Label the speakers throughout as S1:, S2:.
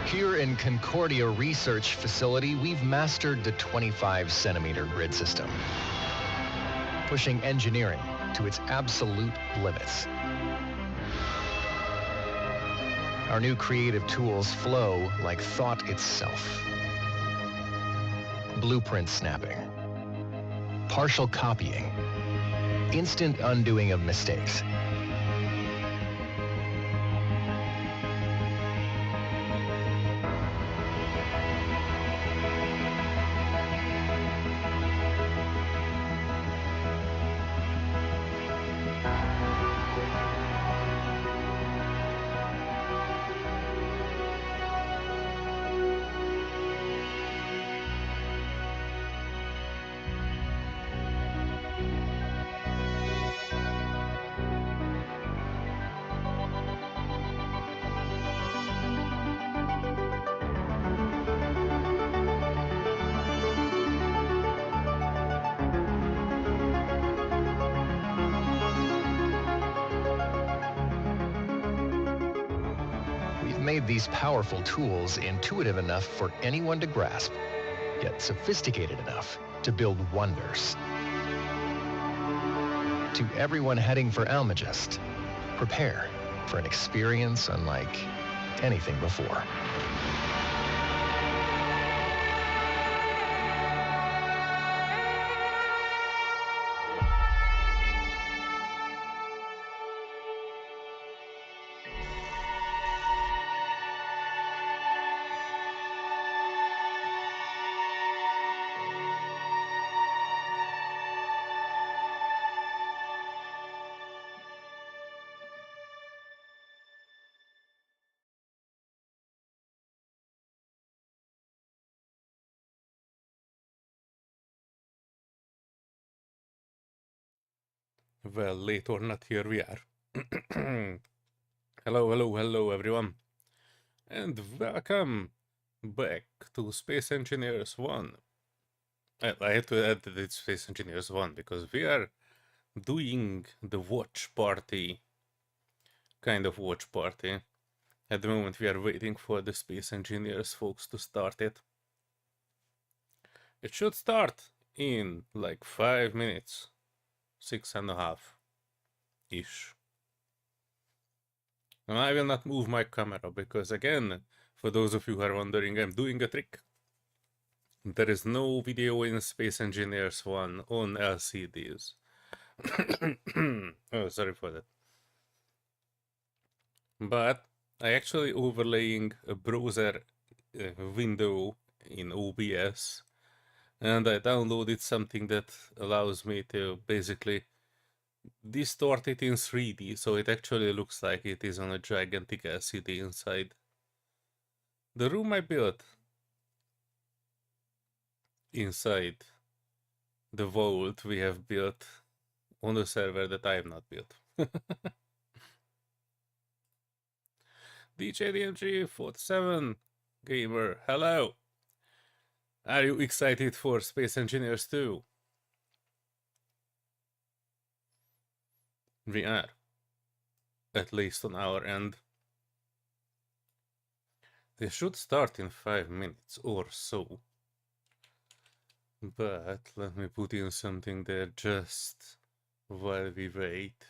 S1: Here in Concordia Research Facility, we've mastered the 25-centimeter grid system, pushing engineering to its absolute limits. Our new creative tools flow like thought itself. Blueprint snapping, partial copying, instant undoing of mistakes. Made these powerful tools intuitive enough for anyone to grasp, yet sophisticated enough to build wonders. To everyone heading for Almagest, prepare for an experience unlike anything before.
S2: Well, late or not, here we are. Hello everyone. And welcome back to Space Engineers 1. I had to add that it's Space Engineers 1 because we are doing the watch party, kind of watch party. At the moment we are waiting for the Space Engineers folks to start it. It should start in like 5 minutes, 6.5-ish. And I will not move my camera because, again, for those of you who are wondering, I'm doing a trick. There is no video in Space Engineers 1 on LCDs. Oh, sorry for that. But I actually overlaying a browser window in OBS, and I downloaded something that allows me to basically distort it in 3D, so it actually looks like it is on a gigantic LCD inside. The room I built inside the vault we have built on a server that I have not built. DJDMG47 Gamer, hello! Are you excited for Space Engineers 2? We are, at least on our end. They should start in 5 minutes or so. But let me put in something there just while we wait.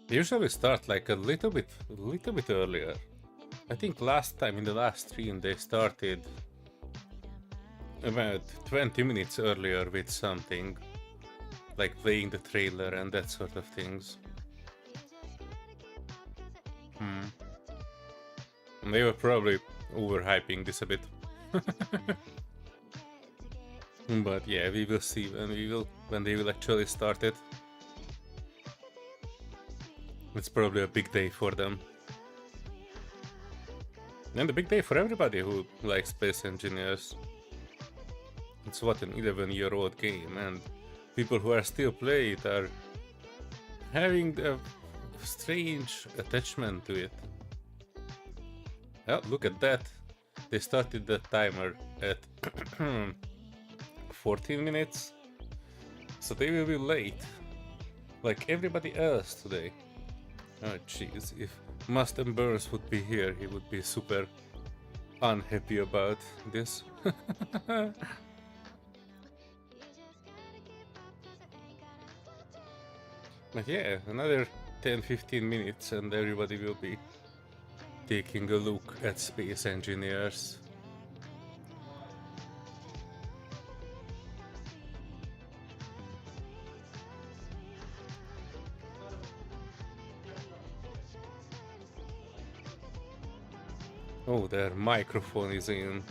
S2: They usually start like a little bit earlier. I think last time in the last stream they started about 20 minutes earlier with something, like playing the trailer and that sort of things. They were probably overhyping this a bit. But yeah, we will see when they will actually start it. It's probably a big day for them. And a big day for everybody who likes Space Engineers. It's what, an 11-year-old game, and people who are still playing it are having a strange attachment to it. Oh, look at that. They started the timer at 14 minutes, so they will be late, like everybody else today. Oh jeez, if Mustang Burns would be here, he would be super unhappy about this. But yeah, another 10-15 minutes and everybody will be taking a look at space engineers. Oh, their microphone is in.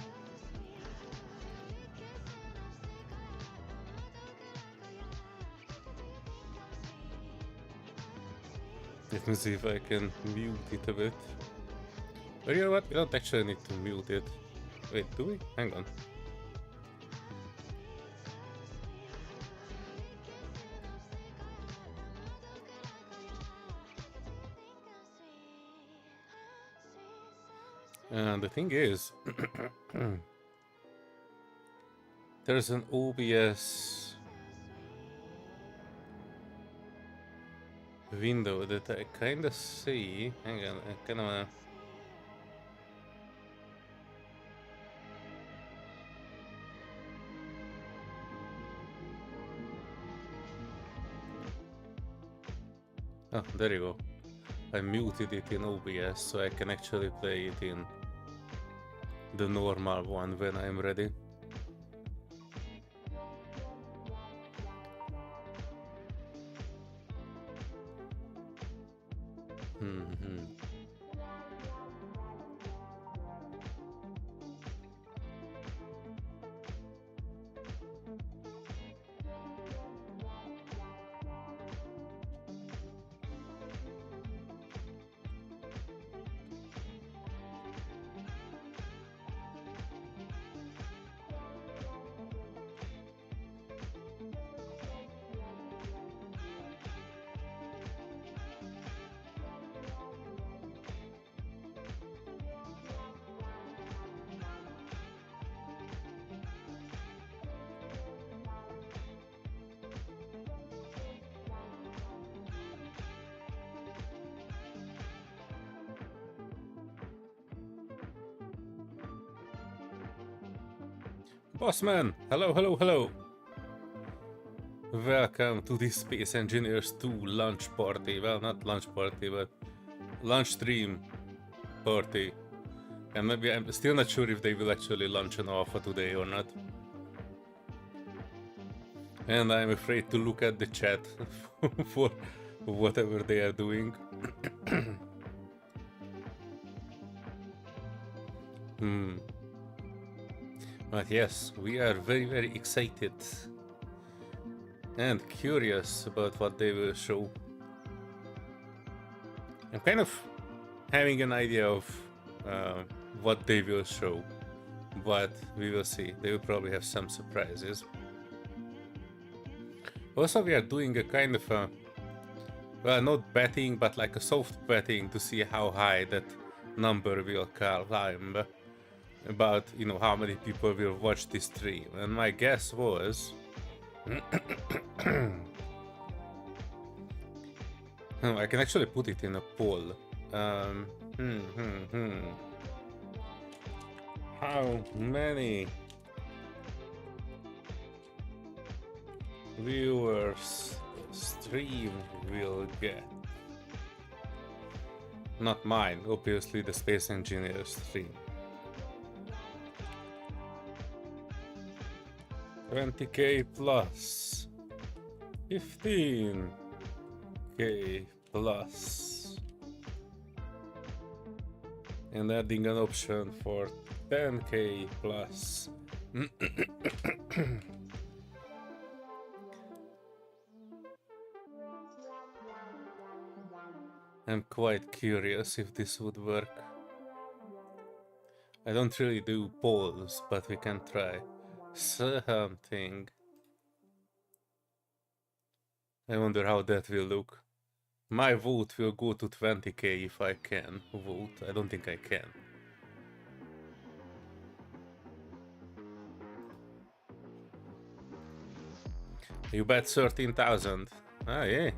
S2: Let me see if I can mute it a bit. But you know what? We don't actually need to mute it. Wait, do we? Hang on. And the thing is, there's an OBS window that I kinda see. Hang on, I kinda wanna... Oh, there you go. I muted it in OBS so I can actually play it in the normal one when I'm ready. Bossman! Hello, hello, hello! Welcome to the Space Engineers 2 lunch party. Well, not lunch party, but lunch stream party. And maybe I'm still not sure if they will actually launch an alpha today or not. And I'm afraid to look at the chat for whatever they are doing. But yes, we are very, very excited and curious about what they will show. I'm kind of having an idea of what they will show, but we will see. They will probably have some surprises. Also, we are doing a kind of a, well, not betting, but like a soft betting to see how high that number will climb. About, you know, how many people will watch this stream. And my guess was... I can actually put it in a poll. How many viewers stream will get? Not mine, obviously the Space Engineer stream. 20k plus, 15k plus, and adding an option for 10k plus. I'm quite curious if this would work. I don't really do polls, but we can try. something. I wonder how that will look. My vote will go to 20k if I can vote. I don't think I can. You bet 13,000. Ah, yeah.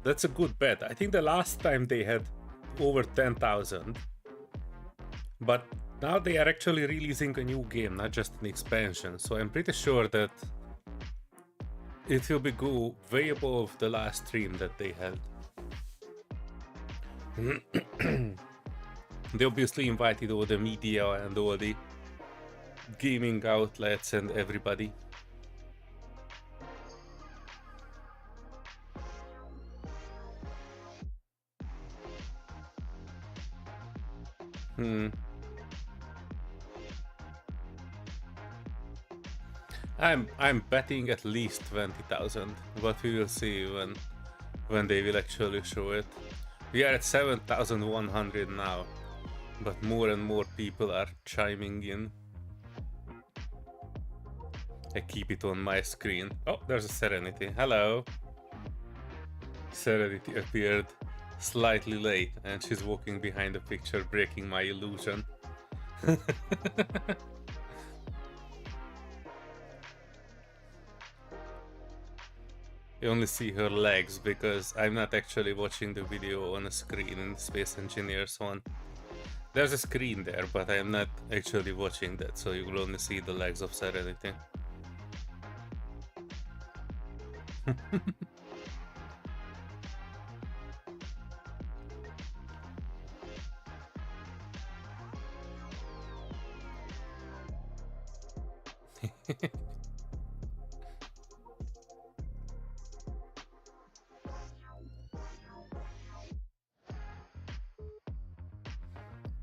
S2: That's a good bet. I think the last time they had over 10,000. But now they are actually releasing a new game, not just an expansion. So I'm pretty sure that it will be go way above the last stream that they had. They obviously invited all the media and all the gaming outlets and everybody. I'm betting at least 20,000, but we will see when they will actually show it. We are at 7,100 now, but more and more people are chiming in. I keep it on my screen. Oh, there's a Serenity. Hello. Serenity appeared slightly late, and she's walking behind the picture, breaking my illusion. You only see her legs because I'm not actually watching the video on a screen in Space Engineers one. There's a screen there, but I'm not actually watching that, so you will only see the legs of Serenity.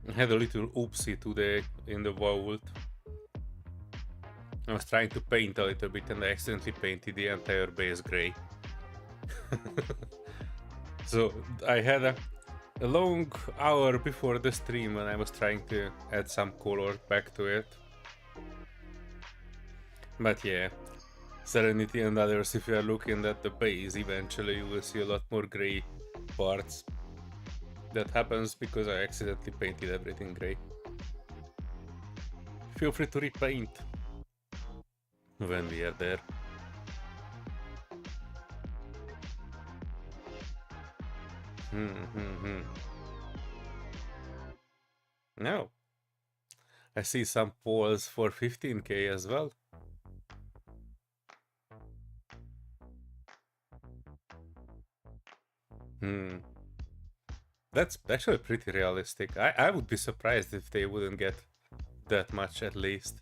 S2: I had a little oopsie today in the vault. I was trying to paint a little bit and I accidentally painted the entire base gray. So I had a long hour before the stream when I was trying to add some color back to it. But yeah, Serenity and others, if you are looking at the base, eventually you will see a lot more gray parts. That happens because I accidentally painted everything gray. Feel free to repaint when we are there. No. I see some polls for 15k as well. That's actually pretty realistic. I would be surprised if they wouldn't get that much at least.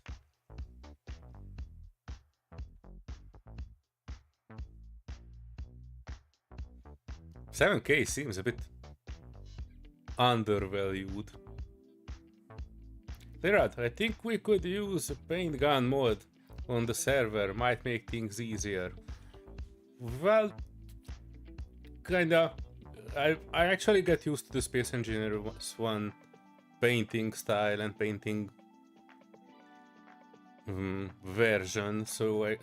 S2: $7k seems a bit undervalued. Lirad, I think we could use a paint gun mod on the server, might make things easier. Well, kinda. I actually get used to the Space Engineers one painting style and painting version, so I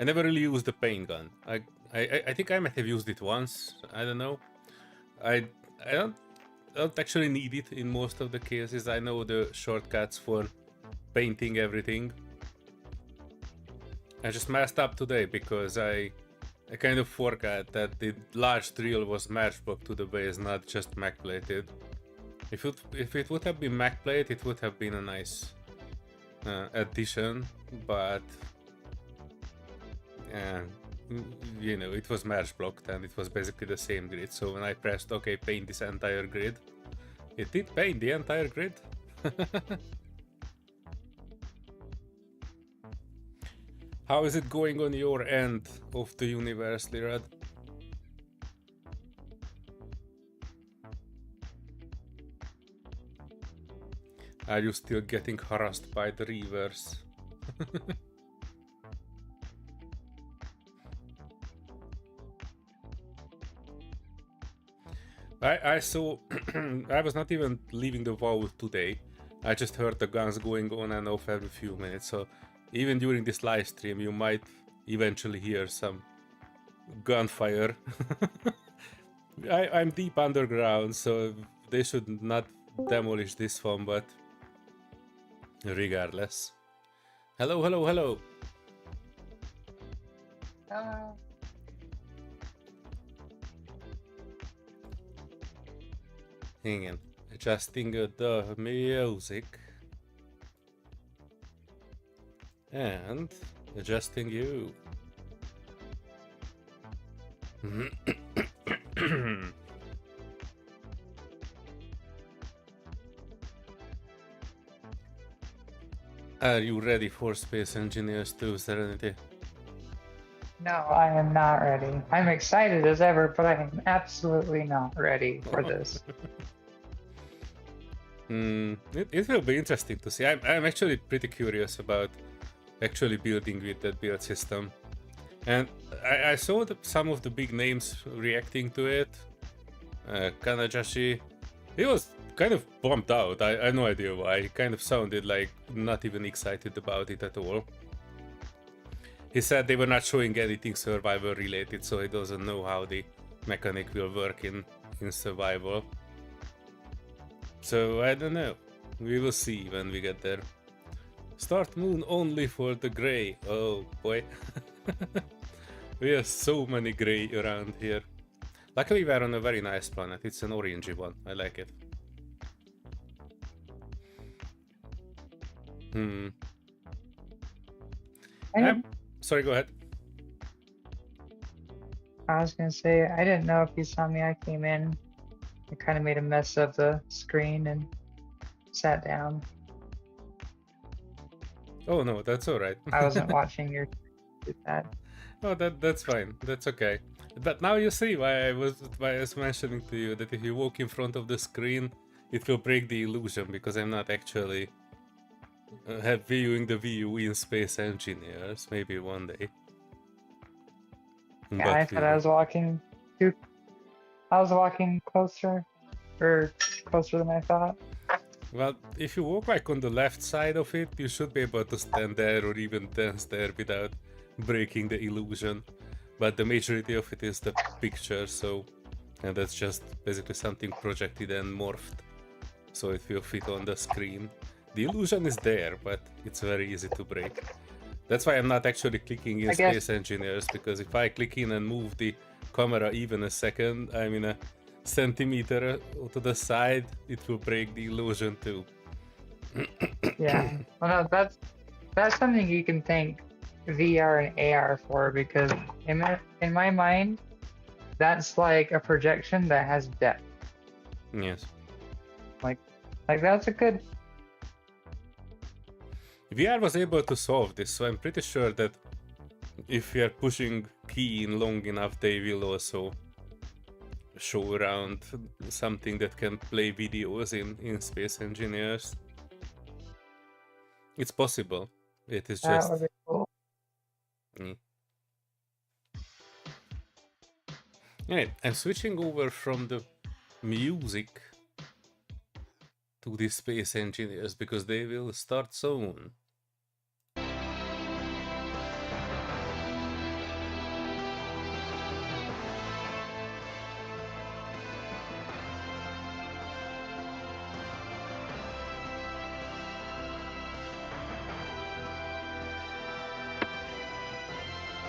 S2: never really used the paint gun. I think I might have used it once. I don't know. I don't actually need it in most of the cases. I know the shortcuts for painting everything. I just messed up today because I kind of forgot that the large drill was match block to the base, not just mech plated. If it would have been mech plate, it would have been a nice addition, but you know, it was merge blocked and it was basically the same grid. So when I pressed OK, paint this entire grid, it did paint the entire grid. How is it going on your end of the universe, Lirad? Are you still getting harassed by the reavers? I saw I was not even leaving the vault today, I just heard the guns going on and off every few minutes, so even during this live stream you might eventually hear some gunfire. I'm deep underground, so they should not demolish this one, but regardless. Hello, hello, hello. Hang on, adjusting the music and adjusting you. Are you ready for Space Engineers 2, Serenity?
S3: No, I am not ready. I'm excited as ever, but I am absolutely not ready for this.
S2: It will be interesting to see. I'm actually pretty curious about actually building with that build system. And I saw some of the big names reacting to it. Kanajashi, he was kind of bummed out. I have no idea why. He kind of sounded like not even excited about it at all. He said they were not showing anything survival related, so he doesn't know how the mechanic will work in survival. So I don't know. We will see when we get there. Start moon only for the gray. Oh boy. We have so many gray around here. Luckily we are on a very nice planet. It's an orangey one. I like it. Sorry, go ahead.
S3: I was gonna say, I didn't know if you saw me. I came in, I kind of made a mess of the screen and sat down.
S2: Oh no, that's all right.
S3: I wasn't watching your do that.
S2: Oh, that's fine. That's okay. But now you see why I was mentioning to you that if you walk in front of the screen, it will break the illusion, because I'm not actually viewing the view in Space Engineers. Maybe one day.
S3: Yeah, I thought I was walking too. I was walking closer than I thought.
S2: Well, if you walk like on the left side of it, you should be able to stand there or even dance there without breaking the illusion. But the majority of it is the picture, so, and that's just basically something projected and morphed, so it will fit on the screen. The illusion is there, but it's very easy to break. That's why I'm not actually clicking in Space Engineers, because if I click in and move the camera even a second, I mean a centimeter to the side, it will break the illusion too.
S3: Yeah, well, no, that's something you can thank VR and AR for, because in my mind, that's like a projection that has depth.
S2: Yes.
S3: Like that's a good.
S2: VR was able to solve this, so I'm pretty sure that if we are pushing key in long enough, they will also show around something that can play videos in Space Engineers. It's possible. It is just...
S3: That would be cool.
S2: Alright, I'm switching over from the music to the Space Engineers because they will start soon.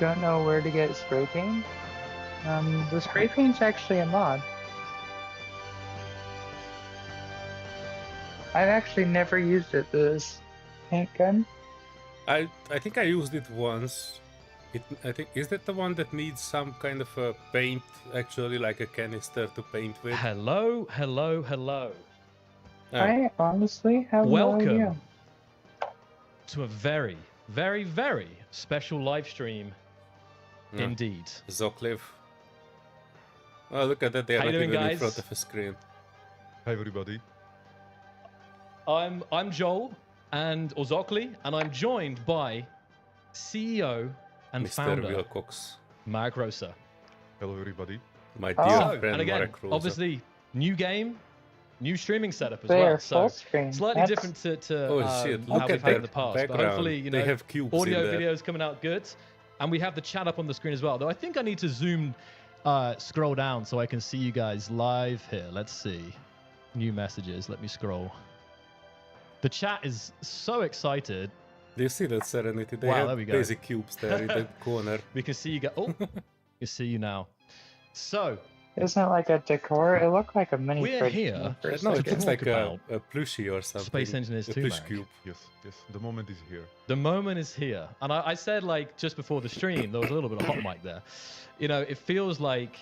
S3: Don't know where to get spray paint. The spray paint's actually a mod. I've actually never used it, this paint gun.
S2: I think I used it once. I think, is that the one that needs some kind of a paint, actually, like a canister to paint with?
S4: Hello, hello, hello.
S3: I honestly have no idea.
S4: Welcome to a very, very, very special live stream. Indeed.
S2: Zocliv. Oh, look at that, they're not even in front of a screen.
S5: Hi everybody.
S4: I'm Joel and Ozokli, and I'm joined by CEO and
S2: Mr.
S4: founder
S2: Wilcox.
S4: Mark Rosa.
S5: Hello everybody.
S2: My dear friend
S4: and again,
S2: Mark Rosa.
S4: obviously, new game, new streaming setup as
S3: They
S4: well.
S3: are
S4: So
S3: full screen.
S4: slightly
S3: That's-
S4: different to
S2: Oh shit!
S4: how
S2: Look
S4: we've
S2: at
S4: had in
S2: that
S4: the past. But
S2: background.
S4: hopefully, you know,
S2: They have cubes
S4: audio
S2: in there.
S4: videos coming out good, and we have the chat up on the screen as well. Though I think I need to zoom, scroll down so I can see you guys live here. Let's see, new messages. Let me scroll. The chat is so excited.
S2: Do you see that Serenity? They
S4: Wow,
S2: have
S4: there we go.
S2: basic cubes there in the corner.
S4: We can see you guys. Oh, you see you now. So
S3: Isn't it like a decor? It looked like a mini
S4: We're
S3: fridge
S4: here
S3: when you first
S2: No,
S4: to
S3: looked
S2: it
S3: at
S2: looks
S4: talk
S2: like a
S4: about
S2: plushie or something.
S4: Space Engineers
S2: a
S4: 2,
S2: plush
S4: Marek.
S2: cube.
S5: Yes, the moment is here.
S4: the moment is here, and I said like just before the stream there was a little bit of hot mic there. You know, it feels like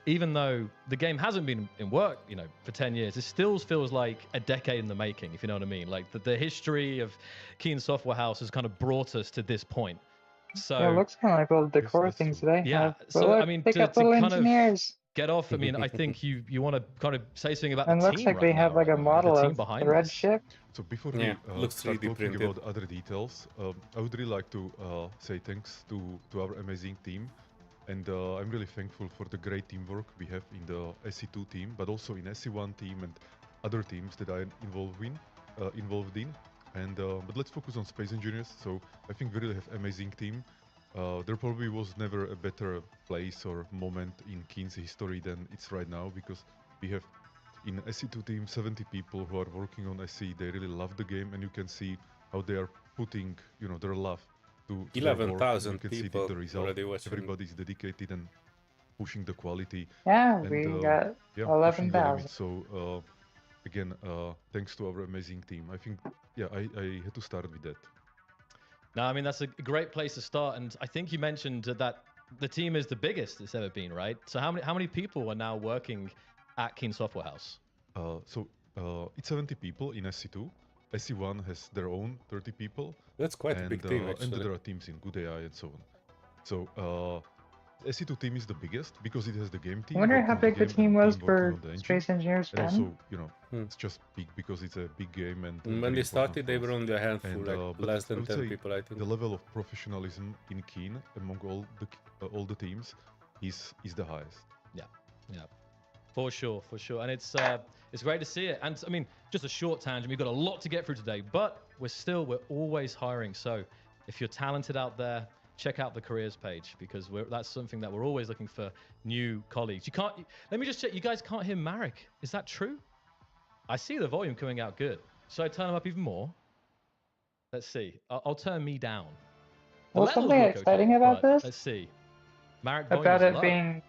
S4: even though the game hasn't been in work, you know, for 10 years, it still feels like a decade in the making, if you know what I mean. Like the history of Keen Software House has kind of brought us to this point. So
S3: Yeah, it looks kind of like little decor
S5: that's
S3: things
S5: true.
S3: today.
S4: Yeah,
S3: But
S4: so,
S3: look,
S4: I mean,
S3: pick
S4: to
S3: up little
S4: kind of
S3: engineers.
S4: get off. I mean, I think you want to kind of say something about
S3: And
S4: the
S3: looks
S4: team
S3: like they
S4: right
S3: have
S4: now,
S3: like a
S4: right?
S3: model
S4: the team
S3: of
S4: behind
S3: the red
S4: us.
S3: ship.
S5: So before
S2: Yeah,
S5: we
S2: looks
S5: start
S2: 3D
S5: talking
S2: printed.
S5: about other details, I would really like to say thanks to our amazing team. And I'm really thankful for the great teamwork we have in the SE2 team, but also in SE1 team and other teams that I'm involved in. And but let's focus on space engineers. So I think we really have amazing team. There probably was never a better place or moment in Keen's history than it's right now, because we have in SE2 team 70 people who are working on SE. They really love the game, and you can see how they are putting, you know, their love to their work.
S2: 11,000
S5: You can see it
S2: people
S5: in the result.
S2: already watching.
S5: Everybody's dedicated and pushing the quality.
S3: Yeah,
S5: And,
S3: we got
S5: yeah, pushing the
S3: 11,000.
S5: limits. So again, thanks to our amazing team. I think, yeah, I had to start with that.
S4: No, I mean that's a great place to start, and I think you mentioned that the team is the biggest it's ever been, right? So how many people are now working at Keen Software House?
S5: So it's 70 people in SC2. SC1 has their own 30 people.
S2: That's quite a big team,
S5: And
S2: actually.
S5: there are teams in Good AI and so on. So SC2 team is the biggest because it has the game team.
S3: I wonder
S5: working
S3: how
S5: on
S3: big the
S5: game
S3: team
S5: and
S3: was
S5: team
S3: for
S5: working on the engine.
S3: Space Engineers
S5: And
S3: 10.
S5: also, you know,
S2: Hmm.
S5: it's just big because it's a big game. And
S2: When
S5: very
S2: they
S5: important
S2: started, they
S5: for
S2: were
S5: us.
S2: only a handful,
S5: And,
S2: like
S5: but
S2: less
S5: I
S2: than
S5: would
S2: 10
S5: say
S2: people, I think.
S5: the level of professionalism in Keen among all the teams is the highest.
S4: Yeah, for sure, and it's great to see it. And I mean, just a short tangent. We've got a lot to get through today, but we're always hiring. So if you're talented out there, check out the careers page, because that's something that we're always looking for new colleagues. You can't. Let me just check. You guys can't hear Marek. Is that true? I see the volume coming out good. Should I turn him up even more? Let's see. I'll turn me down. The
S3: Well,
S4: levels
S3: something
S4: look
S3: exciting
S4: okay,
S3: about
S4: but
S3: this?
S4: Let's see. Marek
S3: About
S4: volume's
S3: it
S4: low.
S3: being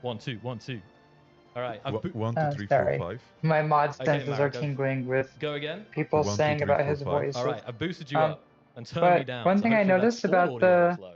S4: 1 2 1 2. All right. I've
S5: 1, 2,
S3: Oh,
S5: 3, 4,
S3: sorry.
S5: 5.
S3: my mod
S4: Okay,
S3: senses are
S4: Marek, I've-
S3: tingling with
S4: Go again.
S3: people
S5: 1, 2,
S3: saying
S5: 3,
S3: about
S5: 4,
S3: his
S5: 5.
S3: voice.
S4: All right, I boosted you
S3: Um,
S4: up and turned me
S3: but
S4: down.
S3: one
S4: so
S3: thing I
S4: hopefully
S3: noticed
S4: that's all
S3: about
S4: audio is
S3: the
S4: low.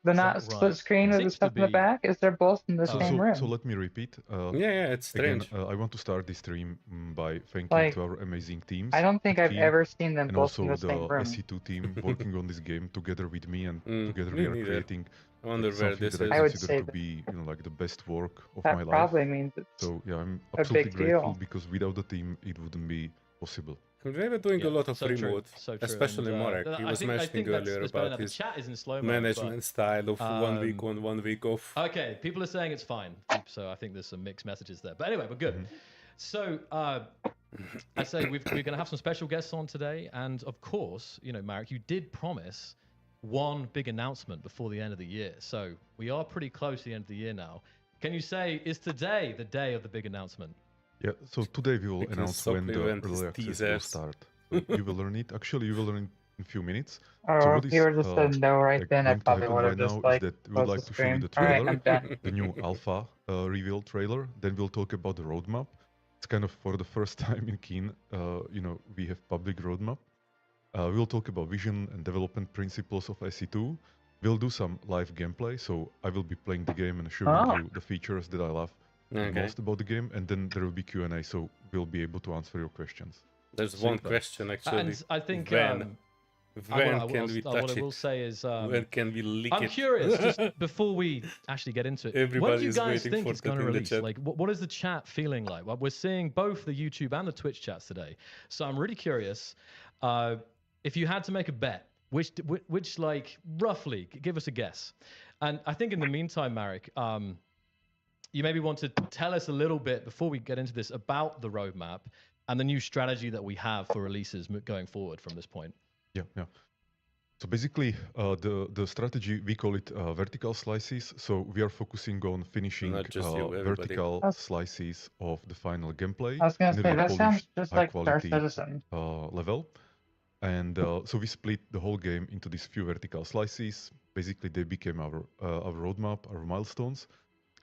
S3: The
S4: Is
S3: not
S4: that
S3: split
S4: right?
S3: screen with the
S4: Seems to
S3: stuff in the
S4: be-
S3: back is they're both in the
S4: Oh.
S3: same room.
S5: So let me repeat.
S2: Yeah, it's
S5: Again,
S2: strange.
S5: I want to start this stream by thanking
S3: Like,
S5: to our amazing teams.
S3: I don't think
S5: at
S3: I've
S5: Keen,
S3: ever seen them
S5: and
S3: both in
S5: also
S3: the same room.
S5: SC2 team working on this game together with me, and
S2: Mm,
S5: together
S2: me
S5: we are
S2: neither.
S5: creating
S2: I wonder where
S5: something
S2: this
S5: that
S2: is.
S5: I
S3: I would
S5: consider
S3: say
S5: to
S3: that-
S5: be, you know, like the best work of
S3: That
S5: my life.
S3: probably means it's
S5: So yeah, I'm
S3: a
S5: absolutely
S3: big
S5: grateful
S3: deal.
S5: because without the team, it wouldn't be possible.
S2: They were doing
S4: Yeah,
S2: a lot of
S4: so true,
S2: remote,
S4: so true.
S2: especially
S4: And,
S2: Marek. He
S4: I
S2: was
S4: think
S2: mentioning
S4: that's
S2: earlier
S4: better now.
S2: about
S4: The
S2: his
S4: chat is in slow
S2: management style of 1 week
S4: um,
S2: on, 1 week off.
S4: Okay, people are saying it's fine, so I think there's some mixed messages there. But anyway, we're good.
S5: Mhm.
S4: So I say we're going to have some special guests on today, and of course, you know, Marek, you did promise one big announcement before the end of the year. So we are pretty close to the end of the year now. Can you say, is today the day of the big announcement?
S5: Yeah, so today we will
S2: We can
S5: announce when the
S2: supplement
S5: early
S2: his
S5: access will
S2: teasers.
S5: start. So you will learn it. Actually, you will learn it in a few minutes.
S3: Oh,
S5: what
S3: if you were
S5: is,
S3: just said no right
S5: like,
S3: then, I
S5: going to
S3: probably
S5: happen
S3: would have
S5: right
S3: just
S5: now is
S3: like
S5: that we would
S3: closed
S5: like
S3: the
S5: to show you
S3: stream.
S5: the
S3: All right,
S5: trailer.
S3: I'm done.
S5: The new alpha reveal trailer. Then we'll talk about the roadmap. It's kind of for the first time in Keen, you know, we have public roadmap. We'll talk about vision and development principles of SE2. We'll do some live gameplay, so I will be playing the game and showing
S3: Ah.
S5: you the features that I love the
S2: Okay.
S5: most about the game, and then there will be Q&A, so we'll be able to answer your questions.
S2: There's one
S4: Super.
S2: question actually.
S4: And I think
S2: when
S4: what
S2: can we
S4: what
S2: touch
S4: I will
S2: it?
S4: say is
S2: When can we lick
S4: I'm
S2: it?
S4: curious, just before we actually get into it, when do you
S2: Everybody's
S4: guys
S2: waiting
S4: think
S2: for
S4: it's going
S2: that
S4: to
S2: in the
S4: release?
S2: chat.
S4: Like, what is the chat feeling like? Well, we're seeing both the YouTube and the Twitch chats today, so I'm really curious. If you had to make a bet, which like roughly, give us a guess. And I think in the meantime, Marek, you maybe want to tell us a little bit before we get into this about the roadmap and the new strategy that we have for releases going forward from this point.
S5: Yeah. So basically, the strategy, we call it vertical slices. So we are focusing on finishing
S2: Not just you, everybody.
S5: vertical slices of the final gameplay.
S3: I was gonna
S5: in a
S3: say,
S5: really
S3: that sounds
S5: polished,
S3: just
S5: high
S3: like Star
S5: quality
S3: Citizen.
S5: level. And so we split the whole game into these few vertical slices. Basically, they became our roadmap, our milestones.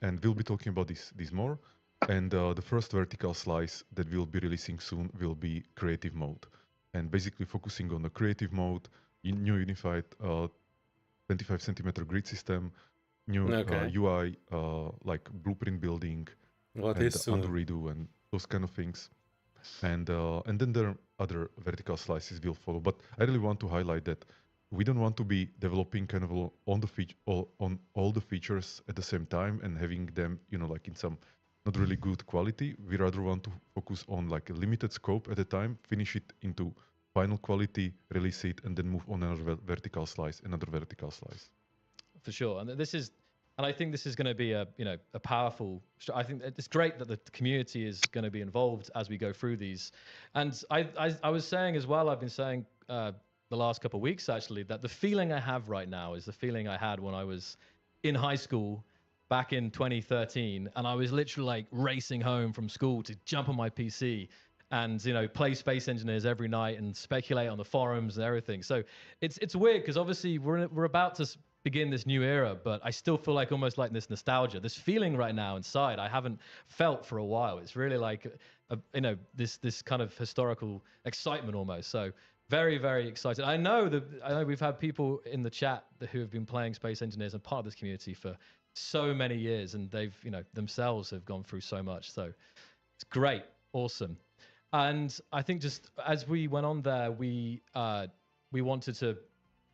S5: And we'll be talking about these more. And the first vertical slice that we'll be releasing soon will be creative mode. And basically focusing on the creative mode, new unified 25 centimeter grid system, new UI, like blueprint building,
S2: What
S5: and
S2: is soon?
S5: redo and those kind of things. And then there are other vertical slices will follow. But I really want to highlight that we don't want to be developing kind of on all the features at the same time and having them, like in some not really good quality. We rather want to focus on like a limited scope at a time, finish it into final quality, release it, and then move on another vertical slice.
S4: For sure, and I think this is going to be a powerful. I think it's great that the community is going to be involved as we go through these. And I was saying as well, I've been saying the last couple of weeks actually, that the feeling I have right now is the feeling I had when I was in high school back in 2013, and I was literally like racing home from school to jump on my PC and play Space Engineers every night and speculate on the forums and everything. So it's weird because obviously we're about to begin this new era, but I still feel like almost like this nostalgia, this feeling right now inside I haven't felt for a while. It's really like this kind of historical excitement almost. So very, very excited. I know we've had people in the chat who have been playing Space Engineers and part of this community for so many years, and they've themselves have gone through so much. So it's great, awesome. And I think just as we went on there, we wanted to,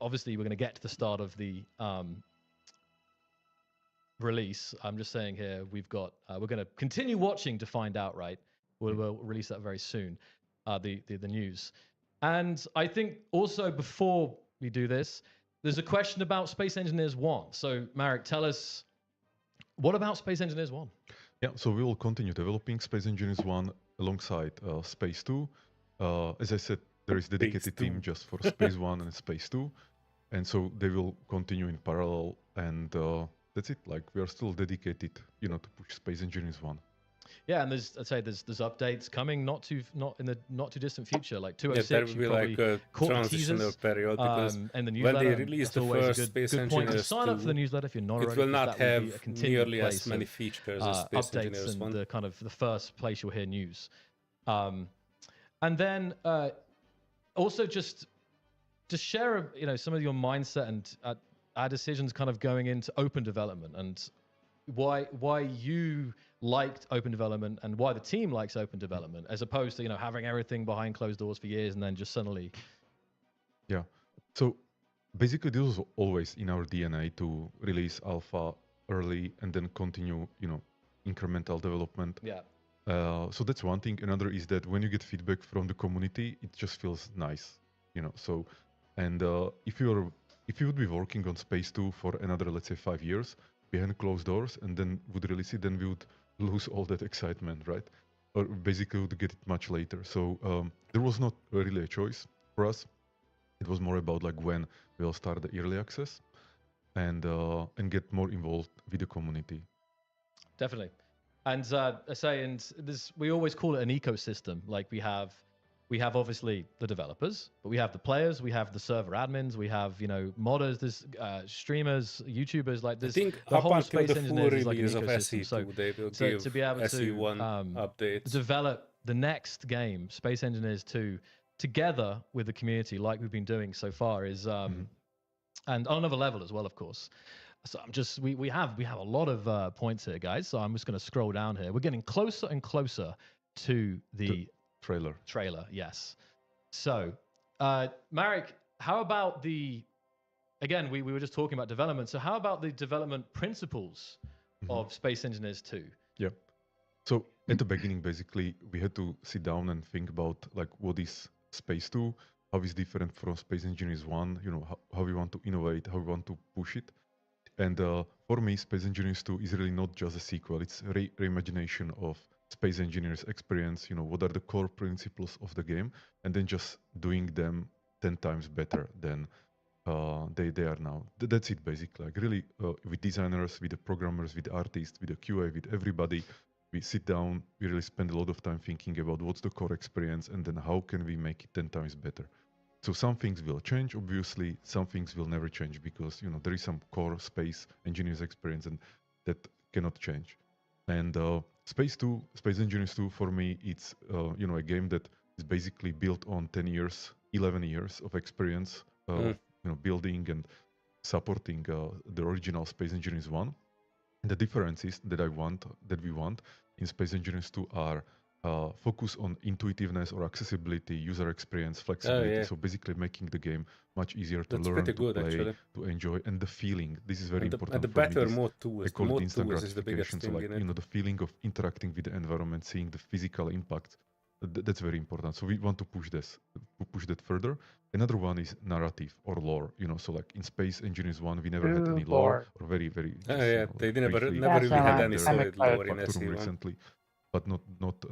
S4: obviously we're going to get to the start of the release. I'm just saying here, we're going to continue watching to find out, right? We'll release that very soon, the news. And I think also before we do this, there's a question about Space Engineers 1. So Marek, tell us, what about Space Engineers 1?
S5: Yeah, so we will continue developing Space Engineers 1 alongside Space 2. As I said, there is dedicated team just for Space 1 and Space 2. And so they will continue in parallel. And that's it. Like, we are still dedicated, to push Space Engineers 1.
S4: Yeah, and there's updates coming not in the not too distant future, like 206.
S2: Yeah, there will be like a transitional period because
S4: and the
S2: when they release the first Space Engineers
S4: sign up for the newsletter if you're not already.
S2: It will not have nearly as many features as Space
S4: updates
S2: Engineers
S4: and
S2: 1.
S4: the kind of the first place you'll hear news. And then also just share some of your mindset and our decisions kind of going into open development and why you liked open development and why the team likes open development as opposed to having everything behind closed doors for years and then just suddenly.
S5: Yeah, so basically this was always in our DNA to release alpha early and then continue incremental development.
S4: Yeah.
S5: So that's one thing. Another is that when you get feedback from the community, it just feels nice, so and if you would be working on Space 2 for another, let's say, 5 years behind closed doors and then would release it, then we would lose all that excitement, right? Or basically would get it much later. So there was not really a choice for us. It was more about like when we'll start the early access and get more involved with the community.
S4: Definitely. And we always call it an ecosystem. Like we have obviously the developers, but we have the players, we have the server admins, we have modders, there's streamers, YouTubers. Like this,
S2: I think
S4: the whole
S2: up until
S4: Space
S2: the full
S4: Engineers is like an
S2: release of
S4: ecosystem.
S2: SE2, they will give
S4: to be able
S2: SE1
S4: to
S2: updates.
S4: develop the next game, Space Engineers 2, together with the community, like we've been doing so far, is and on another level as well, of course. So we have a lot of points here, guys. So I'm just going to scroll down here. We're getting closer and closer to the trailer, yes. So, Marek, how about again, we were just talking about development. So how about the development principles of Space Engineers 2?
S5: Yeah. So at the beginning, basically, we had to sit down and think about like what is Space 2, how is different from Space Engineers 1, how we want to innovate, how we want to push it. And for me, Space Engineers 2 is really not just a sequel. It's a reimagination of Space Engineers experience. What are the core principles of the game, and then just doing them 10 times better than they are now. That's it, basically. Like really, with designers, with the programmers, with the artists, with the QA, with everybody, we sit down. We really spend a lot of time thinking about what's the core experience, and then how can we make it 10 times better. So some things will change, obviously. Some things will never change because there is some core Space Engineers experience, and that cannot change. And Space Engineers 2, for me, it's a game that is basically built on 10 years, 11 years of experience, building and supporting the original Space Engineers 1. And the differences that we want in Space Engineers 2 are focus on intuitiveness or accessibility, user experience, flexibility. So basically making the game much easier to learn, to play,
S2: actually.
S5: to enjoy, and the feeling. This is very important.
S2: And the
S5: for
S2: battle
S5: me.
S2: mode too.
S5: I call it instant
S2: is the biggest
S5: gratification. So
S2: thing in it.
S5: the feeling of interacting with the environment, seeing the physical impact. That's very important. So we want to push that further. Another one is narrative or lore. So like in Space Engineers 1, we never had any lore, or very, very. Just,
S2: they never
S5: briefly
S2: really had any solid lore in
S5: Factorum
S2: SE1.
S5: recently, but not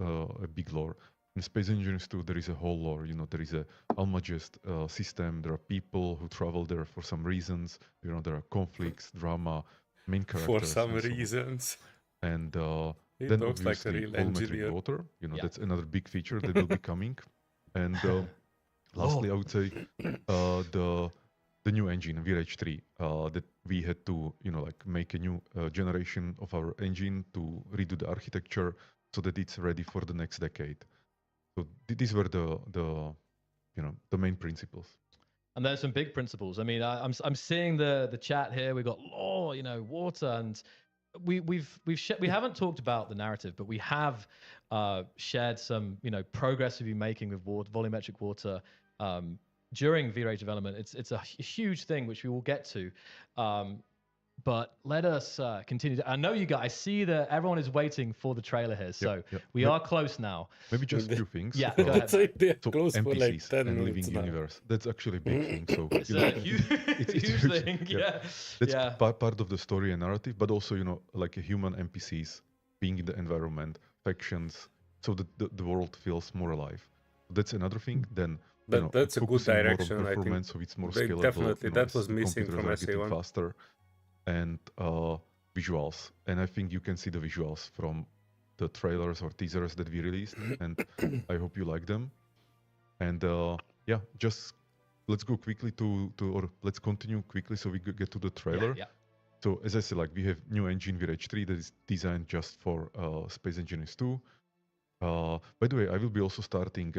S5: a big lore. In Space Engineers 2, there is a whole lore. There is a Almagest system. There are people who travel there for some reasons. There are conflicts, drama, main characters.
S2: For some reasons.
S5: And
S2: He
S5: then
S2: talks like a
S5: obviously
S2: real
S5: volumetric
S2: engineer.
S5: water. That's another big feature that will be coming. And lastly, I would say the new engine VRH3 that we had to make a new generation of our engine to redo the architecture so that it's ready for the next decade. So these were the main principles.
S4: And there's some big principles. I mean, I'm seeing the chat here. We've got law, water, and we haven't talked about the narrative, but we have shared some progress we've been making with volumetric water during VRH development. It's a huge thing which we will get to. But let us continue. I know you guys. I see that everyone is waiting for the trailer here, so we are close now.
S5: Maybe just a few things.
S4: Yeah, go ahead.
S5: So
S2: close for like
S5: NPCs
S2: 10
S5: and
S2: minutes
S5: living
S2: now.
S5: universe. That's actually a big thing. So
S4: It's a huge thing. Yeah.
S5: That's part of the story and narrative, but also like a human NPCs being in the environment, factions, so that the world feels more alive. That's another thing. Then
S2: that's a good direction. I think
S5: so it's more scalable.
S2: definitely that was missing from
S5: computers are getting
S2: SE1.
S5: faster. And visuals, and I think you can see the visuals from the trailers or teasers that we released, and I hope you like them. And just let's go quickly or let's continue quickly so we get to the trailer.
S4: Yeah.
S5: So as I said, like we have new engine VRH3 that is designed just for Space Engineers 2. By the way, I will be also starting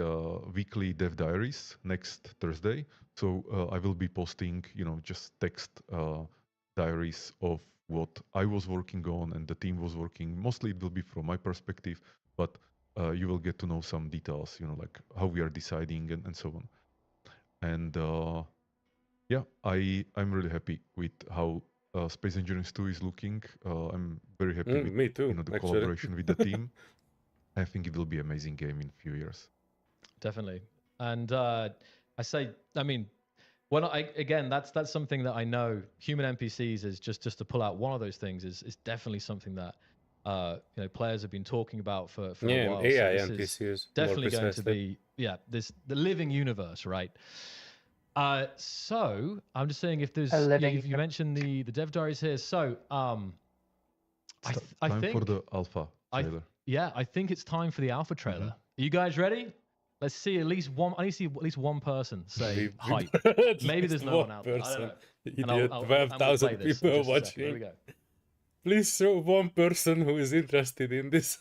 S5: weekly dev diaries next Thursday. So I will be posting, just text diaries of what I was working on and the team was working. Mostly it will be from my perspective, but you will get to know some details, like how we are deciding and so on. And I'm really happy with how Space Engineers 2 is looking. I'm very happy with
S2: Me too,
S5: the collaboration with the team. I think it will be an amazing game in a few years.
S4: Definitely. And that's something that I know human NPCs is just to pull out one of those things is definitely something that players have been talking about for a while.
S2: AI
S4: so
S2: NPCs
S4: is definitely going to be the living universe, right? So I'm just saying if there's you mentioned the dev diaries here. So I think
S5: for the alpha trailer.
S4: I think it's time for the alpha trailer. Are you guys ready? Let's see at least one. I need to see at least one person say hype. Maybe there's no one out there. I don't know.
S2: Idiot, 12,000 people are watching.
S4: Here we go.
S2: Please show one person who is interested in this.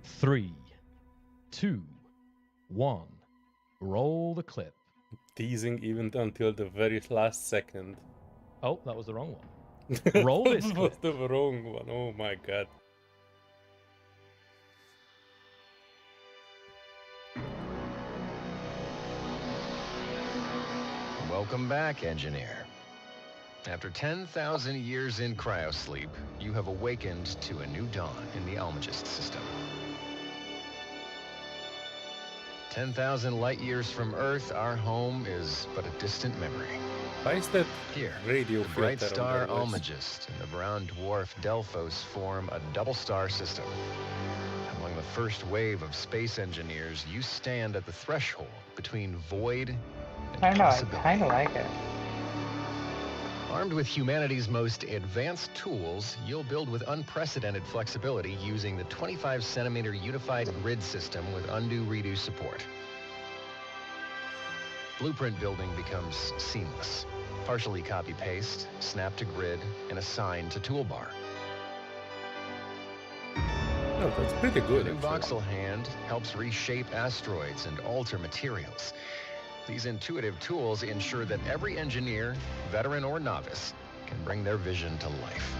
S4: 3, 2, 1. Roll the clip.
S2: Teasing even until the very last second.
S4: Oh, that was the wrong one. Roll this
S2: That
S4: clip.
S2: was the wrong one. Oh my god.
S1: Welcome back, engineer. After 10,000 years in cryosleep, you have awakened to a new dawn in the Almagest system. 10,000 light years from Earth, our home is but a distant memory.
S2: Why is that
S1: Here,
S2: radio
S1: the bright
S2: filter
S1: star
S2: on their voice?
S1: Almagest and the brown dwarf Delphos form a double star system. Among the first wave of space engineers, you stand at the threshold between void and
S3: I don't know, I
S1: possibility.
S3: kind of like it.
S1: Armed with humanity's most advanced tools, you'll build with unprecedented flexibility using the 25-centimeter unified grid system with undo-redo support. Blueprint building becomes seamless. Partially copy-paste, snap to grid, and assign to toolbar.
S2: Oh, that's pretty
S1: The
S2: good.
S1: new
S2: actually.
S1: voxel hand helps reshape asteroids and alter materials. These intuitive tools ensure that every engineer, veteran or novice, can bring their vision to life.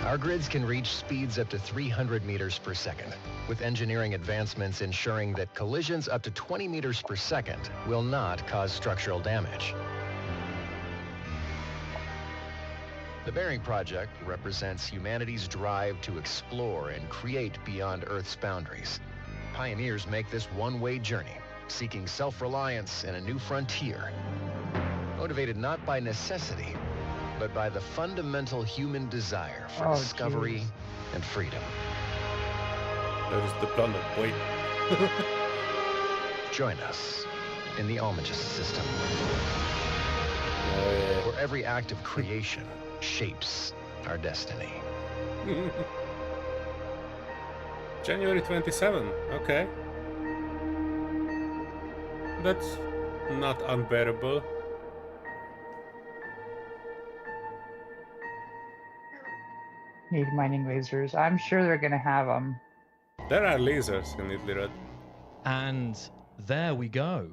S1: Our grids can reach speeds up to 300 meters per second, with engineering advancements ensuring that collisions up to 20 meters per second will not cause structural damage. The Bearing Project represents humanity's drive to explore and create beyond Earth's boundaries. Pioneers make this one-way journey, seeking self-reliance and a new frontier. Motivated not by necessity, but by the fundamental human desire for
S3: Oh,
S1: discovery
S3: jeez.
S1: and freedom.
S2: There's the planet, boy.
S1: Join us in the Almagest system, where every act of creation shapes our destiny.
S2: January 27. Okay. That's not unbearable.
S3: Need mining lasers. I'm sure they're gonna have them.
S2: There are lasers in Italy,
S4: And there we go.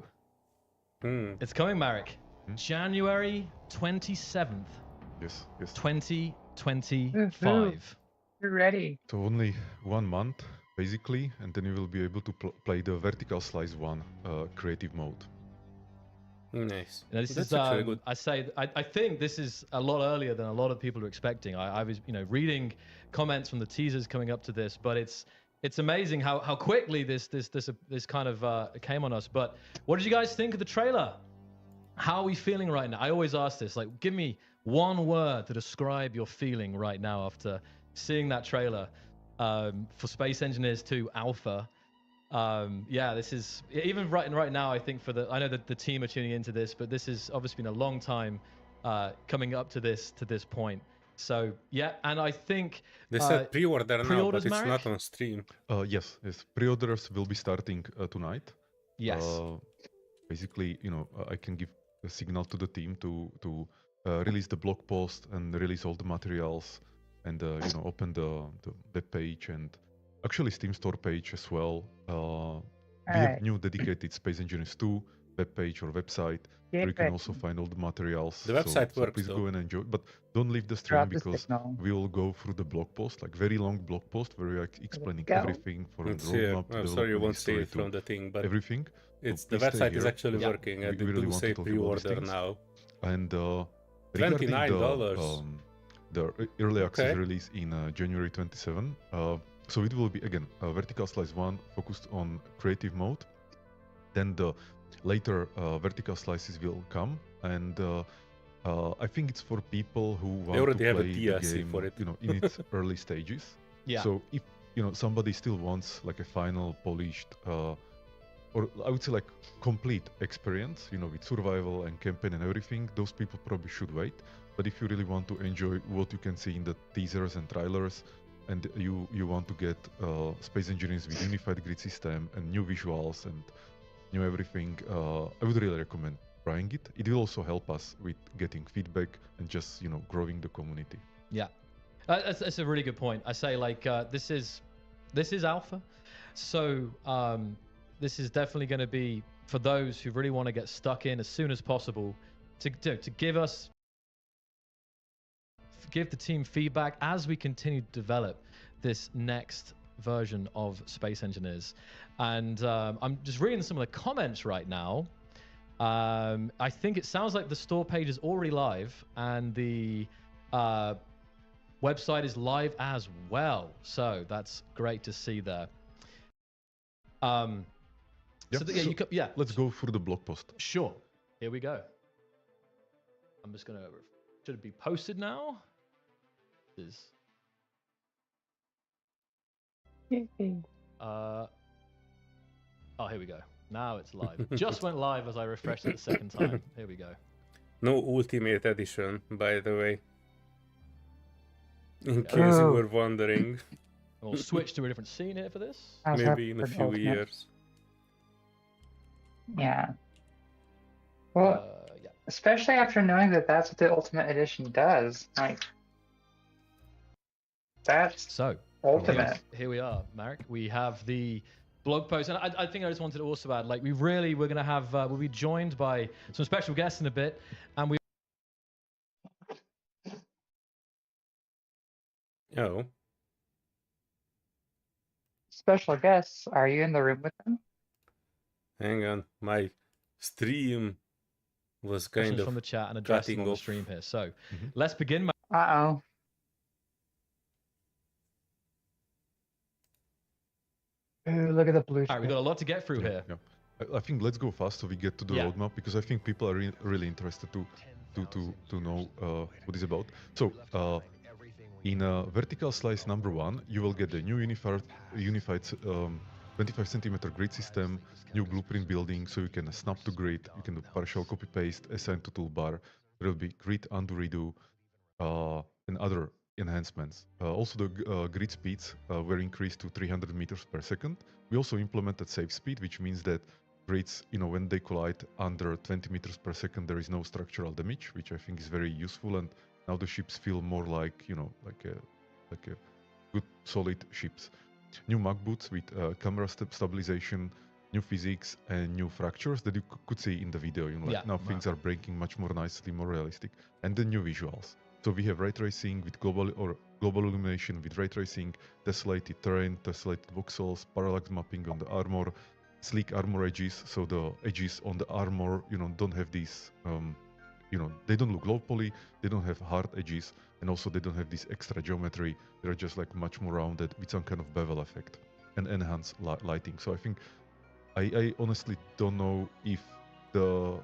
S2: Hmm.
S4: It's coming, Marek.
S5: Hmm?
S4: January 27th,
S5: Yes, yes.
S4: 2025.
S3: You're ready.
S5: So only 1 month, basically, and then you will be able to play the vertical slice one creative mode.
S2: Nice.
S4: You know, this
S2: That's
S4: is,
S2: actually good.
S4: I think this is a lot earlier than a lot of people are expecting. I was, reading comments from the teasers coming up to this, but it's amazing how quickly this kind of came on us. But what did you guys think of the trailer? How are we feeling right now? I always ask this, like, give me one word to describe your feeling right now after seeing that trailer for Space Engineers 2 Alpha. Yeah, this is even right now. I think I know that the team are tuning into this, but this has obviously been a long time coming up to this point. So yeah, and I think
S2: They said pre-order now,
S4: pre-orders,
S2: but it's
S4: Marek?
S2: not on stream.
S5: Yes, pre-orders will be starting tonight.
S4: yes,
S5: Basically, I can give a signal to the team to release the blog post and release all the materials, and open the web page and actually Steam store page as well. We have
S3: Alright.
S5: new dedicated Space Engineers 2 web page or website where you can also find all the materials.
S2: The website
S5: so
S2: works,
S5: please
S2: though.
S5: go and enjoy. But don't leave the stream
S3: Drop the
S5: because
S3: signal.
S5: we will go through the blog post, like very long blog post where we are explaining
S3: go.
S5: everything for the
S2: It's here.
S5: roadmap.
S2: I'm sorry you
S5: development
S2: won't see
S5: history
S2: it
S5: to
S2: from the thing, but
S5: everything.
S2: it's
S5: So
S2: the
S5: please stay
S2: website is
S5: here.
S2: actually
S4: Yeah.
S2: working, and
S5: We
S2: they
S5: really
S2: do
S5: want
S2: say
S5: to talk about these
S2: pre-order
S5: things.
S2: now.
S5: And regarding
S2: $29.
S5: the early access
S2: Okay.
S5: release in January 27. So it will be again vertical slice 1 focused on creative mode. Then the later vertical slices will come, and I think it's for people who want
S2: already
S5: to
S2: have a
S5: play the
S2: DLC
S5: game,
S2: for it.
S5: in its early stages.
S4: yeah.
S5: So if somebody still wants like a final polished or I would say like complete experience, with survival and campaign and everything, those people probably should wait. But if you really want to enjoy what you can see in the teasers and trailers, and you want to get Space Engineers with unified grid system and new visuals and new everything, I would really recommend trying it. It will also help us with getting feedback and just growing the community.
S4: Yeah, that's a really good point. I say like this is alpha, so this is definitely going to be for those who really want to get stuck in as soon as possible to give the team feedback as we continue to develop this next version of Space Engineers. And I'm just reading some of the comments right now. I think it sounds like the store page is already live, and the website is live as well. So that's great to see there.
S5: Let's go for the blog post.
S4: Sure. Here we go. I'm just gonna. Should it be posted now? Oh, here we go. Now it's live. Just went live as I refreshed it the second time. Here we go.
S2: No Ultimate Edition, by the way. In case you were wondering.
S4: We'll switch to a different scene here for this.
S2: Maybe in a few years.
S3: Yeah. Well, especially after knowing that that's what the Ultimate Edition does. Like, that's
S4: so
S3: ultimate.
S4: Here we are, Marek. We have the blog post, and I think I just wanted to also add, like, we're gonna have we'll be joined by some special guests in a bit, and we.
S2: Oh.
S3: Special guests, are you in the room with them?
S2: Hang on, my stream was kind of
S4: from the chat and addressing on the stream here. So let's begin.
S3: Uh-oh. Ooh, look at the blue.
S4: All right, we've got a lot to get through here.
S5: Yeah. I think let's go fast so we get to the roadmap, because I think people are really interested to know what it's about. So in vertical slice number 1, you will get the new unified 25 centimeter grid system, new blueprint building, so you can snap to grid, you can do partial copy paste, assign to toolbar. There will be grid undo redo and other enhancements. Also the grid speeds were increased to 300 meters per second. We also implemented safe speed, which means that grids, when they collide under 20 meters per second, there is no structural damage, which I think is very useful. And now the ships feel more like, like a good solid ships. New mag boots with camera stabilization, new physics, and new fractures that you could see in the video. Now things are breaking much more nicely, more realistic, and then new visuals. So we have ray tracing with global illumination with ray tracing, tessellated terrain, tessellated voxels, parallax mapping on the armor, sleek armor edges. So the edges on the armor, don't have these, they don't look low poly, they don't have hard edges, and also they don't have this extra geometry. They're just like much more rounded with some kind of bevel effect and enhanced lighting. So I think I honestly don't know if the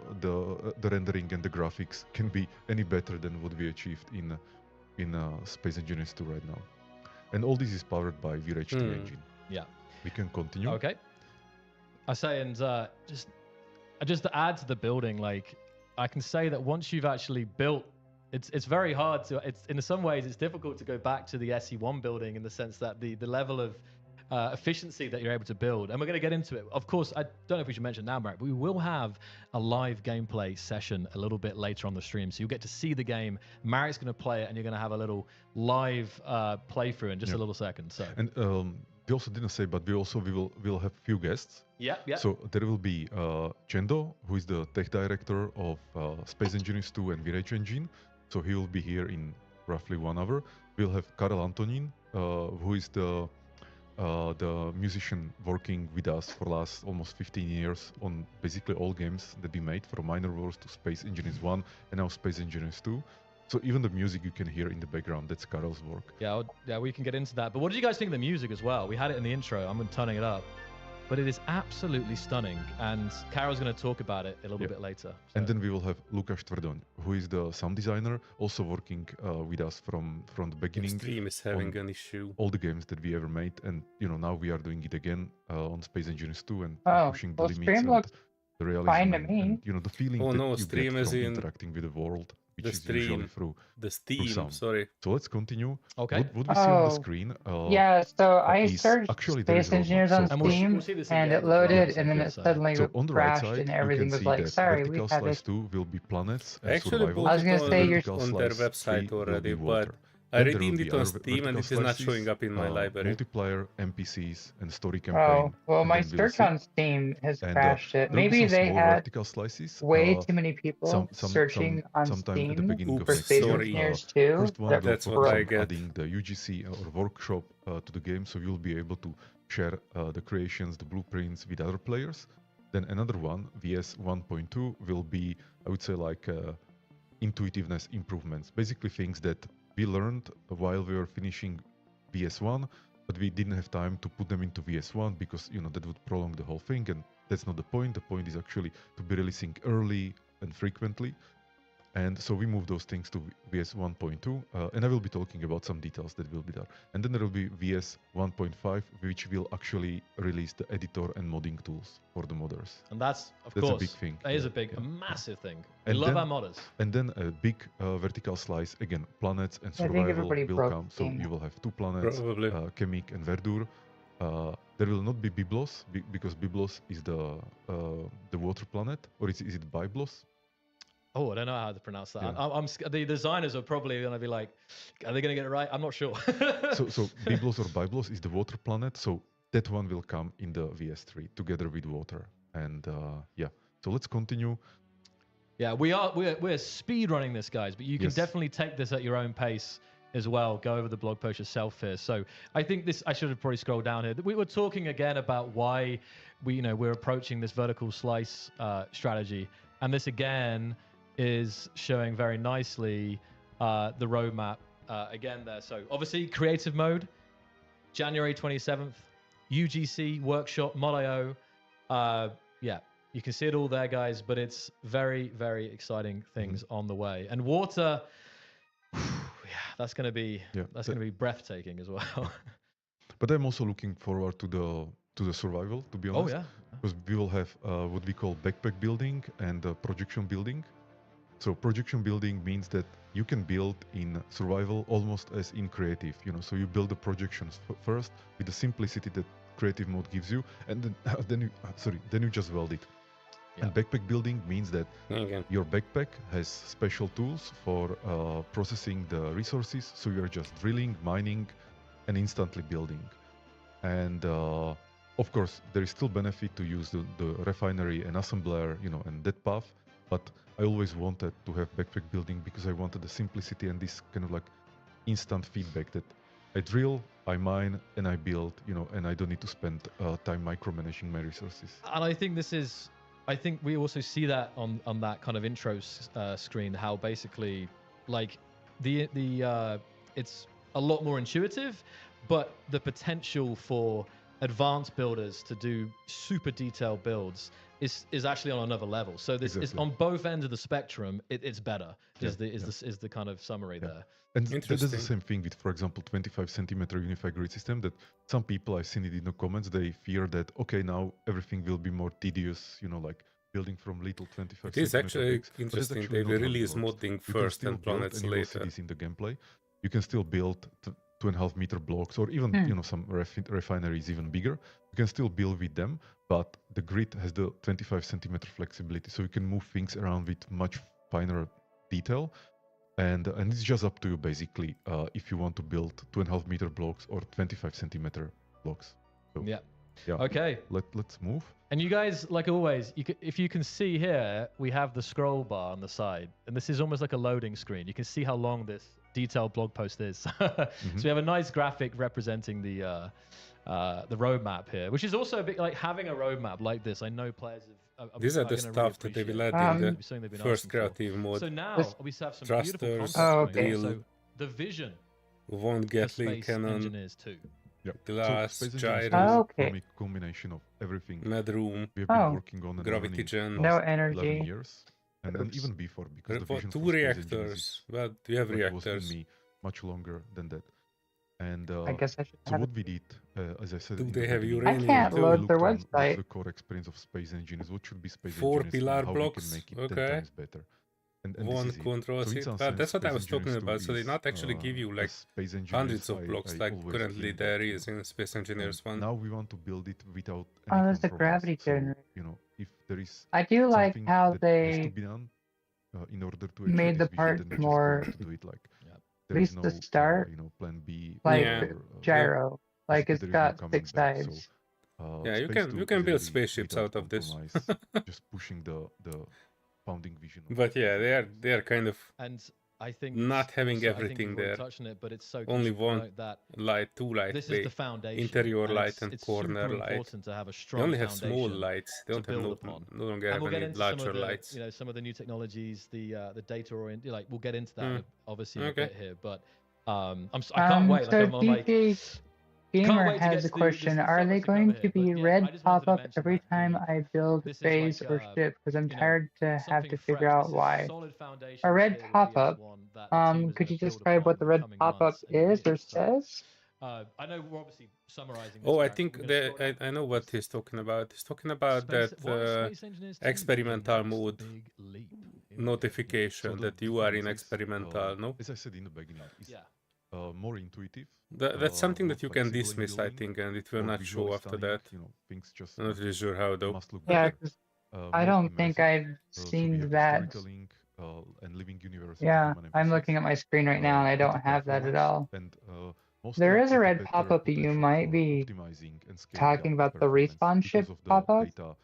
S5: rendering and the graphics can be any better than what we achieved in Space Engineers 2 right now. And all this is powered by VRH3 engine.
S4: Yeah.
S5: We can continue.
S4: Okay. I say, and just to add to the building, like, I can say that once you've actually built, it's very hard to, in some ways it's difficult to go back to the SE1 building, in the sense that the level of efficiency that you're able to build. And we're going to get into it. Of course, I don't know if we should mention now, Marek, but we will have a live gameplay session a little bit later on the stream. So you'll get to see the game. Marek's going to play it, and you're going to have a little live playthrough in just a little second. So.
S5: And we also didn't say, but we will have few guests.
S4: Yeah.
S5: So there will be Chendo, who is the tech director of Space Engineers 2 and VRH Engine. So he will be here in roughly 1 hour. We'll have Karel Antonin, who is the musician working with us for last almost 15 years on basically all games that we made, from Minor Wars to Space Engineers 1 and now Space Engineers 2. So even the music you can hear in the background, that's Karel's work.
S4: Yeah, we can get into that. But what did you guys think of the music as well? We had it in the intro. I'm turning it up. But it is absolutely stunning, and Karel's going to talk about it a little bit later. So.
S5: And then we will have Lukáš Tvrdoň, who is the sound designer, also working with us from the beginning.
S2: Stream is having an issue.
S5: All the games that we ever made, and now we are doing it again on Space Engineers 2 and pushing the limits and the realism
S3: fine to me.
S5: and the feeling that you get from interacting with the world.
S2: The stream, the Steam, sorry.
S5: So let's continue.
S4: Okay.
S5: What we see on the screen?
S3: Yeah, so I searched Space Engineers on Steam, and it loaded, and then it suddenly crashed, and everything was like, sorry, we had this.
S5: 2 will be planets
S2: and survival.
S3: I was going to say you're
S2: on their website already, but I redeemed it on Steam and it is not showing up in my library.
S5: Multiplayer, NPCs, and story campaign.
S3: Oh, well, my search on Steam has crashed it. Maybe they had way too many people searching on Steam for Space Engineers 2.
S5: First one,
S2: that's what I get.
S5: Adding the UGC or workshop to the game, so you'll be able to share the creations, the blueprints with other players. Then another one, VS 1.2, will be, I would say, like intuitiveness improvements. Basically things that we learned while we were finishing VS1, but we didn't have time to put them into VS1 because that would prolong the whole thing, and that's not the point. The point is actually to be releasing early and frequently. And so we moved those things to VS 1.2, and I will be talking about some details that will be there. And then there will be VS 1.5, which will actually release the editor and modding tools for the modders.
S4: And that's
S5: a
S4: course,
S5: big thing.
S4: It is a massive thing. We
S5: And
S4: love
S5: then-
S4: our modders.
S5: And then a big vertical slice, again, planets and
S3: I think
S5: survival
S3: everybody
S5: will
S3: broke
S5: come. So
S3: Steam.
S5: you will have 2 planets,
S2: Probably.
S5: Chemic and Verdure. There will not be Byblos, because Byblos is the water planet, or is it Byblos?
S4: Oh, I don't know how to pronounce that.
S5: Yeah.
S4: The designers are probably going to be like, are they going to get it right? I'm not sure.
S5: So Byblos or Byblos is the water planet. So that one will come in the VS3 together with water. And yeah, so let's continue.
S4: Yeah, we're speed running this, guys, but you can
S5: Yes.
S4: definitely take this at your own pace as well. Go over the blog post yourself here. So I think I should have probably scrolled down here. We were talking again about why we're approaching this vertical slice strategy, and this again is showing very nicely the roadmap again there. So obviously creative mode, January 27th, UGC workshop, Mod.io. Yeah, you can see it all there, guys, but it's very, very exciting things on the way. And water, yeah, that's going to be breathtaking as well.
S5: But I'm also looking forward to the survival, to be honest.
S4: Oh, yeah.
S5: Because we will have what we call backpack building and projection building. So projection building means that you can build in survival almost as in creative, so you build the projections first with the simplicity that creative mode gives you, and then you just weld it.
S4: Yeah.
S5: And backpack building means that
S2: Okay.
S5: your backpack has special tools for processing the resources, so you're just drilling, mining, and instantly building. And of course, there is still benefit to use the refinery and assembler, and that path, but I always wanted to have backpack building because I wanted the simplicity and this kind of like instant feedback that I drill, I mine, and I build, and I don't need to spend time micromanaging my resources.
S4: And I think we also see that on that kind of intro screen, how basically like the it's a lot more intuitive, but the potential for advanced builders to do super detailed builds is actually on another level. So this is
S5: Exactly.
S4: on both ends of the spectrum. It's better.
S5: Yeah,
S4: Is the kind of summary
S5: Yeah.
S4: there.
S5: And that's the
S2: Interesting.
S5: same thing with, for example, 25 centimeter unified grid system, that some people, I've seen it in the comments, they fear that, okay, now everything will be more tedious, like building from little 25
S2: It is
S5: centimeter
S2: actually
S5: bricks. But that's
S2: interesting.
S5: actually
S2: They
S5: not how it
S2: release
S5: works.
S2: modding
S5: You can
S2: first
S5: still
S2: and
S5: build,
S2: planets
S5: and you will see
S2: later.
S5: this in the gameplay. You can still build 2.5 meter blocks, or even some refineries even bigger. You can still build with them, but the grid has the 25 centimeter flexibility, so you can move things around with much finer detail. And it's just up to you basically if you want to build 2.5 meter blocks or 25 centimeter blocks. So,
S4: Yeah.
S5: yeah.
S4: Okay.
S5: Let's move.
S4: And you guys, like always, if you can see here, we have the scroll bar on the side, and this is almost like a loading screen. You can see how long this detailed blog post is. So we have a nice graphic representing the roadmap here, which is also a bit like having a roadmap like this. I know players have.
S2: These are the
S4: gonna really
S2: stuff that they will
S4: appreciate.
S2: add in
S3: Um,
S2: the
S4: Something they've been
S2: first
S4: asking for.
S2: creative mode.
S4: So now
S3: This-
S4: we have some
S2: Thrusters,
S4: beautiful concepts.
S3: Oh,
S4: going
S3: okay.
S4: on.
S2: Deal.
S4: So the vision
S2: One
S4: for
S2: Gatling
S4: space
S2: cannon,
S4: engineers too.
S5: Yeah.
S2: Glass,
S5: Space Engine
S2: gyro.
S5: is
S3: Oh, okay.
S5: a combination of everything
S2: med room,
S5: we have been
S3: Oh.
S5: working on and
S2: Gravity
S5: running
S2: gen.
S5: last
S3: No
S5: 11
S3: energy.
S5: years, and
S3: Oops.
S5: even before, because the vision
S2: two
S5: for Space Engine is
S2: reactors. Well, we have
S5: what was in
S2: reactors.
S5: me much longer than that. And
S3: I guess I should
S5: so
S3: have
S5: what
S3: it.
S5: we did, as I said,
S2: Do
S5: in
S2: they
S5: the
S2: have
S5: beginning,
S2: uranium
S3: I can't
S2: too?
S3: load
S5: we
S3: their
S5: looked on what's
S3: website.
S5: the core experience of Space Engine is, what should be Space
S2: 4
S5: Engine,
S2: pillar
S5: and how
S2: blocks,
S5: we can make it
S2: okay.
S5: 10 times better. And this
S2: One
S5: is it.
S2: control
S5: So in
S2: seat.
S5: some
S2: Well,
S5: sense,
S2: that's what I
S5: Space
S2: was talking
S5: Engineers 2
S2: about. So they
S5: is,
S2: not actually give you like
S5: as Space Engineers,
S2: hundreds of blocks
S5: I
S2: like
S5: always
S2: currently
S5: dreamed
S2: there
S5: of,
S2: is in Space Engineers
S5: and
S2: 1.
S5: now we want to build it without
S3: Oh,
S5: any
S3: there's the
S5: compromise.
S3: gravity
S5: So,
S3: generator.
S5: if there is
S3: I do like
S5: something
S3: how
S5: that has to
S3: they
S5: be done in order to
S3: made
S5: achieve
S3: the
S5: this vision,
S3: part
S5: then we're just
S3: more-
S5: going to do it. Like
S4: Yep.
S5: there
S3: At
S5: is
S3: least
S5: no
S3: the start,
S5: plan B
S3: like
S2: Yeah.
S5: or,
S3: gyro. Like
S5: basically
S3: it's
S5: there is no
S3: got
S5: coming
S3: 6
S5: back.
S3: sides.
S5: So,
S2: Yeah, you
S5: Space
S2: can
S5: 2
S2: you can
S5: is
S2: build
S5: really
S2: spaceships
S5: without
S2: out of this.
S5: compromise, just pushing the founding vision. of
S2: But yeah,
S5: Space
S2: they are kind of
S4: And I think
S2: Not having
S4: also, I think
S2: everything
S4: we've already
S2: there.
S4: touched on it, but it's so
S2: Only
S4: crucial to
S2: one
S4: note that
S2: light, two light
S4: this
S2: bay.
S4: is the foundation.
S2: interior
S4: and
S2: light and
S4: it's
S2: corner
S4: super
S2: light.
S4: important to have a
S2: They
S4: strong
S2: only have small
S4: foundation
S2: lights. They
S4: to
S2: don't have
S4: build upon.
S2: no longer
S4: And
S2: have
S4: we'll get
S2: any
S4: into some
S2: larger
S4: of the,
S2: lights.
S4: some of the new technologies, the data orient. Like we'll get into that
S2: Mm.
S4: obviously in
S2: Okay.
S4: a bit here, but I can't wait.
S3: So
S4: I'm like,
S3: DJ
S4: can't
S3: Gamer
S4: wait to get
S3: has a
S4: to the
S3: question.
S4: stuff
S3: Are
S4: that's
S3: they
S4: to come
S3: going
S4: here.
S3: to be
S4: But yeah, I
S3: red
S4: just wanted
S3: pop
S4: to
S3: up
S4: mention
S3: every
S4: that
S3: time I build
S4: this is
S3: base
S4: like,
S3: or ship? Because I'm
S4: you know,
S3: tired to have
S4: something
S3: to figure
S4: fresh.
S3: out
S4: This is
S3: why.
S4: solid
S3: A
S4: foundations
S3: red
S4: here with
S3: pop up.
S4: BS1 that the team is
S3: Could
S4: going
S3: you
S4: to build
S3: describe what
S4: upon
S3: the
S4: in the
S3: red
S4: coming
S3: pop up
S4: months and
S3: is or
S4: years. So
S3: says?
S4: I know we're obviously summarizing this.
S2: Oh, I
S4: Jack, but
S2: think
S4: we're going to scroll
S2: that
S4: down.
S2: I know what he's talking about. He's talking about
S4: Space,
S2: that
S4: why is Space Engineers team taking the
S2: experimental
S4: next
S2: mode
S4: big leap? Here we go.
S2: notification
S5: So
S2: that
S5: the
S2: you are in
S5: difference is,
S2: experimental, no?
S5: as I said in the beginning, is
S4: Yeah.
S5: more intuitive.
S2: That's something that
S5: not
S2: you
S5: like
S2: can
S5: civil
S2: dismiss, I
S5: building
S2: think, and it will
S5: or
S2: not
S5: visually
S2: show after
S5: stunning.
S2: that.
S5: You know, things just
S2: I'm not really sure how though.
S5: must look
S3: Yeah,
S5: better.
S3: 'cause I
S5: More
S3: don't think
S5: immersive.
S3: I've
S5: So we
S3: seen
S5: have the
S3: that.
S5: storytelling and living universe
S3: Yeah,
S5: of human
S3: I'm
S5: NPCs.
S3: looking at my screen right now and I don't
S5: better
S3: have that at
S5: performance,
S3: all.
S5: and mostly
S3: There is a
S5: with
S3: red
S5: better
S3: pop up that you
S5: potential
S3: might
S5: for
S3: be
S5: optimizing and scaling
S3: talking
S5: up
S3: about the
S5: performance
S3: respawn
S5: because
S3: ship
S5: of the
S3: pop up.
S5: data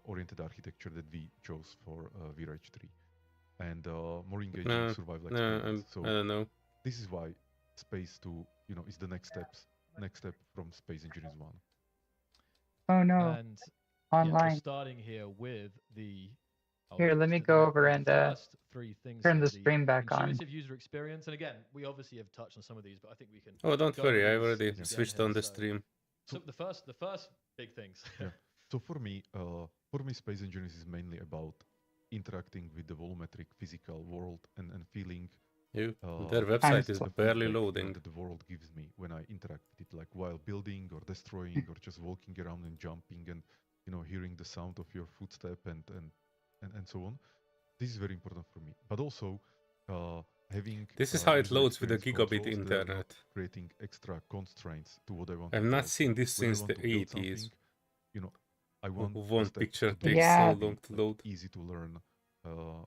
S5: oriented architecture that we chose for VRH 3 and more engaging
S2: No,
S5: survival
S2: no,
S5: experience. So
S2: I don't know.
S5: this is why Space 2, is the next step from Space Engineers 1.
S3: Oh no,
S4: And yeah, we're
S3: online.
S4: starting here with the.
S3: Here, let me go over and
S4: first three things
S3: turn
S4: here,
S3: the stream back on.
S4: intuitive user experience, and again, we obviously have touched on some of these, but I think we can.
S2: Oh, don't
S4: go
S2: worry,
S4: over
S2: I
S4: these
S2: already
S4: again
S2: switched
S4: here.
S2: on the
S4: So-
S2: stream.
S4: So the first big things.
S5: Yeah. So for me, Space Engineers is mainly about interacting with the volumetric physical world and feeling
S2: Their website is
S5: the
S2: barely
S5: feedback,
S2: loading.
S5: that the world gives me when I interact with it, like while building or destroying or just walking around and jumping and hearing the sound of your footstep and so on. This is very important for me. But also having
S2: This is how it
S5: user
S2: loads with the
S5: experience
S2: gigabit
S5: controls that are not
S2: internet.
S5: creating extra constraints to what I want.
S2: I've
S5: to
S2: not
S5: build.
S2: seen this
S5: When I
S2: since
S5: want
S2: the
S5: to build
S2: 80s.
S5: something, I want
S2: One
S5: the steps
S2: picture
S5: to do
S2: takes
S5: it
S3: Yeah.
S2: so long to load.
S5: easy to learn.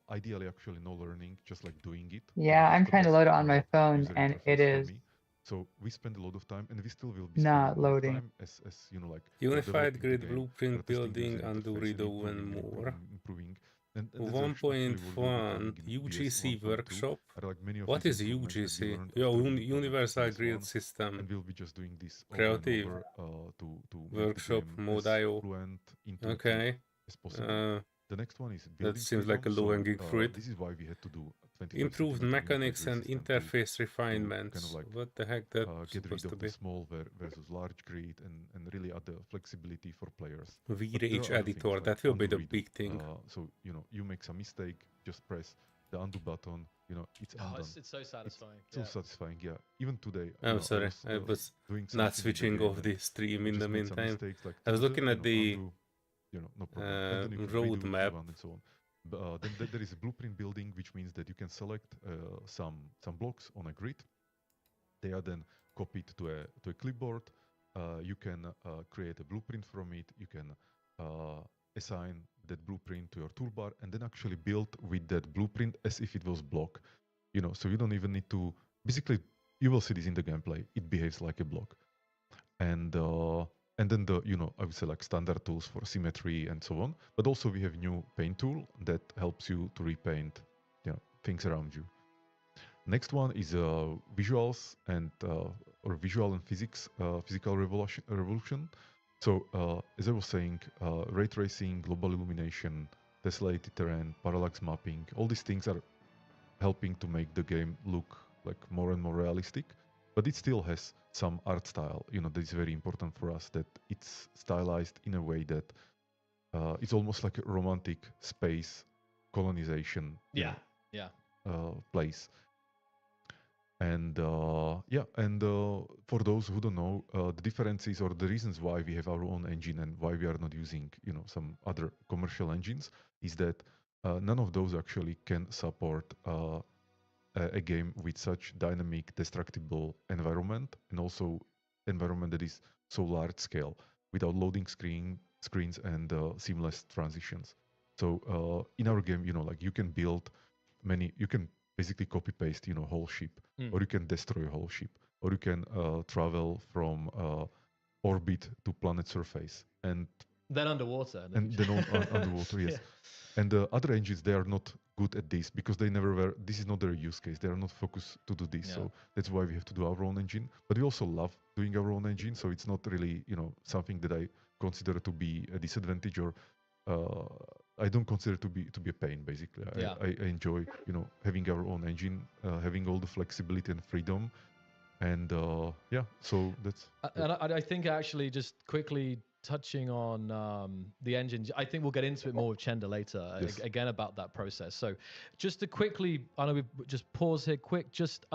S5: Ideally, actually, no learning, just like doing it.
S3: Yeah, I'm
S5: That's the
S3: trying to
S5: best,
S3: load it on my phone
S5: user
S3: and it
S5: interface for
S3: is
S5: me. So we spend a lot of time, and we still will be
S3: not
S5: spending a lot of
S3: loading.
S5: time as like we're
S2: Unified
S5: developing the
S2: grid
S5: game,
S2: blueprint
S5: we're testing
S2: building,
S5: user
S2: undo,
S5: interface and
S2: redo, and
S5: improving,
S2: more.
S5: improving. And that's actually what we'll be
S2: 1.1
S5: covering in BS
S2: UGC
S5: 1.2,
S2: workshop.
S5: are like many of
S2: What
S5: these
S2: is
S5: improvements that we
S2: UGC?
S5: learned
S2: Your
S5: after we implemented
S2: Universal
S5: BS1,
S2: Grid System
S5: and we'll be just doing this
S2: Creative
S5: over and over to make the
S2: Workshop
S5: game
S2: Mode
S5: as
S2: IO.
S5: fluent, intuitive
S2: Okay.
S5: as possible. The next one is building
S2: That seems like a
S5: freedom.
S2: low-hanging fruit.
S5: This is why we had to do 22
S2: Improved
S5: centimeter
S2: mechanics
S5: unified
S2: and
S5: grid system
S2: interface refinements.
S5: like,
S2: What the heck that's
S5: get rid
S2: supposed
S5: of
S2: to
S5: the
S2: be?
S5: small versus large grid and really add the flexibility for players.
S2: VRH
S5: There are other
S2: editor,
S5: things like
S2: that will be
S5: undo,
S2: the
S5: redo.
S2: big thing.
S5: So you make some mistake, just press the undo button. It's
S4: Oh,
S5: undone.
S4: it's so satisfying.
S5: So satisfying, yeah. Even today,
S2: I'm sorry, I was
S5: doing
S2: not
S5: something in the
S2: switching
S5: game
S2: off
S5: and
S2: the stream in
S5: just
S2: the
S5: made some
S2: meantime.
S5: mistakes, like
S2: I was looking at the
S5: undo, no problem. And then you can redo if you
S2: roadmap.
S5: want and so on. Then there is blueprint building, which means that you can select some blocks on a grid. They are then copied to a clipboard. You can create a blueprint from it. You can assign that blueprint to your toolbar and then actually build with that blueprint as if it was block. So you don't even need to. Basically, you will see this in the gameplay. It behaves like a block, and then the I would say like standard tools for symmetry and so on. But also we have new paint tool that helps you to repaint things around you. Next one is visuals and or visual and physical revolution. So as I was saying, ray tracing, global illumination, tessellated terrain, parallax mapping, all these things are helping to make the game look like more and more realistic. But it still has some art style, that is very important for us, that it's stylized in a way that it's almost like a romantic space colonization place. And for those who don't know, the differences or the reasons why we have our own engine and why we are not using, some other commercial engines is that none of those actually can support a game with such dynamic, destructible environment, and also environment that is so large scale without loading screens and seamless transitions. So in our game, like you can build you can basically copy paste, whole ship, or you can destroy a whole ship, or you can travel from orbit to planet surface, and
S4: then underwater.
S5: And then underwater, yes. Yeah. And the other engines, they are not good at this because they never were. This is not their use case. They are not focused to do this. Yeah. So that's why we have to do our own engine. But we also love doing our own engine. So it's not really, something that I consider to be a disadvantage or I don't consider it to be a pain. Basically,
S4: Yeah.
S5: I enjoy having our own engine, having all the flexibility and freedom, and yeah. So that's.
S4: And I think actually just quickly touching on the engine, I think we'll get into it more with Chenda later,
S5: Yes.
S4: again about that process. So just to quickly, I know we've just pause here quick, just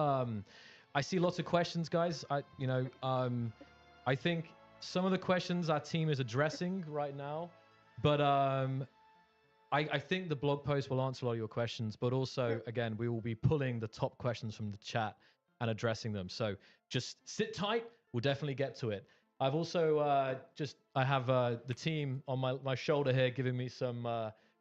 S4: I see lots of questions, guys. I think some of the questions our team is addressing right now, but I think the blog post will answer a lot of your questions, but also, again, we will be pulling the top questions from the chat and addressing them. So just sit tight. We'll definitely get to it. I've also I have the team on my shoulder here giving me some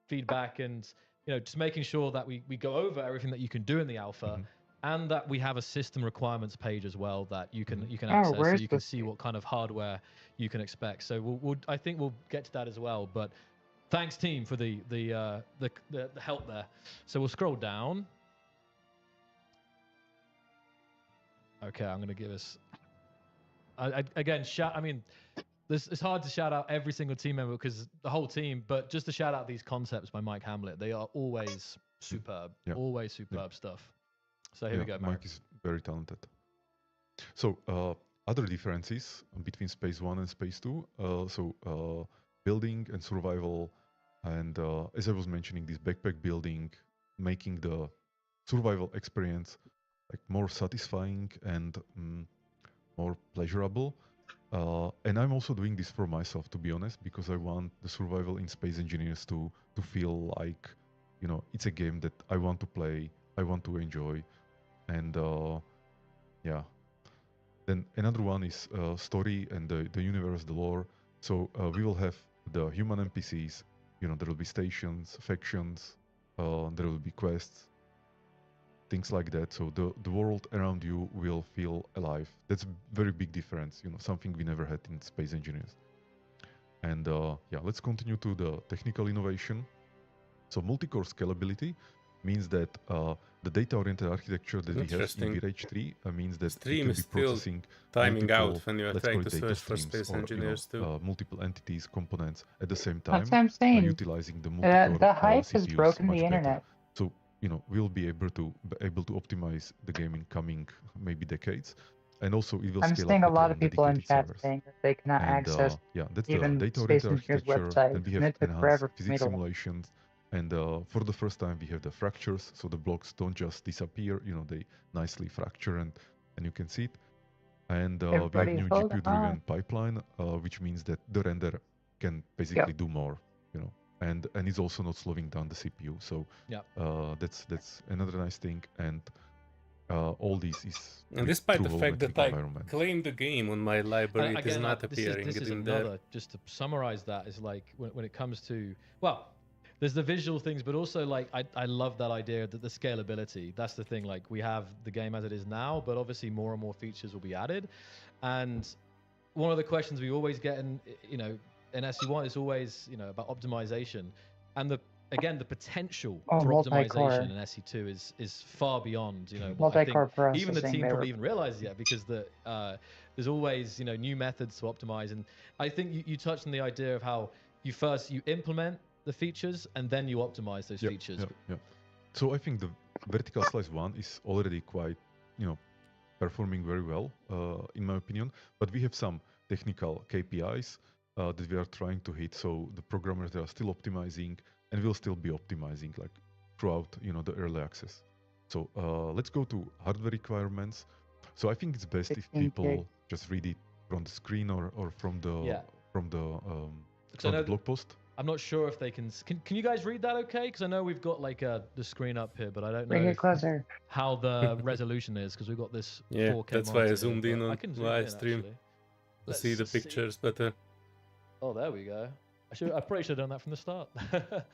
S4: feedback and, just making sure that we go over everything that you can do in the alpha, and that we have a system requirements page as well that you can access, so you can see what kind of hardware you can expect. So I think we'll get to that as well. But thanks, team, for the help there. So we'll scroll down. Okay, I'm gonna give us again shout. I mean, it's hard to shout out every single team member because the whole team, but just to shout out these concepts by Mike Hamlet. They are always superb, always superb stuff. So here we go, Mark.
S5: Mike is very talented. So other differences between Space 1 and Space 2. Building and survival, and as I was mentioning, this backpack building, making the survival experience like more satisfying and more pleasurable. And I'm also doing this for myself, to be honest, because I want the survival in Space Engineers to feel like, it's a game that I want to play, I want to enjoy, and yeah. Then another one is story and the universe, the lore. So we will have the human NPCs. There will be stations, factions, there will be quests, things like that. So the world around you will feel alive. That's a very big difference, something we never had in Space Engineers. And yeah, let's continue to the technical innovation. So multi-core scalability means that the data-oriented architecture that we have in VRH3 means that
S2: Stream
S5: we
S2: is
S5: can be processing
S2: timing
S5: multiple,
S2: out when you are
S5: let's
S2: trying
S5: call
S2: to
S5: it data
S2: search for
S5: streams,
S2: Space Engineers too.
S5: multiple entities, components at the same time,
S3: That's what I'm saying.
S5: utilizing the multi-core
S3: The hype has
S5: CPUs
S3: broken
S5: much
S3: the
S5: better.
S3: internet.
S5: So we'll be able to optimize the game in coming maybe decades, and also it will
S3: I'm
S5: scale
S3: seeing
S5: up
S3: a lot
S5: better
S3: of
S5: on
S3: people in
S5: dedicated
S3: chat
S5: servers.
S3: saying that they cannot
S5: And
S3: access
S5: yeah, that's the
S3: even
S5: data-oriented
S3: Space Engineers
S5: architecture.
S3: website,
S5: Then we
S3: and
S5: have
S3: it took
S5: enhanced
S3: forever for me
S5: physics
S3: to load.
S5: simulations, and for the first time we have the fractures, so the blocks don't just disappear. They nicely fracture, and you can see it. And we have
S3: Everybody
S5: new
S3: hold
S5: GPU-driven
S3: on.
S5: pipeline, which means that the render can basically do more. And it's also not slowing down the CPU. So that's another nice thing. And all this is.
S2: And despite the fact that I claim the game on my library, it is not appearing
S4: this is
S2: in
S4: another,
S2: there.
S4: just to summarize that, is like when it comes to, well, there's the visual things, but also like I love that idea that the scalability. That's the thing. Like we have the game as it is now, but obviously more and more features will be added. And one of the questions we always get in SE1 is always about optimization, and the potential for optimization in SE2 is far beyond what I think even the team probably even realizes yet, because there's always new methods to optimize. And I think you touched on the idea of how you implement the features and then you optimize those features.
S5: Yeah. So I think the vertical slice 1 is already quite performing very well in my opinion, but we have some technical KPIs that we are trying to hit. So the programmers, they are still optimizing and will still be optimizing like throughout the early access. So let's go to hardware requirements. So I think it's best if people just read it from the screen or from the blog post.
S4: I'm not sure if they can you guys read that okay? Because I know we've got like the screen up here, but I don't know how the resolution is, because we've got this 4K
S2: that's why I zoomed in on live stream to see the pictures better.
S4: Oh, there we go. I probably should have done that from the start. A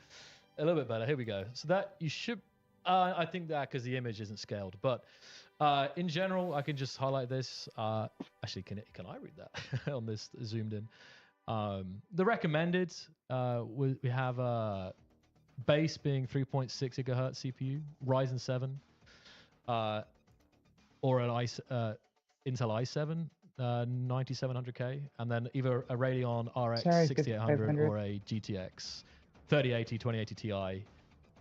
S4: little bit better. Here we go. So that you should, I think that because the image isn't scaled, but in general, I can just highlight this. Actually, can I read that on this zoomed in? The recommended, we have base being 3.6 gigahertz CPU, Ryzen 7, or an Intel i7 9700K, and then either a Radeon RX 6800 or a GTX 3080, 2080 Ti,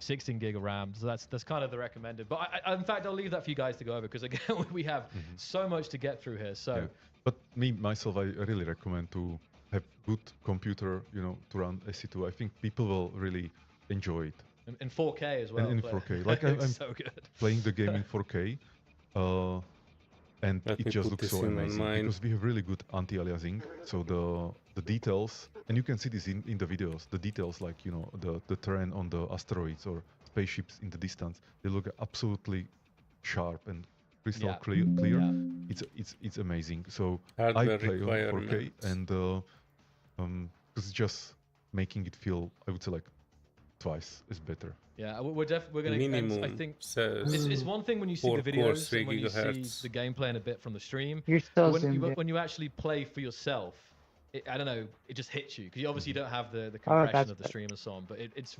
S4: 16 gig of RAM. So that's kind of the recommended. But in fact, I'll leave that for you guys to go over because again, we have so much to get through here. So,
S5: Yeah. But myself, I really recommend to have good computer, to run SC2. I think people will really enjoy it.
S4: in 4K as well.
S5: And in 4K, like I'm
S4: so good.
S5: playing the game in 4K, and
S2: Let
S5: it
S2: me
S5: just
S2: put
S5: looks
S2: this
S5: so
S2: in on
S5: amazing
S2: mine.
S5: because we have really good anti-aliasing. So the details, and you can see this in the videos, the details like the terrain on the asteroids or spaceships in the distance, they look absolutely sharp and crystal clear.
S4: Yeah.
S5: It's amazing. So
S2: Hardware
S5: I play on 4K,
S2: requirements.
S5: and it's just making it feel, I would say, like twice is better.
S4: Yeah, we're gonna.
S2: Minimum
S4: I think
S2: says
S4: it's one thing when you see
S2: 4
S4: the
S2: core,
S4: videos
S2: 3
S4: and when you see
S2: gigahertz.
S4: the gameplay and a bit from the stream.
S3: You're still
S4: When
S3: zoomed in.
S4: when you actually play for yourself, I don't know, it just hits you because you obviously don't have the
S3: Oh,
S4: compression
S3: that's
S4: of the
S3: good.
S4: stream and so on. But it's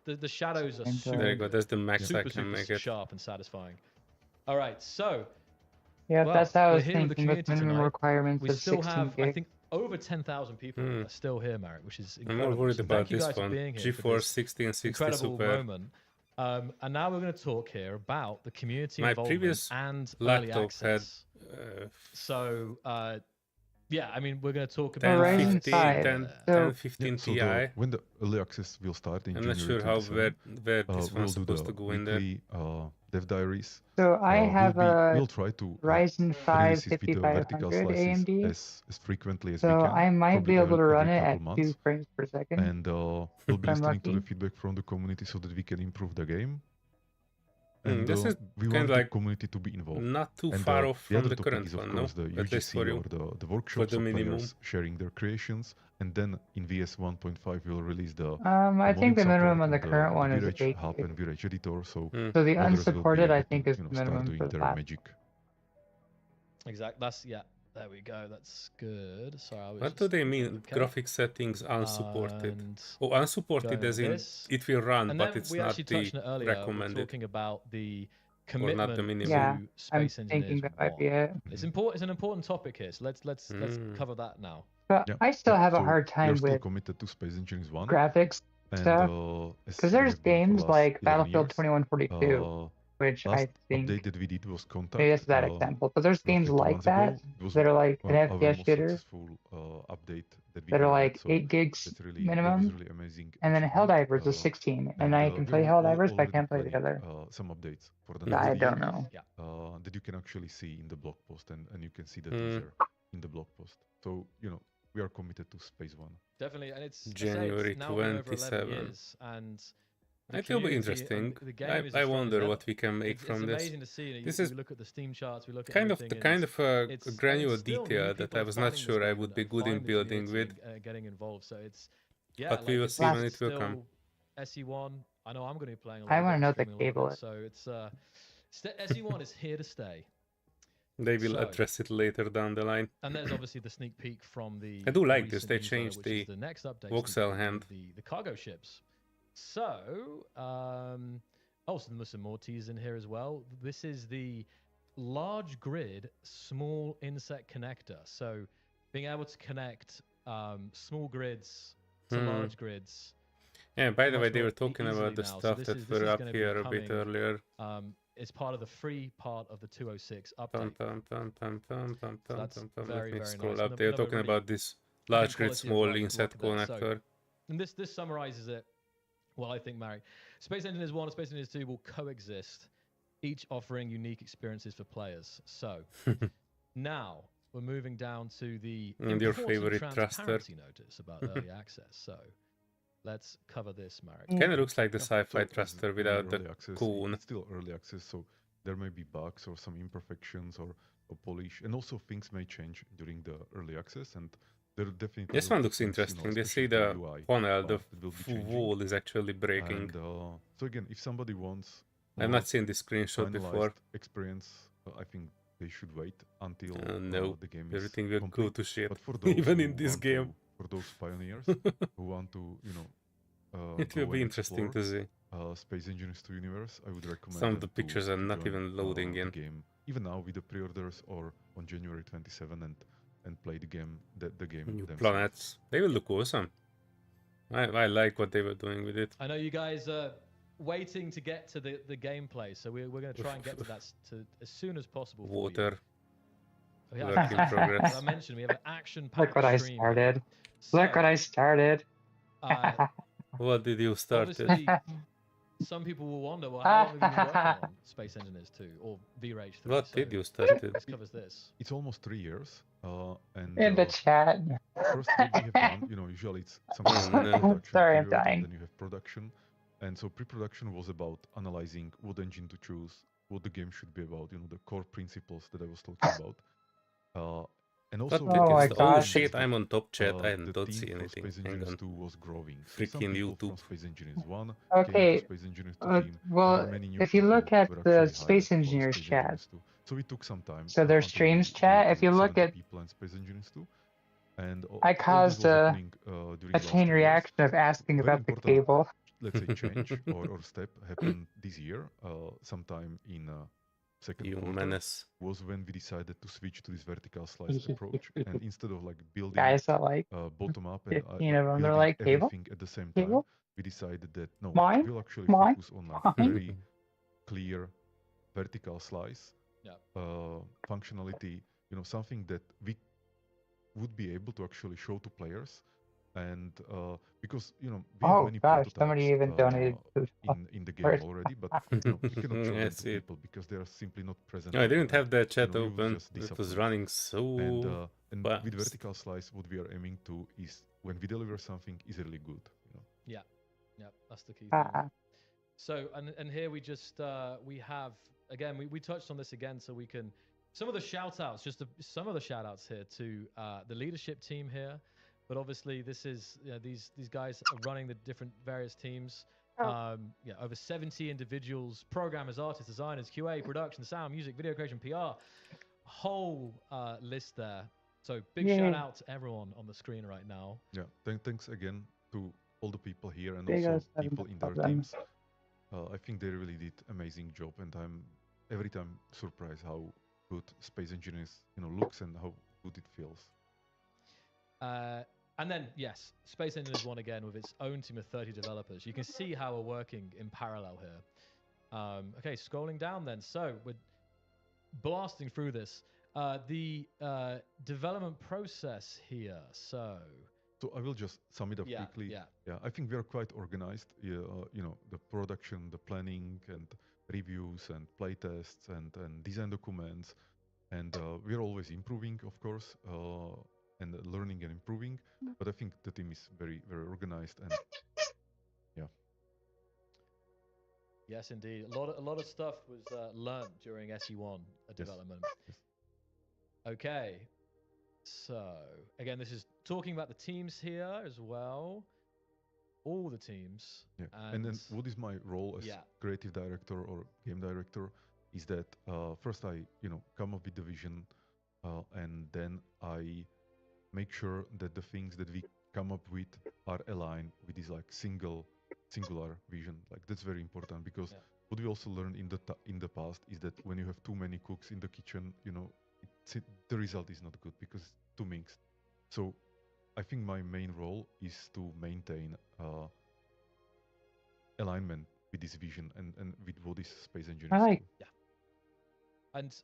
S4: the shadows are
S3: And,
S4: super,
S2: There you go. That's the max I
S4: super,
S2: can make it.
S4: sharp and satisfying. All right, so
S3: Yeah,
S4: well,
S3: that's how I
S4: we're
S3: was
S4: here with the
S3: thinking with
S4: community
S3: minimum
S4: tonight.
S3: requirements
S4: we
S3: of
S4: still
S3: 16
S4: have,
S3: gig.
S4: I think, over 10,000 people are still here, Marek, which is
S2: I'm
S4: incredible.
S2: more worried
S4: So
S2: about
S4: thank you
S2: this
S4: guys for
S2: one.
S4: being here for
S2: GeForce
S4: this
S2: 1660
S4: incredible
S2: Super.
S4: moment. And now we're going to talk here about the community
S2: My
S4: involvement
S2: previous
S4: and early
S2: laptop had
S4: access. So, yeah, I mean, we're going to talk
S2: 10,
S4: about
S3: Ryzen
S2: 50,
S3: 5.
S2: 10,
S3: So-
S2: 10, 15
S5: So
S2: Ti.
S5: when the early access will start in
S2: I'm not
S5: January
S2: sure how
S5: 27,
S2: where this
S5: we'll
S2: one's
S5: do
S2: supposed
S5: the
S2: to go in there.
S5: weekly dev diaries.
S3: So I have a
S5: We'll try to
S3: Ryzen 5
S5: release this with the vertical
S3: 5500
S5: slices
S3: AMD.
S5: as frequently as we
S3: So
S5: can.
S3: I might
S5: probably
S3: be able to run
S5: every
S3: it at
S5: couple
S3: 2
S5: months.
S3: frames per second.
S5: And we'll be
S3: If I'm
S5: listening to the
S3: lucky.
S5: feedback from the community so that we can improve the game.
S2: Hmm,
S5: And
S2: this is
S5: we
S2: kind
S5: want
S2: of
S5: the
S2: like
S5: community to be involved.
S2: Not too
S5: And
S2: far off
S5: the
S2: from
S5: other
S2: the
S5: topic
S2: current
S5: is, of
S2: one, no?
S5: course, the
S2: At least
S5: UGC
S2: for you.
S5: or the workshops
S2: the
S5: of
S2: minimum.
S5: players sharing their creations. And then in VS 1.5, we'll release the
S3: I think the
S5: modding
S3: minimum
S5: support
S3: on the
S5: and
S3: current one is
S5: VREG
S3: 8
S5: hub
S3: gig.
S5: and VREG editor. So
S2: Hmm.
S3: So the
S5: modders will be
S3: unsupported, I
S5: able
S3: think,
S5: to,
S3: is the
S5: start
S3: minimum
S5: doing
S3: for the
S5: their
S3: last.
S5: magic.
S4: exact. That's there we go. That's good. Sorry, I was
S2: What
S4: just
S2: do they mean?
S4: okay.
S2: Graphic settings unsupported.
S4: And
S2: Oh, unsupported
S4: going
S2: as in
S4: this.
S2: it will run,
S4: And
S2: but
S4: then
S2: it's
S4: we
S2: not
S4: actually
S2: the
S4: touched on it earlier. We're
S2: recommended.
S4: talking about the
S2: Or
S4: commitment
S2: not the minimum.
S3: Yeah,
S4: to
S3: I'm
S4: Space
S3: thinking
S4: Engineers
S3: that might be
S4: 1.
S3: it.
S4: It's important. It's an important topic here. So let's
S2: Hmm.
S4: cover that now.
S3: But
S5: Yeah.
S3: I still have a
S5: So
S3: hard
S5: we
S3: time
S5: are still
S3: with
S5: committed to Space Engineers 1.
S3: graphics
S5: And
S3: stuff.
S5: as
S3: Because
S5: we
S3: there's
S5: have been for
S3: games
S5: last
S3: like
S5: 11
S3: Battlefield
S5: years,
S3: 2142, which
S5: last
S3: I think
S5: update that we did was Contact.
S3: maybe that's a bad example. But there's games
S5: roughly 2
S3: like
S5: months
S3: that
S5: ago. It was
S3: that are like an
S5: our
S3: FPS
S5: most
S3: shooter
S5: successful update that we
S3: that are
S5: ever
S3: like
S5: had. So
S3: 8 gigs
S5: that was
S3: minimum.
S5: really amazing.
S3: And then
S5: achievement.
S3: Helldivers is 16, and I can
S5: we
S3: play
S5: are
S3: Helldivers, but I
S5: already
S3: can't play
S5: planning,
S3: together.
S5: some updates for the
S3: I
S5: next
S3: don't
S5: year,
S3: know.
S5: that you can actually see in the blog post, and you can see the
S2: Hmm.
S5: teaser in the blog post. So we are committed to Space One.
S4: Definitely, and it's
S2: January
S4: it's now been over 11
S2: 27.
S4: years, and the
S2: It will be
S4: community and
S2: interesting.
S4: the game is
S2: I
S4: as strong as
S2: wonder
S4: ever.
S2: what we can make
S4: It's
S2: from this.
S4: amazing to see.
S2: This
S4: We
S2: is
S4: look at the Steam charts. We look at
S2: Kind of
S4: everything,
S2: the kind
S4: and
S2: of a
S4: it's
S2: granular
S4: still new
S2: detail that
S4: people
S2: I
S4: are
S2: was not
S4: finding this
S2: sure I
S4: game
S2: would
S4: and
S2: be good in
S4: find this
S2: building with.
S4: community, getting involved. So it's
S2: But we
S4: like
S2: will
S4: it's
S2: see when it will
S4: still
S2: come.
S4: SE1. I know I'm going to be playing.
S3: I wanna know what the
S4: streaming a
S3: cable
S4: lot of
S3: is.
S4: it, so it's SE1 is here to stay.
S2: They will
S4: So-
S2: address it later down the line.
S4: And there's obviously the sneak peek from the.
S2: I do like this.
S4: recent
S2: They
S4: newsletter,
S2: changed
S4: which is
S2: the
S4: the next update.
S2: voxel
S4: sneak peek
S2: hand.
S4: of the cargo ships. So, so there's some more teas in here as well. This is the large grid, small inset connector. So, being able to connect small grids to
S2: Hmm.
S4: large grids.
S2: Yeah, by the
S4: much
S2: way, they
S4: more
S2: were talking
S4: easily
S2: about the
S4: now. So
S2: stuff
S4: this
S2: that
S4: is
S2: were up
S4: gonna be
S2: here a bit
S4: coming,
S2: earlier.
S4: It's part of the free part of the 206
S2: Pum,
S4: update.
S2: pum, pum, pum, pum, pum,
S4: So
S2: pum,
S4: that's
S2: pum, pum.
S4: very,
S2: Let me
S4: very
S2: scroll
S4: nice.
S2: up. They're
S4: Another
S2: talking
S4: really
S2: about this large grid,
S4: quality of
S2: small
S4: life
S2: inset
S4: look at that. So-
S2: connector.
S4: And this summarizes it. Well, I think, Mary, Space Engineers 1 and Space Engineers 2 will coexist, each offering unique experiences for players. So now we're moving down to the
S2: And your
S4: important
S2: favorite thruster.
S4: transparency notice about early access. So let's cover this, Mary.
S2: Kind of looks like the
S5: Yeah,
S2: sci-fi
S5: so
S2: thruster
S5: as
S2: without
S5: in
S2: the
S5: early access,
S2: cone.
S5: It's still early access, so there may be bugs or some imperfections or polish, and also things may change during the early access, and there definitely.
S2: This
S5: will
S2: one
S5: be
S2: looks
S5: things,
S2: interesting. They
S5: especially
S2: see the
S5: UI
S2: panel, the
S5: part that will be changing.
S2: wall is actually breaking.
S5: And so again, if somebody wants
S2: I've not seen this screenshot
S5: finalized
S2: before.
S5: experience, I think they should wait until
S2: No,
S5: the game is
S2: everything will
S5: complete.
S2: go to shit.
S5: But for those
S2: Even
S5: who
S2: in this
S5: want
S2: game.
S5: for those pioneers who want to,
S2: It
S5: go
S2: will be
S5: and
S2: interesting
S5: explore,
S2: to see.
S5: Space Engineers 2 universe, I would recommend
S2: Some of
S5: them
S2: the pictures
S5: to
S2: are not
S5: join,
S2: even loading
S5: the
S2: in.
S5: game, even now with the pre-orders or on January 27 and play the game
S2: New
S5: themselves.
S2: planets. They will look awesome. I like what they were doing with it.
S4: I know you guys are waiting to get to the gameplay, so we're going to try and get to that as soon as possible. For you.
S2: Water.
S4: Oh, yeah,
S2: Work in progress.
S4: as I mentioned, we have an action-packed
S3: Look what I
S4: stream.
S3: started.
S4: So,
S3: Look what I started.
S2: What did you start it?
S4: obviously, some people will wonder, well, how long have you been working on Space Engineers 2 or VRH 3?
S2: What
S4: So
S2: did you start it?
S4: this covers this.
S5: It's almost 3 years. And
S3: In the chat.
S5: first what we have done, usually it's something like
S2: No.
S5: production
S3: Sorry, I'm
S5: period,
S3: dying.
S5: and then you have production. And so pre-production was about analyzing what engine to choose, what the game should be about, the core principles that I was talking about. And also,
S2: What
S3: Oh my
S2: did you? Oh
S3: gosh.
S2: shit! I'm on top chat. I
S5: the
S2: don't
S5: team
S2: see
S5: for
S2: anything.
S5: Space
S2: Hang
S5: Engineers
S2: on.
S5: 2 was growing. So
S2: Freaking
S5: some people
S2: YouTube.
S5: from Space Engineers 1
S3: Okay,
S5: came to Space Engineers 2 team. and
S3: well,
S5: many new
S3: if you look
S5: people
S3: at
S5: were
S3: the
S5: actually
S3: Space
S5: hired for
S3: Engineers
S5: Space
S3: chat,
S5: Engineers 2. So we took some time.
S3: so their
S5: until
S3: streams
S5: we
S3: chat,
S5: grew
S3: if
S5: to
S3: you look
S5: 70
S3: at,
S5: people in Space Engineers 2. And
S3: I
S5: all this
S3: caused
S5: was
S3: a
S5: happening during
S3: a
S5: last
S3: chain
S5: 2 years.
S3: reaction of asking
S5: Very
S3: about the
S5: important,
S3: cable.
S5: let's say, change or step happened this year, sometime in second
S2: You
S5: quarter,
S2: menace.
S5: was when we decided to switch to this vertical slice approach. And instead of like building
S3: Guys are like
S5: bottom up and
S3: 15 of them. They're
S5: building
S3: like, cable?
S5: everything at the same time,
S3: Cable?
S5: we decided that no,
S3: Mine?
S5: we'll actually
S3: Mine?
S5: focus on like
S3: Mine?
S5: very clear vertical slice
S4: Yeah.
S5: functionality, something that we would be able to actually show to players. And because we have
S3: Oh
S5: many
S3: gosh,
S5: prototypes
S3: somebody even donated to
S5: in the game
S3: first.
S5: already, but we cannot show
S2: I
S5: them to
S2: see it.
S5: people because they are simply not present.
S2: No, I didn't
S5: online.
S2: have the chat
S5: we will
S2: open.
S5: just
S2: It was
S5: disappoint.
S2: running so
S5: And with
S2: fast.
S5: vertical slice, what we are aiming to is when we deliver something is really good.
S4: Yeah, that's the key thing.
S3: Ah,
S4: So, and here we just we have again we touched on this again, so we can some of the shout outs, some of the shout outs here to the leadership team here. But obviously, this is these guys are running the different various teams. Over 70 individuals, programmers, artists, designers, QA, production, sound, music, video creation, PR, whole list there. So big
S3: Yay.
S4: shout out to everyone on the screen right now.
S5: Yeah, thanks again to all the people here and
S3: Big
S5: also
S3: as seven
S5: people in their
S3: of them.
S5: teams. I think they really did amazing job, and I'm every time surprised how good Space Engineers looks and how good it feels.
S4: And then, yes, Space Engineers 1 again with its own team of 30 developers. You can see how we're working in parallel here. Okay, scrolling down then. So we're blasting through this. The development process here. So
S5: I will just sum it up quickly.
S4: Yeah.
S5: I think we are quite organized. The production, the planning, and reviews, and playtests, and design documents, and we are always improving, of course. And learning and improving, but I think the team is very, very organized, and
S4: yes, indeed, a lot of stuff was learned during SE1 development.
S5: Yes.
S4: Okay, so again, this is talking about the teams here as well, all the teams.
S5: Yeah, and then what is my role as creative director or game director is that first I come up with the vision, and then I make sure that the things that we come up with are aligned with this like singular vision. Like that's very important because what we also learned in the past is that when you have too many cooks in the kitchen, the result is not good because it's too mixed. So I think my main role is to maintain alignment with this vision and with what is Space Engineers do.
S4: Yeah. And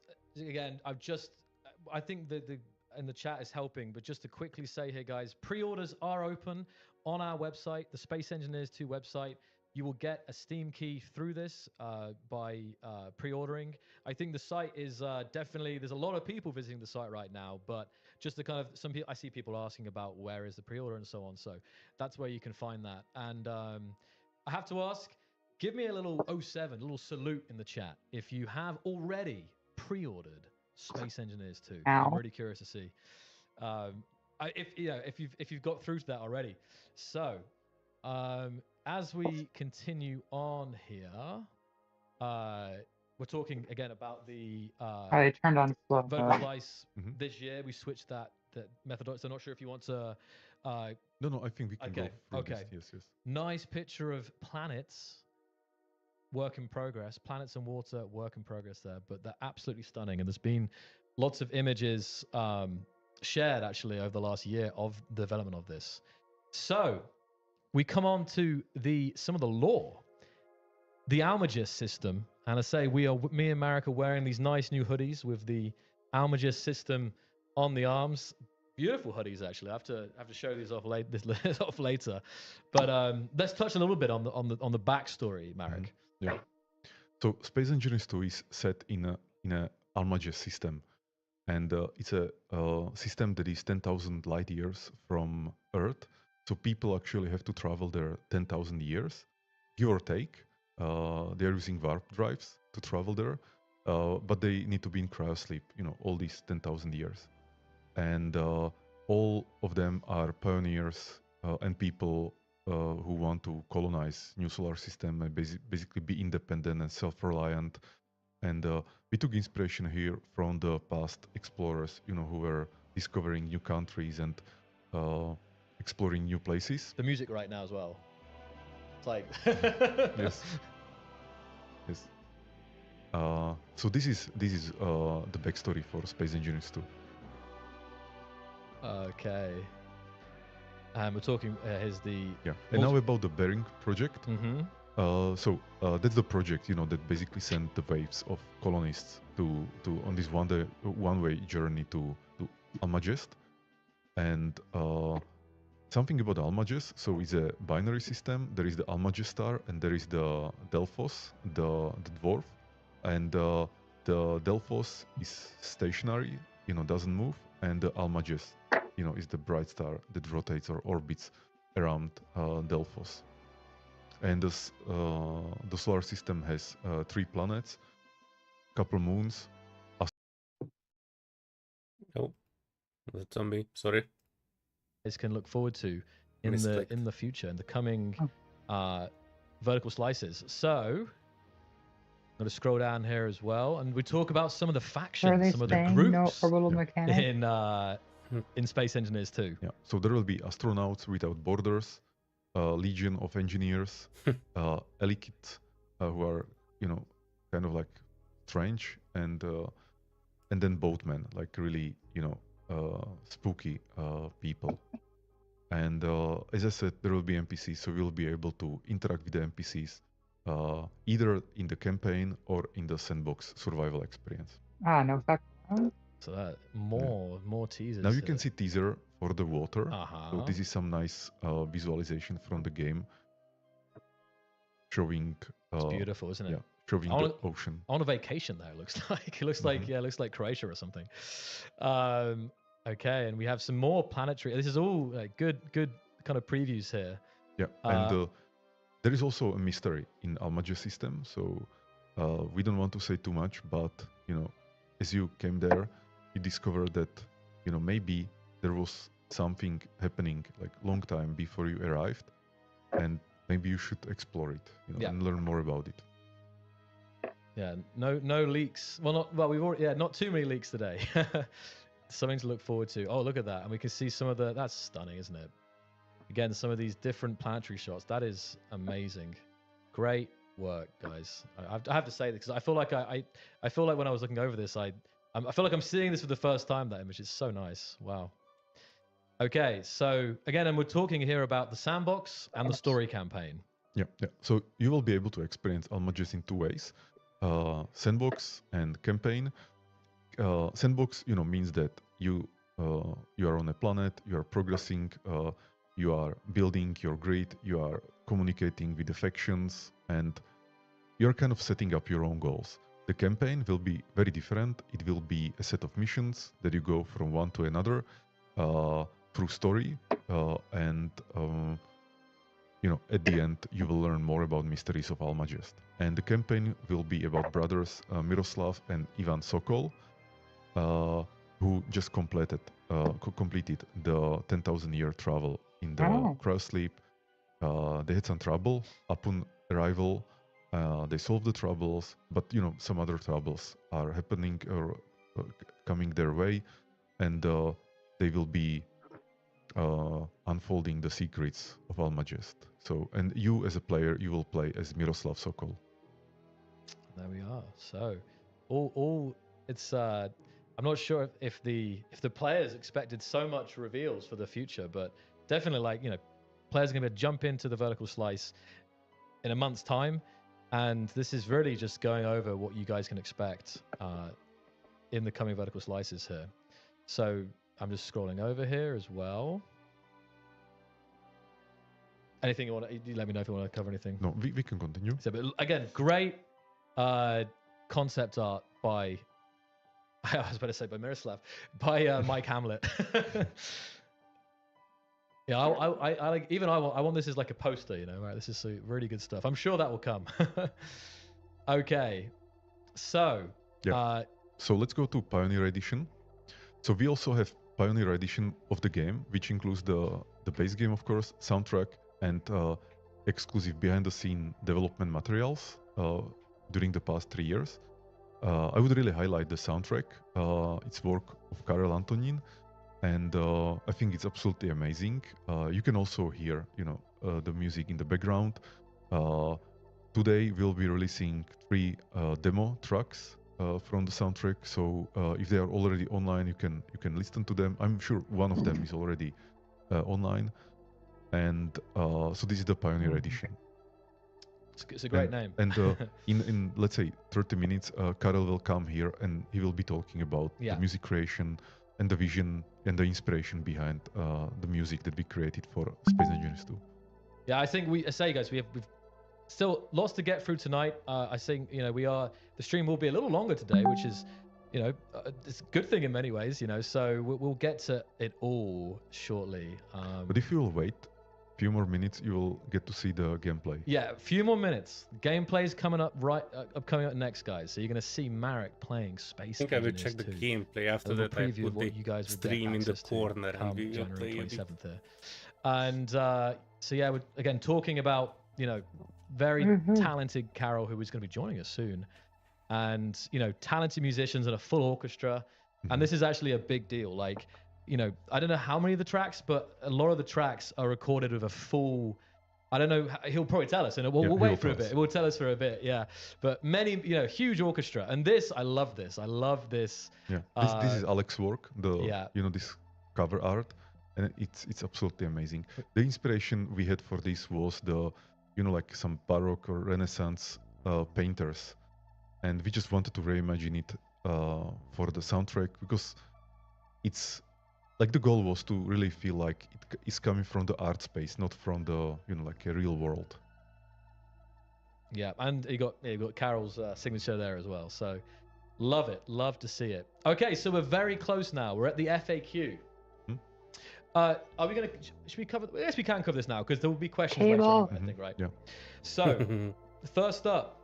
S4: again, I think the in the chat is helping, but just to quickly say here, guys, pre-orders are open on our website, the Space Engineers 2 website. You will get a Steam key through this by pre-ordering. I think the site is definitely, there's a lot of people visiting the site right now, but just to kind of, I see people asking about where is the pre-order and so on. So that's where you can find that. And I have to ask, give me a little 07, a little salute in the chat if you have already pre-ordered Space Engineers 2. I'm really curious to see if you've got through to that already. So as we continue on here, we're talking again about the
S3: I turned on slow
S4: vertical slice this year. We switched that methodology. So I'm not sure if you want to
S5: No, I think we can go through this. Yes.
S4: Nice picture of planets. Work in progress, planets and water, work in progress there, but they're absolutely stunning. And there's been lots of images shared actually over the last year of the development of this. So we come on to some of the lore. The Almagist system, and I say me and Marek are wearing these nice new hoodies with the Almagist system on the arms. Beautiful hoodies, actually. I have to show these off later. But let's touch a little bit on the backstory, Marek.
S5: Yeah. So Space Engineers 2 is set in a Almagest system, and it's a system that is 10,000 light years from Earth. So people actually have to travel there 10,000 years, give or take. They're using warp drives to travel there, but they need to be in cryosleep, all these 10,000 years. And all of them are pioneers and people who want to colonize new solar system and basically be independent and self-reliant. And we took inspiration here from the past explorers, who were discovering new countries and exploring new places.
S4: The music right now as well. It's like
S5: Yes. Yes. So this is the backstory for Space Engineers 2.
S4: Okay. And we're talking. Here's the.
S5: Yeah. And now about the Bering project.
S4: Mm-hmm.
S5: So that's the project, that basically sent the waves of colonists to on this one-way journey to Almagest. And something about Almagest. So it's a binary system. There is the Almagest star, and there is the Delphos, the dwarf, and the Delphos is stationary, doesn't move, and the Almagest, is the bright star that rotates or orbits around Delphos. And the solar system has 3 planets, couple moons.
S2: Oh, the zombie. Sorry.
S4: Guys can look forward to in the future, in the coming vertical slices. So I'm going to scroll down here as well, and we talk about some of the factions, some of the groups in Space Engineers 2.
S5: Yeah. So there will be astronauts without borders, Legion of Engineers, Elikit, who are kind of like strange, and then boatmen, like really spooky people. And as I said, there will be NPCs, so we'll be able to interact with the NPCs either in the campaign or in the sandbox survival experience.
S3: No fact.
S4: So that more teasers.
S5: Now you can see teaser for the water.
S4: Uh-huh.
S5: So this is some nice visualization from the game, showing.
S4: It's beautiful, isn't it?
S5: Yeah, showing the ocean.
S4: On a vacation there, it looks like. It looks like looks like Croatia or something. Okay, and we have some more planetary. This is all good kind of previews here.
S5: Yeah, and there is also a mystery in Almagest system, so we don't want to say too much, but as you came there, you discover that maybe there was something happening like long time before you arrived, and maybe you should explore it, and learn more about it.
S4: Yeah, no leaks. Well, we've already not too many leaks today. Something to look forward to. Oh, look at that, and we can see some of that's stunning, isn't it? Again, some of these different planetary shots. That is amazing. Great work, guys. I have to say that because I feel like I feel like when I was looking over this, I feel like I'm seeing this for the first time. That image is so nice. Wow. Okay, so again, and we're talking here about the sandbox and the story campaign.
S5: Yeah. So you will be able to experience Almagest in 2 ways: sandbox and campaign. Sandbox, means that you are on a planet, you are progressing, you are building your grid, you are communicating with the factions, and you're kind of setting up your own goals. The campaign will be very different. It will be a set of missions that you go from one to another through story, and at the end you will learn more about mysteries of Almagest. And the campaign will be about brothers Miroslav and Ivan Sokol, who just completed the 10,000-year travel in the cryosleep. They had some trouble upon arrival. They solved the troubles, but some other troubles are happening or coming their way, and they will be unfolding the secrets of Almagest. So, and you as a player, you will play as Miroslav Sokol.
S4: There we are. So, all it's. I'm not sure if the players expected so much reveals for the future, but definitely players are going to be able to jump into the vertical slice in a month's time. And this is really just going over what you guys can expect in the coming vertical slices here. So I'm just scrolling over here as well. Anything you want to, you let me know if you want to cover anything.
S5: No, we can continue.
S4: So, but again, great concept art by, I was about to say by Miroslav, by Mike Hamlet. Yeah, I like, even I want this as like a poster, you know, right? This is really good stuff. I'm sure that will come. Okay, so.
S5: Yeah. So let's go to Pioneer Edition. So we also have Pioneer Edition of the game, which includes the base game, of course, soundtrack, and exclusive behind-the-scene development materials during the past 3 years. I would really highlight the soundtrack. It's work of Karel Antonin, and I think it's absolutely amazing. You can also hear, you know, the music in the background. Today we'll be releasing 3 demo tracks from the soundtrack. So if they are already online, you can listen to them. I'm sure one of them is already online. And so this is the Pioneer Edition.
S4: It's a great name.
S5: And in let's say 30 minutes, Karel will come here and he will be talking about the music creation and the vision and the inspiration behind the music that we created for Space Engineers 2.
S4: Yeah, I think we've still lots to get through tonight. I think, you know, the stream will be a little longer today, which is, you know, it's a good thing in many ways, you know, so we'll get to it all shortly.
S5: But if you will wait a few more minutes, you will get to see the gameplay.
S4: Yeah, a few more minutes. Gameplay's coming up coming up next, guys. So you're going to see Marek playing Space Engineers 2.
S2: I think I will check the gameplay after that. I put
S4: what you guys will
S2: stream in the corner and we will
S4: January
S2: play
S4: 27th here. And so yeah, we're again talking about, you know, very talented Carol, who is going to be joining us soon, and, you know, talented musicians and a full orchestra. And this is actually a big deal. Like, you know, I don't know how many of the tracks, but a lot of the tracks are recorded with a full, I don't know, he'll probably tell us, and we'll wait for a bit. We'll tell us for a bit, yeah. But many, you know, huge orchestra. And this, I love this. I love this.
S5: Yeah, this is Alex's work, you know, this cover art, and it's absolutely amazing. The inspiration we had for this was you know, like some Baroque or Renaissance painters. And we just wanted to reimagine it for the soundtrack, because it's like the goal was to really feel like it is coming from the art space, not from the, you know, like a real world.
S4: Yeah, and you got Carol's signature there as well. So love it, love to see it. Okay, so we're very close now. We're at the FAQ. Are we gonna? Should we cover? Yes, we can cover this now because there will be questions later on, I think, right?
S5: Yeah.
S4: So, first up,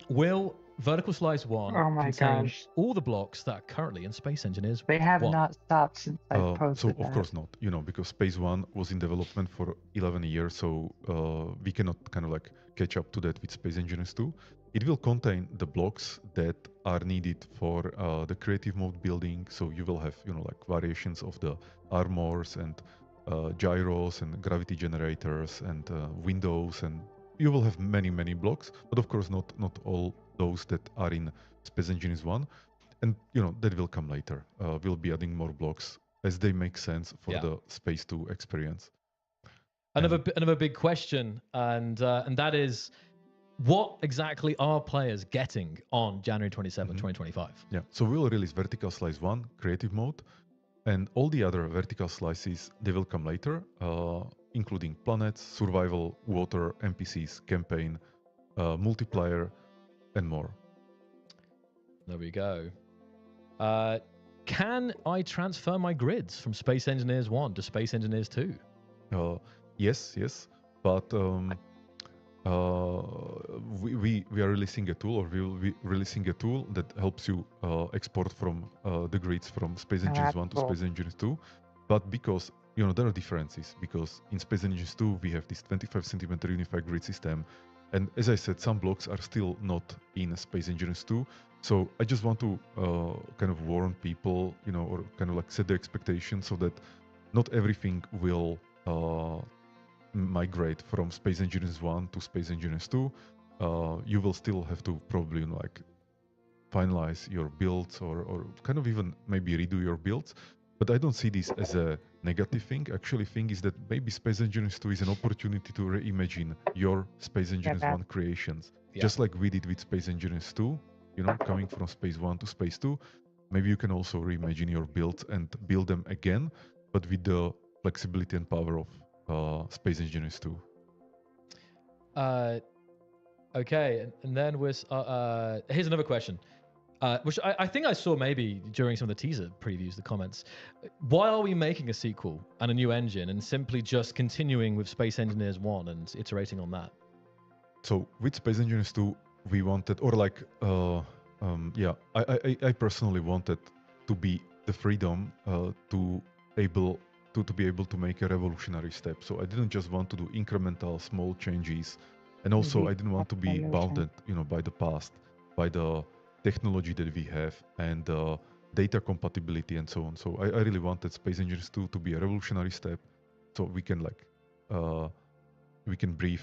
S4: will Vertical Slice 1 contain all the blocks that are currently in Space Engineers?
S3: They have not stopped since I posted
S5: So of course not, you know, because Space 1 was in development for 11 years, so we cannot kind of like catch up to that with Space Engineers 2. It will contain the blocks that are needed for the creative mode building. So you will have, you know, like variations of the armors and gyros and gravity generators and windows, and you will have many blocks, but of course not all those that are in Space Engineers 1. And, you know, that will come later. We'll be adding more blocks as they make sense for the Space 2 experience.
S4: Another big question, and that is, what exactly are players getting on January 27, 2025?
S5: Yeah, so we will release Vertical Slice 1, Creative Mode, and all the other vertical slices, they will come later, including planets, survival, water, NPCs, campaign, multiplayer, and more.
S4: There we go. Can I transfer my grids from Space Engineers 1 to Space Engineers 2?
S5: Yes, but we are releasing a tool, or we will be releasing a tool that helps you export from the grids from Space Engineers 1 to Space Engineers 2. But because, you know, there are differences, because in Space Engineers 2 we have this 25 centimeter unified grid system, and as I said, some blocks are still not in Space Engineers 2. So I just want to kind of warn people, you know, or kind of like set the expectation so that not everything will migrate from Space Engineers 1 to Space Engineers 2. You will still have to probably, like, finalize your builds or kind of even maybe redo your builds. But I don't see this as a negative thing. Actually, thing is that maybe Space Engineers 2 is an opportunity to reimagine your Space Engineers 1 creations.
S4: Yeah.
S5: Just like we did with Space Engineers 2, you know, coming from Space 1 to Space 2. Maybe you can also reimagine your builds and build them again, but with the flexibility and power of Space Engineers 2.
S4: Okay, and then here's another question, which I think I saw maybe during some of the teaser previews, the comments. Why are we making a sequel and a new engine and simply just continuing with Space Engineers 1 and iterating on that?
S5: So with Space Engineers 2, we wanted, or like, I personally wanted to be the freedom to be able to make a revolutionary step. So I didn't just want to do incremental small changes, and also I didn't want to be bounded, you know, by the past, by the technology that we have and data compatibility and so on. So I really wanted Space Engineers 2 to be a revolutionary step, so we can like we can breathe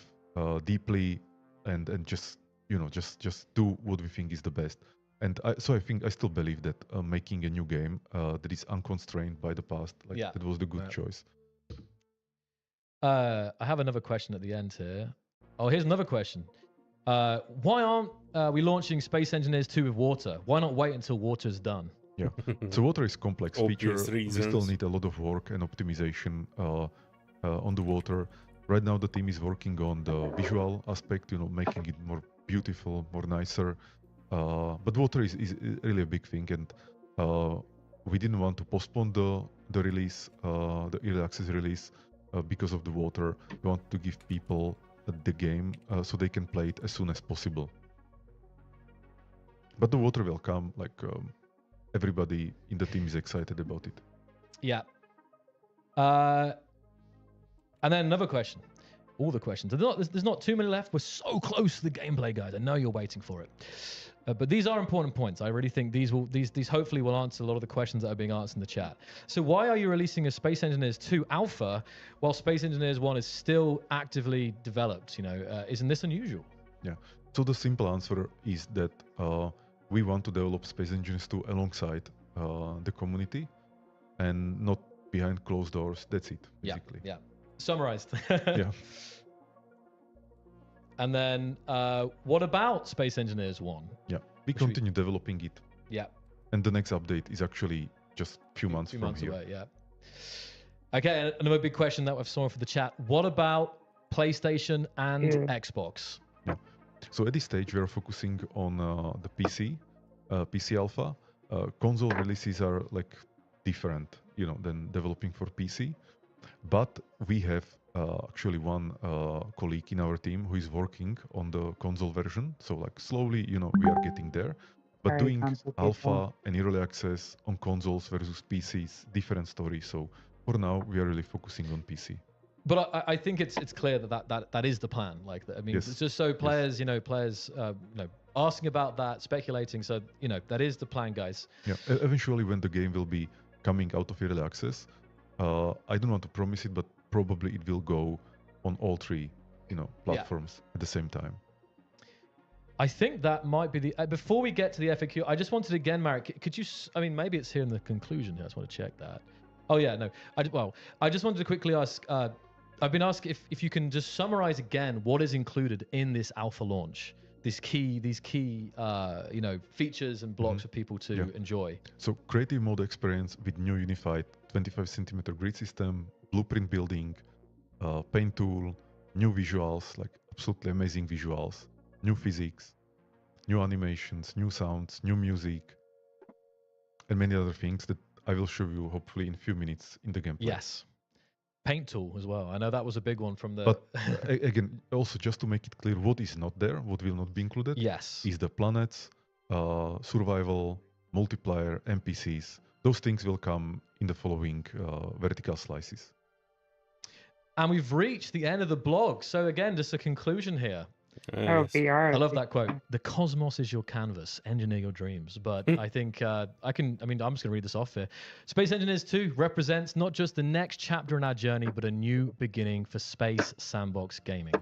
S5: deeply and just, you know, just do what we think is the best. And I still believe that making a new game that is unconstrained by the past, like that was the good choice.
S4: I have another question at the end here. Oh, here's another question. Why aren't we launching Space Engineers 2 with water? Why not wait until water is done?
S5: Yeah, so water is complex feature.
S2: Reasons.
S5: We still need a lot of work and optimization on the water. Right now, the team is working on the visual aspect, you know, making it more beautiful, more nicer. But water is really a big thing, and we didn't want to postpone the release, the early access release, because of the water. We want to give people the game so they can play it as soon as possible. But the water will come, like everybody in the team is excited about it.
S4: Yeah. And then another question. All the questions. There's not too many left. We're so close to the gameplay, guys. I know you're waiting for it. But these are important points. I really think these hopefully will answer a lot of the questions that are being answered in the chat. So why are you releasing a Space Engineers 2 alpha while Space Engineers 1 is still actively developed? You know, isn't this unusual?
S5: Yeah. So the simple answer is that we want to develop Space Engineers 2 alongside the community and not behind closed doors. That's it, basically.
S4: Yeah. Summarized.
S5: Yeah.
S4: And then what about Space Engineers 1?
S5: Yeah, we continue developing it.
S4: Yeah.
S5: And the next update is actually just a few months from here.
S4: Away, yeah. Okay, another big question that I've saw for the chat. What about PlayStation and Xbox?
S5: Yeah. So at this stage, we are focusing on the PC alpha. Console releases are like different, you know, than developing for PC. But we have actually one colleague in our team who is working on the console version. So like slowly, you know, we are getting there. But doing alpha and early access on consoles versus PCs, different story. So for now, we are really focusing on PC.
S4: But I think it's clear that is the plan. Like, I mean, it's just so players, you know, asking about that, speculating. So, you know, that is the plan, guys.
S5: Yeah. Eventually, when the game will be coming out of early access, I don't want to promise it, but probably it will go on all three, you know, platforms at the same time.
S4: I think that might be the. Before we get to the FAQ, I just wanted again, Marek, could you? I mean, maybe it's here in the conclusion. I just want to check that. Oh yeah, no. I just wanted to quickly ask. I've been asked if you can just summarize again what is included in this alpha launch. These key, you know, features and blocks for people to enjoy.
S5: So creative mode experience with new unified 25 centimeter grid system, blueprint building, paint tool, new visuals, like absolutely amazing visuals, new physics, new animations, new sounds, new music, and many other things that I will show you hopefully in a few minutes in the gameplay.
S4: Yes. Paint tool as well. I know that was a big one from the...
S5: But again, also just to make it clear, what is not there, what will not be included, is the planets, survival, multiplayer, NPCs. Those things will come in the following vertical slices.
S4: And we've reached the end of the blog. So again, just a conclusion here.
S3: VR.
S4: I love that quote. The cosmos is your canvas. Engineer your dreams. But I think I'm just going to read this off here. Space Engineers 2 represents not just the next chapter in our journey, but a new beginning for space sandbox gaming.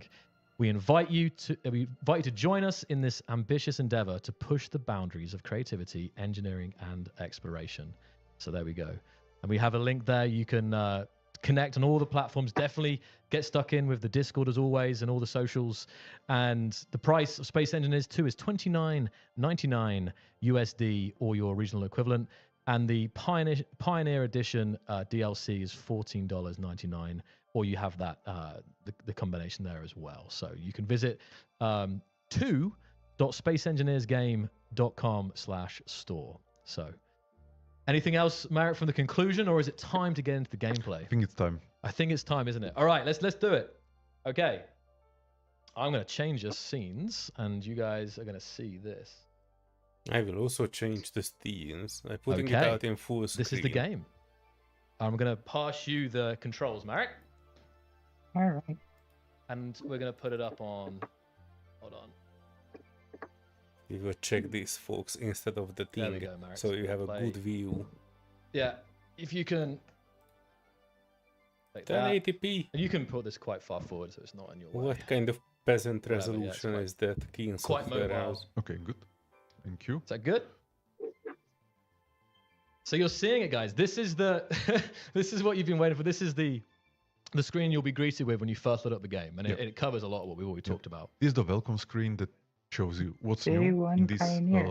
S4: We invite you to join us in this ambitious endeavor to push the boundaries of creativity, engineering, and exploration. So there we go. And we have a link there. You can connect on all the platforms. Definitely get stuck in with the Discord as always and all the socials. And the price of Space Engineers 2 is $29.99 USD or your regional equivalent. And the Pioneer Edition DLC is $14.99, or you have that the combination there as well. So you can visit 2.spaceengineersgame.com/store. So anything else, Marek, from the conclusion, or is it time to get into the gameplay?
S5: I think it's time.
S4: I think it's time, isn't it? All right, let's do it. Okay. I'm going to change the scenes, and you guys are going to see this.
S2: I will also change the scenes. I'm putting it
S4: Okay.
S2: out in full screen.
S4: This is the game. I'm going to pass you the controls, Marek,
S3: All right.
S4: and we're going to put it up on... Hold on.
S2: We will check these, folks, instead of the
S4: There we
S2: thing,
S4: go, Marek.
S2: so you have a
S4: Play.
S2: good view.
S4: Yeah, if you can... Like that.
S2: 1080p.
S4: And you can put this quite far forward, so it's not in your way.
S2: What kind of peasant
S4: Whatever, yeah, it's
S2: resolution
S4: quite-
S2: is that? Keen
S4: Quite
S2: software
S4: mobile.
S2: house.
S5: Okay, good. Thank you.
S4: Is that good? So you're seeing it, guys. This is the this is what you've been waiting for. This is the screen you'll be greeted with when you first load up the game, and
S5: Yep.
S4: it covers a lot of what we've already talked about.
S5: This is the welcome screen that shows you what's
S3: Day
S5: new
S3: one
S5: in this
S3: pioneer.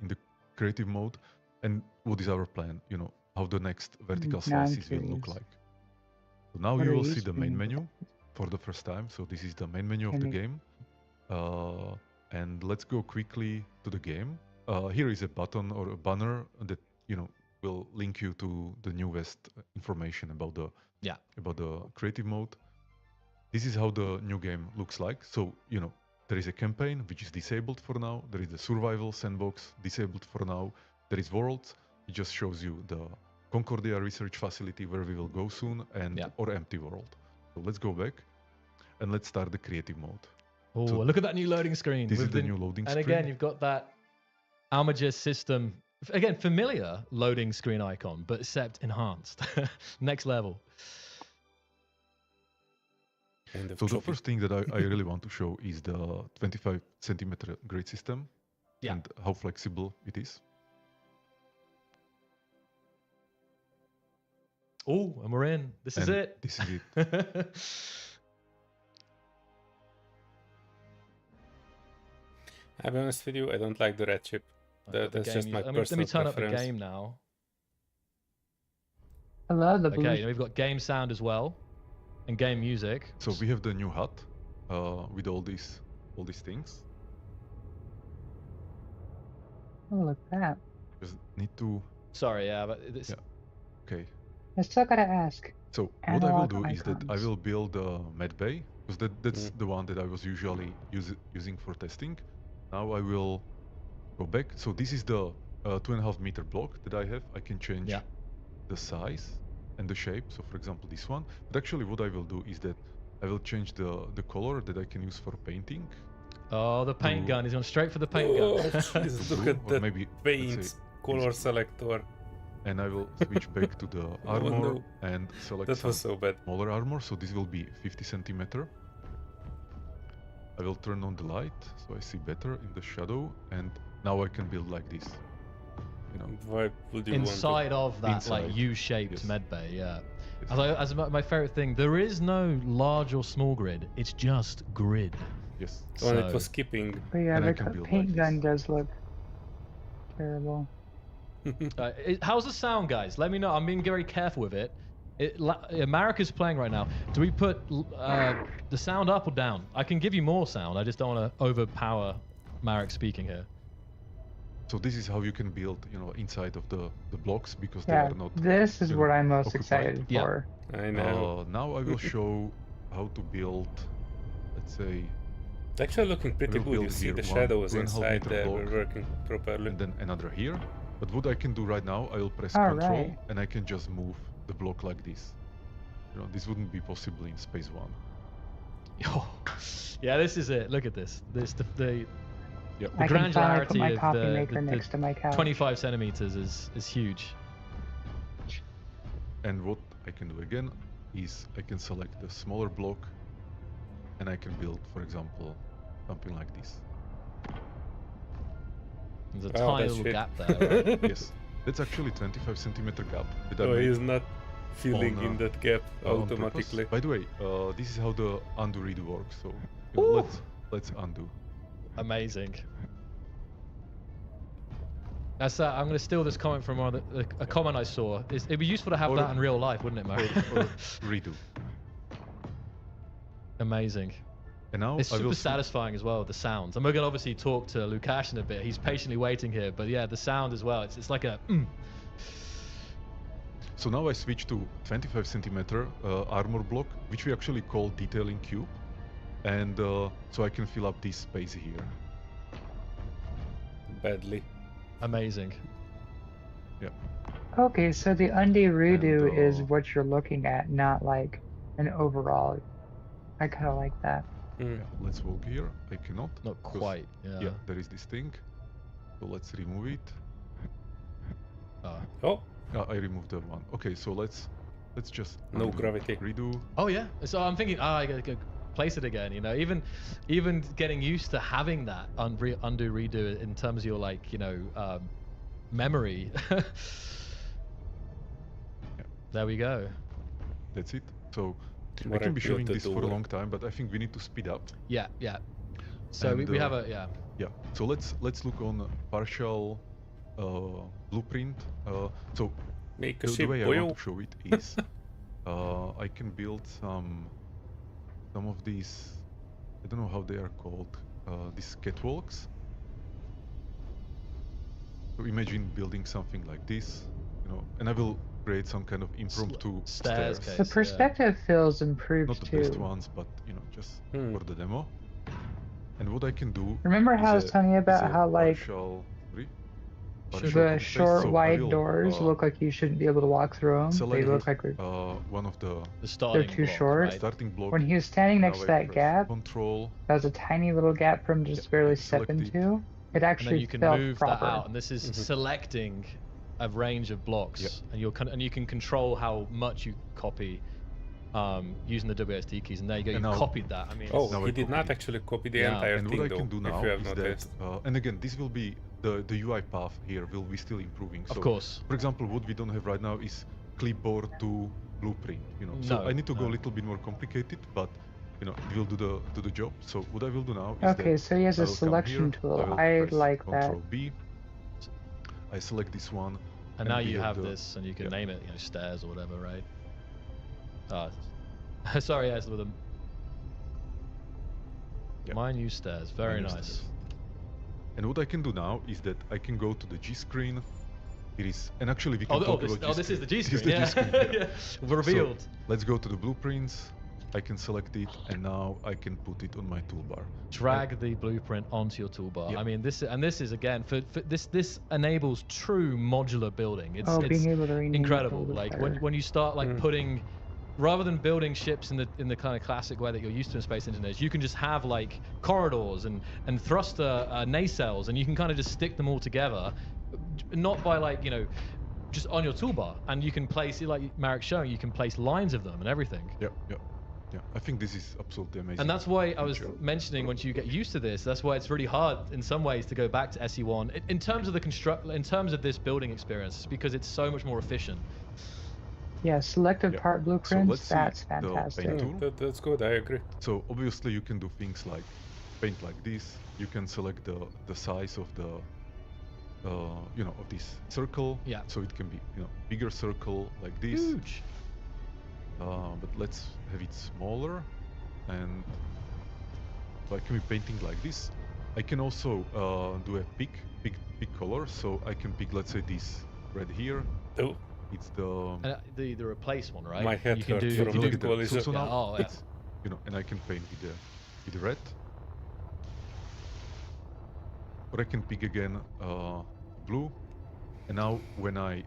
S5: in the creative mode, and what is our plan. You know how the next vertical
S3: Now I'm
S5: slices will look
S3: curious.
S5: like. So now
S3: What
S5: you
S3: are
S5: will
S3: you
S5: see the main
S3: screen?
S5: menu for the first time. So this is the main menu of the
S3: Menu.
S5: game. And let's go quickly to the game. Here is a button or a banner that will link you to the newest information about the creative mode. This is how the new game looks like. So there is a campaign which is disabled for now. There is the survival sandbox disabled for now. There is worlds. It just shows you the Concordia research facility where we will go soon, and or empty world. So let's go back and let's start the creative mode.
S4: Oh,
S5: So
S4: look at that new loading screen.
S5: This is
S4: We've
S5: the
S4: been-
S5: new loading
S4: And
S5: screen.
S4: again, you've got that Almager system. Again, familiar loading screen icon, but except enhanced. Next level.
S2: Kind of
S5: So the
S2: choppy.
S5: first thing that I really want to show is the 25 centimeter grid system and how flexible it is.
S4: Oh, and we're in. This is
S5: And
S4: it.
S5: This is it.
S2: I'll be honest with you, I don't like the red chip.
S4: I've got the
S2: That's
S4: game
S2: just my
S4: let me
S2: personal
S4: turn up the
S2: preference.
S4: game now.
S3: I love the blue.
S4: Okay, we've got game sound as well, and game music.
S5: So we have the new hut with all these things.
S3: Oh, look at that.
S5: Just need to.
S4: Sorry, yeah, but it's,
S5: Yeah. Okay.
S3: I still gotta ask.
S5: So what I will
S3: Analog
S5: do is that I
S3: icons.
S5: will build a med bay, because that's the one that I was usually using for testing. Now I will go back. So this is the 2.5 meter block that I have. I can change the size and the shape. So for example, this one. But actually what I will do is that I will change the color that I can use for painting.
S4: Oh, the paint
S5: to-
S4: gun. He's going straight for the paint
S2: Oh,
S4: gun.
S2: Jesus, look
S5: blue,
S2: at
S5: or
S2: that
S5: maybe, let's
S2: paint
S5: say,
S2: color
S5: this.
S2: selector.
S5: And I will switch back to the armor
S2: no.
S5: and select
S2: That
S5: some
S2: was so bad.
S5: smaller armor. So this will be 50 centimeter. I will turn on the light so I see better in the shadow, and now I can build like this.
S2: Why would you
S4: Inside of that
S5: Inside,
S4: like U-shaped
S5: yes.
S4: med bay, yeah.
S5: Yes.
S4: As my favorite thing, there is no large or small grid. It's just grid.
S5: Yes.
S2: When it
S4: So-
S2: was skipping.
S3: But yeah,
S5: And I
S3: the
S5: can build
S3: paint
S5: like
S3: gun
S5: this.
S3: does look terrible.
S4: How's the sound, guys? Let me know. I'm being very careful with it. America's playing right now. Do we put the sound up or down? I can give you more sound. I just don't want to overpower Marek speaking here.
S5: So this is how you can build, inside of the blocks, because
S3: Yeah,
S5: they are not.
S3: this is what I'm most
S5: occupied.
S3: excited
S4: Yeah.
S3: for.
S2: I know.
S5: Now I will show how to build. Let's say,
S2: It's actually looking pretty
S5: will
S2: good. You
S5: build
S2: see
S5: here
S2: the
S5: one
S2: shadows
S5: 2.5
S2: inside
S5: meter
S2: there were
S5: block,
S2: working properly.
S5: and then another here. But what I can do right now, I will press
S3: All
S5: Control,
S3: right.
S5: and I can just move the block like this. This wouldn't be possible in Space One.
S4: Yeah, this is it. Look at this. The
S5: Yep.
S3: I can finally put
S4: granularity
S3: my
S4: of
S3: coffee
S4: the
S3: maker next to my couch.
S4: 25 centimeters is huge.
S5: And what I can do again is I can select the smaller block, and I can build, for example, something like this.
S4: There's a
S2: Oh,
S4: tiny
S2: that's
S4: little
S2: shit.
S4: gap there. Right?
S5: Yes. That's actually 25 centimeter gap. That I
S2: Oh,
S5: made
S2: he's not filling
S5: on,
S2: in that gap
S5: on purpose.
S2: automatically.
S5: By the way, this is how the undo redo works. So you know, let's undo.
S4: Amazing. That's I'm going to steal this comment from one of a comment I saw. It'd be useful to have that in real life, wouldn't it, Mark?
S5: Or redo.
S4: Amazing.
S5: And now
S4: It's
S5: I
S4: super
S5: will
S4: satisfying as well, the sounds. And we're going to obviously talk to Lukasz in a bit. He's patiently waiting here. But yeah, the sound as well. It's like a...
S5: So now I switch to 25 centimeter armor block, which we actually call detailing cube. And so I can fill up this space here.
S2: Badly.
S4: Amazing.
S5: Yeah.
S3: Okay, so the undo redo
S5: And,
S3: is what you're looking at, not like an overall. I kind of like that.
S2: Mm.
S5: Yeah, let's walk here. I cannot.
S4: Not
S5: because-
S4: quite, yeah.
S5: Yeah, there is this thing. So let's remove it.
S2: Oh,
S5: I removed the one. Okay, so let's just
S2: No
S5: undo,
S2: gravity.
S5: redo.
S4: Oh yeah. So I'm thinking, I gotta place it again. You know, even getting used to having that undo redo in terms of your like memory. There we go.
S5: That's it. So I
S2: What
S5: can
S2: I
S5: be
S2: built
S5: showing
S2: the
S5: this for a
S2: door.
S5: long time, but I think we need to speed up.
S4: Yeah, yeah. So
S5: And,
S4: we have a yeah.
S5: Yeah. So let's look on partial blueprint. So
S2: make a
S5: the
S2: ship
S5: way I
S2: boil.
S5: want to show it is I can build some of these. I don't know how they are called. These catwalks. So imagine building something like this, and I will create some kind of impromptu
S4: stairs.
S5: stairs.
S3: The
S4: Yeah.
S3: perspective feels improved
S5: Not the
S3: too.
S5: best ones, but just for the demo. And what I can do.
S3: Remember how I was telling you about how like the short wide doors look like you shouldn't be able to walk through them? They
S5: select,
S3: look like
S5: one of the
S4: starting
S3: too
S4: block,
S3: short.
S4: right?
S5: starting block.
S3: when he was standing
S5: Now
S3: next to
S5: I
S3: that
S5: press
S3: gap,
S5: Control.
S3: that was a tiny little gap for him to just barely
S5: I
S3: step
S5: select it.
S3: into. It
S4: And then
S3: actually
S4: you can
S3: felt
S4: move
S3: proper.
S4: that out, and this is selecting a range of blocks,
S5: Yep.
S4: and you can control how much you copy using the WSD keys. And there you go, you
S5: And now-
S4: copied that. I mean,
S2: Oh,
S5: Now
S2: he
S5: I
S2: did
S5: copied
S2: not
S5: it.
S2: actually copy the
S4: Yeah.
S2: entire
S5: And
S2: thing
S5: what I
S2: though,
S5: can do now
S2: if you have
S5: is
S2: noticed.
S5: that, and again, this will be the UI path here will be still improving.
S4: of
S5: So,
S4: course.
S5: for example, what we don't have right now is clipboard to blueprint. So
S4: No,
S5: I need to go
S4: no.
S5: a little bit more complicated, but it will do the job. So what I will do now is
S3: Okay,
S5: that
S3: so he has
S5: I
S3: a
S5: will come
S3: selection
S5: here,
S3: tool.
S5: will
S3: I
S5: press
S3: like that.
S5: Control B. I select this one.
S4: And now
S5: we
S4: you have
S5: the-
S4: this, and you can
S5: yeah.
S4: name it, stairs or whatever, right? Sorry, yes, with them.
S5: Yeah.
S4: My new stairs, very
S5: Minus
S4: nice.
S5: this. And what I can do now is that I can go to the G screen. It is, and actually we can talk about G
S4: this is the G
S5: This is
S4: screen.
S5: the G screen, yeah.
S4: Yeah. Revealed.
S5: So, let's go to the blueprints. I can select it, and now I can put it on my toolbar.
S4: Drag the blueprint onto your toolbar.
S5: Yeah.
S4: I mean, this is again for this enables true modular building. It's
S3: Being able to rename
S4: incredible.
S3: folders
S4: Like
S3: better.
S4: when you start like putting, rather than building ships in the kind of classic way that you're used to in Space Engineers, you can just have like corridors and thruster nacelles, and you can kind of just stick them all together, not by like just on your toolbar, and you can place it like Marek's showing. You can place lines of them and everything.
S5: Yeah. I think this is absolutely amazing.
S4: And that's why I was
S5: feature.
S4: mentioning, once you get used to this, that's why it's really hard in some ways to go back to SE1 in terms of in terms of this building experience, because it's so much more efficient.
S3: Yeah, selective
S5: Yeah.
S3: part
S5: So
S3: blueprints,
S5: let's see
S3: that's
S5: the
S3: fantastic.
S5: paint tool.
S2: That's good, I agree.
S5: So obviously you can do things like paint like this. You can select the size of the of this circle.
S4: Yeah.
S5: So it can be bigger circle like this.
S4: Huge.
S5: But let's have it smaller, and so I can be painting like this. I can also do a pick color, so I can pick, let's say, this red here.
S2: Oh,
S5: It's the
S4: And the replace one, right?
S2: My head
S4: you can
S2: hurts
S4: do,
S2: from
S4: you
S5: look
S4: do
S5: at that.
S2: collision.
S5: So
S4: Yeah,
S5: now
S4: oh, yeah.
S5: it's and I can paint with the red. Or I can pick again blue, and now when I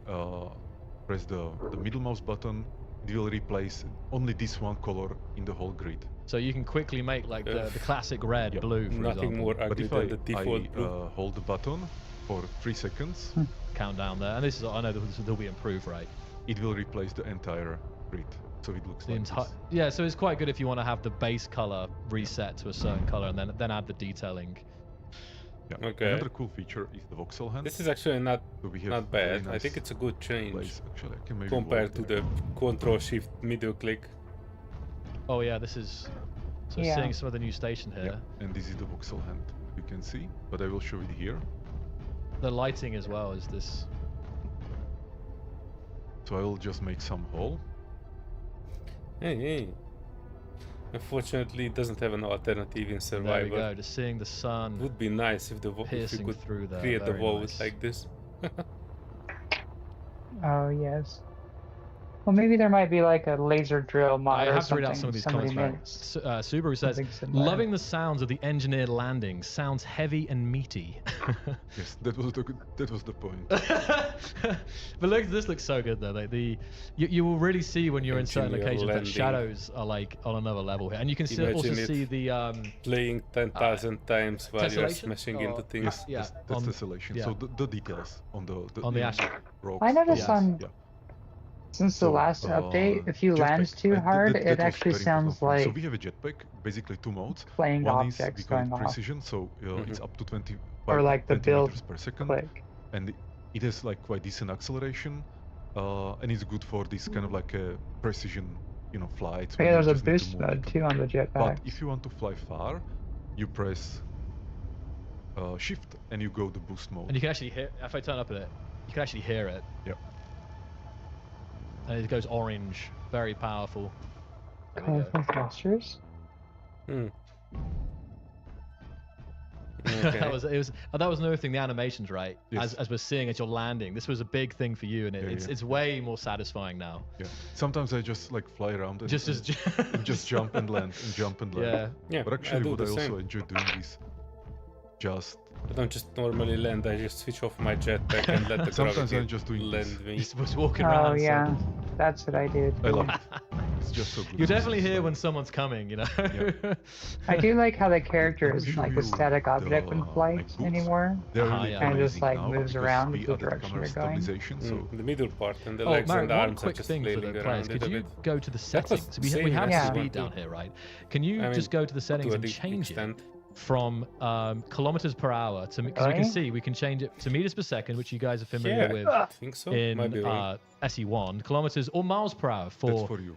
S5: press the middle mouse button, it will replace only this one color in the whole grid.
S4: So you can quickly make like the classic red,
S5: Yep.
S4: blue, for
S2: Nothing
S4: example.
S2: more
S5: But
S2: ugly
S5: if
S2: than the default
S5: I
S2: blue.
S5: hold the button for 3 seconds,
S4: Countdown there, and this is I know this will be improved, right?
S5: it will replace the entire grid. So it looks
S4: The
S5: like
S4: entire
S5: this.
S4: yeah. So it's quite good if you want to have the base color reset to a certain color, and then add the detailing.
S5: Yeah.
S2: Okay.
S5: Another cool feature is the voxel hand.
S2: This is actually not
S5: So we have
S2: not
S5: very
S2: bad. I
S5: nice
S2: think it's a good change
S5: place. Actually, I can maybe
S2: compared to
S5: walk there.
S2: the Control Shift middle click.
S4: Oh yeah, this is. So
S3: Yeah.
S4: seeing some of the new station here.
S5: Yeah. And this is the voxel hand. You can see, but I will show it here.
S4: The lighting as well is this.
S5: So I will just make some hole.
S2: Hey. Unfortunately, it doesn't have an alternative in
S4: There we
S2: Survivor.
S4: go. Just seeing the sun
S2: Would be nice if if
S4: piercing
S2: you could
S4: through there.
S2: create the
S4: Very
S2: walls
S4: nice.
S2: like this.
S3: Oh yes. Well, maybe there might be like a laser drill mod
S4: I
S3: or
S4: have to
S3: something.
S4: read out some of these
S3: Somebody
S4: comments.
S3: makes
S4: Subaru says,
S3: something similar.
S4: loving the sounds of the engineered landing. Sounds heavy and meaty.
S5: Yes, that was the point.
S4: But look, this looks so good though. Like you will really see when you're in certain
S2: Engineered
S4: locations that
S2: landing.
S4: shadows are like on another level here, and you can also
S2: Imagine it
S4: see the
S2: Playing 10,000 times while you're
S4: tessellation?
S2: smashing
S4: Or-
S2: into things.
S5: Yes,
S4: yeah,
S5: yes, that's
S4: on-
S5: tessellation.
S4: yeah.
S5: So the details on the
S4: On the
S5: you know,
S4: ashes.
S5: rocks.
S3: I noticed
S4: Yes.
S3: on
S5: Yeah.
S3: since the
S5: So,
S3: last update, if you
S5: jetpack.
S3: land too hard,
S5: That
S3: it
S5: was
S3: actually
S5: very important
S3: sounds
S5: for me. So
S3: like
S5: we have a jetpack, basically two modes.
S3: playing
S5: One is we
S3: objects
S5: call it
S3: going off,
S5: precision, so it's up to 20
S3: or like the
S5: 20
S3: build
S5: meters per second,
S3: click.
S5: and it has like quite decent acceleration, and it's good for this kind of like precision, flights.
S3: Oh,
S5: when
S3: yeah,
S5: you
S3: there's a
S5: just need to
S3: boost
S5: move
S3: mode
S5: little.
S3: too on the
S5: But
S3: jetpack.
S5: if you want to fly far, you press shift and you go the boost mode.
S4: and you can actually hear. If I turn up at it, you can actually hear it.
S5: Yep.
S4: And it goes orange. Very powerful. There we go.
S3: Colorful thrusters.
S2: Hmm.
S4: that was another thing. The animations, right?
S5: Yes.
S4: As we're seeing as you're landing, this was a big thing for you, and
S5: Yeah, yeah.
S4: it's way more satisfying now.
S5: Yeah. Sometimes I just like fly around and,
S4: Just
S5: and just jump and land and jump and land.
S4: yeah.
S2: Yeah,
S5: But
S2: I
S5: actually,
S2: do
S5: what
S2: the
S5: I also
S2: same.
S5: enjoy doing is just
S2: I don't just normally land, I just switch off my jetpack and let the
S5: sometimes
S2: gravity
S5: I'm just doing
S2: land
S5: this.
S2: me.
S4: Just was walking
S3: Oh
S4: around.
S3: yeah, that's what I do.
S5: I
S3: too.
S5: love it. It's just so good.
S4: You
S5: to
S4: definitely
S5: see
S4: hear
S5: stuff.
S4: when someone's coming, you know.
S5: Yeah.
S3: I do like how the character
S5: Let me
S3: isn't
S5: show
S3: like a
S5: you
S3: static object when
S5: the,
S3: flight
S5: like, boots.
S3: anymore.
S5: They're
S4: Uh-huh,
S5: really
S4: yeah.
S3: Kinda just,
S5: amazing
S3: like,
S5: now
S3: moves
S5: because
S3: around
S5: we
S3: with the
S5: added
S3: direction
S5: camera
S3: you're going.
S5: stabilization, so
S2: The middle part and the
S4: Oh,
S2: legs
S4: Marek,
S2: and the
S4: one
S2: arms are
S4: quick
S2: just
S4: thing for
S2: flailing
S4: the
S2: around
S4: players.
S2: it
S4: Could
S2: a
S4: you
S2: bit.
S4: go to the
S2: That was
S4: settings? We
S2: same
S4: have
S2: as
S3: Yeah.
S4: speed
S2: one
S4: down
S2: too.
S4: here, right? Can you
S2: I
S4: just
S2: mean,
S4: go to the settings
S2: to a
S4: and
S2: big
S4: change it
S2: extent.
S4: from kilometers per hour to because we can
S3: Really?
S4: see we can change it to meters per second, which you guys are familiar
S2: Yeah,
S4: with
S2: I think so. Might
S4: in
S2: be wrong.
S4: SE1, kilometers or miles per hour
S5: that's
S4: for.
S5: for you.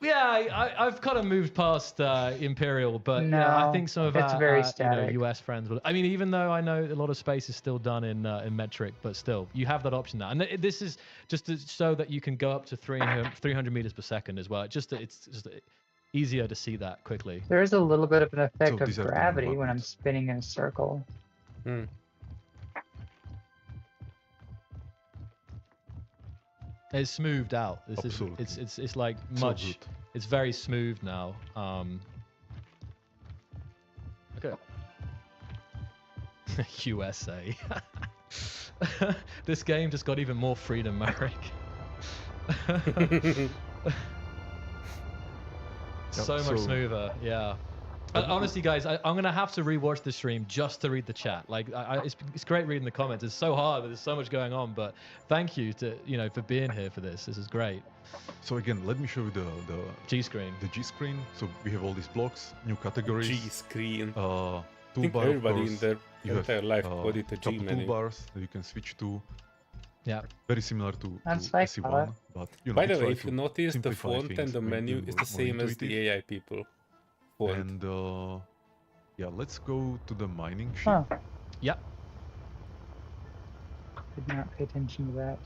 S4: Yeah, I've kind of moved past Imperial, but I
S3: No,
S4: think some of
S3: it's
S4: our
S3: very static.
S4: US friends will. I mean, even though I know a lot of space is still done in metric, but still, you have that option now. And this is just to so that you can go up to 300 meters per second as well. It's just easier to see that quickly.
S3: There is a little bit of an effect
S5: these
S3: of
S5: are the
S3: gravity
S5: new
S3: when I'm
S5: buttons.
S3: spinning in a circle.
S2: Hmm.
S4: It's smoothed out. This
S5: Absolutely.
S4: is it's like
S5: So
S4: much.
S5: good.
S4: It's very smooth now. Okay. USA. This game just got even more freedom, Marek. So much
S5: so-
S4: smoother, yeah. Honestly, guys, I'm gonna have to rewatch the stream just to read the chat. Like, it's great reading the comments. It's so hard, but there's so much going on. But thank you to for being here for this. This is great.
S5: So again, let me show you the
S4: G screen.
S5: the G screen. So we have all these blocks, new categories.
S2: G screen.
S5: Toolbar,
S2: I think
S5: of
S2: everybody in
S5: course.
S2: their
S5: You have
S2: entire life called it a G
S5: couple
S2: menu.
S5: toolbars that you can switch to.
S4: Yeah.
S5: Very similar to
S3: That's like
S5: SE1,
S3: that.
S5: but
S2: By
S5: we
S2: the
S5: try
S2: way, if
S5: to
S2: you notice, the
S5: simplify
S2: font and
S5: things,
S2: the
S5: make
S2: menu
S5: them
S2: is
S5: more
S2: the same as the
S5: intuitive.
S2: AI people font.
S5: And yeah, let's go to the mining ship.
S3: Huh.
S4: Yep.
S3: Did not pay attention to that.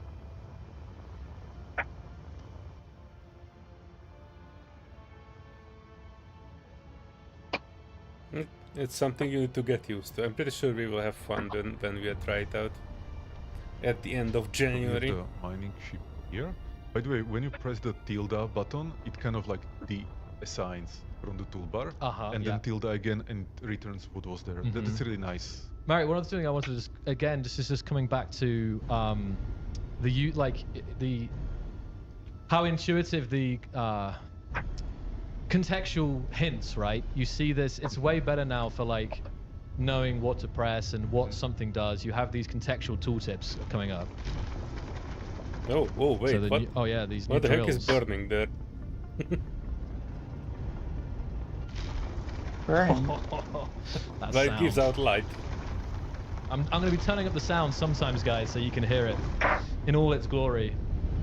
S2: It's something you need to get used to. I'm pretty sure we will have fun when we try it out at the end of
S5: So we have
S2: January.
S5: the mining ship here. By the way, when you press the tilde button, it kind of like de-assigns from the toolbar, and
S4: Yeah.
S5: then tilde again and returns what was there. That's really nice.
S4: Marek, one other thing I wanted to just again, just coming back to how intuitive the contextual hints, right? You see this, it's way better now for like knowing what to press and what something does. You have these contextual tooltips coming up.
S2: Oh, wait,
S4: So the
S2: what?
S4: new, these new
S2: What the heck
S4: drills.
S2: is burning there?
S3: Burning.
S4: That
S2: But it gives
S4: sound.
S2: out light.
S4: I'm going to be turning up the sound sometimes, guys, so you can hear it in all its glory.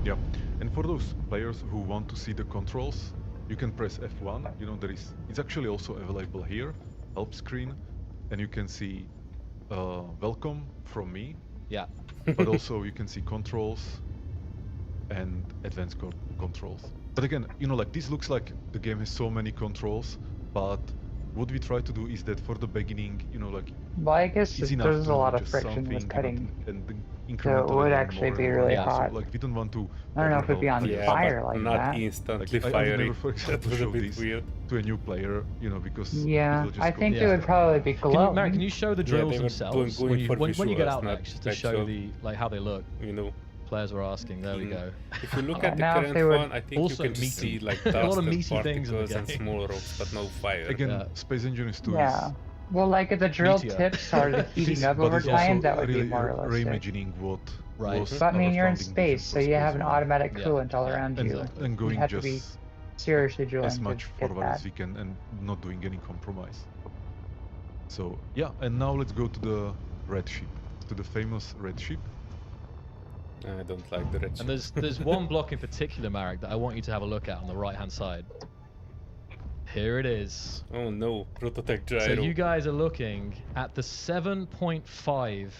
S5: Yeah, and for those players who want to see the controls, you can press F1. You know, it's actually also available here, help screen, and you can see welcome from me,
S4: Yeah.
S5: but also you can see controls and advanced controls. But again, you know, like this looks like the game has so many controls, but what we try to do is that for the beginning, you know, like
S3: Well, I guess
S5: it's enough
S3: there's
S5: to
S3: a
S5: know
S3: lot of
S5: just
S3: friction
S5: something,
S3: with cutting.
S5: and
S3: So it
S5: incrementally
S3: would
S5: learn
S3: actually
S5: more
S3: be
S5: and
S3: really
S5: more.
S3: hot.
S5: So like we don't want to
S3: I don't know if it'd be on
S2: Yeah,
S3: fire
S2: but
S3: like
S2: not
S3: that.
S2: instantly
S5: like, I would
S2: fiery.
S5: never, for
S2: That
S5: example,
S2: was a
S5: show
S2: bit
S5: this
S2: weird.
S5: to a new player, you know, because it
S3: Yeah,
S5: will just
S3: I
S5: go
S3: think it
S4: Yeah.
S3: would probably be
S4: Can
S3: glowing.
S4: you, Marek, can you show the
S2: Yeah,
S4: drills
S2: they were
S4: themselves
S2: going
S4: when you
S2: for
S4: when you get
S2: visuals,
S4: out
S2: not
S4: next, just to show
S2: actual,
S4: the like how they look?
S2: You know,
S4: Players were asking. There we go.
S2: if you look
S3: Yeah,
S2: at the
S3: now if
S2: current
S3: they would-
S2: one, I think
S4: Also
S2: you can just
S4: meaty.
S2: see like
S4: A lot
S2: dust
S4: of
S2: and
S4: meaty things in the
S2: particles and
S4: game.
S2: small rocks, but no fire.
S5: Again,
S4: Yeah.
S5: Space Engineers 2
S3: Yeah.
S5: is
S3: Well, like if the drill
S4: Meteor.
S3: tips started
S5: it
S3: heating
S5: is,
S3: up
S5: but
S3: over
S5: it's
S3: time,
S5: also
S3: that would
S5: really
S3: be more realistic.
S5: reimagining what
S4: Right.
S5: was
S3: But I mean,
S5: our
S3: you're in
S5: founding
S3: space,
S5: vision
S3: so
S5: for
S3: you have
S5: Space
S3: an
S5: One.
S3: automatic
S4: Yeah.
S3: coolant all
S4: Yeah.
S3: around
S5: and,
S3: you.
S5: and
S3: You
S5: going
S3: have to be
S5: just
S3: seriously drilling
S5: as much
S3: to get
S5: forward
S3: that.
S5: as we can and not doing any compromise. So yeah, and now let's go to the red ship, to the famous red ship.
S2: I don't like the red
S4: And
S2: ship.
S4: there's one block in particular, Marek, that I want you to have a look at on the right hand side. Here it is.
S2: Oh no, Prototech
S4: So
S2: gyro.
S4: you guys are looking at the 7.5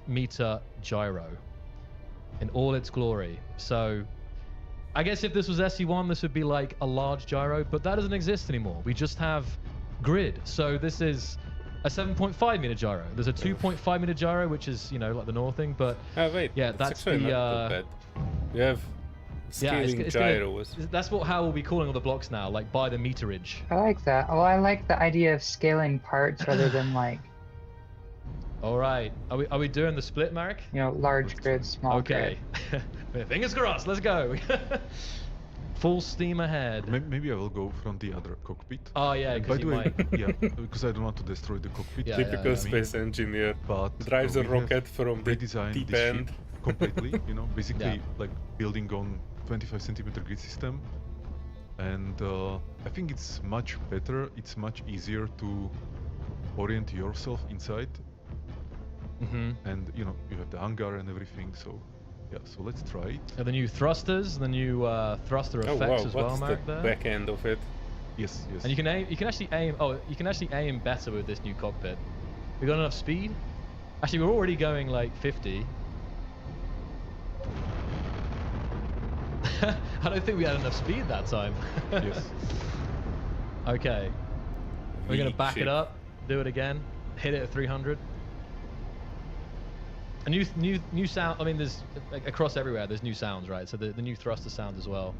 S4: meter gyro in all its glory. So I guess if this was SE1, this would be like a large gyro, but that doesn't exist anymore. We just have grid. So this is a 7.5 meter gyro. There's a 2.5 meter gyro, which is, you know, like the north thing, but
S2: Ah wait,
S4: yeah,
S2: it's
S4: that's
S2: actually
S4: the,
S2: not that bad. You have scaling
S4: it's
S2: gyros.
S4: that's how we'll be calling all the blocks now, like by the meterage.
S3: I like that. Well, I like the idea of scaling parts rather than like,
S4: All right, are we doing the split, Marek?
S3: you know, large grid, small
S4: Okay. Fingers crossed. Let's go. Full steam ahead.
S5: Maybe I will go from the other cockpit.
S4: Oh yeah,
S5: And by
S4: because
S5: the
S4: you
S5: way,
S4: might.
S5: yeah, because I don't want to destroy the cockpit.
S4: Yeah,
S2: Typical
S4: yeah.
S2: space engineer.
S5: But
S2: Drives
S5: we
S2: a
S5: have
S2: rocket from the
S5: redesigned
S2: deep
S5: this
S2: end.
S5: ship completely. You know, basically
S4: Yeah.
S5: like building on 25 centimeter grid system, and I think it's much better. It's much easier to orient yourself inside,
S4: Mm-hmm.
S5: and you know you have the hangar and everything. So yeah, so let's try it.
S4: The new thrusters, the new thruster
S2: Oh
S4: effects
S2: wow,
S4: as well,
S2: what's
S4: Marek.
S2: the
S4: There.
S2: back end of it?
S5: Yes, yes.
S4: And you can aim. You can actually aim. Oh, you can actually aim better with this new cockpit. We got enough speed. Actually, we're already going like 50. I don't think we had enough speed that time.
S5: Yes.
S4: Okay. We're gonna
S2: Weak
S4: back
S2: ship.
S4: it up, do it again, hit it at 300. A new sound. I mean, there's like, across everywhere. There's new sounds, right? So the new thruster sound as well.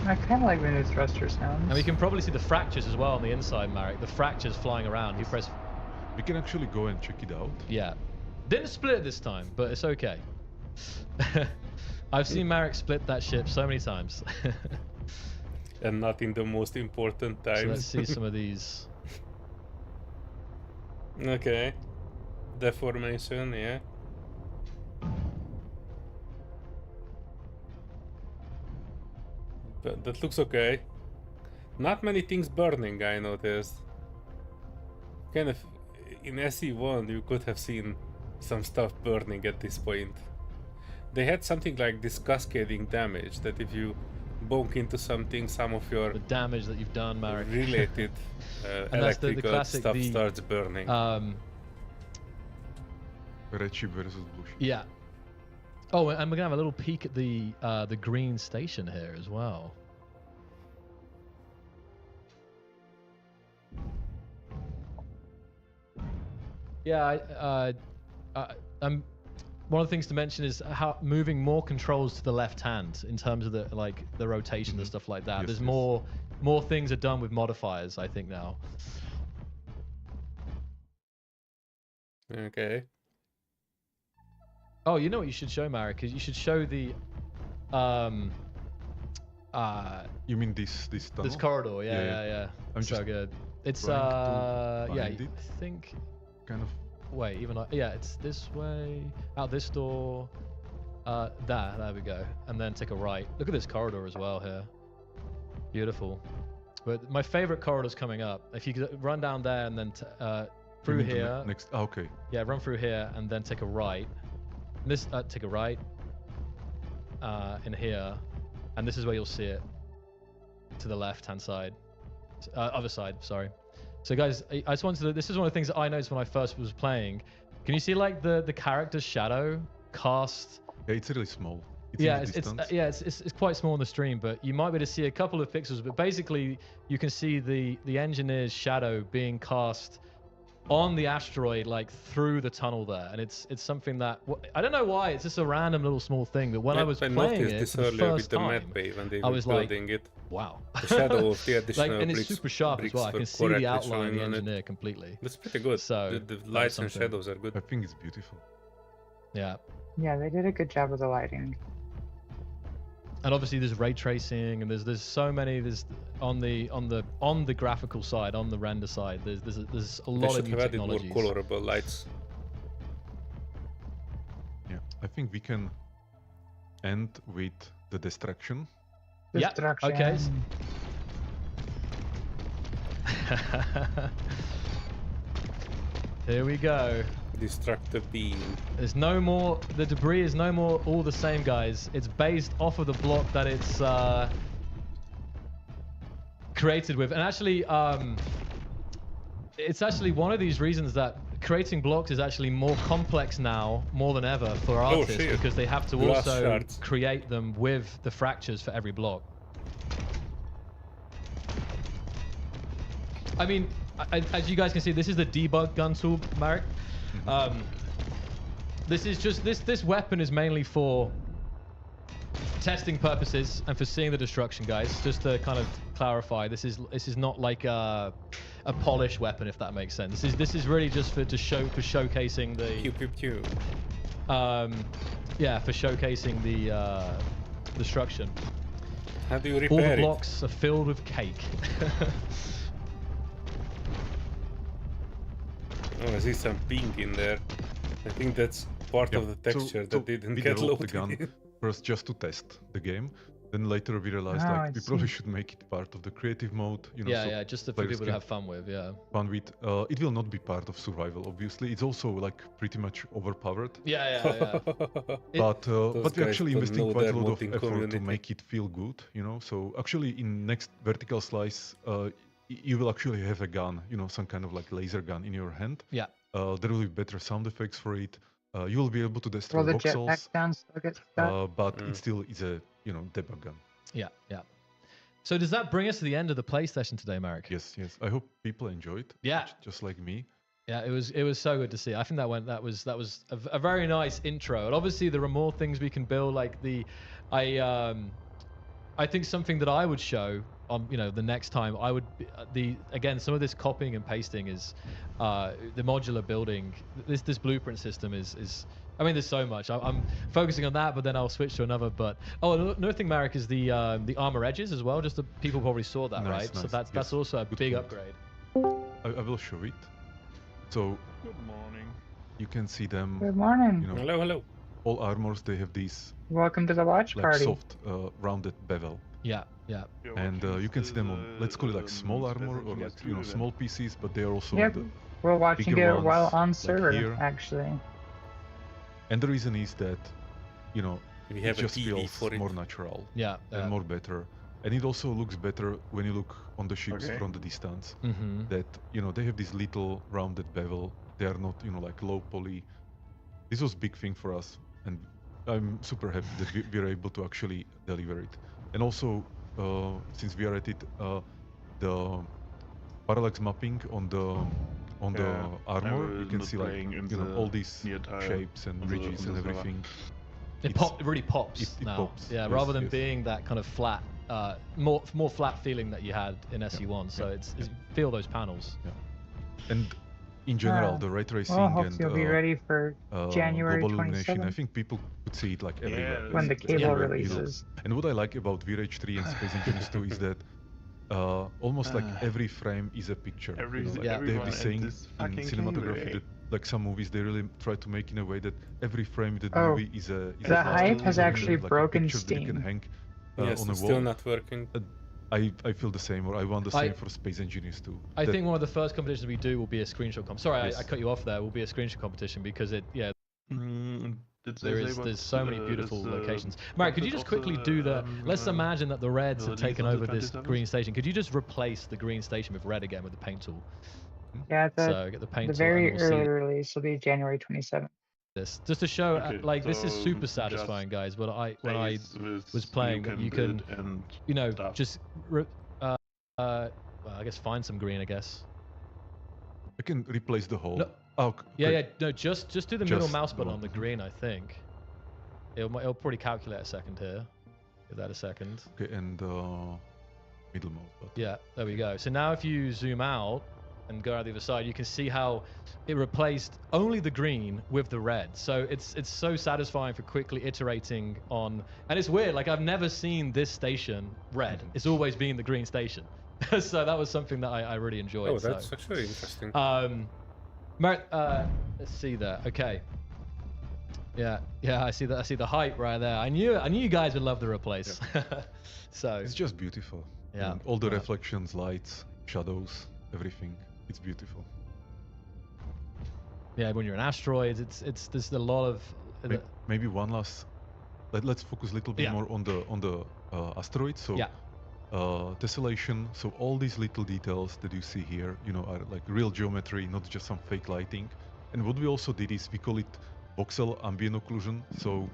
S3: I kind of like the new thruster sounds.
S4: And we can probably see the fractures as well on the inside, Marek. The fractures flying around. You press.
S5: We can actually go and check it out.
S4: Yeah. Didn't split it this time, but it's okay. I've seen Marek split that ship so many times.
S2: And not in the most important
S4: So let's
S2: times.
S4: see some of these.
S2: Okay. Deformation, yeah. But that looks okay. Not many things burning, I noticed. Kind of in SE1 you could have seen some stuff burning at this point. They had something like this cascading damage that if you bonk into something, some of your
S4: The damage that you've done, Marek.
S2: related
S4: And that's the
S2: electrical
S4: classic,
S2: stuff
S4: the,
S2: starts burning.
S5: Red ship versus blue ship.
S4: Yeah. Oh, and we're gonna have a little peek at the green station here as well. Yeah, I'm. One of the things to mention is how moving more controls to the left hand in terms of the the rotation and stuff like that.
S5: Yes,
S4: There's
S5: yes.
S4: more things are done with modifiers, I think now.
S2: Okay.
S4: Oh, you know what you should show, Marek? Is you should show the
S5: You mean this tunnel?
S4: this corridor. Yeah,
S5: Yeah,
S4: yeah.
S5: I'm
S4: So
S5: just
S4: good. It's
S5: trying to
S4: yeah.
S5: find it.
S4: I think.
S5: Kind of.
S4: Wait, even yeah, it's this way, out this door, there we go, and then take a right. Look at this corridor as well here. Beautiful. But my favorite corridor's coming up. If you could run down there and then through here.
S5: Next. Okay.
S4: Yeah, run through here and then take a right. This take a right in here, and this is where you'll see it to the left-hand side, other side. Sorry. So guys, I just wanted to. This is one of the things that I noticed when I first was playing. Can you see like the character's shadow cast?
S5: Yeah, it's really small.
S4: It's quite small on the stream, but you might be able to see a couple of pixels. But basically, you can see the engineer's shadow being cast on the asteroid, like through the tunnel there, and it's something that I don't know why. It's just a random little small thing. But when I was playing it
S2: this
S4: for the
S2: earlier
S4: first
S2: with the
S4: time,
S2: map bay when they
S4: I
S2: were
S4: was
S2: building
S4: like,
S2: it.
S4: wow,
S2: The shadow of the additional
S4: like, and it's
S2: bricks,
S4: super sharp as well. I can see the outline of the
S2: on it.
S4: engineer completely.
S2: That's pretty good.
S4: So
S2: the lights and shadows are good.
S5: I think it's beautiful.
S4: Yeah.
S3: Yeah, they did a good job with the lighting.
S4: And obviously there's ray tracing, and there's so many. There's on the graphical side, on the render side. There's a lot of new technologies.
S2: More colorable lights.
S5: Yeah, I think we can end with the destruction.
S4: Yeah.
S3: Destruction.
S4: Okay. Here we go.
S2: Destruct the beam.
S4: There's no more. The debris is no more all the same, guys. It's based off of the block that it's created with, and actually, it's actually one of these reasons that creating blocks is actually more complex now, more than ever, for artists, because they have to
S2: Glass
S4: also
S2: shards.
S4: create them with the fractures for every block. I mean, as you guys can see, this is the debug gun tool, Marek. This is just this weapon is mainly for testing purposes and for seeing the destruction, guys. Just to kind of clarify, this is not like a polished weapon, if that makes sense. This is really just for showcasing the
S2: Pew pew pew.
S4: yeah, for showcasing the destruction.
S2: How do you
S4: All
S2: repair
S4: the
S2: it?
S4: blocks are filled with cake.
S2: Oh, I see some pink in there. I think that's part of the texture that didn't
S5: we
S2: get
S5: developed
S2: loaded.
S5: the gun first just to test the game. Then later we realized
S3: I
S5: we probably
S3: see.
S5: should make it part of the creative mode. You know,
S4: Yeah,
S5: so
S4: yeah, just for
S5: players
S4: people to
S5: can
S4: have fun with, yeah.
S5: fun with. It will not be part of survival, obviously. It's also like pretty much overpowered.
S4: Yeah, yeah, yeah.
S5: But we're
S2: guys
S5: actually
S2: don't
S5: investing
S2: know
S5: quite a
S2: their
S5: lot of
S2: modding
S5: effort
S2: community.
S5: to make it feel good, you know. So actually, in next vertical slice, you will actually have a gun, you know, some kind of like laser gun in your hand.
S4: Yeah.
S5: There will be better sound effects for it. You will be able to destroy
S3: Will the
S5: voxels,
S3: jetpack down still get stuck?
S5: but it still is a debug gun.
S4: Yeah, yeah. So does that bring us to the end of the play session today, Marek?
S5: Yes, yes. I hope people enjoyed.
S4: Yeah.
S5: Just like me.
S4: Yeah, it was so good to see. I think that was a very nice intro. And obviously there are more things we can build, like I think something that I would show on the next time I would again, some of this copying and pasting is the modular building. This blueprint system is I mean, there's so much. I'm focusing on that, but then I'll switch to another. But another thing, Marek, is the armor edges as well. Just the people probably saw that,
S5: Nice,
S4: right?
S5: nice.
S4: So that's
S5: Yes.
S4: also a
S5: Good
S4: big
S5: point.
S4: upgrade.
S5: I will show it. So
S6: Good morning.
S5: you can see them.
S3: Good morning.
S5: You know,
S2: Hello, hello.
S5: all armors they have these
S3: Welcome to the watch
S5: like
S3: party.
S5: soft rounded bevel,
S4: Yeah, yeah.
S5: and you can see them on, let's call it like small armor or like small pieces, but they are also
S3: Yep.
S5: on the.
S3: We're watching
S5: bigger
S3: it while
S5: ones,
S3: on
S5: like
S3: server,
S5: here.
S3: actually.
S5: And the reason is that
S2: We
S5: it
S2: have a
S5: just
S2: TV
S5: feels
S2: for it.
S5: more natural
S4: Yeah.
S5: and more better, and it also looks better when you look on the ships
S6: Okay.
S5: from the distance.
S4: Mm-hmm.
S5: That they have this little rounded bevel. They are not like low poly. This was big thing for us, and I'm super happy that we're able to actually deliver it. And also, since we are at it, the parallax mapping on the
S6: Yeah, I
S5: armor, you
S6: will
S5: can
S6: look
S5: see like
S6: playing in
S5: all
S6: the
S5: these
S6: near tile
S5: shapes and
S6: on the-
S5: ridges
S6: on
S5: and
S6: the server.
S5: everything.
S4: It really pops
S5: it
S4: now.
S5: pops,
S4: Yeah,
S5: yes,
S4: rather than
S5: yes.
S4: being that kind of flat, more flat feeling that you had in SE1. So
S5: yeah,
S4: it's feel those panels.
S5: And in general,
S3: Yeah.
S5: the ray tracing
S3: Well, hope
S5: and
S3: you'll be ready for January
S5: global illumination, I
S3: 27th.
S5: think people could see it like everywhere.
S6: Yeah,
S3: when the
S6: it's
S3: cable
S5: everywhere you look.
S3: releases.
S5: And what I like about VRH3 and Space Engineers 2 is that almost like every frame is a picture.
S6: Every,
S5: like
S4: Yeah.
S5: they have
S6: everyone
S5: this
S6: at
S5: saying
S6: this
S5: in
S6: fucking
S5: cinematography
S6: game.
S5: that like some movies they really try to make in a way that every frame in the
S3: Oh,
S5: movie is a
S3: the
S5: a
S3: hype has
S5: like
S3: actually
S5: a
S3: broken
S5: picture that you can
S3: Steam.
S5: hang
S2: Yes,
S5: on a
S2: it's
S5: wall.
S2: still not working.
S5: I feel the same, or I want the same for space engineers too.
S4: I think one of the first competitions we do will be a screenshot comp. Sorry,
S5: Yes.
S4: I cut you off there. Will be a screenshot competition because there's so many beautiful locations. Mark, could you just quickly do let's imagine that the Reds have taken over this green station. Could you just replace the green station with red again with the paint tool?
S3: Yeah,
S4: So get the paint
S3: the
S4: tool.
S3: very
S4: and we'll see
S3: early release will be January 27th.
S4: this just to show
S6: Okay,
S4: this is
S6: so
S4: super satisfying, guys. But when I was playing, that you can just well, I guess find some green, I guess.
S5: I can replace the whole.
S4: No.
S5: Oh,
S4: Yeah, no, just do the middle
S5: Just
S4: mouse
S5: the
S4: button
S5: one.
S4: on the green, I think. It'll probably calculate a second here. Give that a second.
S5: Okay, and middle mouse button.
S4: Yeah, there we go. So now if you zoom out and go out the other side, you can see how it replaced only the green with the red. So it's so satisfying for quickly iterating on. And it's weird, like I've never seen this station red. It's always been the green station. So that was something that I really enjoyed.
S2: Oh, that's actually interesting.
S4: Let's see there. Okay. Yeah, I see that. I see the height right there. I knew you guys would love the replace. So
S5: It's just beautiful.
S4: Yeah.
S5: And all the reflections, lights, shadows, everything. It's beautiful.
S4: yeah, when you're in asteroids, there's a lot of
S5: Maybe one last. Let's focus a little bit
S4: Yeah.
S5: more on the asteroids. So
S4: Yeah.
S5: tessellation. So all these little details that you see here, are like real geometry, not just some fake lighting. And what we also did is we call it voxel ambient occlusion. So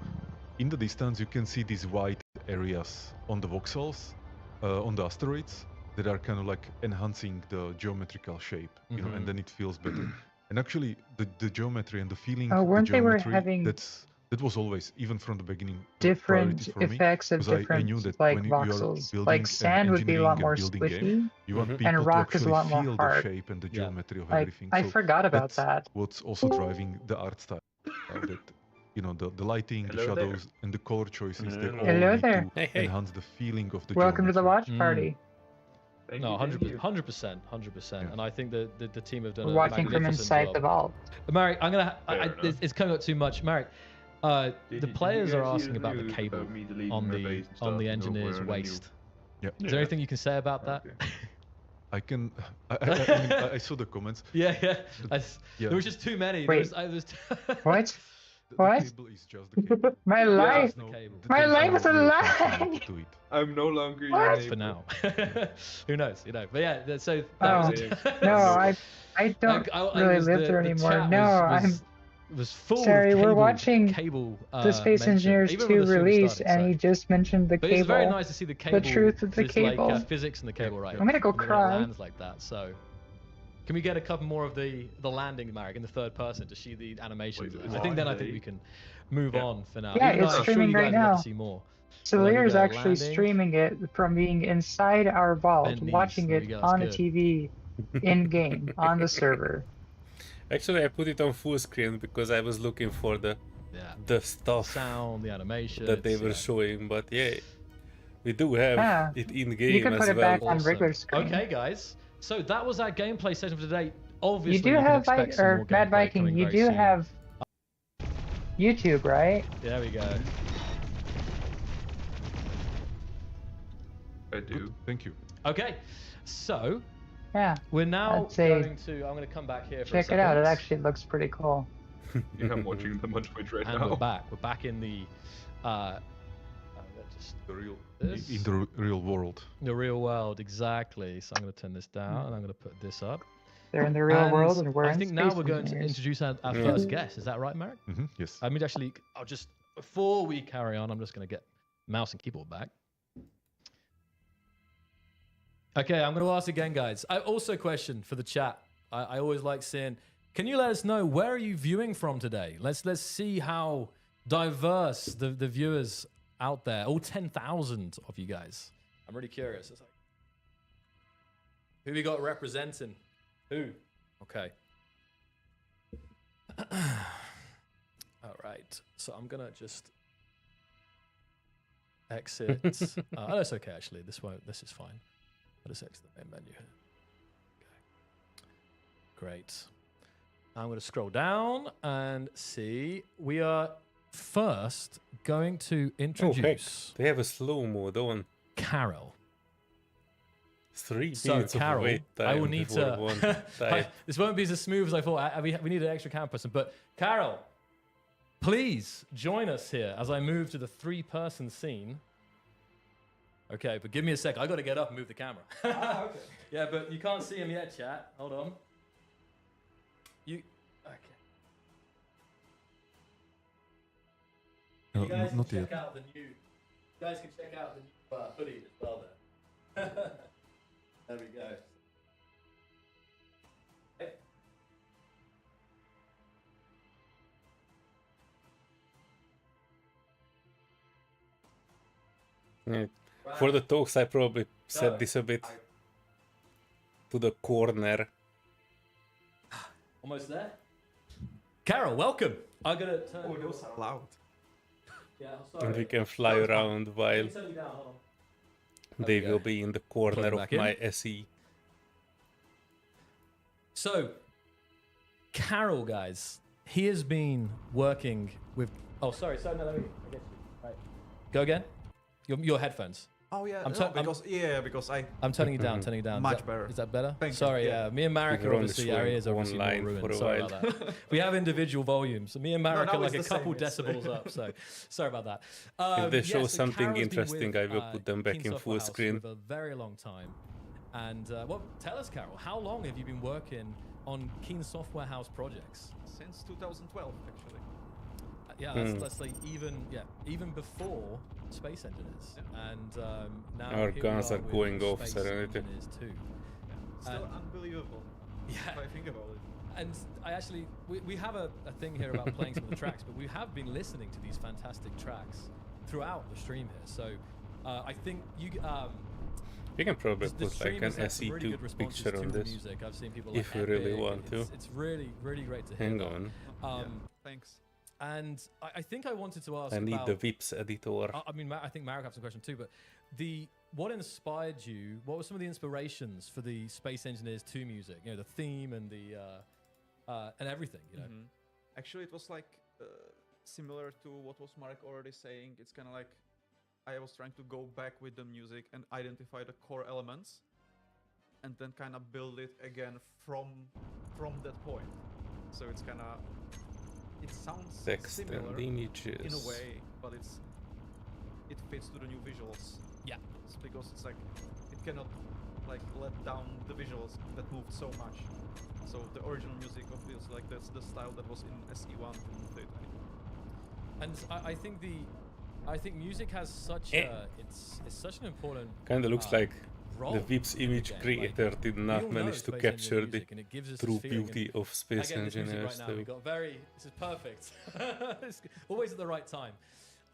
S5: in the distance, you can see these white areas on the voxels, on the asteroids, that are kind of like enhancing the geometrical shape, and then it feels better. And actually, the geometry and the feeling.
S3: Oh,
S5: of
S3: weren't
S5: the
S3: they were
S5: geometry,
S3: having
S5: that was always, even from the beginning,
S3: different
S5: priority for me,
S3: effects of
S5: 'cause I
S3: different
S5: knew that
S3: like
S5: when you are
S3: voxels?
S5: building
S3: Like
S5: an
S3: sand would be a lot
S5: engineering
S3: more
S5: and building game,
S3: squishy,
S5: you want
S2: Mhm.
S5: people
S3: and rock
S5: to
S3: is a
S5: actually
S3: lot more
S5: feel
S3: hard.
S5: the shape and the
S4: Yeah.
S5: geometry of
S3: Like
S5: everything.
S3: I
S5: So
S3: forgot about
S5: that's
S3: that.
S5: what's also driving the art style. That the lighting, the
S6: Hello there.
S5: shadows, and the color choices, they all
S3: Hello
S5: need
S3: there.
S5: to
S2: Hey.
S5: enhance the feeling of the
S3: Welcome to the
S5: geometry.
S3: watch party.
S4: no 100%.
S5: Yeah.
S4: And I think the team have done
S3: We're
S4: a
S3: watching from
S4: magnificent
S3: inside
S4: job.
S3: the vault.
S4: Marek, I'm gonna.
S6: Fair enough.
S4: It's coming up too much, Marek. The players are asking about the cable on the engineer's waist.
S5: Yeah.
S4: Is there anything you can say about that?
S5: I can. I mean, I saw the comments.
S4: Yeah.
S5: Yeah.
S4: There was just too many.
S3: Wait.
S4: There was
S3: What?
S5: The
S3: What?
S5: cable is just the cable.
S3: My life.
S4: the cable.
S3: My
S5: There's
S3: life
S5: no
S3: is a
S5: real
S3: lie.
S5: functionality to it.
S6: I'm no longer
S3: What?
S6: your
S4: For
S6: neighbor.
S4: now. Who knows? But yeah. So that
S3: Oh.
S4: was
S3: No, I don't really live there anymore. No, I'm
S4: was full
S3: sorry.
S4: of
S3: We're
S4: cable,
S3: watching
S4: cable,
S3: the Space
S4: mention,
S3: Engineers
S4: even
S3: 2
S4: when the stream
S3: release,
S4: started,
S3: and
S4: so.
S3: he just mentioned the
S4: But
S3: cable.
S4: it's very nice to see the cable.
S3: truth of the
S4: just like,
S3: cable.
S4: physics in the cable, right?
S3: I'm gonna go
S4: when it
S3: cry.
S4: lands like that. So, can we get a couple more of the landing, Marek, in the third person to see the animations?
S6: Wait,
S4: And I think then I think we can move on for now.
S3: Yeah,
S4: Even though
S3: it's
S4: I'm sure
S3: streaming
S4: you guys
S3: right
S4: would love
S3: now.
S4: to see more.
S3: Solear is
S4: go
S3: actually
S4: landing.
S3: streaming it from being inside our vault,
S4: Bend knees,
S3: watching
S4: there
S3: it
S4: we go, that's
S3: on a
S4: good.
S3: TV, in game, on the server.
S2: Actually, I put it on full screen because I was looking for the stuff
S4: Sound, the animation
S2: that they were showing. But yeah, we do have
S3: Yeah.
S2: it in
S3: You
S2: game
S3: can
S2: as
S3: put it
S2: well.
S3: back on regular screen.
S4: Okay, guys. So that was our gameplay session for today. Obviously,
S3: You do
S4: can
S3: have
S4: expect some more
S3: Mad
S4: gameplay
S3: Viking.
S4: coming
S3: You
S4: very
S3: do
S4: soon.
S3: have YouTube, right?
S4: There we go.
S6: I do.
S5: Thank you.
S4: Okay, so
S3: Yeah.
S4: we're now
S3: I'd say
S4: going to. I'm going to come back here for a
S3: Check
S4: second.
S3: it out. It actually looks pretty cool.
S6: Yeah, I'm watching them on Twitch right
S4: And
S6: now.
S4: we're back. We're back in the. Just
S5: The real
S4: this.
S5: in the real world.
S4: the real world, exactly. So I'm going to turn this down and I'm going to put this up.
S3: They're in the real world, and we're
S4: I
S3: in
S4: think
S3: Space
S4: now we're going to
S3: Engineers.
S4: introduce our first guest. Is that right, Marek?
S5: Yes.
S4: I mean, actually, I'll just before we carry on, I'm just going to get mouse and keyboard back. Okay, I'm going to ask again, guys. I also question for the chat. I always like seeing. Can you let us know where are you viewing from today? Let's see how diverse the viewers out there. All 10,000 of you guys. I'm really curious. It's like, who we got representing? Who? Okay. All right. So I'm gonna just exit. Oh, that's okay. Actually, this won't. This is fine. I'll just exit the main menu. Okay. Great. I'm gonna scroll down and see. We are first going to
S2: Oh heck,
S4: introduce
S2: they have a slow mode on.
S4: Carol.
S2: 3
S4: So,
S2: minutes
S4: Carol,
S2: of wait time
S4: I will need
S2: before
S4: to.
S2: one type.
S4: This won't be as smooth as I thought. We need an extra camera person. But, Carol, please join us here as I move to the 3-person scene. Okay, but give me a sec. I got to get up and move the camera.
S7: Okay.
S4: Yeah, but you can't see him yet, chat. Hold on. Okay.
S5: No,
S4: You guys can
S5: not
S4: check
S5: yet.
S4: out the new. You guys can check out the new hoodie as well. There. There we go. Okay.
S2: Yeah. For the talks, I probably set
S4: So,
S2: this a bit to the corner.
S4: Almost there. Carol, welcome. I'm gonna turn.
S7: Oh, those are loud.
S4: Yeah, sorry.
S2: And we can fly around while
S4: Let me turn you down, hold on.
S2: they
S4: we
S2: will
S4: go.
S2: be in the corner
S4: Plug
S2: of
S4: back in.
S2: my SE.
S4: So, Carol, guys, he has been working with. Oh, sorry, no, let me. I get you. Right. Go again. Your headphones.
S7: Oh yeah,
S4: I'm
S7: no,
S4: turn- I'm-
S7: because I
S4: I'm turning you down, turning you down.
S7: Much
S4: Is that-
S7: better.
S4: Is that better?
S7: Thank you,
S4: Sorry,
S7: yeah.
S4: me and Marek
S2: We
S4: are
S2: were only
S4: obviously, our
S2: showing
S4: ears are obviously more
S2: online
S4: ruined.
S2: for a
S4: Sorry
S2: while.
S4: about that. We have individual volumes. So me and Marek
S7: now
S4: are like a
S7: it's the
S4: couple
S7: same, it's-
S4: decibels up, so sorry about that.
S2: If they show
S4: so
S2: something
S4: Carol's been
S2: interesting,
S4: with,
S2: I will put them back
S4: Keen
S2: in
S4: Software
S2: full
S4: House
S2: screen.
S4: For a very long time. And well, tell us, Carol, how long have you been working on Keen Software House projects?
S7: since 2012 actually.
S4: Yeah, that's like even before Space Engineers, and now
S2: Our
S4: here we
S2: guns are
S4: with
S2: going off,
S4: Space
S2: Serenity.
S4: Engineers too.
S7: Still
S4: And-
S7: unbelievable.
S4: Yeah,
S7: If I think about it.
S4: and I actually we have a thing here about playing some of the tracks, but we have been listening to these fantastic tracks throughout the stream here. So I think you
S2: We can probably
S4: the
S2: put like
S4: stream
S2: an
S4: has had some really
S2: SE2
S4: good responses
S2: picture
S4: to
S2: on
S4: the
S2: this.
S4: music. I've seen people
S2: if
S4: like
S2: you really
S4: Epic.
S2: want to.
S4: It's really great to hear.
S2: Hang
S4: that.
S2: on,
S7: Yeah, thanks.
S4: And I think I wanted to ask
S2: I need
S4: about,
S2: the Vips editor.
S4: I mean, I think Marek has some questions too, but what inspired you? What were some of the inspirations for the Space Engineers 2 music? You know, the theme and the and everything. You know,
S7: Actually, it was like similar to what was Marek already saying. It's kind of like I was trying to go back with the music and identify the core elements, and then kind of build it again from that point. So it's kind of it sounds
S2: Text
S7: similar
S2: and images.
S7: in a way, but it fits to the new visuals.
S4: Yeah.
S7: It's because it's like it cannot like let down the visuals that moved so much. So the original music feels like that's the style that was in SE1 couldn't fit anymore.
S4: and I think music has such it's such an important
S2: Kinda looks like
S4: role
S2: the Vips
S4: in the
S2: image
S4: game.
S2: creator
S4: Like,
S2: did
S4: we
S2: not
S4: all
S2: manage
S4: know
S2: to
S4: Space
S2: capture
S4: Engineer
S2: the
S4: music, and it gives us
S2: true
S4: this feeling,
S2: beauty
S4: and
S2: of Space
S4: again, this music
S2: Engineers
S4: right now, we
S2: too.
S4: got this is perfect. It's always at the right time.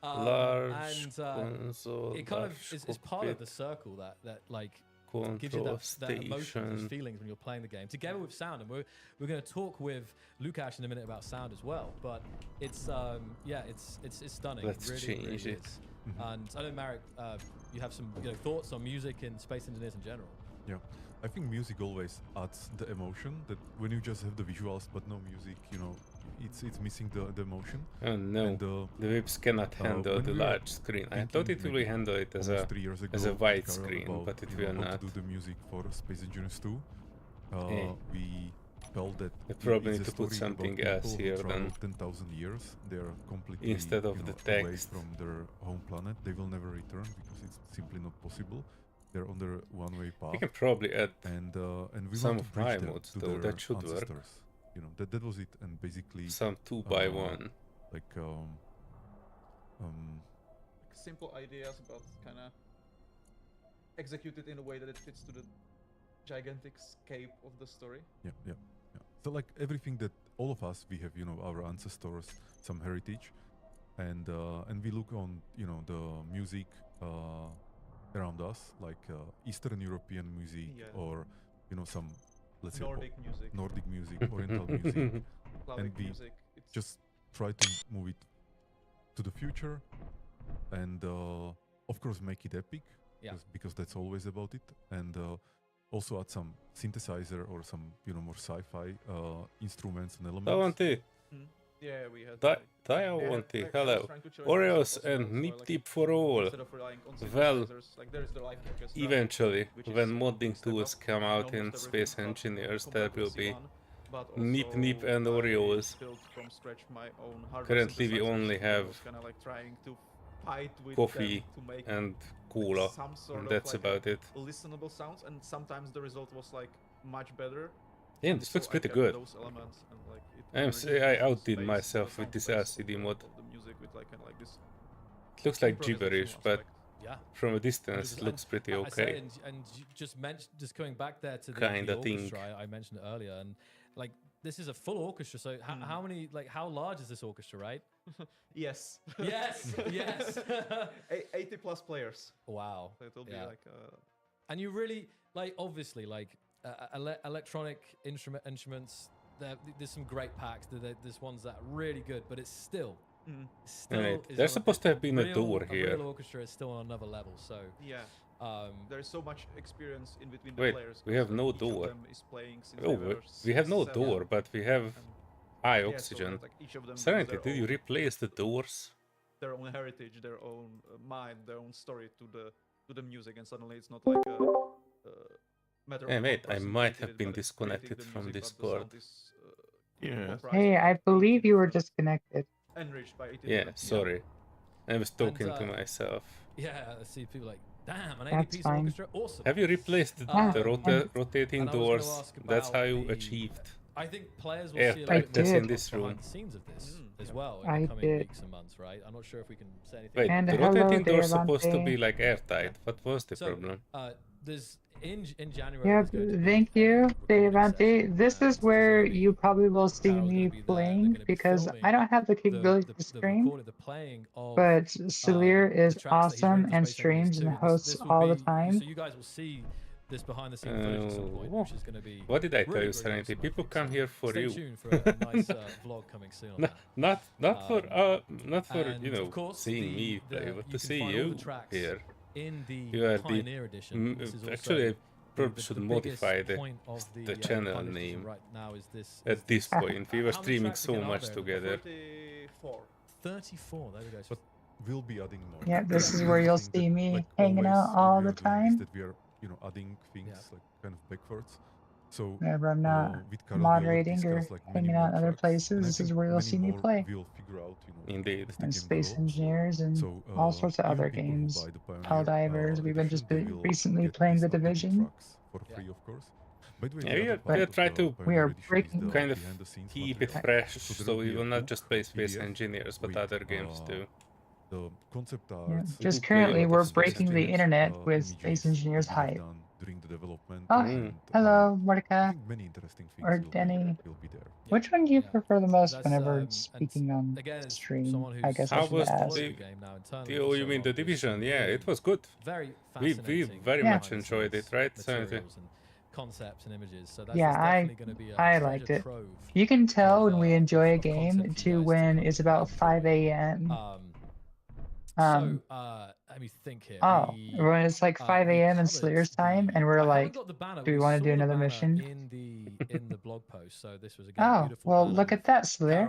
S2: Large
S4: And
S2: console,
S4: it kind of
S2: large
S4: is part of the
S2: cockpit,
S4: circle that like gives you
S2: control
S4: that emotion, those
S2: station.
S4: feelings when you're playing the game, together with sound. And we're going to talk with Lukash in a minute about sound as well. But it's it's stunning.
S2: Let's
S4: it really,
S2: change
S4: really
S2: it.
S4: is. And I know, Marek, you have some thoughts on music and Space Engineers in general.
S5: Yeah, I think music always adds the emotion that when you just have the visuals but no music, you know, it's missing the emotion.
S2: Oh no,
S5: And
S2: the Vips cannot handle
S5: when
S2: the
S5: we were
S2: large screen. I
S5: thinking
S2: thought it will
S5: maybe
S2: handle it as
S5: almost
S2: a
S5: 3 years ago,
S2: as a
S5: with
S2: wide
S5: Carol
S2: screen,
S5: about,
S2: but it
S5: you
S2: will
S5: know, how
S2: not.
S5: to do the music for Space Engineers 2.
S2: Eh.
S5: We felt that
S2: I probably
S5: it's
S2: need
S5: a
S2: to put
S5: story about
S2: something
S5: people
S2: else
S5: who
S2: here
S5: traveled
S2: then.
S5: 10,000 years. They're completely
S2: Instead of
S5: you
S2: the
S5: know, away
S2: text.
S5: from their home planet. They will never return because it's simply not possible. They're on their one-way path.
S2: We can probably add
S5: And we
S2: some
S5: want to
S2: of
S5: bridge
S2: my
S5: them
S2: mods,
S5: to
S2: though,
S5: their
S2: that should work.
S5: ancestors. You know, that was it. And basically,
S2: some 2x1.
S5: like
S7: Simple ideas, but kind of executed in a way that it fits to the gigantic scape of the story.
S5: Yeah. So like everything that all of us, we have, you know, our ancestors, some heritage, and we look on, you know, the music around us, like Eastern European music,
S7: Yeah.
S5: or you know, some, let's
S7: Nordic
S5: say,
S7: music,
S5: Nordic music, Oriental music.
S7: Slavic
S5: we
S7: music. It's
S5: Just try to move it to the future, and of course make it epic,
S4: Yeah.
S5: because that's always about it, and also add some synthesizer or some, you know, more sci-fi instruments and elements.
S2: I want it.
S7: Yeah, we had.
S2: Diamonty,
S7: I was
S2: hello.
S7: trying to challenge
S2: Oreos
S7: myself as
S2: and
S7: well, so
S2: Nip
S7: like,
S2: Tip for all.
S7: instead of relying on
S2: Well,
S7: synthesizers, like there's the live orchestra,
S2: eventually,
S7: which
S2: when
S7: is a
S2: modding
S7: step
S2: tools
S7: up
S2: come
S7: in
S2: out in
S7: almost everything,
S2: Space
S7: but
S2: Engineers, there
S7: compared to
S2: will be
S7: SC1, but
S2: Nip Nip
S7: also
S2: and
S7: I
S2: Oreos.
S7: built from scratch my own hardware
S2: Currently we
S7: synthesizers
S2: only
S7: and
S2: have
S7: was kind of like trying to fight with
S2: coffee
S7: them to make
S2: and
S7: like
S2: cola,
S7: some sort
S2: and
S7: of
S2: that's
S7: like
S2: about it.
S7: listenable sounds, and sometimes the result was like much better.
S2: Yeah,
S7: And
S2: this
S7: so
S2: looks
S7: I
S2: pretty
S7: kept
S2: good.
S7: those elements, and like it
S2: I
S7: enriches the
S2: outdid
S7: space,
S2: myself
S7: the
S2: with this
S7: sound space
S2: LCD
S7: of
S2: mod.
S7: the music with like kind of like this
S2: It looks like
S7: improvisational
S2: gibberish, but
S7: aspect.
S4: Yeah.
S2: from a distance it
S4: 100%.
S2: looks pretty
S4: I say,
S2: okay.
S4: and you just mentioned, just going back there to the
S2: Kinda thing.
S4: orchestra, I mentioned it earlier, and like this is a full orchestra. So how many, like, how large is this orchestra, right?
S7: Yes.
S4: Yes, yes.
S7: 80 plus players.
S4: Wow.
S7: So it'll be
S4: Yeah.
S7: like.
S4: And you really like, obviously, like electronic instruments. There's some great packs. There's ones that are really good, but it's still.
S2: Right.
S4: Is
S2: There's
S4: on
S2: supposed to have been a door
S4: A
S2: here.
S4: real orchestra is still on another level. So
S7: Yeah. There's so much experience in between the
S2: Wait,
S7: players.
S2: we have no
S7: each of
S2: door.
S7: them is playing since
S2: Oh,
S7: they were
S2: we have no
S7: 7,
S2: door, but we have
S7: and
S2: high
S7: yeah, so
S2: oxygen.
S7: like each of them brings
S2: Serenity,
S7: their
S2: did you
S7: own-
S2: replace the doors?
S7: their own heritage, their own mind, their own story to the music, and suddenly it's not like a matter of
S2: Hey
S7: one
S2: mate, I
S7: person
S2: might
S7: created
S2: have
S7: it,
S2: been
S7: but creating
S2: disconnected
S7: the
S2: from
S7: music, but the
S2: Discord.
S7: sound is,
S6: Yeah.
S7: comprised
S3: Hey,
S7: of
S3: I believe
S7: 80
S3: you were
S7: different-
S3: disconnected.
S7: enriched by 80
S2: Yeah,
S7: different
S2: sorry. I was talking to
S4: And,
S2: myself.
S4: yeah, I see people like, damn, an
S3: That's
S4: 80-piece
S3: fine.
S4: orchestra, awesome.
S2: Have you replaced the rotating
S4: and I was gonna
S2: doors?
S4: ask
S2: That's how
S4: about
S2: you
S4: the-
S2: achieved.
S4: I think players will
S2: Yeah,
S4: see a
S3: I
S4: little bit
S3: did.
S4: more
S2: in this
S4: behind
S2: room.
S4: the scenes of this as
S7: yeah.
S4: well in
S3: I
S4: the coming
S3: did.
S4: weeks and months, right? I'm not sure if we can say anything.
S2: Wait,
S3: And
S2: the
S3: hello,
S2: rotating door's supposed to
S3: Devante.
S2: be like airtight. What was the
S4: So,
S2: problem?
S4: there's in January.
S3: Yep,
S4: there's going to be
S3: thank
S4: a
S3: you,
S4: recording
S3: Devante.
S4: session,
S3: This
S4: and
S3: is where
S4: there's gonna be-
S3: you probably will see
S4: Carol's
S3: me
S4: gonna be there, they're
S3: playing
S4: gonna be
S3: because
S4: filming
S3: I don't have the capability to
S4: the
S3: stream.
S4: recording, the playing of
S3: But Solear
S4: the
S3: is
S4: tracks that he's
S3: awesome
S4: written for
S3: and
S4: Space Engineers
S3: streams and
S4: 2, and
S3: hosts
S4: this will
S3: all the
S4: be-
S3: time.
S4: So you guys will see this behind the scene footage at some point,
S2: Oh.
S4: which is going to be.
S2: What did I tell
S4: really,
S2: you,
S4: really
S2: Serenity?
S4: awesome, I
S2: People
S4: think.
S2: come
S4: So
S2: here for
S4: stay
S2: you.
S4: tuned for a nice vlog coming soon on that.
S2: Not for
S4: And
S2: you know
S4: of course,
S2: seeing me play, but to
S4: can
S2: see
S4: find all
S2: you
S4: the tracks
S2: here.
S4: in the
S2: You are the
S4: Pioneer edition. This is
S2: actually I
S4: also
S2: probably should
S4: biggest
S2: modify
S4: point of
S2: the channel
S4: Pioneer edition
S2: name
S4: right now is this.
S2: at this point. We were
S4: How many
S2: streaming
S4: tracks
S2: so
S4: again are
S2: much
S4: there?
S2: together.
S7: 34.
S4: 34. There we go.
S5: But we'll be adding more.
S3: Yeah, this is
S5: The
S3: where
S5: only
S3: you'll
S5: thing that,
S3: see me
S5: like,
S3: hanging
S5: always
S3: out
S5: what
S3: all
S5: we
S3: the
S5: are doing
S3: time.
S5: is that we are, adding things like kind of backwards. So
S3: Whenever I'm not
S5: with Carol,
S3: moderating
S5: we'll
S3: or
S5: discuss, like, many
S3: hanging
S5: more
S3: out in other
S5: tracks, and
S3: places,
S5: I
S3: this is
S5: think
S3: where you'll
S5: many
S3: see me
S5: more
S3: play.
S5: We'll figure out,
S2: Indeed.
S5: as the
S3: And
S5: game
S3: Space
S5: develops.
S3: Engineers and
S5: So
S3: all sorts of
S5: even
S3: other
S5: people who
S3: games.
S5: buy the Pioneer,
S3: Helldivers. We've been
S5: edition,
S3: just
S5: they will
S3: recently
S5: get
S3: playing
S5: these
S3: the
S5: updated
S3: Division.
S5: tracks for
S4: Yeah.
S5: free, of course. By the way,
S2: Yeah,
S5: the
S2: we
S5: other
S2: are
S5: part of
S2: try
S5: the
S2: to
S3: We are
S5: Pioneer edition is
S3: breaking-
S5: the
S2: kind of
S5: behind-the-scenes
S2: keep it
S5: material.
S2: fresh,
S5: So
S2: so
S5: there will
S2: we
S5: be
S2: will
S5: a
S2: not
S5: book
S2: just play Space
S5: PDF
S2: Engineers, but
S5: with,
S2: other games too.
S5: the concept
S3: Yeah,
S5: arts.
S2: We
S3: just
S2: do play a
S3: currently
S2: lot of
S3: we're
S2: Space
S3: breaking the
S2: Engineers.
S3: internet with
S5: images
S3: Space
S5: that
S3: Engineers
S5: we have
S3: hype.
S5: done during the development.
S3: Oh,
S5: and,
S3: hello,
S5: I
S3: Mordecai.
S5: think many interesting things
S3: Or
S5: will
S3: Denny.
S5: be there.
S4: Yeah,
S3: Which one do you
S4: yeah.
S3: prefer the most
S4: That's,
S3: whenever
S4: and
S3: speaking on
S4: again, as
S3: stream?
S4: someone
S3: I
S4: who's
S3: guess I
S2: How
S3: should
S2: was
S3: ask.
S4: followed
S2: the-
S4: the game now internally
S2: Oh,
S4: for
S2: you
S4: so
S2: mean the
S4: long, there's
S2: Division? Yeah,
S4: really
S2: it was good.
S4: very
S2: We
S4: fascinating
S2: very
S3: Yeah.
S2: much enjoyed it, right, Serenity?
S4: materials and concepts and images. So that's,
S3: Yeah,
S4: that's definitely going to be a
S3: I
S4: treasure
S3: liked it.
S4: trove.
S3: You can tell when we
S4: of,
S3: enjoy a
S4: of
S3: game
S4: content for you
S3: to
S4: guys to
S3: when
S4: kind of
S3: it's about
S4: enjoy.
S3: 5 a.m.
S4: So let me think here.
S3: Oh, when it's like 5
S4: we
S3: a.m. and
S4: covered
S3: Solear's time, and
S4: I
S3: we're
S4: haven't
S3: like,
S4: got the banner,
S3: do we
S4: but
S3: want to
S4: saw
S3: do
S4: the
S3: another
S4: banner
S3: mission?
S4: in the blog post. So this was again a
S3: Oh,
S4: beautiful
S3: well,
S4: banner
S3: look
S4: with
S3: at that, Solear.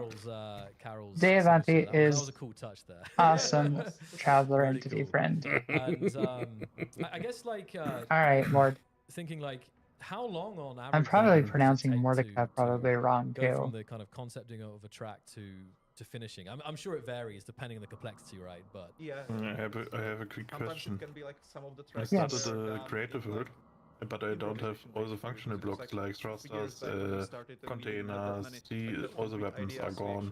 S4: Carol's
S3: Devante
S4: signature. That
S3: is
S4: was a cool touch there.
S3: Awesome traveler
S4: Really
S3: entity
S4: cool.
S3: friend.
S4: And I guess like
S3: All right, Mord.
S4: thinking like how long on average
S3: I'm probably
S4: does it
S3: pronouncing
S4: take
S3: Mordecai
S4: to
S3: probably wrong
S4: go from
S3: too.
S4: the kind of concepting of a track to finishing? I'm sure it varies depending on the complexity, right? But
S7: Yeah.
S6: I have a quick
S7: Sometimes
S6: question.
S7: it can be like some of the
S6: I
S7: tracks.
S6: started
S3: Yes.
S6: the creative world, but I don't have all the functional blocks like thrusters, containers, all the weapons are gone.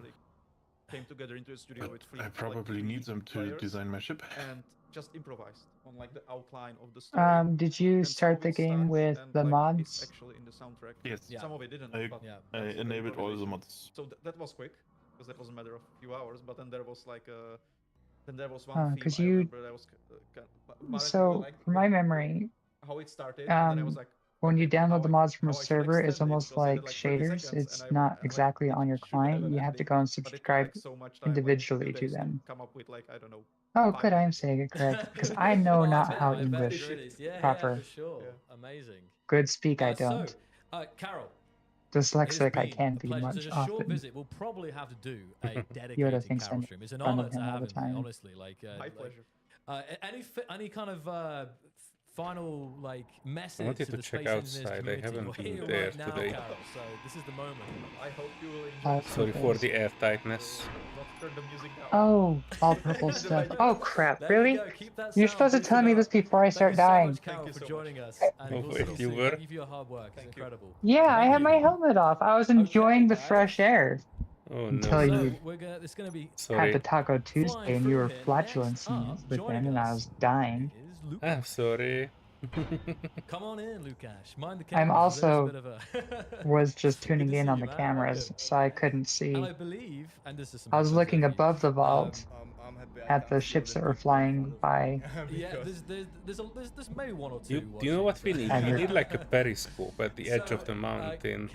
S7: Came together into a studio
S6: But
S7: with three,
S6: I probably need them to
S7: players
S6: design my ship.
S7: and just improvised on like the outline of the story.
S3: Did you
S7: And some
S3: start
S7: of
S3: the
S7: it
S3: game
S7: starts
S3: with
S7: and,
S3: the
S7: like, it's
S3: mods?
S7: actually in the soundtrack.
S6: Yes,
S4: Yeah.
S7: Some of it didn't.
S6: I-
S7: but
S4: yeah,
S6: I
S7: that's the
S6: enabled all the
S7: improvisation.
S6: mods.
S7: So that was quick because that was a matter of a few hours. But then there was like then there was one theme.
S3: 'cause
S7: I
S3: you-
S7: remember that was Marek
S3: So,
S7: really liked
S3: from my memory,
S7: how it started, and then I was like,
S3: when you
S7: okay,
S3: download the
S7: how
S3: mods from a
S7: how I should
S3: server, it's
S7: extend it,
S3: almost
S7: because I did,
S3: like
S7: 30
S3: shaders.
S7: seconds,
S3: It's
S7: and
S3: not
S7: I'm like,
S3: exactly
S7: it
S3: on your
S7: should have
S3: client.
S7: an
S3: You have to
S7: ending,
S3: go and
S7: but it took,
S3: subscribe
S7: like, so much time, like,
S3: individually
S7: 2
S3: to
S7: days
S3: them.
S7: come up with like I don't know.
S3: Oh,
S7: 5
S3: good. I am
S7: mods.
S3: saying it correct because I know
S4: Oh,
S3: not
S4: bet-
S3: how
S4: I bet
S3: English
S4: there is. Yeah,
S3: proper.
S4: for sure.
S7: Yeah.
S4: Amazing.
S3: good speak. I
S4: So,
S3: don't.
S4: Carol,
S3: dyslexic I can be
S4: It's
S3: much
S4: a short
S3: often.
S4: visit. We'll probably have to do a
S3: Yoda
S4: dedicated
S3: thinks
S4: carol
S3: I'm
S4: stream. It's an
S3: in front
S4: honor
S3: of
S4: to
S3: him all
S4: have
S3: the
S4: him here,
S3: time.
S4: honestly.
S7: My pleasure.
S4: Any kind of final message
S2: wanted
S4: to
S2: to
S4: the
S2: check
S4: space engineers
S2: outside. I
S4: community?
S2: haven't
S4: You're
S2: been
S4: here
S2: there
S4: right now,
S2: today.
S4: Carol, so this is the moment.
S7: I hope you will enjoy.
S2: Sorry for the air tightness.
S7: Let's turn the music down.
S3: Oh, all purple stuff. Oh crap!
S4: There you
S3: Really?
S4: go. Keep that
S3: You're
S4: sound
S3: supposed to tell
S4: boosted
S3: me
S4: up.
S3: this before I start
S4: Thank you so
S3: dying.
S4: much, Carol,
S7: Thank you
S4: for
S7: so
S4: joining
S7: much.
S4: us. And
S2: Oh,
S4: we'll
S2: wait,
S4: see
S2: you
S4: soon.
S2: were?
S4: Thank you for your hard work. It's
S7: Thank you.
S4: incredible.
S3: Yeah, I
S4: Thank
S3: had
S4: you.
S3: my helmet off. I was enjoying the fresh air
S2: Oh
S3: until
S2: no.
S3: you
S4: It's going to be
S3: had the
S2: Sorry.
S3: Taco Tuesday
S4: flying
S3: and you
S4: through
S3: were
S4: here.
S3: flatulencing
S4: Next up,
S3: within,
S4: joining
S3: and I
S4: us
S3: was dying.
S4: is Luke.
S2: I'm sorry.
S4: Come on in, Lukash. Mind the
S3: I'm
S4: cameras. There's a
S3: also
S4: bit of a
S3: was just
S4: Good
S3: tuning
S4: to
S3: in
S4: see
S3: on
S4: you,
S3: the
S4: man.
S3: cameras,
S4: Welcome.
S3: so I couldn't
S4: And
S3: see.
S4: I believe, and this is some
S3: I was
S4: headphones
S3: looking
S4: here for you.
S3: above the vault
S8: I'm happy I
S3: at
S8: can't
S3: the
S8: feel
S3: ships
S8: the
S3: that were
S8: people in
S3: flying
S8: front of
S3: by.
S8: me,
S4: Yeah,
S8: because
S4: there's maybe one or two.
S2: Do you know what we need?
S3: I
S2: We
S3: heard-
S2: need like a periscope at the edge of the mountain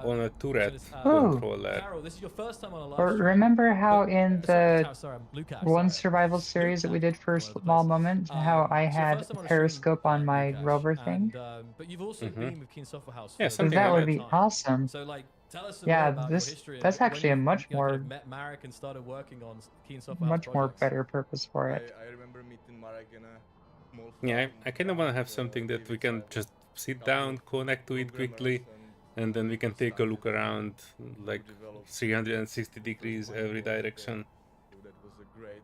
S2: on a turret
S3: Ooh.
S2: controller.
S4: Carol, this is your first time on a live
S3: Or
S4: stream.
S3: remember how in the
S4: Carol, sorry, I'm Lukash,
S3: one
S4: sorry.
S3: survival series that we did for a
S4: All over the
S3: small
S4: place.
S3: moment, how I
S4: It's your
S3: had
S4: first
S3: a
S4: time on a stream,
S3: periscope on my
S4: Lukash,
S3: rover thing?
S4: but you've also been with Keen Software House
S2: Yeah,
S4: for
S2: something
S3: That
S2: like
S3: would
S2: that.
S3: be awesome.
S4: So tell us a
S3: Yeah,
S4: bit about your
S3: this
S4: history.
S3: that's
S4: and when
S3: actually a
S4: you,
S3: much
S4: kind of
S3: more
S4: met Marek and started working on Keen Software House
S3: much more
S4: projects.
S3: better purpose for it.
S8: I remember meeting Marek in a small
S2: Yeah,
S8: farm
S2: I kind of want to have
S8: at,
S2: something that we
S8: David's
S2: can
S8: Island.
S2: just sit
S8: Couple
S2: down,
S8: of
S2: connect to it quickly,
S8: programmers
S2: and then we can take a look
S8: started
S2: around like
S8: develop
S2: 360 degrees
S8: first
S2: every
S8: one was
S2: direction.
S8: so that was a great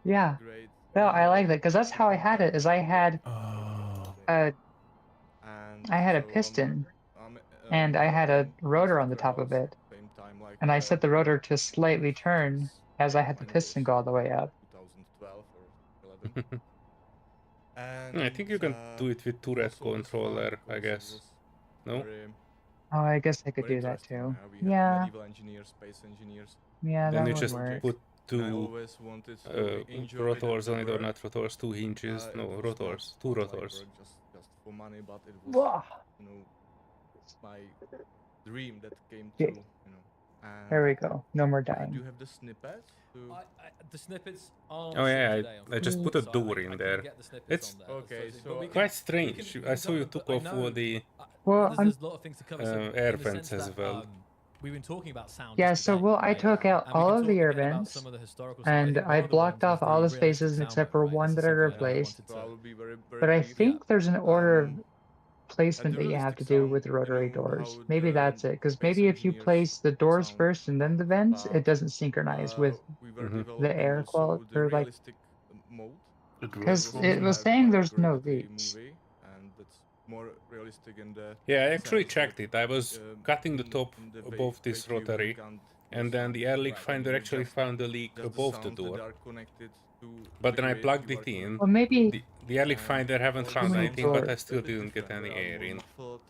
S3: Yeah.
S8: great
S3: No, I like that because that's how I had it. Is I had a
S8: and
S3: piston and I had a rotor on the top of it,
S8: same time, like,
S3: and I set the rotor to slightly turn as I had the
S8: when it
S3: piston
S8: was
S3: go all the way up.
S8: 2012 or 11.
S2: I think you can do it with turret controller, I guess. No?
S3: Oh, I guess I could
S8: Very
S3: do that
S8: interesting.
S3: too.
S8: We had
S3: Yeah,
S8: medieval engineers, space engineers.
S3: yeah,
S2: Then
S3: that
S2: you
S3: would
S2: just
S3: work.
S2: put
S8: I
S2: two
S8: always wanted to enjoy
S2: rotors
S8: the
S2: on it, or
S8: work.
S2: not rotors, two hinges,
S8: It
S2: no,
S8: was
S2: rotors,
S8: not
S2: two
S8: like
S2: rotors.
S8: work just for money, but it was,
S3: Whoa.
S8: you know, my dream that came
S3: Yeah.
S8: true, you know. And
S3: There we go. No more
S8: do
S3: dying.
S8: you have the snippets?
S4: The snippets are
S2: Oh yeah,
S4: today,
S2: I just put a
S4: unfortunately, so
S2: door
S4: I
S2: in
S4: couldn't
S2: there.
S4: get the snippets
S2: It's
S4: on there.
S8: Okay,
S4: but
S8: so
S4: we can-
S2: quite strange. I saw you took off all the
S3: Well,
S4: there's a lot of things to cover. So
S2: air
S4: in the
S2: vents
S4: sense
S2: as
S4: that,
S2: well.
S4: We've been talking about sound.
S3: yeah,
S4: just
S3: so
S4: today,
S3: well, I
S4: right?
S3: took out
S4: And we
S3: all
S4: can
S3: of the
S4: talk
S3: air
S4: again about
S3: vents,
S4: some of the historical stuff.
S3: and
S4: think
S3: I
S4: one of the
S3: blocked
S4: ones
S3: off
S4: was
S3: all the
S4: realistic
S3: spaces
S4: sound
S3: except
S4: mode,
S3: for
S4: right?
S3: one
S4: This
S3: that
S4: is
S3: I
S4: something I
S3: replaced.
S4: wanted
S8: so
S4: to-
S8: I will be very
S3: But I
S8: brief.
S3: think there's an order of
S8: Um,
S3: placement
S8: the
S3: that you have
S8: realistic
S3: to do
S8: sound,
S3: with
S8: you
S3: rotary
S8: know,
S3: doors.
S8: how
S3: Maybe
S8: the
S3: that's it, because
S8: space
S3: maybe if you
S8: engineers
S3: place the doors
S8: sound,
S3: first and then the vents,
S8: but
S3: it doesn't synchronize with
S8: we were
S2: Mhm.
S3: the
S8: developing
S3: air
S8: also
S3: quality,
S8: the
S3: or like,
S8: realistic mode.
S3: because
S8: was
S3: it was
S8: inspired
S3: saying
S8: by
S3: there's no
S8: Gravity
S3: leaks.
S8: movie, and that's more realistic in the
S2: Yeah, I actually
S8: sense
S2: checked
S8: that,
S2: it. I was cutting the top
S8: in the
S2: above this
S8: way you
S2: rotary,
S8: can't
S2: and
S8: use
S2: then
S8: sound
S2: the air leak
S8: right,
S2: finder
S8: you
S2: actually
S8: just-
S2: found a leak
S8: just
S2: above the
S8: sounds that
S2: door.
S8: are connected to
S2: But
S8: the
S2: then I
S8: grid,
S2: plugged
S8: you
S2: it
S8: are
S2: in.
S3: Well, maybe
S2: The air leak
S8: and
S2: finder haven't
S8: all
S2: found
S3: many
S2: anything, but I
S3: doors.
S2: still
S8: a bit
S2: didn't get
S8: different.
S2: any
S8: They are
S2: air
S8: more
S2: in.
S8: muffled,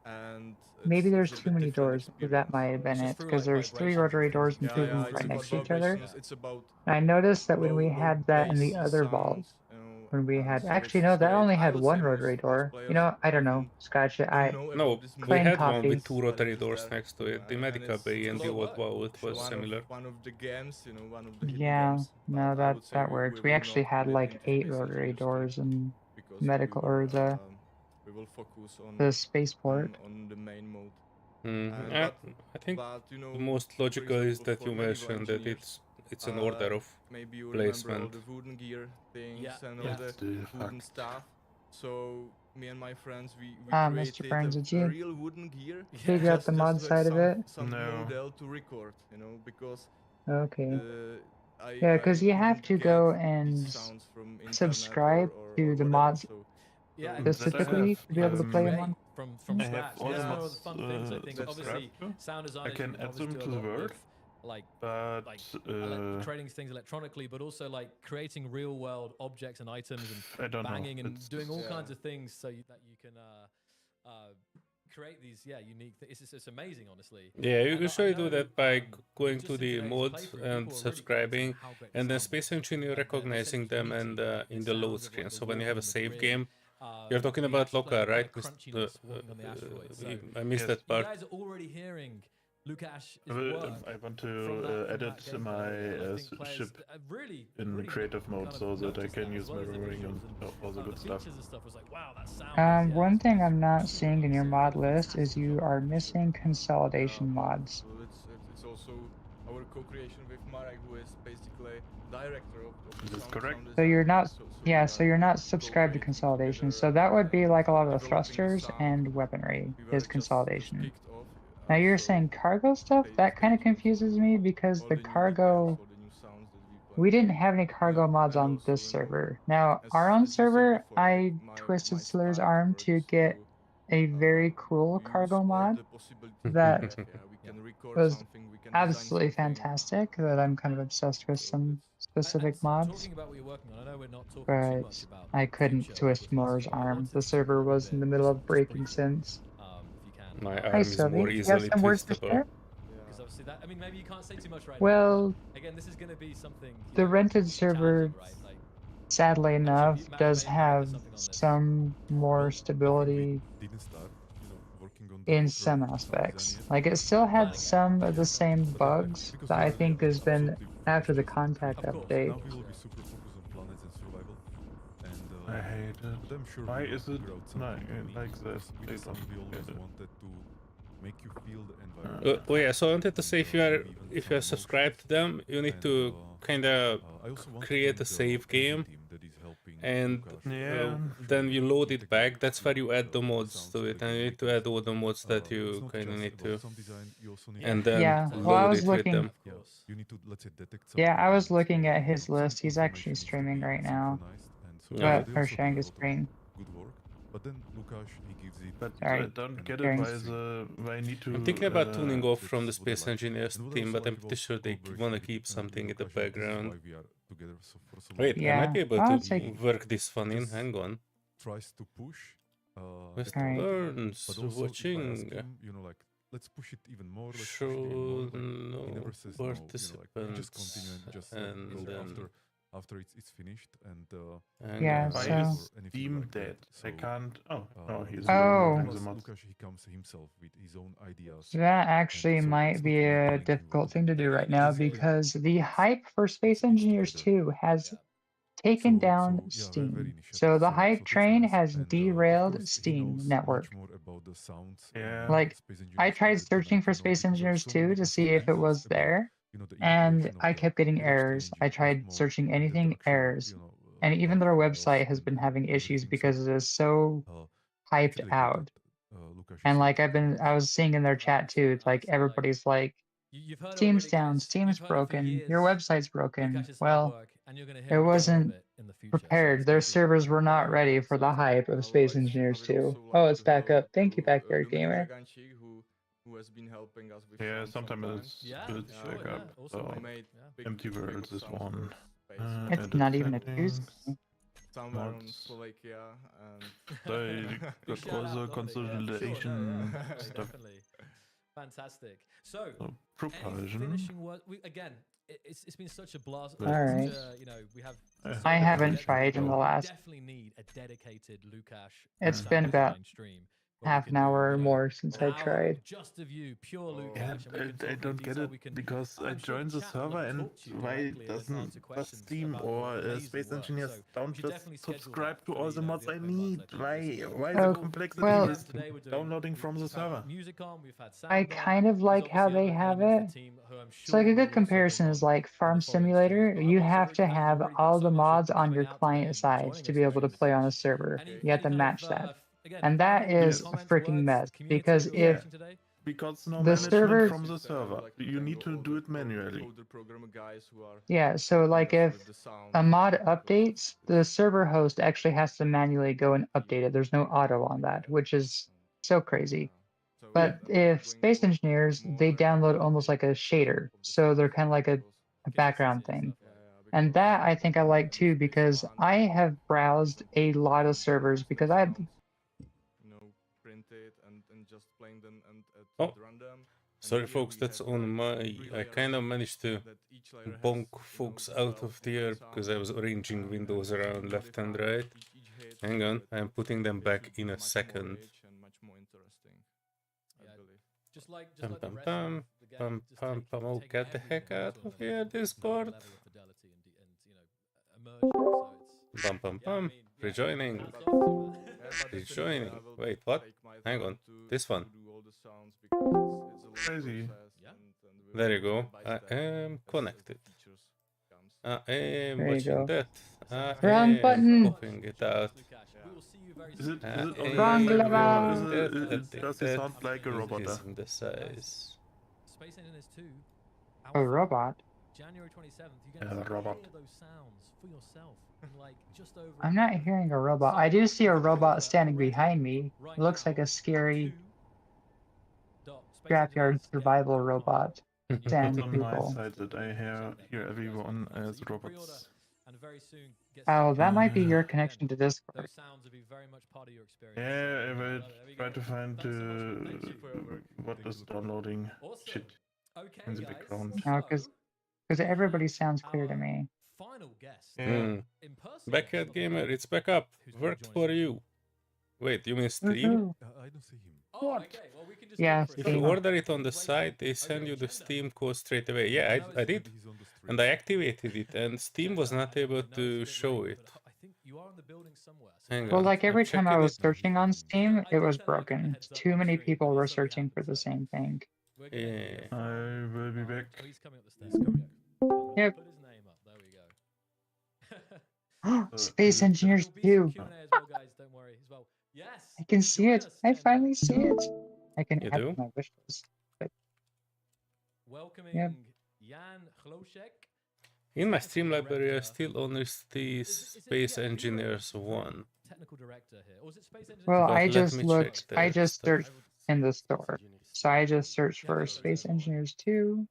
S8: and
S3: maybe
S8: it's
S3: there's
S8: a
S3: too
S8: bit
S3: many
S8: different
S3: doors. That
S8: experience.
S3: might have been
S4: It's just
S3: it,
S4: through,
S3: because
S4: like,
S3: there's 3
S4: vibrations
S3: rotary
S4: and
S3: doors
S4: things.
S3: and 2 of them
S8: Yeah,
S3: right
S8: it's
S3: next
S8: about
S3: to each other.
S8: vibrations. It's about
S3: And I noticed that when
S8: low,
S3: we
S8: low
S3: had that in the
S8: bass
S3: other
S8: sounds,
S3: vault,
S8: you know,
S3: when we
S8: and
S3: had,
S8: so
S3: actually
S8: it's
S3: no, that
S8: great.
S3: only
S8: I
S3: had
S8: would
S3: one
S8: say
S3: rotary
S8: most
S3: door. You
S8: players
S3: know, I don't know,
S8: even
S3: Scotch.
S8: don't
S3: I
S8: know
S2: No,
S8: about this
S2: we
S3: plain
S2: had one
S3: coffee.
S2: with 2
S8: but
S2: rotary
S8: it is
S2: doors
S8: there,
S2: next to
S8: you
S2: it.
S8: know,
S2: The
S8: and
S2: medical
S8: it's
S2: bay in
S4: a
S2: the
S4: lot of
S2: old
S4: work.
S2: vault was
S8: one
S2: similar.
S8: one of the games, you know, one of the hidden
S3: Yeah,
S8: games.
S3: no,
S8: But I would say
S3: that
S8: we
S3: works. We
S8: will
S3: actually
S8: not
S3: had
S8: get
S3: like
S8: into
S3: 8
S8: space
S3: rotary
S8: engineers
S3: doors in
S8: because
S3: medical, or
S8: we will focus
S3: the spaceport.
S8: on the main mode.
S2: I think
S8: But you know,
S2: the most
S8: for
S2: logical is
S8: example,
S2: that
S8: for
S2: you
S8: medieval
S2: mentioned that
S8: engineers,
S2: it's an order of
S8: maybe you remember all
S2: placement.
S8: the wooden gear things
S4: Yeah,
S8: and
S4: yeah.
S8: all
S6: What
S8: the
S6: the
S8: wooden
S6: fuck?
S8: stuff. So me and my friends, we
S3: Mr.
S8: created
S3: Burns,
S8: a
S3: did you
S8: real wooden gear.
S3: figure out the mod
S8: to have
S3: side of it?
S8: some
S6: No.
S8: model to record, you know, because
S3: Okay.
S8: I
S3: Yeah, because you have
S8: couldn't
S3: to go
S8: get
S3: and
S8: these sounds from internet
S3: subscribe
S8: or
S3: to the
S8: whatever,
S3: mods
S8: so
S4: Yeah,
S6: That I
S3: specifically
S6: have,
S3: to be able to play them
S4: create
S3: on.
S4: from
S6: I have
S4: scratch.
S6: all
S4: That's
S6: the
S4: one of
S6: mods,
S4: the fun things I think.
S6: that's
S4: Obviously,
S6: subscribed
S4: sound design.
S6: I can add them to the Word,
S4: like
S6: but
S4: creating things electronically, but also like creating real world objects and items and
S6: I don't
S4: banging
S6: know.
S4: and
S6: It's-
S4: doing all
S8: Yeah.
S4: kinds of things so that you can create these unique things. It's amazing, honestly.
S2: Yeah, you
S4: And I
S2: usually do
S4: know,
S2: that by going
S4: just
S2: to
S4: in
S2: the
S4: today's
S2: mod
S4: playthrough, people are
S2: and
S4: really
S2: subscribing,
S4: praising how great the
S2: and then
S4: sound
S2: Space
S4: was.
S2: Engineer
S4: Like, they're
S2: recognizing
S4: saying
S2: them and
S4: unity, like,
S2: in
S4: the
S2: the load
S4: sounds of,
S2: screen.
S4: like, the
S2: So when you have a
S4: walking on the
S2: save
S4: grid,
S2: game, you're talking about
S4: the
S2: local, right?
S4: crunchiness walking on the asteroid. So
S2: I missed
S6: Yes.
S2: that
S4: you
S2: part.
S4: guys are already hearing
S9: Lukash is
S6: I want to edit my ship
S9: really,
S6: in
S9: really
S6: creative mode
S9: kind of
S6: so that I
S9: noticed
S6: can
S9: that,
S6: use
S9: as well as the
S6: mirroring
S9: visuals
S6: and all the
S9: the
S6: good stuff.
S9: features and stuff was like, wow, that sound is,
S3: One thing I'm not
S9: super
S3: seeing in your
S9: immersive,
S3: mod list is
S9: fantastic
S3: you
S9: job
S3: are
S9: done.
S3: missing consolidation
S8: but
S3: mods.
S8: it's also our co-creation with Marek, who is basically director of the
S6: Is this
S8: sound
S6: correct?
S3: So you're
S8: design.
S3: not, yeah, so you're not subscribed to
S8: co-creating
S3: consolidation.
S8: together
S3: So that would
S8: and
S3: be like a lot of the
S8: developing the
S3: thrusters
S8: sound.
S3: and weaponry
S8: We were
S3: is
S8: just
S3: consolidation.
S8: kicked off.
S3: Now you're
S8: So
S3: saying cargo stuff? That kind of confuses me because
S8: all
S3: the
S8: the new details
S3: cargo,
S8: or the new sounds that we plan.
S3: we didn't have any cargo mods
S8: and
S3: on
S8: also,
S3: this
S8: you know,
S3: server. Now,
S8: as
S3: our own
S8: you said
S3: server,
S8: before, like
S3: I
S8: my
S3: twisted Solear's
S8: style
S3: arm
S8: works
S3: to get a very
S8: to
S3: cool
S8: use
S3: cargo
S8: all
S3: mod
S8: the possibilities
S3: that
S8: we have. Yeah, we can record
S3: was
S8: something, we can design
S3: absolutely
S8: something.
S3: fantastic, that I'm kind of obsessed with
S8: So
S3: some
S8: it's
S3: specific
S9: And
S3: mods.
S9: talking about what you're working on, I know we're not talking too
S3: But
S9: much about
S3: I
S9: the
S3: couldn't
S9: future
S3: twist
S9: with
S3: Moore's
S9: BlueSky. I
S3: arm.
S9: wanted
S3: The
S9: to talk a
S3: server
S9: little
S3: was in
S9: bit,
S3: the middle of
S9: just
S3: breaking
S9: briefly,
S3: since.
S9: if you can.
S2: My
S3: Hi,
S2: arm is more
S3: Sylvie. You have
S2: easily
S3: some words to
S2: twistable.
S3: share?
S9: Because obviously that, I mean, maybe you can't say too much right
S3: Well,
S9: now, but again, this is going to be something,
S3: the rented server,
S9: challenging, right? Like,
S3: sadly
S9: I'm sure
S3: enough,
S9: Matt
S3: does
S9: may have
S3: have
S9: something on this.
S3: some more
S5: Well,
S3: stability
S5: we didn't start, working on the
S3: in
S5: overall
S3: some
S5: sound
S3: aspects.
S5: design yet.
S3: Like, it still had
S9: Okay.
S3: some of the same
S5: But
S3: bugs
S5: because
S3: that
S5: we
S3: I
S5: are
S3: think has been
S5: absolutely
S3: after the
S5: focused on
S3: contact
S9: Of course,
S3: update.
S5: now we will be super focused on planets and survival. And
S6: I hate it.
S5: but I'm sure
S6: Why
S5: we will
S6: is it
S5: figure out
S6: not
S5: something unique,
S6: like this?
S5: because with
S6: I
S5: the sound we
S6: don't
S5: always
S6: get it.
S5: wanted to make you feel the environment.
S2: Oh yeah, so I wanted to say if you are
S5: maybe even some
S2: subscribed to them, you need
S5: And,
S2: to kind of
S5: I also want to
S2: create
S5: thank
S2: a
S5: the
S2: save
S5: SG
S2: game,
S5: team that is helping
S2: and
S5: Lukash,
S6: Yeah.
S2: then you load it
S5: integrate
S2: back. That's where you add the
S5: the
S2: mods
S5: sounds
S2: to
S5: of
S2: it,
S5: the
S2: and you
S5: game,
S2: need to
S5: because,
S2: add all the mods that
S5: it's
S2: you
S5: not
S2: kind of
S5: just
S2: need
S5: about
S2: to,
S5: sound design, you also need
S2: and
S5: to,
S2: then
S3: Yeah, well, I
S2: load
S3: was
S2: it with
S3: looking,
S2: them.
S5: yeah, you need to, let's say, detect some
S3: yeah, I was
S5: elements
S3: looking
S5: or,
S3: at his
S5: some
S3: list. He's actually
S5: information needs to
S3: streaming
S5: be
S3: right now,
S5: synchronized, and so
S2: Yeah.
S3: but,
S5: they
S3: or
S5: also
S3: sharing
S5: did a
S3: his
S5: lot of
S3: screen.
S5: good work. But then Lukash, he gives it.
S6: But
S3: Sorry,
S6: I don't
S5: kind
S6: get
S5: of
S6: it
S3: sharing.
S6: why I need to.
S2: I'm thinking about tuning off from the
S5: That's what I
S2: Space
S5: like.
S2: Engineers
S5: And what I
S2: team,
S5: also
S2: but I'm
S5: like
S2: pretty
S5: about
S2: sure they
S5: collaboration
S2: want to
S5: with
S2: keep something in the
S5: Lukash, and this is
S2: background.
S5: why we are together for so long.
S2: Wait, I might be
S3: Yeah,
S2: able
S3: well,
S2: to
S3: it's like,
S2: work this fun in.
S5: Just
S2: Hang on.
S5: tries to push
S2: Mr.
S5: the
S3: Alright.
S2: Burns,
S5: but also if I ask
S2: watching.
S5: him, like, let's push it even more, let's push
S2: Show
S5: it even more, like, he
S2: no
S5: never says no, like, we just
S2: participants,
S5: continue and just
S2: and
S5: go
S2: then
S5: after it's finished, and
S2: hang
S3: yeah,
S2: on.
S6: Why
S3: so,
S6: is
S5: anything
S6: Steam
S5: like
S6: dead?
S5: that.
S6: I
S5: So,
S6: can't. Oh, he's
S3: Oh.
S6: downloading the
S5: plus
S6: mods.
S5: Lukash, he comes himself with his own ideas.
S3: that actually
S5: so
S3: might
S5: it's
S3: be
S5: not me
S3: a
S5: telling you what
S3: difficult
S5: to
S3: thing to
S5: do.
S3: do right now because the hype for Space
S5: It's
S3: Engineers
S5: together.
S3: 2 has
S9: Yeah.
S3: taken
S5: So
S3: down
S5: yeah, very
S3: Steam.
S5: initiative.
S3: So the hype
S5: that's
S3: train
S5: nice.
S3: has
S5: And of
S3: derailed
S5: course, he
S3: Steam
S5: knows
S3: network.
S5: much more about the sounds
S6: Yeah.
S3: Like,
S5: Space
S3: I
S5: Engineers
S3: tried
S5: 2
S3: searching
S5: than
S3: for
S5: I know,
S3: Space
S5: because there are
S3: Engineers
S5: so
S3: 2
S5: many
S3: to see if it
S5: details
S3: was
S5: about,
S3: there,
S5: the
S3: and
S5: integration of
S3: I kept getting
S5: the combustion
S3: errors.
S5: engine
S3: I
S5: with
S3: tried
S5: mode
S3: searching
S5: and
S3: anything,
S5: the actual,
S3: errors. And even though our
S5: files
S3: website has
S5: and
S3: been having issues
S5: everything.
S3: because it is so hyped
S5: Actually, I get
S3: out.
S5: that. Lukash
S3: And
S5: is
S3: like I was seeing in their chat too, it's like everybody's like,
S9: You've heard
S3: Steam's
S9: already,
S3: down,
S9: guys.
S3: Steam's
S9: You've heard it for
S3: broken,
S9: years.
S3: your website's broken.
S9: Lukash's hard
S3: Well,
S9: work, and you're going to hear
S3: it
S9: more
S3: wasn't
S9: of it in the future. So
S3: prepared.
S9: it's
S3: Their
S9: gonna be
S3: servers were not
S9: very,
S3: ready
S9: very
S3: for the
S9: exciting.
S3: hype of Space Engineers 2. Oh, it's back up. Thank you, Backyard Gamer.
S8: Who has been helping us with
S6: Yeah,
S8: sound
S6: sometimes it's
S9: Yeah,
S6: it's
S9: sure,
S6: back
S9: yeah,
S6: up.
S9: awesome.
S6: So
S8: made big,
S6: empty worlds is
S8: sounds for
S6: one.
S8: space.
S3: It's
S6: Edit
S3: not even a
S6: settings.
S3: Tuesday.
S8: Somewhere on
S6: mods.
S8: Slovakia and
S6: So
S9: Big shout out,
S6: also
S9: Dominic.
S6: consolidation
S9: Yeah, sure, no,
S6: stuff.
S9: definitely. Fantastic. So,
S6: So
S9: any
S6: propulsion.
S9: finishing word? Again, it's been such a blast.
S6: All
S3: right.
S9: You know, we have.
S3: I haven't tried in the last.
S9: Definitely need a dedicated Lukash.
S3: It's been about
S9: stream.
S3: half an hour or more since I tried.
S9: Just of you, pure
S8: Oh.
S6: Yeah,
S9: Lukash. and we can
S6: I
S9: talk in
S6: don't get
S9: detail.
S6: it
S9: We can,
S6: because I
S9: I'm sure
S6: joined
S9: the
S6: the
S9: chat would love
S6: server
S9: to
S6: and
S9: talk to you
S6: why
S9: directly and
S6: doesn't
S9: answer
S6: the
S9: questions
S6: Steam
S9: about your
S6: or
S9: amazing
S6: Space
S9: work.
S6: Engineers
S9: So
S6: don't
S9: should
S6: just
S9: definitely schedule
S6: subscribe
S9: that
S6: to
S9: for
S6: all
S9: the,
S6: the
S9: you know,
S6: mods
S9: the
S6: I
S9: upcoming
S6: need?
S9: months, I think, this
S6: Why
S9: year.
S6: the
S3: Oh,
S6: complexity
S3: well,
S6: with
S9: Today we're doing,
S6: downloading from the
S9: we've had
S6: server?
S9: music on, we've had sound
S3: I
S9: on.
S3: kind of
S9: There's
S3: like how
S9: obviously
S3: they
S9: other
S3: have
S9: elements
S3: it.
S9: of the team who I'm
S3: So like
S9: sure
S3: a
S9: we
S3: good
S9: will also bring
S3: comparison is
S9: on
S3: like
S9: in
S3: Farm
S9: the following
S3: Simulator.
S9: streams. But I'm
S3: You
S9: also
S3: have
S9: very
S3: to
S9: thankful
S3: have
S9: already
S3: all
S9: so
S3: the
S9: much for
S3: mods on
S9: coming
S3: your
S9: out today
S3: client
S9: and
S3: side
S9: joining
S3: to
S9: us
S3: be able
S9: today
S3: to
S9: on
S3: play on a
S9: stage.
S3: server.
S9: Any
S3: You have to
S9: kind
S3: match
S9: of,
S3: that.
S9: again,
S3: And that
S9: final
S3: is a
S9: comments,
S3: freaking
S9: words,
S3: mess
S9: community
S3: because
S9: who are
S3: if
S9: watching today?
S6: Because no
S3: the
S6: management
S3: server,
S6: from the server. You need to do it manually.
S3: yeah, so like if a mod updates, the server host actually has to manually go and update it. There's no auto on that, which is so crazy. But if Space Engineers, they download almost like a shader. So they're kind of like a background thing. And that I think I like too, because I have browsed a lot of servers because I
S8: printed and just playing them and
S2: Oh.
S8: at random.
S2: Sorry folks, that's on my... I kind of managed to bonk folks out of the air because I was arranging windows around left and right. Hang on, I'm putting them back in a second.
S9: Just like
S2: Pum,
S9: the
S2: pum,
S9: rest
S2: pum,
S9: of the game,
S2: pum,
S9: just
S2: pum, pum. Oh,
S9: taking
S2: get the
S9: everything
S2: heck out
S9: sort
S2: of
S9: of
S2: here,
S9: increasing the
S2: Discord.
S9: level of fidelity and immersion. So it's
S2: Pum, pum,
S9: yeah, I
S2: pum.
S9: mean, yeah,
S2: Rejoining.
S9: hats off to you, man.
S8: Yeah, but definitely
S2: Rejoining.
S8: I will
S2: Wait, what?
S8: take my
S2: Hang
S8: time
S2: on.
S8: to,
S2: This one.
S8: to do all the sounds because it's a long
S6: Crazy.
S8: process.
S9: Yeah.
S8: And we
S2: There
S8: will
S2: you
S8: go
S2: go.
S8: step by
S2: I
S8: step
S2: am
S8: as
S2: connected.
S8: the features comes.
S2: I am
S3: There you
S2: watching
S3: go.
S2: that. I
S3: Wrong
S2: am
S3: button.
S2: copying it out.
S9: We will see you very
S6: Is
S9: soon.
S6: it
S2: I
S6: on
S3: Wrong
S6: the side
S3: level.
S6: or is
S2: that,
S6: does he sound like a robot?
S2: increasing the size.
S9: Space Engineers 2.
S3: A
S9: Alpha,
S3: robot.
S9: January 27th. You're
S6: Yeah,
S9: going to
S6: robot.
S9: hear those sounds for yourself in like just over.
S3: I'm not hearing a robot. I do see a robot standing behind me. It looks like a scary scrapyard survival robot.
S6: It's
S3: Stand
S6: on my
S3: people.
S6: side that I hear everyone as robots.
S9: And very soon get
S3: Oh, that might be your
S9: Again,
S3: connection to Discord.
S9: those sounds will be very much part of your experience.
S6: Yeah, I will
S9: There we
S6: try
S9: go.
S6: to find
S9: Thanks so much. Thank you for your work.
S6: what is downloading
S9: Awesome.
S6: shit
S9: Okay,
S6: in the
S9: guys.
S6: background.
S3: No, because everybody sounds clear to
S9: our
S3: me.
S9: final guest
S6: Yeah.
S2: Hmm.
S9: in person.
S2: Backyard Gamer, it's back up. Worked for you. Wait, you mean stream?
S3: Woohoo.
S5: I don't see him.
S9: Oh,
S6: What?
S9: okay. Well, we can just
S3: Yeah,
S9: go for a
S2: If
S3: Steam.
S2: you
S9: second.
S2: order it on the site, they send you the Steam code straight away. Yeah, I did.
S5: He's on the street.
S2: And I activated it, and Steam was not able to show it.
S9: I think you are in the building somewhere.
S2: Hang
S3: Well,
S2: on,
S3: like every
S2: I'm
S3: time I
S2: checking
S3: was
S2: it.
S3: searching on Steam,
S9: I
S3: it
S9: did
S3: was
S9: tell everyone
S3: broken.
S9: heads up
S3: Too
S9: on
S3: many
S9: stream,
S3: people
S9: but
S3: were
S9: it's something
S3: searching for
S9: happened,
S3: the
S9: so
S3: same thing.
S9: we're gonna head
S2: Yeah.
S9: to
S6: I will be back.
S9: Oh, he's coming up the stairs. Coming up.
S3: Yep.
S9: Put his name up. There we go.
S3: Space Engineers
S9: There'll be
S3: 2.
S9: some Q&A as well, guys. Don't worry as well. Yes.
S3: I can see
S9: join
S3: it.
S9: us,
S3: I
S9: Chen.
S3: finally see it. I can
S2: You
S3: add
S2: do?
S3: to my wish list.
S9: Welcoming Jan Chlošek.
S2: In my Steam library, I still only see Space Engineers 1.
S9: Technical director here. Or was it Space Engineers?
S3: Well,
S2: But
S3: I
S2: let
S3: just
S2: me
S3: looked.
S2: check
S3: I
S2: their
S3: just
S2: stuff.
S3: searched in the store. So I just searched for Space Engineers 2,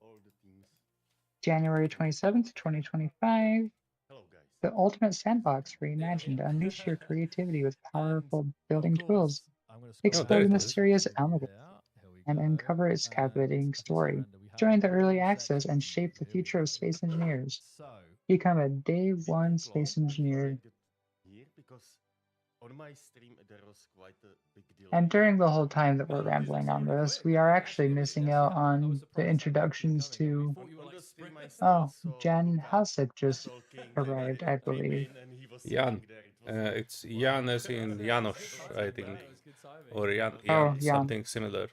S3: January 27th, 2025. The ultimate sandbox reimagined. Unleash your creativity with powerful building tools. Explore
S2: there
S3: the
S2: it is.
S3: mysterious element and uncover its captivating story. Join the early access and shape the future of space engineers. Become a day one space engineer.
S10: On my stream, there was quite a big deal.
S3: And during the whole time that we're rambling on this, we are actually missing out on the introductions to. Oh, Jan Hasek just arrived, I believe.
S2: Jan. It's Jan as in Janos, I think. Or Jan,
S3: Oh, Jan.
S2: something similar.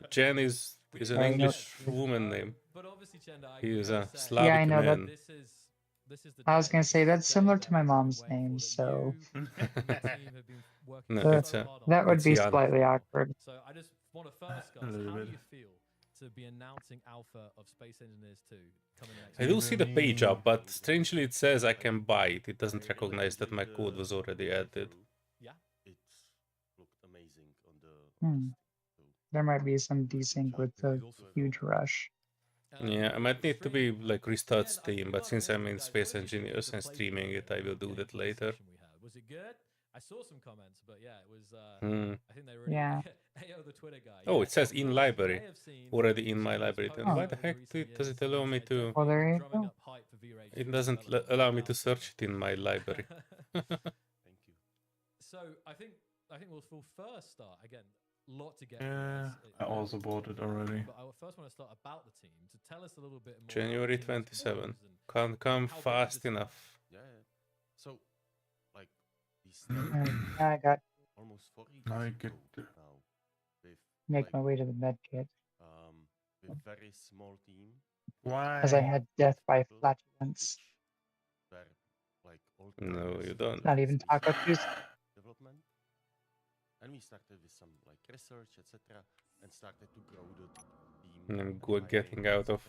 S2: Jan is an
S3: I know-
S2: English woman name. He is a Slavic
S3: Yeah, I know that.
S2: man.
S3: I was gonna say that's similar to my mom's name, so
S2: No,
S3: the-
S2: it's a,
S3: that would
S2: it's
S3: be
S2: Jan.
S3: slightly awkward.
S9: So I just want to first, guys,
S6: little
S9: how do
S6: bit.
S9: you feel to be announcing alpha of Space Engineers 2 coming next
S2: I do see the page up, but strangely it says I can buy it. It doesn't recognize that my code was already added.
S9: Yeah.
S10: It looked amazing on the.
S3: Hmm. There might be some desync with the huge rush.
S2: Yeah, I might need to be like restart Steam, but since I'm in Space Engineers and streaming it, I will do that later.
S9: Was it good? I saw some comments, but yeah, it was.
S2: Hmm.
S9: I think they were.
S3: Yeah.
S9: Ayo, the Twitter guy.
S2: Oh,
S9: yeah,
S2: it says
S9: so
S2: in
S9: you
S2: library.
S9: may have seen
S2: Already in my
S9: some of
S2: library.
S9: those
S2: Then
S3: Oh.
S2: why
S9: posts
S2: the
S9: over
S2: heck
S9: recent
S2: does it
S9: years,
S2: allow me to...
S3: Well, there you
S9: drumming
S3: go.
S9: up hype for V-Rage
S2: It
S9: for
S2: doesn't
S9: development
S2: allow me
S9: now.
S2: to search it in my library.
S10: Thank you.
S9: So I think we'll first start again. Lot to get.
S6: Yeah,
S9: through
S6: I
S9: this.
S6: also bought it already.
S9: But I first want to start about the team to tell us a little bit more. about
S2: January
S9: the team's
S2: 27.
S9: goals and
S2: Can't come
S9: how big
S2: fast
S9: is it?
S2: enough.
S10: Yeah. So, like, we
S3: Alright,
S10: started
S3: now I got
S10: almost 4
S6: I
S10: years
S6: get
S10: ago now with
S3: make
S10: like,
S3: my way to the med kit
S10: with very small team.
S6: Why?
S3: as I had death by
S10: people
S3: flatulence.
S10: which were, like, all
S2: No,
S10: timers
S2: you
S10: in
S2: don't.
S3: Not even
S10: space
S3: taco juice.
S10: development. And we started with some like research, etc., and started to grow the team.
S2: I'm
S10: and
S2: good
S10: hiring,
S2: getting out of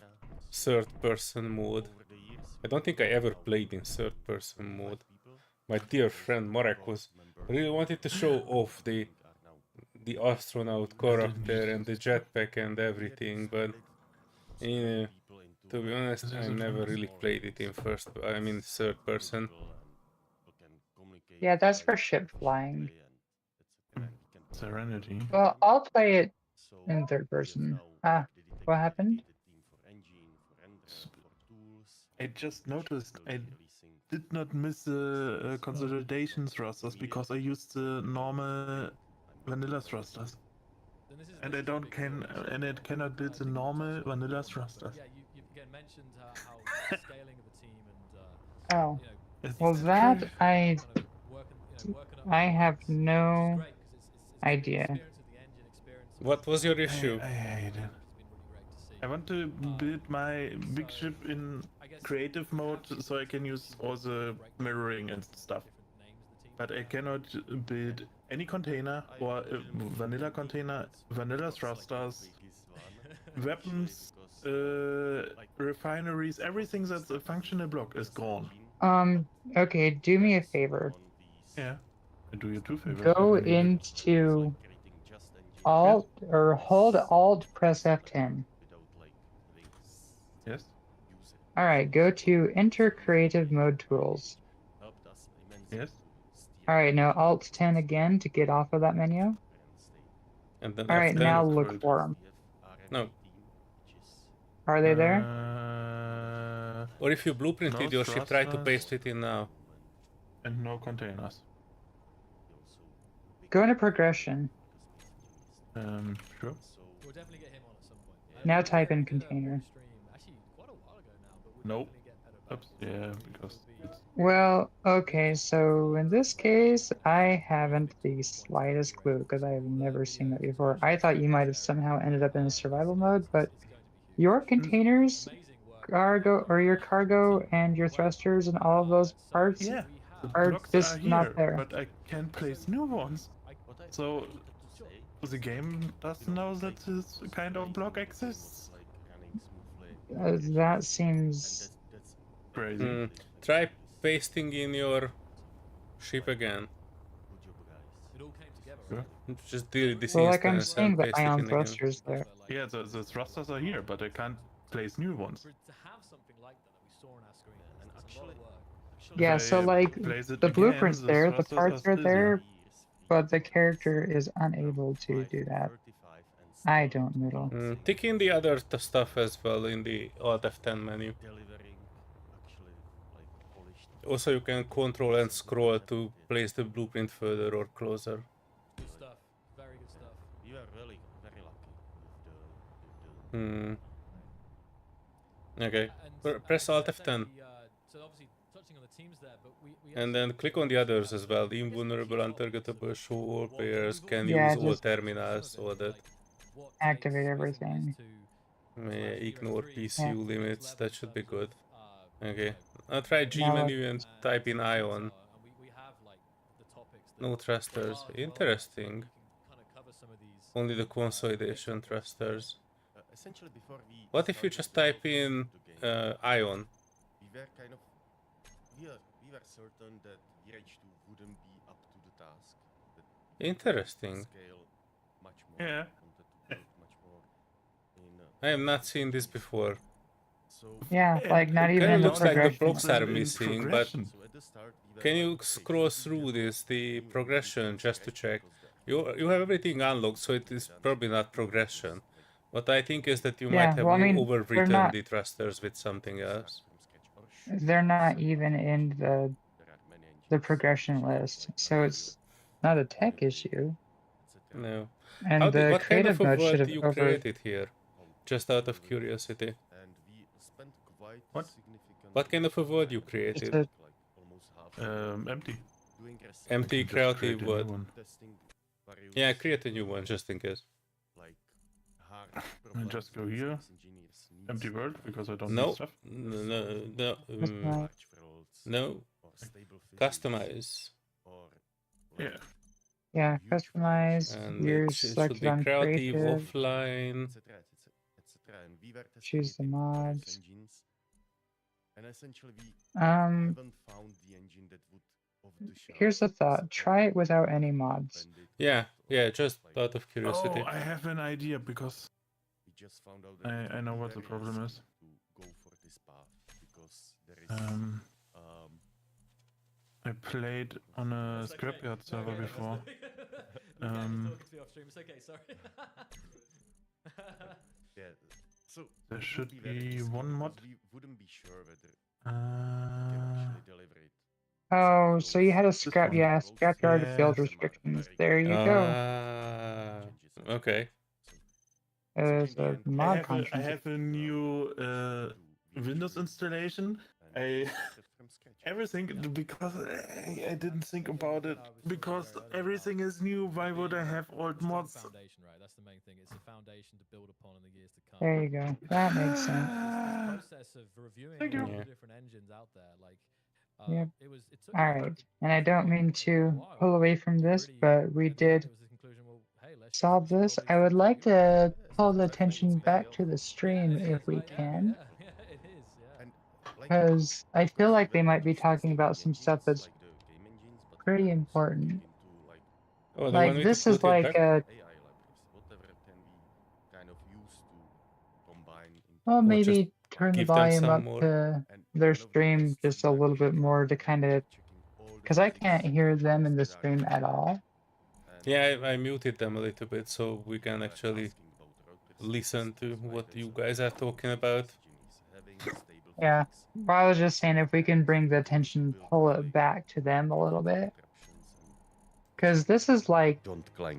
S10: etc.
S2: third-person mode.
S10: Over the years,
S2: I don't think I ever played in third-person mode. My dear friend Marek was really wanted to show off the astronaut character and the jetpack and everything, but yeah, to be honest, I never really played it in third person.
S3: Yeah, that's for ship flying.
S6: Serenity.
S3: Well, I'll play it in third person. Ah, what happened?
S6: I just noticed I did not miss the consolidation thrusters because I used the normal vanilla thrusters. And I don't can and it cannot build the normal vanilla thrusters.
S9: Yeah, you again mentioned how scaling of the team and
S3: Oh,
S9: you know,
S6: It's
S3: well,
S6: true.
S3: that
S9: kind of working up
S3: I
S9: to
S3: have
S9: this, which is
S3: no
S9: great because it's
S3: idea.
S9: experience of the engine, experience of
S2: What was your
S6: I
S2: issue?
S6: hate it.
S9: which has been really great to see.
S6: I want to build my big ship in
S9: I guess
S6: creative mode so I can use all the mirroring and stuff. But I cannot build any container or a vanilla container, vanilla thrusters, weapons, refineries, everything that's a functional block is gone.
S3: Okay, do me a favor.
S6: Yeah, I do you two favors.
S3: Go
S6: if you need it.
S3: into Alt or hold Alt, press F10.
S6: Yes.
S3: All right, go to Enter Creative Mode Tools.
S6: Yes.
S3: All right, now Alt 10 again to get off of that menu.
S2: And then
S3: All right,
S2: F10.
S3: now look for them.
S2: No.
S3: Are they there?
S2: Or if you blueprinted
S6: No
S2: your ship, try to
S6: thrusters.
S2: paste it in now.
S6: And no containers.
S3: Go into Progression.
S6: Sure.
S9: We'll definitely get him on at some point.
S3: Now type in container.
S9: Actually, quite a while ago now, but
S6: Nope. Oops. Yeah, because it's
S3: Well, okay, so in this case, I haven't the slightest clue because I have never seen that before. I thought you might have somehow ended up in a survival mode, but your containers, cargo, or your cargo and your thrusters and all of those parts
S6: yeah. The
S3: are
S6: blocks
S3: just
S6: are here,
S3: not there.
S6: but I can't place new ones. So the game doesn't know that this kind of block exists.
S3: That seems
S6: Crazy.
S2: Try pasting in your ship again.
S9: It all came together.
S6: Sure.
S2: Just delete this
S3: well, like I'm
S2: instance
S3: saying,
S2: and
S3: the
S2: paste it
S3: ion
S2: in again.
S3: thrusters there.
S6: Yeah, the thrusters are here, but I can't place new ones.
S9: To have something like that we saw on our screen, and it's a lot of work.
S3: Yeah,
S6: If
S3: so
S6: I
S3: like
S6: place it
S3: the
S6: again,
S3: blueprint's
S6: the
S3: there, the
S6: thrusters
S3: parts are
S6: still
S3: there, but the character is unable to do that. I don't know.
S2: Tick in the other stuff as well in the Alt F10 menu. Also, you can control and scroll to place the blueprint further or closer.
S9: Good stuff. Very good stuff.
S10: You are really very lucky with the
S2: Okay. Press Alt F10.
S9: So obviously touching on the teams there, but we
S2: And then click on the others as well. The invulnerable, untargetable, show all players, can
S3: Yeah,
S2: use all
S3: just
S2: terminals, all that.
S3: activate everything.
S2: Ignore PCU
S3: Yeah.
S2: limits, that should be good. Okay. I'll try G menu and type in ion. No thrusters. Interesting. Only the consolidation thrusters. What if you just type in ion?
S10: We were certain that VH2 wouldn't be up to the task.
S2: Interesting.
S6: Yeah.
S2: I have not seen this before.
S3: Yeah, like not even
S2: Kinda
S3: in the
S2: looks like the
S3: progression.
S2: blocks are missing, but can you scroll through the progression, just to check? You have everything unlocked, so it is probably not progression. What I think is that you
S3: Yeah,
S2: might have
S3: well, I mean, they're
S2: overwritten
S3: not-
S2: the thrusters with something else.
S3: They're not even in the progression list, so it's not a tech issue.
S2: No.
S3: And
S2: What kind
S3: creative
S2: of a
S3: mode should
S2: world
S3: have
S2: you
S3: over.
S2: created here? Just out of curiosity. What kind of a world you created?
S6: Empty.
S2: Empty
S6: Just
S2: creative
S6: create a new
S2: world.
S6: one.
S2: Yeah, create a new one just in case.
S6: I just go here. Empty world because I don't
S2: No,
S6: need stuff.
S2: no. Customize.
S6: Yeah.
S3: Yeah, customize.
S2: And
S3: You're
S2: it should
S3: selected
S2: be
S3: on
S2: creative,
S3: creative.
S2: offline.
S3: Choose the mods.
S10: And essentially we
S3: Um,
S10: haven't found the engine that would
S3: here's a thought. Try it without any mods.
S2: Yeah, just out of curiosity.
S6: Oh, I have an idea because
S10: we just found out
S6: I know what the problem is.
S10: to go for this path because there is
S6: I played on a scrapyard server before.
S9: It's okay, sorry.
S10: yeah. So
S6: There should be one mod.
S10: We wouldn't be sure whether they actually deliver it.
S3: Oh, so you had a scrapyard
S6: Yeah.
S3: build restrictions. There you go.
S2: Okay.
S3: It's a mod
S6: I
S3: function.
S6: have a new Windows installation. Everything because I didn't think about it because everything is new. Why would I have old mods?
S9: Foundation, right? That's the main thing. It's a foundation to build upon in the years to come.
S3: There you go. That makes sense.
S9: This process of reviewing
S6: Thank you.
S9: all the different engines out there, like,
S3: Yep.
S9: it took
S3: All right. And I don't mean to pull away from this, but we did solve this. I would like to pull the attention back to the stream if we can,
S9: it is, yeah.
S3: because I feel like they might be talking about some stuff that's pretty important.
S2: Oh, they
S3: Like,
S2: want me to
S3: this is
S2: put it
S3: like
S2: back?
S3: a,
S10: Whatever can we kind of use to combine
S3: well,
S2: Or just
S3: maybe turn the
S2: give them
S3: volume
S2: some
S3: up
S2: more.
S3: to their stream just a little bit more to kind of, because I can't hear them in the stream at all.
S2: Yeah, I muted them a little bit so we can actually listen to what you guys are talking about.
S3: Yeah. Well, I was just saying if we can bring the attention, pull it back to them a little bit. Because this is like,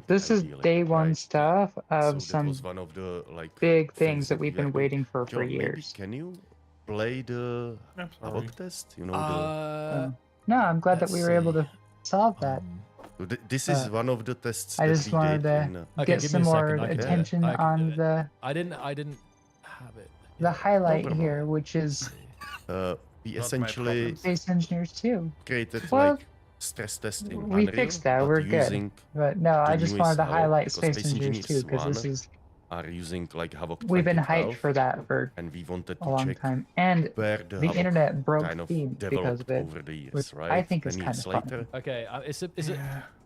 S3: this is day one stuff of
S10: So that
S3: some
S10: was one of the like
S3: big things that we've
S10: we are
S3: been
S10: doing.
S3: waiting for
S10: John, maybe
S3: years.
S10: can you play the
S6: I'm sorry.
S10: Havoc test? You know
S3: No, I'm glad that we were able to solve that.
S10: this is one of the tests
S3: I
S10: that
S3: just
S10: we
S3: wanted
S10: did
S3: to
S10: in,
S9: Okay,
S3: get
S9: give me
S3: some
S9: a
S3: more
S9: second, I can do it.
S3: attention
S9: I can
S3: on
S9: do it.
S3: the
S9: I didn't have it.
S3: the highlight
S10: problem.
S3: here, which is
S10: we
S6: Not
S10: essentially
S6: my
S3: Space Engineers 2.
S10: created
S3: Well,
S10: like stress testing.
S3: we fixed that, we're good. But no, I just wanted to highlight Space Engineers 2 because this is,
S10: are using like Havoc
S3: we've been hyped
S10: 2012,
S3: for that for
S10: and we wanted
S3: a
S10: to
S3: long
S10: check
S3: time. And
S10: where
S3: the
S10: Havoc
S3: internet broke
S10: kind of
S3: themes because
S10: developed
S3: of it,
S10: over the years,
S3: which
S10: right?
S3: I think is
S10: 10
S3: kind
S10: years
S3: of
S10: later.
S3: funny.
S9: Okay, is it?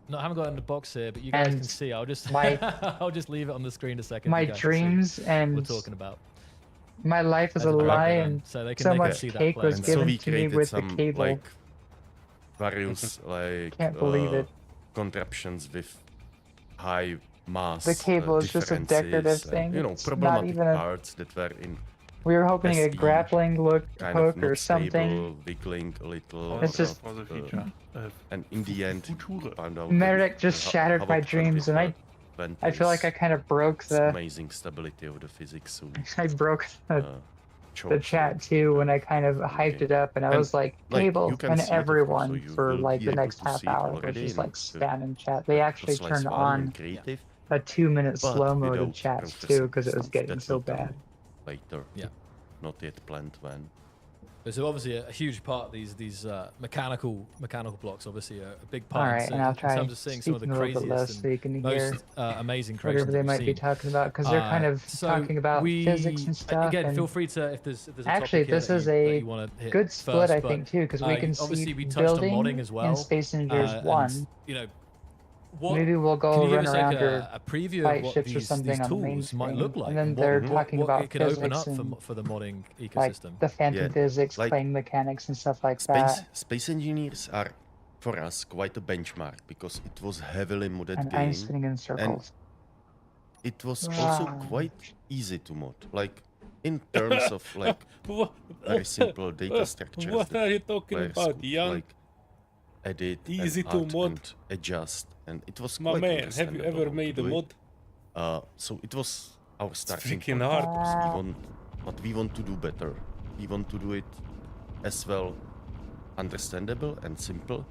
S9: No, I haven't got it in the box here, but you guys can
S3: And
S9: see. I'll just
S3: my-
S9: I'll just leave it on the screen a second.
S3: My
S9: you guys can see
S3: dreams
S9: what
S3: and
S9: we're talking about.
S3: my life is
S9: As
S3: a
S9: a
S3: lie,
S9: background,
S3: and
S9: so they can
S3: so
S9: they can
S3: much
S9: see that
S3: cake
S9: play.
S3: was
S10: And so
S3: given
S10: we
S3: to me
S10: created
S3: with
S10: some
S3: the cable.
S10: like various like
S3: Can't believe it.
S10: contraptions with high mass.
S3: The cable is just a decorative
S10: differences and,
S3: thing.
S10: you know,
S3: It's not
S10: problematic
S3: even a-
S10: parts that were in
S3: We were hoping a
S10: SE,
S3: grappling look
S10: kind of
S3: hook
S10: not
S3: or something.
S10: stable, wiggling a little.
S3: It's just-
S6: for the feature.
S10: And in the end,
S6: Future.
S10: found out
S3: Merrick just
S10: that
S3: shattered my
S10: Havoc
S3: dreams, and I
S10: 2020
S3: feel like I
S10: is
S3: kind of broke
S10: this
S3: the
S10: amazing stability of the physics. So
S3: I broke the
S10: chose
S3: chat
S10: it.
S3: too when I kind of hyped it up, and I
S10: And,
S3: was like,
S10: like,
S3: cable,
S10: you can
S3: and
S10: see it, of course,
S3: everyone
S10: so you
S3: for
S10: will
S3: like
S10: be
S3: the
S10: able
S3: next
S10: to
S3: half
S10: see it
S3: hour was
S10: already
S3: just
S10: in
S3: like
S10: the
S3: spamming chat. They actually
S10: Cross-Slice
S3: turned
S10: one
S3: on
S10: in creative,
S3: a 2-minute
S10: but
S3: slow mode of
S10: without
S3: chats
S10: processing
S3: too because it was
S10: stuff
S3: getting
S10: that
S3: so
S10: will come
S3: bad.
S10: later.
S9: Yeah.
S10: Not yet planned when.
S9: So obviously a huge part of these mechanical blocks, obviously a big
S3: All
S9: part
S3: right, and I'll
S9: in
S3: try
S9: terms of seeing some of the
S3: speaking a little bit less
S9: craziest
S3: so you can
S9: and
S3: hear
S9: most amazing creations
S3: whatever they
S9: that
S3: might
S9: we've
S3: be
S9: seen.
S3: talking about because they're kind of
S9: So
S3: talking about physics and stuff.
S9: Again,
S3: and
S9: feel free to if there's a
S3: actually,
S9: topic here
S3: this
S9: that
S3: is
S9: you,
S3: a
S9: that you want to hit
S3: good split,
S9: first,
S3: I
S9: but,
S3: think, too, because we can
S9: obviously
S3: see
S9: we touched on
S3: building
S9: modding as well.
S3: in Space Engineers
S9: and,
S3: 1.
S9: you know, what,
S3: Maybe we'll
S9: can
S3: go
S9: you give
S3: run
S9: us
S3: around
S9: like
S3: or
S9: a preview
S3: fight
S9: of what
S3: ships or
S9: these
S3: something on the main
S9: tools might
S3: screen,
S9: look like?
S3: and then
S9: what-
S3: they're
S9: what-
S3: talking
S9: what
S3: about
S9: it could open
S3: physics
S9: up
S3: and
S9: for the modding
S3: like
S9: ecosystem.
S3: the phantom
S10: Yeah,
S3: physics,
S10: like
S3: plane mechanics, and stuff like
S10: Space
S3: that.
S10: Space Engineers are for us quite a benchmark because it was heavily modded
S3: And I'm
S10: game.
S3: spinning in circles.
S10: It was also
S3: Wow.
S10: quite easy to mod. Like in terms of like
S2: What,
S10: very simple data structures.
S2: what
S10: that
S2: are you talking
S10: players
S2: about,
S10: could,
S2: young?
S10: like edit
S2: Easy
S10: and
S2: to
S10: add
S2: mod?
S10: and adjust, and it was
S2: My
S10: quite
S2: man, have you
S10: understandable
S2: ever
S10: how to
S2: made a
S10: do it.
S2: mod?
S10: So it was our starting
S2: freaking
S10: point.
S2: hard.
S10: Of course, we want to do better. We want to do it as well understandable and simple,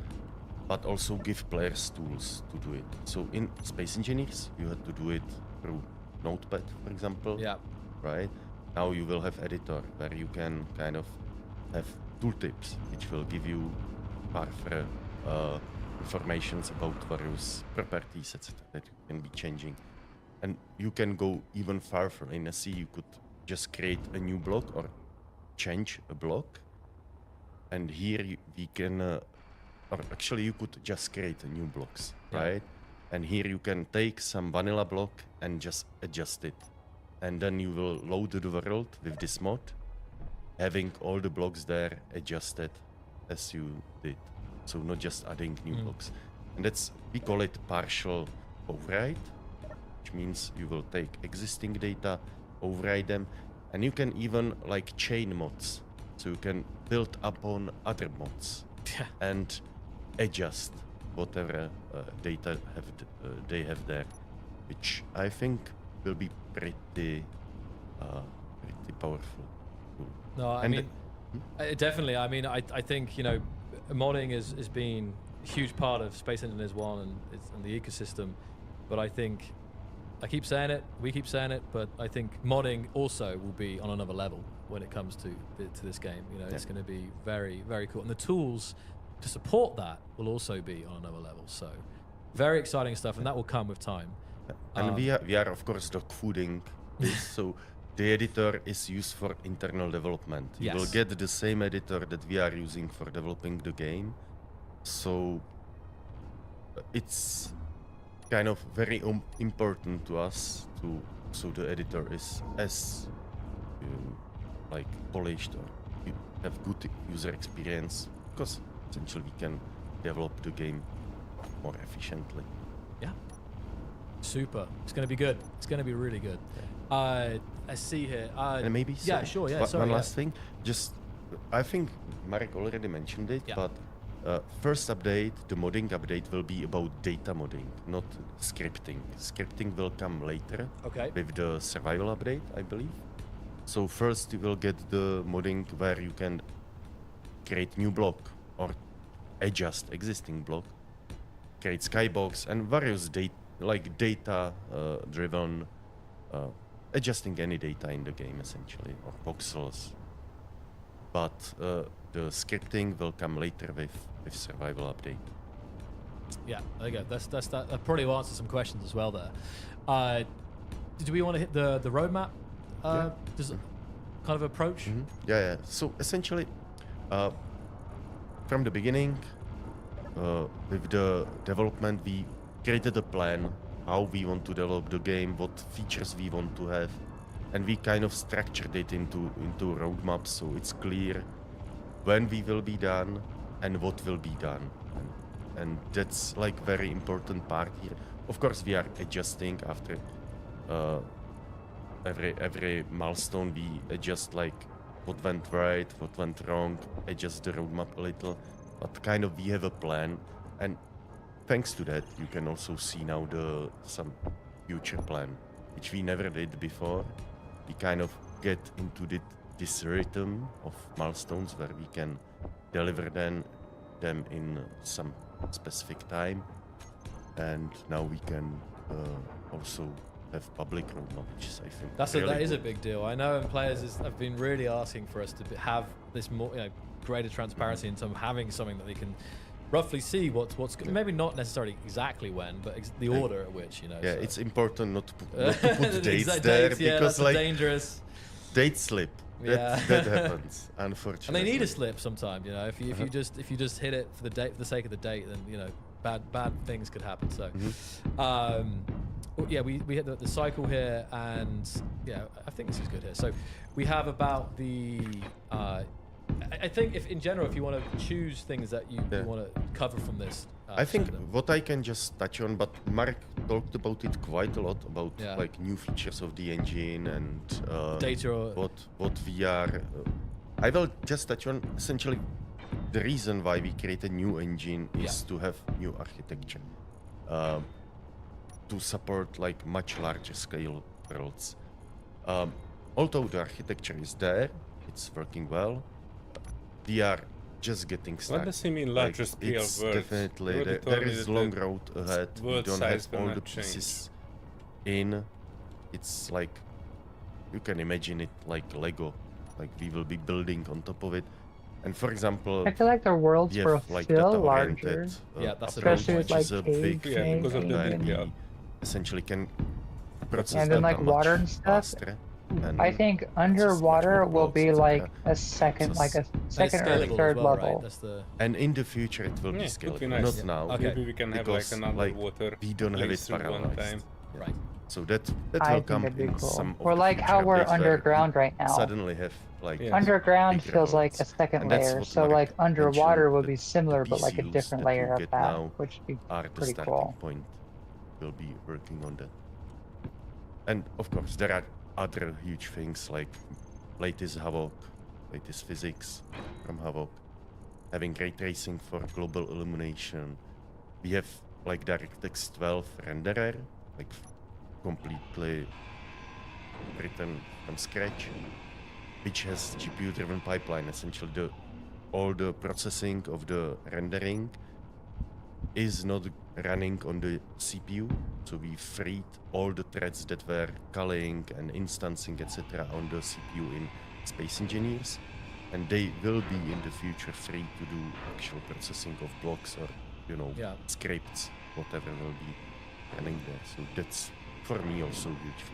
S10: but also give players tools to do it. So in Space Engineers, you had to do it through Notepad, for example.
S9: Yeah.
S10: Right? Now you will have editor where you can kind of have tooltips which will give you further informations about various properties, etc. that you can be changing. And you can go even further. In SE, you could just create a new block or change a block. And here we can, or actually you could just create a new blocks, right? And here you can take some vanilla block and just adjust it. And then you will load the world with this mod, having all the blocks there adjusted as you did. So not just adding new blocks. And that's, we call it partial override, which means you will take existing data, override them, and you can even like chain mods. So you can build upon other mods and adjust whatever data they have there, which I think will be pretty powerful.
S9: No, I
S10: And
S9: mean, definitely. I mean, I think, you know, modding has been a huge part of Space Engineers 1 and the ecosystem. But I think, I keep saying it, we keep saying it, but I think modding also will be on another level when it comes to this game. You know, it's going to be very, very cool. And the tools to support that will also be on another level. So very exciting stuff, and that will come with time.
S10: And we are of course dog fooding this, so the editor is used for internal development. You will get the same editor that we are using for developing the game. So it's kind of very important to us so the editor is as like polished, or you have good user experience, because essentially we can develop the game more efficiently.
S9: Yeah. Super. It's going to be good. It's going to be really good. I see here.
S10: And maybe
S9: sure.
S10: One last thing. Just, I think Marek already mentioned it, but first update, the modding update, will be about data modding, not scripting. Scripting will come later with the survival update, I believe. So first you will get the modding where you can create new block or adjust existing block, create skybox and various data driven adjusting any data in the game essentially, or voxels. But the scripting will come later with survival update.
S9: Yeah, there you go. That probably will answer some questions as well there. Do we want to hit the roadmap? Does it kind of approach?
S10: Yeah. So essentially, from the beginning, with the development, we created a plan how we want to develop the game, what features we want to have, and we kind of structured it into a roadmap, so it's clear when we will be done and what will be done, and that's like very important part here. Of course, we are adjusting after every milestone. We adjust like what went right, what went wrong, adjust the roadmap a little, but kind of we have a plan, and thanks to that, you can also see now some future plan, which we never did before. We kind of get into this rhythm of milestones where we can deliver them in some specific time, and now we can also have public roadmap, which is, I think,
S9: that is a big deal. I know, and players have been really asking for us to have this more, greater transparency in terms of having something that they can roughly see what's maybe not necessarily exactly when, but the order at which,
S10: Yeah,
S9: so.
S10: it's important not to put dates there, because
S9: that's dangerous.
S10: Date slip. That happens, unfortunately.
S9: And they need a slip sometimes, if you just hit it for the sake of the date, then bad things could happen. So we hit the cycle here, and I think this is good here. So we have about the I think if in general, if you want to choose things that you want to cover from this,
S10: I think what I can just touch on, but Marek talked about it quite a lot, about like new features of the engine and
S9: data,
S10: what we are. I will just touch on essentially the reason why we create a new engine is to have new architecture, to support like much larger scale worlds. Although the architecture is there, it's working well. We are just getting started.
S2: What does he mean larger scale
S10: it's
S2: worlds?
S10: Definitely, there is long road ahead. We don't have all the pieces in. It's like, you can imagine it like Lego. Like we will be building on top of it. And for example,
S3: I feel like the worlds were
S10: like
S3: still larger.
S9: That's
S3: especially with like
S10: big
S3: cave
S2: because of the
S3: and
S10: essentially can process
S3: and then like
S10: data
S3: water
S10: much
S3: and stuff.
S10: faster.
S3: I think underwater will be like a second, or third
S9: well,
S3: level.
S9: Right?
S10: And in the future, it will be scalable.
S2: Nice.
S10: Not now.
S9: Okay.
S2: Maybe we can have
S10: because,
S2: like another water.
S10: We don't have it
S2: place at one
S10: parallelized.
S2: time.
S9: Right.
S10: So that
S3: I
S10: will
S3: think
S10: come
S3: that'd be
S10: in
S3: cool.
S10: some.
S3: Or like how we're underground right now.
S10: Suddenly have like
S3: Underground
S10: bigger
S3: feels like
S10: worlds.
S3: a second
S10: And that's
S3: layer.
S10: what
S3: So
S10: Marek
S3: like underwater
S10: mentioned,
S3: would be
S10: that
S3: similar,
S10: the
S3: but like a
S10: PCUs
S3: different
S10: that
S3: layer
S10: you
S3: of
S10: get
S3: that,
S10: now
S3: which would be
S10: are the
S3: pretty
S10: starting
S3: cool.
S10: point. We'll be working on that. And of course, there are other huge things like latest Havoc, latest physics from Havoc, having ray tracing for global illumination. We have like DirectX 12 renderer, like completely written from scratch, which has GPU-driven pipeline. Essentially, all the processing of the rendering is not running on the CPU, so we freed all the threads that were culling and instancing, etc., on the CPU in Space Engineers, and they will be in the future free to do actual processing of blocks or, you know, scripts, whatever will be running there. So that's for me also huge.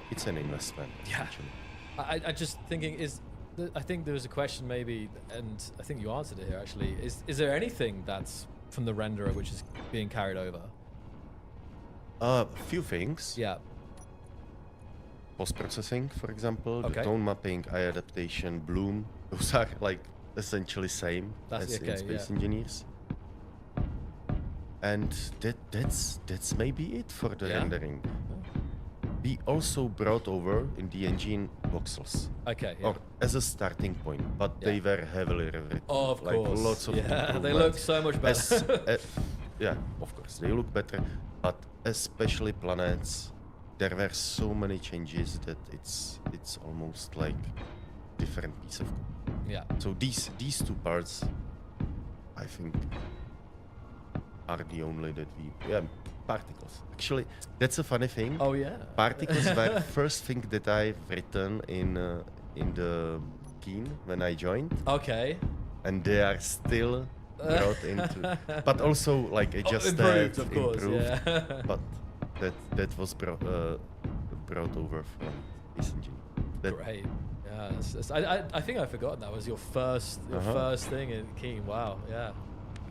S10: It's an investment.
S9: Yeah. I just thinking I think there was a question maybe, and I think you answered it here actually. Is there anything that's from the renderer which is being carried over?
S10: A few things.
S9: Yeah.
S10: Post-processing, for example,
S9: Okay.
S10: the tone mapping, eye adaptation, bloom, those are like essentially same as in Space Engineers. And that's maybe it for the rendering. We also brought over in the engine voxels.
S9: Okay.
S10: Or as a starting point, but they were heavily rewritten.
S9: Oh, of course.
S10: Lots of
S9: they look so much better.
S10: Yeah, of course, they look better, but especially planets, there were so many changes that it's almost like different piece of code.
S9: Yeah.
S10: So these two parts, I think, are the only that we particles. Actually, that's a funny thing.
S9: Oh yeah.
S10: Particles were the first thing that I've written in the Keen when I joined.
S9: Okay.
S10: And they are still brought into, but also like adjusted,
S9: improved, of course,
S10: improved.
S9: yeah.
S10: But that was brought over from Space Engineer.
S9: Great. Yeah. I think I've forgotten that was your first thing in Keen. Wow. Yeah.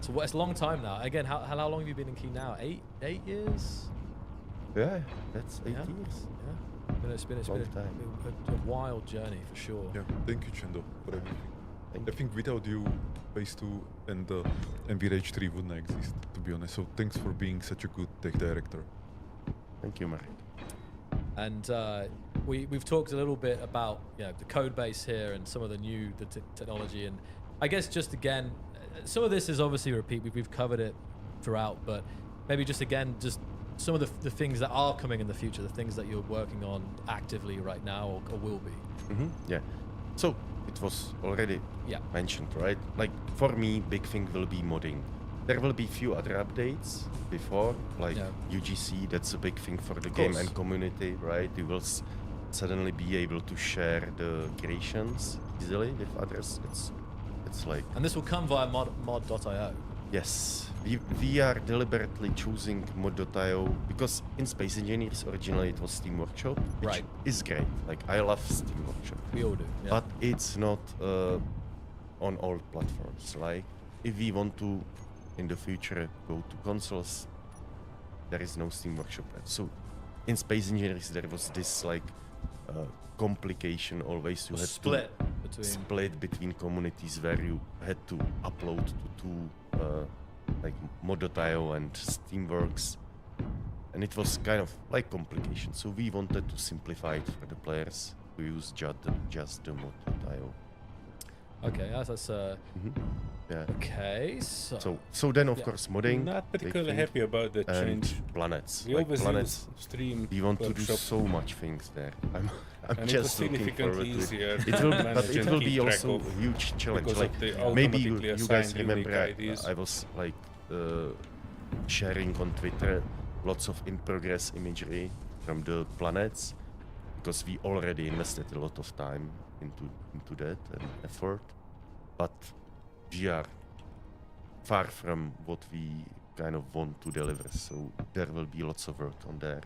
S9: So it's a long time now. Again, how long have you been in Keen now? 8 years?
S10: Yeah, that's 8 years.
S9: Yeah. It's been a wild journey for sure.
S5: Yeah. Thank you, Chendo, for everything. I think without you, Phase 2 and MVRH 3 wouldn't exist, to be honest. So thanks for being such a good tech director.
S10: Thank you, Mark.
S9: And we've talked a little bit about the code base here and some of the new technology, and I guess just again, some of this is obviously repeat. We've covered it throughout, but maybe just again, just some of the things that are coming in the future, the things that you're working on actively right now or will be.
S10: Yeah. So it was already mentioned, right? Like for me, big thing will be modding. There will be few other updates before, like UGC. That's a big thing for the game and community, right? You will suddenly be able to share the creations easily with others. It's like,
S9: and this will come via mod.io.
S10: Yes, we are deliberately choosing mod.io because in Space Engineers originally it was Steam Workshop, which is great. Like I love Steam Workshop.
S9: We all do. Yeah.
S10: But it's not on all platforms. Like if we want to in the future go to consoles, there is no Steam Workshop. So in Space Engineers there was this like complication always. You had to split between communities where you had to upload to two like mod.io and Steamworks, and it was kind of like complication. So we wanted to simplify it for the players to use just the mod.io.
S9: Okay, that's
S10: yeah.
S9: Okay,
S10: so then of course modding.
S2: Not particularly happy about the change.
S10: Planets.
S2: We
S10: like
S2: always
S10: planets.
S2: use Stream.
S10: We want
S2: Workshop.
S10: to do so much things there. I'm
S2: and
S10: just looking forward to it. It will, but it will be also a huge challenge. Like maybe you guys remember I was like sharing on Twitter lots of in progress imagery from the planets because we already invested a lot of time into that and effort, but we are far from what we kind of want to deliver. So there will be lots of work on there,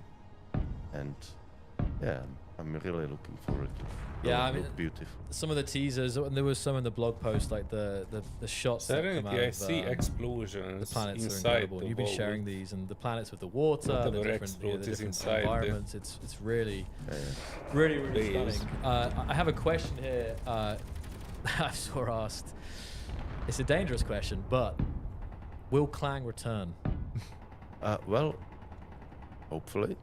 S10: and yeah, I'm really looking forward to it.
S9: Yeah, I mean,
S10: look beautiful.
S9: Some of the teasers, and there was some in the blog post, like the shots
S2: Serenity,
S9: that come out
S2: I
S9: of,
S2: see explosions.
S9: The planets
S2: inside
S9: are incredible.
S2: the
S9: You've been
S2: world.
S9: sharing these, and the planets with the water, the different environments. It's really, really stunning. I have a question here. I saw asked. It's a dangerous question, but will Clang return?
S10: Well, hopefully,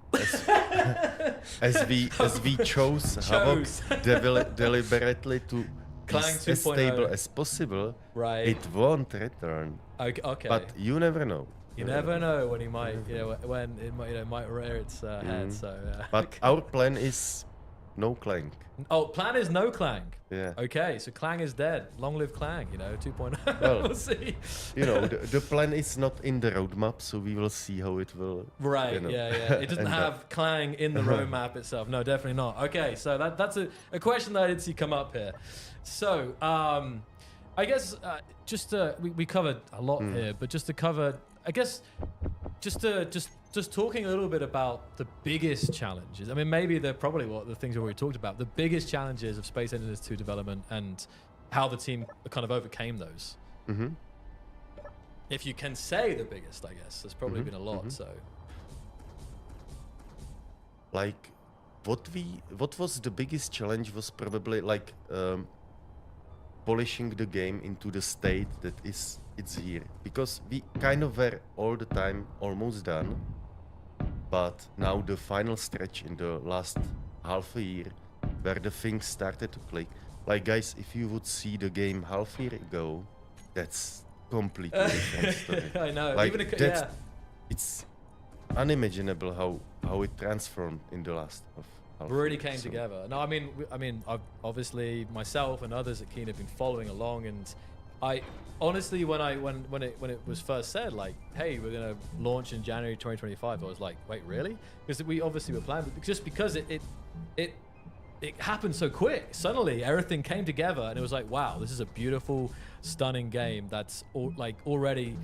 S10: as we chose Havoc deliberately to
S9: Clang
S10: be as stable as possible.
S9: Right.
S10: It won't return.
S9: Okay.
S10: But you never know.
S9: You never know when he might, when it might, might rear its head. So.
S10: But our plan is no Clank.
S9: Oh, plan is no Clang.
S10: Yeah.
S9: Okay, so Clang is dead. Long live Clang, you know, 2.0.
S10: Well,
S9: we'll see.
S10: You know, the plan is not in the roadmap, so we will see how it will.
S9: Right,
S10: you know,
S9: yeah. It doesn't
S10: end
S9: have
S10: up.
S9: Clang in the roadmap itself. No, definitely not. Okay, so that's a question that I did see come up here. So, I guess we covered a lot here, but just to cover, I guess, just talking a little bit about the biggest challenges. I mean, maybe they're probably what the things we already talked about. The biggest challenges of Space Engineers 2 development and how the team kind of overcame those.
S10: Mm-hmm.
S9: If you can say the biggest, I guess there's probably been a lot. So,
S10: like, what was the biggest challenge was probably like polishing the game into the state that it's here, because we kind of were all the time almost done, but now the final stretch in the last half a year where the things started to click. Like, guys, if you would see the game half a year ago, that's completely different story.
S9: I know.
S10: Like,
S9: Even
S10: it's unimaginable how it transformed in the last half
S9: really
S10: year,
S9: came
S10: so.
S9: together. No, I mean, I've obviously myself and others at Keen have been following along, and I honestly, when it was first said, like, hey, we're gonna launch in January 2025, I was like, wait, really? Because we obviously were planning, but just because it happened so quick. Suddenly, everything came together, and it was like, wow, this is a beautiful, stunning game that's already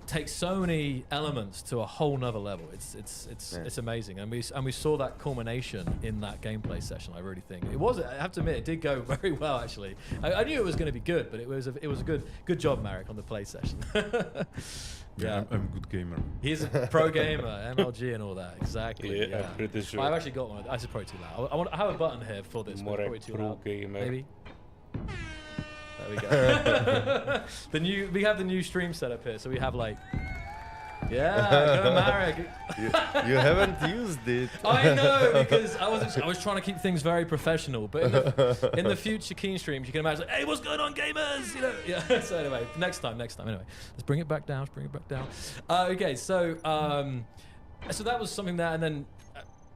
S9: takes so many elements to a whole nother level. It's amazing, and we saw that culmination in that gameplay session. I really think it was. I have to admit, it did go very well. Actually, I knew it was going to be good, but it was a good job, Marek, on the play session.
S5: Yeah, I'm a good gamer.
S9: He's a pro gamer, MLG and all that. Exactly.
S2: Yeah, I'm pretty sure.
S9: I've actually got one. This is probably too loud. I have a button here for this.
S2: More
S9: Probably too
S2: pro
S9: loud.
S2: gamer.
S9: Maybe. There we go. We have the new stream setup here, so we have like, go Marek.
S10: You haven't used it.
S9: I know, because I was trying to keep things very professional, but in the future Keen streams, you can imagine, like, hey, what's going on, gamers? You know, yeah. So anyway, next time. Anyway, let's bring it back down. Okay, so that was something that, and then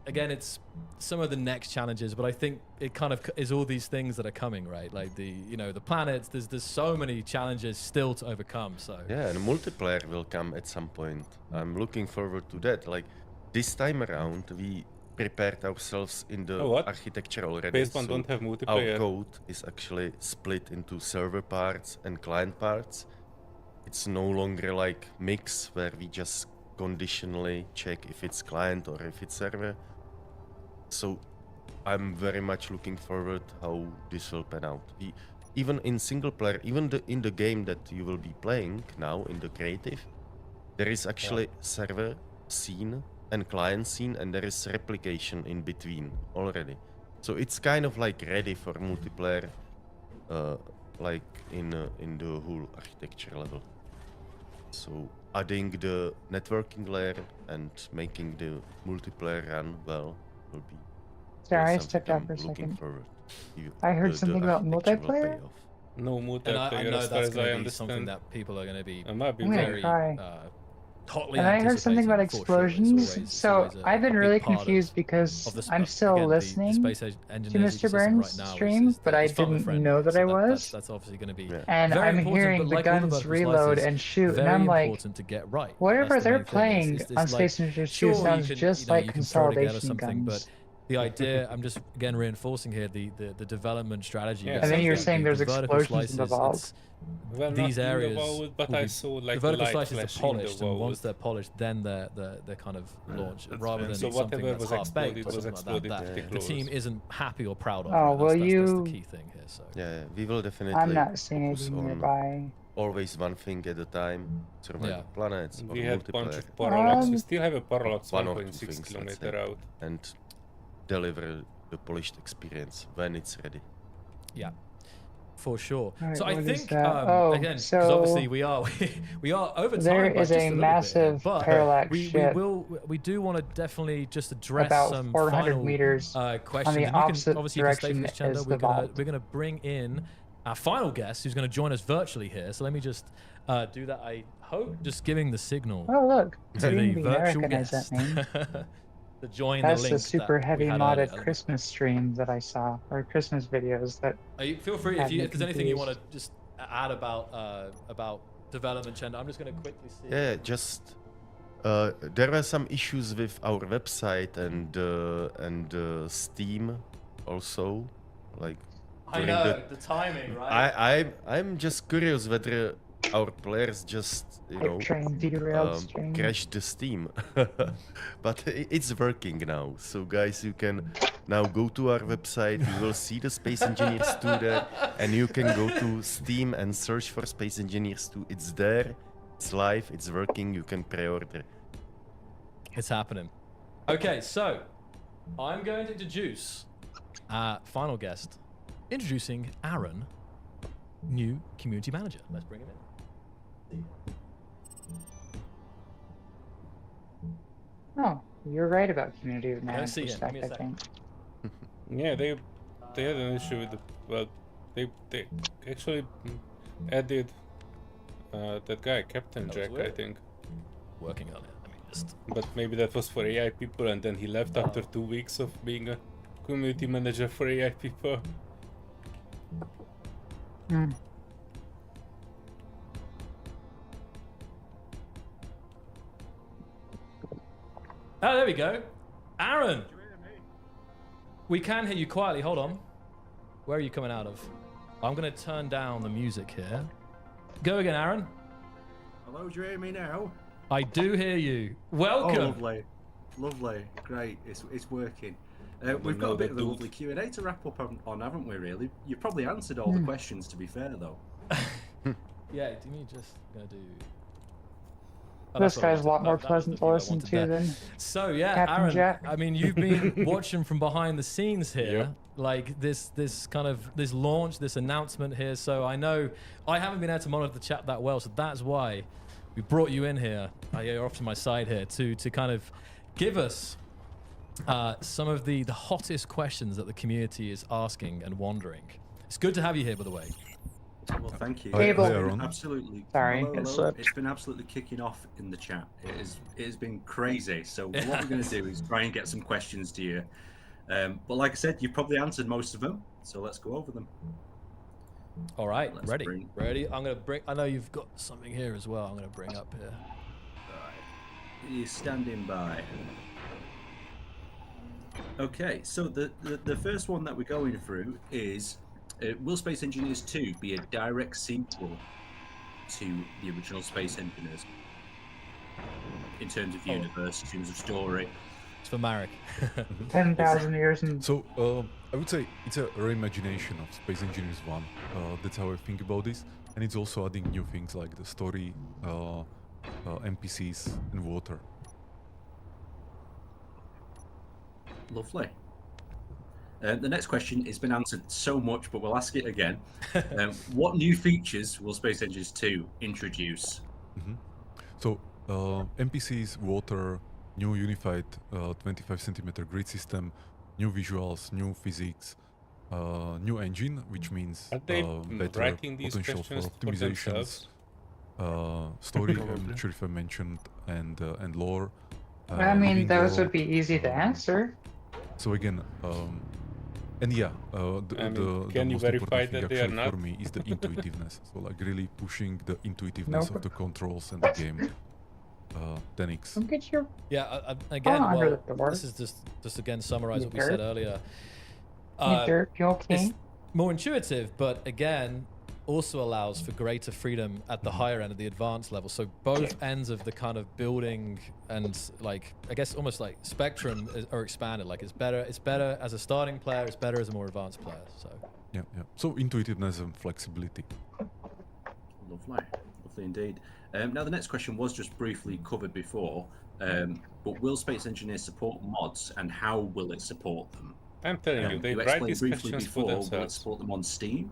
S9: again, it's some of the next challenges, but I think it kind of is all these things that are coming, right? Like the planets. There's so many challenges still to overcome. So
S10: yeah, and multiplayer will come at some point. I'm looking forward to that. Like, this time around, we prepared ourselves in the architecture already.
S2: Space One don't have multiplayer.
S10: Our code is actually split into server parts and client parts. It's no longer like mix where we just conditionally check if it's client or if it's server. So I'm very much looking forward how this will pan out. Even in single player, even in the game that you will be playing now in the creative, there is actually server scene and client scene, and there is replication in between already. So it's kind of like ready for multiplayer, like in the whole architecture level. So adding the networking layer and making the multiplayer run well will be.
S3: Sorry, I stepped out for a second. I heard something about multiplayer.
S2: No multiplayer.
S9: I know
S2: as far
S9: that's
S2: as
S9: going
S2: I
S9: to be
S2: understand.
S9: something that people are going to be
S2: very
S9: hotly.
S3: And I heard something about explosions.
S9: Sure. It's
S3: so
S9: always
S3: I've been really
S9: big part
S3: confused because I'm still
S9: again,
S3: listening
S9: the
S3: to Mr. Burns' stream, but I didn't know that I was.
S9: That's obviously going to be
S3: and
S9: very
S3: I'm
S9: important,
S3: hearing
S9: but
S3: the
S9: like all
S3: guns
S9: vertical
S3: reload
S9: slices,
S3: and shoot,
S9: very
S3: and I'm like,
S9: important to get right.
S3: whatever
S9: That's the
S3: they're
S9: main thing.
S3: playing
S9: It's
S3: on
S9: like,
S3: Space Engineers 2
S9: sure,
S3: sounds
S9: you can,
S3: just like
S9: you can throw together
S3: consolidation
S9: something,
S3: guns.
S9: but the idea, I'm just again reinforcing here the development strategy.
S2: Yeah,
S3: and then you're saying there's
S9: the vertical
S3: explosions in the
S9: slices,
S3: vault.
S2: Well,
S9: these
S2: not in the
S9: areas
S2: vault, but
S9: will
S2: I
S9: be-
S2: saw like
S9: the vertical
S2: light
S9: slices are
S2: flash in
S9: polished,
S2: the
S9: and
S2: vault.
S9: once they're polished, then they're kind of launched,
S6: that's
S9: rather than
S6: fair.
S2: So
S9: something
S2: whatever
S9: that's
S2: was
S9: half baked
S2: exploded
S9: or
S2: was
S9: something
S2: exploded
S9: like that.
S2: pretty
S9: The
S2: close.
S9: team isn't happy or proud of.
S3: Oh,
S9: right?
S3: will
S9: That's the
S3: you-
S9: key thing here. So
S10: Yeah, we will definitely.
S3: I'm not seeing
S10: focus
S3: anything
S10: on
S3: nearby.
S10: always one thing at a time. Survival
S9: Yeah.
S10: planets or
S2: We had a bunch
S10: multiplayer,
S2: of parallax. We
S3: Um,
S2: still have a parallax
S10: one or two
S2: 1.6
S10: things, let's
S2: kilometer
S10: say.
S2: out.
S10: and deliver the polished experience when it's ready.
S9: yeah, for sure.
S3: Alright,
S9: So I
S3: what is
S9: think
S3: that? Oh,
S9: again, because
S3: so
S9: obviously we are over time.
S3: There
S9: by
S3: is
S9: just
S3: a
S9: little
S3: massive
S9: bit, but
S3: parallax ship
S9: we do want to definitely just address
S3: about
S9: some
S3: 400
S9: final
S3: meters
S9: questions.
S3: the
S9: And
S3: opposite
S9: obviously you can stay for
S3: direction
S9: this, Chandler.
S3: is the vault.
S9: We're gonna bring in our final guest, who's going to join us virtually here. So let me just do that. I hope just giving the signal
S3: Oh, look.
S9: to
S3: You
S9: the
S3: didn't even
S9: virtual
S3: recognize
S9: guest.
S3: that name.
S9: join
S3: That's
S9: the
S3: the
S9: link.
S3: super
S9: that we
S3: heavy
S9: had
S3: modded
S9: earlier.
S3: Christmas stream that I saw, or Christmas videos that.
S9: Feel free
S3: had me
S9: if there's anything you want
S3: confused.
S9: to just add about development, Chenda. I'm just going to quickly see.
S10: Yeah, just there were some issues with our website and Steam also, like.
S9: I know the timing, right?
S10: I'm just curious whether our players just
S3: Hype train derailed stream.
S10: crash the Steam, but it's working now. So guys, you can now go to our website. You will see the Space Engineers 2 there, and you can go to Steam and search for Space Engineers 2. It's there. It's live. It's working. You can pre-order.
S9: It's happening. Okay, so I'm going to introduce our final guest. Introducing Aaron, new community manager. Let's bring him in.
S3: Oh, you're right about community
S9: see
S3: manager
S9: him.
S3: stuff,
S9: Give me a
S3: I
S9: second.
S3: think.
S2: Yeah, they had an issue with the, well, they actually added that guy, Captain
S9: That was
S2: Jack, I
S9: weird.
S2: think.
S9: Working on it. I mean, just
S2: But maybe that was for AI people, and then he left after 2 weeks of being a community manager for AI people.
S3: Hmm.
S9: Oh, there we go. Aaron! We can hear you quietly. Hold on. Where are you coming out of? I'm going to turn down the music here. Go again, Aaron.
S11: Hello, do you hear me now?
S9: I do hear you.
S11: Oh,
S9: Welcome.
S11: lovely. Lovely. Great. It's working. We've got a bit of a lovely Q&A to wrap up on, haven't we, really? You've probably answered all the questions, to be fair, though.
S9: Yeah, do you just going to do...
S3: This guy's a lot more pleasant to listen to than
S9: So yeah,
S3: Captain
S9: Aaron.
S3: Jack.
S9: I mean, you've been watching from behind the scenes here, like this launch, this announcement here. So I know I haven't been able to monitor the chat that well, so that's why we brought you in here. You're off to my side here to kind of give us some of the hottest questions that the community is asking and wondering. It's good to have you here, by the way.
S11: Well, thank you.
S3: Cable.
S11: Absolutely.
S3: Sorry,
S11: Hello,
S3: it
S11: hello.
S3: slipped.
S11: It's been absolutely kicking off in the chat. It has been crazy. So what we're going to do is try and get some questions to you. But like I said, you've probably answered most of them. So let's go over them.
S9: All right,
S11: Let's
S9: ready.
S11: bring-
S9: Ready. I'm gonna bring. I know you've got something here as well. I'm gonna bring up here.
S11: You're standing by. Okay, so the first one that we're going through is, will Space Engineers 2 be a direct sequel to the original Space Engineers? In terms of universe, in terms of story.
S9: It's for Marek.
S3: 10,000 years and
S5: So I would say it's a reimagination of Space Engineers 1. That's how I think about this, and it's also adding new things like the story, NPCs, and water.
S11: Lovely. The next question has been answered so much, but we'll ask it again. What new features will Space Engineers 2 introduce?
S5: So NPCs, water, new unified 25 centimeter grid system, new visuals, new physics, new engine, which means
S2: Are they
S5: better
S2: writing these
S5: potential for
S2: questions for
S5: optimizations. Story, I'm not sure if I mentioned, and lore.
S3: I mean,
S5: living
S3: those
S5: lore.
S3: would be easy to answer.
S5: So again, and yeah, the
S2: can you
S5: most
S2: verify
S5: important thing
S2: that they are
S5: actually
S2: not?
S5: for me is the intuitiveness. So like really pushing the intuitiveness
S3: Nope.
S5: of the controls and the game. 10x.
S3: Don't get your
S9: Again,
S3: under
S9: well,
S3: the door.
S9: this is just again summarize
S3: You
S9: what we said
S3: dirt.
S9: earlier.
S3: you derp, you okay?
S9: It's more intuitive, but again, also allows for greater freedom at the higher end of the advanced level. So both ends of the kind of building and like, I guess almost like spectrum are expanded. Like it's better as a starting player, it's better as a more advanced player. So
S5: Yeah. So intuitiveness and flexibility.
S11: Lovely. Lovely indeed. Now, the next question was just briefly covered before, but will Space Engineers support mods, and how will it support them?
S2: I'm telling you, they
S11: you
S2: write
S11: explained
S2: these
S11: briefly
S2: questions for
S11: before, will it
S2: themselves.
S11: support them on Steam?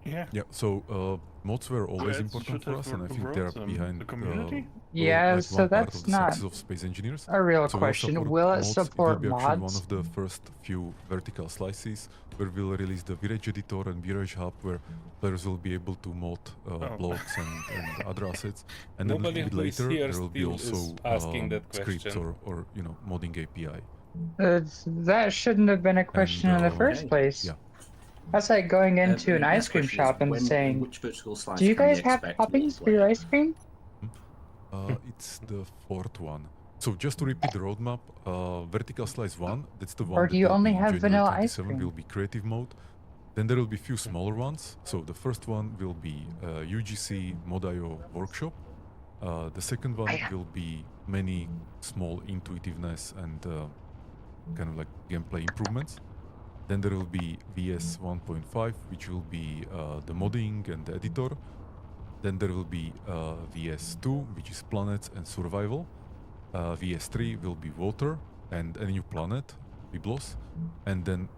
S6: Yeah.
S5: Yeah, so mods were always
S6: else
S5: important
S6: should
S5: for
S6: have
S5: us, and I think
S6: wrote
S5: they're
S6: them?
S5: behind
S6: The community?
S3: Yeah,
S5: like
S3: so
S5: one part of
S3: that's
S5: the
S3: not
S5: success of Space Engineers.
S3: a real
S5: So we'll
S3: question.
S5: support
S3: Will it
S5: mods. It will
S3: support
S5: be actually one
S3: mods?
S5: of the first few vertical slices where we'll release the Virage editor and Virage hub, where players will be able to mod blocks and other assets. And then a
S2: Nobody
S5: little bit
S2: who is
S5: later,
S2: here
S5: there will be
S2: still
S5: also
S2: is asking that
S5: scripts
S2: question.
S5: or modding API.
S3: That shouldn't have been a question in the first
S11: Okay.
S3: place.
S5: Yeah.
S3: That's like going into an
S11: the
S3: ice
S11: next
S3: cream
S11: question is,
S3: shop and
S11: when, in
S3: saying,
S11: which vertical slice
S3: "Do you
S11: can we
S3: guys have
S11: expect
S3: toppings for your
S11: multiplayer?
S3: ice cream?"
S5: It's the fourth one. So just to repeat the roadmap, vertical slice 1, that's the one
S3: Or
S5: that
S3: do you
S5: will
S3: only
S5: be
S3: have
S5: January
S3: vanilla ice
S5: 27
S3: cream?
S5: will be creative mode. Then there will be a few smaller ones. So the first one will be UGC Mod.io workshop. The second one will be many small intuitiveness and kind of like gameplay improvements. Then there will be VS 1.5, which will be the modding and the editor. Then there will be VS2, which is planets and survival. VS3 will be water and a new planet, Biblos. And then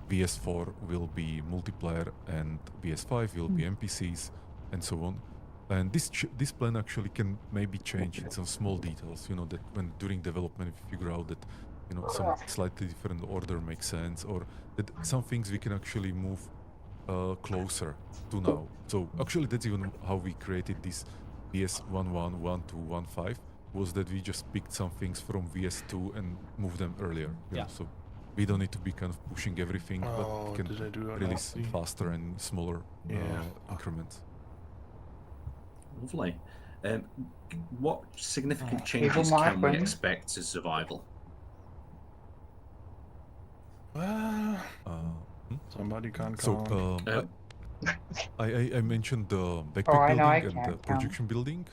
S5: VS4 will be multiplayer, and VS5 will be NPCs, and so on. And this plan actually can maybe change in some small details. You know, that when during development we figure out that, you know, some slightly different order makes sense, or that some things we can actually move closer to now. So actually, that's even how we created this VS11, 12, 15. Was that we just picked some things from VS2 and moved them earlier. You know, so we don't need to be kind of pushing everything, but we can release faster and smaller increments.
S11: Lovely. What significant changes can we expect to survival?
S6: Somebody can't
S5: So
S6: count.
S5: I mentioned the backpack
S3: I know I
S5: building and the
S3: can't
S5: projection building.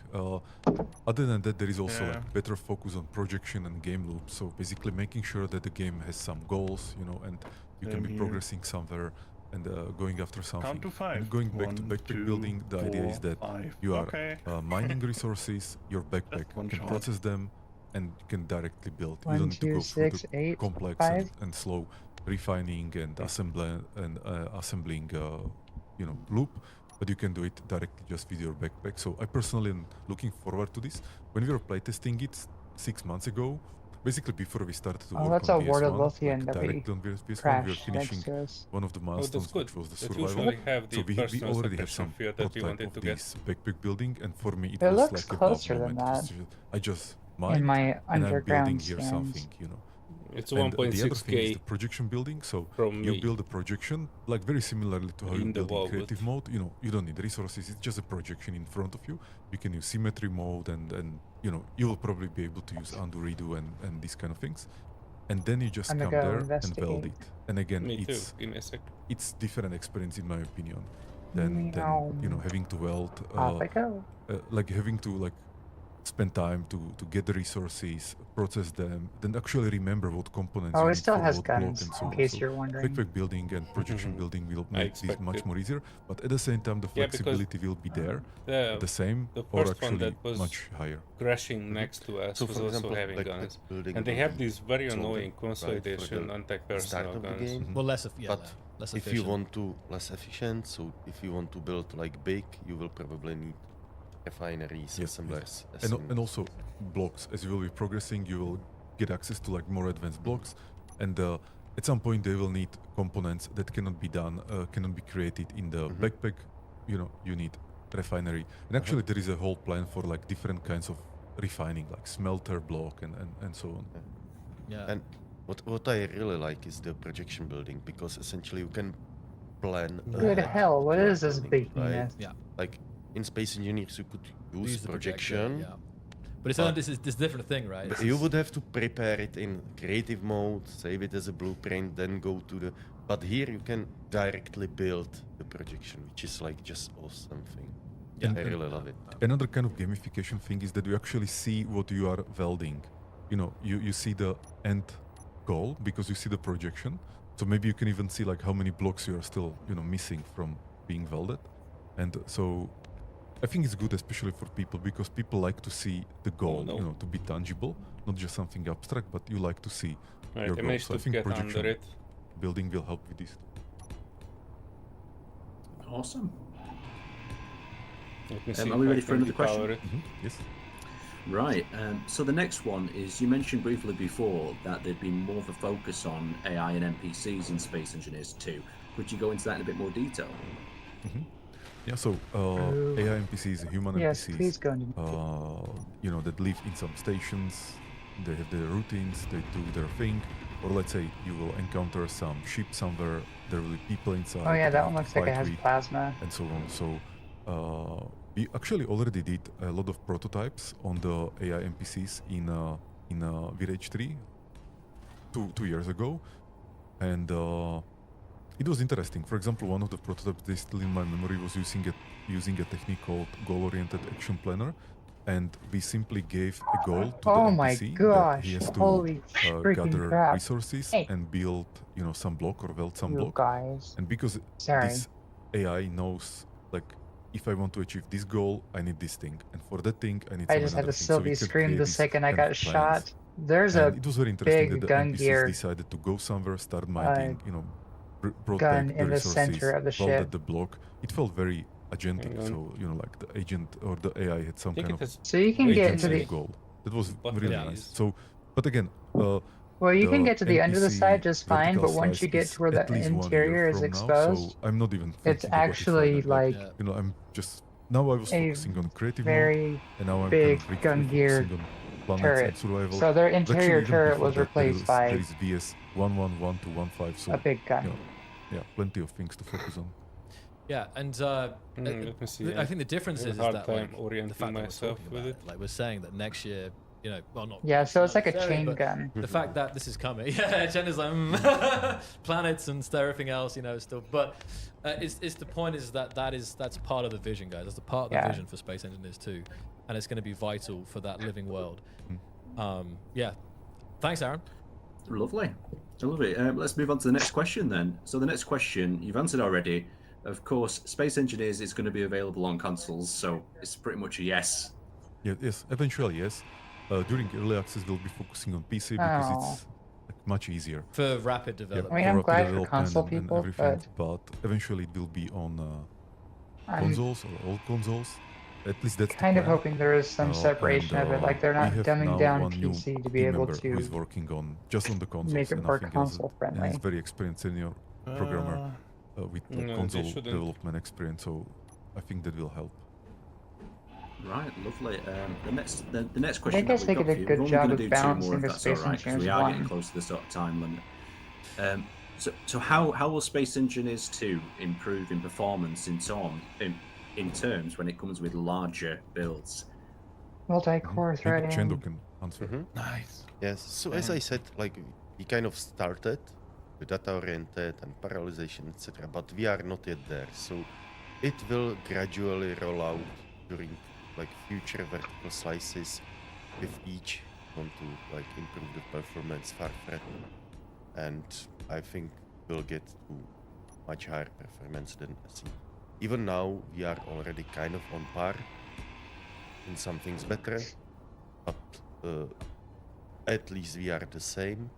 S5: Other than that, there is also like better focus on projection and game loops. So basically making sure that the game has some goals, you know, and you can be progressing somewhere and going after something.
S6: Count to 5.
S5: And going back to
S6: 1,
S5: backpack
S6: 2,
S5: building, the idea
S6: 4,
S5: is that
S6: 5.
S5: you are mining resources, your backpack
S6: one
S5: can
S6: shot.
S5: process them, and you can directly build.
S3: 1,
S5: you don't need to
S3: 2,
S5: go
S3: 6,
S5: through the
S3: 8,
S5: complex
S3: 5.
S5: and slow refining and assembling you know, loop, but you can do it directly just with your backpack. So I personally am looking forward to this. When we were playtesting it 6 months ago, basically before we started to work
S3: That's
S5: on
S3: a ward of
S5: PS1,
S3: lithium
S5: like
S3: that we
S5: directly on PS1, we were
S3: crashed
S5: finishing
S3: next to us.
S5: one of the milestones,
S2: good.
S5: which was the
S2: That
S5: survival.
S2: usually have
S5: So
S2: the
S5: we
S2: personal
S5: already have
S2: suppression
S5: some
S2: field that we
S5: prototype
S2: wanted
S5: of
S2: to get.
S5: this backpack building, and for me it
S3: It
S5: was
S3: looks
S5: like a wow
S3: closer than
S5: moment.
S3: that
S5: I just
S3: in
S5: mined,
S3: my
S5: and I'm building
S3: underground
S5: here
S3: scans.
S5: something, you know.
S2: It's
S5: And the other thing is
S2: 1.6K
S5: the projection building. So
S2: from
S5: you
S2: me
S5: build a projection, like very similarly to how you
S2: in the
S5: build in
S2: wall
S5: creative mode. You know, you don't need resources. It's just a projection in front of you. You can use symmetry mode, and you know, you will probably be able to use undo, redo, and these kind of things. And then you just
S3: I'm
S5: come
S3: gonna go
S5: there and
S3: investigate.
S5: weld it. And again,
S2: Me too.
S5: it's
S2: Give me a sec.
S5: it's different experience in my opinion than you know, having to weld
S3: Off I go.
S5: like having to like spend time to get the resources, process them, then actually remember what components
S3: Oh,
S5: you
S3: it
S5: need
S3: still
S5: for
S3: has
S5: what block
S3: guns,
S5: and so
S3: in
S5: on.
S3: case
S5: So
S3: you're wondering.
S5: backpack building and projection building will
S2: I
S5: make this
S2: expect
S5: much
S2: it.
S5: more easier, but at the same time the
S2: Yeah, because
S5: flexibility will be there, the same
S2: the
S5: or
S2: first one
S5: actually
S2: that was
S5: much higher.
S2: crashing next to us
S10: So
S2: was
S10: for
S2: also
S10: example,
S2: having
S10: backpack
S2: guns.
S10: building
S2: And they
S10: will
S2: have
S10: be
S2: this very
S10: slower,
S2: annoying
S10: right,
S2: consolidation
S10: for
S2: on tech
S10: the start
S2: personal
S10: of the
S2: guns.
S10: game.
S9: Well, less
S10: But
S9: less
S10: if you want to less efficient, so if you want to build like big, you will probably need refineries, assemblers,
S5: and also blocks. As you will be progressing, you will get access to like more advanced blocks, and at some point they will need components that cannot be done, cannot be created in the backpack. You know, you need refinery, and actually there is a whole plan for like different kinds of refining, like smelter block and so on.
S9: Yeah.
S10: And what I really like is the projection building, because essentially you can plan.
S3: Good
S10: ahead
S3: hell, what
S10: you are
S3: is this
S10: building,
S3: behemoth?
S10: right? Like in Space Engineers, you could use
S9: the
S10: projection.
S9: yeah. But it's not this different thing, right?
S10: But you would have to prepare it in creative mode, save it as a blueprint, then go to the. But here you can directly build the projection, which is like just awesome thing.
S5: Yeah.
S10: I really love it.
S5: Another kind of gamification thing is that you actually see what you are welding. You know, you see the end goal because you see the projection. So maybe you can even see like how many blocks you are still, you know, missing from being welded. And so I think it's good, especially for people, because people like to see the goal, you know, to be tangible, not just something abstract, but you like to see
S2: Right,
S5: your
S2: I
S5: goal.
S2: managed
S5: So I
S2: to
S5: think
S2: get
S5: projection
S2: under it.
S5: building will help with this.
S11: Awesome.
S2: Let me see
S11: Are we
S2: if I
S11: ready for
S2: can
S11: another question?
S2: depower it.
S5: Yes.
S11: Right. So the next one is, you mentioned briefly before that there'd been more of a focus on AI and NPCs in Space Engineers 2. Could you go into that in a bit more detail?
S5: Yeah, so AI NPCs, human
S3: Yes,
S5: NPCs,
S3: please go into
S5: you know, that live in some stations. They have their routines, they do their thing. Or let's say you will encounter some ship somewhere, there will be people inside.
S3: Oh yeah,
S5: you
S3: that
S5: have
S3: one
S5: to
S3: looks like it
S5: fight
S3: has
S5: with,
S3: plasma.
S5: and so on. So we actually already did a lot of prototypes on the AI NPCs in VRH3 two years ago, and it was interesting. For example, one of the prototypes that is still in my memory was using a technique called goal-oriented action planner, and we simply gave a goal to the
S3: Oh my
S5: NPC that he
S3: gosh!
S5: has to
S3: Holy freaking
S5: gather
S3: crap!
S5: resources
S3: Hey,
S5: and build, you know, some block or weld some
S3: you
S5: block.
S3: guys.
S5: And because
S3: Sorry.
S5: this AI knows, like, if I want to achieve this goal, I need this thing, and for that thing, I need
S3: I
S5: some
S3: just had
S5: another
S3: to
S5: thing. So
S3: Sylvie
S5: we can
S3: scream
S5: create
S3: the
S5: these
S3: second I
S5: kind
S3: got
S5: of plans.
S3: shot. There's
S5: And
S3: a
S5: it was very interesting that
S3: big
S5: the
S3: gun
S5: NPCs
S3: gear
S5: decided to go somewhere, start mining, you know, brought
S3: gun
S5: back the
S3: in the center
S5: resources,
S3: of the
S5: welded
S3: ship.
S5: the block. It felt very agentic,
S2: Hang on.
S5: so, you know, like the agent or the AI had some
S2: I think
S5: kind
S2: it
S5: of
S2: has
S3: So you can
S2: way
S3: get
S2: too
S3: into
S2: many
S3: the
S5: goal. That was
S2: buttons.
S5: really
S9: Yeah.
S5: nice. So, but again,
S3: well, you can
S5: the
S3: get to the end of the
S5: NPC
S3: side just fine,
S5: vertical
S3: but once
S5: slice
S3: you get
S5: is
S3: to where the
S5: at least 1 year
S3: interior is
S5: from now,
S3: exposed,
S5: so I'm not even
S3: it's
S5: thinking about it
S3: actually
S5: further.
S3: like
S9: Yeah.
S5: You know, I'm just now I was
S3: a
S5: focusing on creative mode,
S3: very
S5: and now I'm kind
S3: big
S5: of
S3: gun gear
S5: focusing on planets
S3: turret.
S5: and survival.
S3: So their
S5: But actually,
S3: interior
S5: even
S3: turret
S5: before
S3: was
S5: that,
S3: replaced
S5: there
S3: by
S5: is VS 111 to 15, so
S3: a big gun.
S5: you know, yeah, plenty of things to focus on.
S9: Yeah, and
S2: Let me see.
S9: I think the difference
S2: have a
S9: is
S2: hard
S9: that
S2: time
S9: like the
S2: orienting
S9: fact that we're
S2: myself
S9: talking
S2: with
S9: about
S2: it.
S9: it, like we're saying that next year, you know, well not.
S3: Yeah, so it's like a
S9: necessarily,
S3: chain
S9: but
S3: gun.
S9: The fact that this is coming, yeah, Jen is like planets and everything else, you know, still. But it's the point is that's part of the vision, guys. That's the part of the
S3: Yeah.
S9: vision for Space Engineers 2, and it's going to be vital for that living world. Yeah, thanks, Aaron.
S11: Lovely. Lovely. Let's move on to the next question then. So the next question, you've answered already. Of course, Space Engineers is going to be available on consoles, so it's pretty much a yes.
S5: Yeah, yes, eventually, yes. During early access, we'll be focusing on PC because it's like, much easier.
S9: For rapid development.
S3: I mean,
S5: for
S3: I'm
S5: rapid
S3: glad for
S5: development
S3: console
S5: and
S3: people,
S5: everything, but eventually it will be on consoles or all consoles. At least that's
S3: kind
S5: the
S3: of
S5: plan.
S3: hoping there is some separation of it, like they're
S5: we
S3: not
S5: have
S3: dumbing
S5: now
S3: down
S5: one new
S3: PC to be
S5: team
S3: able
S5: member who is
S3: to
S5: working on just on the consoles
S3: make it
S5: and
S3: more
S5: nothing else.
S3: console
S5: And he's
S3: friendly.
S5: very experienced senior programmer with like,
S2: No, they
S5: console
S2: shouldn't.
S5: development experience, so I think that will help.
S11: Right, lovely. The next
S3: I
S11: question
S3: guess
S11: that
S3: they
S11: we've
S3: did a
S11: got for you,
S3: good
S11: we're only
S3: job
S11: going
S3: of
S11: to do two more
S3: balancing
S11: if
S3: the
S11: that's all
S3: Space
S11: right, because we
S3: Engineers
S11: are getting
S3: 1.
S11: close to the sort of time limit. So how will Space Engineers 2 improve in performance in terms when it comes with larger builds?
S3: Multi-core threading.
S5: Chendo can answer.
S6: Nice.
S10: Yes, so as I said, like we kind of started with data-oriented and parallelization, etc., but we are not yet there. So it will gradually roll out during like future vertical slices with each want to like improve the performance further. And I think we'll get to much higher performance than SE. Even now, we are already kind of on par. In some things better, but at least we are the same.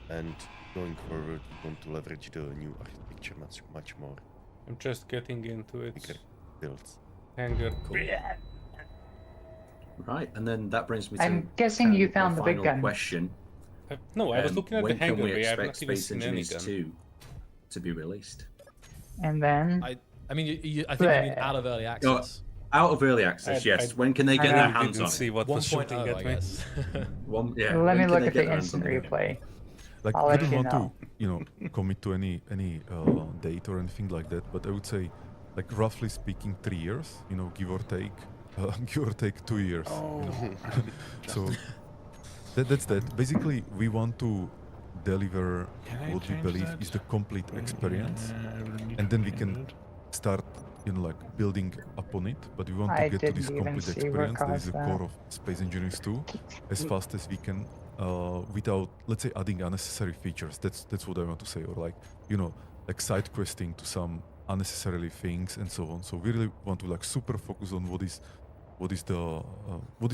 S10: And going forward, we want to leverage the new architecture much more.
S2: I'm just getting into it.
S10: Bigger builds.
S2: Hangar.
S9: Cool.
S11: Right, and then that brings me to
S3: I'm guessing you
S11: my
S3: found the big
S11: final
S3: gun.
S11: question.
S2: No, I was looking at the
S11: when can
S2: hangar
S11: we
S2: bay. I have
S11: expect
S2: not even
S11: Space
S2: seen any
S11: Engineers
S2: gun.
S11: 2 to be released?
S3: And then
S9: I mean, I think you mean out of early access.
S11: Out of early access, yes. When can they get
S3: I
S11: their
S3: really
S11: hands
S2: didn't
S11: on
S2: see
S11: it?
S2: what was
S9: 1.0,
S2: shooting
S9: I
S2: at me.
S9: guess.
S11: Yeah,
S3: let
S11: when
S3: me
S11: can
S3: look
S11: they
S3: at
S11: get
S3: the
S11: their hands
S3: instant
S11: on it?
S3: replay.
S5: Like
S3: I'll
S5: we
S3: let
S5: don't
S3: you
S5: want
S3: know.
S5: to, you know, commit to any date or anything like that. But I would say, like roughly speaking, 3 years. You know, give or take 2 years.
S6: Oh.
S5: You know? So that's that. Basically, we want to deliver what we believe is the complete experience, and then we can start, you know, like building upon it. But we want to
S3: I
S5: get to this
S3: didn't even
S5: complete
S3: see where
S5: experience that is the
S3: caused
S5: core
S3: that.
S5: of Space Engineers 2 as fast as we can, without, let's say, adding unnecessary features. That's what I want to say, or like, you know, like side questing to some unnecessarily things and so on. So we really want to like super focus on what is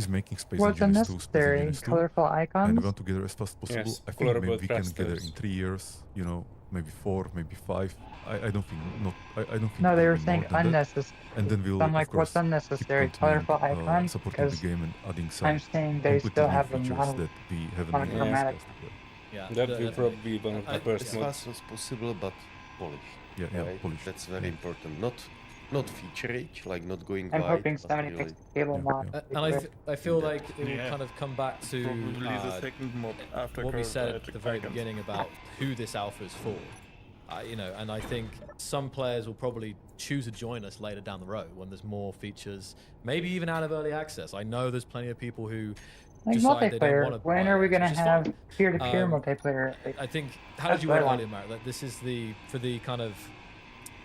S5: making Space
S3: What's
S5: Engineers 2 Space
S3: unnecessary?
S5: Engineers 2.
S3: Colorful
S5: And
S3: icons?
S5: we want to get there as fast as possible.
S2: Yes,
S5: I think maybe
S2: colorable
S5: we can get there
S2: thrusters.
S5: in 3 years, you know, maybe 4, maybe 5. I don't think I don't think.
S3: No,
S5: it
S3: they
S5: will
S3: were
S5: be
S3: saying
S5: more than that.
S3: unnecessary.
S5: And then we'll
S3: I'm
S5: of
S3: like,
S5: course
S3: what's unnecessary?
S5: keep continuing,
S3: Colorful icons?
S5: supporting the
S3: Because
S5: game and adding some
S3: I'm saying they
S5: completely
S3: still
S5: new
S3: have a
S5: features
S3: model
S5: that we haven't even
S3: monochromatic.
S5: discussed yet.
S9: Yeah,
S2: That will
S9: definitely.
S2: probably be one of the first
S10: As
S2: mods.
S10: fast as possible, but polished.
S5: Yeah,
S10: right?
S5: polished.
S10: That's very important. Not feature rich, like not going
S3: I'm
S10: wide,
S3: hoping
S10: but
S3: somebody
S10: really.
S3: fixes the cable mod.
S9: And I feel
S10: that.
S9: like it will
S6: Yeah.
S9: kind of come back to
S6: Probably the second mod after
S9: what we said
S6: Colorful
S9: at the very
S6: Icons.
S9: beginning about who this alpha is for. You know, and I think some players will probably choose to join us later down the road when there's more features, maybe even out of early access. I know there's plenty of people who
S3: Like
S9: decide they don't
S3: multiplayer.
S9: want to.
S3: When are we gonna
S9: which is
S3: have
S9: fine.
S3: peer-to-peer
S9: Um,
S3: multiplayer? Like,
S9: I think. How
S3: that's
S9: did you
S3: what I
S9: word it
S3: want.
S9: earlier, Mark? That this is the kind of.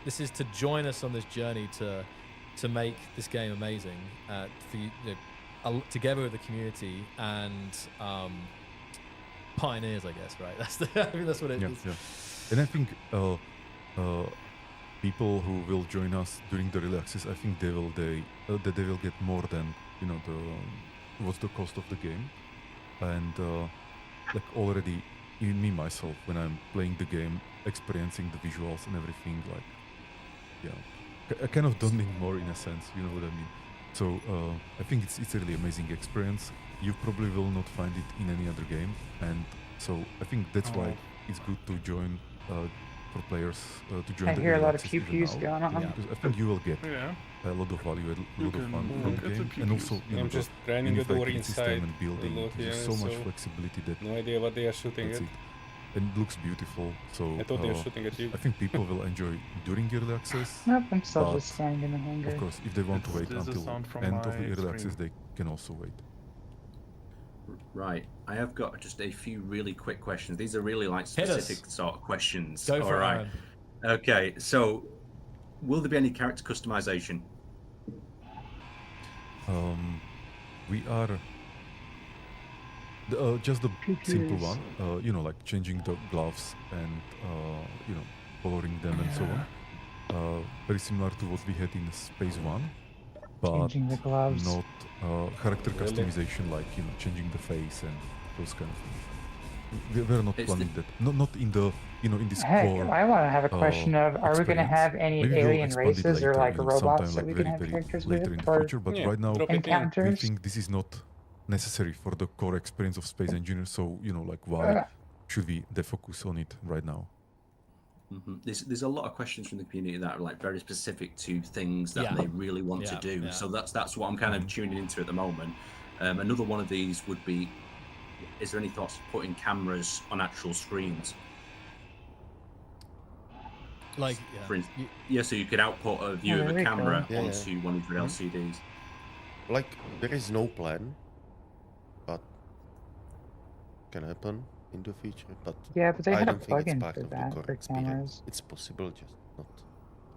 S9: This is to join us on this journey to make this game amazing. For you know, together with the community and pioneers, I guess. Right. That's the. I think that's what it is.
S5: Yeah. And I think people who will join us during the early access, I think they will get more than what's the cost of the game, and like already even me myself when I'm playing the game, experiencing the visuals and everything, like I kind of don't need more in a sense, you know what I mean. So I think it's a really amazing experience. You probably will not find it in any other game, and so I think that's why it's good to join for players to join
S3: I
S5: the
S3: hear a
S5: early
S3: lot of
S5: access
S3: pew
S5: even
S3: pews
S5: now,
S3: going on.
S5: because I think you will get a lot of value, a lot of fun from the game, and also
S2: I'm just grinding the door
S5: unified system
S2: inside.
S5: and building.
S2: Hello
S5: There's
S2: here,
S5: so much
S2: so
S5: flexibility that
S2: no idea what they are shooting
S5: that's
S2: at.
S5: it. And it looks beautiful. So
S2: I thought they were shooting at you.
S5: I think people will enjoy during early access.
S3: Nope, I'm still
S5: but
S3: just standing in the hangar.
S5: Of course, if they want to wait
S6: There's a
S5: until
S6: sound from
S5: end of the
S6: my
S5: early access,
S6: stream.
S5: they can also wait.
S11: Right, I have got just a few really quick questions. These are really like
S9: Hit us.
S11: specific sort of questions.
S9: Go for it,
S11: All right.
S9: Aaron.
S11: Okay, so will there be any character customization?
S5: We are just the simple one, like changing the gloves and coloring them and so on. Very similar to what we had in Space One, but
S3: Changing the gloves.
S5: not character
S2: Really?
S5: customization like changing the face and those kind of things. We're not
S11: It's
S5: planning that. Not in the in this
S3: Heck,
S5: core.
S3: I want to have a question of: are we going to
S5: experience.
S3: have any
S5: Maybe we'll
S3: alien
S5: expand it
S3: races or
S5: later,
S3: like robots
S5: sometime,
S3: that we can have
S5: very
S3: characters
S5: later
S3: with,
S5: in the
S3: or
S5: future. But
S2: Yeah,
S5: right now,
S2: drop it in.
S5: we
S3: encounters?
S5: think this is not necessary for the core experience of Space Engineers. So why should we defocus on it right now?
S11: There's a lot of questions from the community that are like very specific to things that they really want to do.
S9: Yeah.
S11: So that's what I'm kind of tuning into at the moment. Another one of these would be: is there any thoughts of putting cameras on actual screens?
S9: Like,
S11: For instance, so you could output a view
S3: Oh,
S11: of
S3: there
S11: a
S3: we go.
S11: camera
S10: Yeah,
S11: onto one of your LCDs.
S10: Like there is no plan, but can happen in the future. But
S3: Yeah, but they
S10: I
S3: had a
S10: don't think it's
S3: plugin
S10: part
S3: for
S10: of the
S3: that
S10: core
S3: for
S10: experience.
S3: cameras.
S10: It's possible, just not.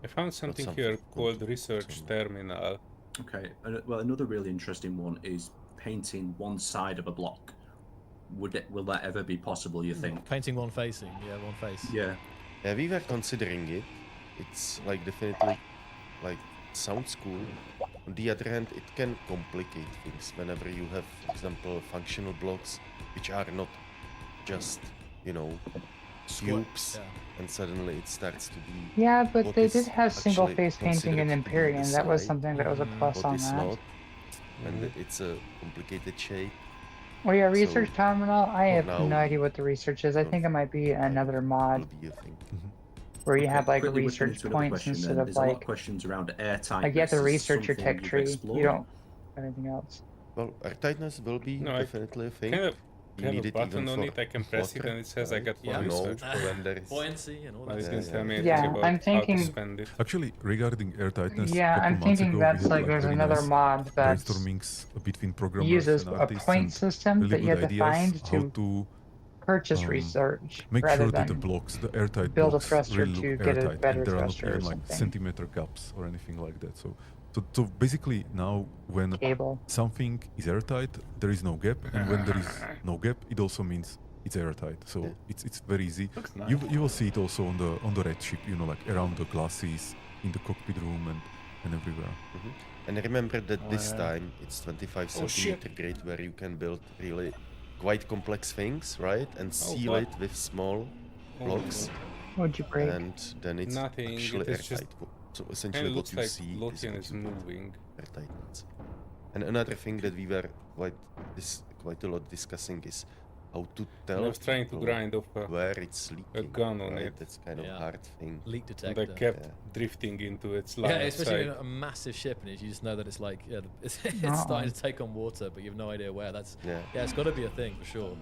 S2: I found something
S10: something
S2: here
S10: good
S2: called
S10: to
S2: Research
S10: focus on.
S2: Terminal.
S11: Okay. Well, another really interesting one is painting one side of a block. Will that ever be possible? You think?
S9: painting one face.
S11: Yeah.
S10: Yeah, we were considering it. It's like definitely like sounds cool. On the other hand, it can complicate things whenever you have, for example, functional blocks which are not just cubes, and suddenly it starts to be
S3: Yeah, but
S10: what
S3: they
S10: is
S3: did have single
S10: actually
S3: face painting in
S10: considered to be the
S3: Empyrean. That was
S10: side,
S3: something that was a plus
S10: what
S3: on
S10: is
S3: that.
S10: not, and it's a complicated shape.
S3: Oh yeah,
S10: So,
S3: research terminal. I
S10: for
S3: have
S10: now,
S3: no idea what the research is. I think it might be another mod
S10: Will be a thing.
S3: where you have like
S11: Quickly whipping
S3: research
S11: into another
S3: points
S11: question
S3: instead
S11: then.
S3: of
S11: There's a lot of
S3: like
S11: questions around airtight.
S3: you have the
S11: Is
S3: researcher
S11: something
S3: tech
S11: you've
S3: tree.
S11: explored?
S3: You don't have anything else.
S10: Well, airtightness will be
S2: No, I
S10: definitely a thing.
S2: Kind of
S10: You
S2: have
S10: need
S2: a
S10: it even
S2: button on
S10: for
S2: it. I can press it
S10: water,
S2: and it says I
S10: right?
S2: got
S9: Yeah.
S2: one
S10: You know,
S2: research.
S10: for when there is
S9: buoyancy and all
S2: But it's
S9: that.
S2: going to tell me
S3: Yeah,
S2: about
S3: I'm
S2: how to
S3: thinking-
S2: spend it.
S5: Actually, regarding airtightness,
S3: Yeah,
S5: a couple
S3: I'm
S5: months
S3: thinking
S5: ago, we
S3: that's
S5: had,
S3: like there's
S5: very
S3: another
S5: nice
S3: mod that's
S5: brainstormings between programmers
S3: uses
S5: and
S3: a
S5: artists
S3: point
S5: and
S3: system
S5: really
S3: that you
S5: good
S3: have to
S5: ideas
S3: find
S5: how
S3: to
S5: to
S3: purchase research
S5: make
S3: rather
S5: sure that the
S3: than
S5: blocks, the airtight
S3: build a
S5: blocks,
S3: thruster
S5: really
S3: to
S5: look
S3: get a
S5: airtight,
S3: better
S5: and there are not
S3: thruster or
S5: even like
S3: something.
S5: centimeter gaps or anything like that. So basically now when
S3: Cable.
S5: something is airtight, there is no gap, and when there is no gap, it also means it's airtight. So it's very easy.
S6: Looks
S5: You
S6: nice.
S5: will see it also on the red ship, like around the glasses, in the cockpit room and everywhere.
S10: And remember that this
S6: yeah.
S10: time it's 25
S2: Oh,
S10: centimeter grade where you can build really quite complex things, right? And seal
S2: what?
S10: it with small blocks.
S3: What'd you break?
S10: and then it's
S2: Nothing,
S10: actually
S2: it is just-
S10: airtight. So
S2: And
S10: essentially,
S2: it
S10: what
S2: looks
S10: you
S2: like
S10: see
S2: Lothian is
S10: actually
S2: moving.
S10: airtightness. And another thing that we were quite a lot discussing is how to tell
S2: I was trying to
S10: people
S2: grind off
S10: where it's leaking.
S2: gun on
S10: right?
S2: it.
S10: That's kind of
S9: Yeah.
S10: hard thing.
S9: Leak
S2: And
S9: detector.
S2: I kept
S10: Yeah.
S2: drifting into its line
S9: Yeah,
S2: of
S9: especially
S2: sight.
S9: in a massive ship, and you just know that it's like it's starting to take on water, but you have no idea where. That's
S10: Yeah.
S9: it's got to be a thing for sure.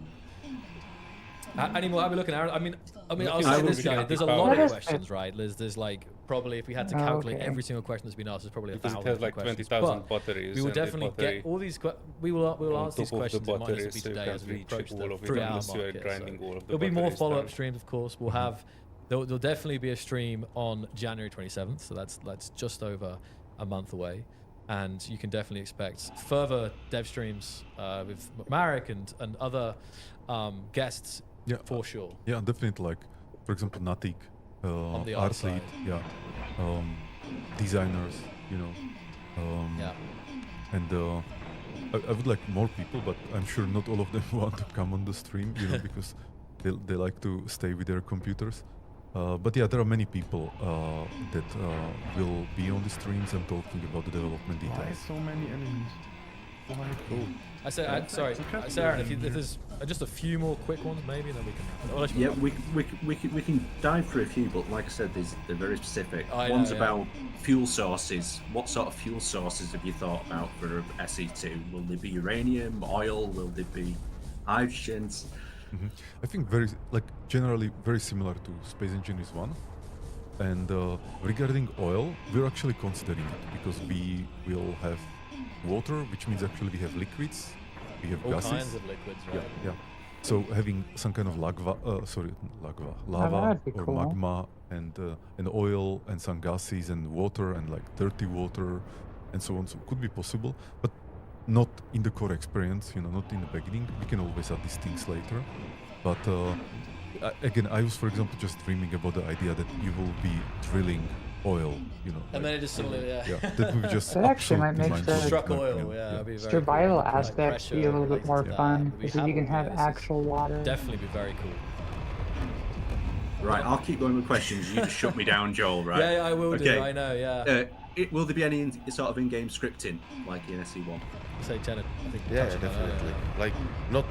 S9: Any more? I'll be looking, Aaron. I mean, I'll
S2: Looking
S9: say
S2: at
S9: this
S2: the
S9: guy.
S2: big
S9: There's a
S2: power.
S9: lot
S3: What
S9: of
S3: is
S9: questions, right? There's like probably if we had to
S3: Oh,
S9: calculate
S3: okay.
S9: every single question that's been asked, there's probably
S2: Because it
S9: 1,000
S2: has like
S9: questions.
S2: 20,000
S9: But
S2: batteries.
S9: we will
S2: and the
S9: definitely
S2: battery
S9: get all these. We will
S2: on
S9: ask these
S2: top of the
S9: questions. It might not
S2: batteries,
S9: just be
S2: so you
S9: today
S2: can't
S9: as we
S2: reach
S9: approach
S2: all
S9: the
S2: of it
S9: 3 hour
S2: unless you are
S9: market.
S2: grinding
S9: So
S2: all of the
S9: there'll be more
S2: batteries
S9: follow-up
S2: down.
S9: streams, of course. We'll have. There'll definitely be a stream on January 27th, so that's just over a month away, and you can definitely expect further dev streams with Marek and other guests
S5: Yeah,
S9: for sure.
S5: yeah, definitely. Like, for example, Natik,
S9: On the art
S5: art lead,
S9: side.
S5: yeah, designers, you know,
S9: Yeah.
S5: and I would like more people, but I'm sure not all of them want to come on the stream, you know, because they like to stay with their computers. But yeah, there are many people that will be on the streams and talking about the development
S6: Why
S5: details.
S6: so many enemies? Why?
S10: Cool.
S9: Sorry, Aaron, if there's just a few more quick ones, maybe, then we can. I'll let you
S11: Yeah,
S9: know.
S11: we can dive through a few, but like I said, they're very specific.
S9: I know,
S11: One's
S9: yeah.
S11: about fuel sources. What sort of fuel sources have you thought about for SE2? Will there be uranium, oil? Will there be hydrogens?
S5: I think generally very similar to Space Engineers 1. And regarding oil, we're actually considering it because we will have water, which means actually we have liquids, we have
S9: All
S5: gases.
S9: kinds of liquids, right?
S5: Yeah. So having some kind of lava
S3: that'd be
S5: or
S3: cool.
S5: magma and oil and some gases and water and like dirty water and so on. So it could be possible, but not in the core experience. You know, not in the beginning. We can always add these things later. But again, I was, for example, just dreaming about the idea that you will be drilling oil. You know,
S9: And then it just suddenly,
S5: that would be just
S3: That actually might
S5: absolutely
S3: make the-
S5: mind-blowing,
S9: struck
S5: like,
S9: oil.
S5: you know,
S9: Yeah, it'd be very
S3: Survival
S9: cool. Like
S3: aspects be a
S9: pressure
S3: little bit more
S9: related to
S3: fun
S9: that. We
S3: because you can
S9: all-
S3: have
S9: yeah, this is
S3: actual water.
S9: Definitely be very cool.
S11: Right, I'll keep going with questions. You just shut me down, Joel. Right?
S9: Yeah, I will do.
S11: Okay.
S9: I know. Yeah.
S11: Will there be any sort of in-game scripting like in SE1?
S9: Say Janet. I think.
S10: Yeah,
S9: touched on that
S10: definitely.
S9: earlier.
S10: Like, not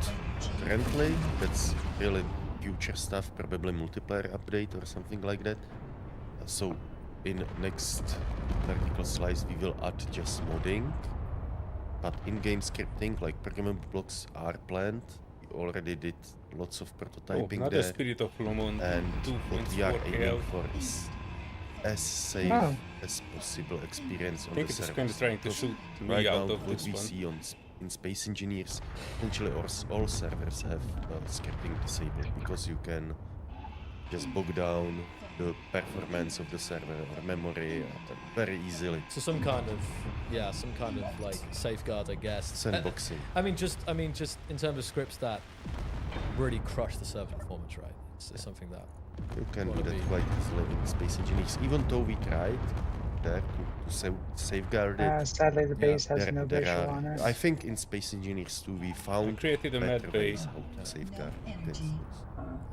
S10: currently, that's really future stuff, probably multiplayer update or something like that. So, in next vertical slice, we will add just modding, but in-game scripting, like programmable blocks are planned. We already did lots of prototyping
S2: Another
S10: there,
S2: Spirit of Lumon
S10: and what we are
S2: 2.4
S10: aiming
S2: KL.
S10: for is as safe
S3: Oh.
S10: as possible experience
S2: I
S10: on
S2: think
S10: the
S2: it's
S10: servers.
S2: kind of trying to
S10: Because
S2: shoot me
S10: right
S2: out
S10: now,
S2: of
S10: what
S2: this
S10: we
S2: one.
S10: see in Space Engineers, essentially all servers have scripting disabled because you can just bog down the performance of the server or memory very easily.
S9: So some kind of like safeguard, I guess.
S10: Sandboxing.
S9: I mean, just in terms of scripts that really crush the server performance, right? It's something that.
S10: You can do
S9: wanna
S10: that
S9: be-
S10: quite easily in Space Engineers, even though we tried there to safeguard it.
S3: Sadly, the base has
S10: There-
S3: no
S10: there
S3: visual
S10: are-
S3: on it.
S10: I think in Space Engineers 2 we found
S2: created a
S10: better
S2: med bay
S10: ways how to safeguard this.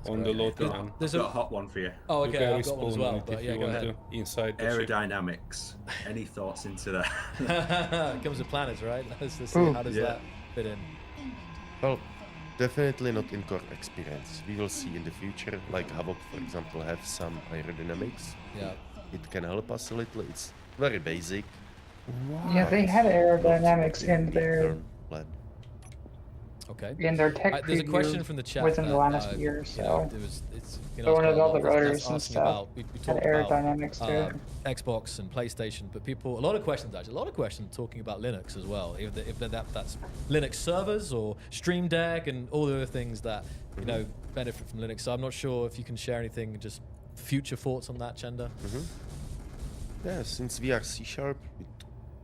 S2: on the Lothian.
S9: There's
S11: I've got a hot one for you.
S9: Oh,
S2: You
S9: okay,
S2: can
S9: I've got one as
S2: respawn
S9: well.
S2: on it
S9: But
S2: if
S9: yeah,
S2: you
S9: go
S2: want
S9: ahead.
S2: to inside the ship.
S11: Aerodynamics. Any thoughts into that?
S9: It comes with planets, right? Let's see
S3: Ooh.
S9: how does
S11: Yeah.
S9: that fit in.
S10: Well, definitely not in core experience. We will see in the future, like Havoc, for example, have some aerodynamics.
S9: Yeah.
S10: It can help us a little. It's very basic.
S3: Yeah, they had aerodynamics in
S10: Turn plan.
S9: Okay.
S3: tech
S9: There's a
S3: preview
S9: question from the chat
S3: within the
S9: that,
S3: last year,
S9: you know,
S3: so
S9: it's
S3: So one of
S9: quite a
S3: all
S9: lot
S3: the
S9: that's
S3: rotors and
S9: asking
S3: stuff
S9: about, we
S3: had
S9: talked about
S3: aerodynamics too.
S9: Xbox and PlayStation, but people, a lot of questions talking about Linux as well. If that's Linux servers or Stream Deck and all the other things that you know benefit from Linux. So I'm not sure if you can share anything, just future thoughts on that, Chenda.
S10: Yeah, since we are C#,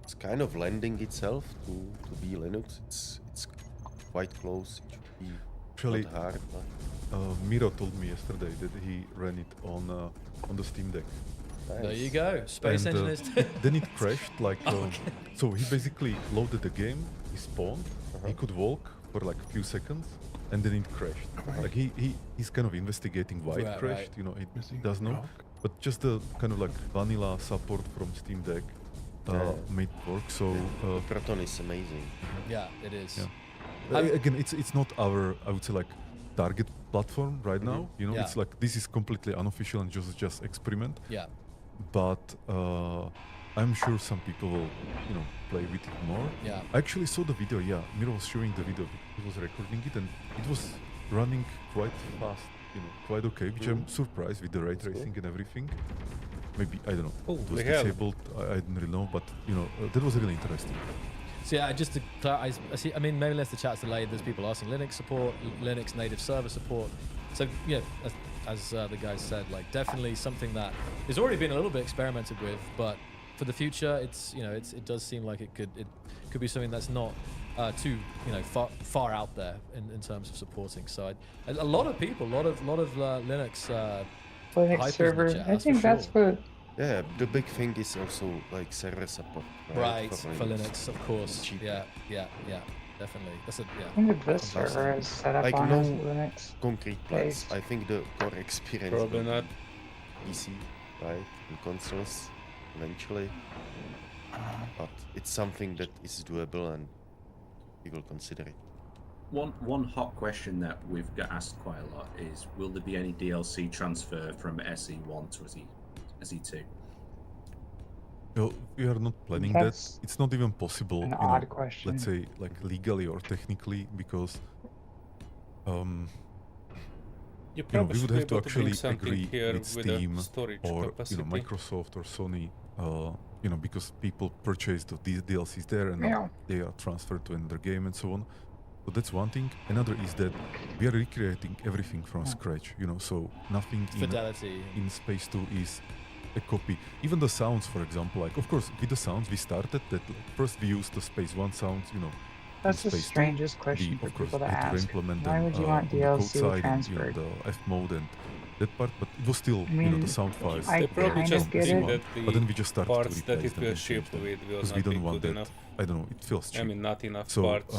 S10: it's kind of lending itself to be Linux. It's quite close. It should be
S5: Actually,
S10: not hard. But
S5: Miro told me yesterday that he ran it on the Steam Deck.
S10: nice.
S9: There you go, Space
S5: And,
S9: Engineers.
S5: then it crashed, like, so he basically loaded the game, he spawned, he could walk for like a few seconds, and then it crashed. Like he's kind of investigating why it crashed. You know, he does know, but just the kind of like vanilla support from Steam Deck made it work. So
S10: Proton is amazing.
S9: Yeah, it is.
S5: Yeah. Again, it's not our, I would say, like target platform right now. You know, it's like this is completely unofficial and just experiment.
S9: Yeah.
S5: But I'm sure some people will, you know, play with it more.
S9: Yeah.
S5: I actually saw the video. Yeah, Miro was showing the video. He was recording it, and it was running quite fast. You know, quite okay, which I'm surprised with the ray tracing and everything. Maybe I don't know. It was disabled. I don't really know, but you know, that was really interesting.
S9: So yeah, just to clarify, I see. I mean, maybe unless the chat's delayed, there's people asking Linux support, Linux native server support. So yeah, as the guys said, like definitely something that has already been a little bit experimented with, but for the future, it's it does seem like it could be something that's not too far out there in terms of supporting. So a lot of people, a lot of Linux
S3: server. I think that's what.
S10: Yeah, the big thing is also like server support.
S9: Right, for Linux, of course. Yeah, definitely. That's a
S3: I think this server is set up
S10: like
S3: on
S10: no
S3: Linux.
S10: concrete plans. I think the core experience
S2: probably not
S10: PC, right, and consoles eventually. But it's something that is doable and we will consider it.
S11: One hot question that we've got asked quite a lot is, will there be any DLC transfer from SE1 to SE2?
S5: No, we are not planning that. It's not even possible.
S3: An odd question.
S5: Let's say, like legally or technically, because
S2: you
S5: we would have to actually agree
S2: with
S5: with Steam or
S2: capacity.
S5: Microsoft or Sony. Because people purchased these DLCs there and they are transferred to another game and so on. So that's one thing. Another is that we are recreating everything from scratch. So nothing in Space 2 is a copy. Even the sounds, for example, like of course with the sounds we started that first we used the Space 1 sounds,
S3: That's the strangest question for people to ask. Why would you want DLC transferred?
S5: The F mode and that part, but it was still, the sound files.
S3: I kind of get it.
S5: But then we just started
S2: parts
S5: to replace
S2: that it
S5: them
S2: was shipped with
S5: because
S2: was
S5: we
S2: not
S5: don't want that.
S2: enough.
S5: I don't know. It feels cheap.
S2: I mean, not enough
S5: so,
S2: parts.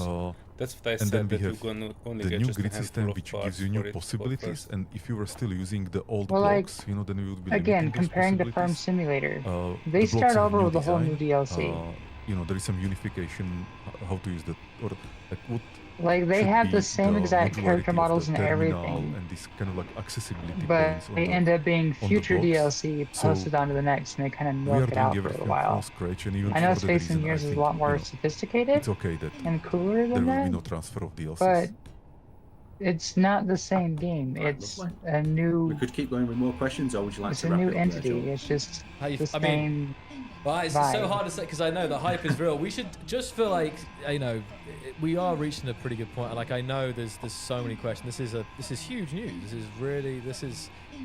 S2: That's what I
S5: and
S2: said.
S5: then we
S2: that
S5: have
S2: you're gonna only
S5: the
S2: get
S5: new
S2: just a
S5: grid system,
S2: handful of
S5: which
S2: parts
S5: gives you new
S2: for it
S5: possibilities.
S2: first.
S5: And if you were still using the old
S3: Well,
S5: blocks, then we would be
S3: again,
S5: limiting those
S3: comparing to Farm
S5: possibilities.
S3: Simulator,
S5: The
S3: they
S5: blocks
S3: start
S5: have
S3: over with a whole new
S5: design.
S3: DLC.
S5: There is some unification, how to use that, or like what.
S3: Like they
S5: should
S3: have
S5: be
S3: the same exact
S5: modularity
S3: character
S5: of
S3: models
S5: the
S3: and
S5: terminal
S3: everything,
S5: and this kind of like accessibility
S3: but
S5: points on
S3: they
S5: the-
S3: end up being
S5: on the
S3: future
S5: blocks.
S3: DLC posted onto the next, and they kind of
S5: We are
S3: milk it
S5: doing
S3: out for a
S5: everything
S3: little
S5: from
S3: while.
S5: scratch, and even
S3: I know
S5: for that
S3: Space
S5: reason, I
S3: Engineers is a
S5: think,
S3: lot more sophisticated
S5: it's okay that
S3: and cooler
S5: there
S3: than
S5: will be
S3: that,
S5: no transfer of DLCs.
S3: but it's not the same game. It's a new.
S11: We could keep going with more questions, or would you like
S3: It's
S11: to
S3: a
S11: wrap
S3: new
S11: it up there,
S3: entity.
S11: Joel?
S3: It's just
S9: I
S3: the
S9: mean,
S3: same.
S9: Well, it's so
S3: vibe.
S9: hard to say because I know the hype is real. We should just feel like we are reaching a pretty good point. Like I know there's so many questions. This is huge news.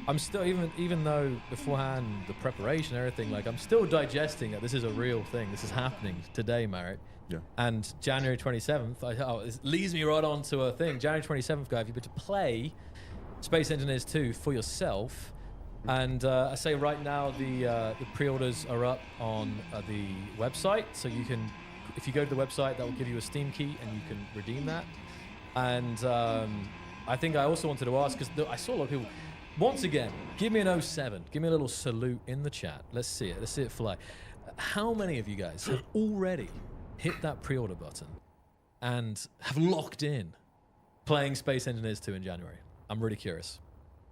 S9: I'm still even though beforehand the preparation and everything, like I'm still digesting that this is a real thing. This is happening today, Marek.
S5: Yeah.
S9: And January 27th, it leads me right on to a thing. January 27th, guys, if you're to play Space Engineers 2 for yourself. And I say right now the pre-orders are up on the website, so you can, if you go to the website, that will give you a Steam key and you can redeem that. And I think I also wanted to ask, because I saw a lot of people, once again, give me an 07, give me a little salute in the chat. Let's see it fly. How many of you guys have already hit that pre-order button and have locked in playing Space Engineers 2 in January? I'm really curious.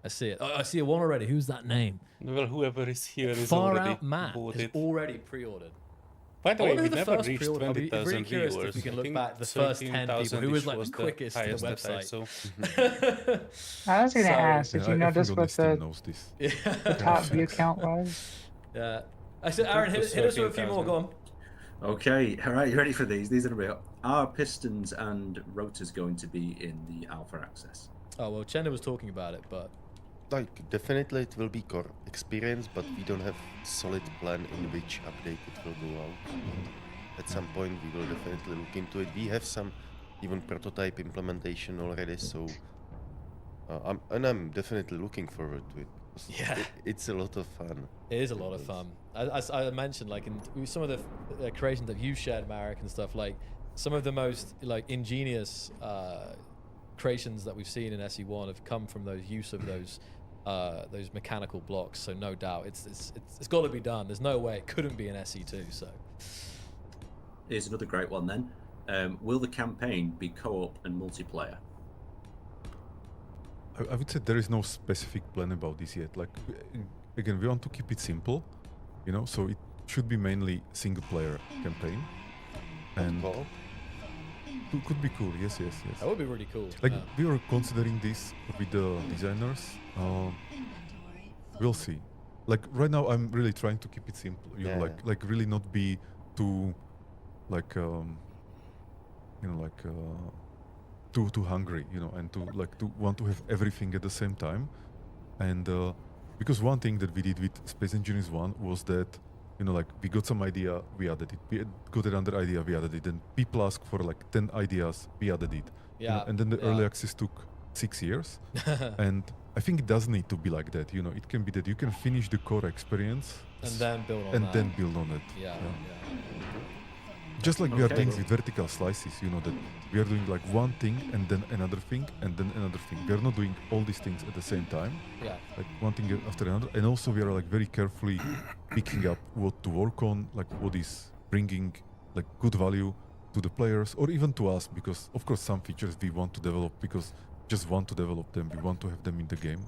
S9: I see it. Oh, I see a one already. Who's that name?
S2: Well, whoever is here is
S9: Far
S2: already
S9: Out Matt
S2: bought
S9: is
S2: it.
S9: already pre-ordered.
S2: By the
S9: I
S2: way,
S9: wonder
S2: we
S9: who the
S2: never
S9: first
S2: reached
S9: pre-order. I'll be
S2: 20,000
S9: really curious
S2: viewers.
S9: if we can
S2: I
S9: look
S2: think
S9: back at the first 10 people
S2: 13,000
S9: who was like
S2: was
S9: the quickest to the
S2: highest that I
S9: website.
S2: saw.
S3: I was going to ask, did
S5: Yeah,
S3: you notice
S5: everything on
S3: what
S5: Steam
S3: the
S5: knows this.
S3: top view count was?
S9: Yeah. I said, Aaron, hit us with a few more. Go on.
S11: Okay, all right, you ready for these? These are real. Are pistons and rotors going to be in the alpha access?
S9: Oh, well, Chenda was talking about it, but...
S10: Like, definitely it will be core experience, but we don't have solid plan in which update it will go out. At some point we will definitely look into it. We have some even prototype implementation already, so I'm definitely looking forward to it.
S9: Yeah.
S10: It's a lot of fun.
S9: It is a lot of fun. As I mentioned, like in some of the creations that you shared, Marek, and stuff, like some of the most like ingenious creations that we've seen in SE1 have come from those use of those mechanical blocks. So no doubt, it's got to be done. There's no way it couldn't be in SE2. So
S11: here's another great one then. Will the campaign be co-op and multiplayer?
S5: I would say there is no specific plan about this yet. Like, again, we want to keep it simple, you know, so it should be mainly single player campaign. And could be cool, yes.
S9: that would be really cool.
S5: Like, we were considering this with the designers. We'll see. Like, right now, I'm really trying to keep it simple, you know, like really not be too, like, too hungry, you know, and to want to have everything at the same time. And because one thing that we did with Space Engineers 1 was that, you know, like, we got some idea, we added it. We got another idea, we added it. And people asked for like 10 ideas, we added it.
S9: Yeah.
S5: You know? And then the early access took 6 years. And I think it does need to be like that, you know. It can be that you can finish the core experience
S9: and then build on
S5: it.
S9: Yeah.
S5: Just like we are doing with vertical slices, you know, that we are doing like one thing and then another thing and then another thing. We are not doing all these things at the same time.
S9: Yeah.
S5: Like one thing after another. And also we are like very carefully picking up what to work on, like what is bringing like good value to the players or even to us, because of course some features we want to develop because just want to develop them. We want to have them in the game.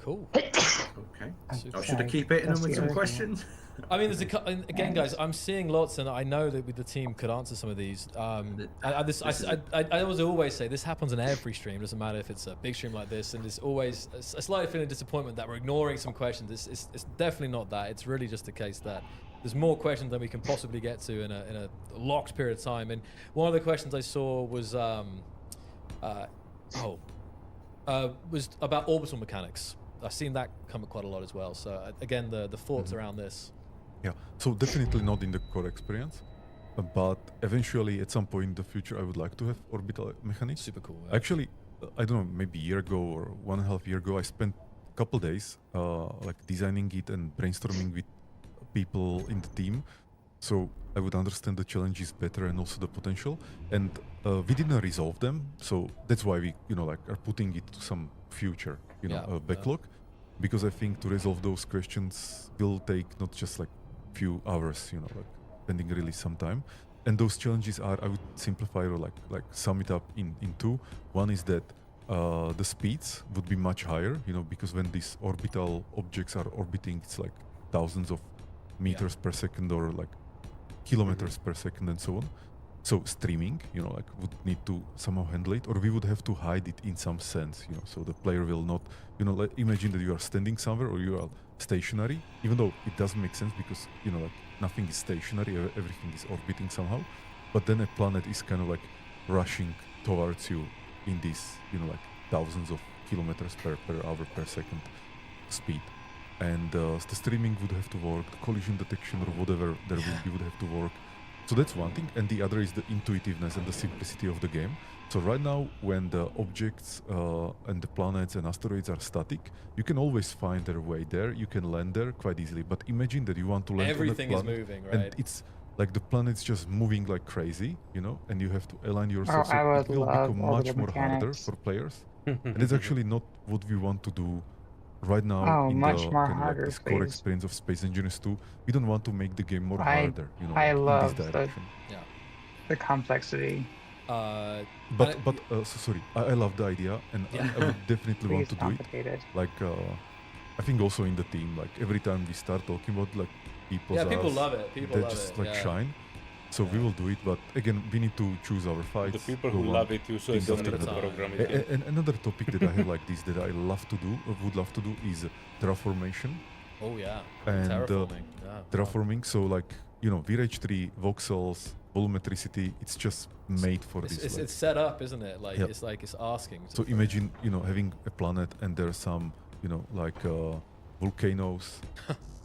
S9: Cool.
S11: Okay. So should I keep hitting them with some questions?
S9: I mean, again, guys, I'm seeing lots, and I know that the team could answer some of these. I always say this happens on every stream. Doesn't matter if it's a big stream like this, and there's always a slight feeling of disappointment that we're ignoring some questions. It's definitely not that. It's really just the case that there's more questions than we can possibly get to in a locked period of time. And one of the questions I saw was was about orbital mechanics. I've seen that come up quite a lot as well. So again, the thoughts around this.
S5: Yeah, so definitely not in the core experience, but eventually at some point in the future I would like to have orbital mechanics.
S9: Super cool. Yeah.
S5: Actually, I don't know, maybe a year ago or 1.5 years ago, I spent a couple days like designing it and brainstorming with people in the team, so I would understand the challenges better and also the potential. And we didn't resolve them, so that's why we, you know, like are putting it to some future, you know, backlog, because I think to resolve those questions will take not just like few hours, you know, like spending really some time. And those challenges are, I would simplify or like sum it up in two. One is that the speeds would be much higher, you know, because when these orbital objects are orbiting, it's like thousands of meters per second or like kilometers per second and so on. So streaming, you know, like would need to somehow handle it, or we would have to hide it in some sense, you know, so the player will not, you know, like imagine that you are standing somewhere or you are stationary, even though it doesn't make sense because, you know, like nothing is stationary, everything is orbiting somehow, but then a planet is kind of like rushing towards you in this, you know, like thousands of kilometers per hour per second speed. And the streaming would have to work, the collision detection or whatever there will be would have to work. So that's one thing, and the other is the intuitiveness and the simplicity of the game. So right now, when the objects and the planets and asteroids are static, you can always find their way there. You can land there quite easily. But imagine that you want to land
S9: everything
S5: on a planet,
S9: is moving, right?
S5: and it's like the planet's just moving like crazy, you know, and you have to align yourself.
S3: Oh, I
S5: so it will
S3: would
S5: become
S3: love
S5: much more harder
S3: mechanics.
S5: for players, and it's actually not what we want to do. Right now,
S3: Oh,
S5: in
S3: much
S5: the
S3: more
S5: kind of like
S3: harder,
S5: this core
S3: please.
S5: experience of Space Engineers 2, we don't want to make the game more harder, you know,
S3: I
S5: in
S3: love
S5: this direction.
S3: the complexity.
S5: But sorry, I love the idea, and I would definitely want to do it. Like, I think also in the team, like every time we start talking about like people's
S9: people
S5: eyes,
S9: love it. People
S5: they
S9: love
S5: just
S9: it.
S5: like shine. So we will do it, but again, we need to choose our fights.
S2: The people who love it usually don't need to program it.
S5: And another topic that I have like this that I love to do, would love to do, is terraformation.
S9: Oh yeah,
S5: and
S9: terraforming.
S5: Terraforming. So like, you know, VRH3, voxels, volumetricity, it's just made for this.
S9: It's set up, isn't it? Like it's like it's asking.
S5: So imagine, you know, having a planet and there's some, you know, like volcanoes,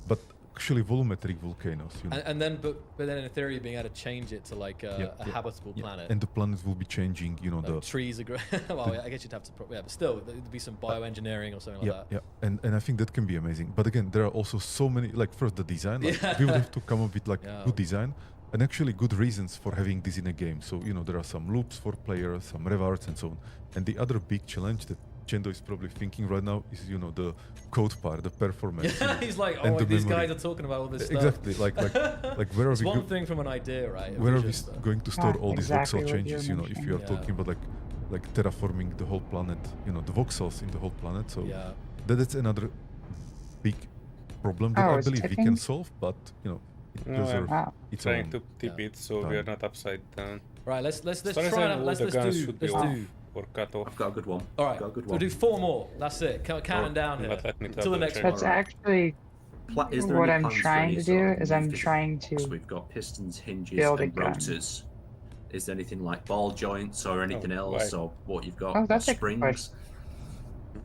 S5: but actually volumetric volcanoes, you know.
S9: And then, but then in theory, being able to change it to like a habitable planet.
S5: And the planets will be changing, you know,
S9: like
S5: the
S9: trees are well, I guess you'd have to, but still, there'd be some bioengineering or something like that.
S5: Yeah, and I think that can be amazing. But again, there are also so many, like first the design, like we would have to come up with like good design, and actually good reasons for having this in a game. So there are some loops for players, some rewards, and so on. And the other big challenge that Chendo is probably thinking right now is the code part, the performance.
S9: He's like,
S5: and
S9: oh,
S5: the
S9: these
S5: memory.
S9: guys are talking about all this stuff.
S5: Exactly, like where are
S9: it's
S5: we?
S9: one thing from an idea, right?
S5: Where are we
S9: Vision, but-
S5: going to store all these
S3: exactly
S5: voxel
S3: what
S5: changes?
S3: you're
S5: If you are
S9: mentioning.
S5: talking about like terraforming the whole planet, the voxels in the whole planet. So
S9: Yeah.
S5: that's another big problem that
S3: Oh,
S5: I
S3: it's
S5: believe we
S3: ticking?
S5: can solve, but it
S2: No,
S5: deserves
S3: Wow.
S5: its
S2: Trying
S5: own.
S2: to tip it so we are not upside down.
S9: Right, let's
S2: As far
S9: try
S2: as I
S9: it.
S2: know,
S9: Let's
S2: the guns
S9: do
S2: should be
S9: let's
S2: off
S9: do.
S2: or cut off.
S11: I've got a good one.
S9: All right,
S11: Got a good
S9: we'll
S11: one.
S9: do 4 more. That's it. Counting down here.
S2: But let me
S9: Till the next
S2: double
S9: one.
S3: That's
S11: Alright.
S3: actually
S11: Is there
S3: what
S11: any
S3: I'm
S11: plans for
S3: trying
S11: any
S3: to
S11: sort
S3: do
S11: of
S3: is
S11: new
S3: I'm
S11: physical
S3: trying
S11: blocks?
S3: to
S11: We've got pistons, hinges,
S3: build a
S11: and
S3: gun.
S11: rotors. Is there anything like ball joints or anything else,
S2: why?
S11: or what you've got?
S3: Oh,
S11: or
S3: that's a good
S11: springs?
S3: question.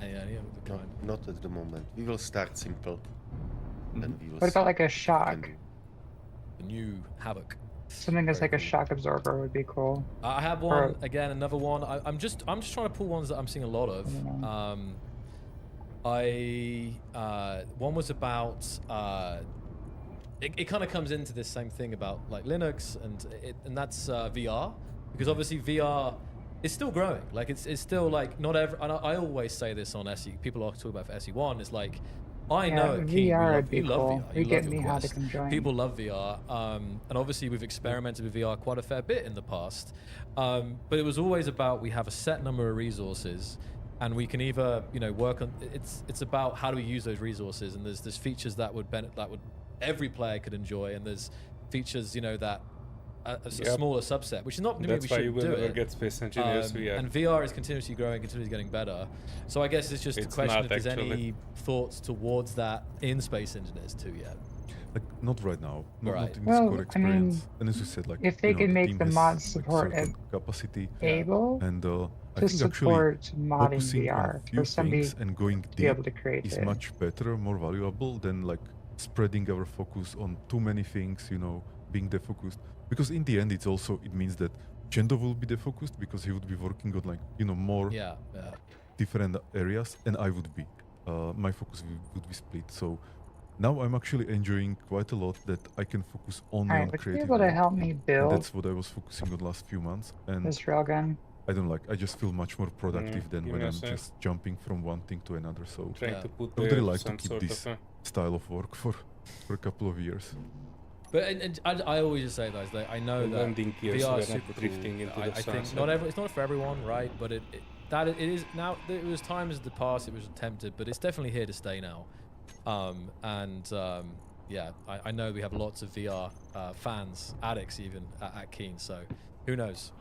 S9: Yeah, the
S10: No,
S9: kind.
S10: not at the moment. We will start simple. And we will
S3: What about like a
S10: see
S3: shock?
S10: what we can do.
S9: The new Havoc.
S3: Something that's
S9: Very
S3: like a
S9: cool.
S3: shock absorber would be cool.
S9: I have
S3: Or-
S9: one again, another one. I'm just trying to pull ones that I'm seeing a lot of. One was about it kind of comes into this same thing about like Linux and that's VR, because obviously VR is still growing. Like it's still like not every. And I always say this on SE. People are talking about for SE1. It's like I know at Keen,
S3: VR
S9: you
S3: would be
S9: love
S3: cool.
S9: VR.
S3: You
S9: love
S3: get
S9: your
S3: me how to
S9: Quest.
S3: can join.
S9: People love VR, and obviously we've experimented with VR quite a fair bit in the past. But it was always about we have a set number of resources, and we can either work on. It's about how do we use those resources, and there's features that would every player could enjoy, and there's features that a smaller subset, which is not maybe
S2: That's
S9: we
S2: why
S9: should
S2: you will
S9: do
S2: never
S9: it.
S2: get Space Engineers VR.
S9: And VR is continuously growing, continuously getting better. So I guess it's just a
S2: It's
S9: question
S2: not
S9: if there's
S2: actually.
S9: any thoughts towards that in Space Engineers 2 yet.
S5: Like not right now, not
S9: Right.
S5: in this
S3: Well,
S5: core
S3: I mean,
S5: experience. And as you said, like
S3: if they can make
S5: team
S3: the
S5: has,
S3: mods
S5: like,
S3: support
S5: certain capacity,
S3: able
S5: and I
S3: to
S5: think actually
S3: support modding
S5: focusing on
S3: VR
S5: few
S3: for somebody
S5: things and going
S3: to be able
S5: deep
S3: to create
S5: is
S3: it.
S5: much better, more valuable than like spreading our focus on too many things. Being defocused. Because in the end, it means that Chendo will be defocused because he would be working on like more
S9: Yeah.
S5: different areas, and I would be. My focus would be split. So now I'm actually enjoying quite a lot that I can focus only
S3: Alright,
S5: on
S3: would you be
S5: creative
S3: able to
S5: work.
S3: help me
S5: And
S3: build
S5: that's what I was focusing on last few months. And
S3: this railgun?
S5: I don't like. I just feel much more productive than
S2: give
S5: when
S2: me a
S5: I'm
S2: sec.
S5: just jumping from one thing to another. So
S2: Trying
S9: Yeah.
S2: to put
S5: I would
S2: there
S5: really like to
S2: some
S5: keep
S2: sort
S5: this
S2: of
S5: style of work for a couple of years.
S9: But and I always just say that I know that
S2: landing gears
S9: VR
S2: were
S9: is
S2: not
S9: super
S2: drifting
S9: cool.
S2: into
S9: I
S2: the
S9: think
S2: sunset.
S9: it's not for everyone, right? But it is now. It was times in the past it was attempted, but it's definitely here to stay now. Yeah, I know we have lots of VR fans, addicts even at Keen. So who knows?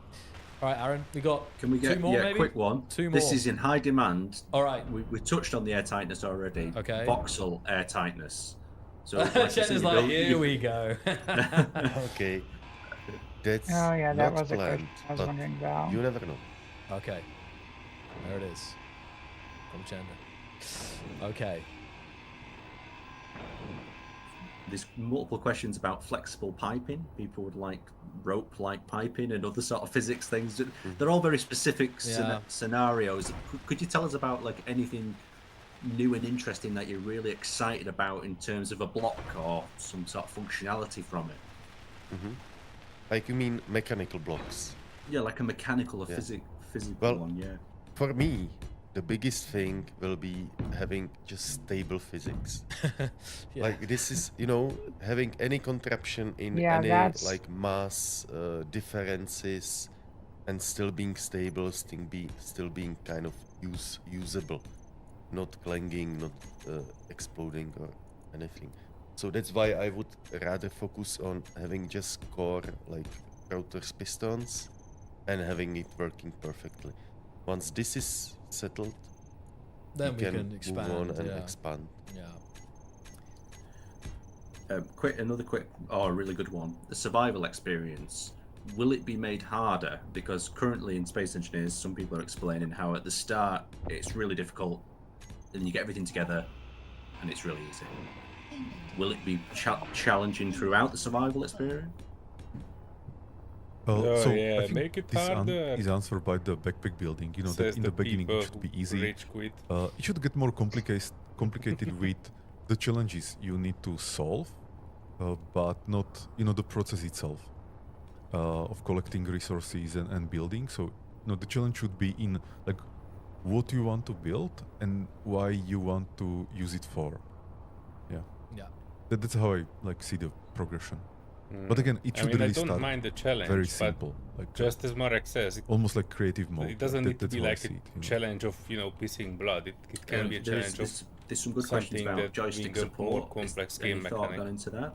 S9: All right, Aaron, we got
S11: Can we get
S9: 2 more, maybe?
S11: quick one?
S9: Two
S11: This
S9: more.
S11: is in high demand.
S9: All right.
S11: We touched on the air tightness already.
S9: Okay.
S11: Voxel air tightness. So like I
S9: Chen
S11: said,
S9: is
S11: you
S9: like,
S11: build-
S9: here
S11: you-
S9: we go.
S10: Okay. That's
S3: Oh yeah, that
S10: not
S3: was a
S10: planned,
S3: question I was
S10: but
S3: wondering about.
S10: you never know.
S9: Okay. There it is. From Chanda. Okay.
S11: There's multiple questions about flexible piping. People would like rope-like piping and other sort of physics things. They're all very specific
S9: Yeah.
S11: scenarios. Could you tell us about like anything new and interesting that you're really excited about in terms of a block or some sort of functionality from it?
S10: Like you mean mechanical blocks?
S11: Yeah, like a mechanical or
S10: Yeah.
S11: physical
S10: Well,
S11: one. Yeah.
S10: For me, the biggest thing will be having just stable physics.
S9: Yeah.
S10: Like this is, having any contraption in
S3: Yeah,
S10: any
S3: that's-
S10: like mass differences and still being stable, still being kind of usable, not clanging, not exploding or anything. So that's why I would rather focus on having just core like rotors, pistons, and having it working perfectly. Once this is settled,
S9: Then we
S10: you
S9: can
S10: move
S9: expand.
S10: on and
S9: Yeah.
S10: expand.
S9: Yeah.
S11: Another quick, a really good one. The survival experience. Will it be made harder? Because currently in Space Engineers, some people are explaining how at the start it's really difficult, and you get everything together, and it's really easy. Will it be challenging throughout the survival experience?
S2: Oh,
S5: So
S2: yeah,
S5: I think
S2: make it
S5: this
S2: harder.
S5: is answered by the backpack building. That
S2: Says
S5: in
S2: the
S5: the beginning
S2: people
S5: it should be
S2: who
S5: easy.
S2: rage quit.
S5: It should get more complicated with the challenges you need to solve, but not the process itself. of collecting resources and building. So the challenge should be in like what you want to build and why you want to use it for. Yeah.
S9: Yeah.
S5: That's how I like see the progression. But again, it should really
S2: I don't
S5: start
S2: mind the challenge,
S5: very
S2: but
S5: simple, like
S2: just as Marek says,
S5: almost like creative mode.
S2: it doesn't need to
S5: That's
S2: be
S5: how I
S2: like
S5: see
S2: a
S5: it,
S2: challenge of pissing blood. It can be a challenge of
S11: there's some good questions
S2: something
S11: about
S2: that
S11: joystick
S2: being a
S11: support.
S2: more complex game
S11: Any thought
S2: mechanic.
S11: gone into that?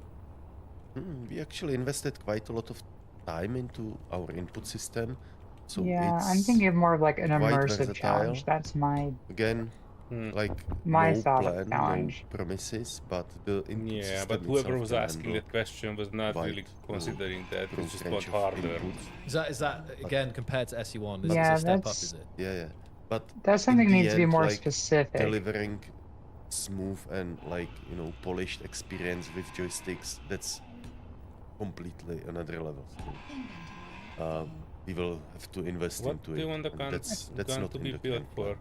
S10: We actually invested quite a lot of time into our input system. So
S3: Yeah,
S10: it's
S3: I'm thinking of more of like an
S10: quite
S3: immersive
S10: versatile.
S3: challenge. That's my
S10: Again, like
S3: my
S10: no
S3: thought of
S10: plan,
S3: challenge.
S10: no promises, but the input
S2: Yeah,
S10: system
S2: but whoever
S10: itself
S2: was
S10: can
S2: asking
S10: handle
S2: that question was not
S10: quite
S2: really considering that.
S10: broad
S2: It's just
S10: range
S2: much
S10: of
S2: harder.
S10: inputs.
S9: Is that again compared to SE1? Is
S3: Yeah,
S9: this a step up?
S3: that's-
S9: Is it?
S10: Yeah. But
S3: That's
S10: in
S3: something
S10: the
S3: needs to be
S10: end,
S3: more
S10: like,
S3: specific.
S10: delivering smooth and like polished experience with joysticks, that's completely another level. So, we will have to invest
S2: What
S10: into
S2: do you
S10: it.
S2: want the
S10: and
S2: gun
S10: that's
S2: gun
S10: not
S2: to
S10: in
S2: be
S10: the
S2: built
S10: current plan.
S2: for?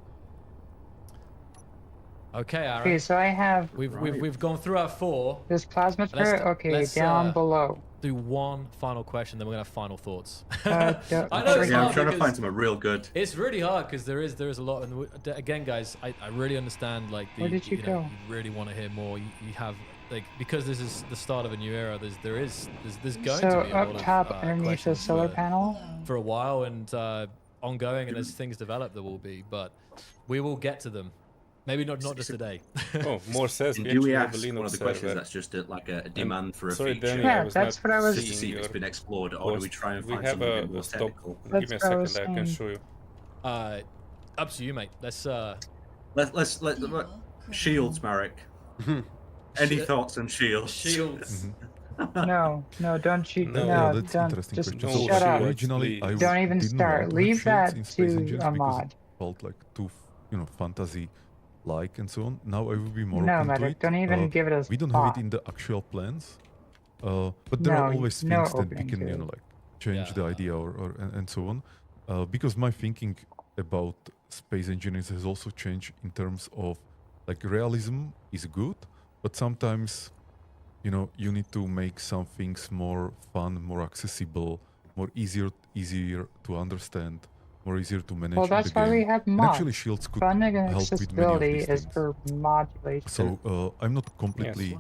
S9: Okay, Aaron.
S3: Okay, so I have
S9: We've gone through our 4.
S3: this plasma
S9: Let's-
S3: turret. Okay,
S9: let's,
S3: down below.
S9: Do one final question, then we're gonna have final thoughts.
S3: Uh,
S9: I know it's
S11: Yeah, I'm
S9: hard
S11: trying to
S9: because
S11: find something real good.
S9: it's really hard because there is a lot. And again, guys, I really understand like the
S3: Where did you
S9: know,
S3: go?
S9: you really want to hear more. You have like because this is the start of a new era. There's going
S3: So
S9: to be a
S3: up
S9: lot
S3: top,
S9: of
S3: underneath the
S9: questions
S3: solar panel.
S9: for a while and ongoing, and as things develop, there will be. But we will get to them. Maybe not just today.
S2: Oh, more says
S11: And
S2: we
S11: do we
S2: actually have a
S11: ask one of
S2: Linux
S11: the questions
S2: server.
S11: that's just like a demand for a
S2: Sorry,
S11: feature?
S2: Danny,
S3: Yeah,
S2: I was
S3: that's
S2: not
S3: what I was-
S11: Just to see
S2: seeing
S11: if it's
S2: your
S11: been explored, or do we
S2: post.
S11: try and
S2: We
S11: find
S2: have
S11: something a
S2: a
S11: bit more
S2: stop.
S11: technical?
S2: Give me a
S3: That's what I was
S2: second, I can
S3: saying.
S2: show you.
S9: Up to you, mate. Let's
S11: Let Shields, Marek. Any thoughts on Shields?
S9: Shields.
S3: No, don't cheat.
S2: No.
S3: No,
S5: Yeah, that's
S3: don't.
S5: interesting
S3: Just
S5: question.
S2: No,
S5: So
S3: shut up.
S2: Shields,
S5: originally, I
S2: please.
S3: Don't even
S5: didn't
S3: start.
S5: want to have
S3: Leave
S5: shields
S3: that
S5: in Space
S3: to
S5: Engineers
S3: a
S5: because
S3: mod.
S5: it felt like too, fantasy-like and so on. Now I will be more
S3: No,
S5: open to
S3: Medic,
S5: it.
S3: don't even give it a
S5: We don't have
S3: thought.
S5: it in the actual plans, but there are
S3: No,
S5: always
S3: no
S5: things that we
S3: opening
S5: can,
S3: to it.
S5: like change
S9: Yeah.
S5: the idea or and so on. Because my thinking about Space Engineers has also changed in terms of like realism is good, but sometimes you need to make some things more fun, more accessible, more easier to understand, more easier to manage
S3: Well,
S5: in the
S3: that's why
S5: game.
S3: we have
S5: And actually,
S3: mods.
S5: shields could
S3: Fun and
S5: help with many of
S3: accessibility
S5: these
S3: is
S5: things.
S3: for modulation.
S5: So I'm not completely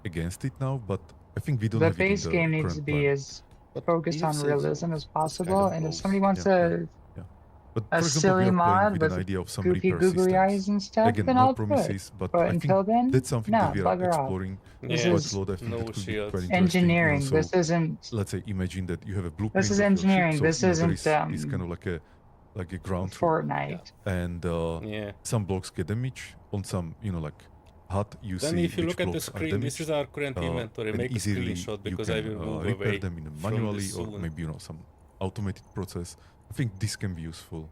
S5: against it now, but I think we don't
S3: The
S5: have it in
S3: base
S5: the
S3: game needs to
S5: current
S3: be
S5: plan.
S3: as
S10: But
S3: focused
S10: you
S3: on
S10: say
S3: realism
S10: so.
S3: as
S10: It's kind
S3: possible,
S10: of
S3: and if
S10: both.
S3: somebody wants
S5: Yeah. But
S3: a
S5: for example,
S3: silly
S5: we are playing
S3: mod
S5: with
S3: with
S5: an idea of some
S3: goofy
S5: repair
S3: googly
S5: systems.
S3: eyes and stuff,
S5: Again,
S3: then
S5: no
S3: I'll do it.
S5: promises, but
S3: But
S5: I
S3: until
S5: think
S3: then,
S5: that's something
S3: no,
S5: that we are
S3: bugger off.
S5: exploring
S3: This
S5: quite
S3: is
S5: a lot. I think
S2: no
S5: that could be
S2: shields.
S5: quite interesting.
S3: engineering.
S5: So
S3: This isn't.
S5: let's say imagine that you have a blueprint
S3: This is
S5: of your ship,
S3: engineering.
S5: so
S3: This
S5: there
S3: isn't
S5: is kind of like a ground truth,
S3: Fortnite.
S5: and
S2: Yeah.
S5: some blocks get damaged on some like HUD you
S2: Then
S5: see
S2: if you
S5: which
S2: look at the
S5: blocks are
S2: screen, this
S5: damaged,
S2: is our current inventory.
S5: and
S2: Make a
S5: easily
S2: screenshot
S5: you
S2: because I
S5: can
S2: will move
S5: repair
S2: away
S5: them in a
S2: from
S5: manually
S2: this
S5: or
S2: soon.
S5: maybe some automated process. I think this can be useful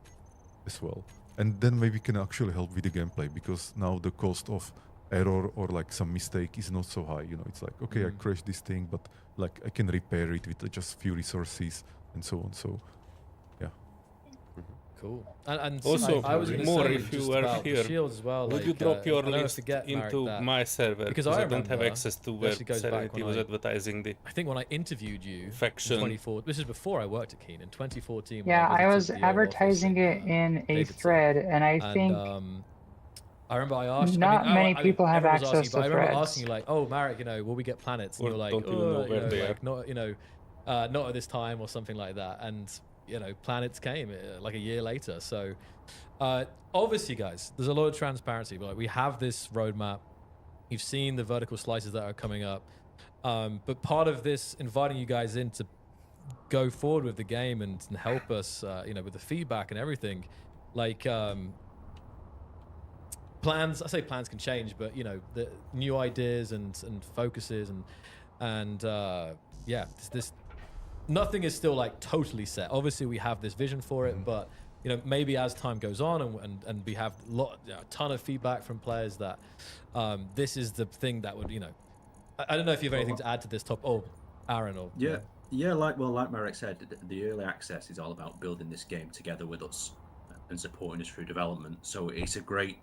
S5: as well, and then maybe can actually help with the gameplay because now the cost of error or like some mistake is not so high. It's like okay, I crashed this thing, but like I can repair it with just few resources and so on. So yeah.
S9: Cool. And
S2: Also,
S9: I was gonna
S2: more
S9: say
S2: if
S9: just
S2: you are
S9: about the
S2: here,
S9: shields as well.
S2: Would
S9: like,
S2: you drop your
S9: I never
S2: links
S9: forget, Marek,
S2: into
S9: that-
S2: my server
S9: because
S2: because
S9: I
S2: I don't have
S9: remember,
S2: access to
S9: it
S2: where
S9: actually goes back
S2: Serenity
S9: when
S2: was
S9: I-
S2: advertising the
S9: I think when I interviewed you
S2: faction.
S9: in 2014, this is before I worked at Keen in 2014. when
S3: Yeah, I
S9: visited
S3: was
S9: the office
S3: advertising it in a
S9: Davidson.
S3: thread, and I
S9: And,
S3: think
S9: I remember I asked.
S3: not many people have
S9: everyone was
S3: access
S9: asking, but
S3: to
S9: I remember
S3: threads.
S9: asking you like, "Oh, Marek, will we get planets?" And
S2: Or
S9: you're like,
S2: don't even know
S9: "Oh,
S2: where they
S9: like, not at this time or something like that." And planets came like a year later. So obviously, guys, there's a lot of transparency. But like, we have this roadmap. You've seen the vertical slices that are coming up. But part of this, inviting you guys in to go forward with the game and help us, with the feedback and everything, like plans. I say plans can change, but the new ideas and focuses and this nothing is still like totally set. Obviously, we have this vision for it, but maybe as time goes on and we have a ton of feedback from players that this is the thing that would I don't know if you have anything to add to this topic. Oh, Aaron or
S11: Yeah, like Marek said, the early access is all about building this game together with us and supporting us through development. So it's a great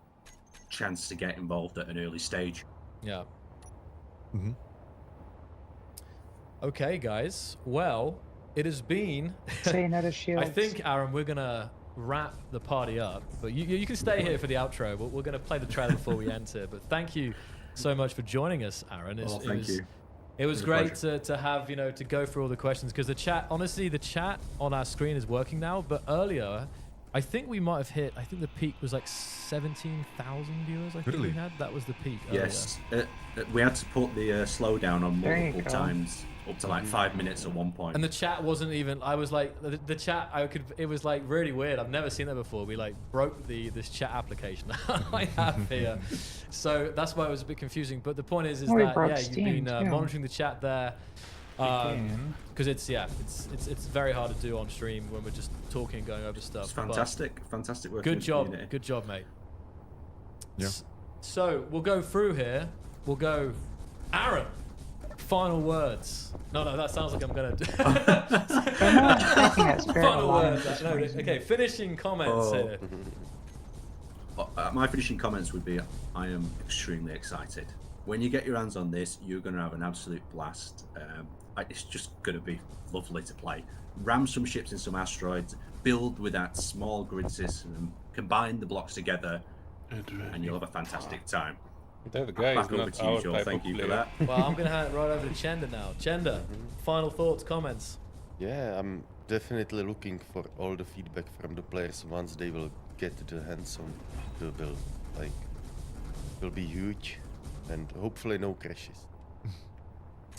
S11: chance to get involved at an early stage.
S9: Yeah.
S5: Mm-hmm.
S9: Okay, guys. Well, it has been.
S3: Say no to shields.
S9: I think, Aaron, we're gonna wrap the party up, but you can stay here for the outro. We're gonna play the trailer before we enter. But thank you so much for joining us, Aaron.
S11: Thank you.
S9: It was great to have, to go through all the questions, because the chat, honestly, the chat on our screen is working now. But earlier, I think we might have hit, I think the peak was like 17,000 viewers. I think we had. That was the peak.
S11: Yes. We had to put the slowdown on multiple times, up to like 5 minutes at one point.
S9: And the chat wasn't even, I was like, the chat, it was like really weird. I've never seen that before. We like broke this chat application I have here. So that's why it was a bit confusing. But the point is that, yeah, you've been monitoring the chat there. Because it's very hard to do on stream when we're just talking, going over stuff.
S11: It's fantastic work.
S9: Good job, mate.
S5: Yeah.
S9: So we'll go through here. We'll go, Aaron. Final words. No, that sounds like I'm gonna do. Final words. No, okay, finishing comments here.
S11: My finishing comments would be: I am extremely excited. When you get your hands on this, you're going to have an absolute blast. It's just going to be lovely to play. Ram some ships in some asteroids, build with that small grid system, combine the blocks together, and you'll have a fantastic time.
S2: That guy
S11: Back
S2: is
S11: over
S2: not
S11: to you,
S2: our
S11: Joel.
S2: type
S11: Thank
S2: of
S11: you for
S2: player.
S11: that.
S9: Well, I'm going to hand it right over to Chenda now. Chenda, final thoughts, comments?
S10: Yeah, I'm definitely looking for all the feedback from the players once they will get the hands on the build. Like, it will be huge, and hopefully no crashes.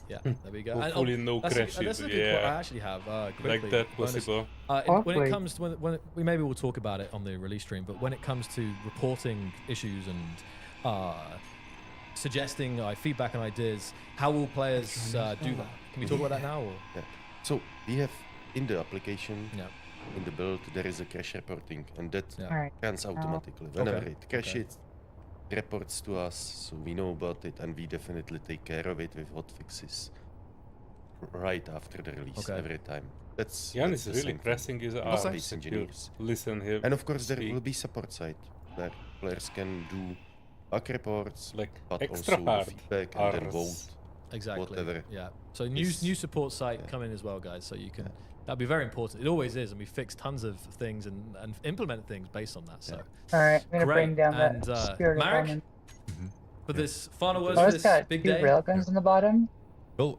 S9: Yeah, there we go.
S2: Hopefully no crashes.
S9: That's a good point. I actually have quickly,
S2: like that possible.
S9: When it comes to when maybe we'll talk about it on the release stream, but when it comes to reporting issues and suggesting feedback and ideas, how will players do that? Can we talk about that now? Or?
S10: Yeah. So we have in the application, in the build, there is a crash reporting, and that runs automatically. Whenever it crashes, it reports to us, so we know about it, and we definitely take care of it with hotfixes right after the release every time. That's
S2: is really pressing his arms.
S10: Space engineers.
S2: Listen here.
S10: And of course, there will be support side where players can do bug reports,
S2: like
S10: but
S2: extra
S10: also
S2: hard
S10: feedback and then vote.
S9: Exactly.
S10: Whatever.
S9: Yeah. So new support site coming as well, guys. So you can. That'd be very important. It always is, and we fix tons of things and implement things based on that. So.
S3: All right, I'm gonna bring down
S9: and,
S3: that spirit of
S9: Marek,
S3: Roman.
S9: for this final words for this big day.
S3: Railguns on the bottom.
S5: Well,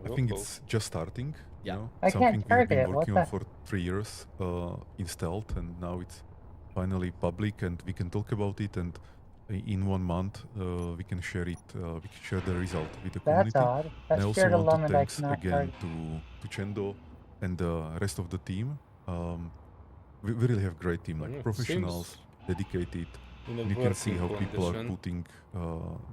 S5: I think it's just starting.
S9: Yeah.
S5: You know?
S3: I
S5: Something
S3: can't
S5: we have
S3: target it.
S5: been
S3: What
S5: working
S3: the?
S5: on for 3 years in stealth, and now it's finally public, and we can talk about it. And in 1 month, we can share it. We can share the result with the community.
S3: That's odd.
S5: And I
S3: That
S5: also
S3: spirit of
S5: want to
S3: Lament I
S5: thanks
S3: cannot
S5: again
S3: target.
S5: to Chendo and the rest of the team. We really have great team, like professionals, dedicated. And you can see how people are putting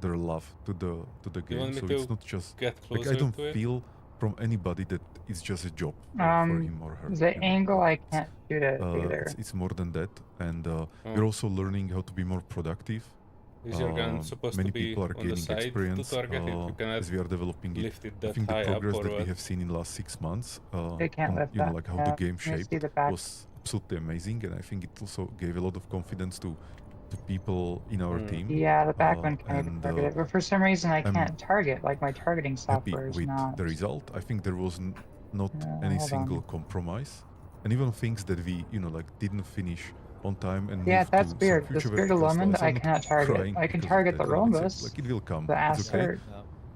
S5: their love to the game. So it's not just like I don't feel from anybody that it's just a job for him or her.
S3: The angle I can't shoot it either.
S5: It's more than that, and we're also learning how to be more productive.
S2: Is your gun supposed
S5: Many
S2: to be
S5: people are
S2: on the
S5: gaining
S2: side
S5: experience
S2: to target it? You cannot
S5: as we are developing it.
S2: lift it
S5: I
S2: that
S5: think the
S2: high
S5: progress
S2: up or
S5: that we
S2: what?
S5: have seen in the last 6 months,
S3: They can't lift
S5: you know,
S3: that.
S5: like how
S3: Yeah,
S5: the game
S3: I see
S5: shaped
S3: the back.
S5: was absolutely amazing, and I think it also gave a lot of confidence to people in our team.
S3: Yeah, the back one can
S5: and,
S3: target it, but for some reason I
S5: I'm
S3: can't target. Like my targeting
S5: happy
S3: software is
S5: with
S3: not.
S5: the result. I think there was not any
S3: hold
S5: single
S3: on.
S5: compromise, and even things that we, you know, like didn't finish on time and
S3: Yeah,
S5: moved
S3: that's
S5: to
S3: weird.
S5: some
S3: The
S5: future
S3: spirit of
S5: verticals.
S3: Lament
S5: So I'm
S3: I
S5: not
S3: cannot target.
S5: crying
S3: I can
S5: because of
S3: target
S5: that.
S3: the
S5: Like, it's
S3: rhombus.
S5: like it will come.
S3: The
S5: It's okay.
S3: assert.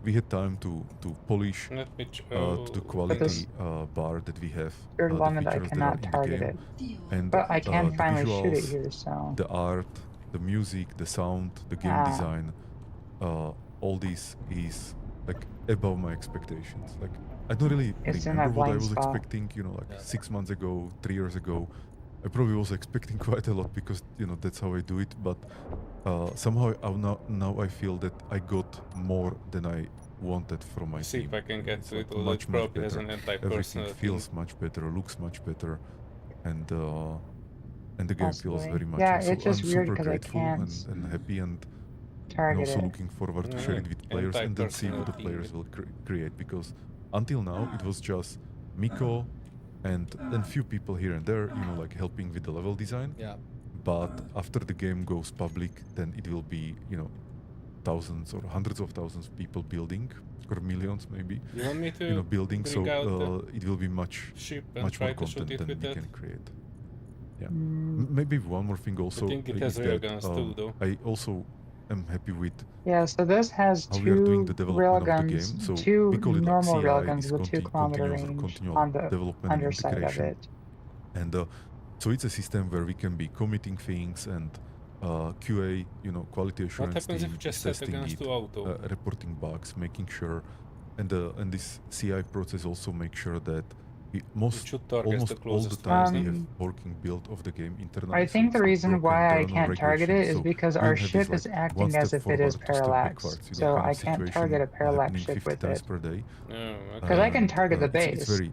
S5: We had time to polish
S2: Let me
S5: to the quality bar that we have,
S3: Spirit of
S5: the
S3: Lament I
S5: features that are
S3: cannot
S5: in the
S3: target
S5: game,
S3: it.
S5: and
S3: But I can
S5: the
S3: finally shoot it
S5: visuals,
S3: here, so.
S5: the art, the music, the sound, the game design, all this is like above my expectations. Like I don't really
S3: It's in
S5: remember
S3: that
S5: what I
S3: blind
S5: was
S3: spot.
S5: expecting, you know, like 6 months ago, 3 years ago. I probably was expecting quite a lot because, you know, that's how I do it. But somehow now I feel that I got more than I wanted from my
S2: See
S5: team.
S2: if I can get to
S5: Like
S2: it. Although it probably has an
S5: Everything
S2: anti-personal
S5: feels much better, looks much better, and the game feels
S3: Possibly.
S5: very much.
S3: Yeah,
S5: so
S3: it's just
S5: I'm
S3: weird
S5: super
S3: 'cause I
S5: grateful
S3: can't
S5: and happy and
S3: target
S5: also
S3: it.
S5: looking forward to share it with players and then see what the players will create, because until now it was just Miko and then few people here and there, you know, like helping with the level design.
S9: Yeah.
S5: But after the game goes public, then it will be, you know, thousands or hundreds of thousands of people building. or millions maybe,
S2: You want me to
S5: building.
S2: bring
S5: So
S2: out
S5: it will be much
S2: ship and
S5: much
S2: try
S5: more
S2: to shoot
S5: content
S2: it
S5: than
S2: with
S5: we
S2: that?
S5: can create. Yeah. Maybe one more thing also
S2: I think it has
S5: is
S2: rail
S5: that
S2: guns too, though.
S5: I also am happy with
S3: Yeah, so this has
S5: how we are doing the
S3: two rail
S5: development of the
S3: guns,
S5: game. So
S3: two
S5: we call it like
S3: normal rail
S5: CI,
S3: guns
S5: is
S3: with 2-kilometer
S5: continuous or
S3: range
S5: continual
S3: on the
S5: development and
S3: underside of
S5: integration.
S3: it.
S5: And so it's a system where we can be committing things and QA, quality
S2: What
S5: assurance
S2: happens if
S5: team
S2: you just
S5: is
S2: set the
S5: testing
S2: guns
S5: it,
S2: to auto?
S5: reporting bugs, making sure, and this CI process also makes sure that almost all the time we have working build of the game internally.
S3: I think
S5: so
S3: the
S5: it's
S3: reason
S5: not broken.
S3: why
S5: There
S3: I
S5: are no
S3: can't target
S5: regressions.
S3: it is
S5: So
S3: because
S5: you
S3: our
S5: don't have this
S3: ship is
S5: like
S3: acting
S5: one
S3: as
S5: step
S3: if it is
S5: forward, 2 step
S3: parallax,
S5: backwards,
S3: so
S5: kind
S3: I
S5: of
S3: can't
S5: situation
S3: target a parallax
S5: happening
S3: ship
S5: 50
S3: with
S5: times
S3: it.
S5: per day.
S3: Because I can target the
S5: It's
S3: base.
S5: very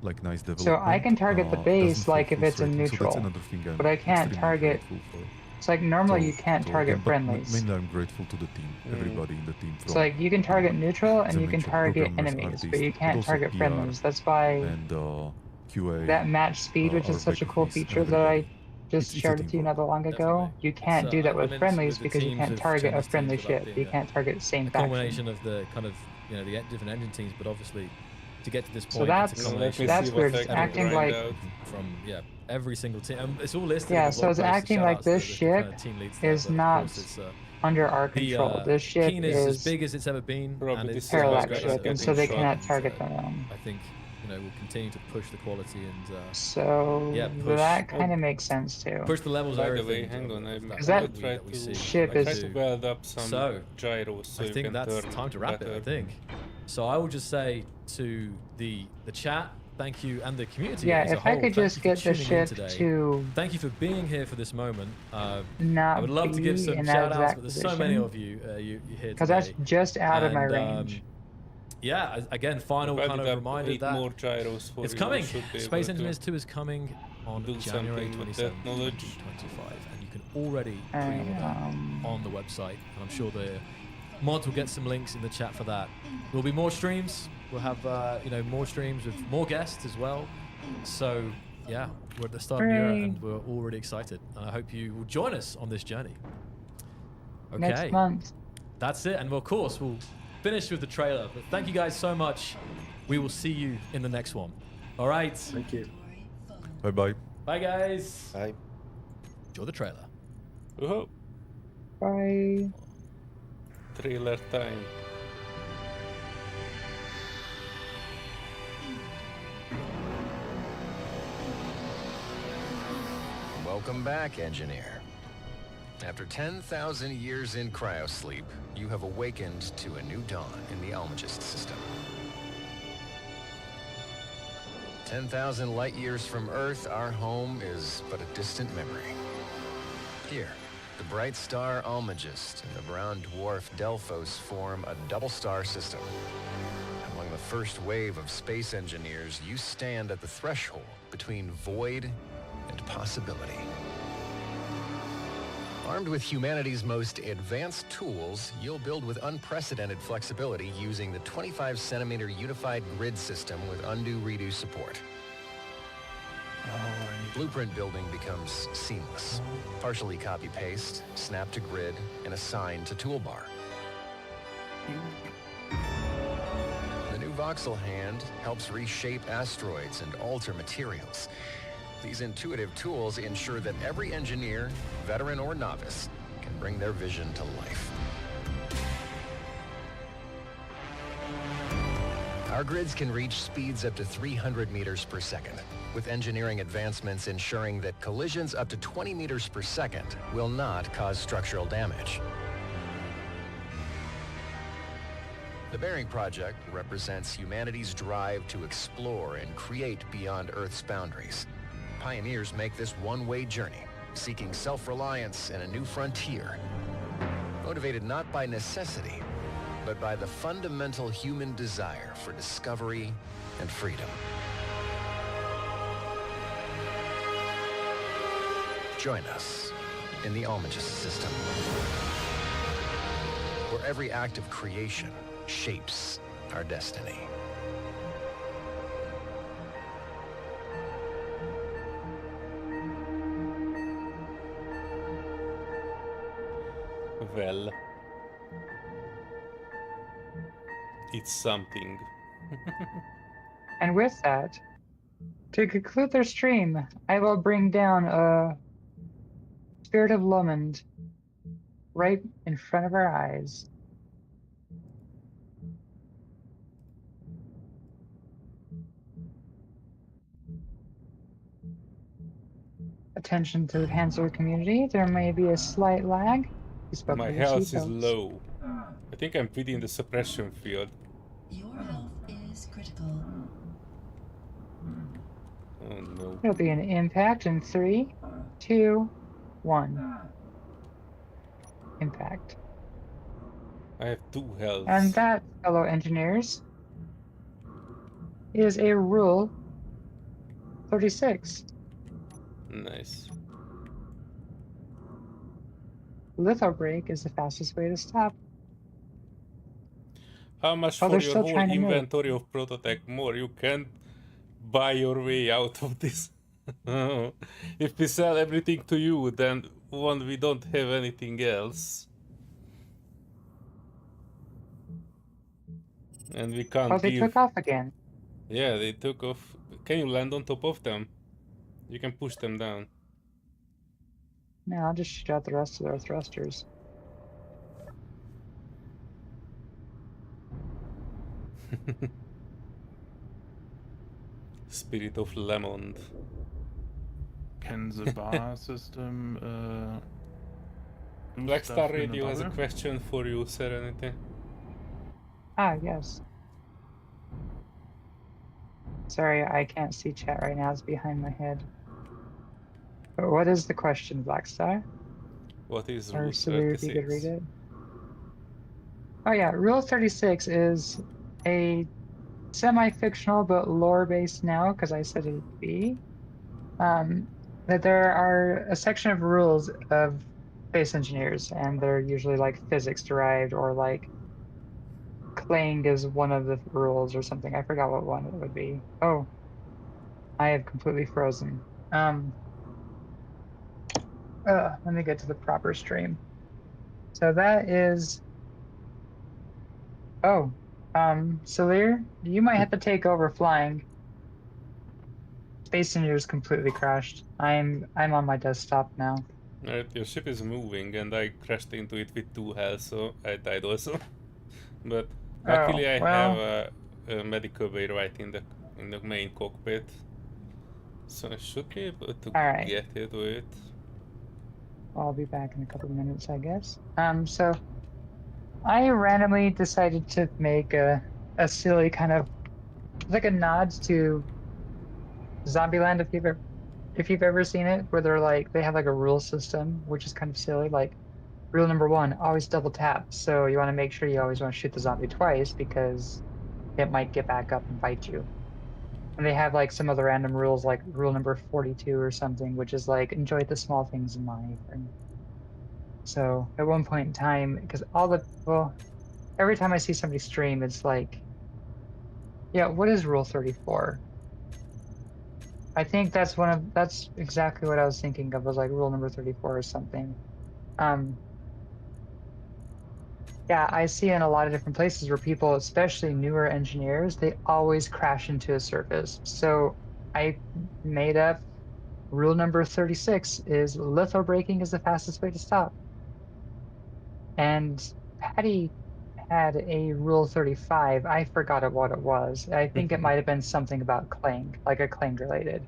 S5: like nice development.
S3: So I can target the
S5: doesn't
S3: base
S5: feel
S3: like if it's in
S5: frustrating. So that's
S3: neutral,
S5: another thing I'm
S3: but I can't
S5: extremely
S3: target.
S5: grateful for.
S3: It's like normally you can't target
S5: again, but
S3: friendlies.
S5: mainly I'm grateful to the team, everybody in the team.
S3: It's like you can target neutral
S5: as
S3: and
S5: I
S3: you can
S5: mentioned,
S3: target
S5: programmers,
S3: enemies, but
S5: artists,
S3: you can't
S5: also
S3: target
S5: PR
S3: friendlies. That's why
S5: and QA,
S3: that match speed, which
S5: our
S3: is such a
S5: back
S3: cool
S5: office,
S3: feature that I
S5: everybody.
S3: just
S5: It's a
S3: shared with you not
S5: teamwork.
S3: that long ago, you can't do that with friendlies because you can't target a friendly ship. You can't target the same
S9: a
S3: faction.
S9: culmination of the kind of the different engine teams, but obviously to get to this
S3: So
S9: point,
S3: that's
S9: it's a combination.
S3: that's weird. It's acting like
S9: from every single team. It's all listed.
S3: yeah.
S9: In the
S3: So
S9: blog
S3: it's
S9: post.
S3: acting
S9: Shout
S3: like
S9: out to
S3: this
S9: the
S3: ship
S9: kind of team leads there,
S3: is
S9: but of
S3: not
S9: course it's,
S3: under our control. This ship
S9: Keen is as
S3: is
S9: big as it's ever been, and it's
S3: parallax ship, and so they cannot target their own.
S9: I think we'll continue to push the quality and
S3: so that kind of makes sense too.
S9: Push the levels.
S2: By
S9: of
S2: the way,
S9: everything.
S2: hang on, I
S3: that
S2: try to
S3: ship is
S2: weld up some
S9: so
S2: gyros so
S9: I
S2: you
S9: think
S2: can
S9: that's
S2: turn
S9: time to wrap
S2: better.
S9: it. I think. So I will just say to the chat, thank you, and the community.
S3: Yeah,
S9: as
S3: if
S9: a whole,
S3: I could
S9: thank
S3: just
S9: you for
S3: get the
S9: tuning in
S3: ship
S9: today.
S3: to
S9: Thank you for being here for this moment. I
S3: not
S9: would love to give
S3: be
S9: some
S3: in that
S9: shout outs,
S3: exact
S9: but there's so many
S3: position,
S9: of you you here
S3: because
S9: today.
S3: that's just out of my range.
S9: Yeah, again, final kind of reminder that
S2: more gyros for
S9: it's
S2: you.
S9: coming.
S2: Should be
S9: Space
S2: able
S9: Engineers
S2: to
S9: 2 is coming on
S2: do
S9: January
S2: something with
S9: 27th,
S2: that knowledge.
S9: 2025, and you can already pre-order on the website. And I'm sure the mods will get some links in the chat for that. There'll be more streams. We'll have more streams with more guests as well. So yeah, we're at the start of the year and we're already excited. And I hope you will join us on this journey. Okay.
S3: Next month.
S9: That's it. And of course, we'll finish with the trailer. But thank you guys so much. We will see you in the next one. All right.
S11: Thank you.
S5: Bye-bye.
S9: Bye, guys.
S10: Bye.
S9: Enjoy the trailer.
S2: Woohoo!
S3: Bye.
S2: Trailer time.
S1: Welcome back, engineer. After 10,000 years in cryosleep, you have awakened to a new dawn in the Almagist system. 10,000 light years from Earth, our home is but a distant memory. Here, the bright star Almagist and the brown dwarf Delphos form a double-star system. Among the first wave of space engineers, you stand at the threshold between void and possibility. Armed with humanity's most advanced tools, you'll build with unprecedented flexibility using the 25-centimeter unified grid system with undo-redo support. Blueprint building becomes seamless. Partially copy-paste, snap to grid, and assign to toolbar. The new voxel hand helps reshape asteroids and alter materials. These intuitive tools ensure that every engineer, veteran or novice, can bring their vision to life. Our grids can reach speeds up to 300 meters per second, with engineering advancements ensuring that collisions up to 20 meters per second will not cause structural damage. The Bering Project represents humanity's drive to explore and create beyond Earth's boundaries. Pioneers make this one-way journey, seeking self-reliance and a new frontier, motivated not by necessity, but by the fundamental human desire for discovery and freedom. Join us in the Almagist system, where every act of creation shapes our destiny.
S2: Well. It's something.
S3: And with that, to conclude their stream, I will bring down a Spirit of Lomond right in front of our eyes. Attention to the Panzer community, there may be a slight lag. Please buckle
S2: My
S3: your
S2: health is
S3: seatbelts.
S2: low. I think I'm within the suppression field.
S12: Your health is critical.
S2: Oh no.
S3: There'll be an impact in 3, 2, 1. Impact.
S2: I have 2 health.
S3: And that, fellow engineers, is a Rule 36.
S2: Nice.
S3: Litho brake is the fastest way to stop.
S2: How much
S3: Oh,
S2: for
S3: they're
S2: your
S3: still
S2: whole
S3: trying to move.
S2: inventory of prototype more? You can't buy your way out of this. If we sell everything to you, then we don't have anything else. And we can't
S3: Oh, they
S2: give...
S3: took off again.
S2: Yeah, they took off. Can you land on top of them? You can push them down.
S3: No, I'll just shoot out the rest of their thrusters.
S2: Spirit of Lemond.
S6: Can the bar system do
S2: Black
S6: stuff
S2: Star
S6: in a
S2: Radio has a
S6: bubble?
S2: question for you, Serenity.
S3: Ah, yes. Sorry, I can't see chat right now. It's behind my head. But what is the question, Blackstar?
S2: What is
S3: Or
S2: Rule
S3: Solear, if you could read
S2: 36?
S3: it. Oh yeah, Rule 36 is a semi-fictional but lore-based now, because I said it'd be. That there are a section of rules of space engineers, and they're usually like physics derived, or like Clang is one of the rules or something. I forgot what one it would be. Oh, I have completely frozen. Let me get to the proper stream. So that is. Oh, Solear, you might have to take over flying. Space Engineers completely crashed. I'm on my desktop now.
S2: Alright, your ship is moving and I crashed into it with 2 health, so I died also. But luckily I have a medical bay right in the main cockpit. So I should be able to get into it.
S3: I'll be back in a couple of minutes, I guess. So I randomly decided to make a silly kind of like a nod to Zombieland, if you've ever seen it, where they have like a rule system, which is kind of silly. Like rule number 1, always double tap. So you want to make sure you always want to shoot the zombie twice because it might get back up and bite you. And they have like some other random rules, like rule number 42 or something, which is like enjoy the small things in life. And so at one point in time, because every time I see somebody stream, it's like, yeah, what is rule 34? I think that's exactly what I was thinking of, was like rule number 34 or something. Yeah, I see in a lot of different places where people, especially newer engineers, they always crash into a surface. So I made up rule number 36 is litho braking is the fastest way to stop. And Patty had a rule 35. I forgot what it was. I think it might have been something about Clang, like a Clang related.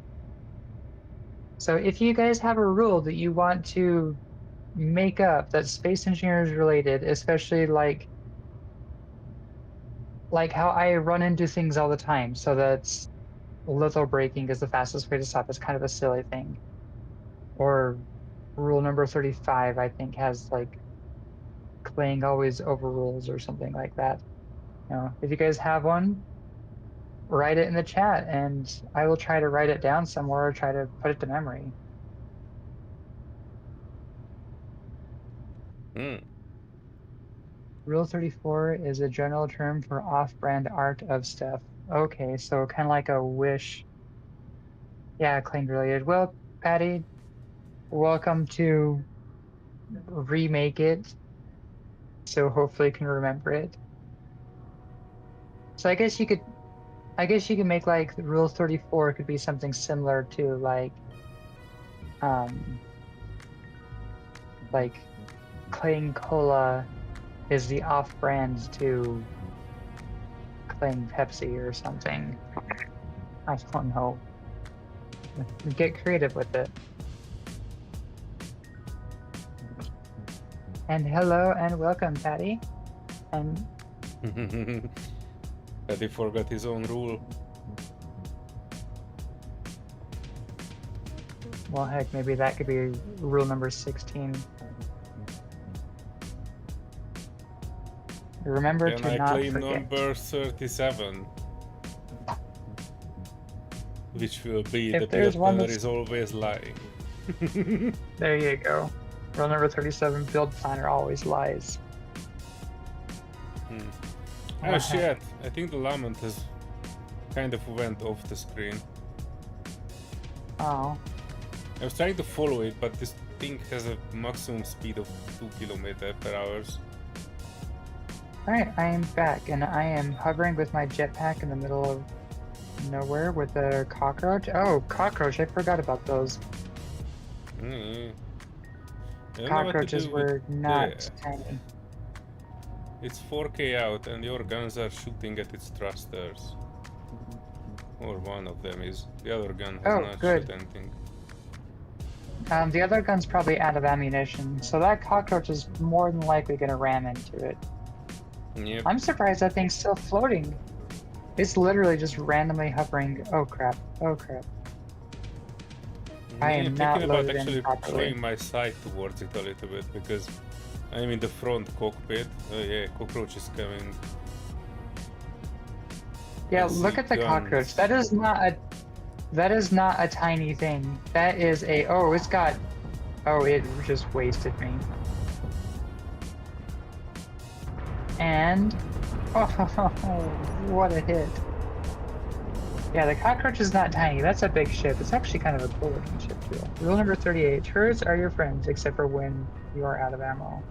S3: So if you guys have a rule that you want to make up that's space engineers related, especially like how I run into things all the time, so that's litho braking is the fastest way to stop. It's kind of a silly thing. Or rule number 35, I think, has like Clang always overrules or something like that. You know, if you guys have one, write it in the chat and I will try to write it down somewhere or try to put it to memory. Rule 34 is a general term for off-brand art of stuff. Okay, so kind of like a wish. Yeah, Clang related. Well, Patty, welcome to remake it. So hopefully you can remember it. So I guess you could make like Rule 34 could be something similar to like Claying Cola is the off-brand to Claying Pepsi or something. I don't know. Get creative with it. And hello and welcome, Patty. And
S2: Patty forgot his own rule.
S3: well, heck, maybe that could be rule number 16. Remember
S2: Can
S3: to
S2: I
S3: not
S2: claim
S3: forget.
S2: number 37? Which will be
S3: If
S2: the
S3: there's
S2: build
S3: one
S2: planner
S3: that's-
S2: is always lying.
S3: There you go. Rule number 37, build planner always lies.
S2: Oh shit, I think the lament has kind of went off the screen.
S3: Oh.
S2: I was trying to follow it, but this thing has a maximum speed of 2 km/h.
S3: Alright, I am back, and I am hovering with my jetpack in the middle of nowhere with a cockroach. Oh, cockroach, I forgot about those. Cockroaches were not tiny.
S2: It's 4K out and your guns are shooting at its thrusters. Or one of them is. The other gun has not
S3: good.
S2: shot anything.
S3: The other gun's probably out of ammunition, so that cockroach is more than likely gonna ram into it.
S2: Yep.
S3: I'm surprised that thing's still floating. It's literally just randomly hovering. Oh crap, oh crap. I am
S2: I'm
S3: not
S2: thinking about
S3: loaded in
S2: actually
S3: properly.
S2: showing my side towards it a little bit because I'm in the front cockpit. Oh yeah, cockroach is coming.
S3: Yeah,
S2: I
S3: look
S2: see
S3: at the
S2: guns.
S3: cockroach. That is not a tiny thing. That is a it just wasted me. And oh, what a hit. Yeah, the cockroach is not tiny. That's a big ship. It's actually kind of a cool looking ship too. Rule number 38, turrets are your friends except for when you are out of ammo.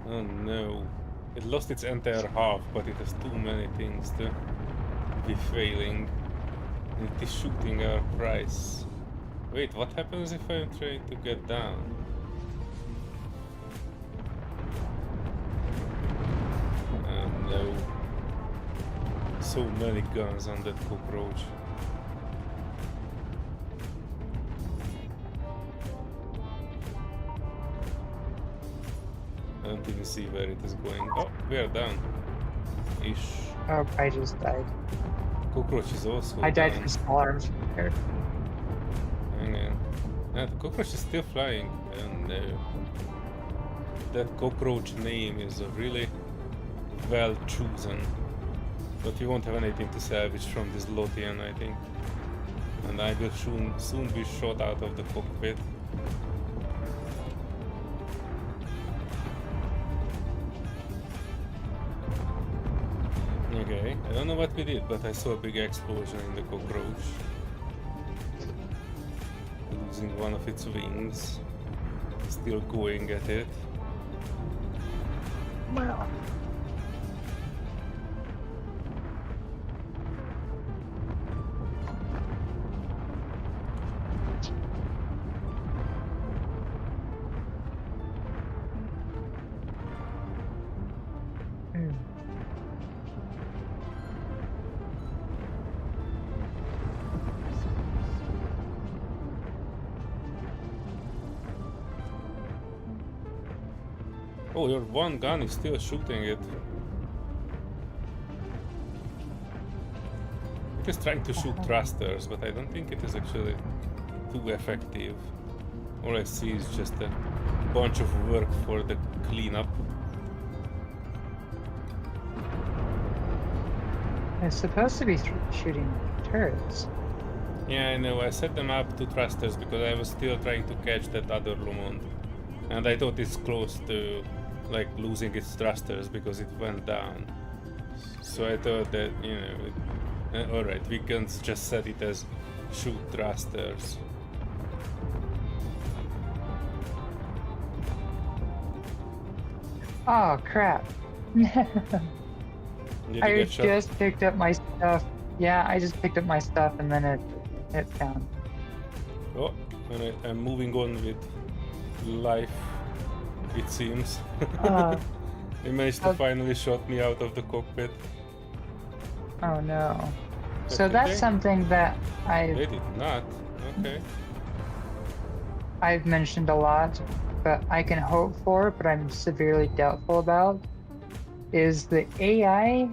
S2: Oh no. It lost its entire half, but it has too many things to be failing. It is shooting our price. Wait, what happens if I try to get down? Oh no. So many guns on that cockroach. I don't even see where it is going. Oh, we are down. Ish.
S3: Oh, I just died.
S2: Cockroach is also
S3: I died
S2: down.
S3: from small arms repair.
S2: Hang on. Ah, the cockroach is still flying. Oh no. That cockroach name is really well chosen. But we won't have anything to salvage from this Lothian, I think. And I will soon be shot out of the cockpit. Okay, I don't know what we did, but I saw a big explosion in the cockroach. Losing one of its wings. Still going at it.
S3: Wow.
S2: Oh, your one gun is still shooting it. It is trying to shoot thrusters, but I don't think it is actually too effective. All I see is just a bunch of work for the cleanup.
S3: It's supposed to be shooting turrets.
S2: Yeah, I know. I set them up to thrusters because I was still trying to catch that other Lumond. And I thought it's close to like losing its thrusters because it went down. So I thought that, you know, alright, we can just set it as shoot thrusters.
S3: Oh crap.
S2: Did you
S3: I
S2: get shot?
S3: just picked up my stuff. Yeah, I just picked up my stuff and then it found.
S2: Oh, and I'm moving on with life, it seems. They managed to finally shot me out of the cockpit.
S3: Oh no.
S2: But
S3: So that's
S2: okay.
S3: something that
S2: They did not. Okay.
S3: I've mentioned a lot, but I can hope for, but I'm severely doubtful about, is the AI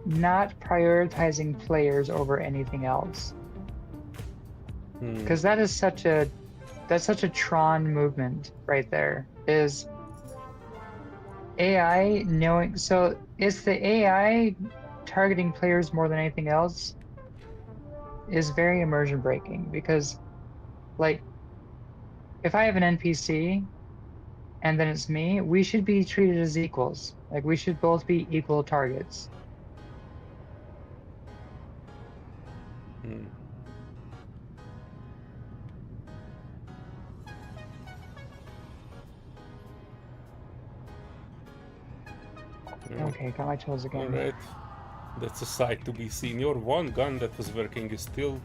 S3: not prioritizing players over anything else. Because that's such a Tron movement right there. Is AI knowing? So is the AI targeting players more than anything else? Is very immersion breaking, because like if I have an NPC and then it's me, we should be treated as equals. Like we should both be equal targets. Okay, got my tools again.
S2: Alright. That's a sight to be seen. Your one gun that was working is still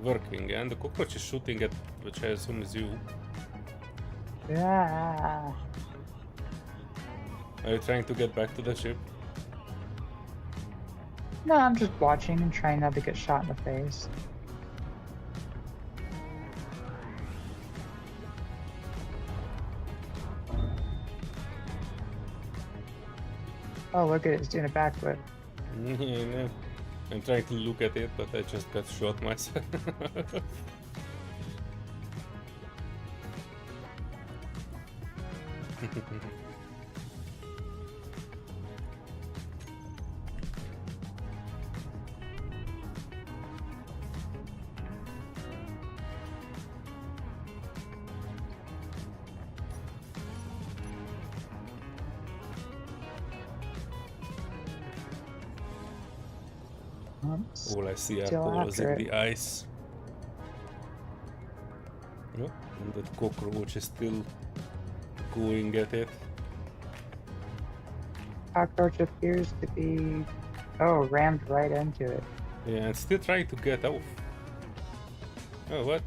S2: working, and the cockroach is shooting at, which I assume is you.
S3: Yeah.
S2: Are you trying to get back to the ship?
S3: No, I'm just watching and trying not to get shot in the face. Oh, look at it, it's doing a backflip.
S2: Yeah, I'm trying to look at it, but I just got shot myself. All I see are
S3: Still
S2: holes
S3: after
S2: in
S3: it.
S2: the ice. Oh, and that cockroach is still going at it.
S3: Cockroach appears to be, rammed right into it.
S2: Yeah, and still trying to get off. Oh, what?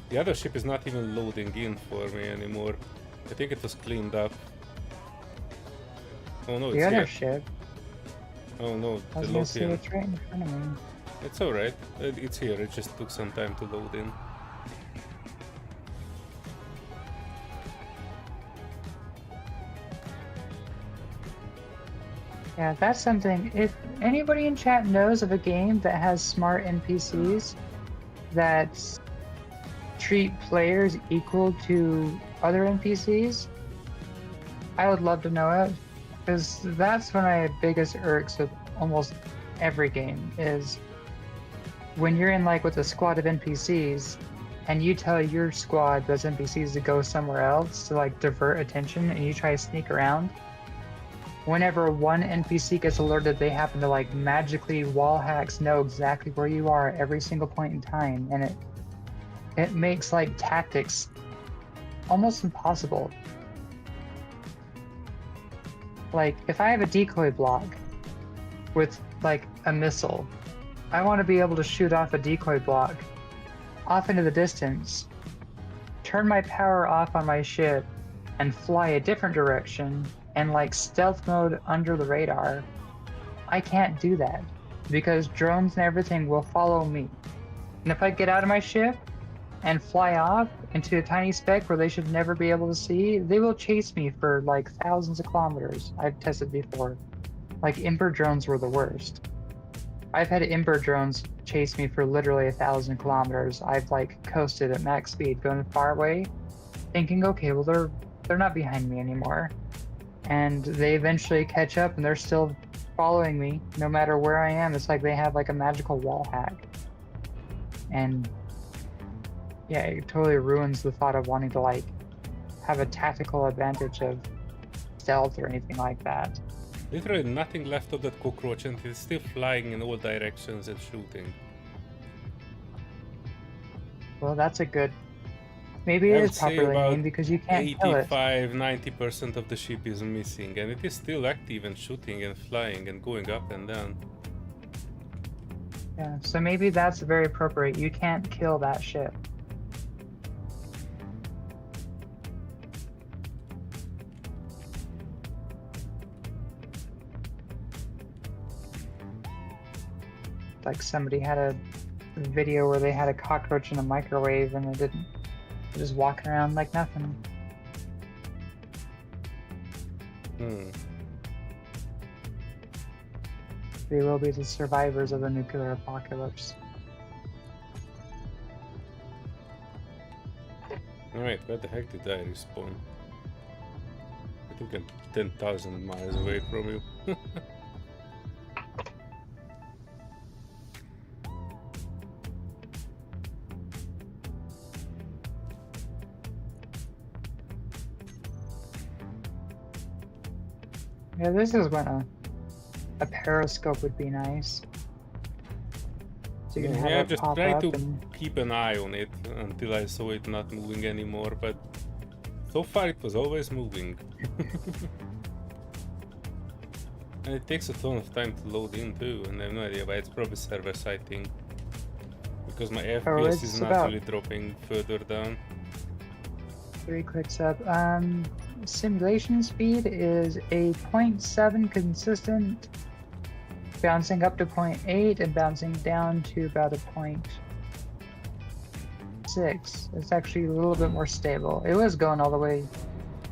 S2: The other ship is not even loading in for me anymore. I think it was cleaned up. Oh no, it's
S3: The other
S2: here.
S3: ship.
S2: Oh no,
S3: I was
S2: the
S3: gonna
S2: load
S3: say
S2: in.
S3: it's right in front of me.
S2: It's alright. It's here. It just took some time to load in.
S3: Yeah, that's something. If anybody in chat knows of a game that has smart NPCs that treat players equal to other NPCs, I would love to know it, because that's one of my biggest irks with almost every game is when you're in like with a squad of NPCs and you tell your squad, those NPCs, to go somewhere else to like divert attention, and you try to sneak around. Whenever one NPC gets alerted, they happen to like magically wall hacks know exactly where you are at every single point in time, and it makes like tactics almost impossible. Like if I have a decoy block with like a missile, I want to be able to shoot off a decoy block off into the distance, turn my power off on my ship, and fly a different direction and like stealth mode under the radar. I can't do that because drones and everything will follow me. And if I get out of my ship and fly off into a tiny speck where they should never be able to see, they will chase me for like thousands of kilometers. I've tested before. Like Ember drones were the worst. I've had Ember drones chase me for literally 1,000 kilometers. I've like coasted at max speed going far away, thinking, okay, well they're not behind me anymore. And they eventually catch up and they're still following me no matter where I am. It's like they have like a magical wall hack. And yeah, it totally ruins the thought of wanting to like have a tactical advantage of stealth or anything like that.
S2: Literally nothing left of that cockroach, and it's still flying in all directions and shooting.
S3: Well, that's a good Maybe
S2: I
S3: it
S2: would
S3: is
S2: say
S3: properly
S2: about
S3: named because you can't kill it.
S2: 85-90% of the ship is missing, and it is still active and shooting and flying and going up and down.
S3: Yeah, so maybe that's very appropriate. You can't kill that ship. Like somebody had a video where they had a cockroach in a microwave and they're just walking around like nothing. They will be the survivors of the nuclear apocalypse.
S2: Alright, where the heck did I respawn? I think I'm 10,000 miles away from you.
S3: Yeah, this is when a periscope would be nice. So you can have
S2: Yeah,
S3: it
S2: just
S3: pop
S2: try
S3: up
S2: to
S3: and
S2: keep an eye on it until I saw it not moving anymore, but so far it was always moving. And it takes a ton of time to load in too, and I have no idea why. It's probably server side thing. Because my FPS is not really dropping further down.
S3: 3 clicks up. Simulation speed is a 0.7 consistent, bouncing up to 0.8 and bouncing down to about a 0.6. It's actually a little bit more stable. It was going all the way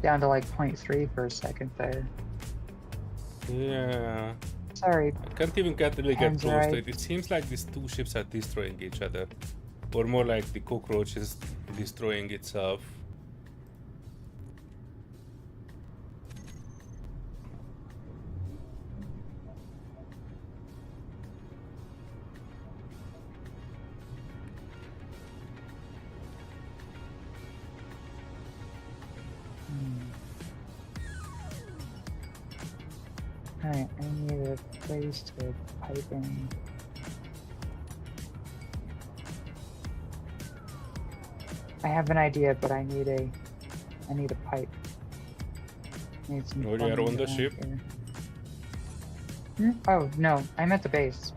S3: down to like 0.3 for a second there.
S2: Yeah.
S3: Sorry.
S2: I can't even really get
S3: Hands
S2: close to
S3: right.
S2: it. It seems like these two ships are destroying each other. Or more like the cockroach is destroying itself.
S3: Alright, I need a place to pipe in. I have an idea, but I need a pipe. Need some
S2: Oh, you are
S3: plumbing
S2: on the
S3: around
S2: ship?
S3: here. Oh, no, I'm at the base.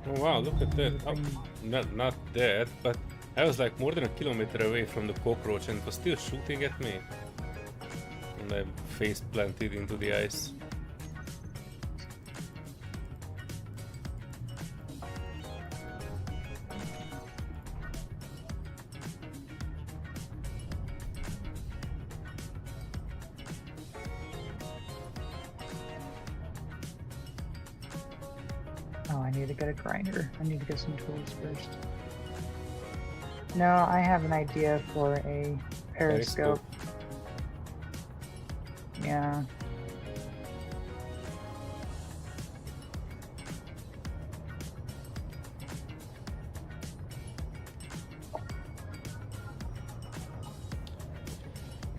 S2: Oh wow, look at that. Oh, not that, but I was like more than a kilometer away from the cockroach and it was still shooting at me. And I face planted into the ice.
S3: Oh, I need to get a grinder. I need to get some tools first. No, I have an idea for a periscope. Yeah.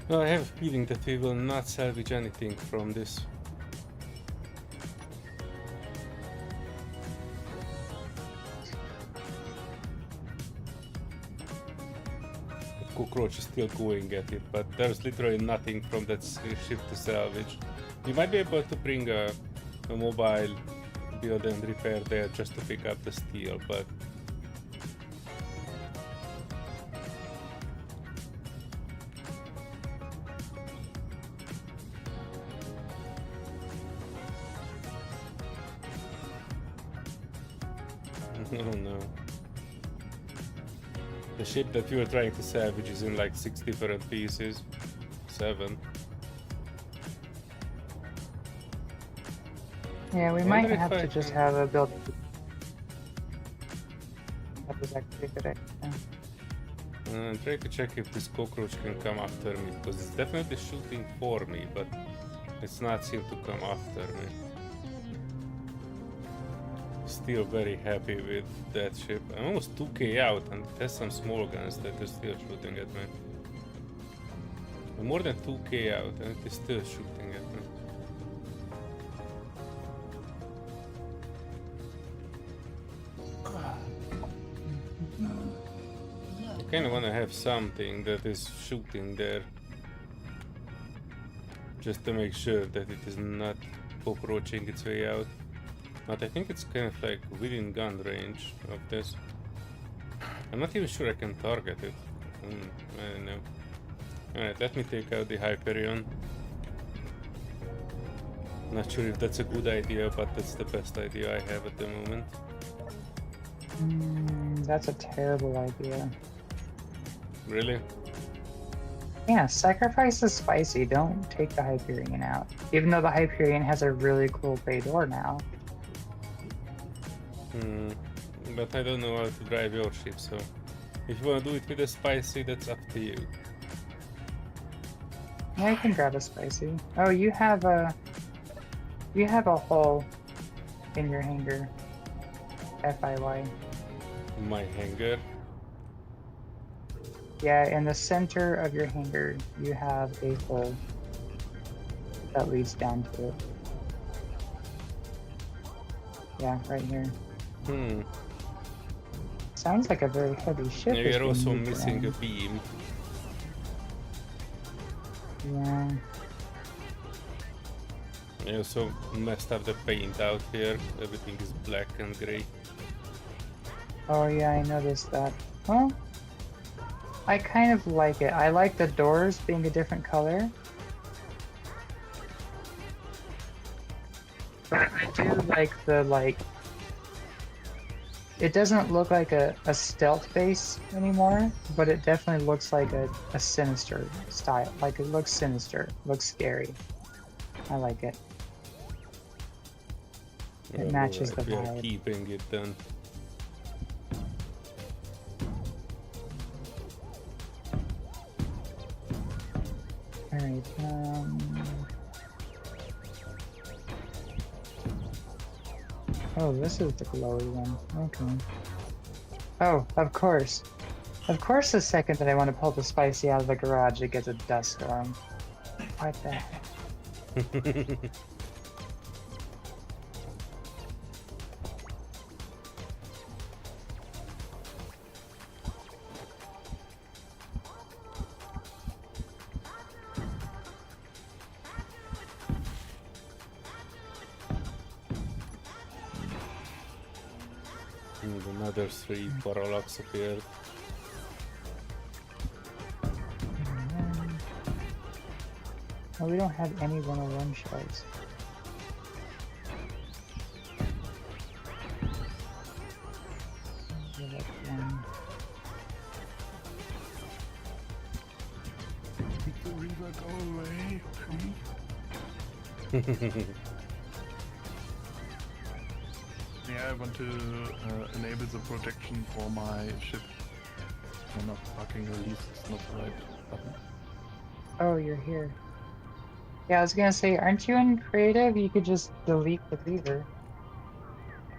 S2: Well, I have a feeling that we will not salvage anything from this. Cockroach is still going at it, but there's literally nothing from that ship to salvage. You might be able to bring a mobile build and repair there just to pick up the steel, but I don't know. The ship that we were trying to salvage is in like 6 different pieces. 7.
S3: Yeah, we
S2: I
S3: might
S2: wonder if
S3: have
S2: I
S3: to just
S2: can-
S3: have a build. That was actually a good idea.
S2: I'm trying to check if this cockroach can come after me, because it's definitely shooting for me, but it's not seem to come after me. Still very happy with that ship. I'm almost 2k out and it has some small guns that are still shooting at me. I'm more than 2k out and it is still shooting at me. kind of want to have something that is shooting there. Just to make sure that it is not cockroaching its way out. But I think it's kind of like within gun range of this. I'm not even sure I can target it. I don't know. Alright, let me take out the Hyperion. Not sure if that's a good idea, but that's the best idea I have at the moment.
S3: That's a terrible idea.
S2: Really?
S3: Yeah, sacrifice the spicy. Don't take the Hyperion out. Even though the Hyperion has a really cool bay door now.
S2: But I don't know how to drive your ship, so if you want to do it with a spicy, that's up to you.
S3: Yeah, I can grab a spicy. Oh, you have a hole in your hangar. FIY.
S2: My hangar?
S3: Yeah, in the center of your hangar, you have a hole that leads down to it. Yeah, right here. Sounds like a very heavy ship.
S2: You're also missing a beam.
S3: Yeah.
S2: I also messed up the paint out here. Everything is black and gray.
S3: Oh yeah, I noticed that. Well, I kind of like it. I like the doors being a different color. But I do like the it doesn't look like a stealth base anymore, but it definitely looks like a sinister style. Like it looks sinister, looks scary. I like it. It matches the
S2: We are
S3: vibe.
S2: keeping it then.
S3: Alright, oh, this is the glowy one. Okay. Oh, of course. Of course, the second that I want to pull the spicy out of the garage, it gets a dust storm. What the heck?
S2: And another 3 parallax appeared.
S3: Oh, we don't have any 101 shells.
S6: Did the river go away, please? Yeah, I want to enable the protection for my ship. I'm not fucking release, it's not the right button.
S3: Oh, you're here. Yeah, I was gonna say, aren't you in creative? You could just delete the lever.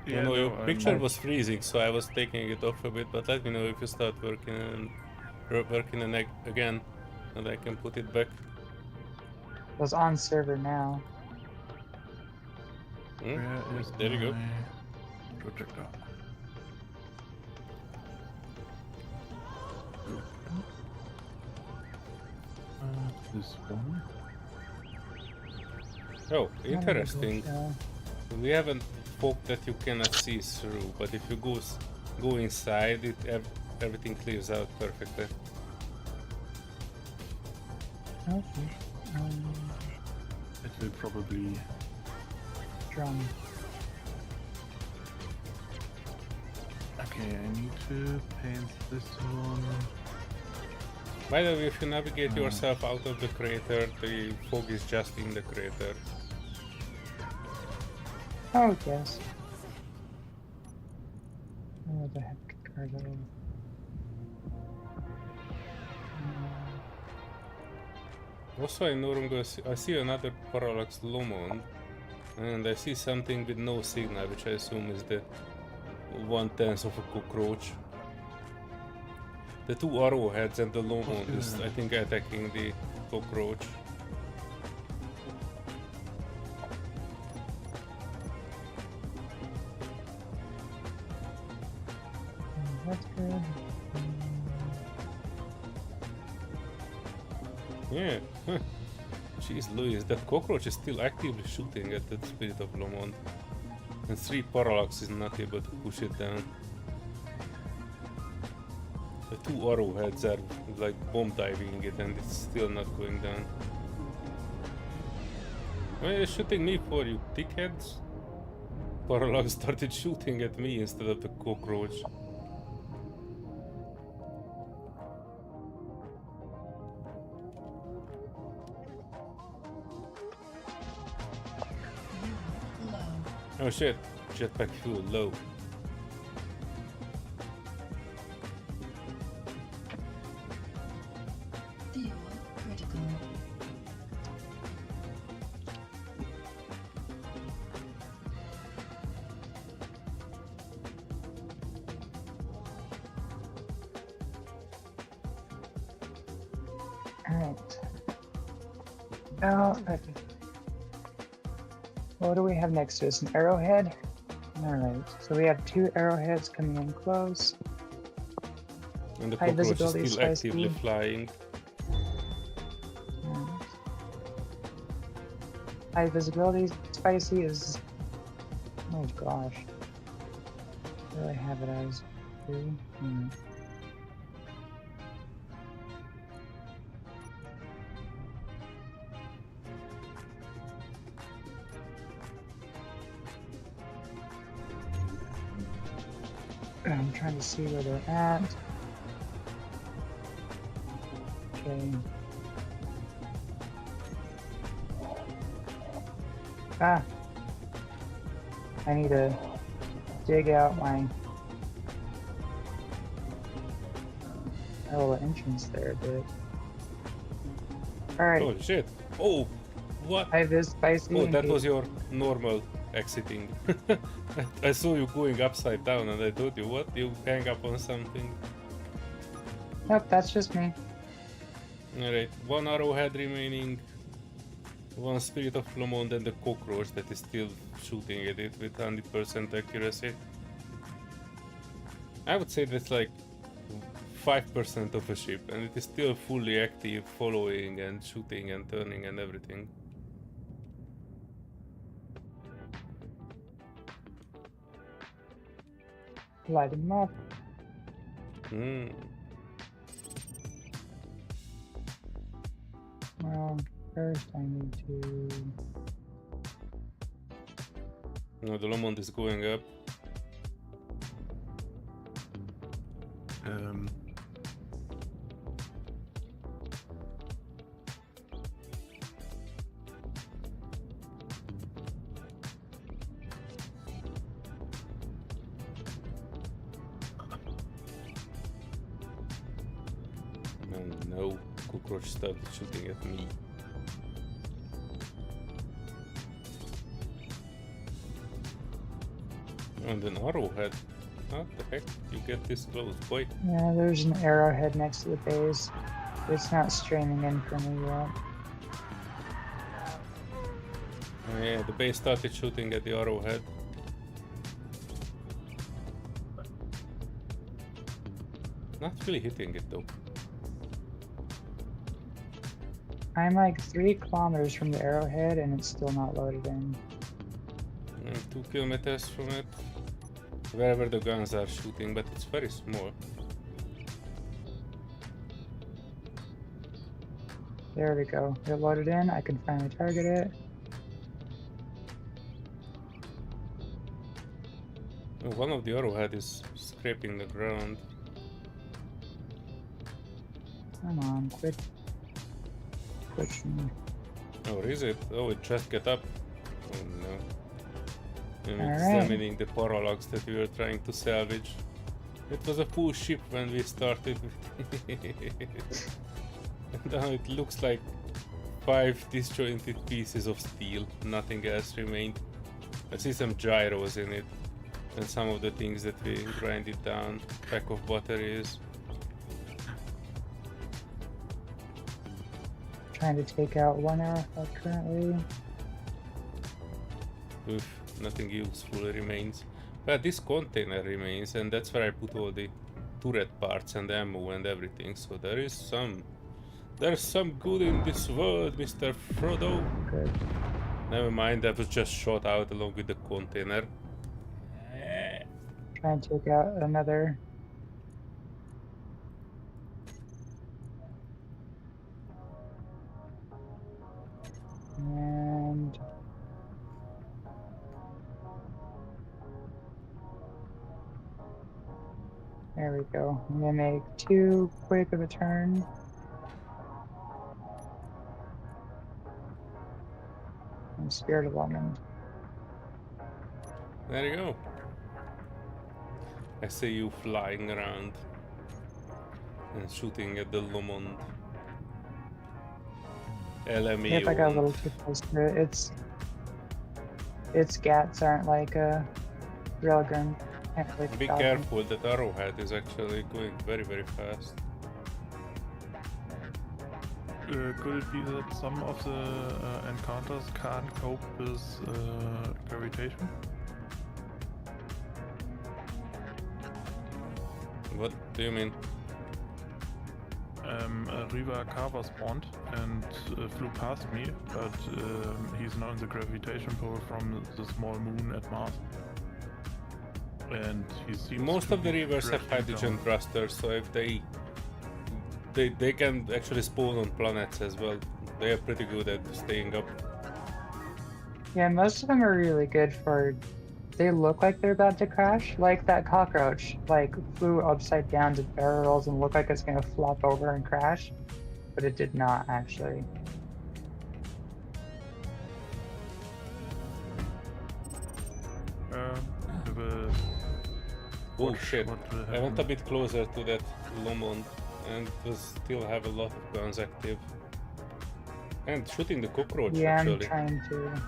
S2: Yeah, no, your picture was freezing, so I was taking it off a bit, but let me know if you start working again, and I can put it back.
S3: It was on server now.
S6: Where is
S2: There you go.
S6: my projector? This one.
S2: Oh, interesting. We haven't fog that you cannot see through, but if you go inside, everything clears out perfectly.
S3: Okay.
S6: It will probably
S3: Drum.
S6: Okay, I need to paint this one.
S2: By the way, if you navigate yourself out of the crater, the fog is just in the crater.
S3: Oh, yes. Oh, the heck are they?
S2: Also, in Nuremberg, I see another parallax Lomond, and I see something with no signal, which I assume is the 1/10 of a cockroach. The 2 arrowheads and the Lomond is, I think, attacking the cockroach.
S3: That's good.
S2: Jeez Louise, that cockroach is still actively shooting at the Spirit of Lomond. And 3 parallax is not able to push it down. The 2 arrowheads are like bomb diving it and it's still not going down. Why are you shooting me for, you dickheads? Parallax started shooting at me instead of the cockroach. Oh shit, jetpack fuel low.
S12: Fuel critical.
S3: Alright. Now, what do we have next to us? An arrowhead? Alright, so we have 2 arrowheads coming in close.
S2: And the
S3: High
S2: cockroach is
S3: visibility,
S2: still
S3: high
S2: actively
S3: speed.
S2: flying.
S3: Alright. High visibility, spicy is... Oh gosh. What do I have it as? 3? I'm trying to see where they're at. Okay. Ah! I need to dig out my little entrance there a bit. Alright.
S2: Oh shit. Oh, what?
S3: I have this spicy.
S2: Oh, that was your normal exiting. I saw you going upside down and I thought you, what? You hang up on something?
S3: Nope, that's just me.
S2: Alright, 1 arrowhead remaining, 1 Spirit of Lomond and the cockroach that is still shooting at it with 100% accuracy. I would say that's like 5% of a ship and it is still fully active, following and shooting and turning and everything.
S3: Light him up. Well, first I need to...
S2: No, the Lomond is going up. And no, cockroach started shooting at me. And an arrowhead. How the heck did you get this close, boy?
S3: Yeah, there's an arrowhead next to the base. It's not streaming in for me yet.
S2: Oh, yeah, the base started shooting at the arrowhead. Not really hitting it though.
S3: I'm like 3 kilometers from the arrowhead and it's still not loaded in.
S2: I'm 2 kilometers from it. Wherever the guns are shooting, but it's very small.
S3: There we go. They're loaded in. I can finally target it.
S2: Oh, one of the arrowhead is scraping the ground.
S3: Come on, quit. Pushing.
S2: Oh, is it? Oh, it just got up. Oh no. I'm
S3: All
S2: examining the parallax that we were trying to salvage. It was a full ship when we started. And now it looks like 5 disjointed pieces of steel. Nothing else remained. I see some gyros in it. And some of the things that we grinded down. Pack of batteries.
S3: Trying to take out 1 arrowhead currently.
S2: Oof, nothing useful remains. But this container remains, and that's where I put all the turret parts and ammo and everything. So there is some There's some good in this world, Mr. Frodo.
S3: Good.
S2: Never mind, that was just shot out along with the container.
S3: Try and take out another. And there we go. I'm gonna make too quick of a turn. And Spirit of Almond.
S2: There you go. I see you flying around and shooting at the Lomond. LME.
S3: If I got a little too close to it, its gats aren't like a railgun. Can't really
S2: Be
S3: stop 'em.
S2: careful, that arrowhead is actually going very, very fast.
S6: Could it be that some of the encounters can't cope with gravitation?
S2: What do you mean?
S6: Riva Carver spawned and flew past me, but he's now in the gravitation pull from the small moon at Mars. And he seems
S2: Most
S6: to
S2: of the
S6: be
S2: rivers have
S6: drifting
S2: hydrogen
S6: down.
S2: thrusters, so if they can actually spawn on planets as well. They are pretty good at staying up.
S3: Yeah, most of them are really good for. They look like they're about to crash, like that cockroach, like flew upside down to barrels and looked like it's gonna flop over and crash, but it did not actually.
S6: We will
S2: Oh
S6: watch
S2: shit,
S6: what will
S2: I went a
S6: happen.
S2: bit closer to that Lomond and still have a lot of guns active. And shooting the cockroach
S3: Yeah, I'm
S2: actually.
S3: trying to.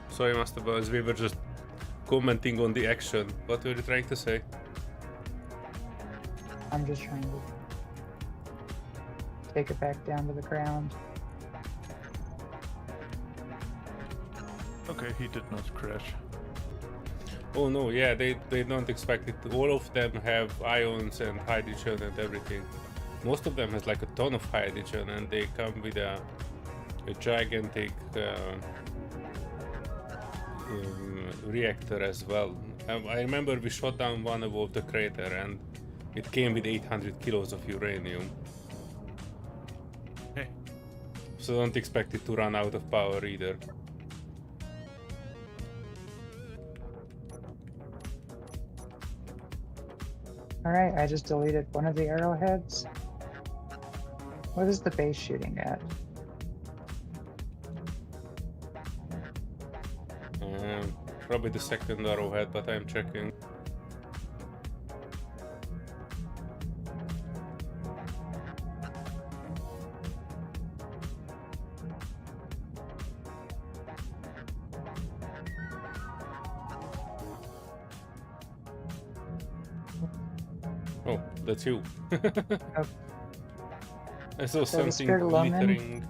S2: Sorry, Master Bones, we were just commenting on the action. What were you trying to say?
S3: I'm just trying to take it back down to the ground.
S6: Okay, he did not crash.
S2: Oh no, yeah, they don't expect it. All of them have ions and hydrogen and everything. Most of them has like a ton of hydrogen, and they come with a gigantic reactor as well. I remember we shot down one above the crater, and it came with 800 kilos of uranium.
S6: Hey.
S2: So don't expect it to run out of power either.
S3: Alright, I just deleted one of the arrowheads. What is the base shooting at?
S2: Probably the second arrowhead, but I'm checking. Oh, that's you. I saw
S3: So the
S2: something
S3: Spirit of Lemon
S2: glittering.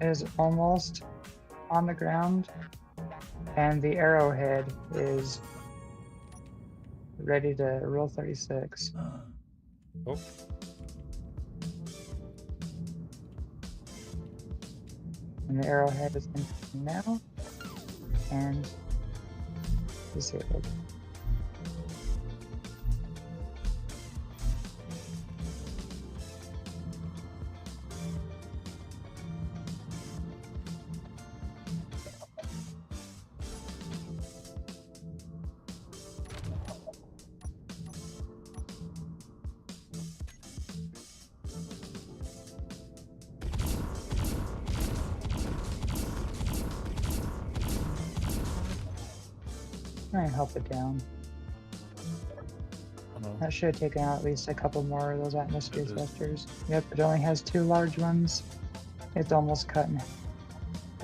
S3: is almost on the ground, and the arrowhead is ready to roll 36.
S2: Oh.
S3: And the arrowhead is in now, and disabled. Try and help it down.
S6: Oh, no.
S3: That should have taken out at least a couple more of those atmosphere
S6: It is.
S3: thrusters. Yep, it only has 2 large ones. It's almost cut in.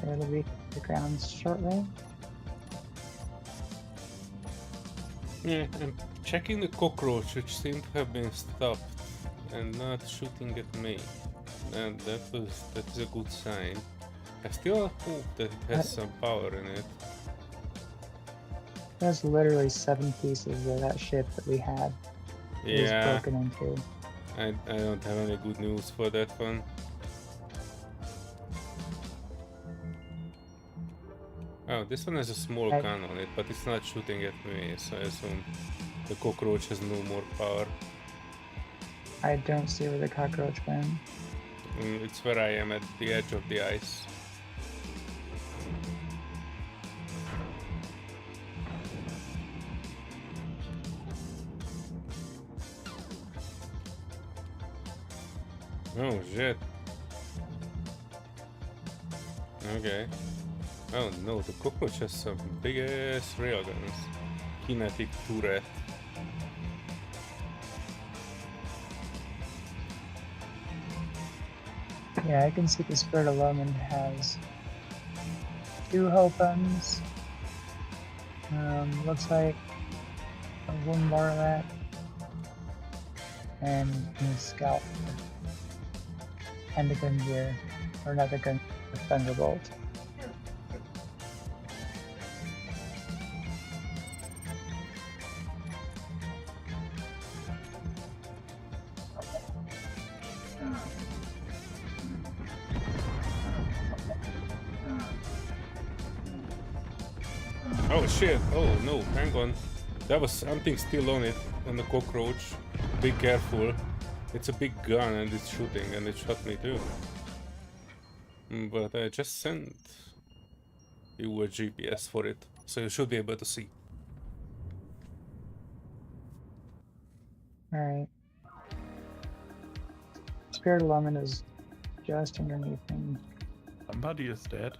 S3: It'll be the ground shortly.
S2: Yeah, I'm checking the cockroach, which seemed to have been stopped and not shooting at me. And that is a good sign. I still hope that it has some power in it.
S3: There's literally 7 pieces of that ship that we had. It was
S2: Yeah,
S3: broken into.
S2: I don't have any good news for that one. Oh, this one has a small gun on it, but it's not shooting at me, so I assume the cockroach has no more power.
S3: I don't see where the cockroach went.
S2: It's where I am, at the edge of the ice. Oh shit. Okay. Oh no, the cockroach has some big ass railguns. Kinetic turret.
S3: Yeah, I can see the Spirit of Lemon has 2 hull guns. Looks like one more of that. And a scout. And a gun gear. Or not the gun, the Thunderbolt.
S2: Oh shit, oh no, hang on. That was something still on it, on the cockroach. Be careful. It's a big gun and it's shooting and it shot me too. But I just sent you a GPS for it, so you should be able to see.
S3: Alright. Spirit of Lemon is just underneath him.
S6: Somebody is dead.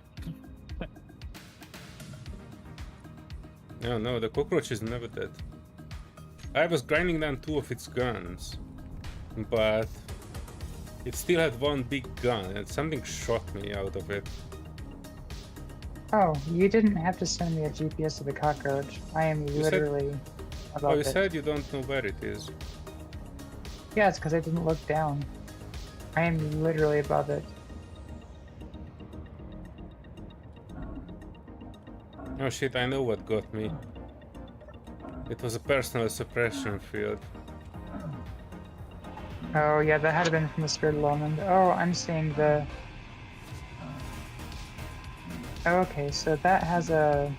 S2: No, the cockroach is never dead. I was grinding down 2 of its guns, but it still had one big gun and something shot me out of it.
S3: Oh, you didn't have to send me a GPS of the cockroach. I am literally above
S2: Oh, you
S3: it.
S2: said you don't know where it is.
S3: Yeah, it's because I didn't look down. I am literally above it.
S2: Oh shit, I know what got me. It was a personal suppression field.
S3: Oh yeah, that had been from the Spirit of Lemon. Oh, I'm seeing the... Oh, okay, so that has a...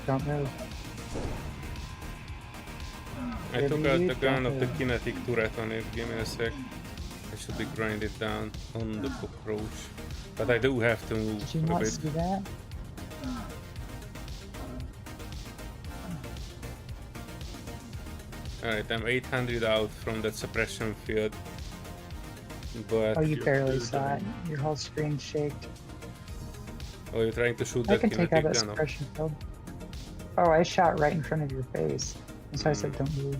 S3: Don't move.
S2: I took out the gun of the kinetic turret on it. Give me a sec. I should be grinded down on the cockroach. But I do have to move
S3: Did you
S2: a
S3: not
S2: bit.
S3: see that?
S2: Alright, I'm 800 out from that suppression field. But
S3: Oh, you barely saw it. Your whole screen shaked.
S2: Oh, you're trying to shoot
S3: I
S2: that
S3: can take out
S2: kinetic
S3: that
S2: gun off.
S3: suppression field. Oh, I shot right in front of your face. That's why I said don't move.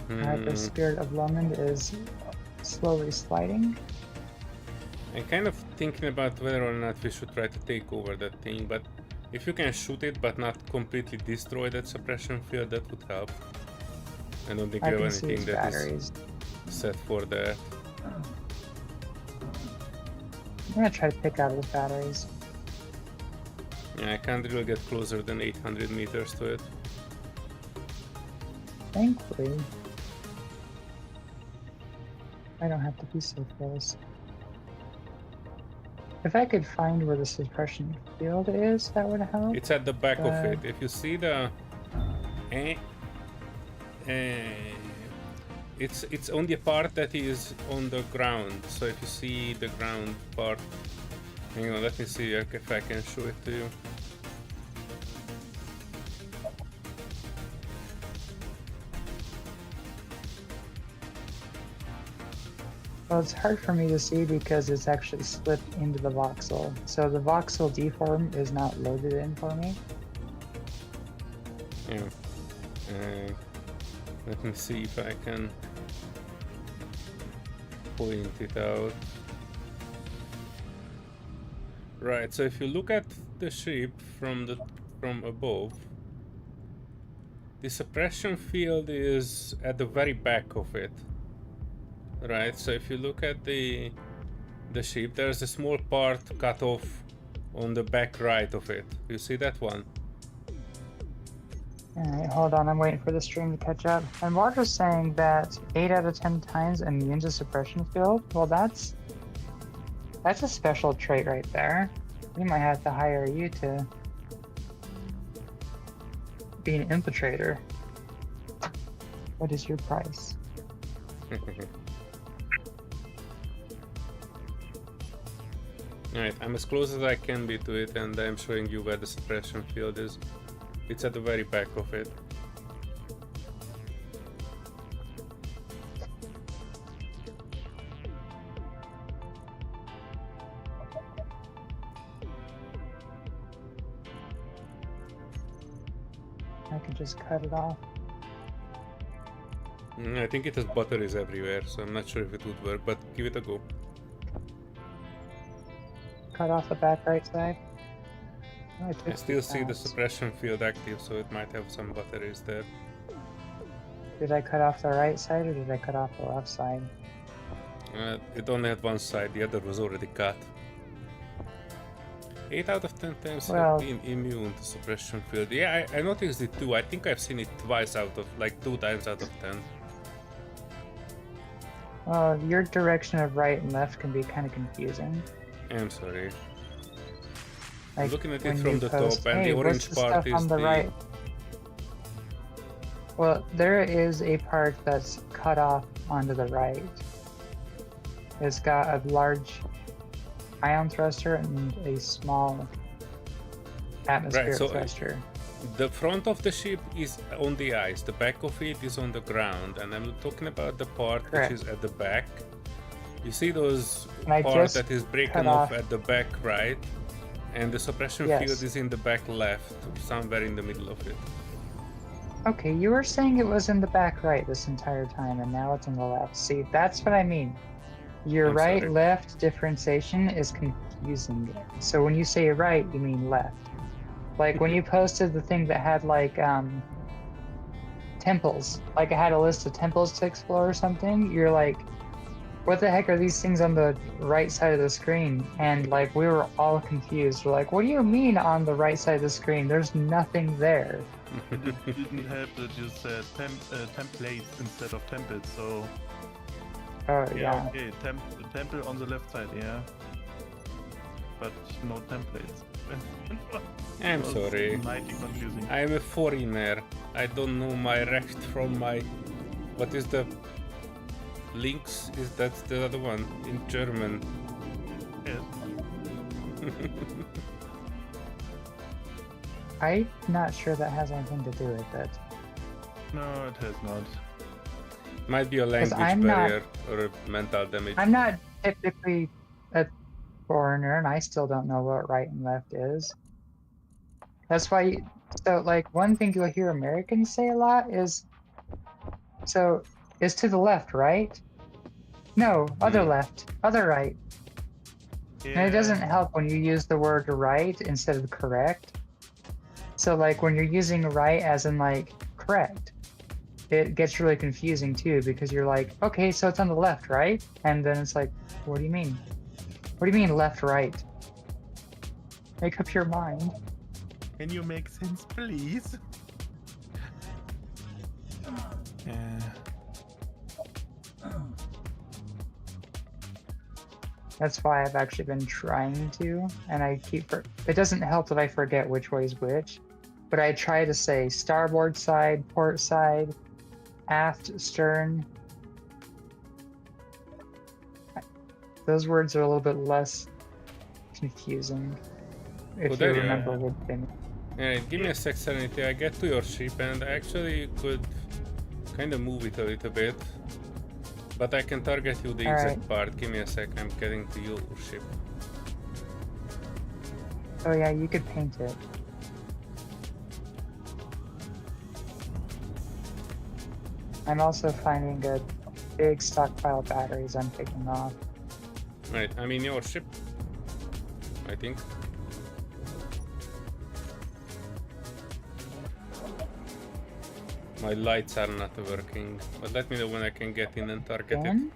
S3: Alright, the Spirit of Lemon is slowly sliding.
S2: I'm kind of thinking about whether or not we should try to take over that thing, but if you can shoot it but not completely destroy that suppression field, that would help. I don't think
S3: I
S2: you have
S3: can see
S2: anything
S3: its
S2: that
S3: batteries.
S2: is set for that.
S3: I'm gonna try to pick out the batteries.
S2: Yeah, I can't really get closer than 800 meters to it.
S3: Thankfully, I don't have to be so close. If I could find where the suppression field is, that would help.
S2: It's at the back of it. If you see the... it's on the part that is on the ground. So if you see the ground part... Hang on, let me see if I can show it to you.
S3: Well, it's hard for me to see because it's actually slipped into the voxel. So the voxel deform is not loaded in for me.
S2: Yeah. Let me see if I can point it out. Right, so if you look at the ship from above, the suppression field is at the very back of it. Right, so if you look at the ship, there's a small part cut off on the back right of it. You see that one?
S3: Alright, hold on, I'm waiting for the stream to catch up. And Water's saying that 8 out of 10 times immune to suppression field. Well, that's a special trait right there. We might have to hire you to be an infiltrator. What is your price?
S2: Alright, I'm as close as I can be to it, and I'm showing you where the suppression field is. It's at the very back of it.
S3: I could just cut it off.
S2: I think it has batteries everywhere, so I'm not sure if it would work, but give it a go.
S3: Cut off the back right side. Oh,
S2: I still see the suppression field active, so it might have some batteries there.
S3: Did I cut off the right side or did I cut off the left side?
S2: It only had one side, the other was already cut. 8 out of 10 times
S3: Well,
S2: have been immune to suppression field. Yeah, I noticed it too. I think I've seen it twice out of, like 2 times out of 10.
S3: your direction of right and left can be kind of confusing.
S2: I'm sorry.
S3: Like
S2: I'm looking at it
S3: when
S2: from
S3: you
S2: the
S3: post,
S2: top, and
S3: "Hey,
S2: the
S3: what's
S2: orange
S3: the
S2: part
S3: stuff
S2: is
S3: on the right?" Well, there is a part that's cut off onto the right. It's got a large ion thruster and a small atmospheric
S2: so
S3: thruster.
S2: the front of the ship is on the ice, the back of it is on the ground, and I'm talking about the part
S3: Correct.
S2: which is at the back. You see those
S3: And I
S2: part
S3: just
S2: that is breaking
S3: cut
S2: off
S3: off-
S2: at the back right, and the suppression
S3: Yes.
S2: field is in the back left, somewhere in the middle of it.
S3: Okay, you were saying it was in the back right this entire time, and now it's in the left. See, that's what I mean. Your
S2: I'm sorry.
S3: right-left differentiation is confusing. So when you say right, you mean left. Like when you posted the thing that had like temples, like it had a list of temples to explore or something, you're like, what the heck are these things on the right side of the screen? And like we were all confused. We're like, what do you mean on the right side of the screen? There's nothing there.
S6: It didn't help that you said templates instead of temples, so...
S3: Oh yeah.
S6: Okay, temple on the left side, yeah. But no templates.
S2: I'm
S6: It was
S2: sorry.
S6: mighty confusing.
S2: I'm a foreigner. I don't know my recht from my... What is the... Links? Is that the other one? In German.
S6: Yes.
S3: I'm not sure that has anything to do with it.
S6: No, it has not.
S2: Might be a language
S3: I'm not-
S2: barrier or a mental damage.
S3: I'm not typically a foreigner, and I still don't know what right and left is. That's why, so like one thing you'll hear Americans say a lot is, so is to the left, right? No, other left, other right. And it doesn't help when you use the word right instead of correct. So like when you're using right as in like correct, it gets really confusing too, because you're like, okay, so it's on the left, right? And then it's like, what do you mean? What do you mean left, right? Make up your mind.
S6: Can you make sense, please?
S3: That's why I've actually been trying to, and I keep, it doesn't help that I forget which way is which, but I try to say starboard side, port side, aft, stern. Those words are a little bit less confusing if
S2: Well,
S3: you
S2: there you
S3: remember
S2: are.
S3: what they mean.
S2: Yeah, give me a sec, Serenity. I get to your ship and I actually could kind of move it a little bit. But I can target you the exact
S3: Alright.
S2: part. Give me a sec, I'm getting to your ship.
S3: Oh yeah, you could paint it. I'm also finding a big stockpile of batteries I'm picking off.
S2: Right, I'm in your ship. I think. My lights are not working, but let me know when I can get in and target it.
S3: Again?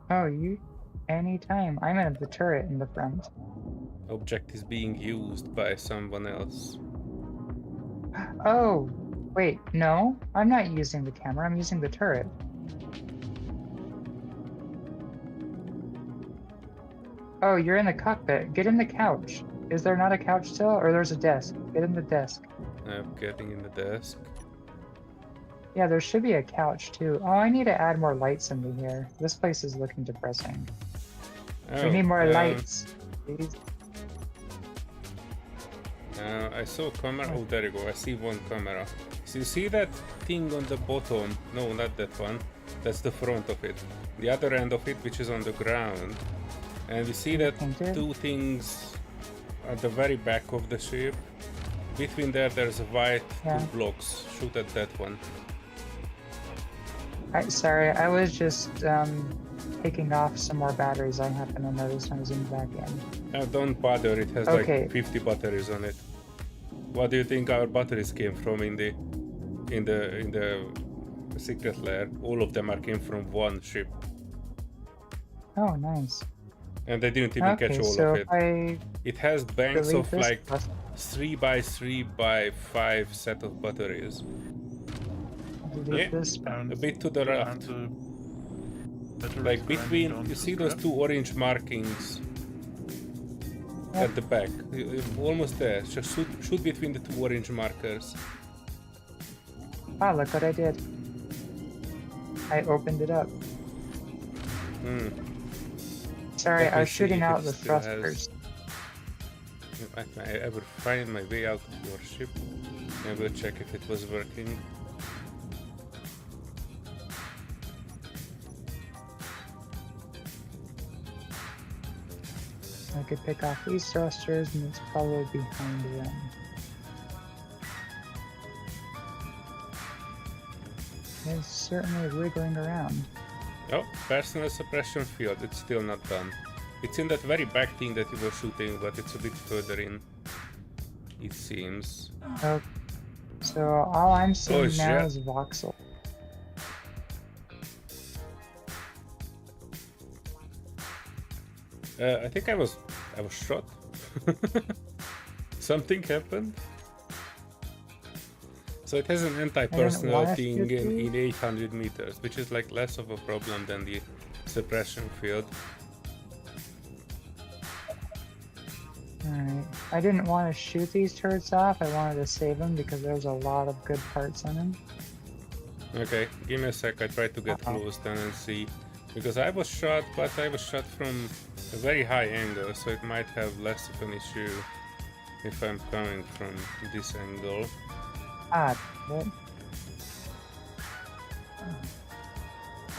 S3: Oh, you... Anytime. I'm at the turret in the front.
S2: Object is being used by someone else.
S3: Oh, wait, no, I'm not using the camera, I'm using the turret. Oh, you're in the cockpit. Get in the couch. Is there not a couch still? Or there's a desk? Get in the desk.
S2: I'm getting in the desk.
S3: Yeah, there should be a couch too. Oh, I need to add more lights into here. This place is looking depressing. We need more lights, please.
S2: I saw a camera. Oh, there you go. I see one camera. So you see that thing on the bottom? No, not that one. That's the front of it. The other end of it, which is on the ground. And you see that two things at the very back of the ship. Between there's a white two blocks. Shoot at that one.
S3: Sorry, I was just taking off some more batteries. I happen to notice when I zoomed back in.
S2: Don't bother. It has like 50 batteries on it. What do you think our batteries came from in the secret lair? All of them came from one ship.
S3: Oh, nice.
S2: And they didn't even catch all of it. It has banks of like 3x3x5 set of batteries. Yeah, a bit to the left. Like between, you see those two orange markings at the back? Almost there. Just shoot between the two orange markers.
S3: Ah, look what I did. I opened it up. Sorry, I was shooting out the thrusters.
S2: If I ever find my way out of your ship, I will check if it was working.
S3: I could pick off these thrusters and it's probably behind them. It's certainly wiggling around.
S2: Oh, personal suppression field, it's still not done. It's in that very back thing that you were shooting, but it's a bit further in, it seems.
S3: Oh, so all I'm seeing now is voxel.
S2: I think I was shot. Something happened. So it has an anti-personnel thing in 800 meters, which is like less of a problem than the suppression field.
S3: Alright, I didn't want to shoot these turrets off, I wanted to save them because there's a lot of good parts on them.
S2: Okay, give me a sec, I try to get close then and see. Because I was shot, but I was shot from a very high angle, so it might have less of an issue if I'm coming from this angle.
S3: What?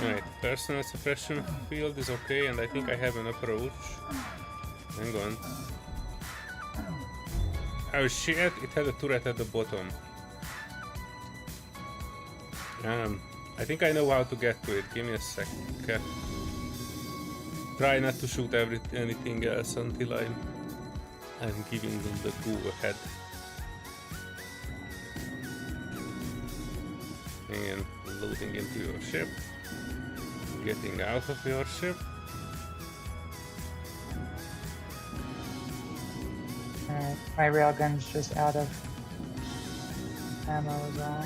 S2: Alright, personal suppression field is okay, and I think I have an approach. Hang on. Oh shit, it had a turret at the bottom. I think I know how to get to it. Give me a sec. Try not to shoot anything else until I'm giving them the go ahead. And loading into your ship. Getting out of your ship.
S3: Alright, my railgun's just out of ammo as well.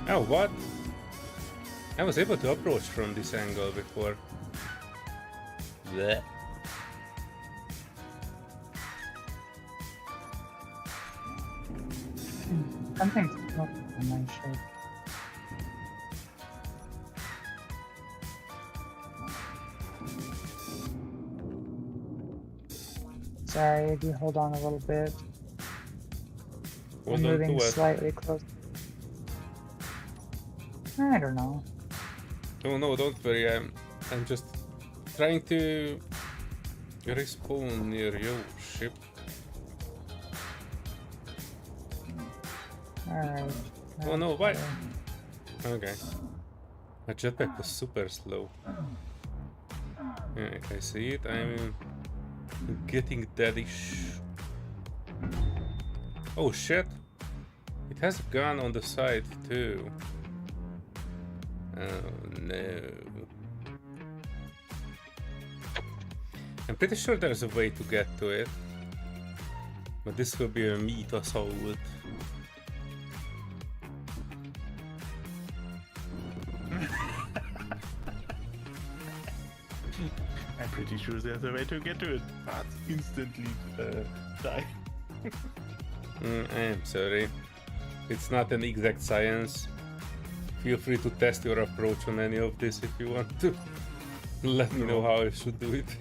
S2: Oh, what? I was able to approach from this angle before. Blech.
S3: Something's up on my ship. Sorry, if you hold on a little bit. I'm moving slightly closer. I don't know.
S2: Oh no, don't worry, I'm just trying to respawn near your ship.
S3: Alright.
S2: Oh no, why? Okay. My jetpack was super slow. Yeah, I see it, I'm getting deadish. Oh shit! It has a gun on the side too. Oh no. I'm pretty sure there's a way to get to it. But this will be a meat assault.
S6: I'm pretty sure there's a way to get to it, but instantly die.
S2: I'm sorry. It's not an exact science. Feel free to test your approach on any of this if you want to. Let me know how I should do it.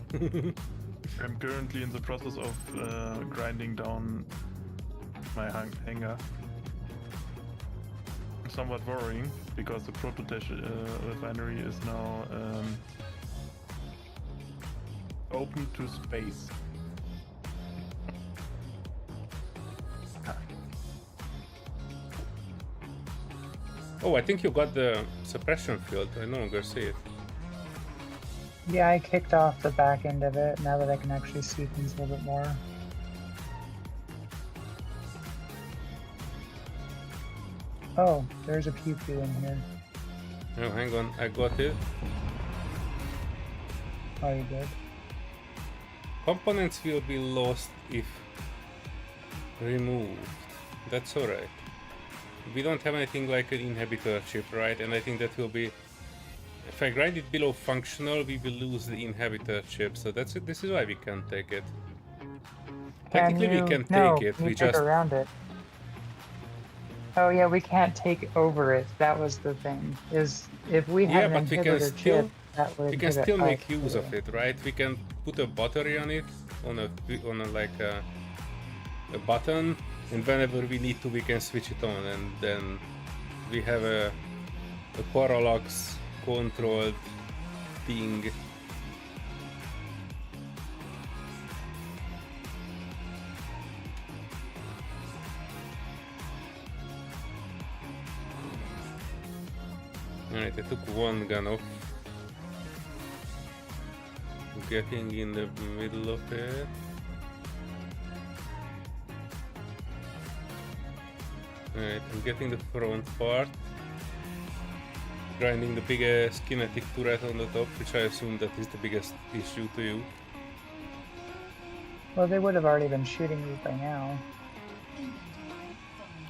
S6: I'm currently in the process of grinding down my hangar. Somewhat worrying because the prototype refinery is now open to space.
S2: Oh, I think you got the suppression field. I no longer see it.
S3: Yeah, I kicked off the back end of it now that I can actually see things a little bit more. Oh, there's a pew-pew in here.
S2: Oh, hang on. I got it.
S3: Oh, you did?
S2: Components will be lost if removed. That's alright. We don't have anything like an inhibitor chip, right? And I think that will be... If I grind it below functional, we will lose the inhibitor chip. So that's it. This is why we can't take it. Technically, we can take it.
S3: We
S2: We
S3: just
S2: just...
S3: around it. Oh yeah, we can't take over it. That was the thing. Is if we had an
S2: but we can
S3: inhibitor
S2: still...
S3: chip, that would
S2: We can
S3: inhibit
S2: still make
S3: us.
S2: use of it, right? We can put a battery on it, on a button, and whenever we need to, we can switch it on, and then we have a parallax controlled thing. Alright, I took one gun off. Getting in the middle of it. Alright, I'm getting the front part. Grinding the biggest kinetic turret on the top, which I assume that is the biggest issue to you.
S3: Well, they would have already been shooting me by now.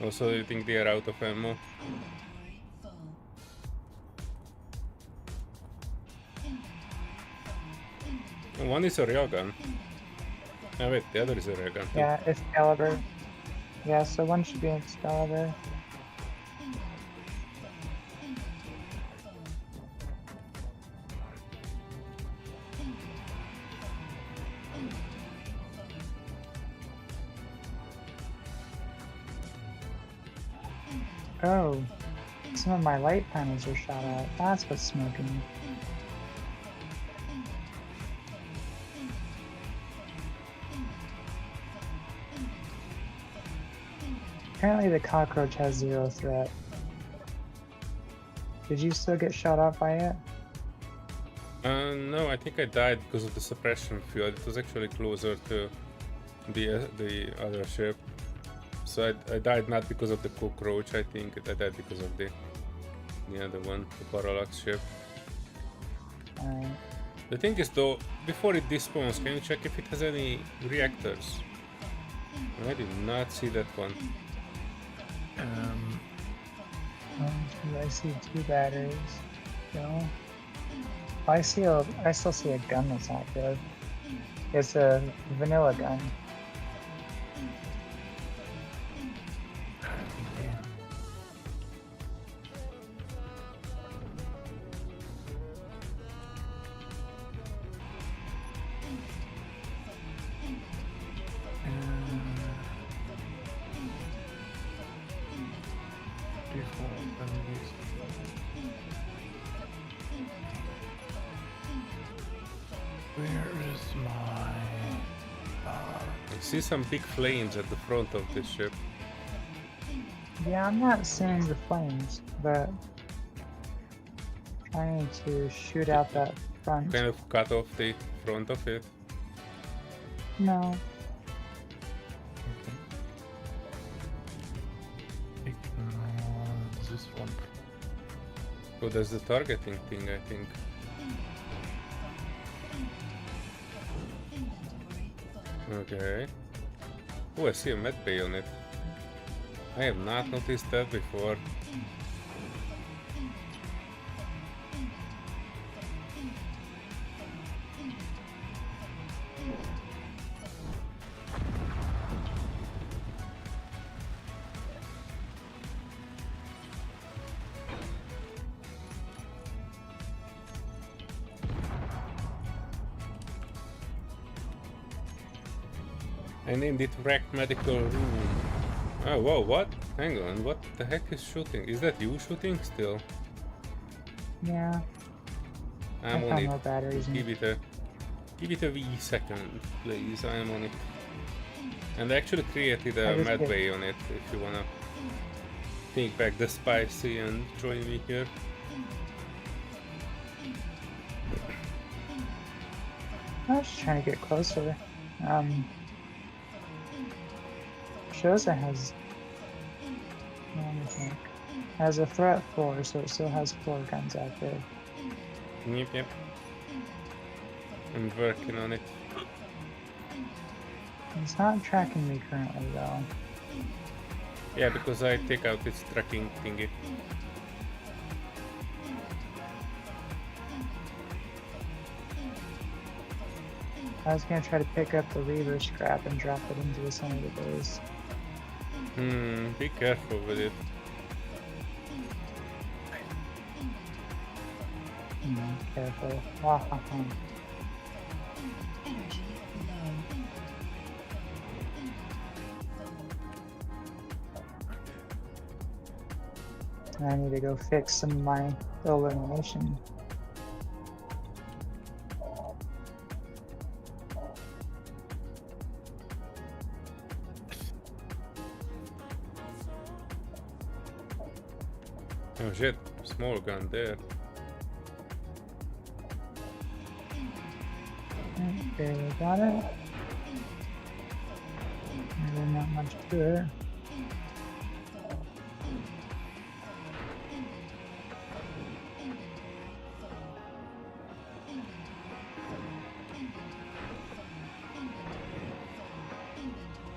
S2: Also, you think they are out of ammo? One is a railgun. Oh wait, the other is a railgun.
S3: Yeah, Excalibur. Yeah, so one should be Excalibur. Oh, some of my light panels are shot out. That's what's smoking. Apparently the cockroach has 0 threat. Did you still get shot out by it?
S2: No, I think I died because of the suppression field. It was actually closer to the other ship. So I died not because of the cockroach, I think. I died because of the other one, the parallax ship.
S3: Alright.
S2: The thing is though, before it despawns, can you check if it has any reactors? I did not see that one.
S3: I see 2 batteries. No. I still see a gun that's active. It's a vanilla gun.
S6: Where is my...
S2: I see some big flames at the front of the ship.
S3: Yeah, I'm not seeing the flames, but trying to shoot out that front.
S2: Kind of cut off the front of it.
S3: No.
S6: This one.
S2: Oh, there's the targeting thing, I think. Okay. Oh, I see a med bay on it. I have not noticed that before. I named it Wreck Medical Room. Oh, whoa, what? Hang on, what the heck is shooting? Is that you shooting still?
S3: Yeah.
S2: I'm
S3: I
S2: on
S3: found
S2: it.
S3: more batteries in
S2: Give it a wee second, please. I'm on it. And I actually created a med bay on it if you wanna take back the spicy and join me here.
S3: I was just trying to get closer. Shows it has. Let me think. Has a threat 4, so it still has 4 guns active.
S2: Yep. I'm working on it.
S3: It's not tracking me currently, though.
S2: Yeah, because I take out its tracking thingy.
S3: I was gonna try to pick up the Reaver scrap and drop it into the center of the base.
S2: Be careful with it.
S3: Careful. Wahaha.
S12: Energy low.
S3: I need to go fix some of my illumination.
S2: Oh shit, small gun there.
S3: Okay, got it. Really not much to it.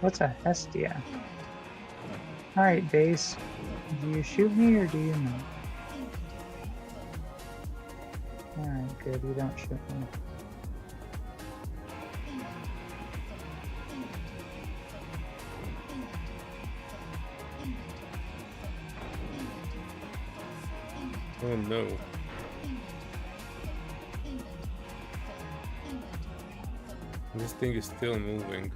S3: What's a Hestia? Alright, base. Do you shoot me or do you not? Alright, good. You don't shoot me.
S2: Oh no. This thing is still moving.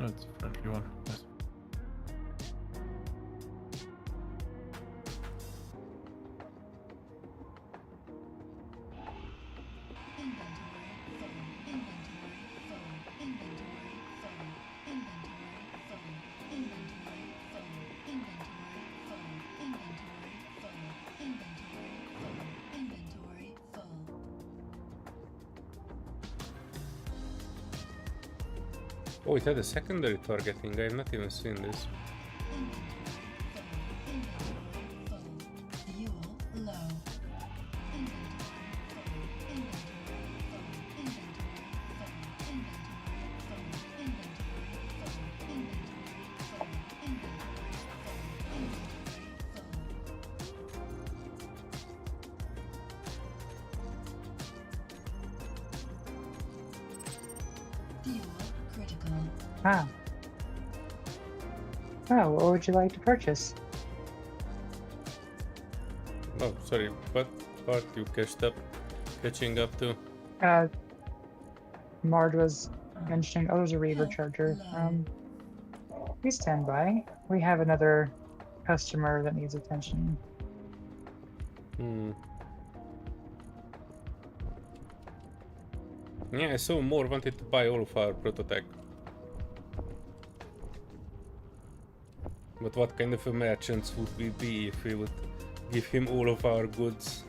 S6: That's a friendly one. Yes.
S2: Oh, it had a secondary targeting. I've not even seen this.
S12: Ah. Oh, what would you like to purchase?
S2: Oh, sorry. What part you catching up to?
S12: Mard was mentioning, oh, there's a Reaver charger. Please stand by. We have another customer that needs attention.
S2: Yeah, I saw Moore wanted to buy all of our prototype. But what kind of a merchants would we be if we would give him all of our goods?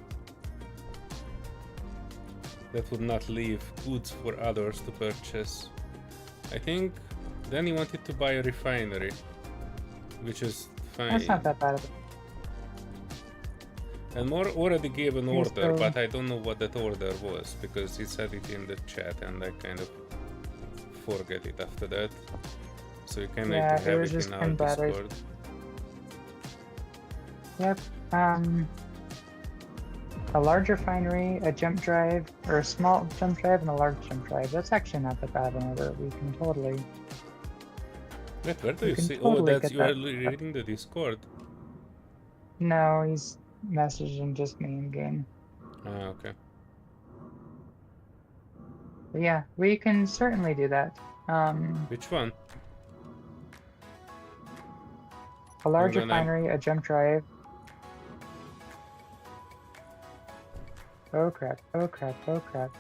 S2: That would not leave goods for others to purchase. I think then he wanted to buy a refinery, which is fine.
S12: That's not that bad of it.
S2: And Moore already gave an
S12: Yes,
S2: order,
S12: so-
S2: but I don't know what that order was, because he said it in the chat and I kind of forget it after that. So you can
S12: Yeah,
S2: have
S12: it was
S2: it
S12: just
S2: in our
S12: 10 batteries.
S2: Discord.
S12: Yep. A large refinery, a jump drive, or a small jump drive and a large jump drive. That's actually not that bad an order. We can totally.
S2: Wait, where do
S12: You
S2: you
S12: can
S2: see?
S12: totally
S2: Oh, that's
S12: get
S2: you are
S12: that.
S2: reading the Discord.
S12: No, he's messaging just me in game.
S2: Ah, okay.
S12: But yeah, we can certainly do that.
S2: Which one?
S12: A large
S2: then I'm-
S12: refinery, a jump drive. Oh crap, oh crap, oh crap.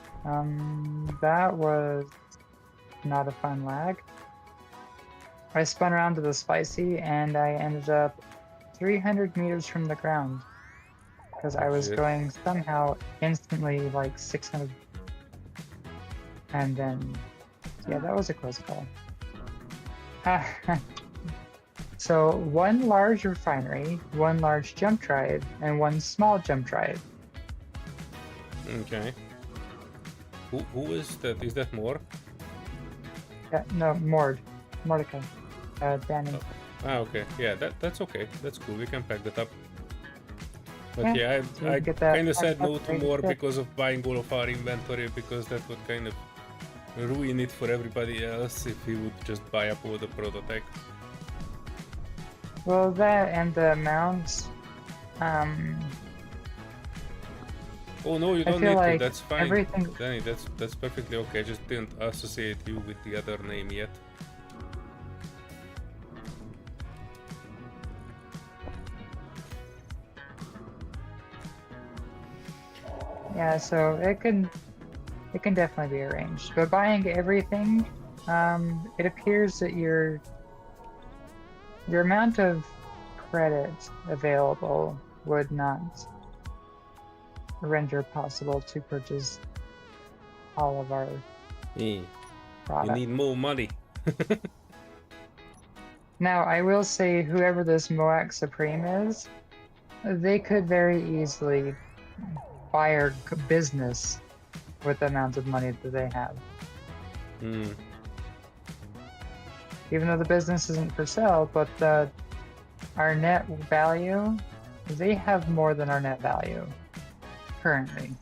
S12: That was not a fun lag. I spun around to the spicy and I ended up 300 meters from the ground. Because I was
S2: Shit.
S12: going somehow instantly like 600. And then, yeah, that was a close call. So one large refinery, one large jump drive, and one small jump drive.
S2: Okay. Who is that? Is that Moore?
S12: No, Mordecai. Danny.
S2: Ah, okay. Yeah, that's okay. That's cool. We can pack that up. But
S12: Yeah,
S2: yeah,
S12: so we
S2: I
S12: get that
S2: kind of said
S12: packed
S2: no
S12: up
S2: to
S12: right
S2: more
S12: there.
S2: because of buying all of our inventory, because that would kind of ruin it for everybody else if we would just buy up all the prototype.
S12: Well, that and the mounts.
S2: Oh no, you
S12: I
S2: don't
S12: feel
S2: need
S12: like
S2: to. That's fine.
S12: everything-
S2: Danny, that's perfectly okay. I just didn't associate you with the other name yet.
S12: Yeah, so it can definitely be arranged. But buying everything, it appears that your amount of credit available would not render possible to purchase all of our
S2: You
S12: products.
S2: need more money.
S12: Now, I will say, whoever this Moak Supreme is, they could very easily buy our business with the amount of money that they have. Even though the business isn't for sale, but our net value, they have more than our net value currently.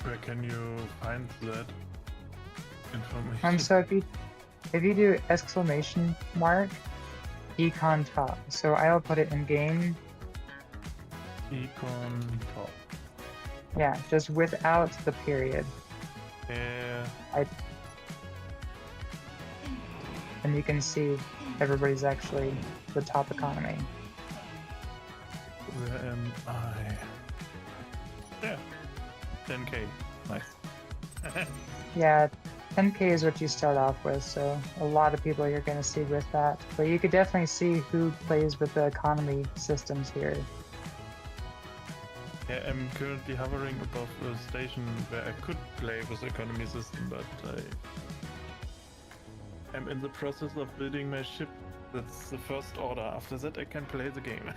S6: Where can you find that information?
S12: So if you do exclamation mark econ top, so I'll put it in game.
S6: Econ top.
S12: Yeah, just without the period.
S6: Yeah.
S12: and you can see everybody's actually the top economy.
S6: Where am I? Yeah, 10k. Nice.
S12: Yeah, 10k is what you start off with, so a lot of people you're going to see with that. But you could definitely see who plays with the economy systems here.
S6: Yeah, I'm currently hovering above a station where I could play with the economy system, but I'm in the process of building my ship. That's the first order. After that, I can play the game.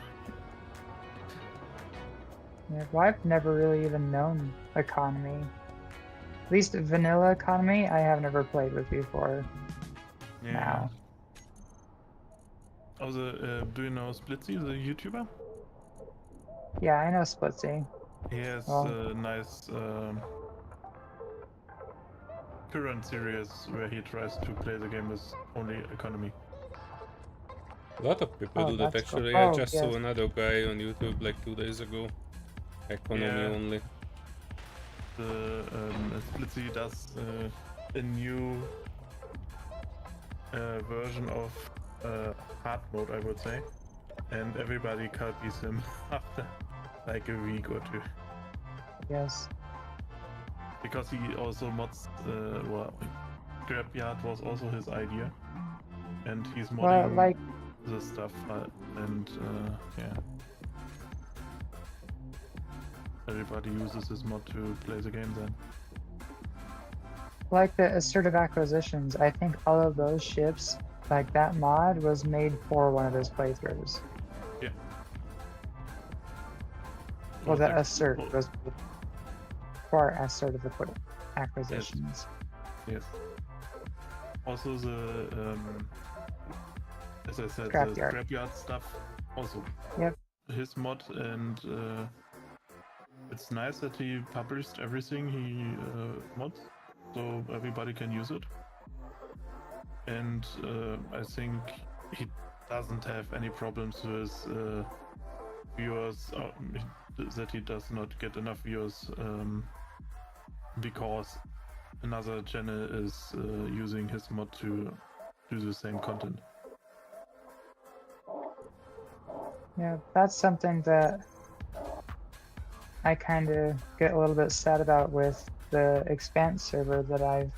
S12: Yeah, well, I've never really even known economy. At least vanilla economy, I have never played with before.
S6: Yeah.
S12: Now.
S6: Also, do you know Splitsy, the YouTuber?
S12: Yeah, I know Splitsy.
S6: He has
S12: Well,
S6: a nice current series where he tries to play the game with only economy.
S2: A lot of people
S12: Oh,
S2: do that
S12: that's cool.
S2: actually. I
S12: Oh,
S2: just saw
S12: yes.
S2: another guy on YouTube like 2 days ago. Economy
S6: Yeah.
S2: only.
S6: The Splitsy does a new version of hard mode, I would say, and everybody copies him after like a week or two.
S12: Yes.
S6: Because he also mods, well, Scrapyard was also his idea, and he's modding
S12: Well, like,
S6: the stuff, and yeah. Everybody uses this mod to play the game then.
S12: like the assertive acquisitions, I think all of those ships, like that mod, was made for one of his playthroughs.
S6: Yeah.
S12: Well,
S6: Was
S12: the
S6: that-
S12: assert was for assertive acquisitions.
S6: Yes. Also the, as I said,
S12: Scrapyard.
S6: the Scrapyard stuff also.
S12: Yep.
S6: His mod, and it's nice that he published everything he mods, so everybody can use it. And I think he doesn't have any problems with viewers, that he does not get enough viewers because another channel is using his mod to do the same content.
S12: Yeah, that's something that I kind of get a little bit sad about with the Expanse server that I've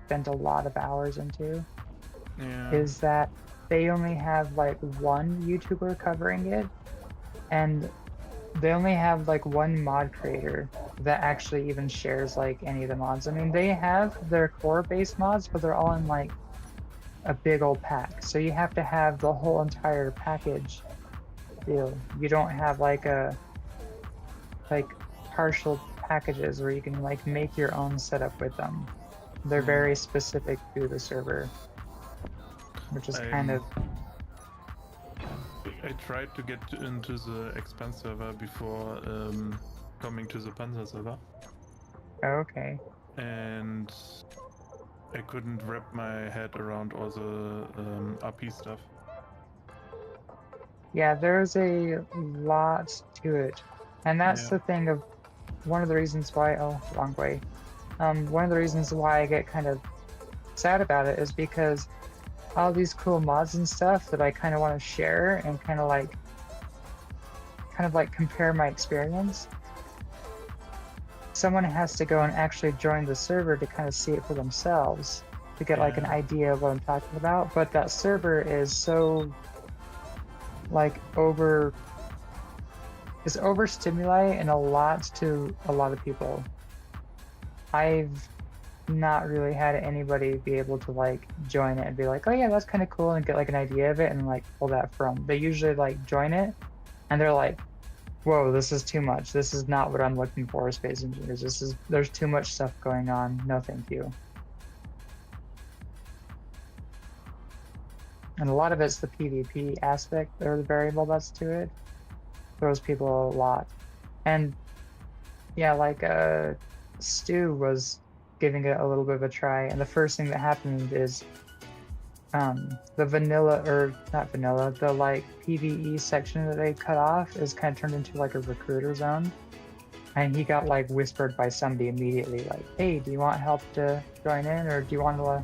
S12: spent a lot of hours into,
S6: Yeah.
S12: is that they only have like one YouTuber covering it, and they only have like one mod creator that actually even shares like any of the mods. I mean, they have their core base mods, but they're all in like a big old pack. So you have to have the whole entire package deal. You don't have like partial packages where you can like make your own setup with them. They're very specific to the server, which is kind of.
S6: I tried to get into the Expanse server before coming to the Panzer server,
S12: Okay.
S6: and I couldn't wrap my head around all the RP stuff.
S12: Yeah, there's a lot to it, and that's
S6: Yeah.
S12: the thing of one of the reasons why. Oh, wrong way. One of the reasons why I get kind of sad about it is because all these cool mods and stuff that I kind of want to share and kind of like compare my experience. Someone has to go and actually join the server to kind of see it for themselves to get like an
S6: Yeah.
S12: idea of what I'm talking about. But that server is so like it's overstimulating and a lot to a lot of people. I've not really had anybody be able to like join it and be like, oh yeah, that's kind of cool, and get like an idea of it and like pull that from. They usually like join it and they're like, whoa, this is too much. This is not what I'm looking for as space engineers. There's too much stuff going on. No, thank you. And a lot of it's the PvP aspect or the variable that's to it. Throws people a lot. And yeah, like Stu was giving it a little bit of a try, and the first thing that happened is the vanilla, or not vanilla, the like PvE section that they cut off is kind of turned into like a recruiter zone, and he got like whispered by somebody immediately like, hey, do you want help to join in, or do you want to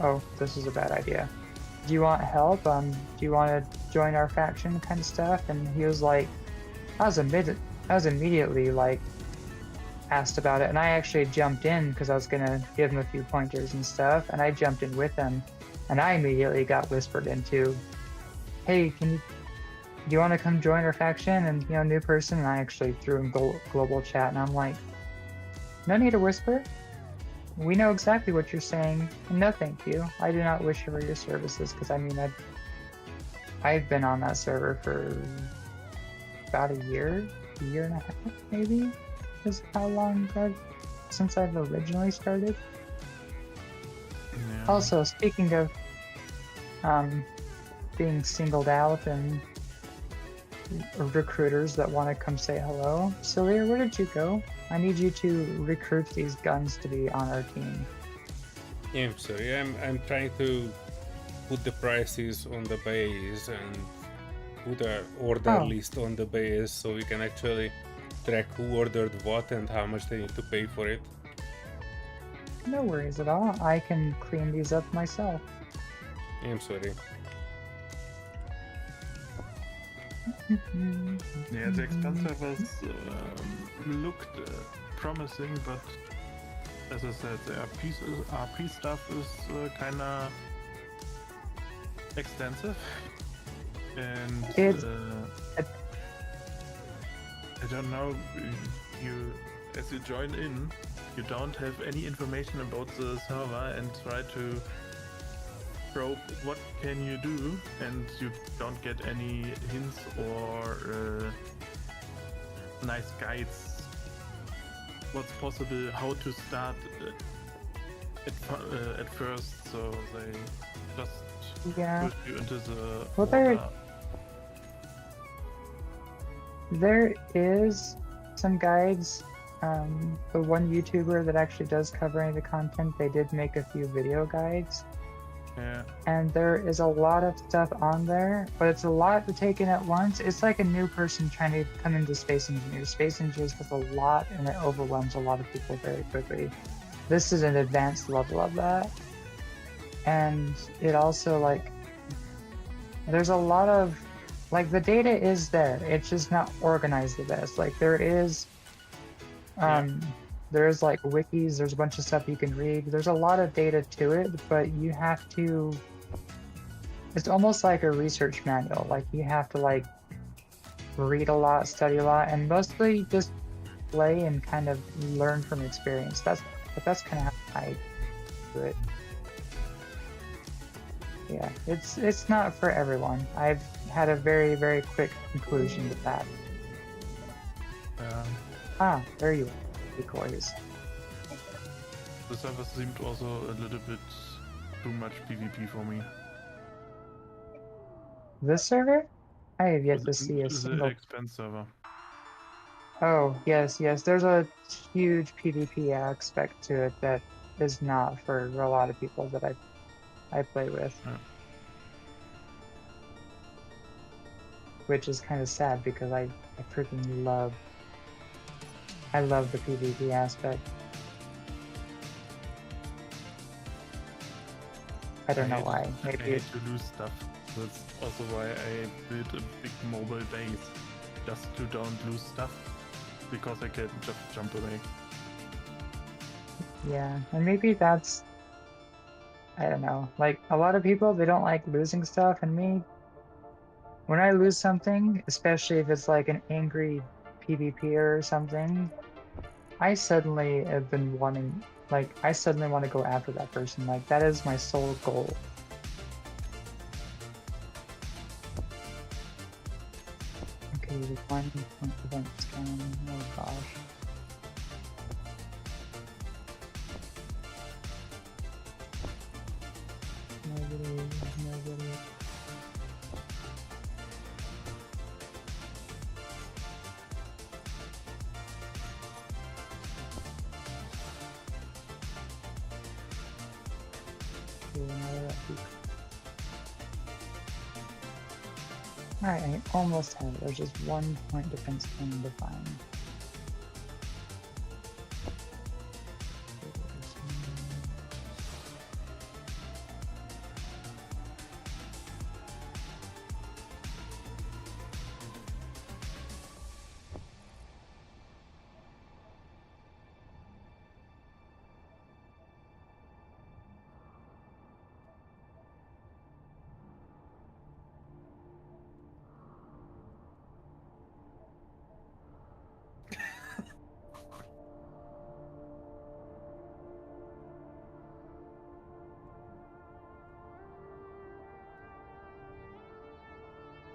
S12: oh, this is a bad idea. do you want help? Do you want to join our faction kind of stuff? And he was like, I was immediately like asked about it, and I actually jumped in because I was gonna give him a few pointers and stuff, and I jumped in with him, and I immediately got whispered into, hey, do you want to come join our faction? And you know, new person, and I actually threw in global chat, and I'm like, no need to whisper. We know exactly what you're saying, and no thank you. I do not wish for your services, because I mean, I've been on that server for about a year and a half, maybe, is how long since I've originally started.
S6: Yeah.
S12: Also, speaking of being singled out and recruiters that want to come say hello, Solear, where did you go? I need you to recruit these guns to be on our team.
S2: Yeah, I'm sorry. I'm trying to put the prices on the base and put an order list on the base so we can actually track who ordered what and how much they need to pay for it.
S12: No worries at all. I can clean these up myself.
S2: I'm sorry.
S6: Yeah, the expense servers looked promising, but as I said, the RP stuff is kinda extensive, and I don't know, as you join in, you don't have any information about the server and try to probe what can you do, and you don't get any hints or nice guides what's possible, how to start at first, so they just push you into the water.
S12: There is some guides. The one YouTuber that actually does cover any of the content, they did make a few video guides.
S6: Yeah.
S12: And there is a lot of stuff on there, but it's a lot to take in at once. It's like a new person trying to come into Space Engineers. Space Engineers has a lot, and it overwhelms a lot of people very quickly. This is an advanced level of that. And it also, like, there's a lot of, like, the data is there. It's just not organized the best. Like, there is like wikis, there's a bunch of stuff you can read. There's a lot of data to it, but you have to, it's almost like a research manual. Like, you have to like read a lot, study a lot, and mostly just play and kind of learn from experience. That's kind of how I do it. Yeah, it's not for everyone. I've had a very, very quick conclusion with that. There you are, decoys.
S6: The server seemed also a little bit too much PvP for me.
S12: This server? I have yet to see a single...
S6: The expense server.
S12: Oh, yes. There's a huge PvP aspect to it that is not for a lot of people that I play with.
S6: Yeah.
S12: Which is kind of sad because I freaking love the PvP aspect. I don't know why. Maybe
S6: I hate to lose stuff. That's also why I built a big mobile base, just to don't lose stuff, because I can just jump away.
S12: Yeah, and maybe that's, I don't know, like a lot of people, they don't like losing stuff, and me, when I lose something, especially if it's like an angry PvPer or something, I suddenly have been wanting, like, I suddenly want to go after that person. Like, that is my sole goal. Okay, the one point event scan, oh gosh. Nobody. Alright, I almost have it. There's just 1 point defense cannon to find.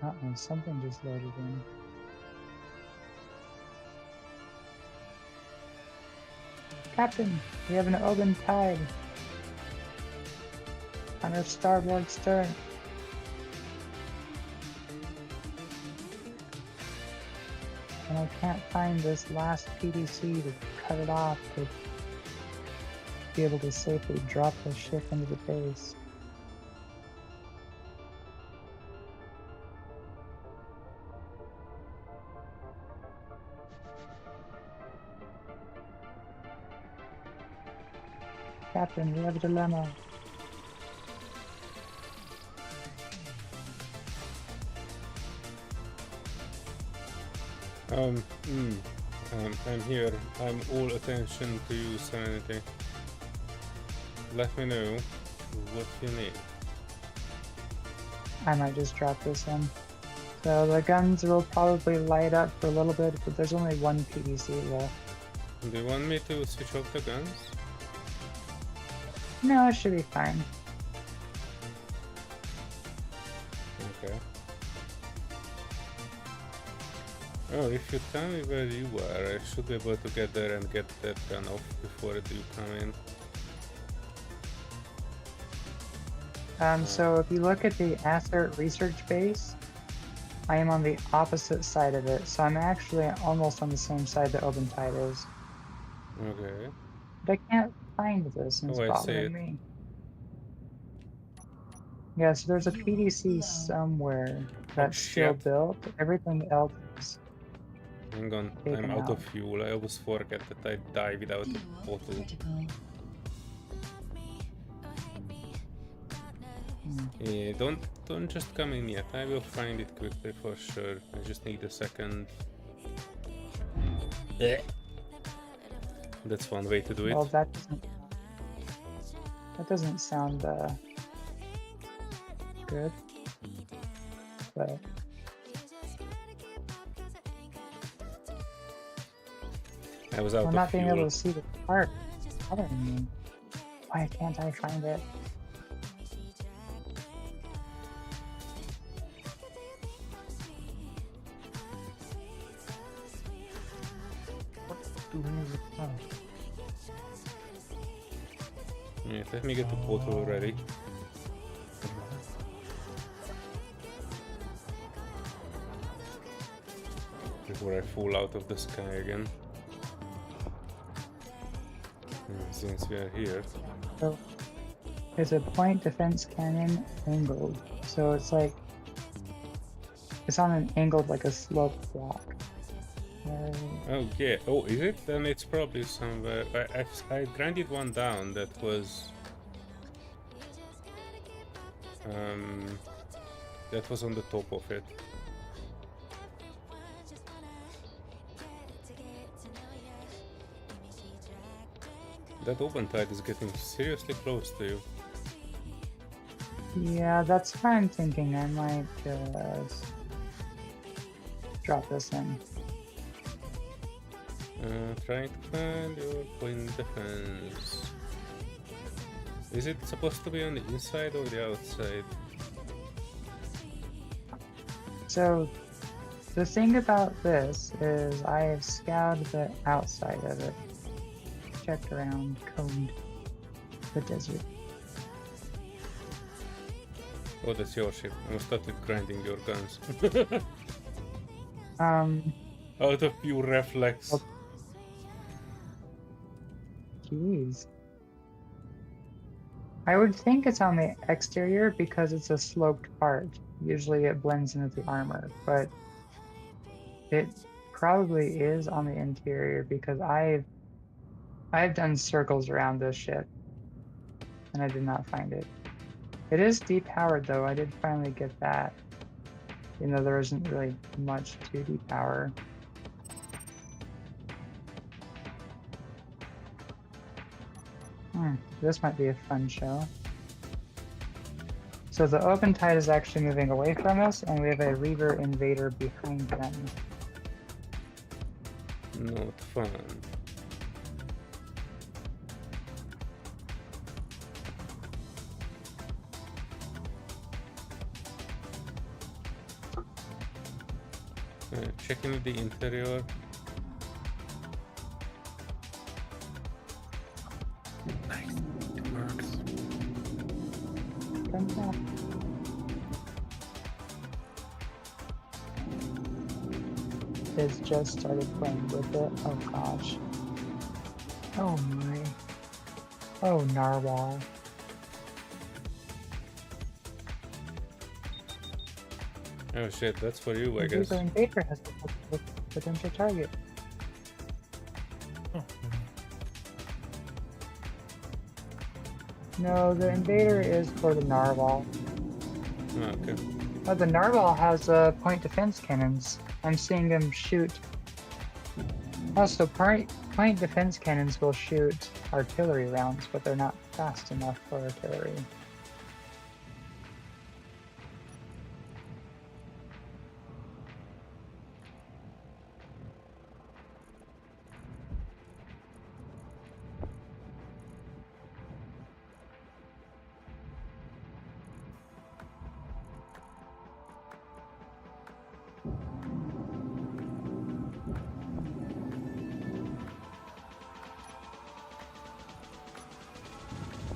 S12: Uh-oh, something just loaded in. Captain, we have an open tide on our starboard stern. And I can't find this last PDC to cut it off to be able to safely drop the ship into the base. Captain, we have a dilemma.
S2: I'm here. I'm all attention to you, Serenity. Let me know what you need.
S12: I might just drop this in. So the guns will probably light up for a little bit, but there's only one PDC left.
S2: Do you want me to switch off the guns?
S12: No, it should be fine.
S2: Okay. Oh, if you tell me where you are, I should be able to get there and get that gun off before you come in.
S12: So if you look at the Assert research base, I am on the opposite side of it, so I'm actually almost on the same side that Open Tide is.
S2: Okay.
S12: But I can't find this, and it's
S2: Oh, I see
S12: bothering
S2: it.
S12: me. Yeah, so there's a PDC somewhere that's still
S2: shit.
S12: built. Everything else is
S2: Hang on,
S12: taken
S2: I'm out of
S12: out.
S2: fuel. I always forget that I die without a bottle. Yeah, don't just come in yet. I will find it quickly for sure. I just need a second. That's one way to do it.
S12: Well, that doesn't sound good, but
S2: I was out
S12: I'm
S2: of
S12: not being
S2: fuel.
S12: able to see the part. It's bothering me. Why can't I find it?
S2: Yeah, let me get the bottle ready. Before I fall out of the sky again. Since we are here.
S12: So it's a point defense cannon angled. So it's like it's on an angled like a sloped block.
S2: Oh yeah. Oh, is it? Then it's probably somewhere. I grinded one down that was on the top of it. That open tide is getting seriously close to you.
S12: Yeah, that's what I'm thinking. I might just drop this in.
S2: Trying to find your point defense. Is it supposed to be on the inside or the outside?
S12: So the thing about this is I have scoured the outside of it. Checked around, combed the desert.
S2: Oh, that's your ship. I started grinding your guns. Out of pure reflex.
S12: Oh. Jeez. I would think it's on the exterior because it's a sloped part. Usually it blends into the armor, but it probably is on the interior because I've done circles around this ship and I did not find it. It is depowered though. I did finally get that, even though there isn't really much to depower. This might be a fun show. So the open tide is actually moving away from us, and we have a Reaver Invader behind them.
S2: Not fun. Checking the interior.
S6: Nice. It works.
S12: It's just started playing with it. Oh gosh. Oh my. Oh narwhal.
S2: Oh shit, that's for you, I
S12: The
S2: guess.
S12: Reaper Invader has a potential target.
S6: Oh.
S12: No, the invader is for the narwhal.
S2: Oh, okay.
S12: Oh, the narwhal has point defense cannons. I'm seeing them shoot. Also, point defense cannons will shoot artillery rounds, but they're not fast enough for artillery.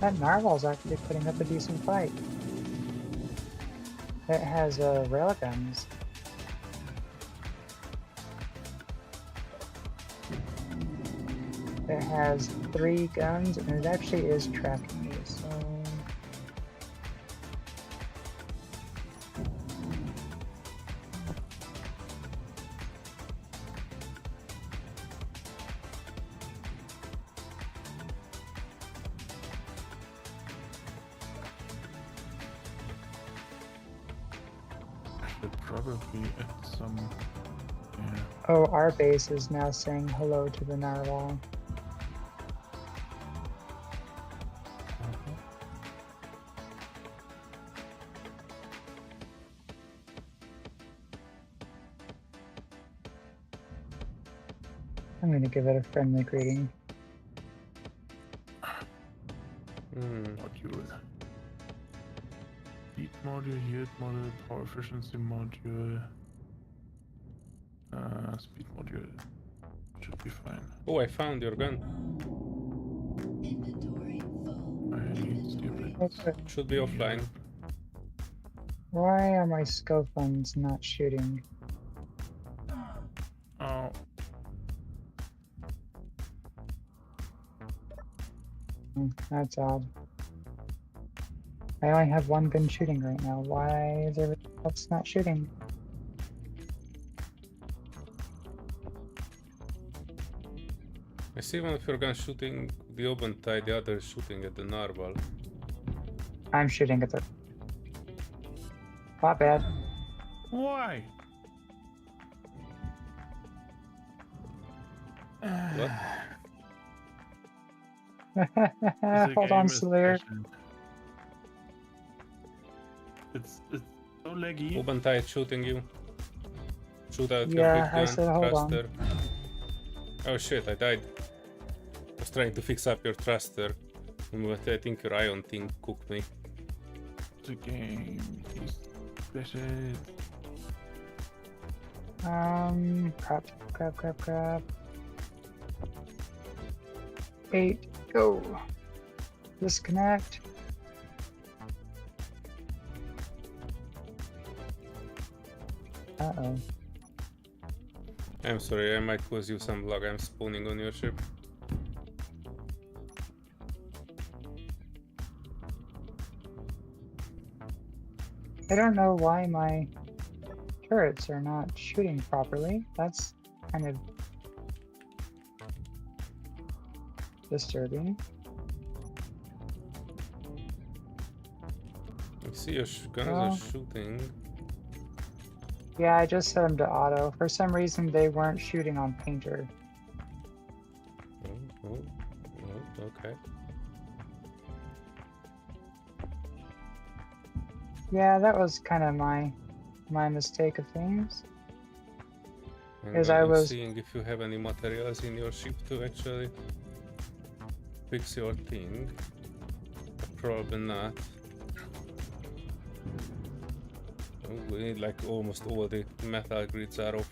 S12: That narwhal's actually putting up a decent fight. It has railguns. It has 3 guns, and it actually is tracking me, so...
S6: Should probably add some. Yeah.
S12: Oh, our base is now saying hello to the narwhal. I'm gonna give it a friendly greeting.
S6: Module. Speed module, yield module, power efficiency module. Speed module should be fine.
S2: Oh, I found your gun.
S6: I need stupid.
S12: Okay.
S2: Should be offline.
S12: Why are my scope ones not shooting?
S6: Oh.
S12: That's odd. I only have 1 gun shooting right now. Why is everything else not shooting?
S2: I see one of your guns shooting the open tide, the other is shooting at the narwhal.
S12: I'm shooting at the... Not bad.
S6: Why?
S2: What?
S12: Hold on, Solear.
S6: It's so laggy.
S2: Open tide shooting you. Shoot out your
S12: Yeah,
S2: big
S12: I
S2: gun,
S12: said hold on.
S2: thruster. Oh shit, I died. I was trying to fix up your thruster, but I think your ion thing cooked me.
S6: The game is special.
S12: Crap. 8, go. Disconnect. Uh-oh.
S2: I'm sorry, I might cause you some lag. I'm spawning on your ship.
S12: I don't know why my turrets are not shooting properly. That's kind of disturbing.
S2: I see your guns
S12: Well,
S2: are shooting.
S12: Yeah, I just set them to auto. For some reason, they weren't shooting on painter.
S2: Oh, okay.
S12: Yeah, that was kind of my mistake of things. Because I
S2: I'm
S12: was
S2: seeing if you have any materials in your ship to actually fix your thing. Probably not. Oh, we need like almost all the metal grids are off.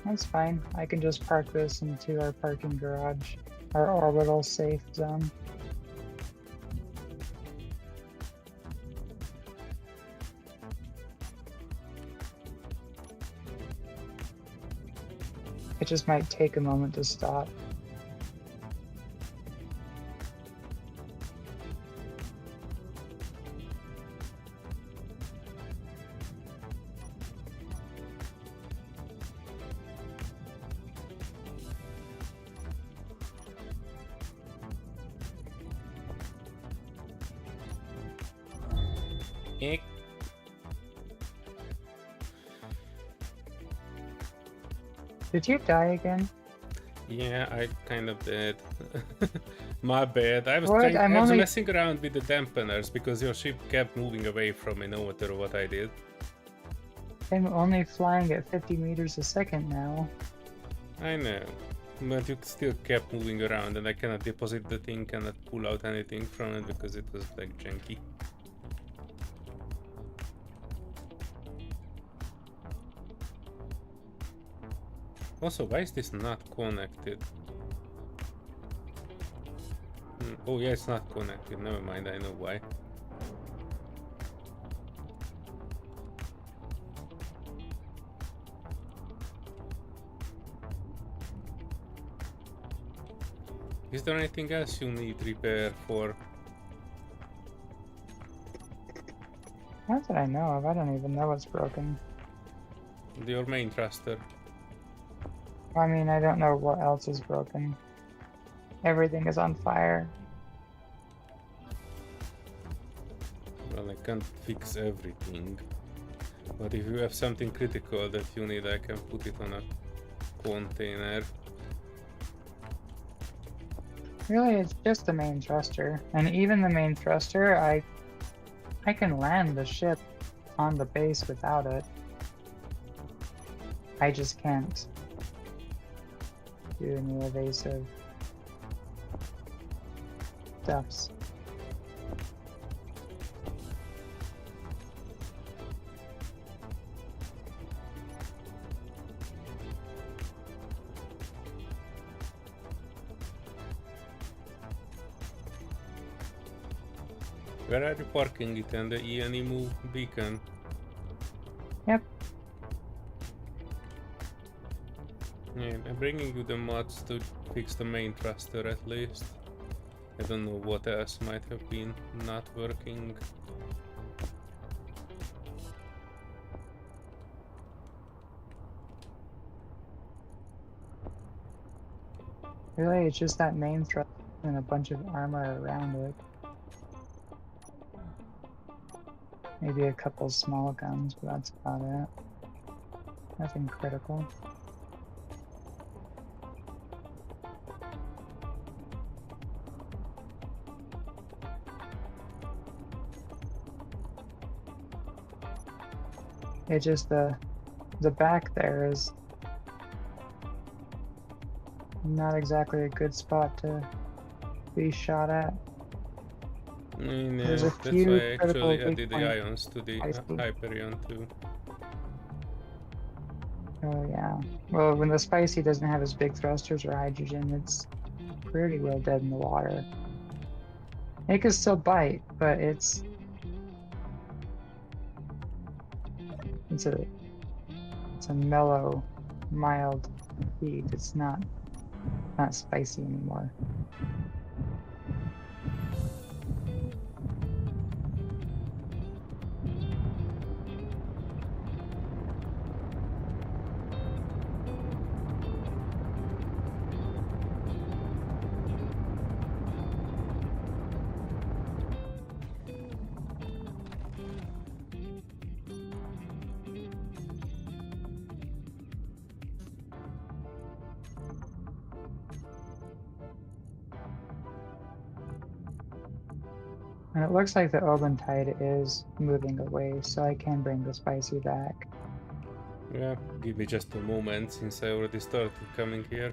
S12: That's fine. I can just park this into our parking garage, our orbital safe zone. It just might take a moment to stop.
S2: Eek.
S12: Did you die again?
S2: Yeah, I kind of did. My bad. I was,
S12: What?
S2: I was
S12: only-
S2: messing around with the dampeners because your ship kept moving away from me no matter what I did.
S12: I'm only flying at 50 meters a second now.
S2: I know. But you still kept moving around and I cannot deposit the thing, cannot pull out anything from it because it was like janky. Also, why is this not connected? Oh yeah, it's not connected. Never mind, I know why. Is there anything else you need repair for?
S12: Not that I know of. I don't even know what's broken.
S2: Your main thruster.
S12: I mean, I don't know what else is broken. Everything is on fire.
S2: Well, I can't fix everything. But if you have something critical that you need, I can put it on a container.
S12: Really, it's just the main thruster. And even the main thruster, I can land the ship on the base without it. I just can't do any evasive stuffs.
S2: Where are you parking it and the ENEMU beacon?
S12: Yep.
S2: Yeah, I'm bringing you the mods to fix the main thruster at least. I don't know what else might have been not working.
S12: Really, it's just that main thruster and a bunch of armor around it. Maybe a couple small guns, but that's about it. Nothing critical. It's just the back there is not exactly a good spot to be shot at.
S2: No,
S12: There's a
S2: that's
S12: few
S2: why I
S12: critical
S2: actually
S12: weak
S2: added the
S12: points.
S2: ions to the
S12: I see.
S2: Hyperion too.
S12: Oh yeah. Well, when the Spicy doesn't have as big thrusters or hydrogen, it's pretty well dead in the water. It can still bite, but it's a mellow, mild heat. It's not spicy anymore. And it looks like the Tide is moving away, so I can bring the Spicy back.
S2: Yeah, give me just a moment since I already started coming here.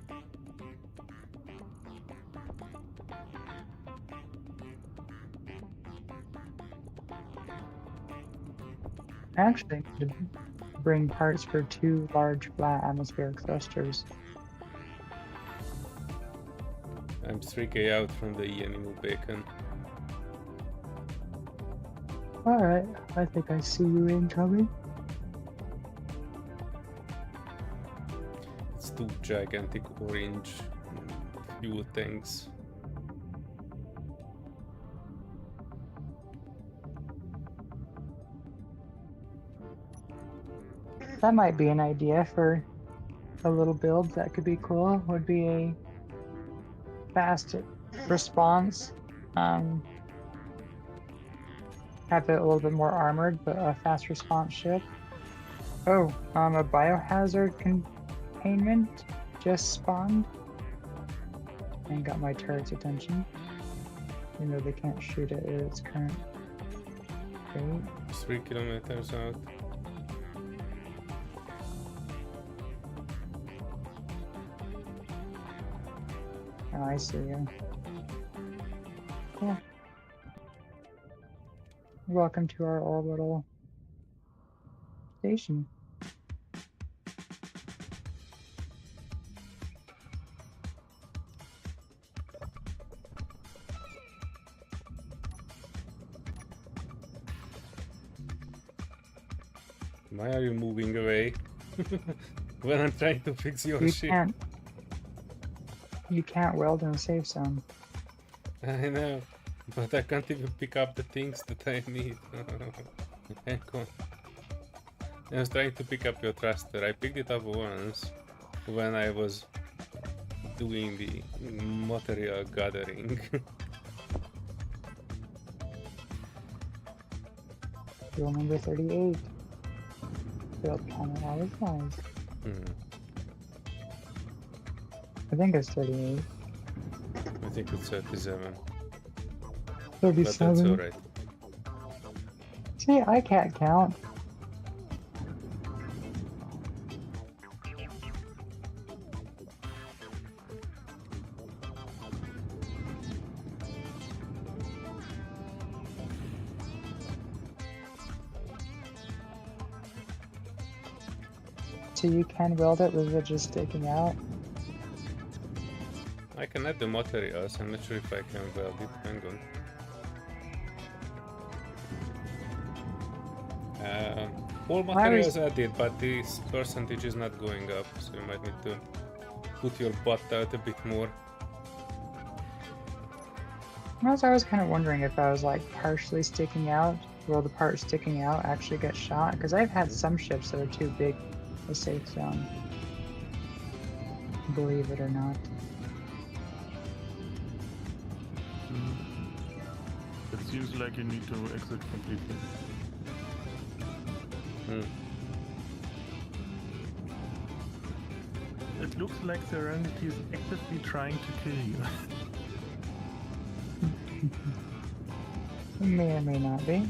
S12: Actually, bring parts for 2 large flat atmospheric thrusters.
S2: I'm 3k out from the animal bacon.
S12: Alright, I think I see you incoming.
S2: It's 2 gigantic orange fuel tanks.
S12: That might be an idea for a little build that could be cool. Would be a fast response. Have it a little bit more armored, but a fast response ship. Oh, a biohazard containment just spawned and got my turret's attention. Even though they can't shoot it at its current rate.
S2: 3 kilometers out.
S12: Oh, I see you. Cool. Welcome to our orbital station.
S2: Why are you moving away? When I'm trying to fix your ship.
S12: You can't weld in a safe zone.
S2: I know, but I can't even pick up the things that I need. Hang on. I was trying to pick up your thruster. I picked it up once when I was doing the material gathering.
S12: Rule number 38. Build planet always lies. I think it's 38.
S2: I think it's 37.
S12: 37.
S2: But that's alright.
S12: See, I can't count. So you can weld it with it just sticking out?
S2: I can add the materials. I'm not sure if I can weld it. Hang on. All materials added, but this percentage is not going up, so you might need to put your butt out a bit more.
S12: I was kind of wondering if I was like partially sticking out, will the part sticking out actually get shot? Because I've had some ships that are too big for a safe zone. Believe it or not.
S6: It seems like you need to exit completely. It looks like Serenity is actively trying to kill you.
S12: May or may not be.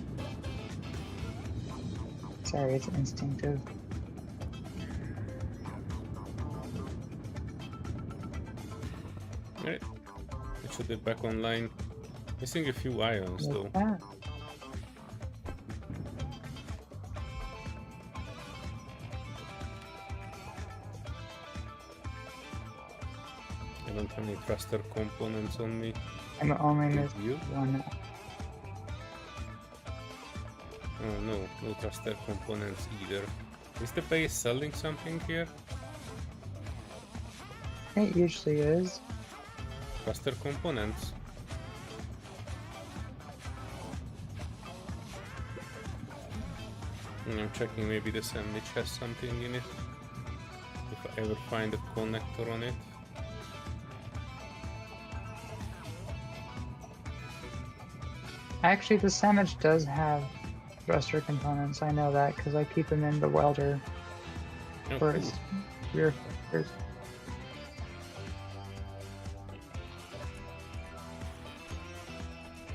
S12: Sorry, it's instinctive.
S2: Alright, it should be back online. Missing a few ions though. I don't have any thruster components on me.
S12: I'm only missing
S2: You?
S12: one.
S2: Oh no, no thruster components either. Is the base selling something here?
S12: It usually is.
S2: Thruster components? I'm checking, maybe the sandwich has something in it. If I ever find a connector on it.
S12: Actually, the sandwich does have thruster components. I know that because I keep them in the welder for its rear filters.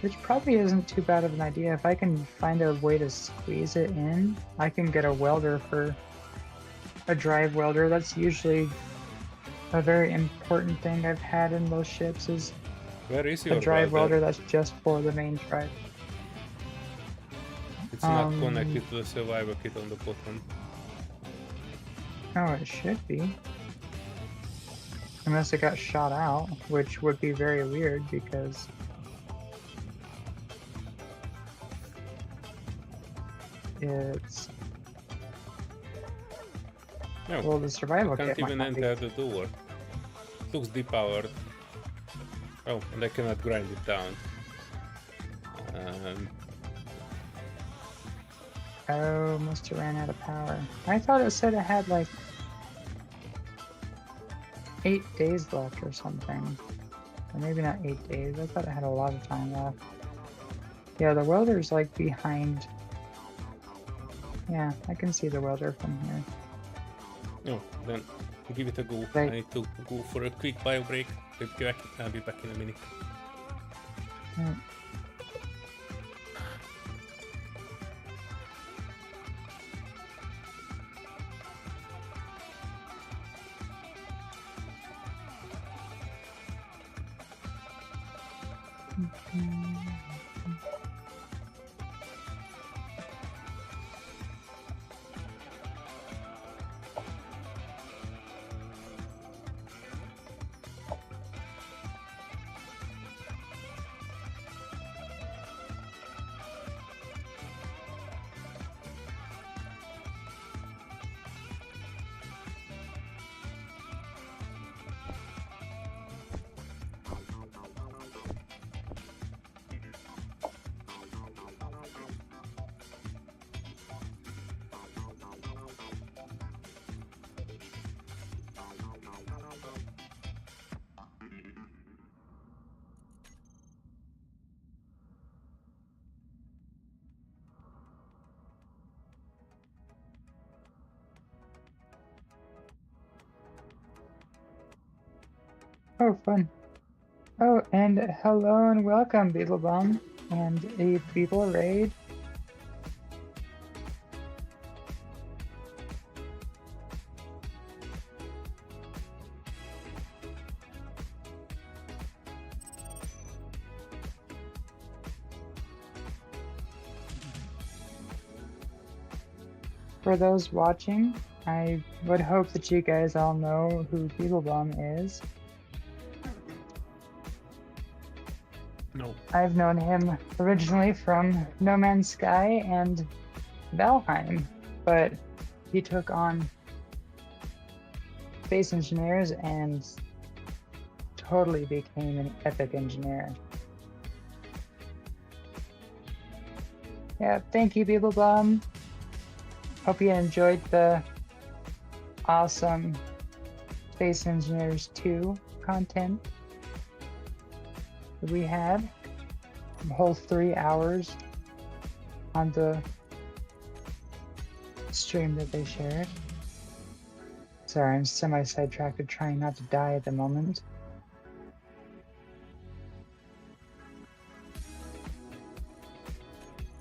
S12: Which probably isn't too bad of an idea. If I can find a way to squeeze it in, I can get a welder for a drive welder. That's usually a very important thing I've had in most ships is
S2: Where is
S12: a
S2: your
S12: drive
S2: welder?
S12: welder that's just for the main drive.
S2: It's not connected to the survivor kit on the bottom.
S12: Oh, it should be. Unless it got shot out, which would be very weird because it's...
S2: No,
S12: well, the survival
S2: I can't
S12: kit might
S2: even
S12: not be.
S2: enter the door. Looks depowered. Oh, and I cannot grind it down.
S12: Oh, must have ran out of power. I thought it said it had like 8 days left or something. Or maybe not 8 days. I thought it had a lot of time left. Yeah, the welder's like behind. Yeah, I can see the welder from here.
S2: No, then give it a go.
S12: Right.
S2: I need to go for a quick bio break. I'll be back in a minute.
S12: Mm. Oh, fun. Oh, and hello and welcome, Beetlebum, and a Beetle Raid. For those watching, I would hope that you guys all know who Beetlebum is.
S6: No.
S12: I've known him originally from No Man's Sky and Valheim, but he took on Space Engineers and totally became an epic engineer. Yeah, thank you, Beetlebum. Hope you enjoyed the awesome Space Engineers 2 content that we had. The whole 3 hours on the stream that they shared. Sorry, I'm semi-sidetracked trying not to die at the moment.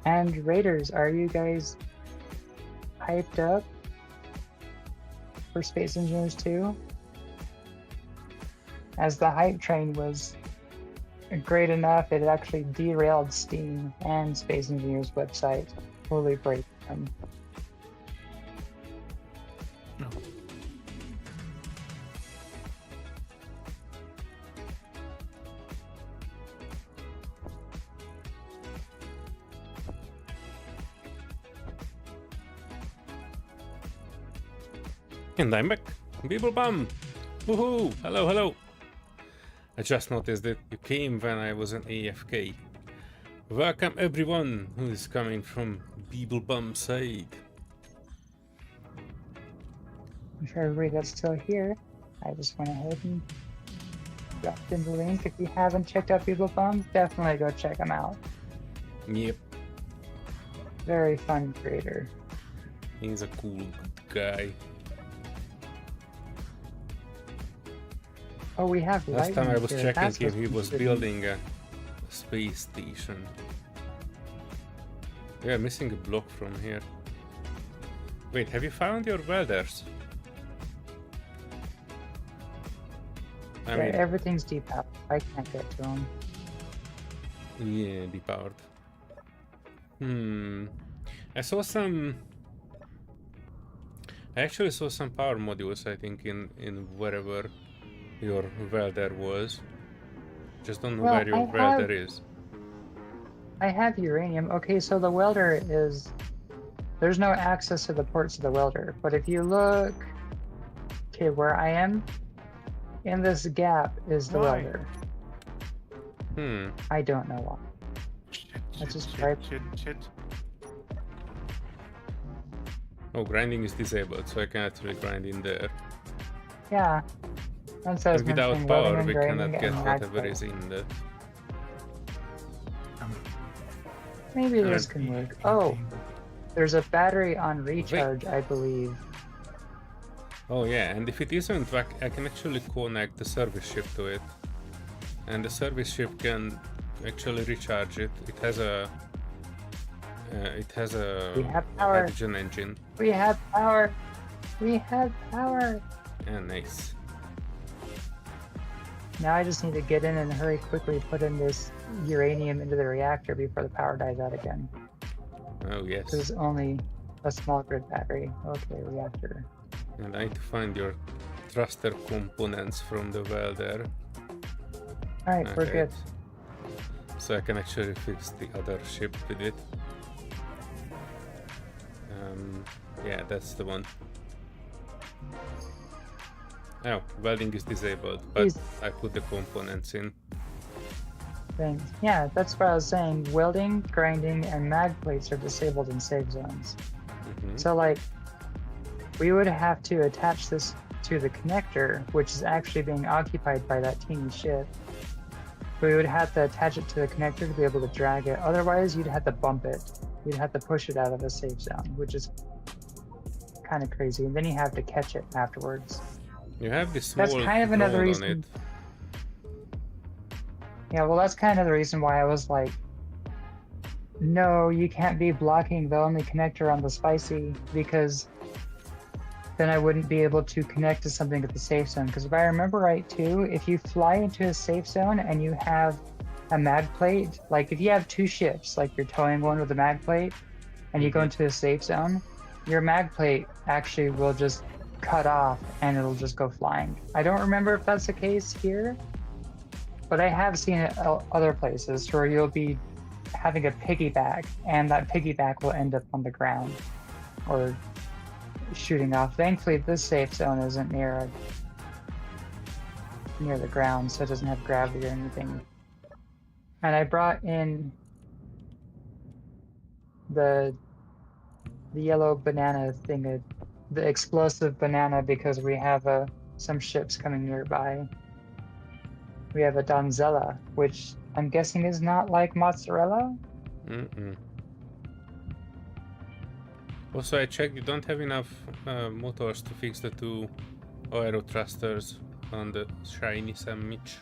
S12: And Raiders, are you guys hyped up for Space Engineers 2? As the hype train was great enough, it actually derailed Steam and Space Engineers website, totally break them.
S6: No.
S2: And I'm back. Beetlebum! Woohoo! Hello, hello! I just noticed that you came when I was an AFK. Welcome everyone who is coming from Beetlebum side.
S12: For everybody that's still here, I just went ahead and dropped in the link. If you haven't checked out Beetlebum, definitely go check him out.
S2: Yep,
S12: Very fun creator.
S2: he's a cool good guy.
S12: Oh, we have
S2: Last time I
S12: lightning
S2: was
S12: here.
S2: checking
S12: That's
S2: him,
S12: what's
S2: he was
S12: interesting.
S2: building a space station. We are missing a block from here. Wait, have you found your welders? I
S12: Yeah,
S2: mean,
S12: everything's depowered. I can't get to them.
S2: yeah, depowered. I saw some I actually saw some power modules, I think, in wherever your welder was. Just don't know
S12: Well,
S2: where your welder is.
S12: I have uranium. Okay, so the welder is... There's no access to the ports of the welder, but if you look... Okay, where I am, in this gap is the
S6: Why?
S12: welder.
S2: Hmm.
S12: I don't know why.
S6: Shit.
S2: Oh, grinding is disabled, so I cannot really grind in there.
S12: Yeah. That's what I was
S2: And without
S12: mentioning, welding
S2: power,
S12: and
S2: we
S12: grinding
S2: cannot get
S12: and
S2: whatever
S12: magplate.
S2: is in the...
S12: Maybe this can work. Oh, there's a battery on recharge, I believe.
S2: Oh yeah, and if it isn't, I can actually connect the service ship to it. And the service ship can actually recharge it. It has a
S12: We have power.
S2: hydrogen engine.
S12: We have power. We have power.
S2: Yeah, nice.
S12: Now I just need to get in and hurry quickly put in this uranium into the reactor before the power dies out again.
S2: Oh yes.
S12: This is only a small grid battery. Okay, reactor.
S2: And I need to find your thruster components from the welder.
S12: Alright, we're good.
S2: So I can actually fix the other ship with it. Yeah, that's the one. Oh, welding is disabled, but I put the components in.
S12: Thanks. Yeah, that's what I was saying. Welding, grinding, and mag plates are disabled in safe zones. So like, we would have to attach this to the connector, which is actually being occupied by that teeny ship. We would have to attach it to the connector to be able to drag it. Otherwise, you'd have to bump it. You'd have to push it out of a safe zone, which is kind of crazy. And then you have to catch it afterwards.
S2: You have this small
S12: That's kind of another
S2: drone
S12: reason.
S2: on it.
S12: Yeah, well, that's kind of the reason why I was like, no, you can't be blocking the only connector on the spicy, because then I wouldn't be able to connect to something at the safe zone. Because if I remember right too, if you fly into a safe zone and you have a mag plate, like if you have two ships, like you're towing one with a mag plate and you go into a safe zone, your mag plate actually will just cut off and it'll just go flying. I don't remember if that's the case here, but I have seen it other places where you'll be having a piggyback and that piggyback will end up on the ground or shooting off. Thankfully, this safe zone isn't near the ground, so it doesn't have gravity or anything. And I brought in the yellow banana thing, the explosive banana, because we have some ships coming nearby. We have a donzella, which I'm guessing is not like mozzarella.
S2: Also, I checked, you don't have enough motors to fix the two aero thrusters on the shiny sandwich.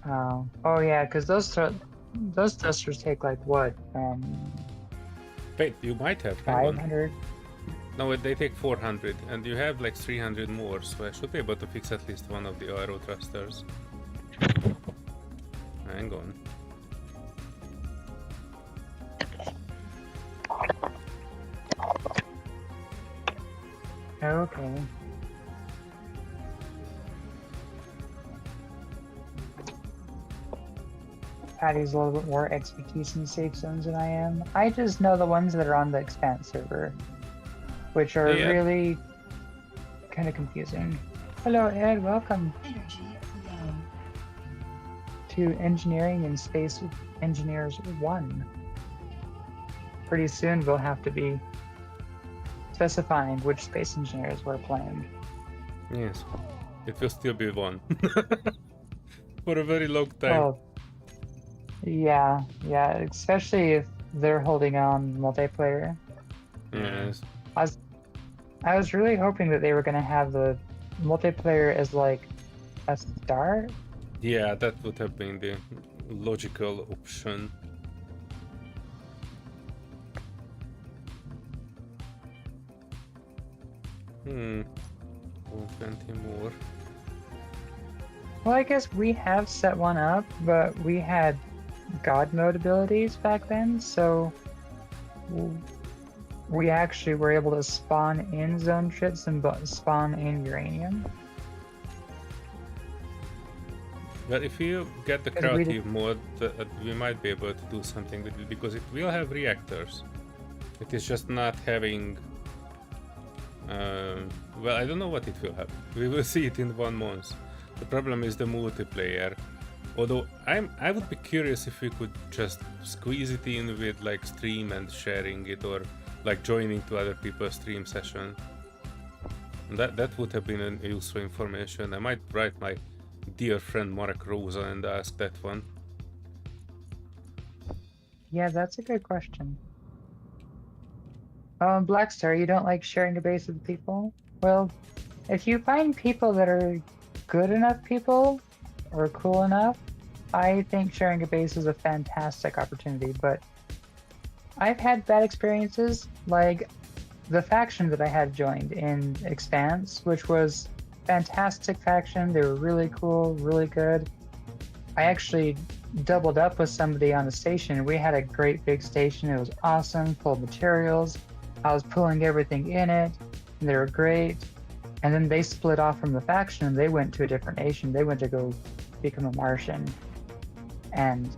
S12: Oh yeah, because those thrusters take like what?
S2: Wait, you might have
S12: 500.
S2: No, they take 400, and you have like 300 more, so I should be able to fix at least one of the aero thrusters. Hang on.
S12: Okay. Patty's a little bit more expertise in safe zones than I am. I just know the ones that are on the Expanse server, which are really kind of confusing. Hello, Ed. Welcome to Engineering and Space Engineers 1. Pretty soon we'll have to be specifying which space engineers we're playing.
S2: Yes, it will still be one. For a very long time.
S12: Oh, yeah, especially if they're holding on multiplayer.
S2: Yes.
S12: I was really hoping that they were going to have the multiplayer as like a start.
S2: Yeah, that would have been the logical option. Plenty more.
S12: Well, I guess we have set one up, but we had God mode abilities back then, so we actually were able to spawn in zone ships and spawn in uranium.
S2: But if you get the
S12: Because we
S2: creative mode, we might be able to do something with it, because it will have reactors. It is just not having... well, I don't know what it will have. We will see it in 1 month. The problem is the multiplayer. Although I would be curious if we could just squeeze it in with like stream and sharing it, or like joining to other people's stream session. That would have been a useful information. I might write my dear friend Mark Rosa and ask that one.
S12: Yeah, that's a good question. Blackstar, you don't like sharing a base with people? Well, if you find people that are good enough people, or cool enough, I think sharing a base is a fantastic opportunity, but I've had bad experiences, like the faction that I had joined in Expanse, which was fantastic faction. They were really cool, really good. I actually doubled up with somebody on the station. We had a great big station. It was awesome, full of materials. I was pulling everything in it, and they were great. And then they split off from the faction and they went to a different nation. They went to go become a Martian. And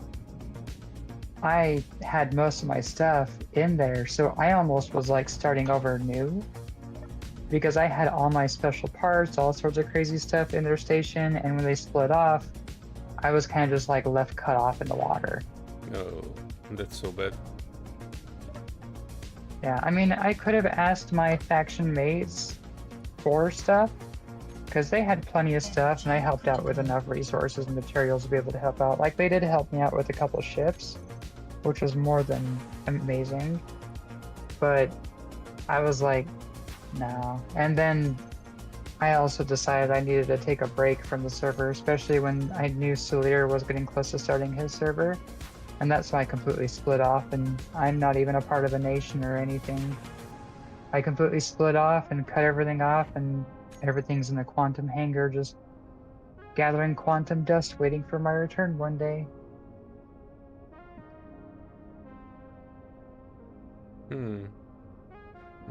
S12: I had most of my stuff in there, so I almost was like starting over new, because I had all my special parts, all sorts of crazy stuff in their station, and when they split off, I was kind of just like left cut off in the water.
S2: Oh, that's so bad.
S12: Yeah, I mean, I could have asked my faction mates for stuff, because they had plenty of stuff, and I helped out with enough resources and materials to be able to help out. Like, they did help me out with a couple ships, which was more than amazing. But I was like, no. And then I also decided I needed to take a break from the server, especially when I knew Solear was getting close to starting his server. And that's why I completely split off, and I'm not even a part of a nation or anything. I completely split off and cut everything off, and everything's in the quantum hangar, just gathering quantum dust, waiting for my return one day.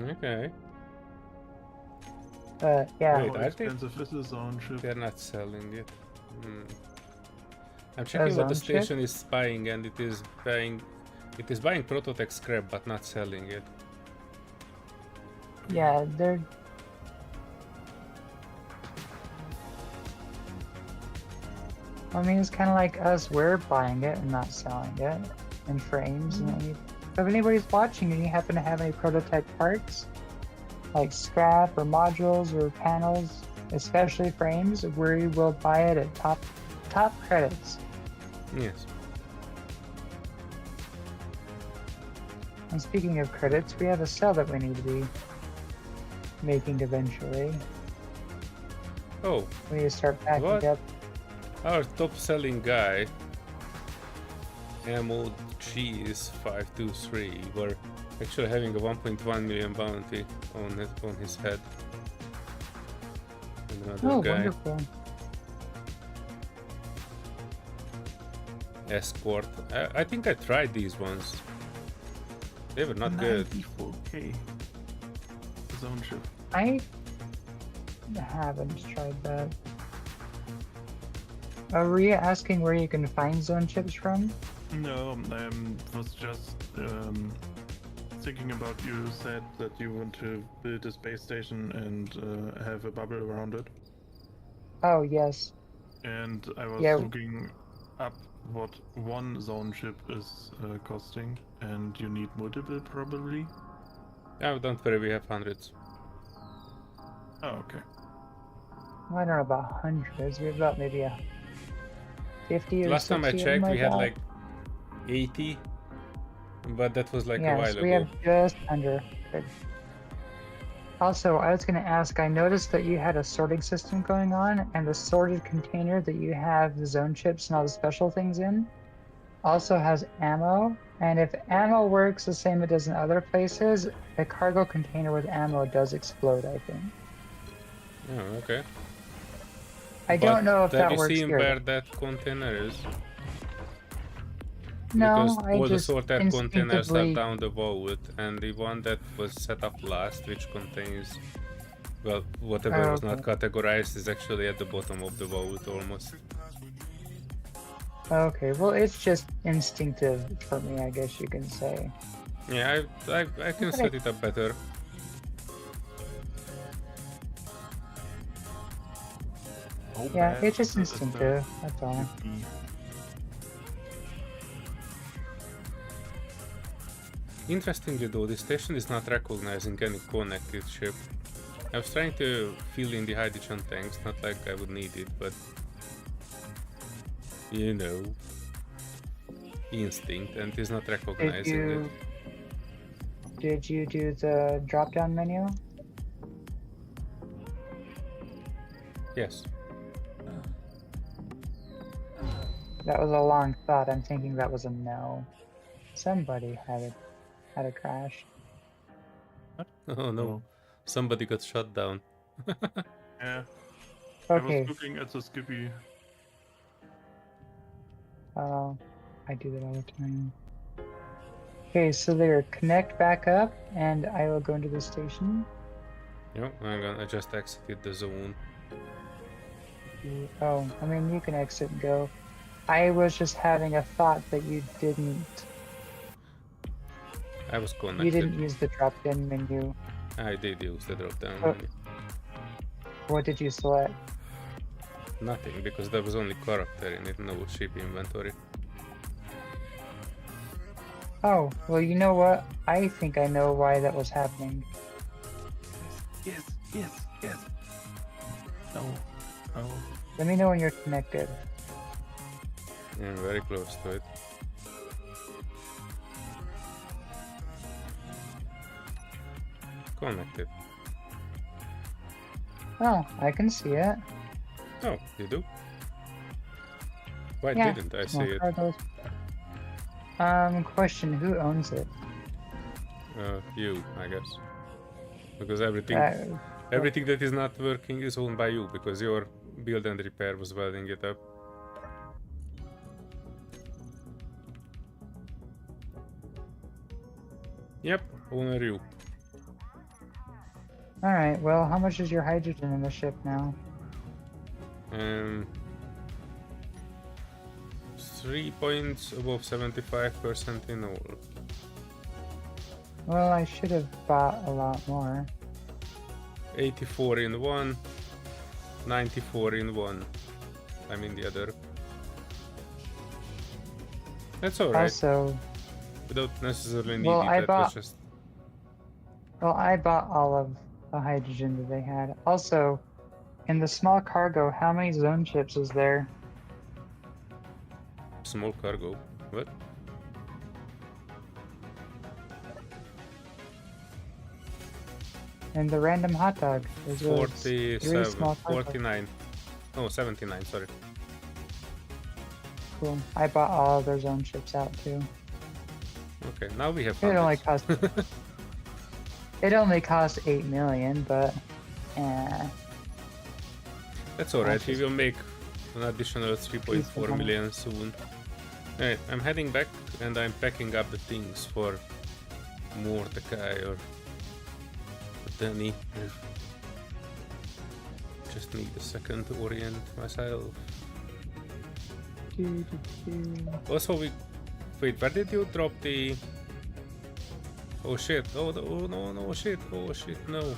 S2: Okay.
S12: Yeah.
S2: Wait,
S6: How
S2: I think
S6: expensive is the zone ship?
S2: they're not selling it. I'm checking what the station is buying, and it is buying Prototech scrap, but not selling it.
S12: Yeah, they're... I mean, it's kind of like us, we're buying it and not selling it in frames. And anything. If anybody's watching and you happen to have any prototype parts, like scrap or modules or panels, especially frames, we will buy it at top credits.
S2: Yes.
S12: And speaking of credits, we have a cell that we need to be making eventually.
S2: Oh.
S12: We need to start packing up.
S2: Our top selling guy, Ammo Cheese 523, were actually having a 1.1 million bounty on his head. Another guy.
S12: Wonderful.
S2: Escort. I think I tried these ones. They were not good.
S6: 94K. Zone ship.
S12: I haven't tried that. Were you asking where you can find zone chips from?
S6: No, I was just thinking about, you said that you want to build a space station and have a bubble around it.
S12: Oh, yes.
S6: And I was looking up what one zone ship is costing, and you need multiple probably.
S2: Oh, don't worry, we have hundreds.
S6: Oh, okay.
S12: Well, I don't know about hundreds. We have about maybe a 50 or
S2: Last
S12: 60
S2: time I checked, we had
S12: that.
S2: like 80, but that was like a while ago.
S12: We have just under. Good. Also, I was going to ask, I noticed that you had a sorting system going on, and the sorted container that you have the zone chips and all the special things in also has ammo. And if ammo works the same it does in other places, a cargo container with ammo does explode, I think.
S2: Oh, okay.
S12: I don't know if that works
S2: Have you seen
S12: here.
S2: where that container is? Because
S12: No, I
S2: all the
S12: just
S2: sorter containers are
S12: instinctively.
S2: down the vault, and the one that was set up last, which contains, well, whatever
S12: Oh,
S2: was not
S12: okay.
S2: categorized, is actually at the bottom of the vault almost.
S12: Okay, well, it's just instinctive for me, I guess you can say.
S2: Yeah, I can
S12: Okay.
S2: set it up better.
S6: How
S12: Yeah,
S6: bad
S12: it's just
S6: is the
S12: instinctive. That's all.
S6: 50?
S2: Interestingly though, the station is not recognizing any connected ship. I was trying to fill in the hydrogen tanks, not like I would need it, but you know, instinct, and it is not
S12: Did
S2: recognizing it.
S12: you do the drop-down menu?
S2: Yes.
S12: That was a long thought. I'm thinking that was a no. Somebody had a crash.
S2: Oh no,
S6: Oh.
S2: somebody got shut down.
S6: Yeah. I was
S12: Okay.
S6: looking at the Skippy.
S12: I do that all the time. Okay, so there, connect back up, and I will go into the station.
S2: Yep, I just exited the zone.
S12: Oh, I mean, you can exit and go. I was just having a thought that you didn't
S2: I was connected.
S12: You didn't use the drop-in menu.
S2: I did use the drop-down
S12: Oh.
S2: menu.
S12: What did you select?
S2: Nothing, because there was only character in it, no ship inventory.
S12: Oh, well, you know what? I think I know why that was happening.
S6: Yes, yes, yes. No, no.
S12: Let me know when you're connected.
S2: Yeah, I'm very close to it. Connected.
S12: Oh, I can see it.
S2: Oh, you do? Why
S12: Yeah,
S2: didn't I see
S12: small
S2: it?
S12: cargoes. Question, who owns it?
S2: You, I guess. Because everything that is not working is owned by you, because your build and repair was welding it up. Yep, owner you.
S12: Alright, well, how much is your hydrogen in the ship now?
S2: 3 points above 75% in all.
S12: Well, I should have bought a lot more.
S2: 84 in one, 94 in one. I mean the other. That's alright.
S12: Also,
S2: We don't necessarily need
S12: well,
S2: it,
S12: I
S2: that
S12: bought-
S2: was just...
S12: I bought all of the hydrogen that they had. Also, in the small cargo, how many zone ships is there?
S2: Small cargo. What?
S12: And the random hot dog. Is
S2: 47,
S12: small cargo.
S2: 49. Oh, 79, sorry.
S12: Cool. I bought all of their zone ships out too.
S2: Okay, now we have
S12: It only
S2: hundreds.
S12: cost. It only cost 8 million, but
S2: That's alright, we
S12: just-
S2: will make an additional 3.4 million soon. Alright, I'm heading back and I'm packing up the things for Mordecai or Danny. Just need a second to orient myself. Also, wait, where did you drop the... Oh shit, oh no, shit, oh shit, no.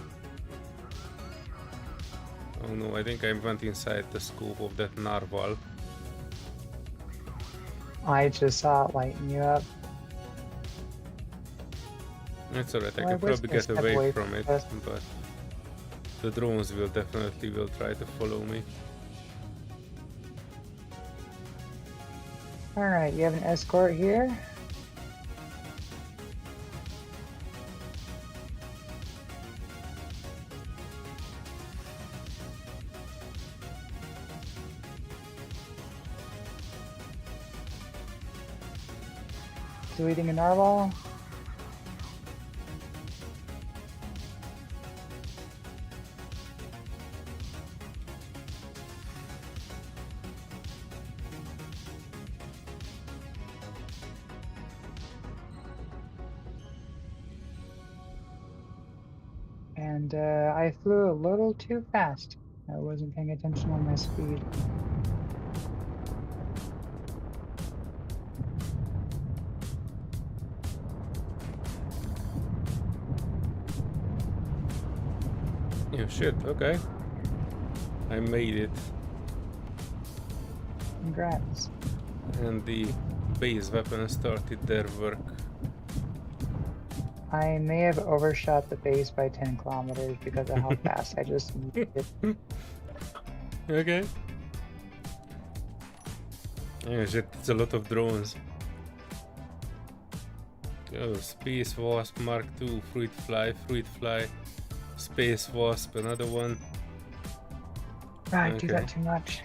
S2: Oh no, I think I went inside the scope of that narwhal.
S12: I just saw it lighten you up.
S2: It's alright, I
S12: Well, I
S2: can
S12: was
S2: probably
S12: gonna
S2: get
S12: step
S2: away
S12: away
S2: from
S12: from
S2: it,
S12: this.
S2: but the drones will definitely try to follow me.
S12: Alright, you have an escort here? Deleting a narwhal? and I flew a little too fast. I wasn't paying attention on my speed.
S2: Oh shit, okay. I made it.
S12: Congrats.
S2: And the base weapon started their work.
S12: I may have overshot the base by 10 kilometers because of how fast I just moved it.
S2: Okay. Oh shit, it's a lot of drones. Oh, Space Wasp Mark II, Fruit Fly, Space Wasp, another one.
S12: I do that too much.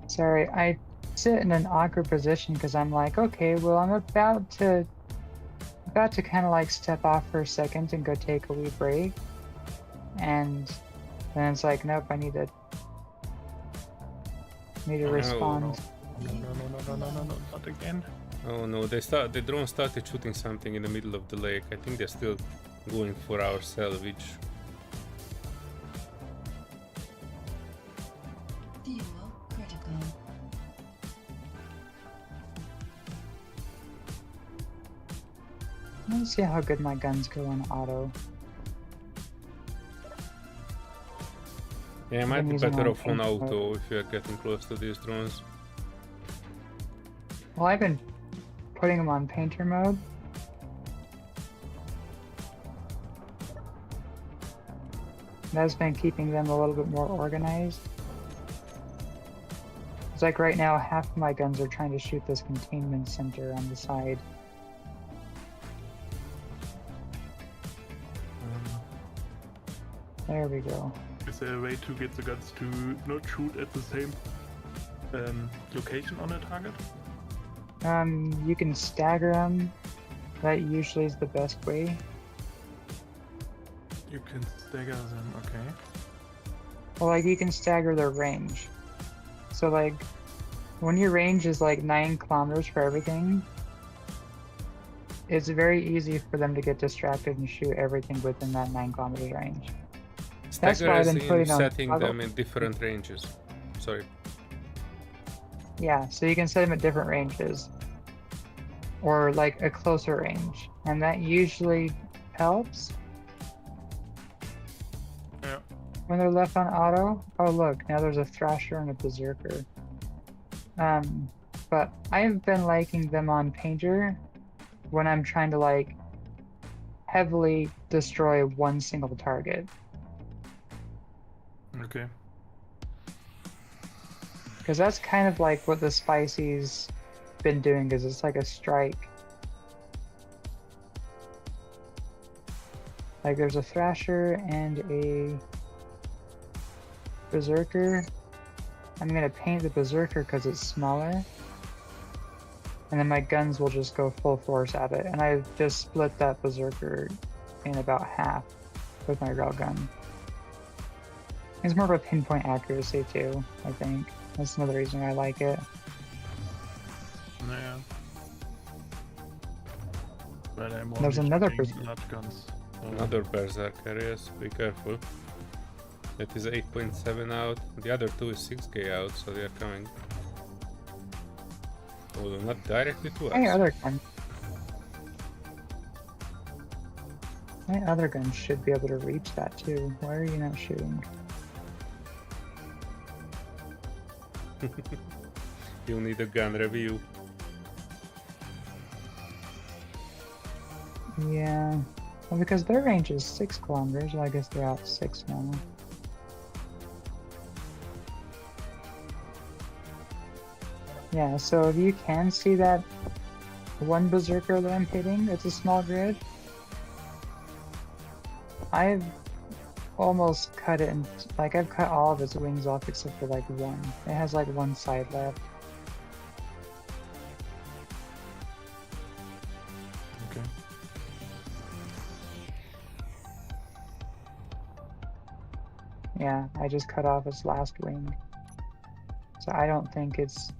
S12: Sorry, I sit in an awkward position because I'm like, okay, well, I'm about to kind of like step off for a second and go take a wee break, and then it's like, nope, I need to respond.
S6: No, not again.
S2: Oh no, the drone started shooting something in the middle of the lake. I think they're still going for our salvage.
S13: Fuel critical.
S12: Let's see how good my guns go on auto.
S2: Yeah, I might
S12: I'm
S2: be
S12: using
S2: better
S12: my
S2: off on
S12: paint
S2: auto if you're getting close to these drones.
S12: Well, I've been putting them on painter mode. That's been keeping them a little bit more organized. It's like right now, half of my guns are trying to shoot this containment center on the side. There we go.
S6: Is there a way to get the guns to not shoot at the same location on a target?
S12: You can stagger them. That usually is the best way.
S6: You can stagger them, okay.
S12: Well, like you can stagger their range. So like, when your range is like 9 kilometers for everything, it's very easy for them to get distracted and shoot everything within that 9 kilometers range. That's why I've been putting on
S2: setting
S12: toggle.
S2: them in different ranges. Sorry.
S12: Yeah, so you can set them at different ranges. Or like a closer range. And that usually helps.
S6: Yeah.
S12: When they're left on auto. Oh look, now there's a Thrasher and a Berserker. But I've been liking them on Painter when I'm trying to like heavily destroy one single target.
S6: Okay.
S12: Because that's kind of like what the Spicy's been doing, is it's like a strike. Like there's a Thrasher and a Berserker. I'm gonna paint the Berserker because it's smaller. And then my guns will just go full force at it. And I've just split that Berserker in about half with my railgun. It's more of a pinpoint accuracy too, I think. That's another reason I like it.
S6: Yeah. But I'm
S12: There's
S6: only
S12: another
S6: shooting large guns.
S2: Another Berserker, yes, be careful. That is 8.7 out. The other two is 6k out, so they are coming. Although not directly to us.
S12: My other gun should be able to reach that too. Why are you not shooting?
S2: You'll need a gun review.
S12: Yeah. Well, because their range is 6 kilometers, well, I guess they're out 6 now. Yeah, so if you can see that one Berserker that I'm hitting, it's a small grid. I've almost cut it, and like I've cut all of its wings off except for like one. It has like one side left.
S6: Okay.
S12: Yeah, I just cut off its last wing. So I don't think it's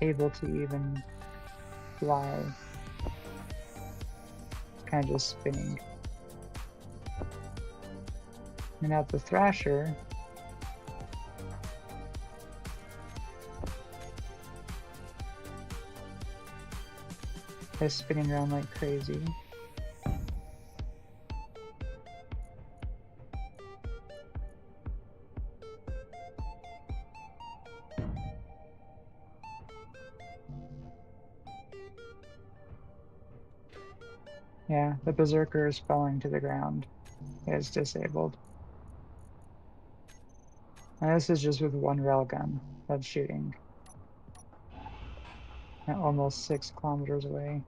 S12: able to even fly. Kind of just spinning. And at the Thrasher, it's spinning around like crazy. Yeah, the Berserker is falling to the ground. It's disabled. And this is just with one railgun that's shooting. At almost 6 kilometers away.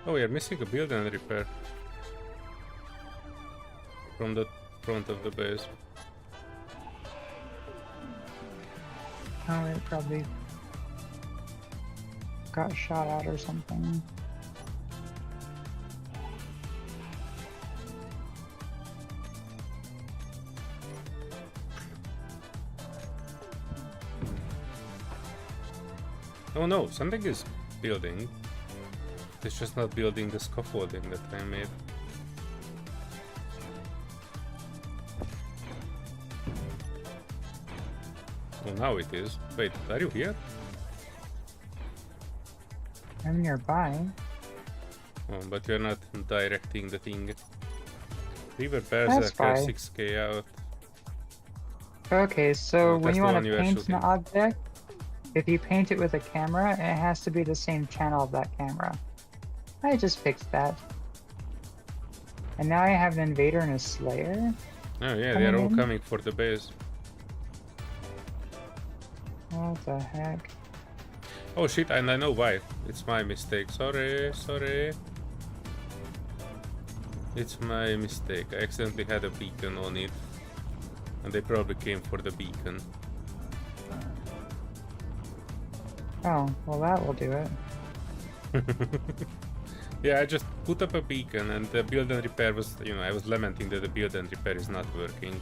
S2: Oh, we are missing a build and repair from the front of the base.
S12: Oh, it probably got shot at or something.
S2: Oh no, something is building. It's just not building the scaffolding that I made. Well, now it is. Wait, are you here?
S12: I'm nearby.
S2: Oh, but you're not directing the thing. River
S12: That's
S2: Berserker
S12: fine.
S2: 6k out.
S12: Okay, so
S2: Oh,
S12: when
S2: that's
S12: you
S2: the
S12: want
S2: one
S12: to
S2: you are
S12: paint an
S2: shooting.
S12: object, if you paint it with a camera, it has to be the same channel of that camera. I just fixed that. And now I have an invader and a slayer.
S2: Oh yeah, they are all
S12: Coming in?
S2: coming for the base.
S12: What the heck?
S2: Oh shit, and I know why. It's my mistake. Sorry, sorry. It's my mistake. I accidentally had a beacon on it. And they probably came for the beacon.
S12: Oh, well that will do it.
S2: Yeah, I just put up a beacon and the build and repair was, I was lamenting that the build and repair is not working.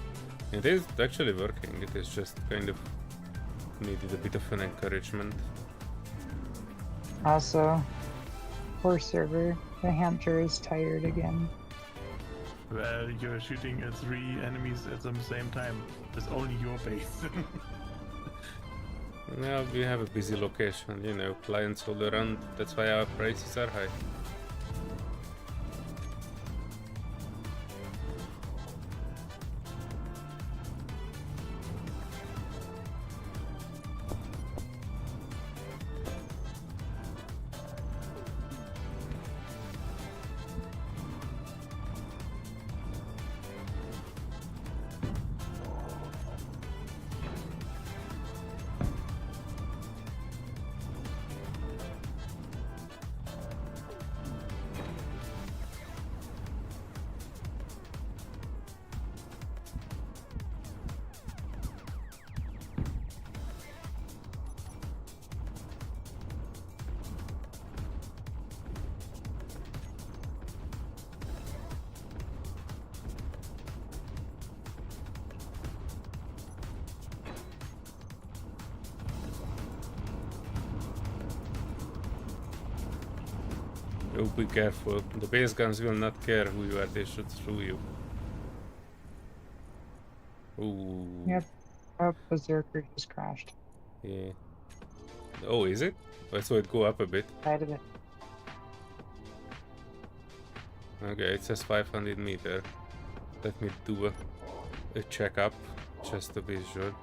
S2: It is actually working, it is just kind of needed a bit of an encouragement.
S12: Also, poor server, the hamster is tired again.
S6: Well, you're shooting at 3 enemies at the same time. It's only your base.
S2: Now we have a busy location, clients all around, that's why our prices are high. Oh, be careful. The base guns will not care who you are, they shoot through you. Ooh.
S12: Yep. Oh, Berserker just crashed.
S2: Yeah. Oh, is it? I saw it go up a bit.
S12: Side of it.
S2: Okay, it says 500 meter. Let me do a checkup just to be sure.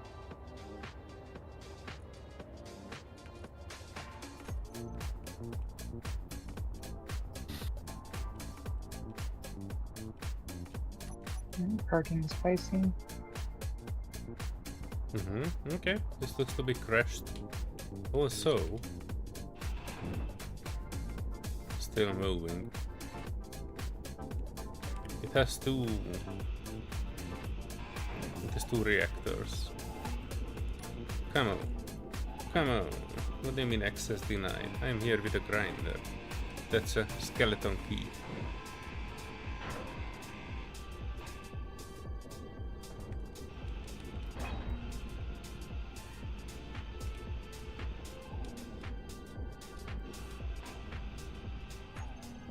S12: Parking spicy.
S2: Okay, this looks to be crashed. Also, still moving. It has two reactors. Come on. Come on. What do you mean access denied? I'm here with a grinder. That's a skeleton key.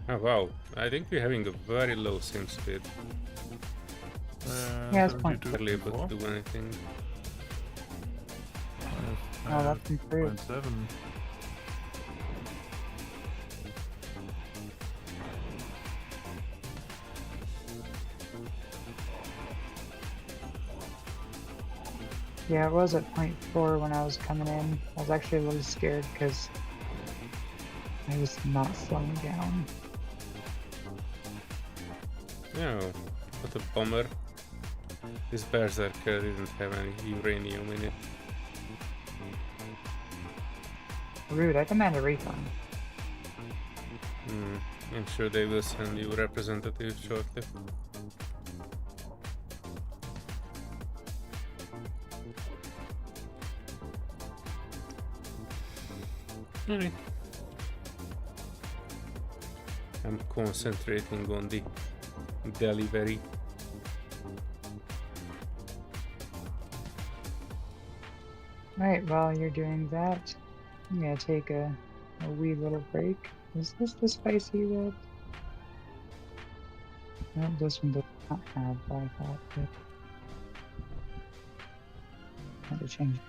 S2: Oh wow, I think we're having a very low sim speed.
S12: Yeah, it's point.
S2: Barely able to do anything.
S12: Oh, that's improved.
S6: 0.7.
S12: Yeah, it was at 0.4 when I was coming in. I was actually a little scared because I was not slowing down.
S2: Oh, what a bummer. This berserker didn't have any uranium in it.
S12: Rude, I demand a refund.
S2: I'm sure they will send you representatives shortly. Alright. I'm concentrating on the delivery.
S12: Alright, while you're doing that, I'm gonna take a wee little break. Is this the spicy red? No, this one does not have Wi-Fi. But I had to change it.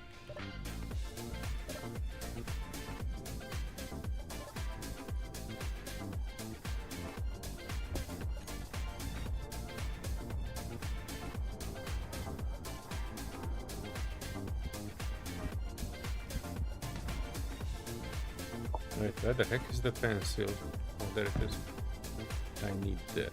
S2: Wait, where the heck is the pencil? Oh, there it is. I need that.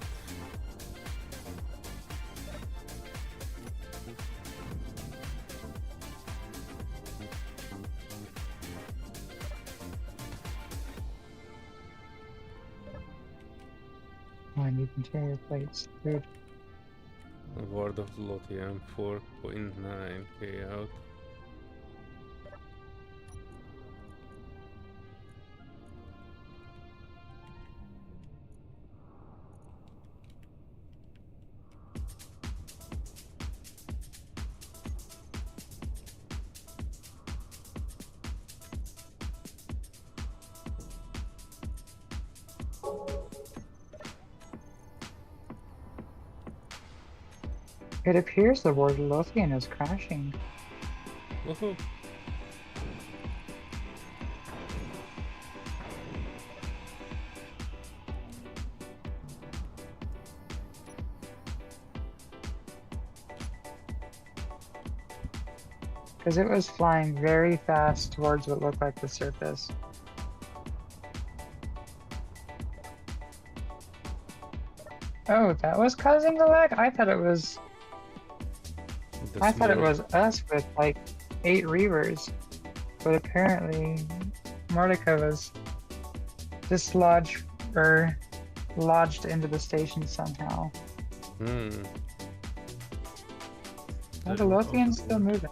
S12: Oh, I need interior plates. Good.
S2: Ward of Lothian 4.9k out.
S12: It appears the Ward of Lothian is crashing.
S2: Woohoo!
S12: Because it was flying very fast towards what looked like the surface. Oh, that was causing the lag? I thought it was... I thought it was us with like 8 reavers. But apparently Mordecai was dislodged or lodged into the station somehow. Oh, the Lothian's still moving.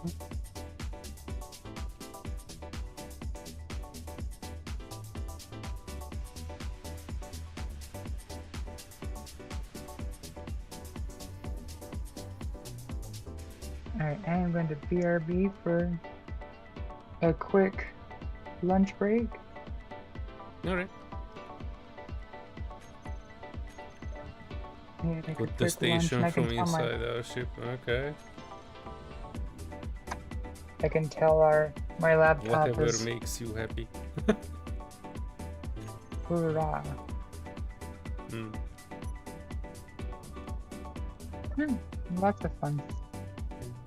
S12: Alright, I am going to BRB for a quick lunch break.
S2: Alright.
S12: Yeah, take a
S2: Put the
S12: quick lunch,
S2: station
S12: and I can
S2: from
S12: tell
S2: inside our ship, okay.
S12: I can tell our My laptop
S2: Whatever
S12: is
S2: makes you happy.
S12: hoorah.
S2: Hmm.
S12: Lots of fun.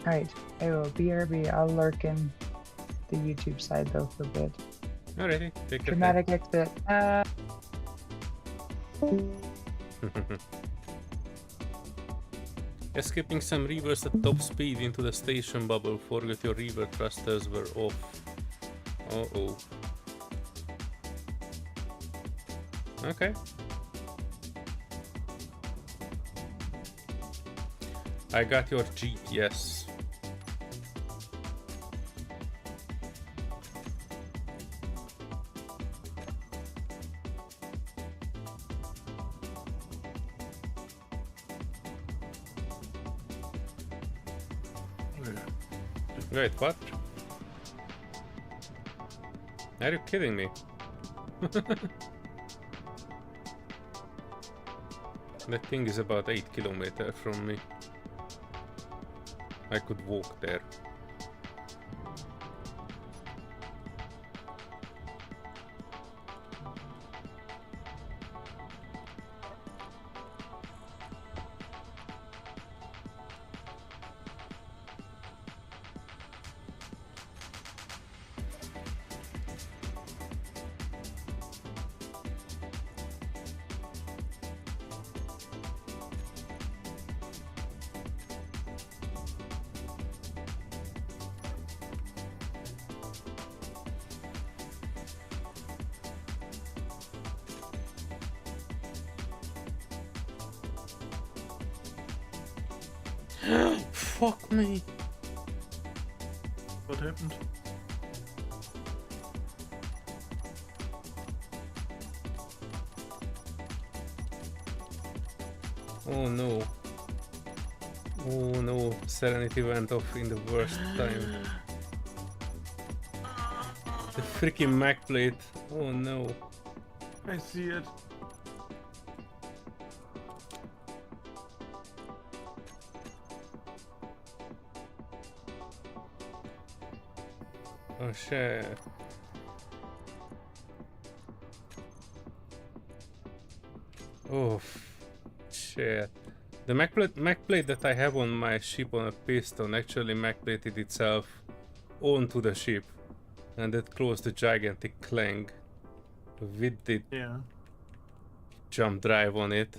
S12: Alright, I will BRB. I'll lurk in the YouTube side though for a bit.
S2: Alrighty, take your
S12: Dramatic exit.
S2: Escaping some reverse at top speed into the station bubble. Forget your reverse thrusters were off. Uh-oh. Okay. I got your GPS. Wait, what? Are you kidding me? That thing is about 8 kilometers from me. I could walk there. Fuck me.
S6: What happened?
S2: Oh no. Oh no. Serenity went off in the worst time. The freaking Mac plate. Oh no.
S6: I see it.
S2: Oh shit. Oh shit. The Mac plate that I have on my ship on a piston actually Mac plated itself onto the ship, and it caused a gigantic clang with the jump drive on it.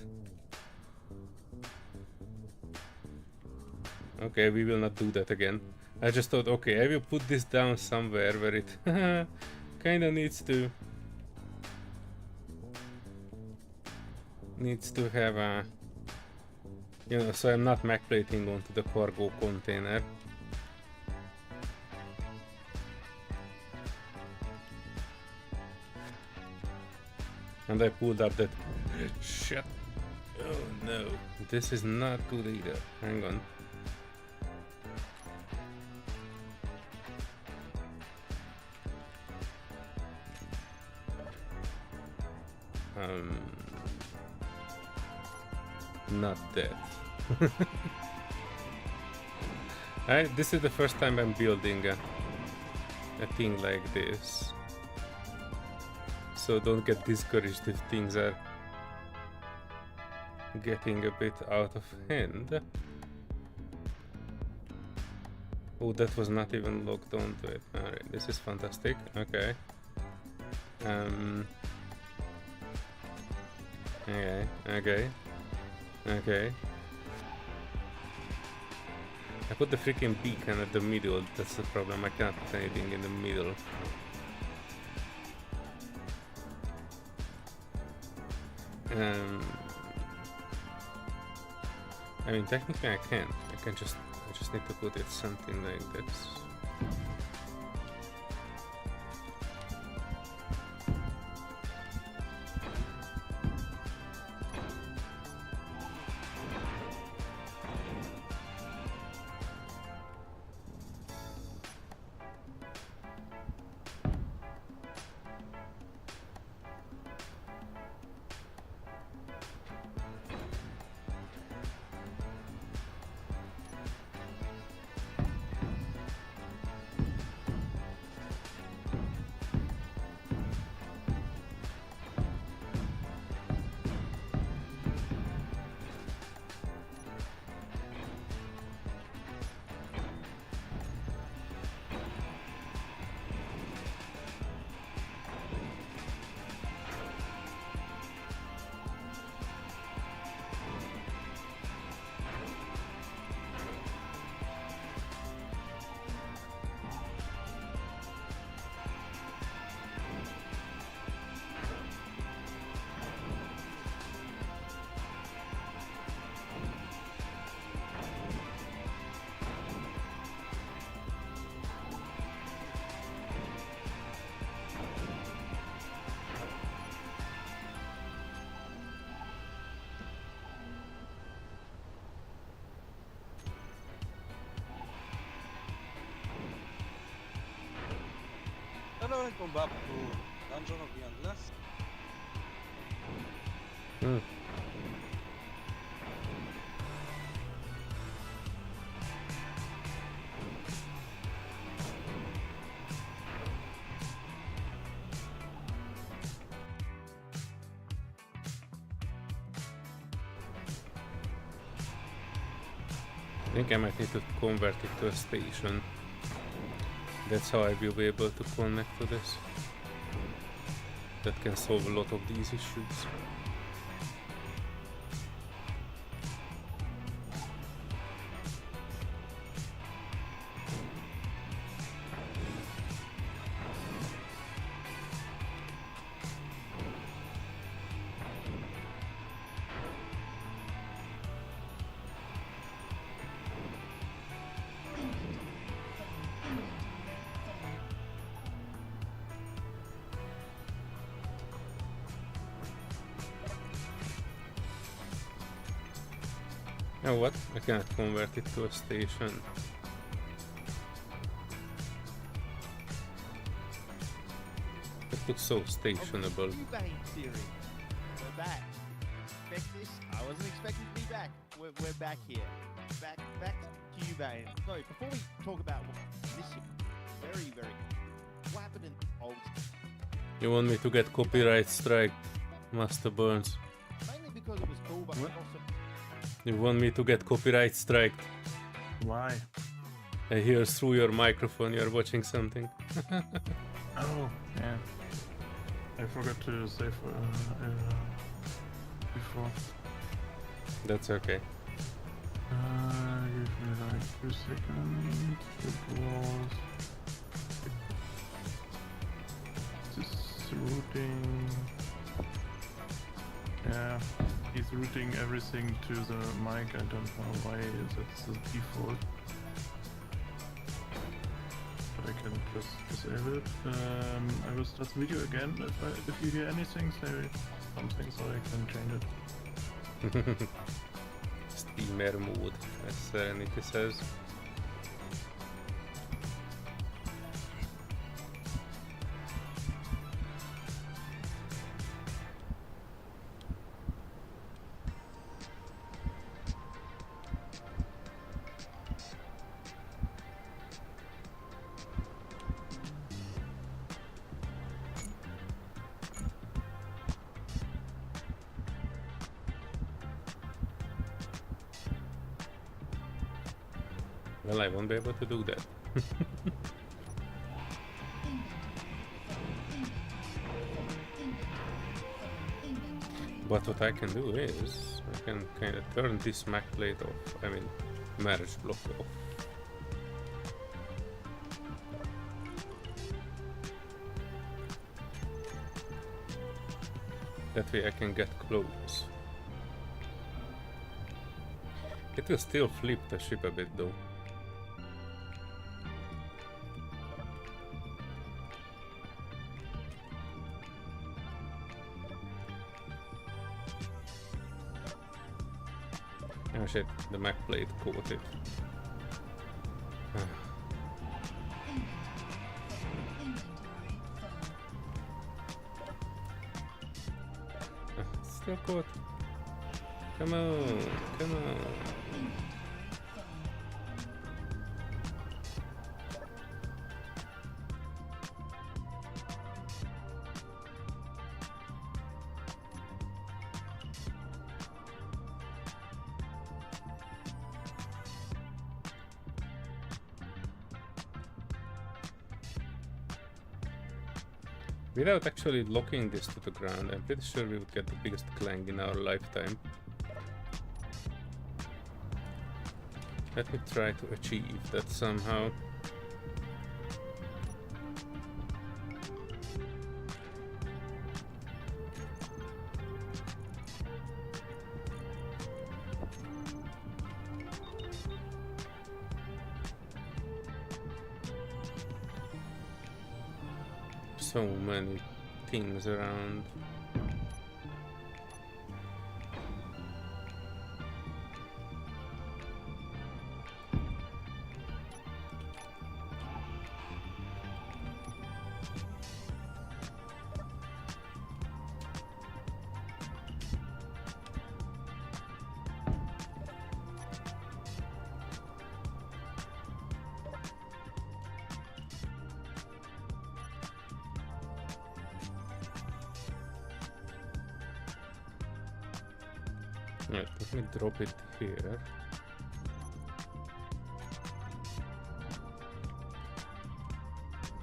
S2: Okay, we will not do that again. I just thought, okay, I will put this down somewhere where it kinda needs to have a, you know, so I'm not Mac plating onto the cargo container. And I pulled up that shit. Oh no, this is not good either. Hang on. Not that. This is the first time I'm building a thing like this. So don't get discouraged if things are getting a bit out of hand. Oh, that was not even locked onto it. Alright, this is fantastic. Okay. Okay. I put the freaking beacon at the middle. That's the problem. I can't put anything in the middle. I mean, technically I can. I just need to put it something like this.
S14: don't want to come back to Dungeon of the Endless.
S2: Hmm. I think I might need to convert it to a station. That's how I will be able to connect to this. That can solve a lot of these issues. You know what? I cannot convert it to a station. It looks so stationable.
S15: Bang theory. We're back. Expect this? I wasn't expecting to be back. We're back here. Back to you, Bane. So before we talk about what's missing, very. What happened in old?
S2: You want me to get copyright strike, Master Burns?
S15: Mainly because it was cool, but also.
S2: You want me to get copyright striked?
S6: Why?
S2: I hear through your microphone you're watching something.
S6: Oh, yeah. I forgot to save before.
S2: That's okay.
S6: Give me like 2 seconds. It was this routing. Yeah, he's routing everything to the mic. I don't know why that's the default. But I can just disable it. I will start the video again. If you hear anything, say something so I can change it.
S2: Steamer mode, as Serenity says. Well, I won't be able to do that. But what I can do is, I can kind of turn this Mac plate off, I mean, marriage block off. That way I can get close. It will still flip the ship a bit though. Oh shit, the Mac plate caught it. Still caught. Come on, come on. Without actually locking this to the ground, I'm pretty sure we would get the biggest clang in our lifetime. Let me try to achieve that somehow. So many things around. Yeah, let me drop it here.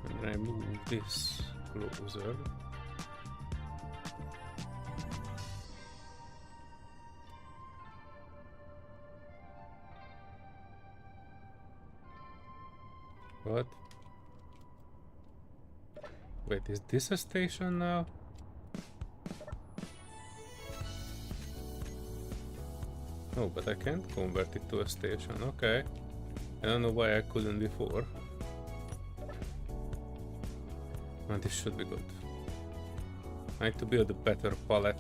S2: And I move this closer. What? Wait, is this a station now? Oh, but I can't convert it to a station, okay. I don't know why I couldn't before. And this should be good. I need to build a better palette.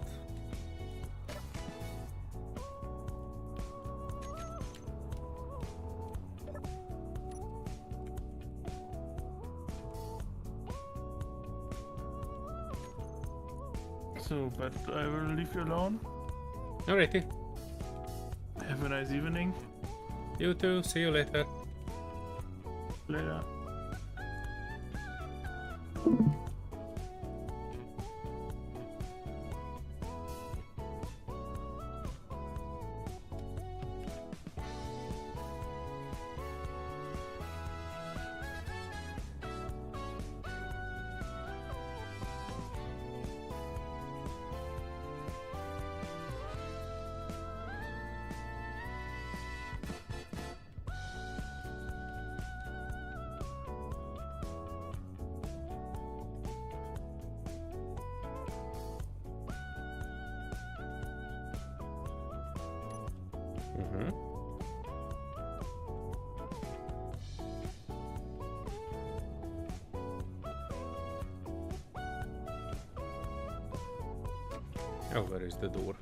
S6: So, but I will leave you alone.
S2: Alrighty.
S6: Have a nice evening.
S2: You too. See you later.
S6: Later.
S2: Oh, where is the door?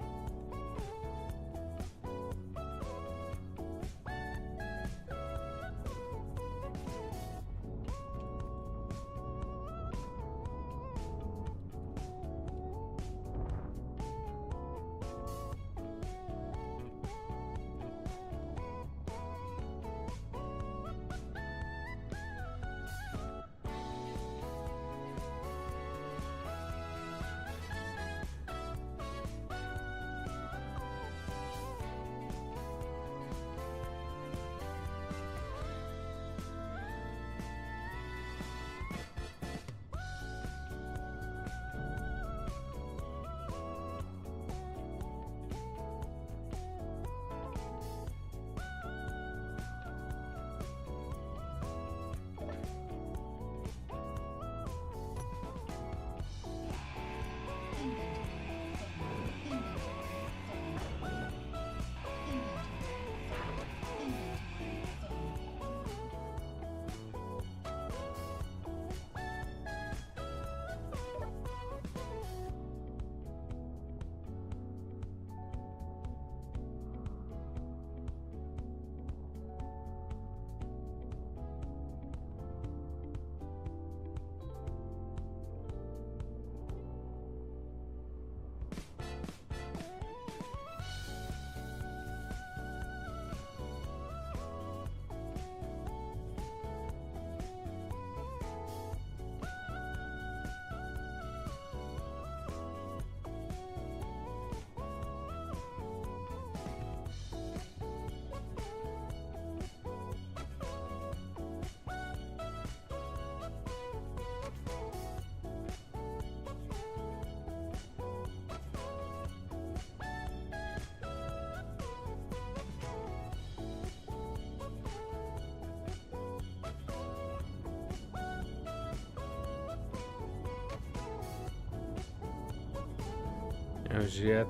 S2: Yet.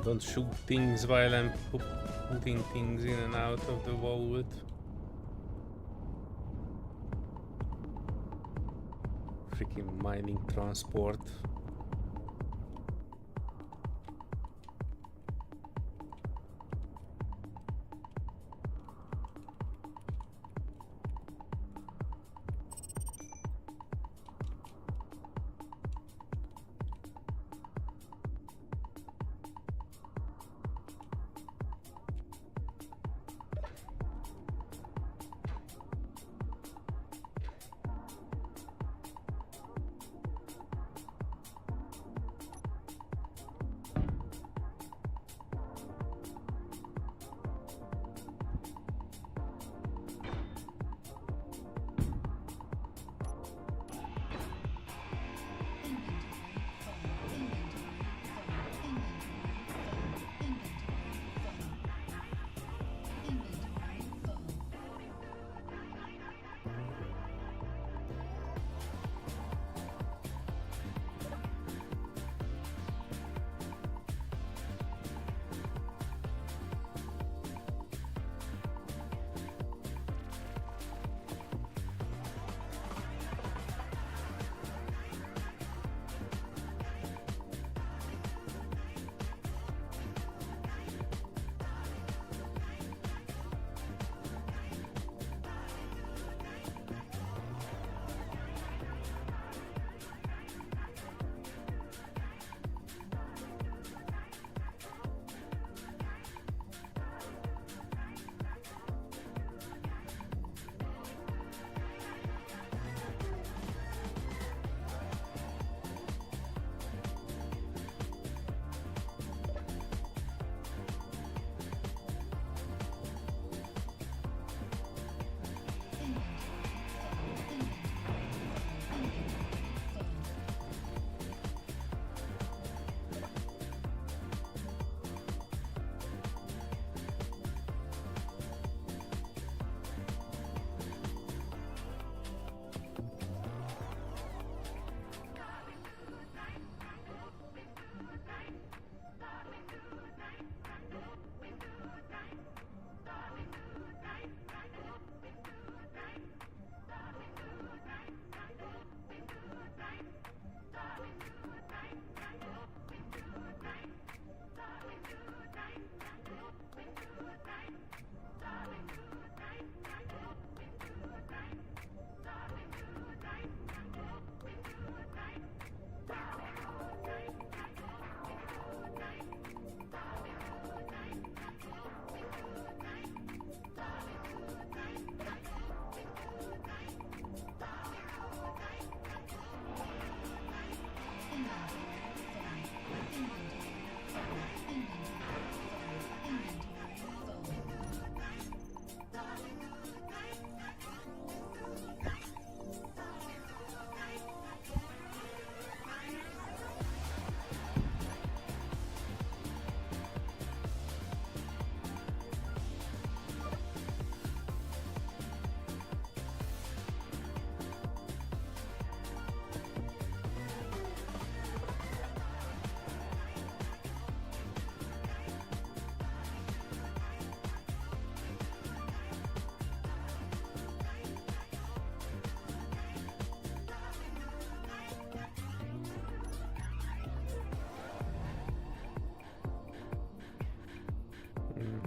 S2: Don't shoot things while I'm putting things in and out of the vault. Freaking mining transport.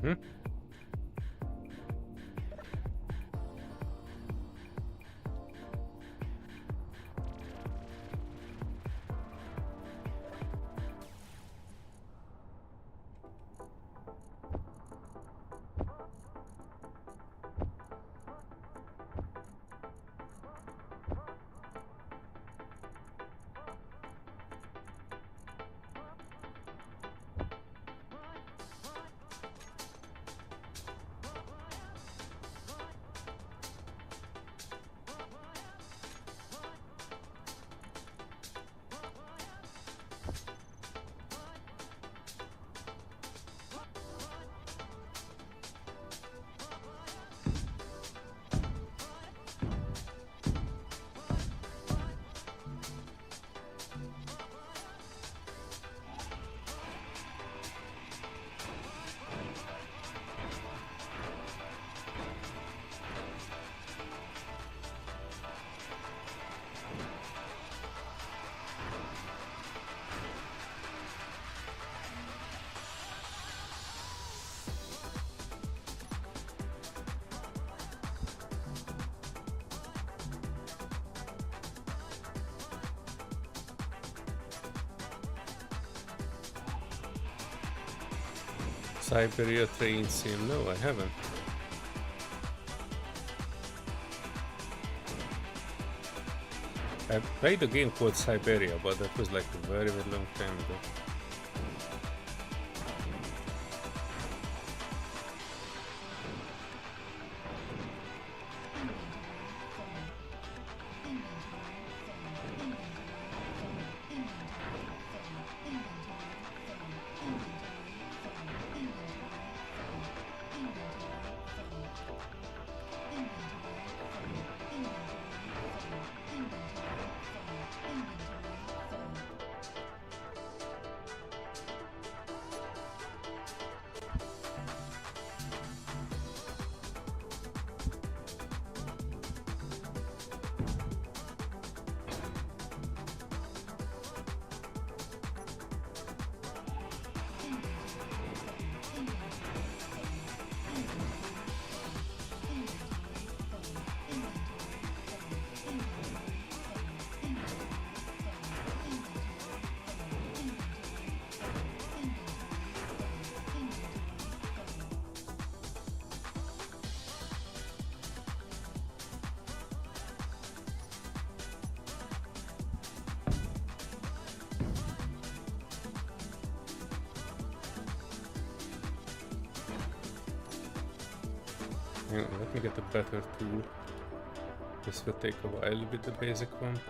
S2: Mm-hmm. Siberia train sim. No, I haven't. I played a game called Siberia, but that was like a very, very long time ago. Hang on, let me get a better tool. This will take a while with the basic one.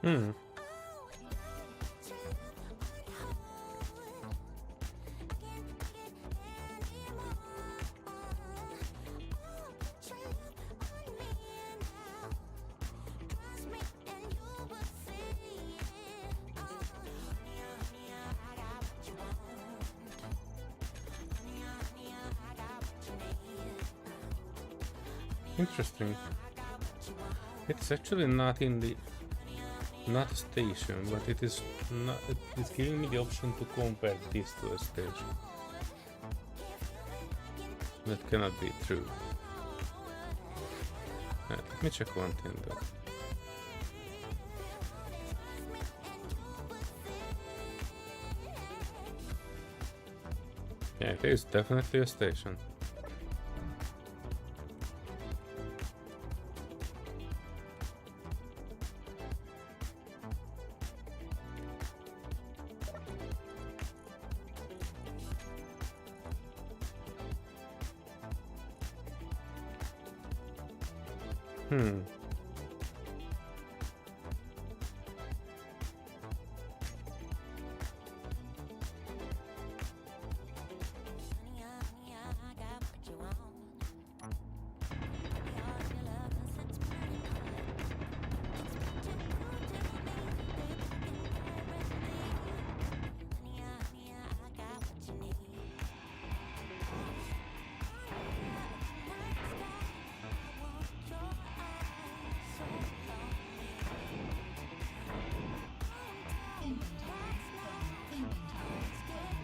S2: Hmm. Interesting. It's actually not in the not a station, but it is not. It's giving me the option to convert this to a station. That cannot be true. Let me check one thing though. Yeah, it is definitely a station. Hmm.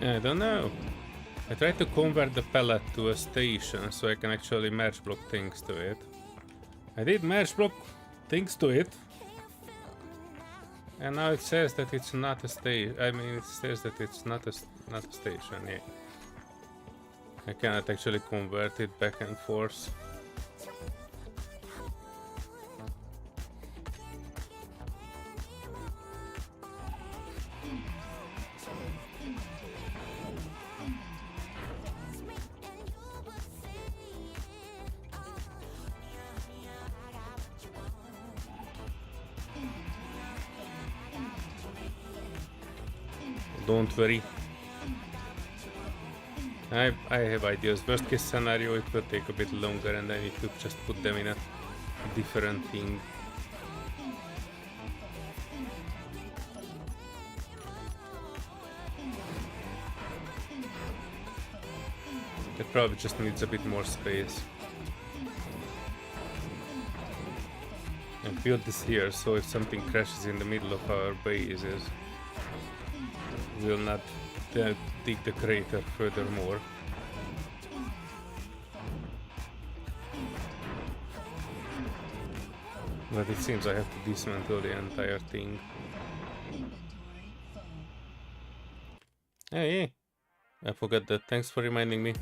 S2: I don't know. I tried to convert the palette to a station so I can actually merge block things to it. I did merge block things to it. And now it says that it's not a station. I mean, it says that it's not a station. Yeah. I cannot actually convert it back and forth. Don't worry. I have ideas. Worst case scenario, it will take a bit longer and I need to just put them in a different thing. It probably just needs a bit more space. I built this here, so if something crashes in the middle of our bases, will not dig the crater furthermore. But it seems I have to dismantle the entire thing. Hey, I forgot that. Thanks for reminding me.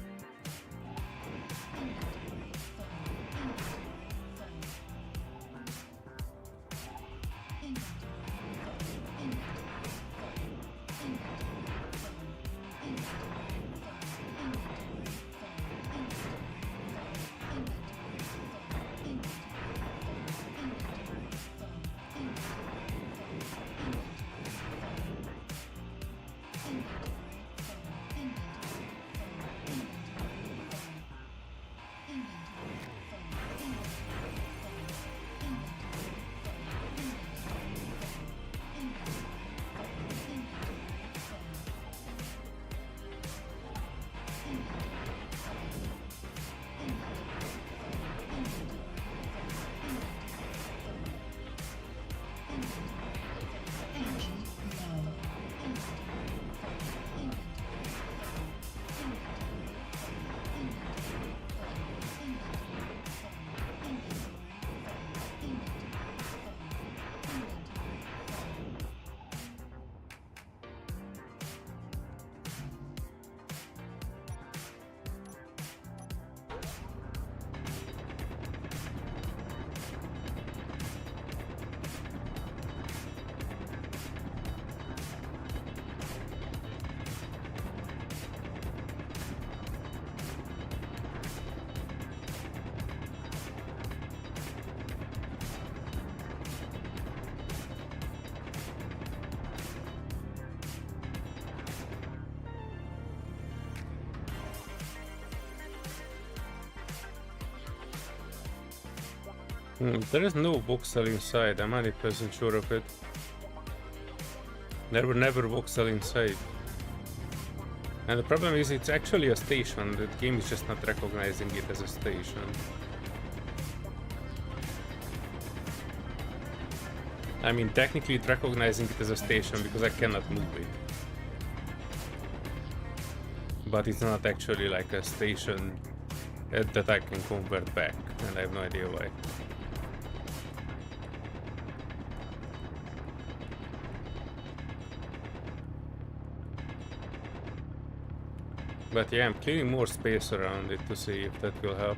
S2: There is no voxel inside, I'm 100% sure of it. There were never voxel inside. And the problem is it's actually a station, the game is just not recognizing it as a station. I mean, technically it's recognizing it as a station because I cannot move it. But it's not actually like a station that I can convert back, and I have no idea why. But yeah, I'm clearing more space around it to see if that will help.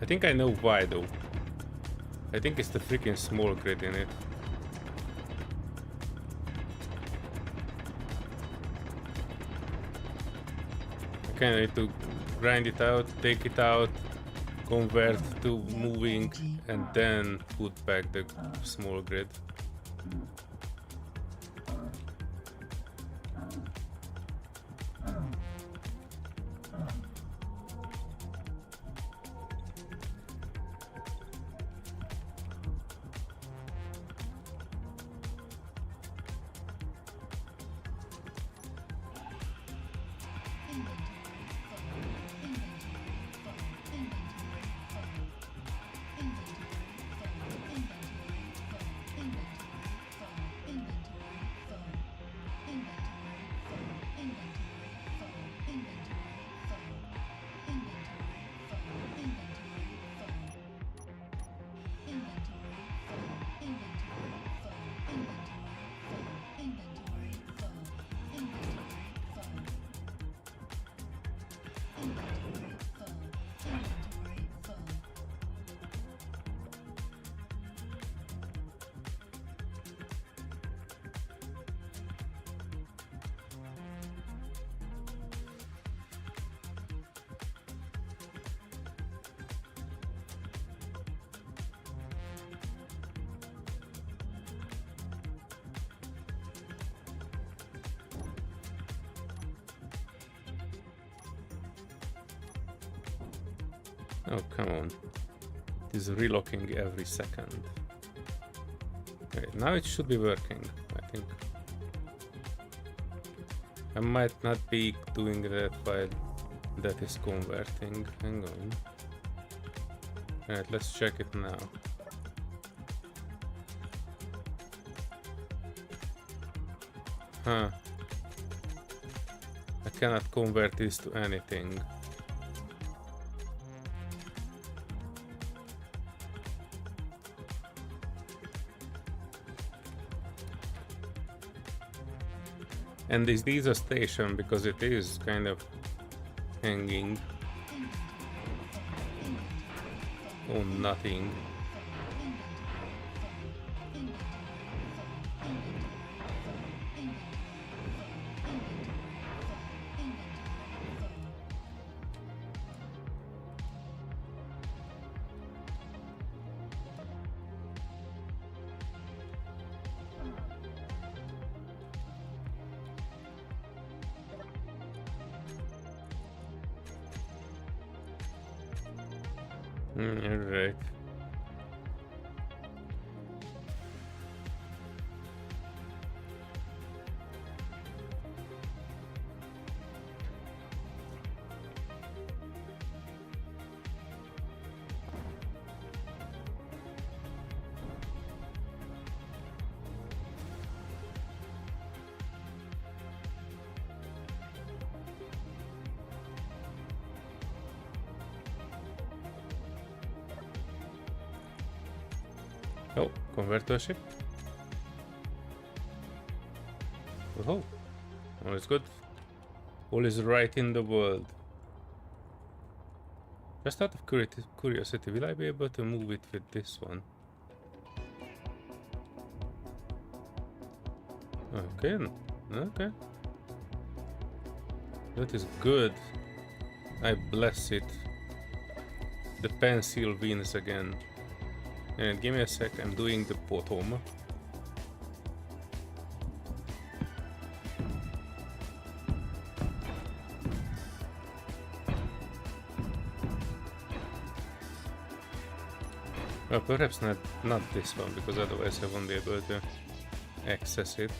S2: I think I know why though. I think it's the freaking small grid in it. Okay, I need to grind it out, take it out, convert to moving, and then put back the small grid. Oh, come on. It is relocking every second. Okay, now it should be working, I think. I might not be doing that while that is converting. Hang on. Alright, let's check it now. Huh. I cannot convert this to anything. And is this a station because it is kind of hanging on nothing. Alright. Oh, convert to a ship. Oh, all is good. All is right in the world. Just out of curiosity, will I be able to move it with this one? Okay, okay. That is good. I bless it. The pencil wins again. And give me a sec, I'm doing the bottom. Well, perhaps not this one, because otherwise I won't be able to access it.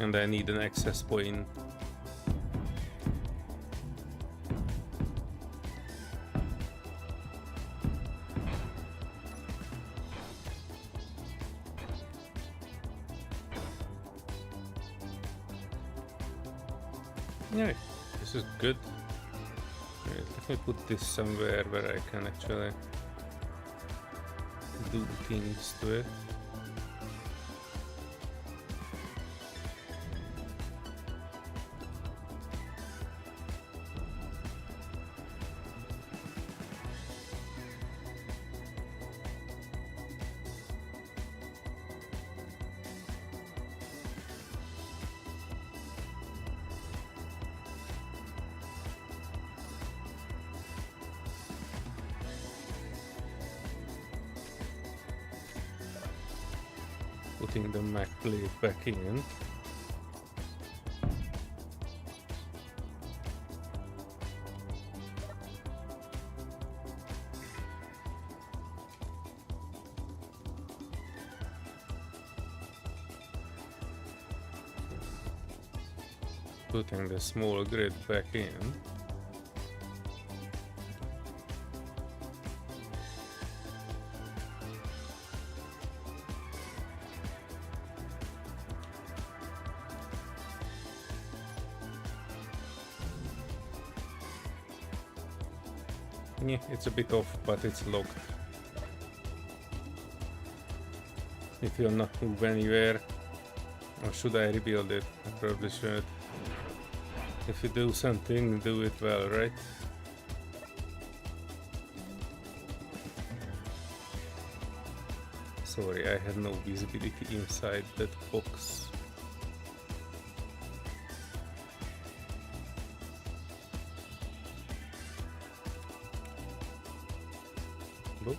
S2: And I need an access point. Yeah, this is good. Right, let me put this somewhere where I can actually do things to it. Putting the Mac plate back in. Putting the small grid back in. Yeah, it's a bit off, but it's locked. It will not move anywhere. Or should I rebuild it? I probably should. If you do something, do it well, right? Sorry, I had no visibility inside that box. Boop.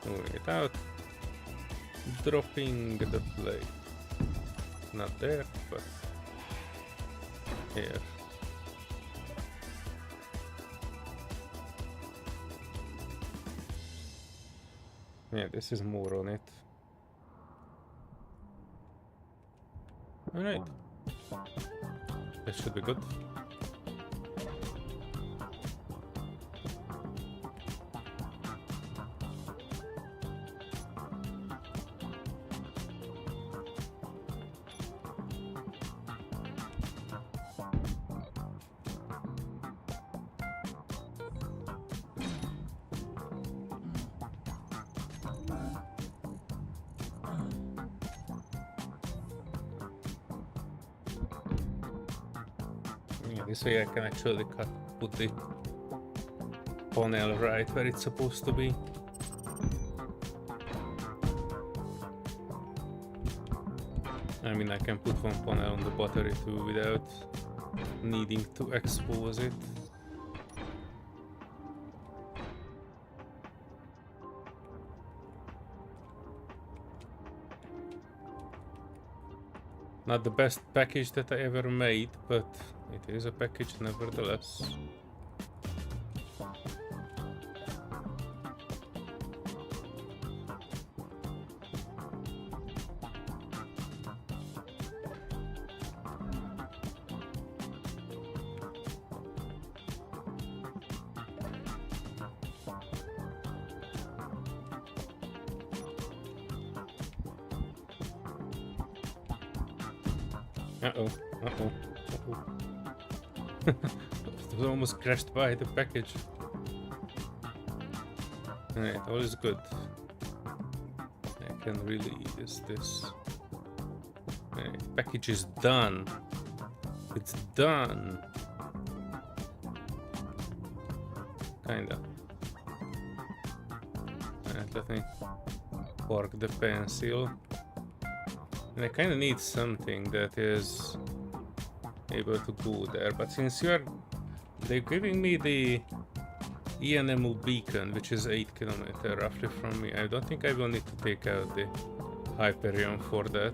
S2: Moving it out. Dropping the plate. Not there, but here. Yeah, this is more on it. Alright. That should be good. This way I can actually put the panel right where it's supposed to be. I mean, I can put one panel on the battery too without needing to expose it. Not the best package that I ever made, but it is a package nevertheless. Uh-oh, uh-oh, uh-oh. It was almost crashed by the package. Alright, all is good. I can really use this. Alright, package is done. It's done. Kinda. Alright, let me park the pencil. And I kind of need something that is able to go there, but since they're giving me the ENMO beacon, which is 8 km roughly from me, I don't think I will need to take out the Hyperion for that.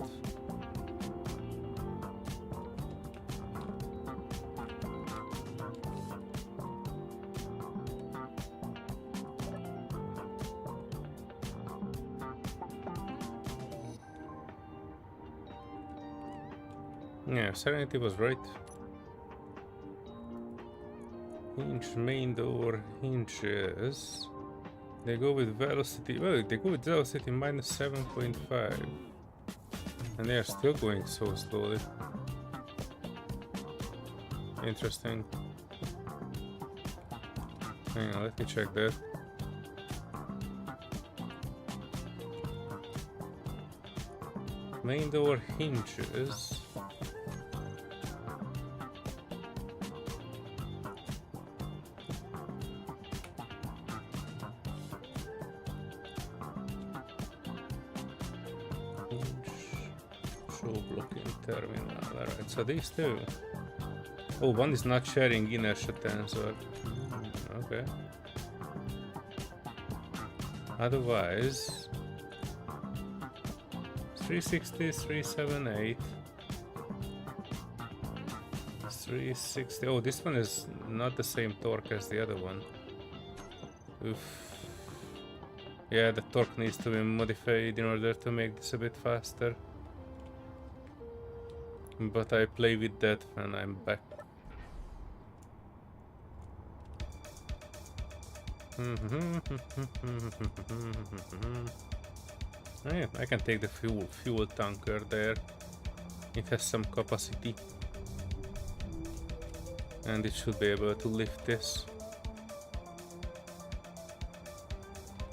S2: Yeah, Serenity was right. Hinge, main door, hinges. They go with velocity. Well, they go with velocity minus 7.5. And they are still going so slowly. Interesting. Hang on, let me check that. Main door hinges. Show blocking terminal. Alright, so these two. Oh, one is not sharing inertia tensor. Okay. Otherwise, 360, 378, 360. Oh, this one is not the same torque as the other one. Oof. Yeah, the torque needs to be modified in order to make this a bit faster. But I play with that when I'm back. Yeah, I can take the fuel tanker there. It has some capacity. And it should be able to lift this.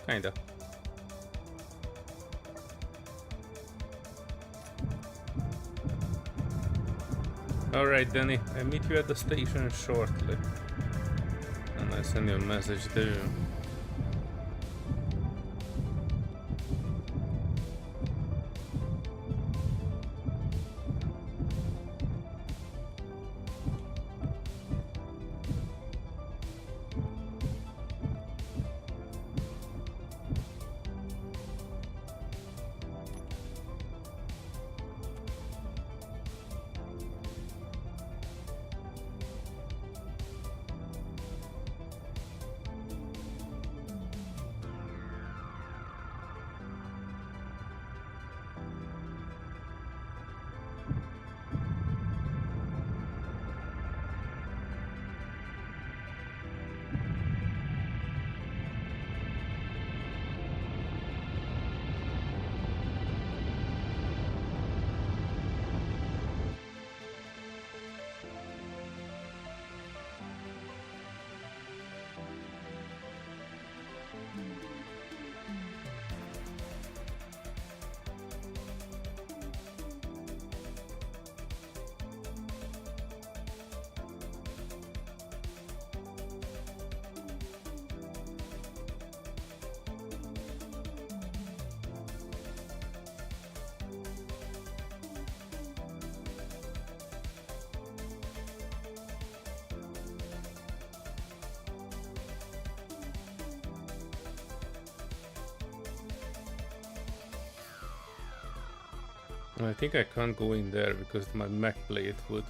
S2: Kinda. Alright, Danny, I meet you at the station shortly. And I send you a message there. I think I can't go in there because my mech plate would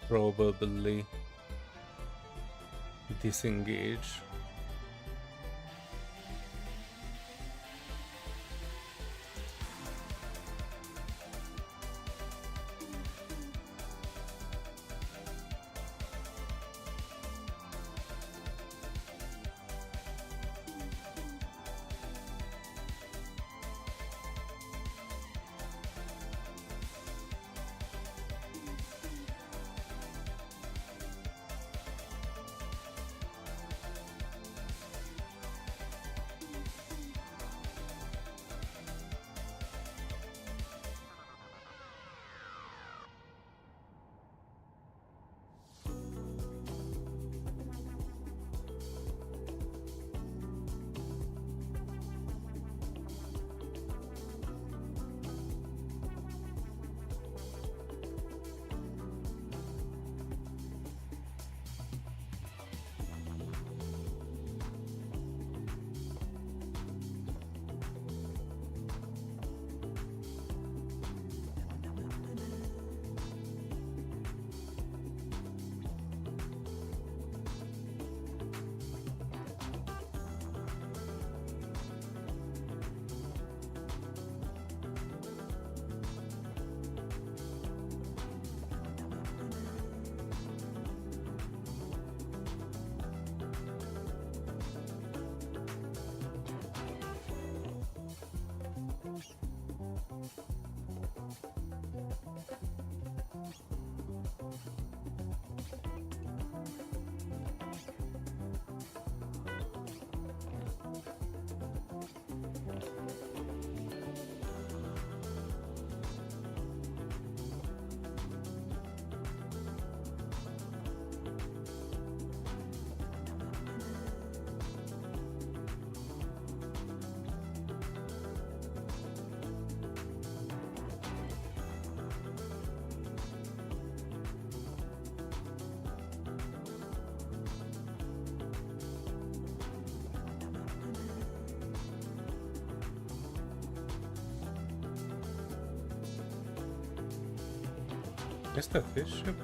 S2: probably disengage. Is that his ship?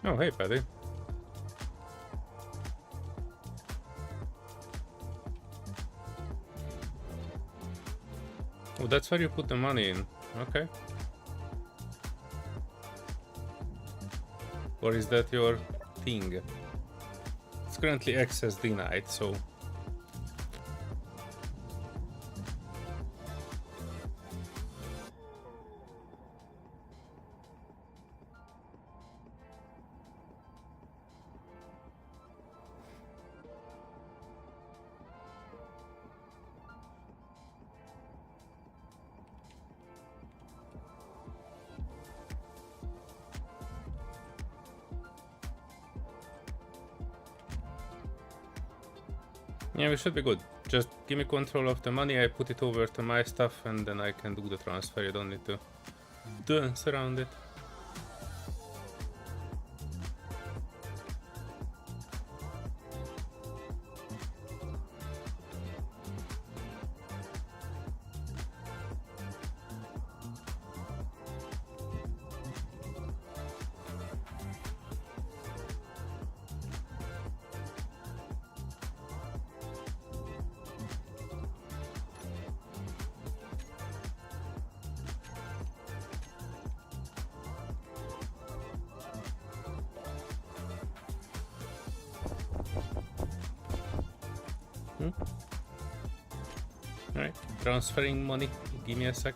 S2: Oh, hey, Paddy. Oh, that's where you put the money in. Okay. Or is that your thing? It's currently access denied, so... Yeah, we should be good. Just give me control of the money, I put it over to my stuff, and then I can do the transfer. You don't need to dance around it. Alright, transferring money. Give me a sec.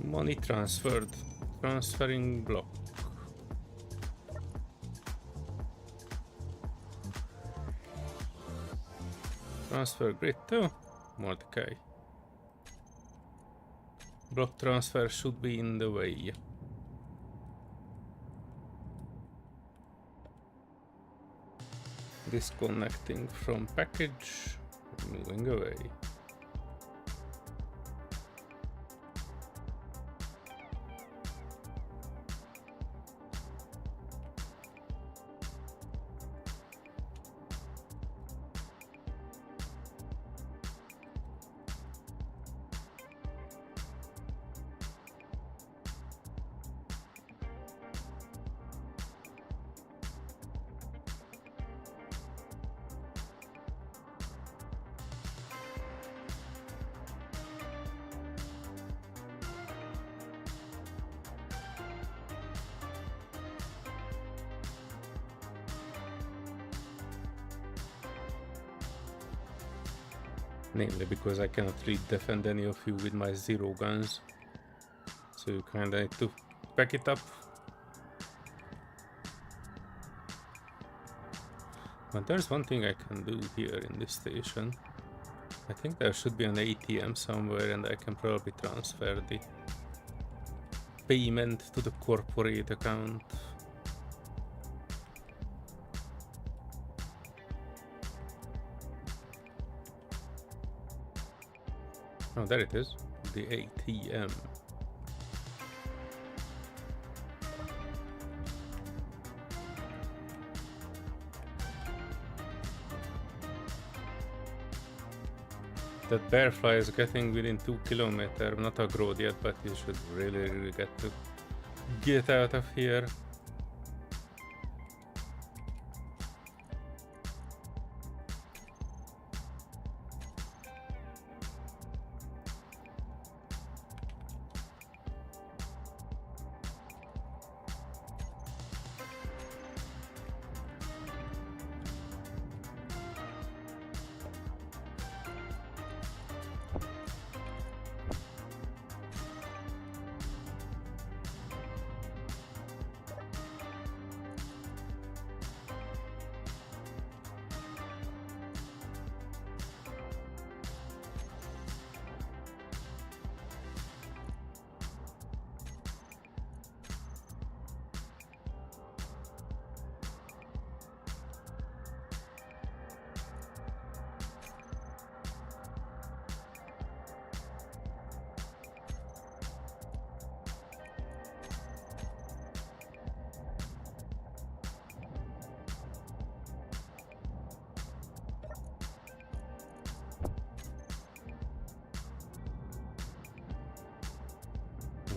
S2: Money transferred. Transferring block. Transfer grid to Mordecai. Block transfer should be in the way. Disconnecting from package. Moving away. Namely because I cannot really defend any of you with my 0 guns. So you kinda need to back it up. But there's one thing I can do here in this station. I think there should be an ATM somewhere and I can probably transfer the payment to the corporate account. Oh, there it is. The ATM. That bearfly is getting within 2 kilometers. Not a growth yet, but you should really get out of here.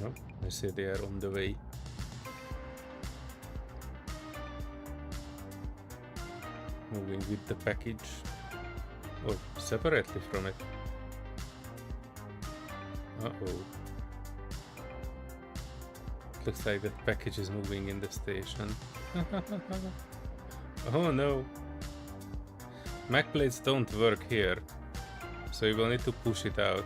S2: Oh, I see they are on the way. Moving with the package. Or separately from it. Uh-oh. Looks like the package is moving in the station. Oh no! Mag plates don't work here, so you will need to push it out.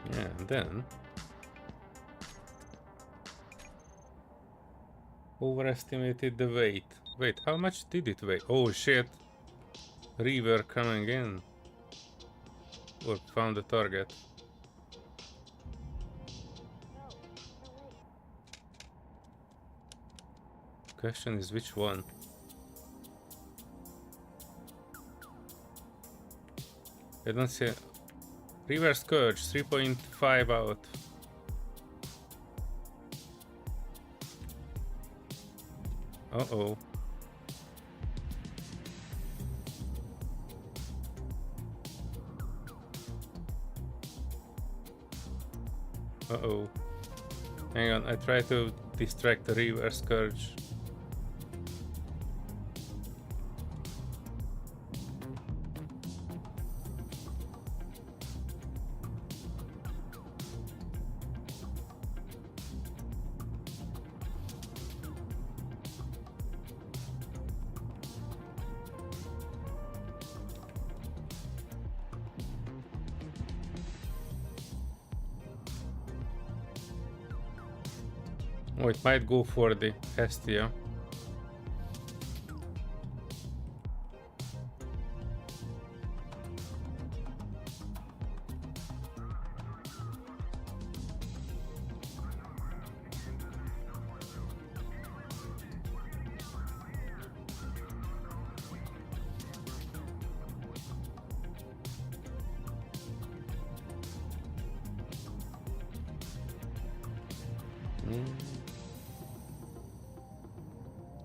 S2: Yeah, and then overestimated the weight. Wait, how much did it weigh? Oh shit! Reaver coming in. Or found the target. Question is which one? I don't see. Reverse Scourge, 3.5 out. Uh-oh. Uh-oh. Hang on, I try to distract the Reverse Scourge. Oh, it might go for the Hestia.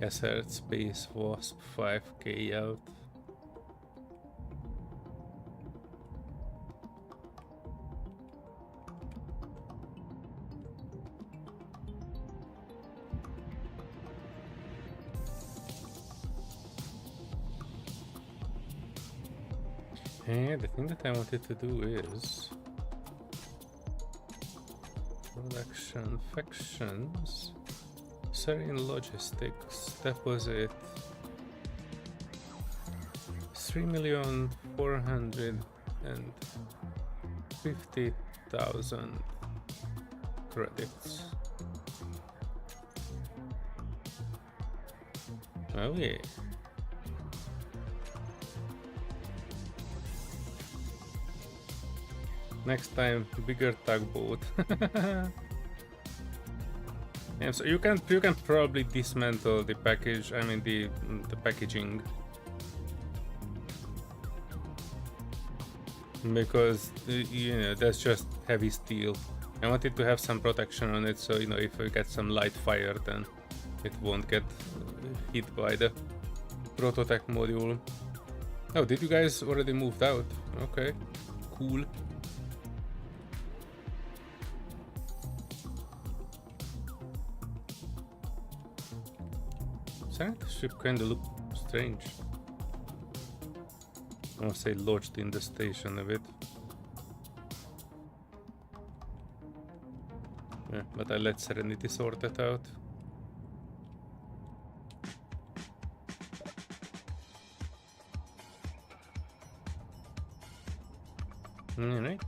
S2: Asset Space Wasp 5k out. And the thing that I wanted to do is production factions, Serene logistics, deposit 3,450,000 credits. Oh yeah. Next time, bigger tugboat. And so you can probably dismantle the package. I mean the packaging, because you know that's just heavy steel. I wanted to have some protection on it, so you know if we get some light fire, then it won't get hit by the prototype module. Oh, did you guys already moved out? Okay, cool. Serenity ship kinda look strange. I want to say lodged in the station a bit. Yeah, but I let Serenity sort it out. Alright.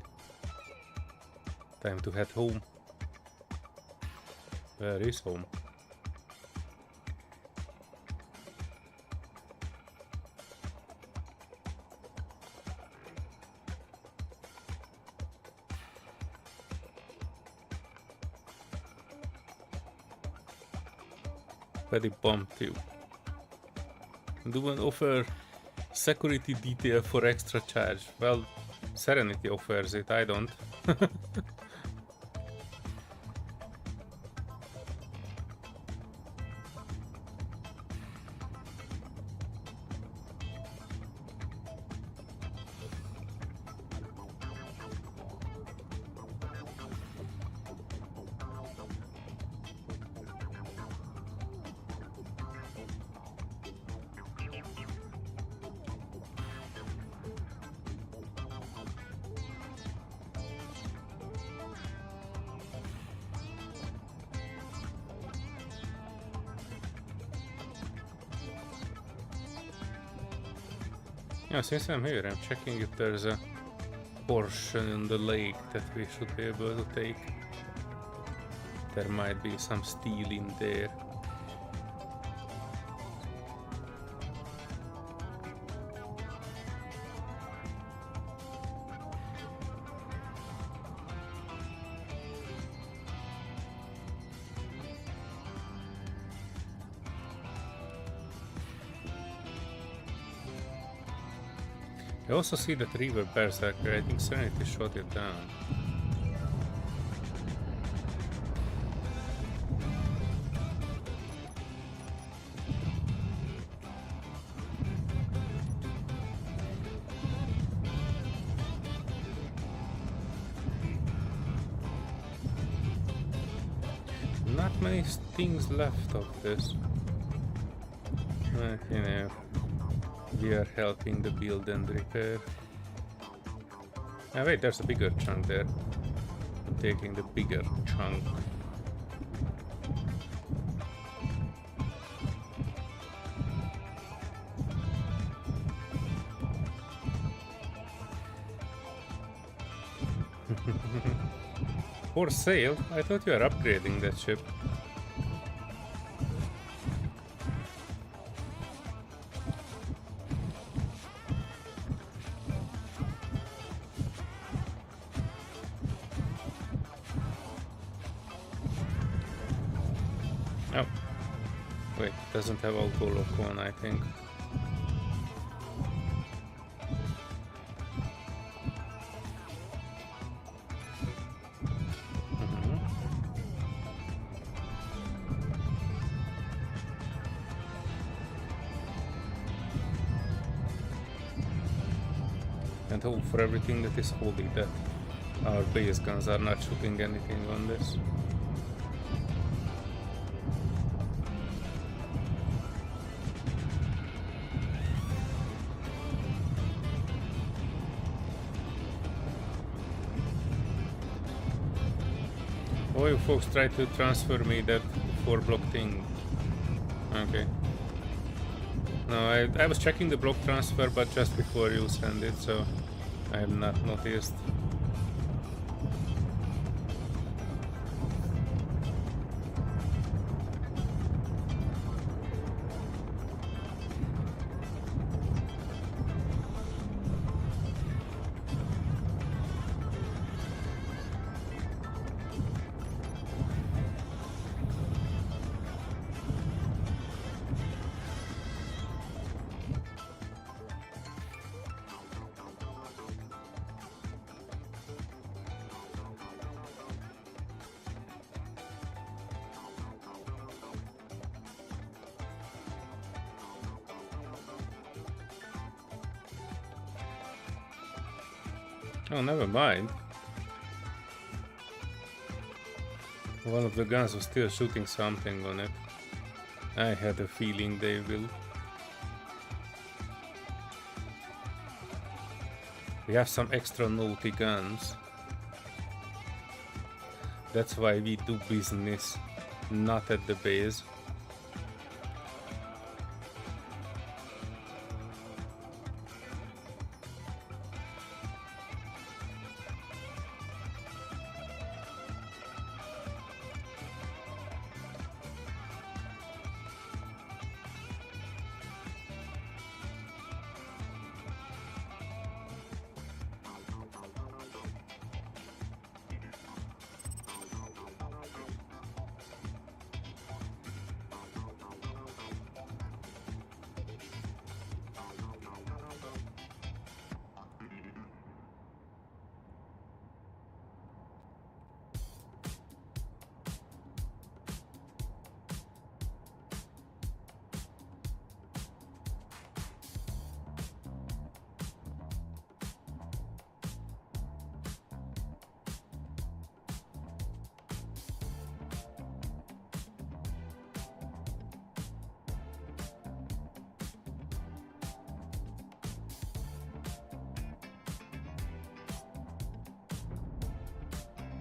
S2: Time to head home. Where is home? Very bumped you. Do an offer security detail for extra charge. Well, Serenity offers it, I don't. Yeah, since I'm here, I'm checking if there's a portion in the lake that we should be able to take. There might be some steel in there. I also see that river berserker. I think Serenity shot it down. Not many things left of this. You know. We are helping the build and repair. Ah wait, there's a bigger chunk there. I'm taking the bigger chunk. For sale? I thought you were upgrading that ship. Oh, wait, doesn't have auto lock on, I think. And hope for everything that is holy that our base guns are not shooting anything on this. Oh, you folks tried to transfer me that 4-block thing. Okay. No, I was checking the block transfer, but just before you send it, so I have not noticed. Oh, never mind. One of the guns was still shooting something on it. I had a feeling they will. We have some extra naughty guns. That's why we do business, not at the base.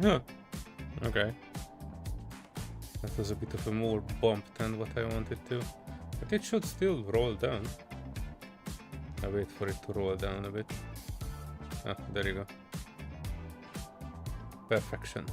S2: Huh. Okay. That was a bit of a more bump than what I wanted to. But it should still roll down. I wait for it to roll down a bit. Ah, there you go. Perfection.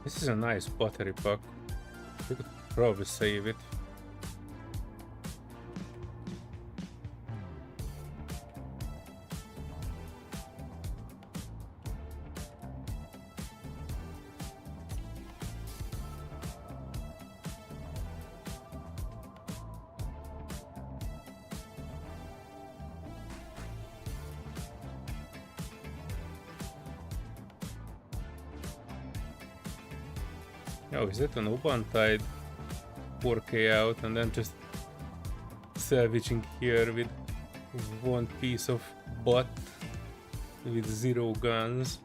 S2: This is a nice battery pack. We could probably save it. Oh, is it an one-tide 4K out and then just salvaging here with one piece of butt with 0 guns?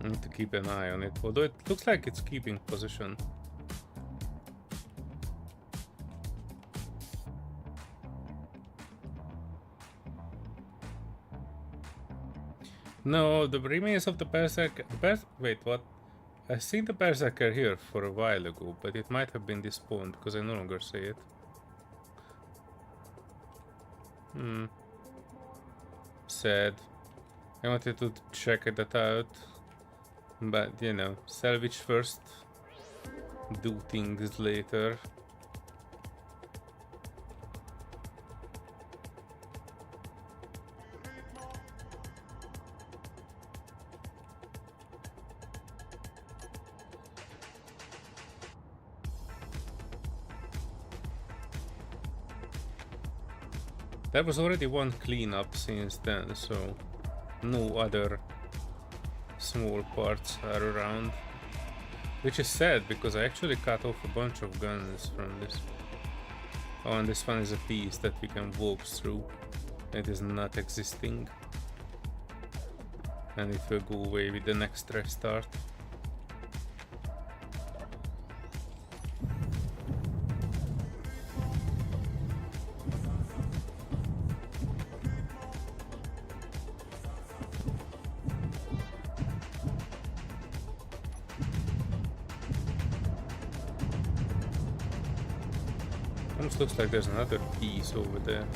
S2: I need to keep an eye on it, although it looks like it's keeping position. No, the remains of the Berserk... wait, what? I seen the Berserker here for a while ago, but it might have been despawned because I no longer see it. Sad. I wanted to check that out, but you know, salvage first, do things later. There was already one cleanup since then, so no other small parts are around. Which is sad, because I actually cut off a bunch of guns from this. Oh, and this one is a piece that we can walk through. It is not existing. And it will go away with the next restart. Almost looks like there's another piece over there.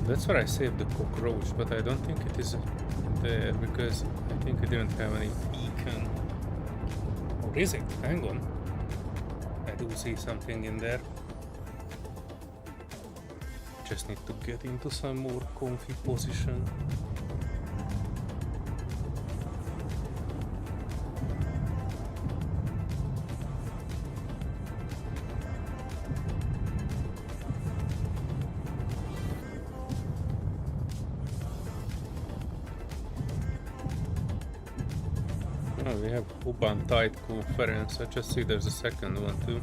S2: That's where I saved the cockroach, but I don't think it is there because I think I didn't have any beacon. Or is it? Hang on. I do see something in there. Just need to get into some more comfy position. We have Open Tide conference. I just see there's a second one too.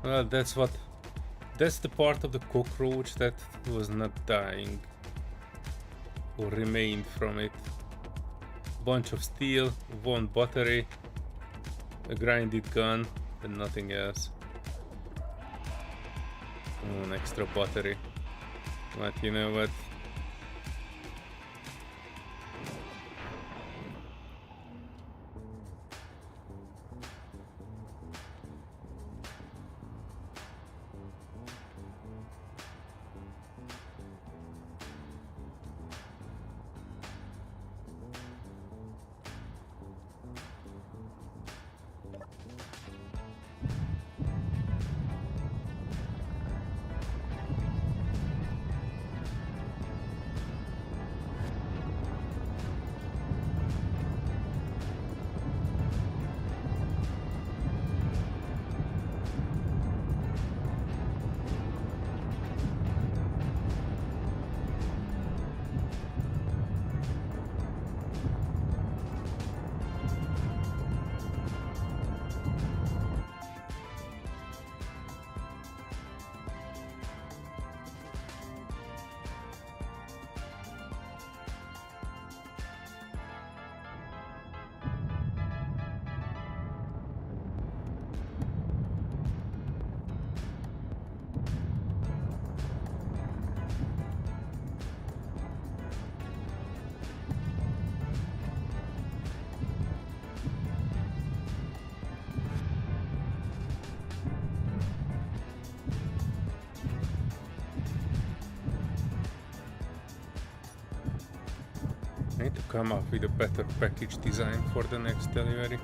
S2: Well, that's the part of the cockroach that was not dying or remained from it. Bunch of steel, one battery, a grinded gun, and nothing else. Oh, an extra battery. But you know what? come up with a better package design for the next delivery.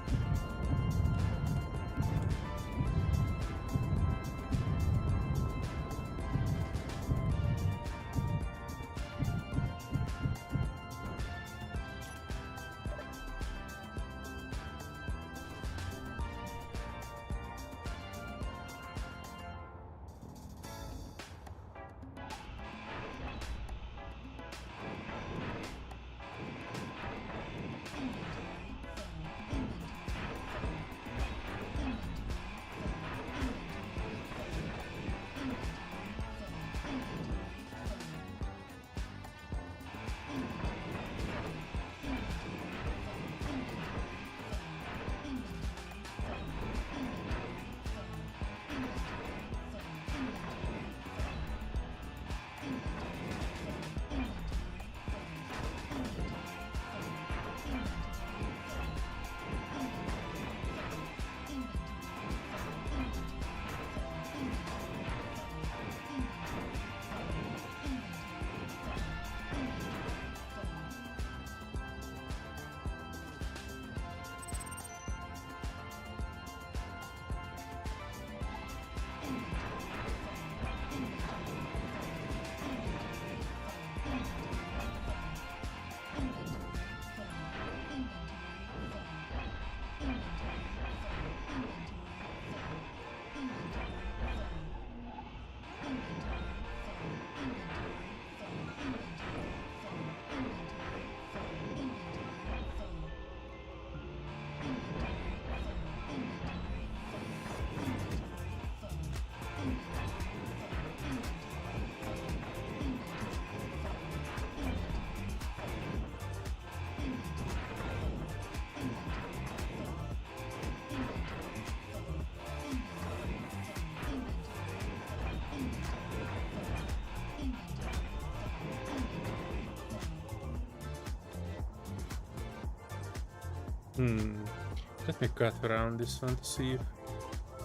S2: Let me cut around this one to see if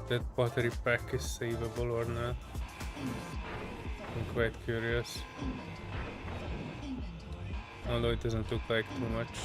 S2: that battery pack is savable or not. I'm quite curious. Although it doesn't look like too much.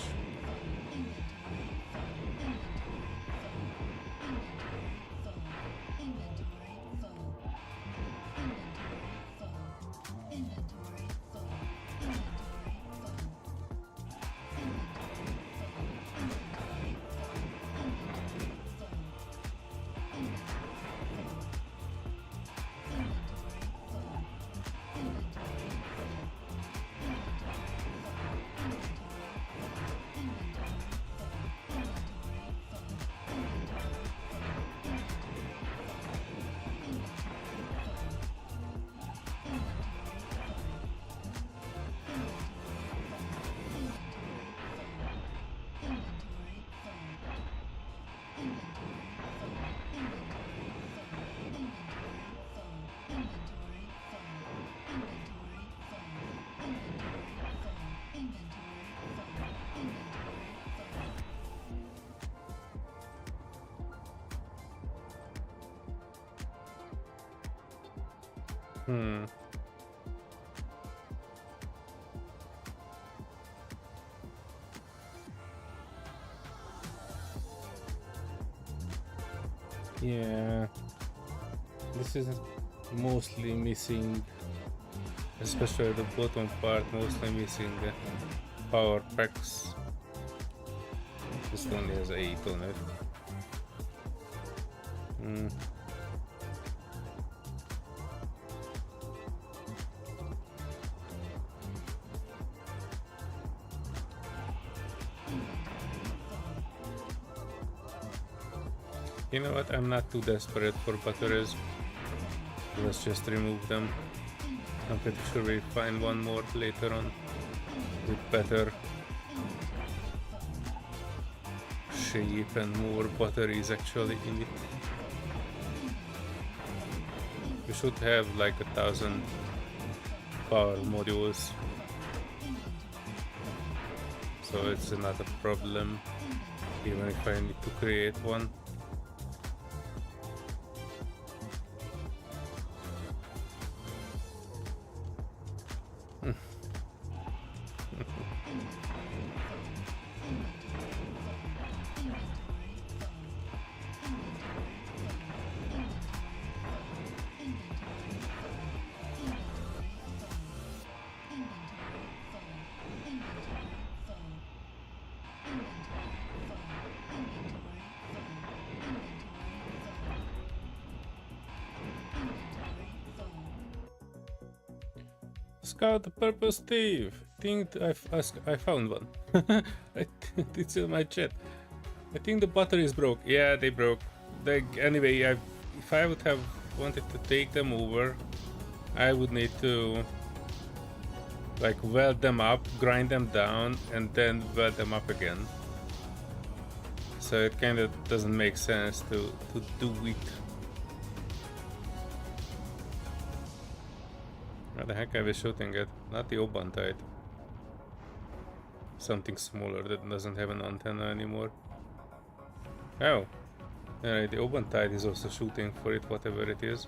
S2: Yeah, this is mostly missing, especially the bottom part, mostly missing the power packs. This only has 8 on it. You know what, I'm not too desperate for batteries. Let's just remove them. I'm pretty sure we'll find one more later on with better shape and more batteries actually in it. We should have like 1,000 power modules, so it's not a problem even if I need to create one. Scout the purple Steve. Think I found one. It's in my chat. I think the batteries broke. Yeah, they broke. Anyway, if I would have wanted to take them over, I would need to like weld them up, grind them down, and then weld them up again. So it kind of doesn't make sense to do it. What the heck are we shooting at? Not the Obantide. Something smaller that doesn't have an antenna anymore. Oh. Alright, the Obantide is also shooting for it, whatever it is.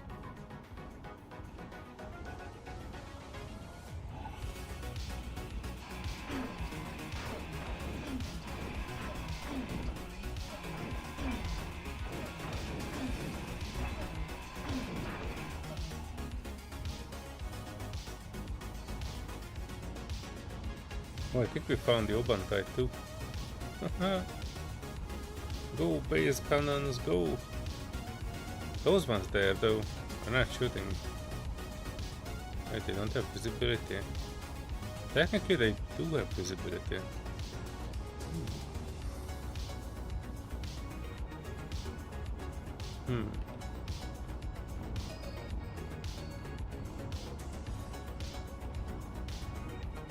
S2: Oh, I think we found the Obantide too. Go, base cannons, go! Those ones there though, are not shooting. Wait, they don't have visibility. Technically they do have visibility.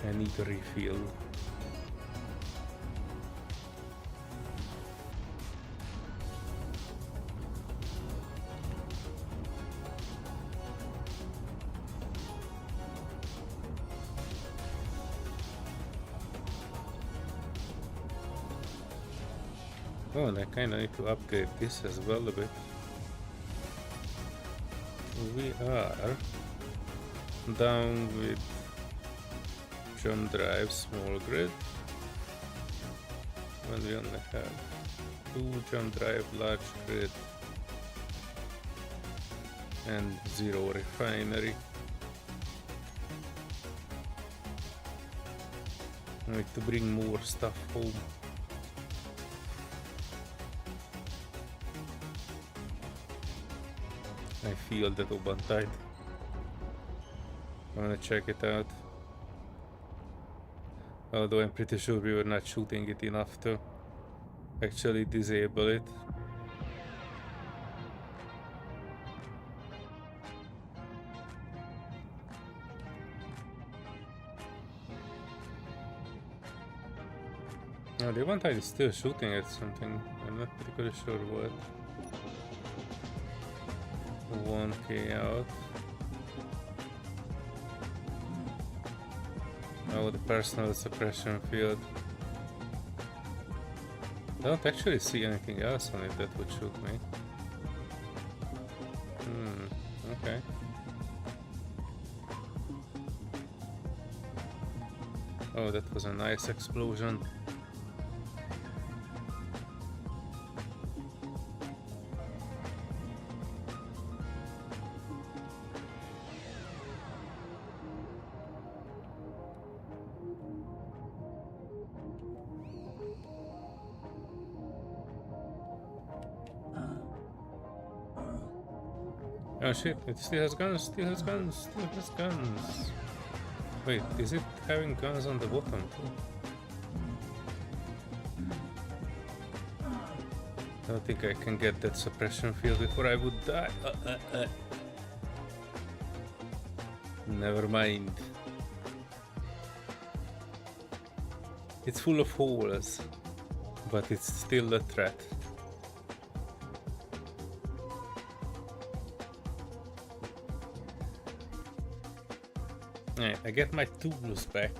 S2: I need to refill. Oh, and I kinda need to upgrade this as well a bit. We are down with jump drive, small grid, and we only have 2 jump drive, large grid, and 0 refinery. I need to bring more stuff home. I feel that Obantide. I wanna check it out. Although I'm pretty sure we were not shooting it enough to actually disable it. No, the Obantide is still shooting at something. I'm not particularly sure what. 1k out. Oh, the personal suppression field. I don't actually see anything else on it that would shoot me. Okay. Oh, that was a nice explosion. Oh shit, it still has guns, still has guns, still has guns. Wait, is it having guns on the bottom too? I don't think I can get that suppression field before I would die. Never mind. It's full of holes, but it's still a threat. I get my tools back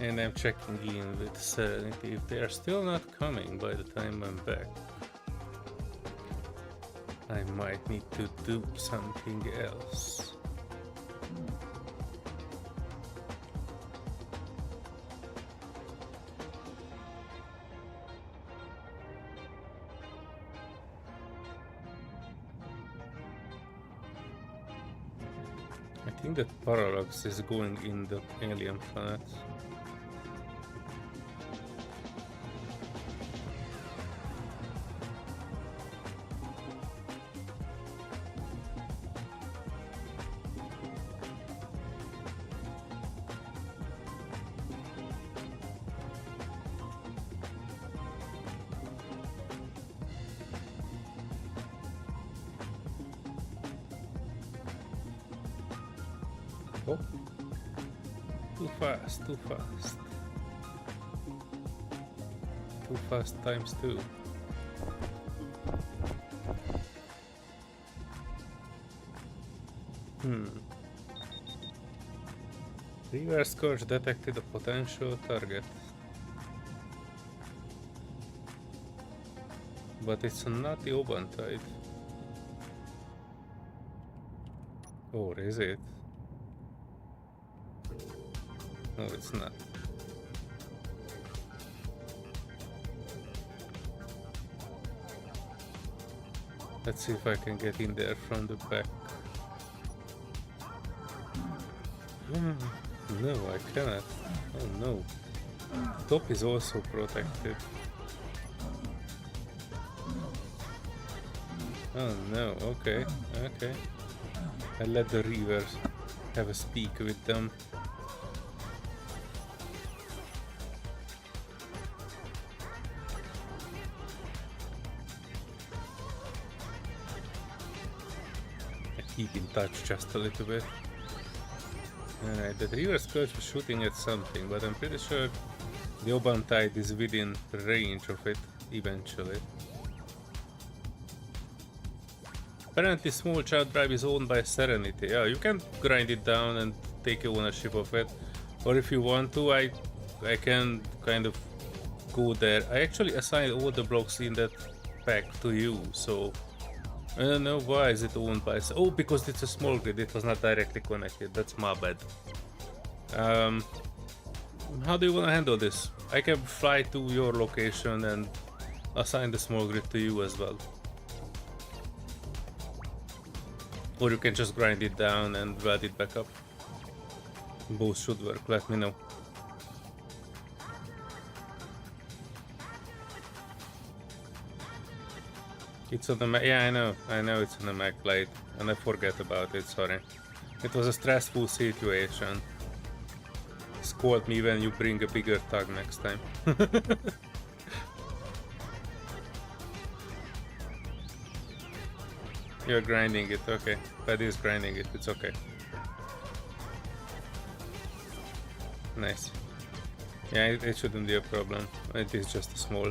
S2: and I'm checking in with Serenity. If they are still not coming by the time I'm back, I might need to do something else. I think that Parallax is going in the alien planet. Oh. Too fast, too fast. Too fast times 2. Reverse Scourge detected a potential target. But it's not the Obantide. Or is it? No, it's not. Let's see if I can get in there from the back. No, I cannot. Oh no. Top is also protected. Oh no, okay, okay. I let the Reavers have a speak with them. I keep in touch just a little bit. Alright, the Reverse Scourge was shooting at something, but I'm pretty sure the Obantide is within range of it eventually. Apparently small child drive is owned by Serenity. Yeah, you can grind it down and take ownership of it. Or if you want to, I can kind of go there. I actually assigned all the blocks in that pack to you, so I don't know why is it owned by... Oh, because it's a small grid, it was not directly connected. That's my bad. How do you want to handle this? I can fly to your location and assign the small grid to you as well. Or you can just grind it down and weld it back up. Both should work, let me know. It's on the Mac. Yeah, I know it's on the Mac plate, and I forget about it, sorry. It was a stressful situation. Scold me when you bring a bigger tug next time. You're grinding it, okay. That is grinding it, it's okay. Nice. Yeah, it shouldn't be a problem. It is just a small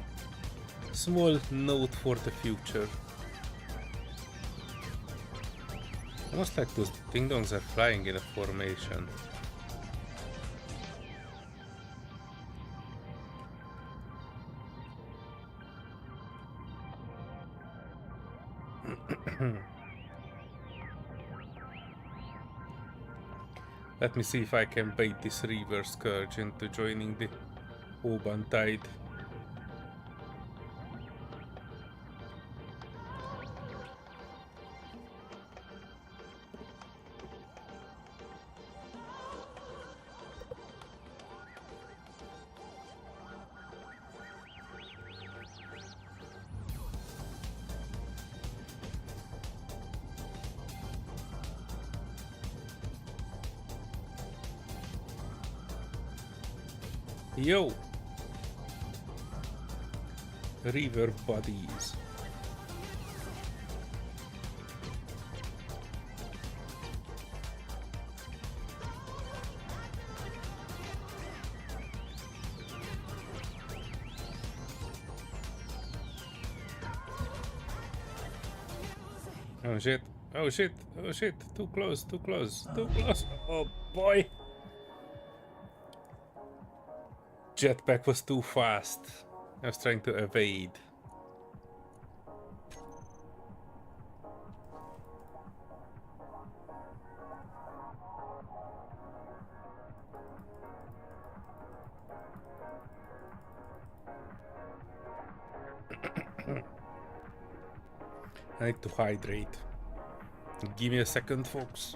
S2: note for the future. Almost like those ding-dongs are flying in a formation. Let me see if I can bait this Reverse Scourge into joining the Obantide. Yo! River buddies. Oh shit, oh shit, oh shit, too close, too close, too close. Oh boy! Jetpack was too fast. I was trying to evade. I need to hydrate. Give me a second, folks.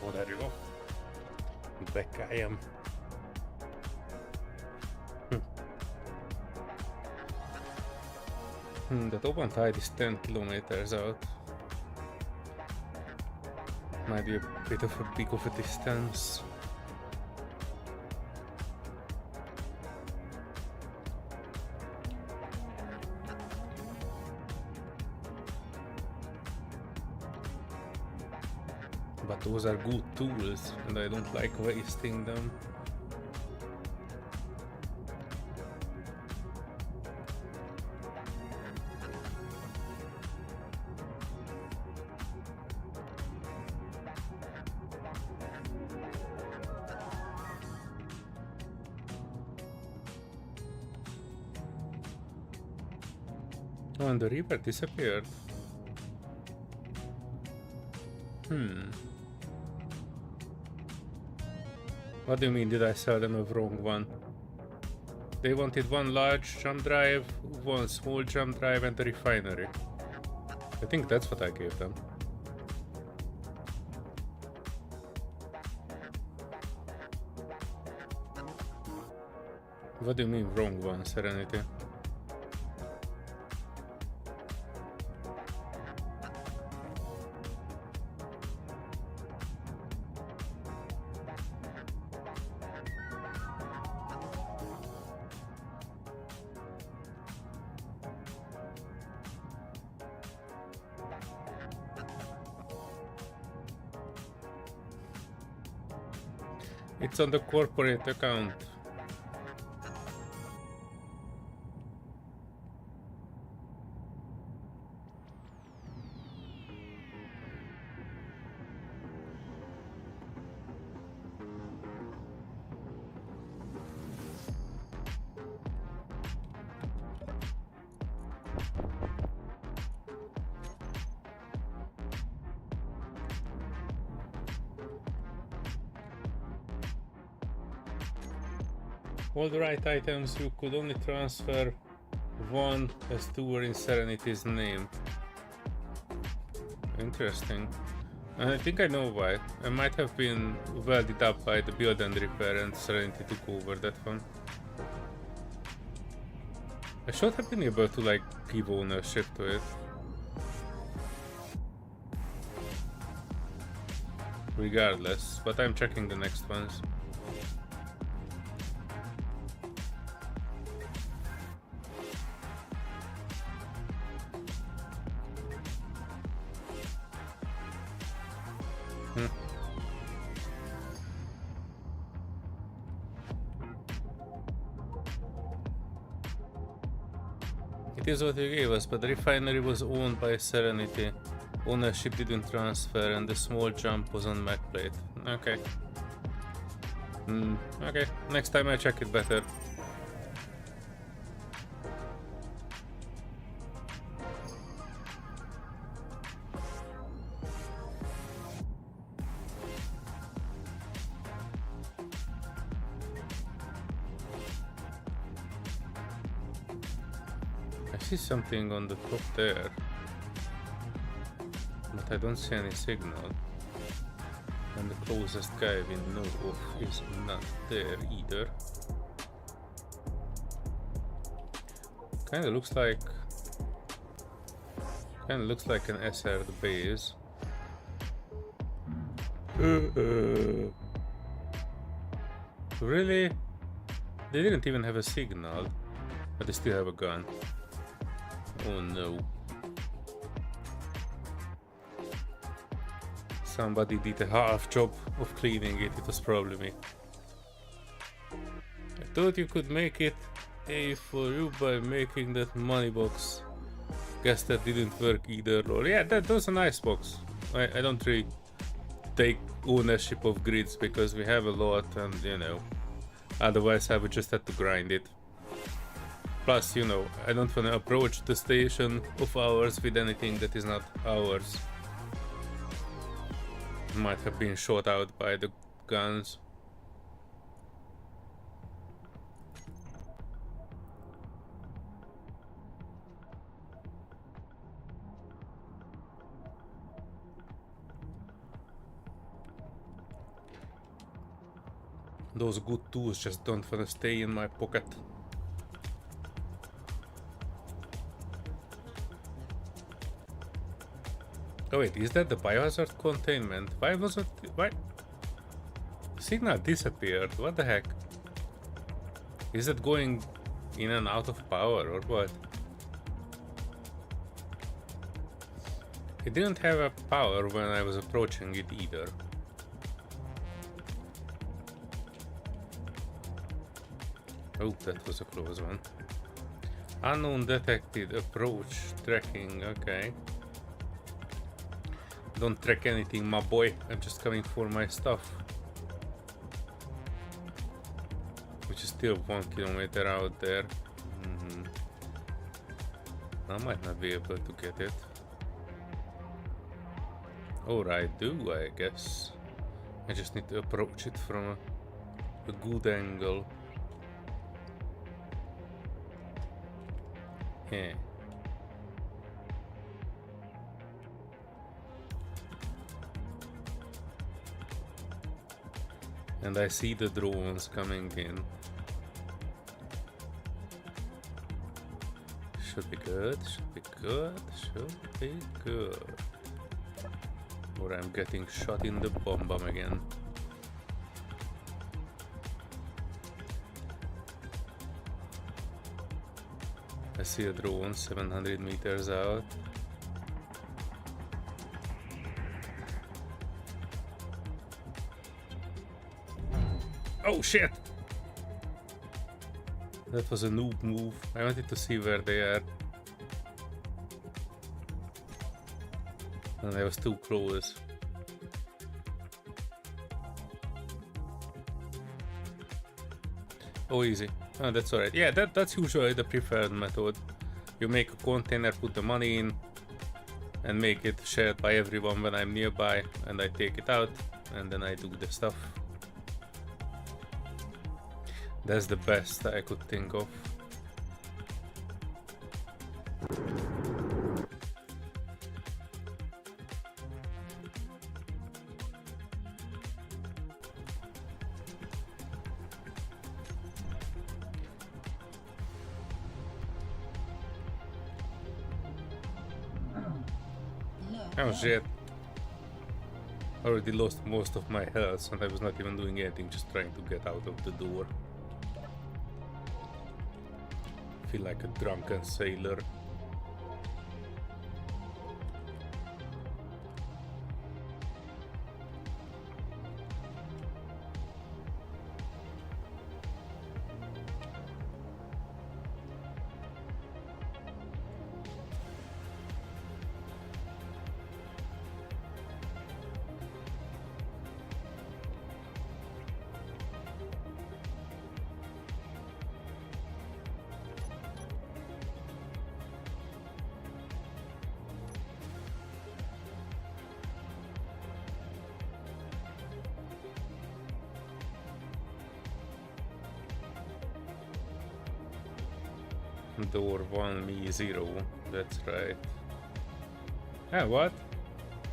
S2: Oh, there you go. Back I am. That open tide is 10 kilometers out. Might be a bit of a big of a distance. But those are good tools, and I don't like wasting them. Oh, and the river disappeared. What do you mean, did I sell them a wrong one? They wanted one large jump drive, one small jump drive, and a refinery. I think that's what I gave them. What do you mean wrong one, Serenity? It's on the corporate account. All the right items, you could only transfer one as two were in Serenity's name. Interesting. I think I know why. I might have been welded up by the build and repair and Serenity took over that one. I should have been able to like give ownership to it. Regardless, but I'm checking the next ones. It is what you gave us, but the refinery was owned by Serenity. Ownership didn't transfer and the small jump was on MacPlate. Okay. Okay, next time I check it better. I see something on the top there, but I don't see any signal. And the closest guy we know of is not there either. Kinda looks like an SR base. Really? They didn't even have a signal, but they still have a gun. Oh no. Somebody did a half job of cleaning it, it was probably me. I thought you could make it A for you by making that money box. Guess that didn't work either, lol. Yeah, that was a nice box. I don't really take ownership of grids because we have a lot and, you know, otherwise I would just have to grind it. Plus, you know, I don't want to approach the station of ours with anything that is not ours. Might have been shot out by the guns. Those good tools just don't wanna stay in my pocket. Oh wait, is that the biohazard containment? Why wasn't... why? Signal disappeared, what the heck? Is it going in and out of power or what? It didn't have a power when I was approaching it either. Oh, that was a close one. Unknown detected, approach, tracking, okay. Don't track anything, my boy. I'm just coming for my stuff. Which is still 1 kilometer out there. I might not be able to get it. Or I do, I guess. I just need to approach it from a good angle. Yeah. And I see the drones coming in. Should be good, should be good, should be good. Or I'm getting shot in the bomb again. I see a drone 700 meters out. Oh shit! That was a noob move. I wanted to see where they are. And I was too close. Oh, easy. Oh, that's alright. Yeah, that's usually the preferred method. You make a container, put the money in, and make it shared by everyone when I'm nearby, and I take it out, and then I do the stuff. That's the best I could think of. Oh shit. Already lost most of my health and I was not even doing anything, just trying to get out of the door. Feel like a drunken sailor. Door 1, me 0, that's right. Ah, what?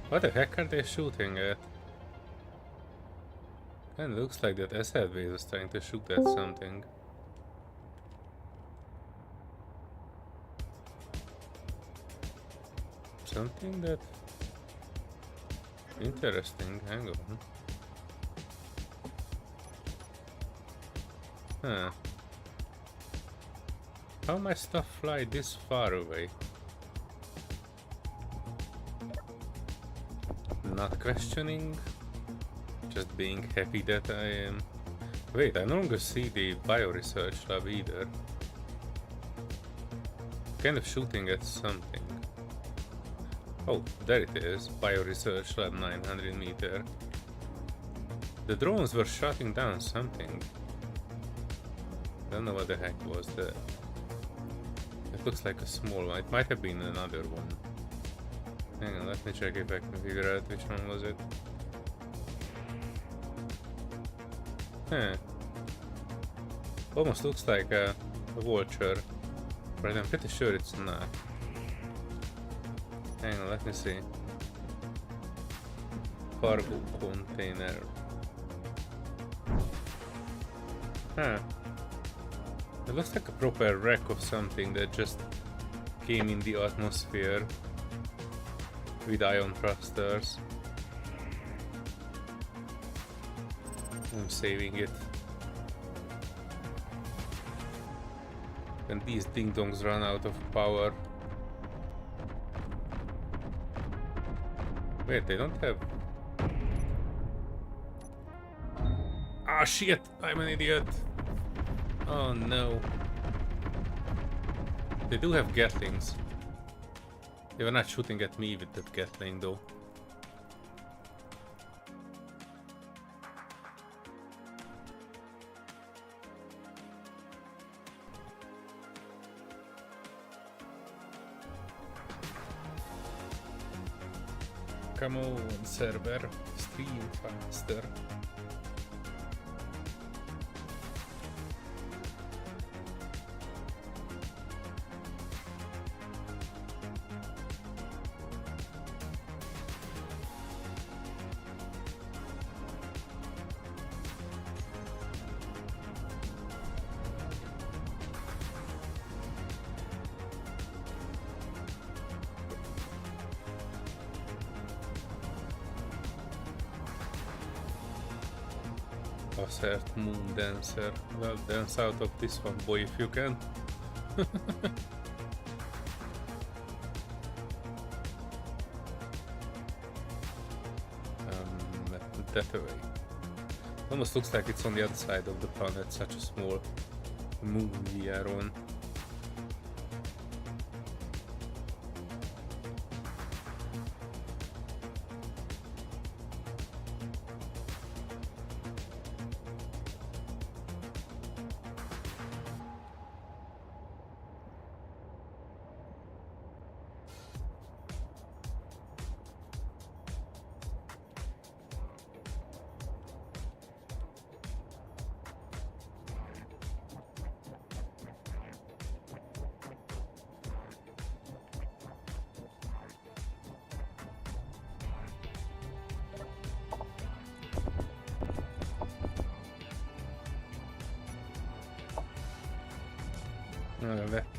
S2: What the heck are they shooting at? Kinda looks like that SL base is trying to shoot at something. Something that... interesting, hang on. Huh. How my stuff fly this far away? Not questioning, just being happy that I am... Wait, I no longer see the bioresearch lab either. Kind of shooting at something. Oh, there it is, bioresearch lab 900 meter. The drones were shutting down something. Don't know what the heck was that. It looks like a small one. It might have been another one. Hang on, let me check if I can figure out which one was it. Huh. Almost looks like a vulture, but I'm pretty sure it's not. Hang on, let me see. Cargo container. Huh. It looks like a proper wreck of something that just came in the atmosphere with ion thrusters. I'm saving it. And these ding-dongs run out of power. Wait, they don't have... Ah, shit! I'm an idiot! Oh no. They do have Gatlings. They were not shooting at me with that Gatling though. Come on, server, stream faster. Assert Moon Dancer. Well, dance out of this one, boy, if you can. That away. Almost looks like it's on the other side of the planet, such a small moon we are on.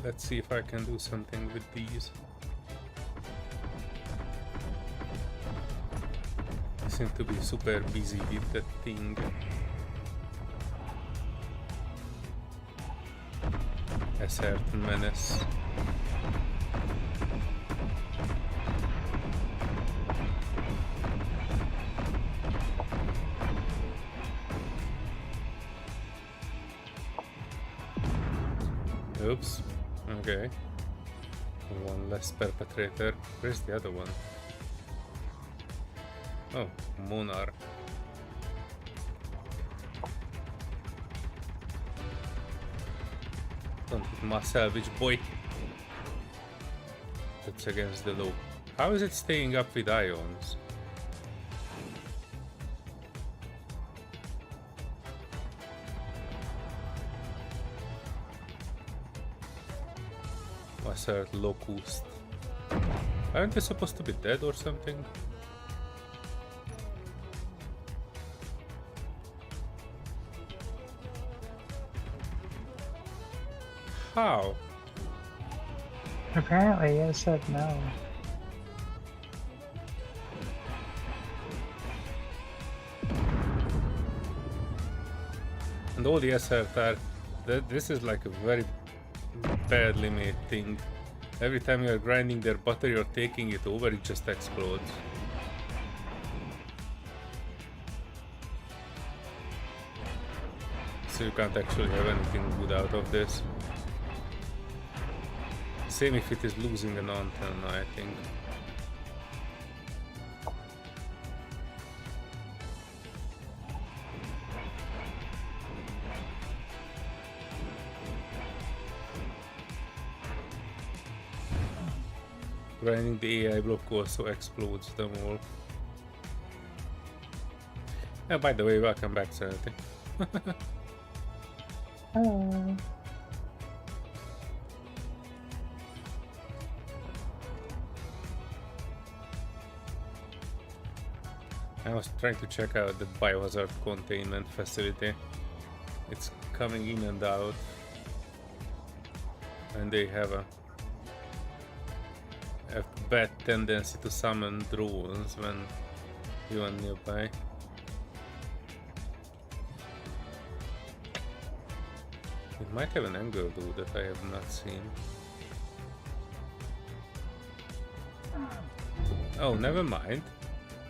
S2: Let's see if I can do something with these. I seem to be super busy with that thing. A certain menace. Oops. Okay. One less perpetrator. Where's the other one? Oh, Monarch. Don't hit my salvage, boy. That's against the law. How is it staying up with ions? Assert Locust. Aren't they supposed to be dead or something? How?
S12: Apparently, I said no.
S2: And all the assert are... This is like a very badly made thing. Every time you're grinding their battery or taking it over, it just explodes. So you can't actually have anything good out of this. Same if it is losing an antenna, I think. Grinding the AI block also explodes them all. Yeah, by the way, welcome back, Serenity.
S12: Hello.
S2: I was trying to check out the biohazard containment facility. it's coming in and out, and they have a bad tendency to summon drones when you are nearby. It might have an angle though that I have not seen. Oh, never mind.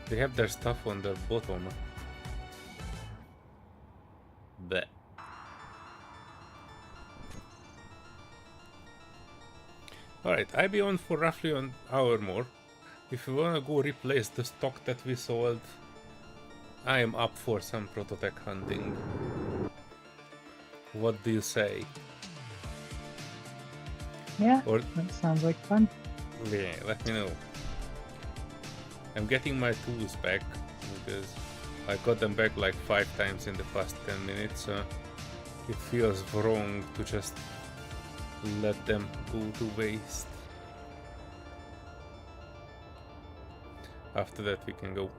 S2: They have their stuff on the bottom. Bleh. Alright, I'll be on for roughly an hour more. If you wanna go replace the stock that we sold, I am up for some prototech hunting. What do you say?
S12: Yeah,
S2: Or,
S12: that sounds like fun.
S2: yeah, let me know. I'm getting my tools back because I got them back like 5 times in the past 10 minutes, so it feels wrong to just let them go to waste. After that we can go.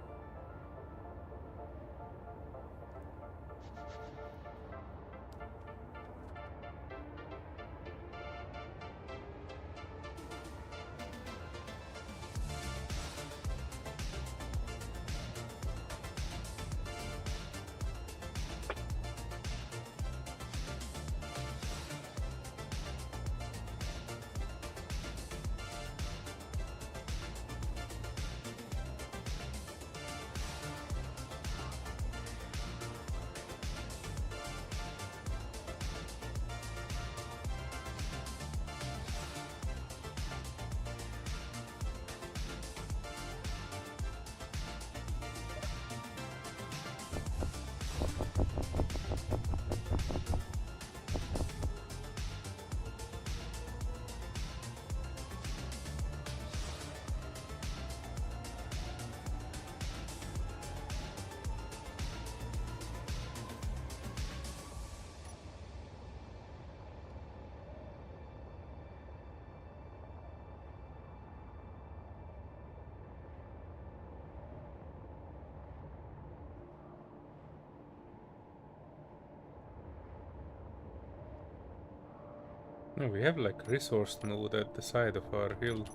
S2: No, we have like resource node at the side of our hill.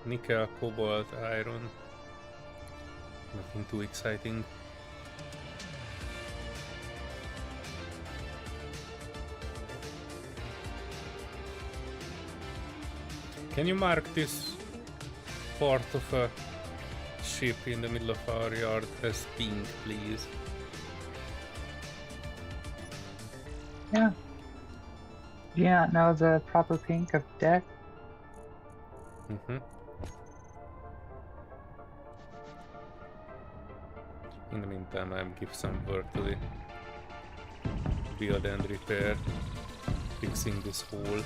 S2: Nickel, cobalt, iron. Nothing too exciting. Can you mark this part of a ship in the middle of our yard as pink, please?
S12: Yeah. Do you not know the proper pink of death?
S2: In the meantime, I'll give some work to the build and repair, fixing this hole.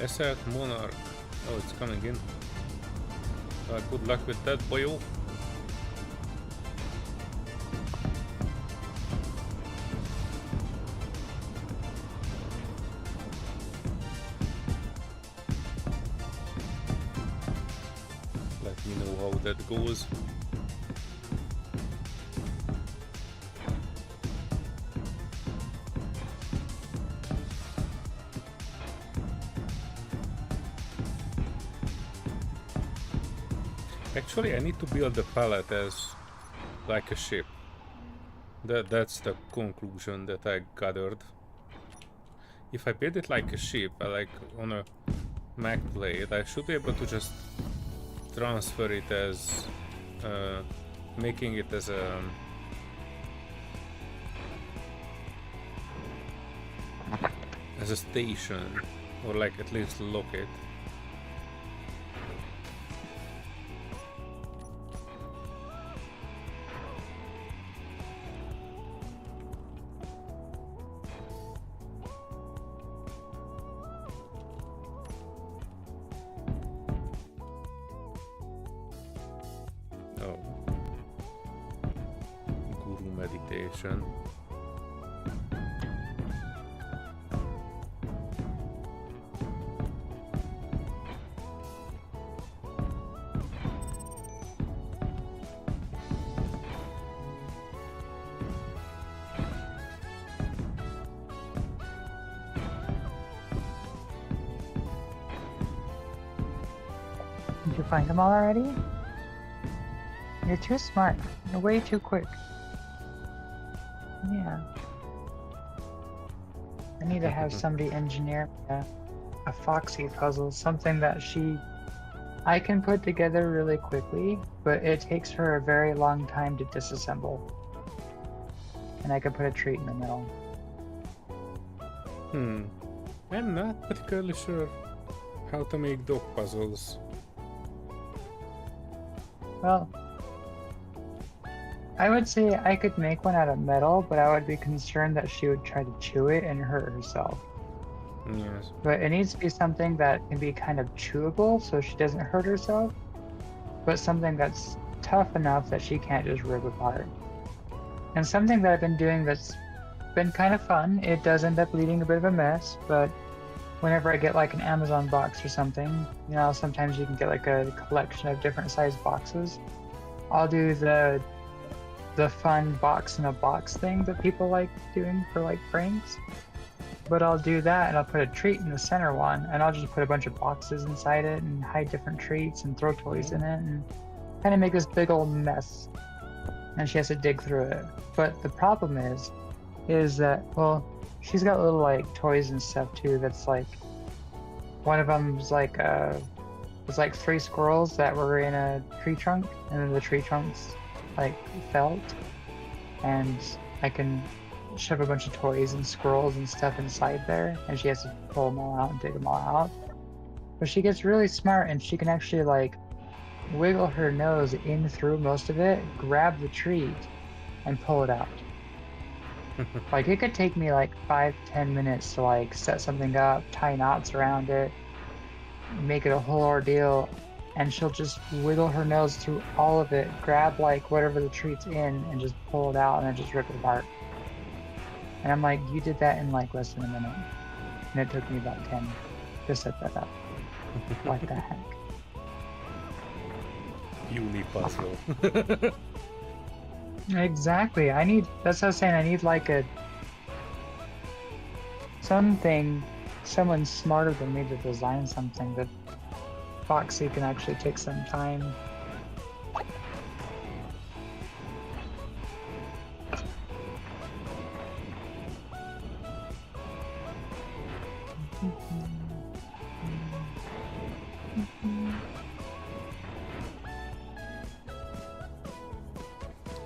S2: Assault Monarch. Oh, it's coming in. Good luck with that, boyo. Let me know how that goes. Actually, I need to build the pallet as like a ship. That's the conclusion that I gathered. If I build it like a ship, like on a Mac plate, I should be able to just transfer it as making it as a station, or like at least lock it. invitation.
S12: Did you find them all already? You're too smart. You're way too quick. Yeah. I need to have somebody engineer a Foxy puzzle, something that I can put together really quickly, but it takes her a very long time to disassemble. And I could put a treat in the middle.
S2: I'm not particularly sure how to make dog puzzles.
S12: Well, I would say I could make one out of metal, but I would be concerned that she would try to chew it and hurt herself.
S2: Yes.
S12: But it needs to be something that can be kind of chewable so she doesn't hurt herself, but something that's tough enough that she can't just rip apart. And something that I've been doing that's been kind of fun, it does end up leaving a bit of a mess, but whenever I get like an Amazon box or something, you know, sometimes you can get like a collection of different size boxes. I'll do the fun box in a box thing that people like doing for like pranks. But I'll do that and I'll put a treat in the center one and I'll just put a bunch of boxes inside it and hide different treats and throw toys in it and kind of make this big old mess. And she has to dig through it. But the problem is that, well, she's got little like toys and stuff too that's like, one of them was like 3 squirrels that were in a tree trunk and then the tree trunks like felt, and I can shove a bunch of toys and squirrels and stuff inside there, and she has to pull them all out and dig them all out. But she gets really smart and she can actually like wiggle her nose in through most of it, grab the treat, and pull it out. Like it could take me like 5-10 minutes to like set something up, tie knots around it, make it a whole ordeal, and she'll just wiggle her nose through all of it, grab like whatever the treat's in, and just pull it out and then just rip it apart. And I'm like, you did that in like less than a minute. And it took me about 10 to set that up. What the heck?
S2: Uni puzzle.
S12: Exactly. That's what I was saying, I need like someone smarter than me to design something that Foxy can actually take some time.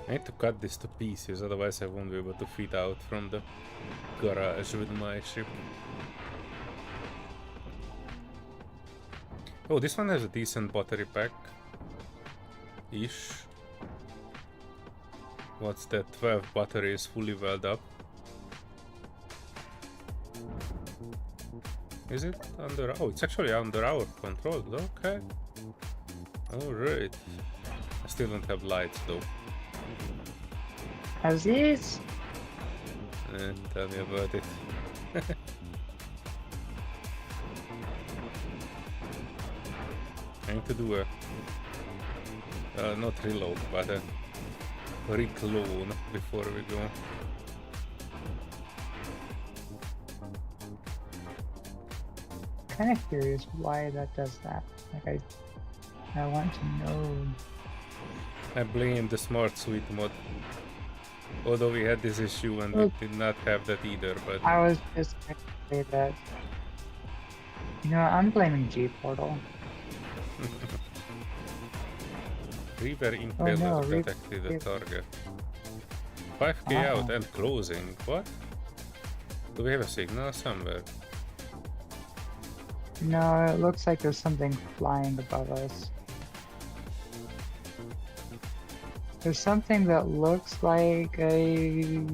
S2: I need to cut this to pieces, otherwise I won't be able to fit out from the garage with my ship. Oh, this one has a decent battery pack. Ish. What's that? 12 batteries fully welled up. Is it under... Oh, it's actually under our control. Okay. Alright. I still don't have lights though.
S12: Aziz?
S2: Tell me about it. I need to do a... not reload, but a reclone before we go.
S12: Kind of curious why that does that. Like I want to know.
S2: I blame the Smart Suite mod. Although we had this issue and we did not have that either, but...
S12: I was just going to say that... You know, I'm blaming G-Portal.
S2: Reaver Impaler detected the target. 5k out and closing. What? Do we have a signal somewhere?
S12: No, it looks like there's something flying above us. There's something that looks like a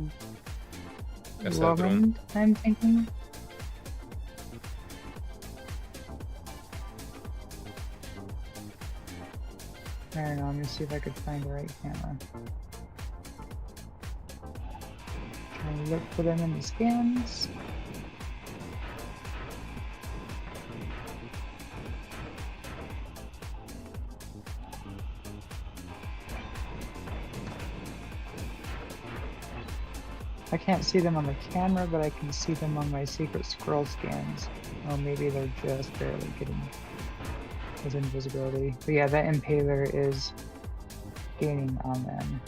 S12: woman, I'm thinking. I don't know, let me see if I could find the right camera. look for them in the scans. I can't see them on the camera, but I can see them on my secret scroll scans. Oh, maybe they're just barely getting with invisibility. But yeah, that impaler is gaining on them.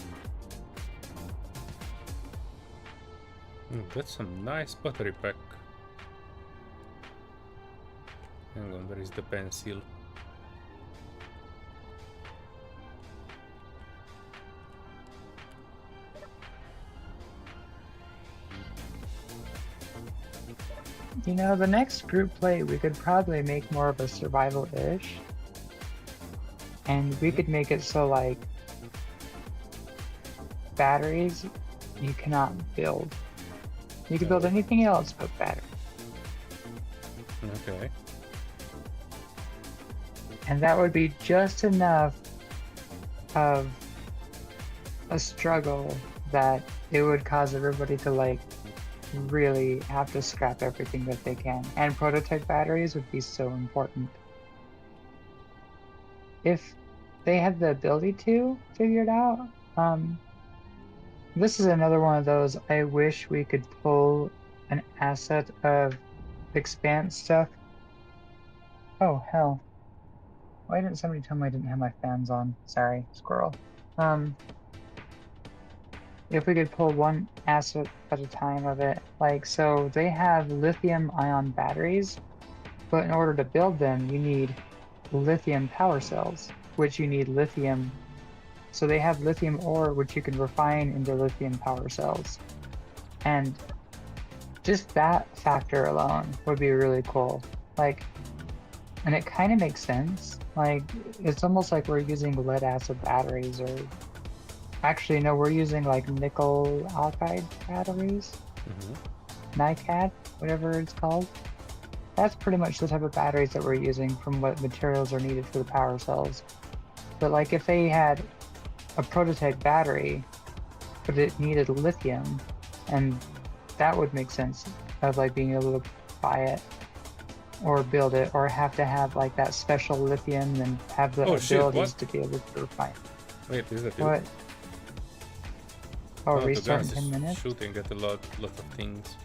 S2: That's a nice battery pack. Hang on, where is the pencil?
S12: You know, the next group play, we could probably make more of a survival-ish. And we could make it so, like, batteries, you cannot build. You can build anything else but batteries.
S2: Okay.
S12: And that would be just enough of a struggle that it would cause everybody to, like, really have to scrap everything that they can. And prototype batteries would be so important. If they had the ability to figure it out, this is another one of those, I wish we could pull an asset of Expanse stuff. Oh, hell. Why didn't somebody tell me I didn't have my fans on? Sorry, squirrel. If we could pull one asset at a time of it, like, so they have lithium-ion batteries, but in order to build them, you need lithium power cells, which you need lithium. So they have lithium ore, which you can refine into lithium power cells. And just that factor alone would be really cool. Like, and it kind of makes sense. Like, it's almost like we're using lead acid batteries, or actually, no, we're using like nickel alkyd batteries. NiCad, whatever it's called. That's pretty much the type of batteries that we're using from what materials are needed for the power cells. But like if they had a prototype battery, but it needed lithium, and that would make sense of like being able to buy it or build it, or have to have like that special lithium and have the abilities to be able to refine it.
S2: Wait, is that
S12: what?
S2: it?
S12: Oh,
S2: the
S12: restart
S2: guns
S12: in 10
S2: is
S12: minutes?
S2: shooting at a lot of things.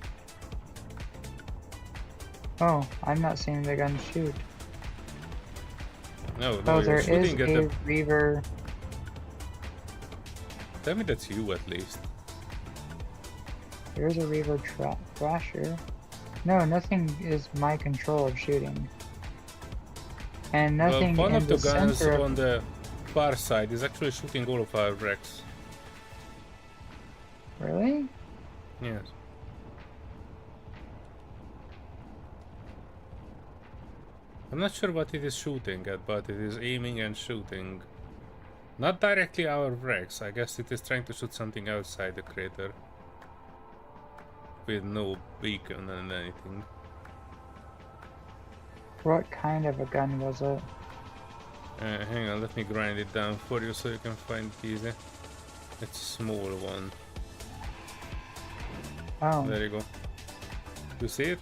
S12: Oh, I'm not seeing the gun shoot.
S2: No,
S12: Oh,
S2: you're
S12: there is
S2: shooting at
S12: a
S2: the...
S12: Reaver.
S2: Tell me that's you at least.
S12: There's a Reaver Thrasher. No, nothing is my control of shooting. And nothing
S2: Well, one
S12: in
S2: of the guns
S12: center
S2: on the far side is actually shooting all of our wrecks.
S12: Really?
S2: Yes. I'm not sure what it is shooting at, but it is aiming and shooting. Not directly our wrecks. I guess it is trying to shoot something outside the crater. With no beacon and anything.
S12: What kind of a gun was it?
S2: Hang on, let me grind it down for you so you can find it easy. It's a small one.
S12: Oh.
S2: There you go. You see it?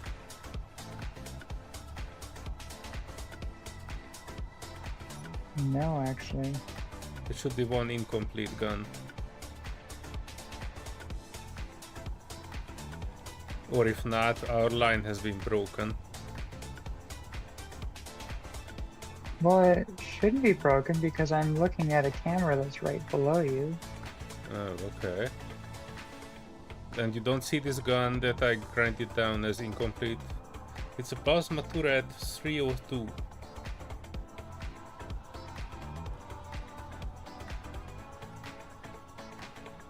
S12: No, actually.
S2: It should be one incomplete gun. Or if not, our line has been broken.
S12: Well, it shouldn't be broken because I'm looking at a camera that's right below you.
S2: Oh, okay. And you don't see this gun that I grinded down as incomplete? It's a plasma turret 302.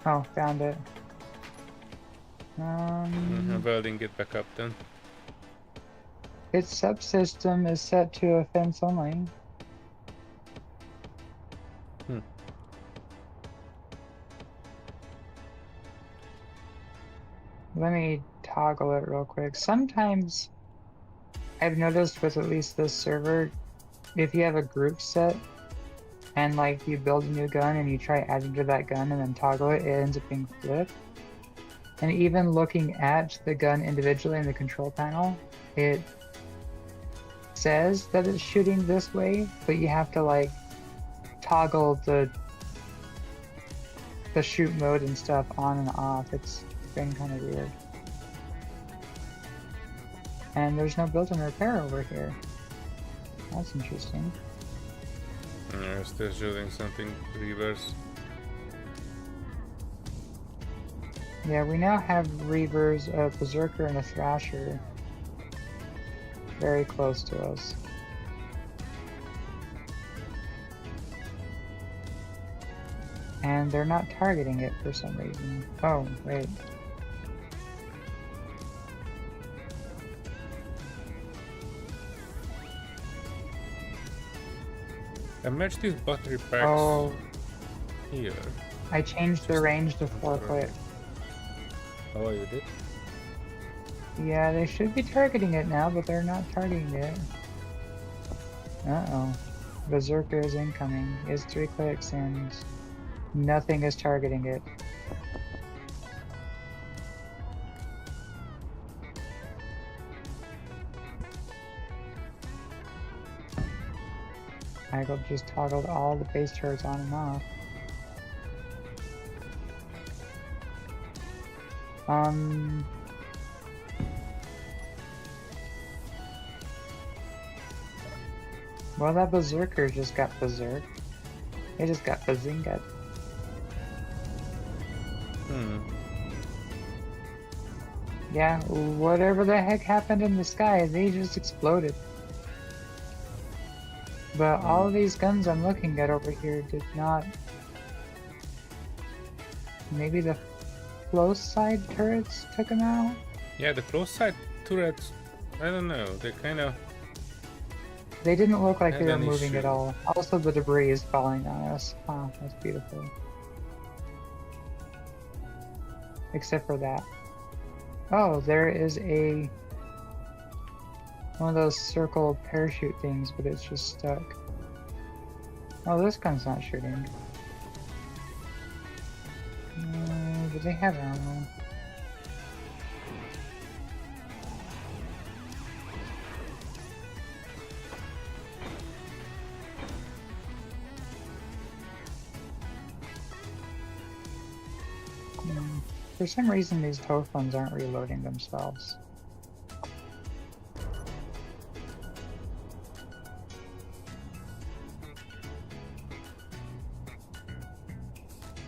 S12: Oh, found it.
S2: I'm welding it back up then.
S12: Its subsystem is set to offense only. Let me toggle it real quick. Sometimes I've noticed with at least this server, if you have a group set and like you build a new gun and you try adding to that gun and then toggle it, it ends up being flipped. And even looking at the gun individually in the control panel, it says that it's shooting this way, but you have to like toggle the shoot mode and stuff on and off. It's been kind of weird. And there's no built-in repair over here. That's interesting.
S2: Yeah, still shooting something reverse.
S12: Yeah, we now have Reavers, a Berserker, and a Thrasher very close to us. And they're not targeting it for some reason. Oh, wait.
S2: I matched these battery packs here.
S12: I changed the range to 4 click.
S2: Oh, you did?
S12: Yeah, they should be targeting it now, but they're not targeting it. Uh-oh. Berserker is incoming. Is 3 clicks and nothing is targeting it. I just toggled all the base turrets on and off. Well, that Berserker just got berserked. It just got bazinged. Yeah, whatever the heck happened in the sky, they just exploded. But all of these guns I'm looking at over here did not... Maybe the close side turrets took them out?
S2: Yeah, the close side turrets, I don't know, they kind of...
S12: They didn't look like they were
S2: an
S12: moving
S2: issue.
S12: at all. Also, the debris is falling on us. Oh, that's beautiful. Except for that. Oh, there is a... one of those circle parachute things, but it's just stuck. Oh, this gun's not shooting. But they have ammo. For some reason, these tophones aren't reloading themselves.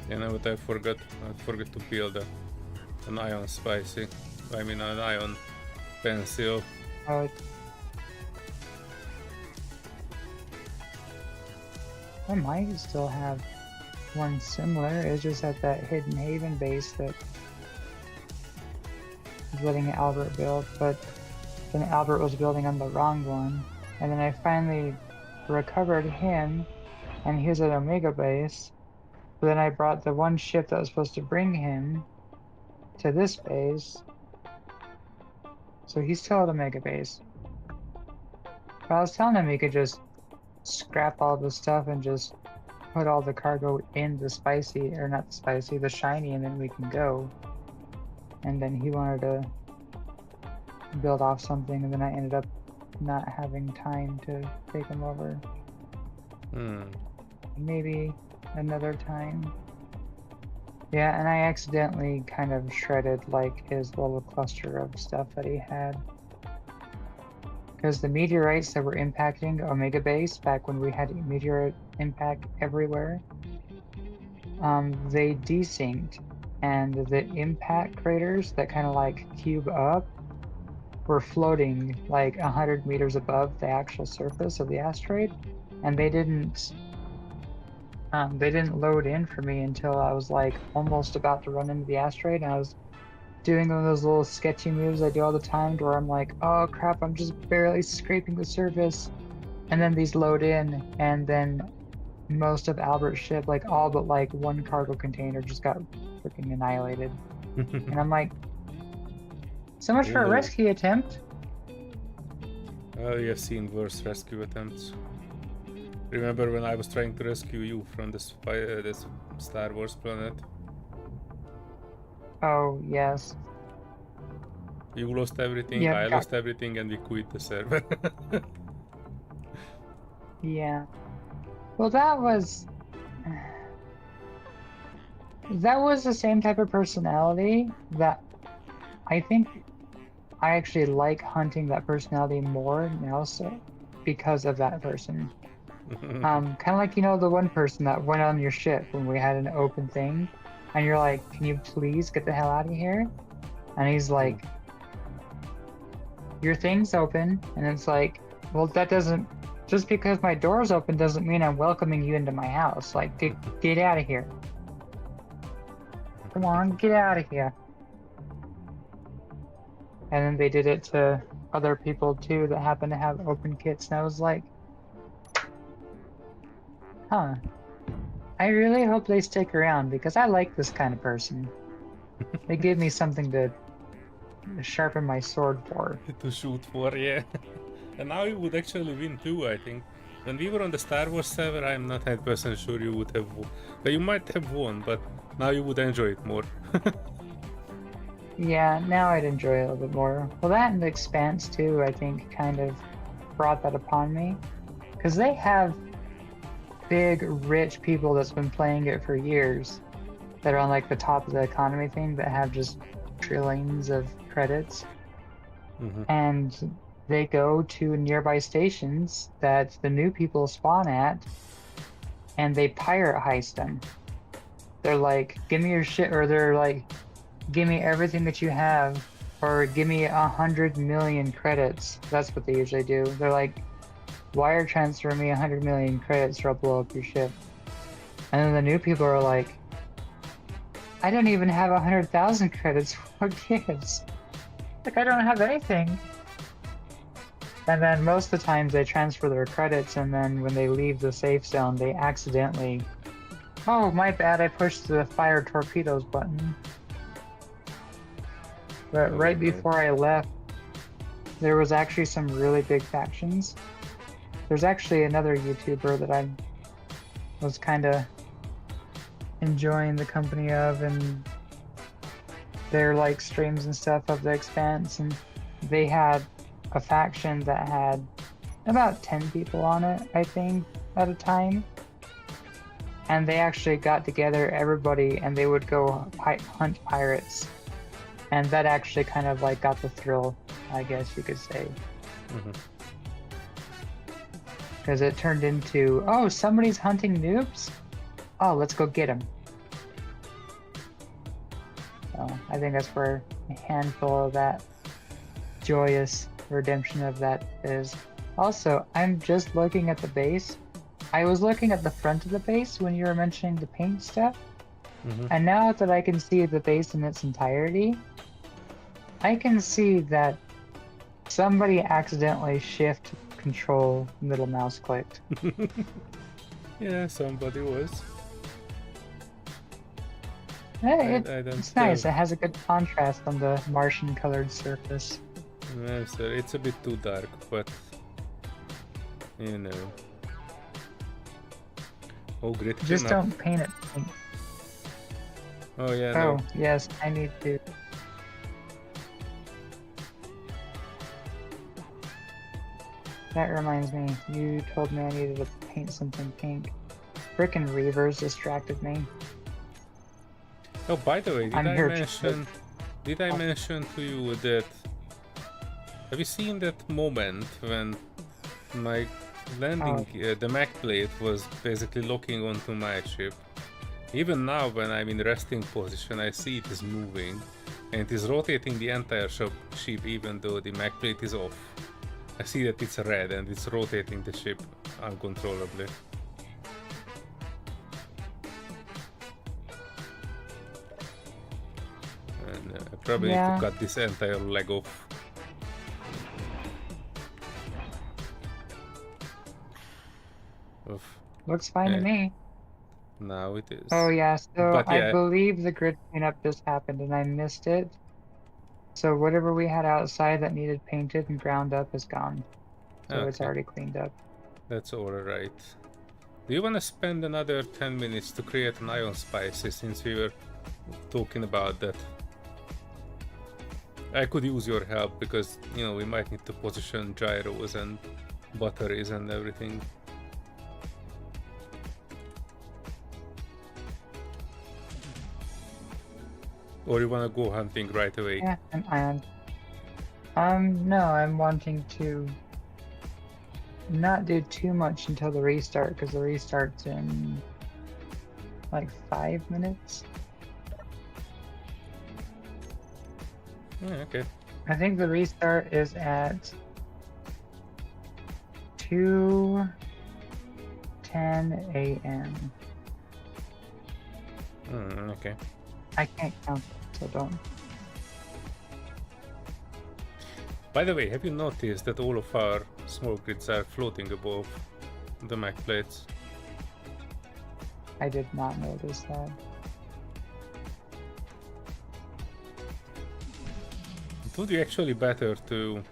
S2: You know what I forgot? I forgot to build an ion spicy. I mean an ion pencil.
S12: Oh, I might still have one similar. It's just at that Hidden Haven base that is letting Albert build, but then Albert was building on the wrong one. And then I finally recovered him, and he was at Omega base. But then I brought the one ship that was supposed to bring him to this base. So he's still at Omega base. But I was telling him he could just scrap all the stuff and just put all the cargo in the spicy, or not the spicy, the shiny, and then we can go. And then he wanted to build off something, and then I ended up not having time to take him over. Maybe another time. Yeah, and I accidentally kind of shredded like his little cluster of stuff that he had. Because the meteorites that were impacting Omega Base back when we had meteorite impact everywhere, they desynced, and the impact craters that kind of like cube up were floating like 100 meters above the actual surface of the asteroid, and they didn't load in for me until I was like almost about to run into the asteroid, and I was doing one of those little sketchy moves I do all the time where I'm like, oh crap, I'm just barely scraping the surface, and then these load in, and then most of Albert's ship, like all but like one cargo container, just got freaking annihilated. And I'm like, so much for a rescue attempt.
S2: Oh, you've seen worse rescue attempts. Remember when I was trying to rescue you from this Star Wars planet?
S12: Oh, yes.
S2: You lost everything,
S12: Yep,
S2: I
S12: got-
S2: lost everything, and we quit the server.
S12: Yeah. Well, that was the same type of personality that I think I actually like hunting that personality more now, so because of that person. Kind of like, you know, the one person that went on your ship when we had an open thing, and you're like, can you please get the hell out of here? And he's like, your thing's open, and it's like, well, that doesn't, just because my door's open doesn't mean I'm welcoming you into my house. Like, get out of here. Come on, get out of here. And then they did it to other people too that happen to have open kits, and I was like, huh. I really hope they stick around because I like this kind of person. They give me something to sharpen my sword for.
S2: To shoot for, yeah. And now you would actually win too, I think. When we were on the Star Wars server, I'm not 100% sure you would have won. But you might have won, but now you would enjoy it more.
S12: Yeah, now I'd enjoy it a little bit more. Well, that and the Expanse too, I think, kind of brought that upon me. Because they have big, rich people that's been playing it for years that are on like the top of the economy thing that have just trillions of credits. And they go to nearby stations that the new people spawn at and they pirate heist them. They're like, give me your shit, or they're like, give me everything that you have, or give me 100 million credits. That's what they usually do. They're like, wire transfer me 100 million credits or I'll blow up your ship. And then the new people are like, I don't even have 100,000 credits. What gives? Like, I don't have anything. And then most of the times they transfer their credits, and then when they leave the safe zone, they accidentally, oh, my bad, I pushed the fire torpedoes button. But right before I left, there was actually some really big factions. There's actually another YouTuber that I was kind of enjoying the company of, and their like streams and stuff of the Expanse, and they had a faction that had about 10 people on it, I think, at a time. And they actually got together, everybody, and they would go hunt pirates. And that actually kind of like got the thrill, I guess you could say. Because it turned into, oh, somebody's hunting noobs? Oh, let's go get them. So I think that's where a handful of that joyous redemption of that is. Also, I'm just looking at the base. I was looking at the front of the base when you were mentioning the paint stuff. And now that I can see the base in its entirety, I can see that somebody accidentally shift control middle mouse clicked.
S2: Yeah, somebody was.
S12: Hey,
S2: I don't
S12: it's nice.
S2: tell.
S12: It has a good contrast on the Martian colored surface.
S2: No, sir, it's a bit too dark, but you know. Oh, great.
S12: Just
S2: cleanup.
S12: don't paint it pink.
S2: Oh yeah.
S12: Oh,
S2: No.
S12: yes, I need to. That reminds me, you told me I needed to paint something pink. Frickin' Reavers distracted me.
S2: Oh, by the way, did
S12: I'm
S2: I
S12: here
S2: mention? Did I mention to you that? Have you seen that moment when my landing, the mech plate was basically locking onto my ship? Even now, when I'm in resting position, I see it is moving, and it is rotating the entire ship, even though the mech plate is off. I see that it's red and it's rotating the ship uncontrollably. And I probably need to cut this entire leg off. Oof.
S12: Looks fine to me.
S2: Now it is.
S12: Oh yeah, so
S2: But yeah.
S12: I believe the grid cleanup just happened and I missed it. So whatever we had outside that needed painted and ground up is gone. So it's
S2: Okay.
S12: already cleaned up.
S2: That's alright. Do you want to spend another 10 minutes to create an ion spicy since we were talking about that? I could use your help because, you know, we might need to position gyros and batteries and everything. Or you wanna go hunting right away?
S12: Yeah, and no, I'm wanting to not do too much until the restart, because the restart's in like 5 minutes.
S2: Okay.
S12: I think the restart is at 2:10 a.m.
S2: Okay.
S12: I can't count it, so don't.
S2: By the way, have you noticed that all of our small grids are floating above the Mac plates?
S12: I did not notice that.
S2: It would be actually better to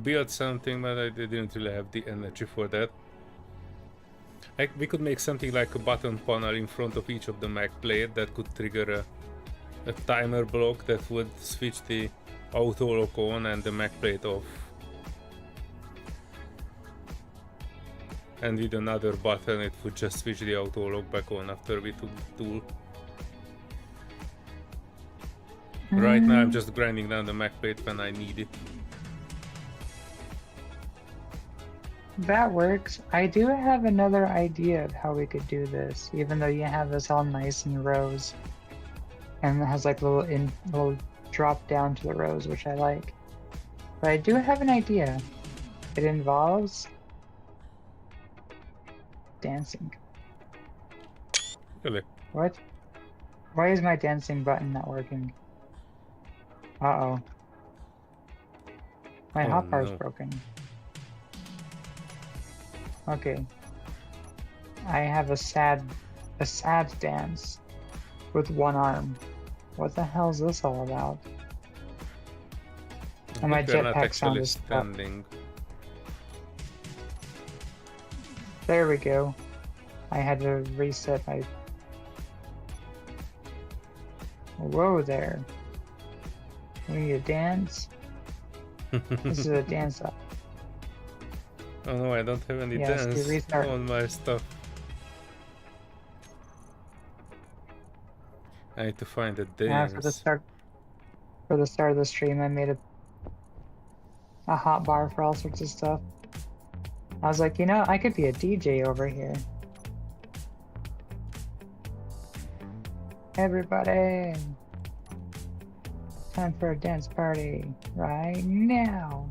S2: build something, but I didn't really have the energy for that. We could make something like a button panel in front of each of the Mac plate that could trigger a timer block that would switch the auto lock on and the Mac plate off. And with another button it would just switch the auto lock back on after we took the tool. Right now I'm just grinding down the Mac plate when I need it.
S12: That works. I do have another idea of how we could do this, even though you have this all nice in rows. And it has like little drop down to the rows, which I like. But I do have an idea. It involves dancing.
S2: Really?
S12: What? Why is my dancing button not working? Uh-oh. My hotbar's broken. Okay. I have a sad dance with one arm. What the hell is this all about? And my jetpack sound is
S2: standing.
S12: There we go. I had to reset my... Whoa there. We need to dance. This is a dance up.
S2: Oh no, I don't have any dance on my stuff. I need to find a dance.
S12: For the start of the stream, I made a hot bar for all sorts of stuff. I was like, you know, I could be a DJ over here. Everybody, time for a dance party right now.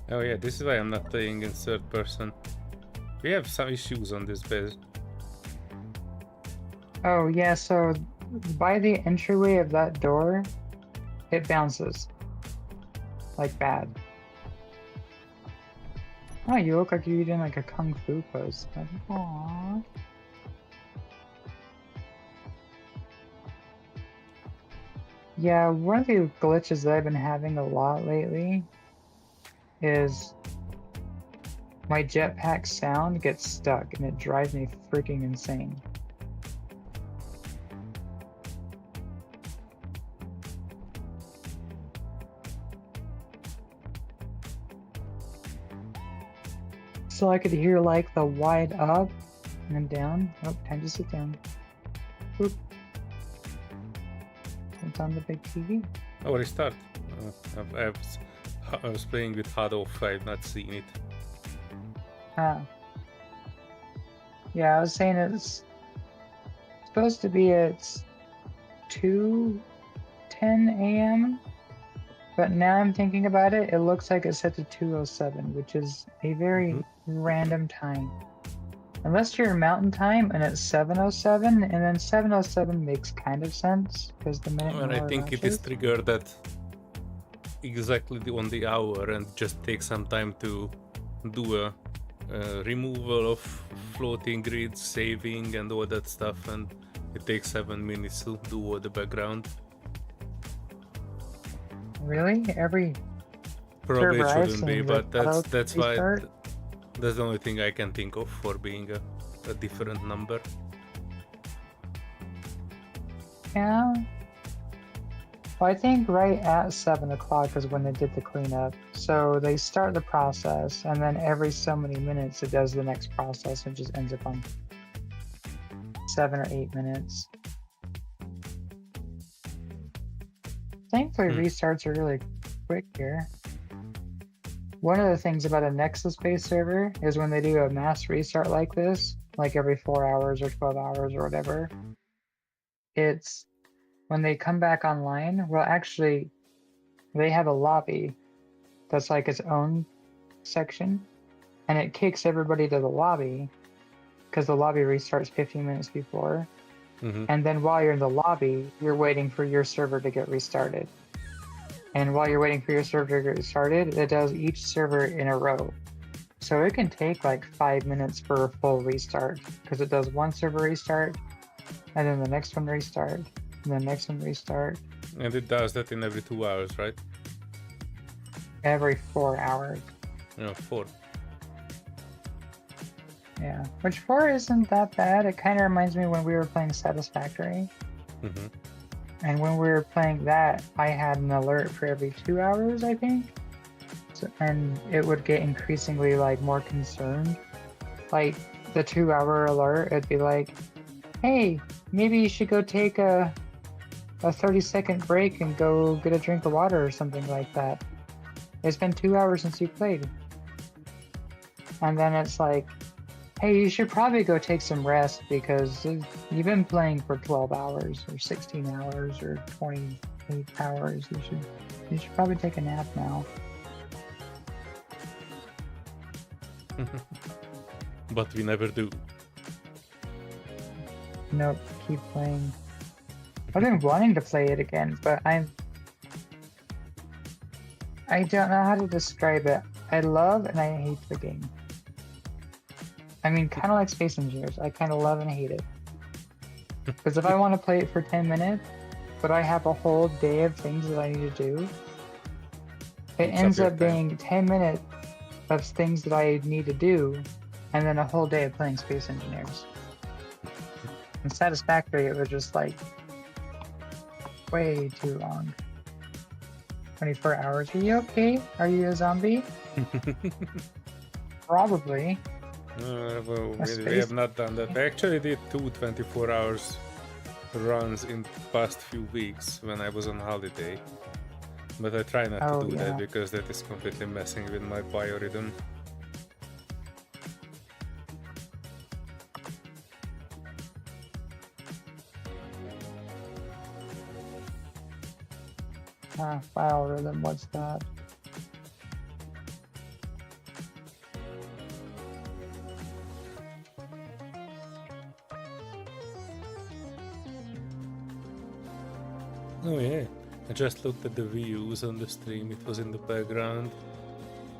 S2: Oh yeah, this is why I'm not playing in third person. We have some issues on this base.
S12: Oh yeah, so by the entryway of that door, it bounces. Like bad. Oh, you look like you're doing like a kung fu pose. Like, aww. Yeah, one of the glitches that I've been having a lot lately is my jetpack sound gets stuck and it drives me freaking insane. So I could hear like the wide up and then down. Oh, time to sit down. Boop. It's on the big TV.
S2: Oh, restart. I was playing with HUD off, I've not seen it.
S12: Yeah, I was saying it's supposed to be at 2:10 a.m. But now I'm thinking about it, it looks like it's set to 2:07, which is a very random time. Unless you're mountain time and it's 7:07, and then 7:07 makes kind of sense because the minute.
S2: Well, I think it is triggered at exactly on the hour and just takes some time to do a removal of floating grids, saving and all that stuff, and it takes 7 minutes to do all the background.
S12: Really? Every
S2: probably it shouldn't be, but that's why
S12: restart?
S2: That's the only thing I can think of for being a different number.
S12: Yeah. Well, I think right at 7 o'clock is when they did the cleanup. So they start the process, and then every so many minutes it does the next process and just ends up on 7 or 8 minutes. Thankfully, restarts are really quick here. One of the things about a Nexus-based server is when they do a mass restart like this, like every 4 hours or 12 hours or whatever, it's when they come back online, well, actually, they have a lobby that's like its own section, and it kicks everybody to the lobby because the lobby restarts 15 minutes before. And then while you're in the lobby, you're waiting for your server to get restarted. And while you're waiting for your server to get restarted, it does each server in a row. So it can take like 5 minutes for a full restart because it does one server restart, and then the next one restart, and the next one restart.
S2: And it does that in every 2 hours, right?
S12: Every 4 hours.
S2: No, 4.
S12: Yeah, which 4 isn't that bad. It kind of reminds me when we were playing Satisfactory. And when we were playing that, I had an alert for every 2 hours, I think. So, and it would get increasingly like more concerned. Like the 2-hour alert, it'd be like, hey, maybe you should go take a 30-second break and go get a drink of water or something like that. It's been 2 hours since you played. And then it's like, hey, you should probably go take some rest because you've been playing for 12 hours or 16 hours or 28 hours. You should probably take a nap now.
S2: But we never do.
S12: Nope, keep playing. I've been wanting to play it again, but I don't know how to describe it. I love and I hate the game. I mean, kind of like Space Engineers. I kind of love and hate it. Because if I want to play it for 10 minutes, but I have a whole day of things that I need to do, it ends up being 10 minutes of things that I need to do, and then a whole day of playing Space Engineers. In Satisfactory, it was just like way too long. 24 hours. Are you okay? Are you a zombie? Probably.
S2: Well, we have not done that. I actually did 2 24 hours runs in the past few weeks when I was on holiday. But I try not to do that because that is completely messing with my biorhythm.
S12: Biorhythm, what's that?
S2: Oh yeah, I just looked at the views on the stream, it was in the background.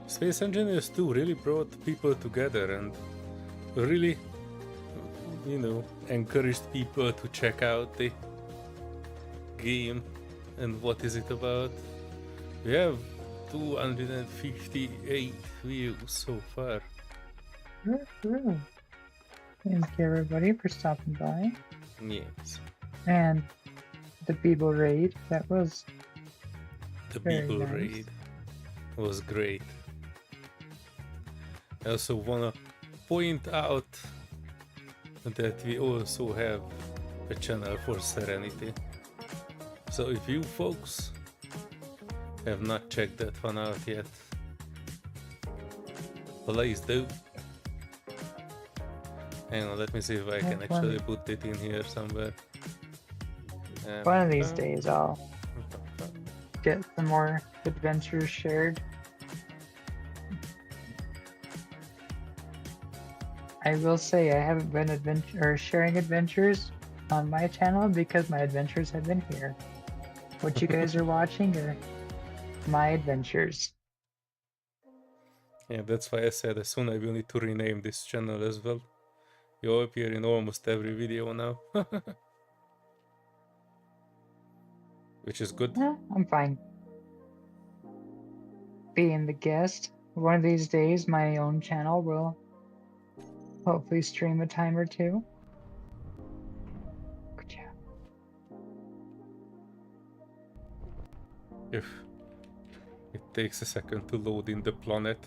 S2: Space Engineers 2 really brought people together and really, you know, encouraged people to check out the game and what is it about. We have 258 views so far.
S12: Thank you everybody for stopping by.
S2: Yes.
S12: And the Beeble raid, that was
S2: the
S12: very
S2: Beeble
S12: nice.
S2: raid was great. I also wanna point out that we also have a channel for Serenity. So if you folks have not checked that one out yet, please do. Hang on, let me see if I can actually put it in here somewhere.
S12: One of these days I'll get some more adventures shared. I will say I haven't been sharing adventures on my channel because my adventures have been here. What you guys are watching are my adventures.
S2: Yeah, that's why I said as soon I will need to rename this channel as well. You appear in almost every video now. Which is good.
S12: Yeah, I'm fine. Being the guest, one of these days my own channel will hopefully stream a time or two. Good job.
S2: If it takes a second to load in the planet.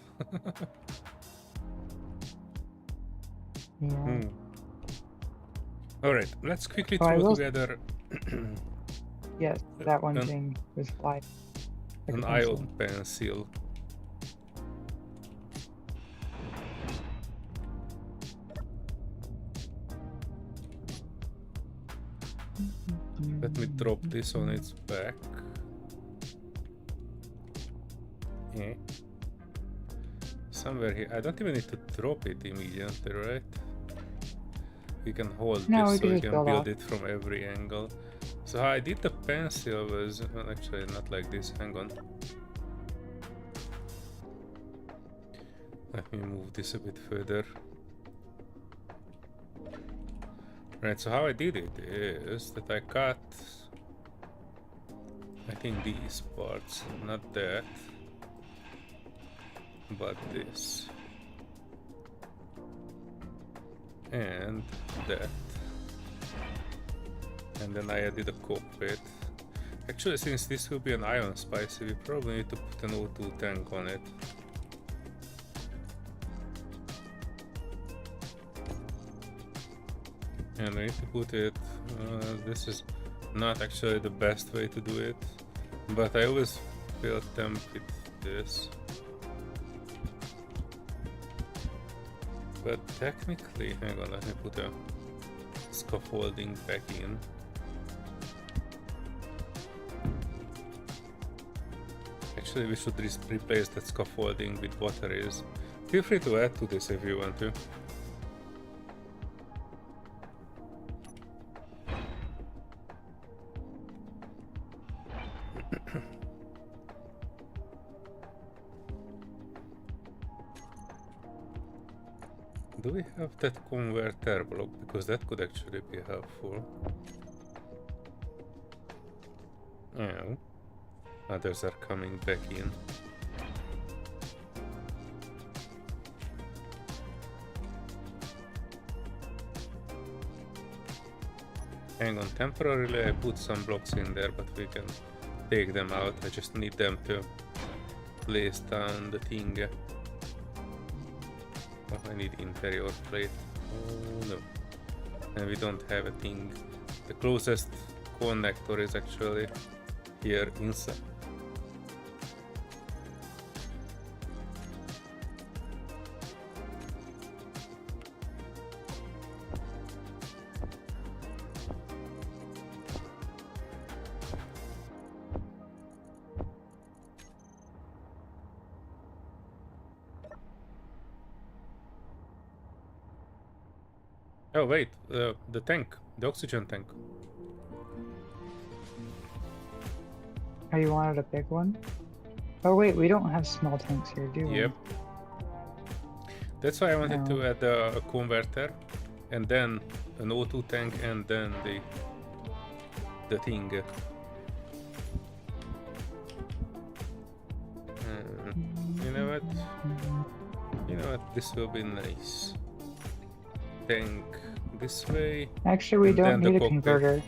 S12: Yeah.
S2: Alright, let's quickly
S12: Oh, I
S2: throw
S12: will-
S2: together
S12: Yes, that one
S2: an-
S12: thing was fly.
S2: an ion pencil. Let me drop this on its back. Yeah. Somewhere here. I don't even need to drop it immediately, right? We can hold
S12: No, we
S2: this so
S12: can
S2: we
S12: just
S2: can
S12: build
S2: build
S12: off.
S2: it from every angle. So how I did the pencil was actually not like this. Hang on. Let me move this a bit further. Right, so how I did it is that I cut, I think these parts, not that, but this. And that. And then I added a cockpit. Actually, since this will be an ion spicy, we probably need to put an O2 tank on it. And I need to put it, this is not actually the best way to do it, but I always build them with this. But technically, hang on, let me put a scaffolding back in. Actually, we should replace that scaffolding with batteries. Feel free to add to this if you want to. Do we have that converter block? Because that could actually be helpful. Oh. Others are coming back in. Hang on, temporarily I put some blocks in there, but we can take them out. I just need them to place down the thing. Oh, I need interior plate. Oh no. And we don't have a thing. The closest connector is actually here inside. Oh wait, the tank, the oxygen tank.
S12: Oh, you wanted a big one? Oh wait, we don't have small tanks here, do we?
S2: Yep. That's why I wanted to add a converter, and then an O2 tank, and then the thing. You know what? You know what? This will be nice. Tank this way.
S12: Actually, we
S2: and
S12: don't
S2: then the
S12: need a
S2: cockpit.
S12: converter.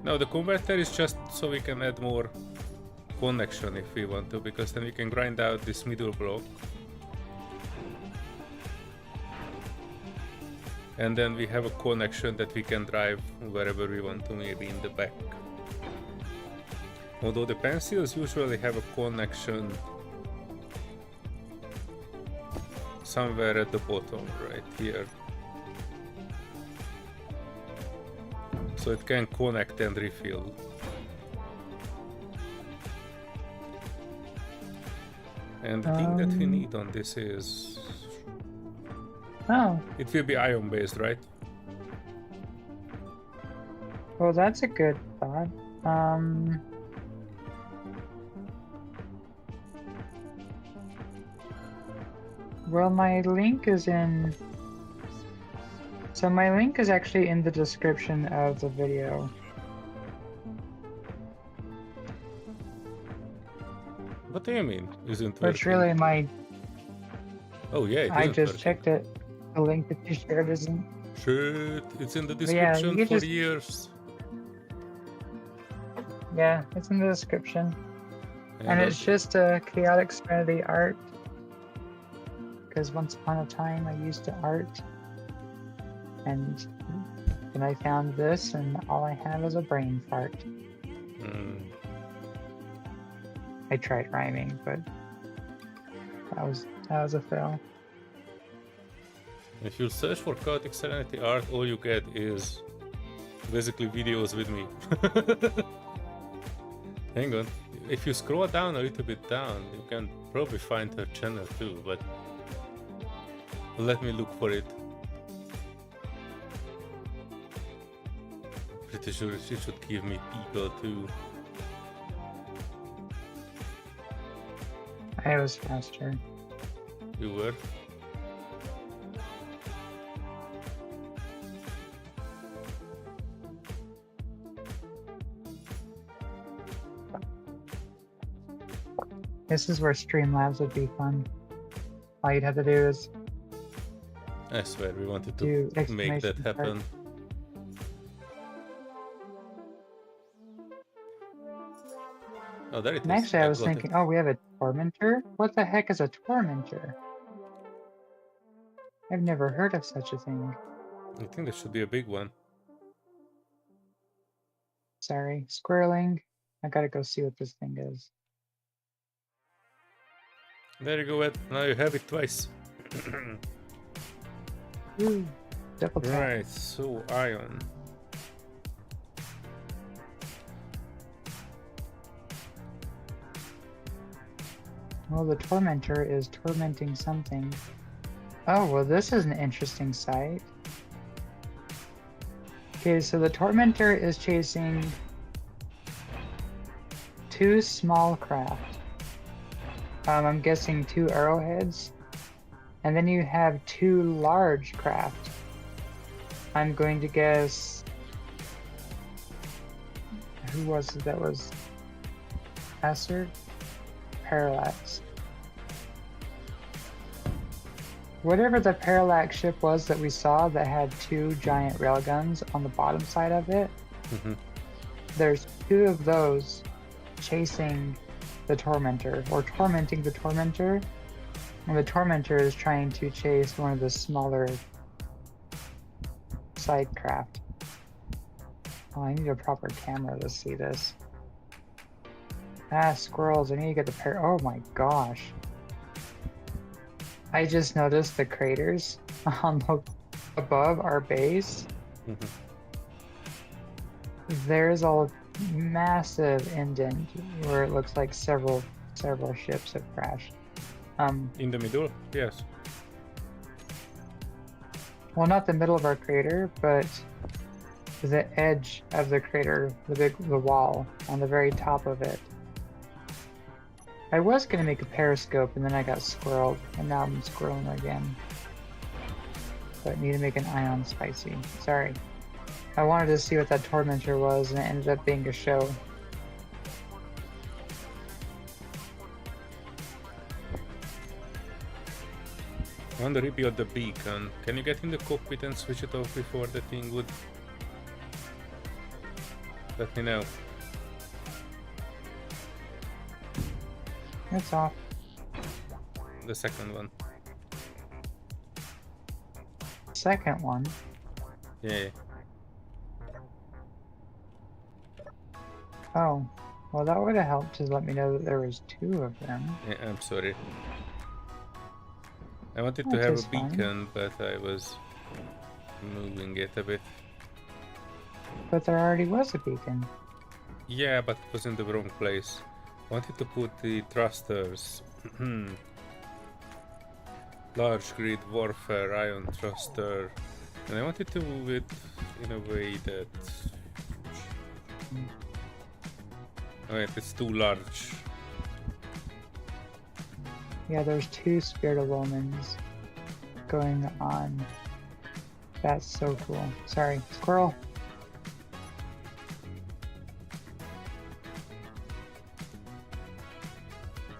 S2: No, the converter is just so we can add more connection if we want to, because then we can grind out this middle block. And then we have a connection that we can drive wherever we want to, maybe in the back. Although the pencils usually have a connection somewhere at the bottom, right here. So it can connect and refill. And the thing that we need on this is...
S12: Oh,
S2: It will be ion based, right?
S12: well, that's a good thought. Well, my link is in... So my link is actually in the description of the video.
S2: What do you mean? Isn't
S12: It's
S2: working?
S12: really my...
S2: Oh yeah, it
S12: I
S2: isn't
S12: just
S2: working.
S12: checked it. The link that you shared isn't...
S2: Shit, it's in the
S12: But yeah,
S2: description
S12: you
S2: for
S12: just-
S2: years.
S12: Yeah, it's in the description. And
S2: Yeah,
S12: it's just a chaotic Serenity art. Because once upon a time I used to art. And then I found this and all I have is a brain fart. I tried rhyming, but that was a fail.
S2: If you search for chaotic Serenity art, all you get is basically videos with me. Hang on. If you scroll down a little bit down, you can probably find her channel too, but let me look for it. Pretty sure she should give me people too.
S12: I was faster.
S2: You were?
S12: This is where Streamlabs would be fun. All you'd have to do is
S2: I swear we wanted to
S12: do
S2: make that
S12: exclamation
S2: happen. Oh, there it
S12: And
S2: is.
S12: actually, I was
S2: got it.
S12: thinking, oh, we have a Tormentor? What the heck is a Tormentor? I've never heard of such a thing.
S2: I think there should be a big one.
S12: Sorry, squirreling. I gotta go see what this thing is.
S2: There you go, Ed. Now you have it twice.
S12: Ooh, double tap.
S2: Right, so Ion.
S12: Well, the Tormentor is tormenting something. Oh, well, this is an interesting sight. Okay, so the Tormentor is chasing two small craft. I'm guessing two arrowheads. And then you have two large craft. I'm going to guess... Who was it that was... Asser? Parallax. Whatever the Parallax ship was that we saw that had two giant railguns on the bottom side of it, there's two of those chasing the Tormentor, or tormenting the Tormentor, and the Tormentor is trying to chase one of the smaller side craft. Oh, I need a proper camera to see this. Ah, squirrels, I need to get the oh my gosh. I just noticed the craters on the above our base. There's a massive indent where it looks like several ships have crashed.
S2: In the middle? Yes.
S12: Well, not the middle of our crater, but the edge of the crater, the wall on the very top of it. I was gonna make a periscope and then I got squirreled, and now I'm squirreling again. But I need to make an ion spicy. Sorry. I wanted to see what that Tormentor was, and it ended up being a show.
S2: I want to rebuild the beacon. Can you get in the cockpit and switch it off before the thing would... Let me know.
S12: It's off.
S2: The second one.
S12: Second one?
S2: Yeah.
S12: Oh. Well, that would have helped to let me know that there was two of them.
S2: Yeah, I'm sorry. I wanted to
S12: That
S2: have
S12: is
S2: a
S12: fine.
S2: beacon, but I was moving it a bit.
S12: But there already was a beacon.
S2: Yeah, but it was in the wrong place. I wanted to put the thrusters. Large grid warfare, ion thruster. And I wanted to move it in a way that... Wait, it's too large.
S12: Yeah, there's two Spirit of Omens going on. That's so cool. Sorry, squirrel.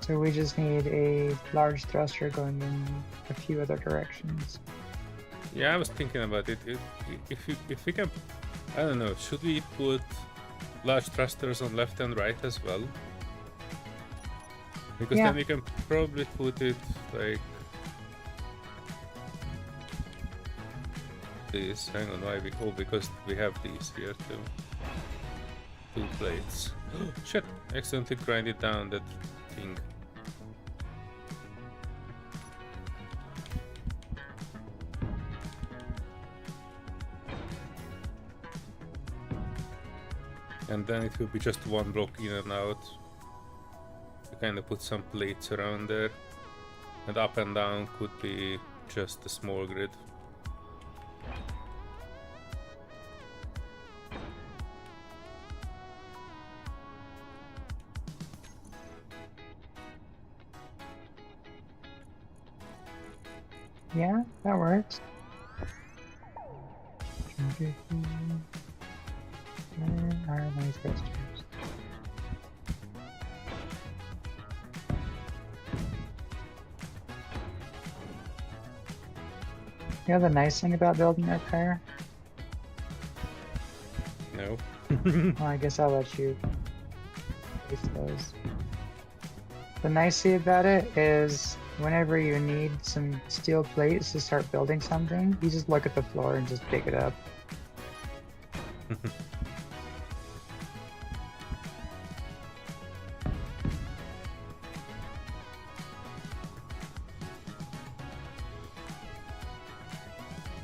S12: So we just need a large thruster going in a few other directions.
S2: Yeah, I was thinking about it. If we can, I don't know. Should we put large thrusters on left and right as well. Because
S12: Yeah.
S2: then we can probably put it like this. Hang on, why we? Oh, because we have these here too. 2 plates. Shit! Accidentally grinded down that thing. And then it will be just 1 block in and out. You kind of put some plates around there. And up and down could be just a small grid.
S12: Yeah, that works. Where are my thrusters? You know the nice thing about building your car?
S2: No.
S12: Well, I guess I'll let you face those. The nice thing about it is whenever you need some steel plates to start building something, you just look at the floor and just pick it up.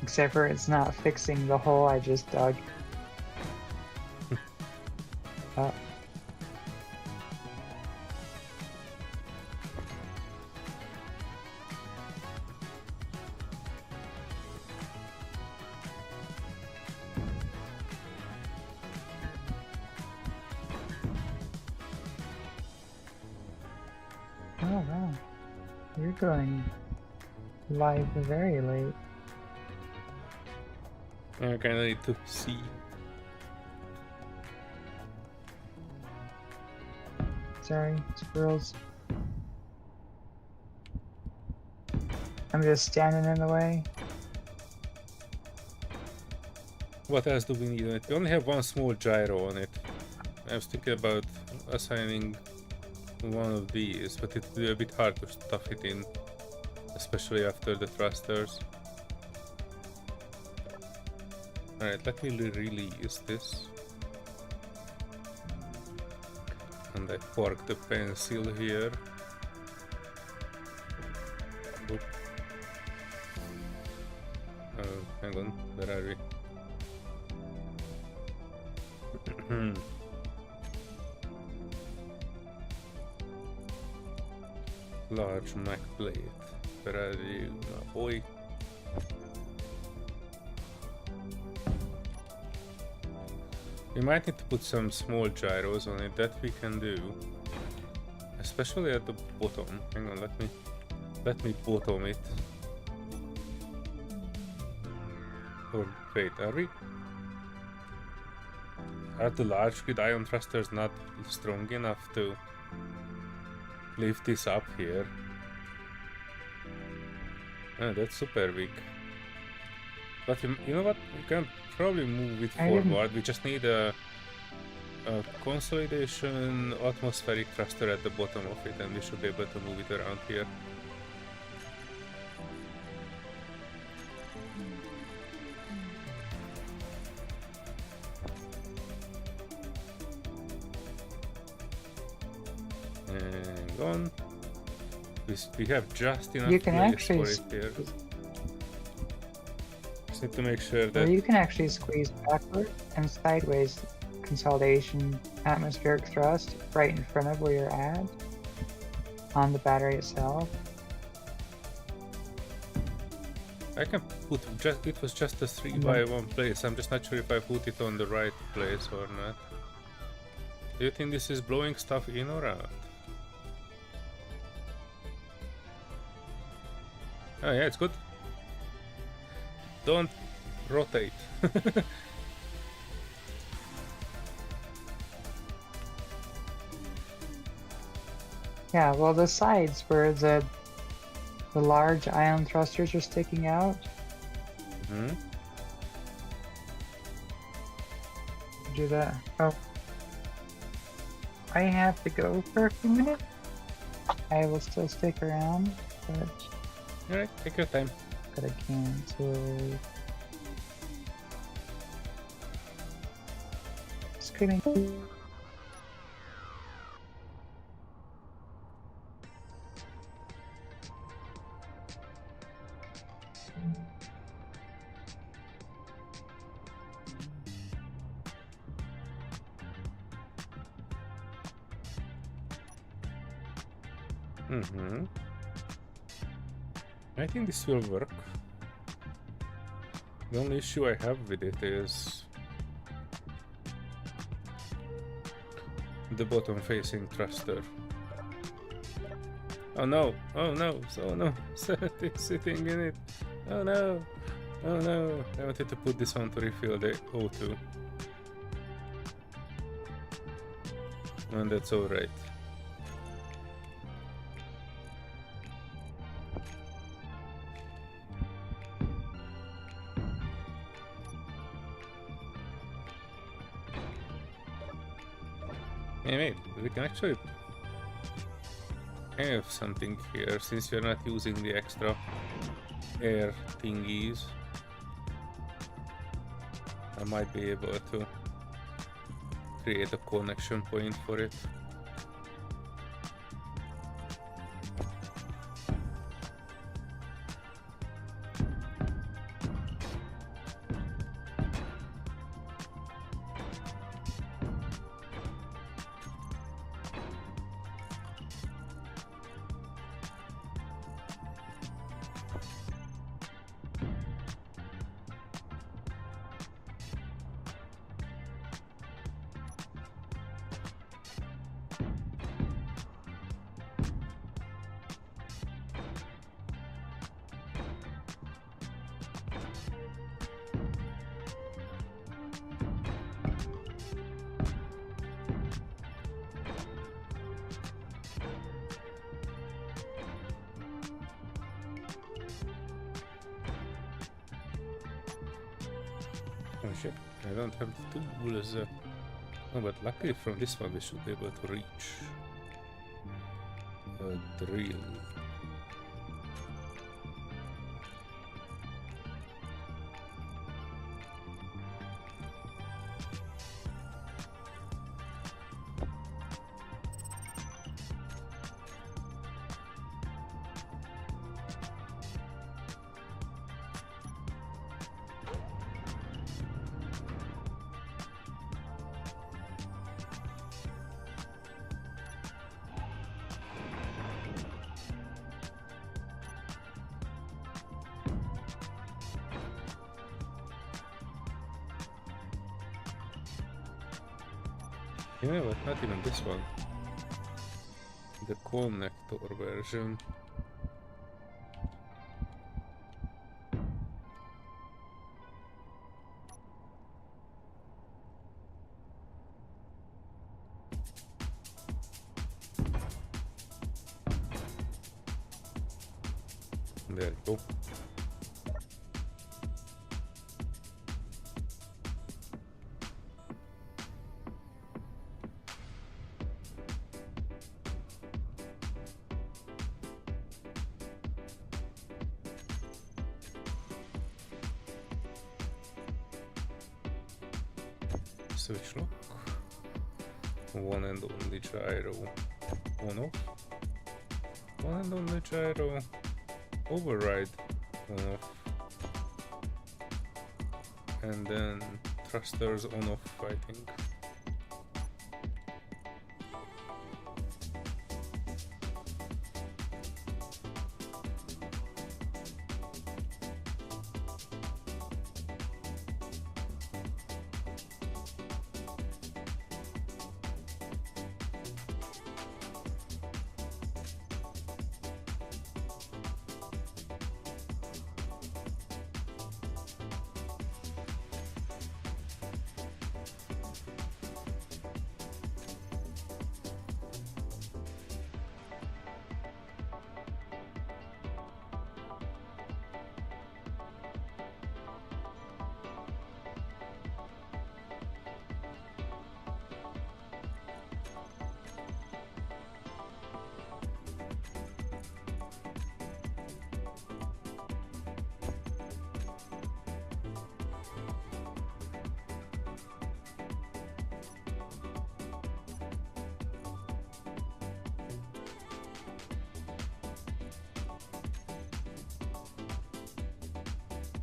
S12: Except for it's not fixing the hole I just dug. Oh. Oh wow, you're going live very late.
S2: I kind of need to see.
S12: Sorry, squirrels. I'm just standing in the way.
S2: What else do we need on it? We only have 1 small gyro on it. I was thinking about assigning 1 of these, but it will be a bit hard to stuff it in, especially after the thrusters. Alright, let me release this. And I park the pencil here. Oop. Hang on, where are we? Large Mac plate. Where are you, my boy? We might need to put some small gyros on it, that we can do. Especially at the bottom. Hang on, let me bottom it. Or wait, are we? Are the large grid ion thrusters not strong enough to lift this up here? Oh, that's super weak. But you know what? We can probably move it forward. We just need a consolidation atmospheric thruster at the bottom of it, and we should be able to move it around here. Hang on. We have just enough place for it here. Just need to make sure that...
S12: Well, you can actually squeeze backward and sideways consolidation atmospheric thrust right in front of where you're at on the battery itself.
S2: I can put it was just a 3x1 place. I'm just not sure if I put it on the right place or not. Do you think this is blowing stuff in or out? Oh yeah, it's good. Don't rotate.
S12: Yeah, well, the sides where the large ion thrusters are sticking out.
S2: Hmm.
S12: Do that. Oh, I have to go for a few minutes. I will still stick around, but
S2: Alright, take your time.
S12: I cancel. Screaming.
S2: Mm-hmm. I think this will work. The only issue I have with it is the bottom facing thruster. Oh no, oh no, oh no, sitting in it. Oh no, oh no. I wanted to put this on to refill the O2. And that's alright. Anyway, we can actually have something here since you're not using the extra air thingies. I might be able to create a connection point for it. Oh shit, I don't have the tools. Oh, but luckily from this one we should be able to reach a drill. You know what, not even this one. The connector version. There you go. Switch lock. One and only gyro on off. One and only gyro override on off. And then thrusters on off, I think.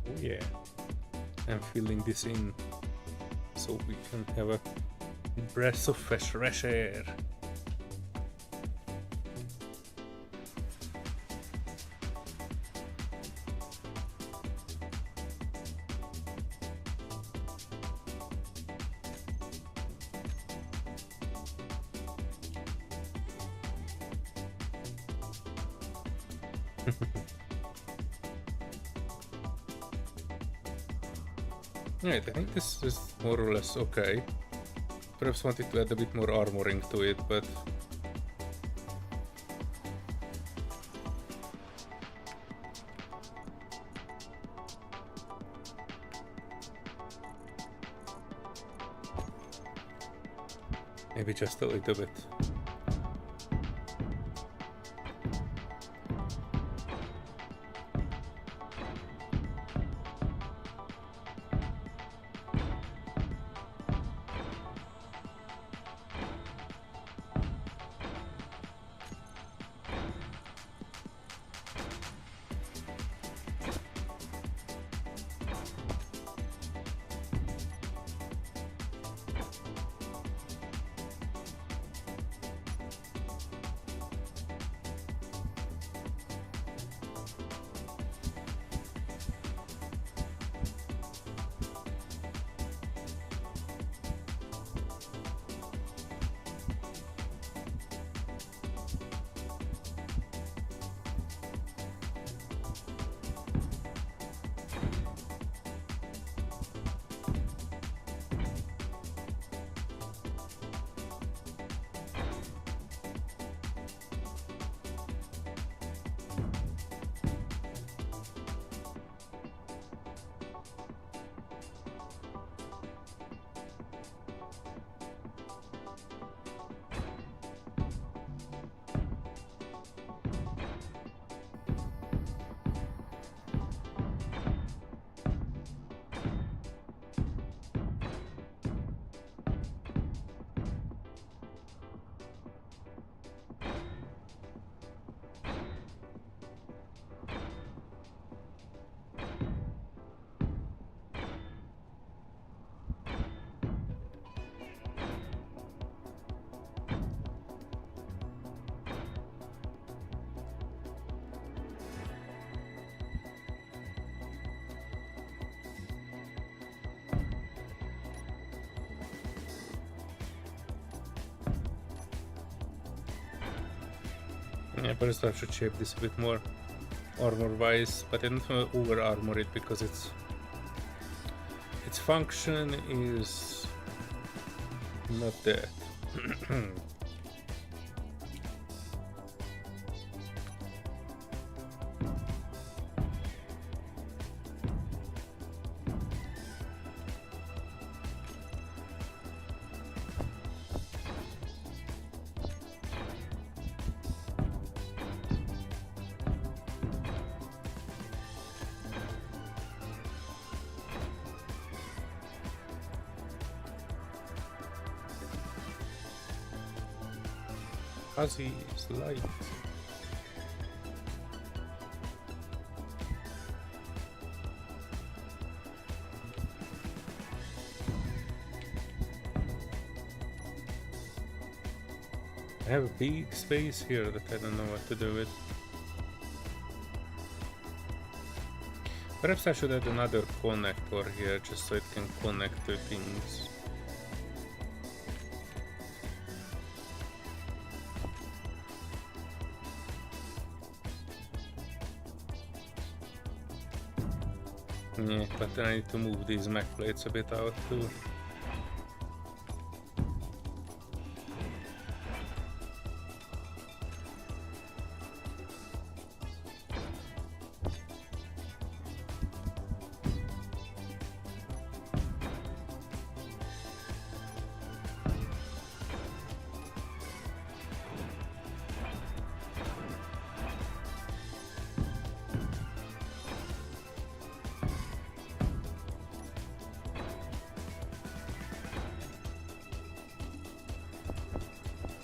S2: Oh yeah. I'm filling this in so we can have a breath of fresh air. Right, I think this is more or less okay. Perhaps wanted to add a bit more armoring to it, but maybe just a little bit. Yeah, first I should shape this a bit more armor-wise, but I don't want to over-armor it because its function is not that. Fuzzy is light. I have a big space here that I don't know what to do with. Perhaps I should add another connector here just so it can connect to things. Yeah, but then I need to move these mech plates a bit out too.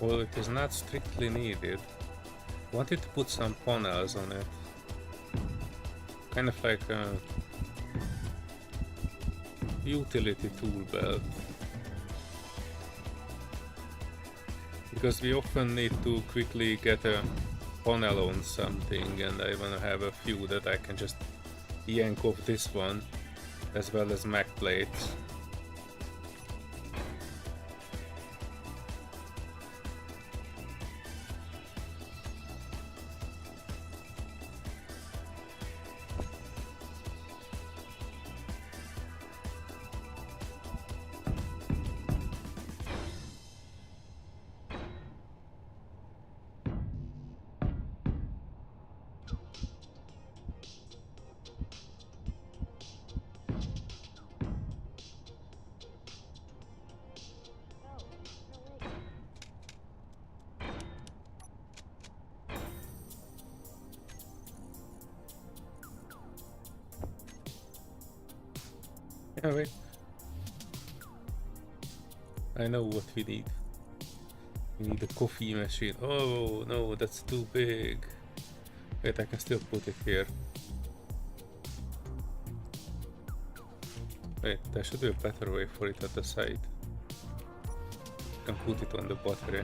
S2: Well, it is not strictly needed. I wanted to put some panels on it. Kind of like utility tool belt. Because we often need to quickly get a panel on something, and I wanna have a few that I can just yank off this one, as well as Mac plates. Yeah, wait. I know what we need. We need a coffee machine. Oh no, that's too big. Wait, I can still put it here. Wait, there should be a better way for it at the side. I can put it on the battery.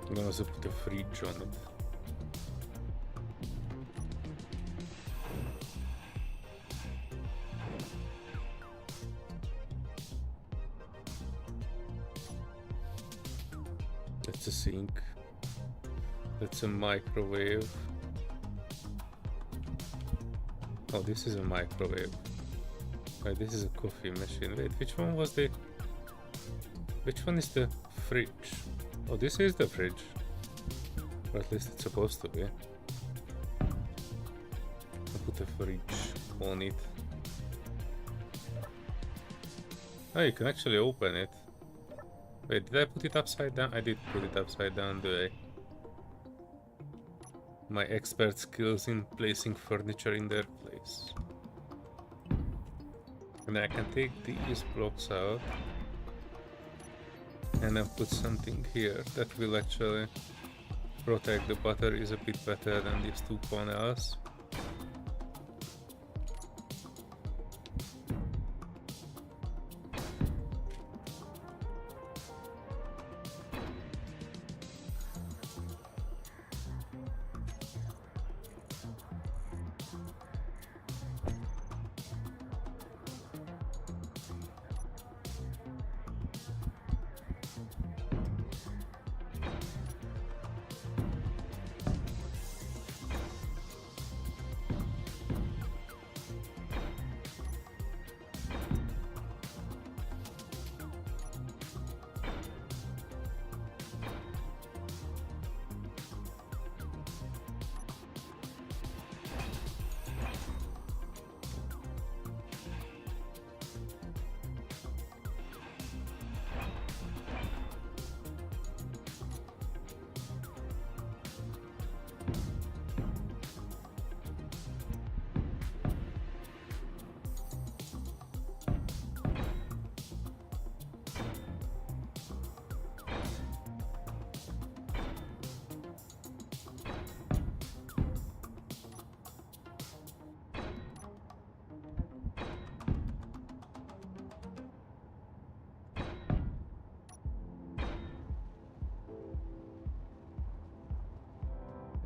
S2: I'm gonna also put a fridge on it. That's a sink. That's a microwave. Oh, this is a microwave. Wait, this is a coffee machine. Wait, which one was the... Which one is the fridge? Oh, this is the fridge. Or at least it's supposed to be. I'll put a fridge on it. Oh, you can actually open it. Wait, did I put it upside down? I did put it upside down, do I? My expert skills in placing furniture in their place. And then I can take these blocks out and then put something here that will actually protect the batteries a bit better than these two panels.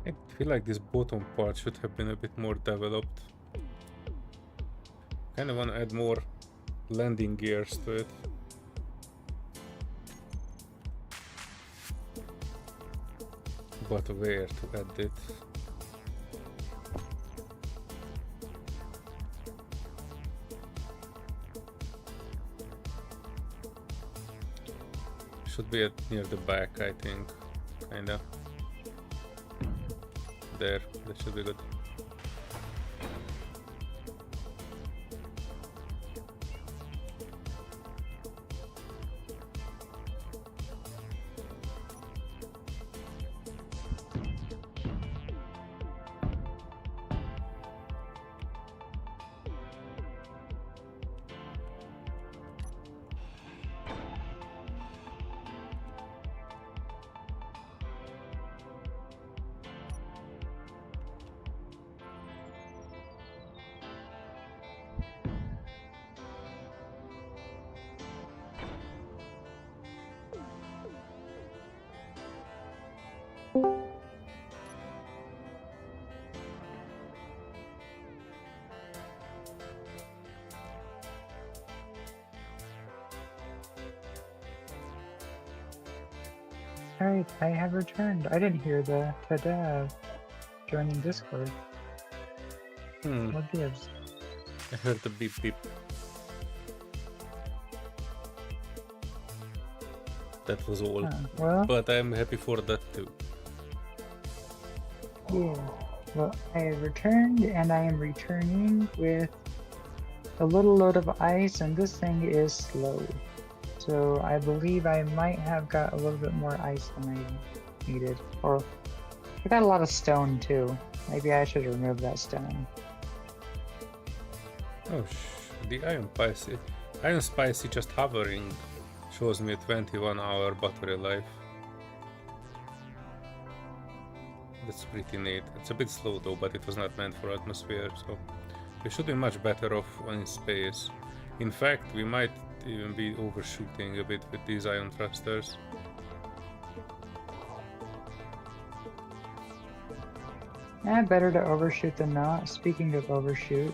S2: I feel like this bottom part should have been a bit more developed. Kind of want to add more landing gears to it. But where to add it? Should be near the back, I think. Kinda. There, that should be good.
S12: Alright, I have returned. I didn't hear the joining Discord. What gives?
S2: I heard the beep beep. That was all.
S12: Well,
S2: but I'm happy for that too.
S12: yeah. Well, I have returned, and I am returning with a little load of ice, and this thing is slow. So I believe I might have got a little bit more ice than I needed. Or I got a lot of stone too. Maybe I should remove that stone.
S2: Oh, the Iron Spicy just hovering shows me a 21-hour battery life. That's pretty neat. It's a bit slow though, but it was not meant for atmosphere, so we should be much better off in space. In fact, we might even be overshooting a bit with these ion thrusters.
S12: Better to overshoot than not. Speaking of overshoot.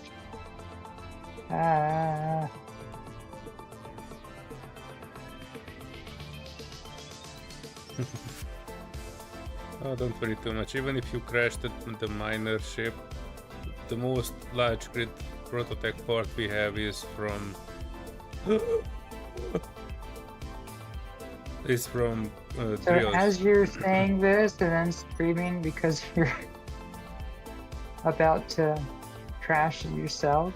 S2: Oh, don't worry too much. Even if you crash the miner ship, the most large grid prototype part we have is from
S12: So
S2: drills.
S12: as you're saying this and then screaming because you're about to crash yourself.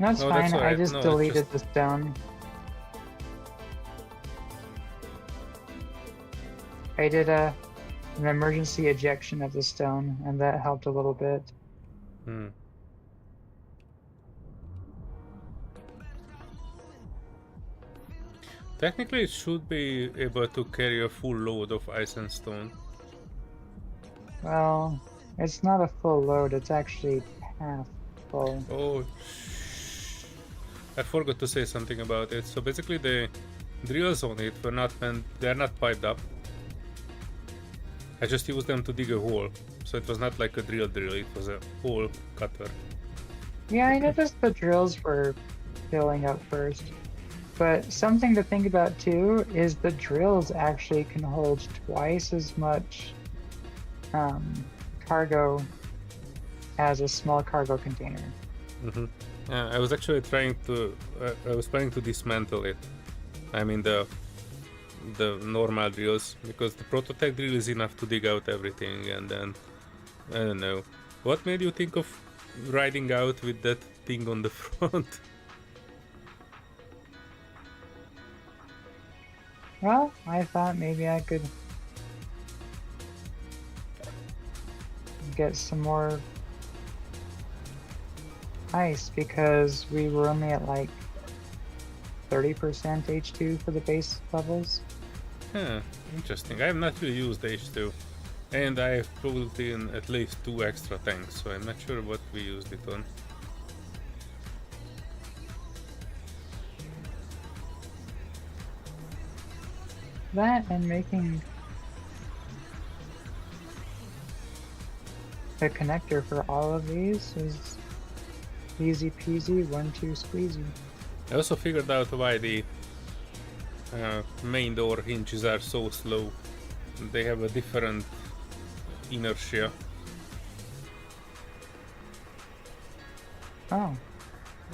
S12: That's
S2: No,
S12: fine,
S2: that's all
S12: I
S2: right.
S12: just
S2: No, it's
S12: deleted the stone. I did an emergency ejection of the stone, and that helped a little bit.
S2: Technically, it should be able to carry a full load of ice and stone.
S12: Well, it's not a full load, it's actually half full.
S2: Oh, I forgot to say something about it. So basically, the drills on it were not meant, they're not piped up. I just used them to dig a hole. So it was not like a drill, it was a hole cutter.
S12: Yeah, I noticed the drills were filling up first. But something to think about too is the drills actually can hold twice as much cargo as a small cargo container.
S2: I was actually trying to, I was planning to dismantle it. I mean the normal drills, because the prototype drill is enough to dig out everything, and then, I don't know. What made you think of riding out with that thing on the front?
S12: Well, I thought maybe I could get some more ice because we were only at like 30% H2 for the base levels.
S2: Huh, interesting. I have not really used H2, and I've pulled in at least 2 extra tanks, so I'm not sure what we used it on.
S12: That and making the connector for all of these is easy peasy, 1-2 squeezy.
S2: I also figured out why the main door hinges are so slow. They have a different inertia.
S12: Oh.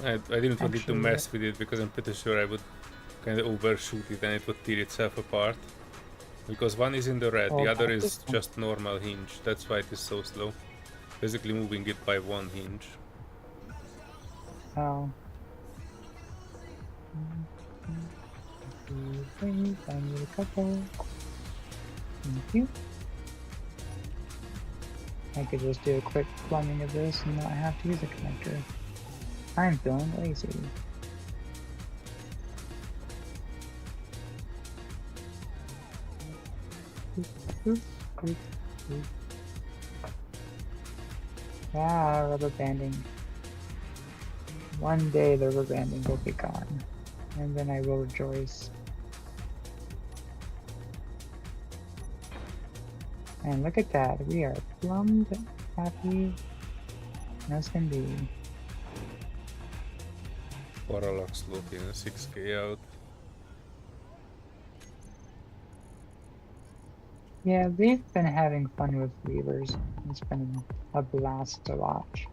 S2: I didn't want it to mess with it because I'm pretty sure I would kind of overshoot it and it would tear itself apart. Because one is in the red, the other is just normal hinge. That's why it is so slow. Basically moving it by 1 hinge.
S12: Oh. I need a couple. Thank you. I could just do a quick plumbing of this and not have to use a connector. I'm feeling lazy. Rubber banding. One day the rubber banding will be gone, and then I will rejoice. And look at that, we are plumbed, happy as can be.
S2: Parallax looking 6K out.
S12: Yeah, they've been having fun with Weavers. It's been a blast to watch.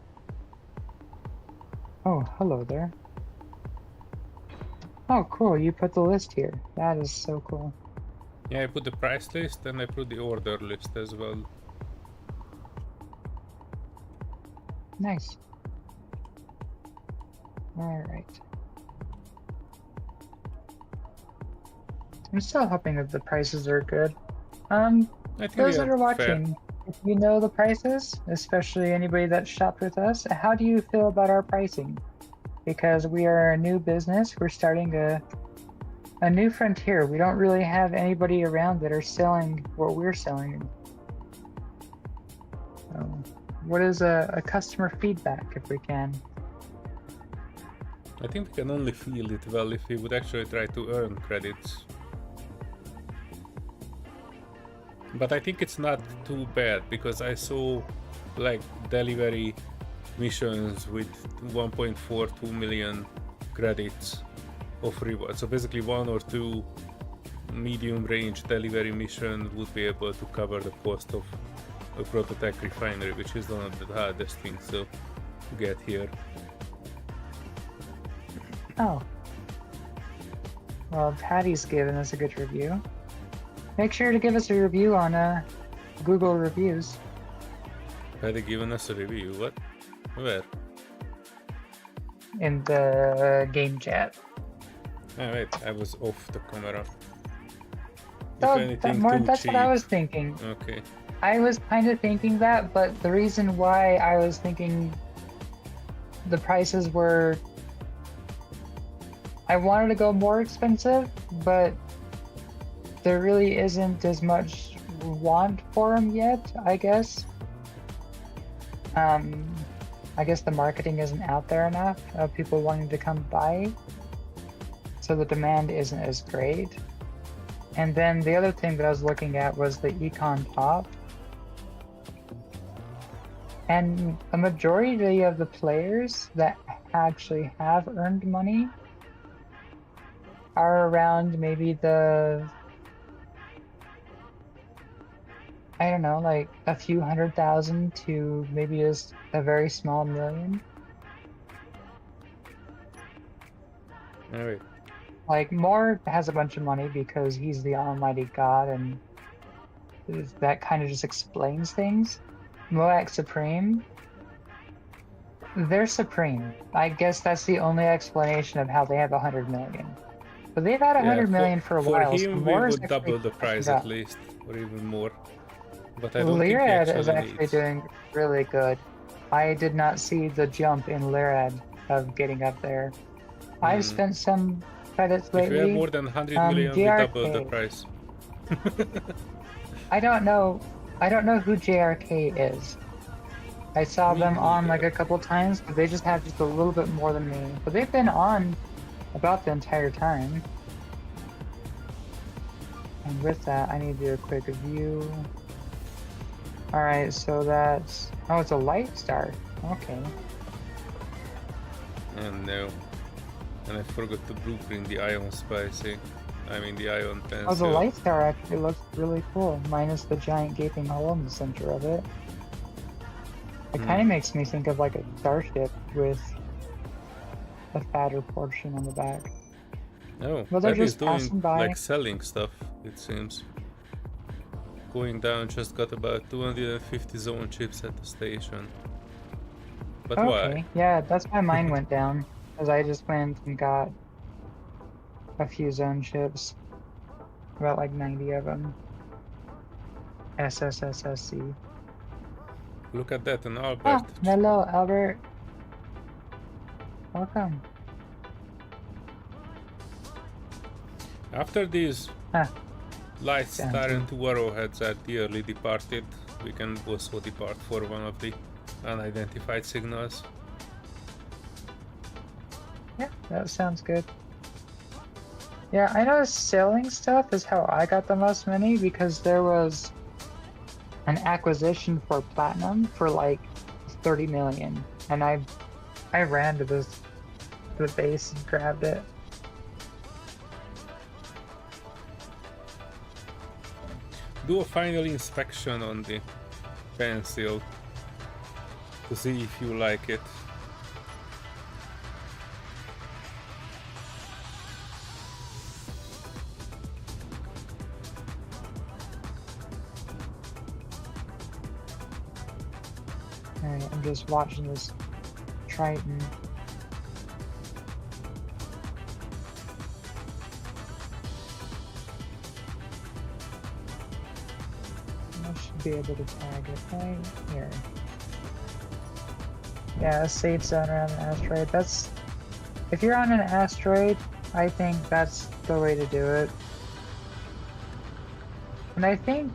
S12: Oh, hello there. Oh, cool, you put the list here. That is so cool.
S2: Yeah, I put the price list and I put the order list as well.
S12: Nice. Alright. I'm still hoping that the prices are good.
S2: I think
S12: Those
S2: they
S12: that are
S2: are fair.
S12: watching, if you know the prices, especially anybody that shopped with us, how do you feel about our pricing? Because we are a new business, we're starting a new frontier. We don't really have anybody around that are selling what we're selling. So, what is a customer feedback, if we can?
S2: I think we can only feel it well if we would actually try to earn credits. But I think it's not too bad, because I saw like delivery missions with 1.42 million credits of reward. So basically 1 or 2 medium range delivery mission would be able to cover the cost of a prototype refinery, which is one of the hardest things to get here.
S12: Oh. Well, Patty's given us a good review. Make sure to give us a review on Google Reviews.
S2: Patty given us a review, what? Where?
S12: In the game chat.
S2: Ah, wait, I was off the camera.
S12: That's what I was thinking.
S2: Okay.
S12: I was kind of thinking that, but the reason why I was thinking the prices were... I wanted to go more expensive, but there really isn't as much want for them yet, I guess. I guess the marketing isn't out there enough of people wanting to come buy, so the demand isn't as great. And then the other thing that I was looking at was the Econ Top. And a majority of the players that actually have earned money are around maybe the, I don't know, like a few 100,000 to maybe just a very small million.
S2: Alright.
S12: Like, Moore has a bunch of money because he's the almighty god, and that kind of just explains things. Moax Supreme, they're supreme. I guess that's the only explanation of how they have 100 million. But they've had 100 million for a while.
S2: For
S12: so
S2: him, we
S12: Moore's
S2: would double the price at least, or even more. But I don't think he
S12: Lirad is
S2: actually
S12: actually
S2: needs.
S12: doing really good. I did not see the jump in Lirad of getting up there. I've spent some credits lately.
S2: If we have more than 100 million, we double the
S12: JRK.
S2: price.
S12: I don't know who JRK is. I saw them on like a couple times, but they just have just a little bit more than me. But they've been on about the entire time. And with that, I need to do a quick review. Alright, so that's... Oh, it's a light star. Okay.
S2: And no. And I forgot to blueprint the ion spicing. I mean the ion pencil.
S12: Oh, the light star actually looks really cool, minus the giant gaping hole in the center of it. It kind of makes me think of like a starship with a fatter portion on the back.
S2: No,
S12: Well, they're
S2: that is
S12: just
S2: doing
S12: passing by.
S2: like selling stuff, it seems. Going down, just got about 250 zone chips at the station. But
S12: Okay,
S2: why?
S12: yeah, that's why mine went down, because I just went and got a few zone chips. About like 90 of them. SSSSC.
S2: Look at that, an Albert.
S12: Oh, hello, Albert. Welcome.
S2: After these light star
S12: fancy.
S2: and 2 arrowheads are dearly departed, we can also depart for one of the unidentified signals.
S12: Yeah, that sounds good. Yeah, I know selling stuff is how I got the most money, because there was an acquisition for platinum for like 30 million, and I ran to the base and grabbed it.
S2: do a final inspection on the pencil to see if you like it.
S12: Alright, I'm just watching this Triton. I should be able to tag it right here. Yeah, a safe zone around an asteroid. That's... If you're on an asteroid, I think that's the way to do it. And I think,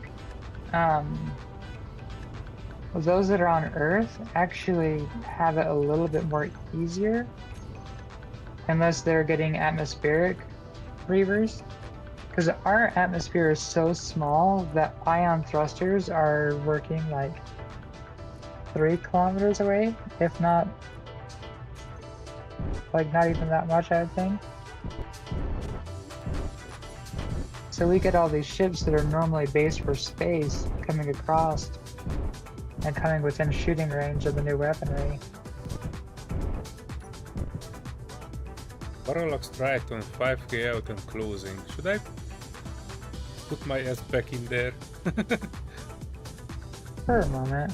S12: those that are on Earth actually have it a little bit more easier, unless they're getting atmospheric reavers. Because our atmosphere is so small that ion thrusters are working like 3 kilometers away, if not, like not even that much, I would think. So we get all these ships that are normally based for space coming across and coming within shooting range of the new weaponry.
S2: Parallax Triton 5k out and closing. Should I put my ass back in there?
S12: For a moment.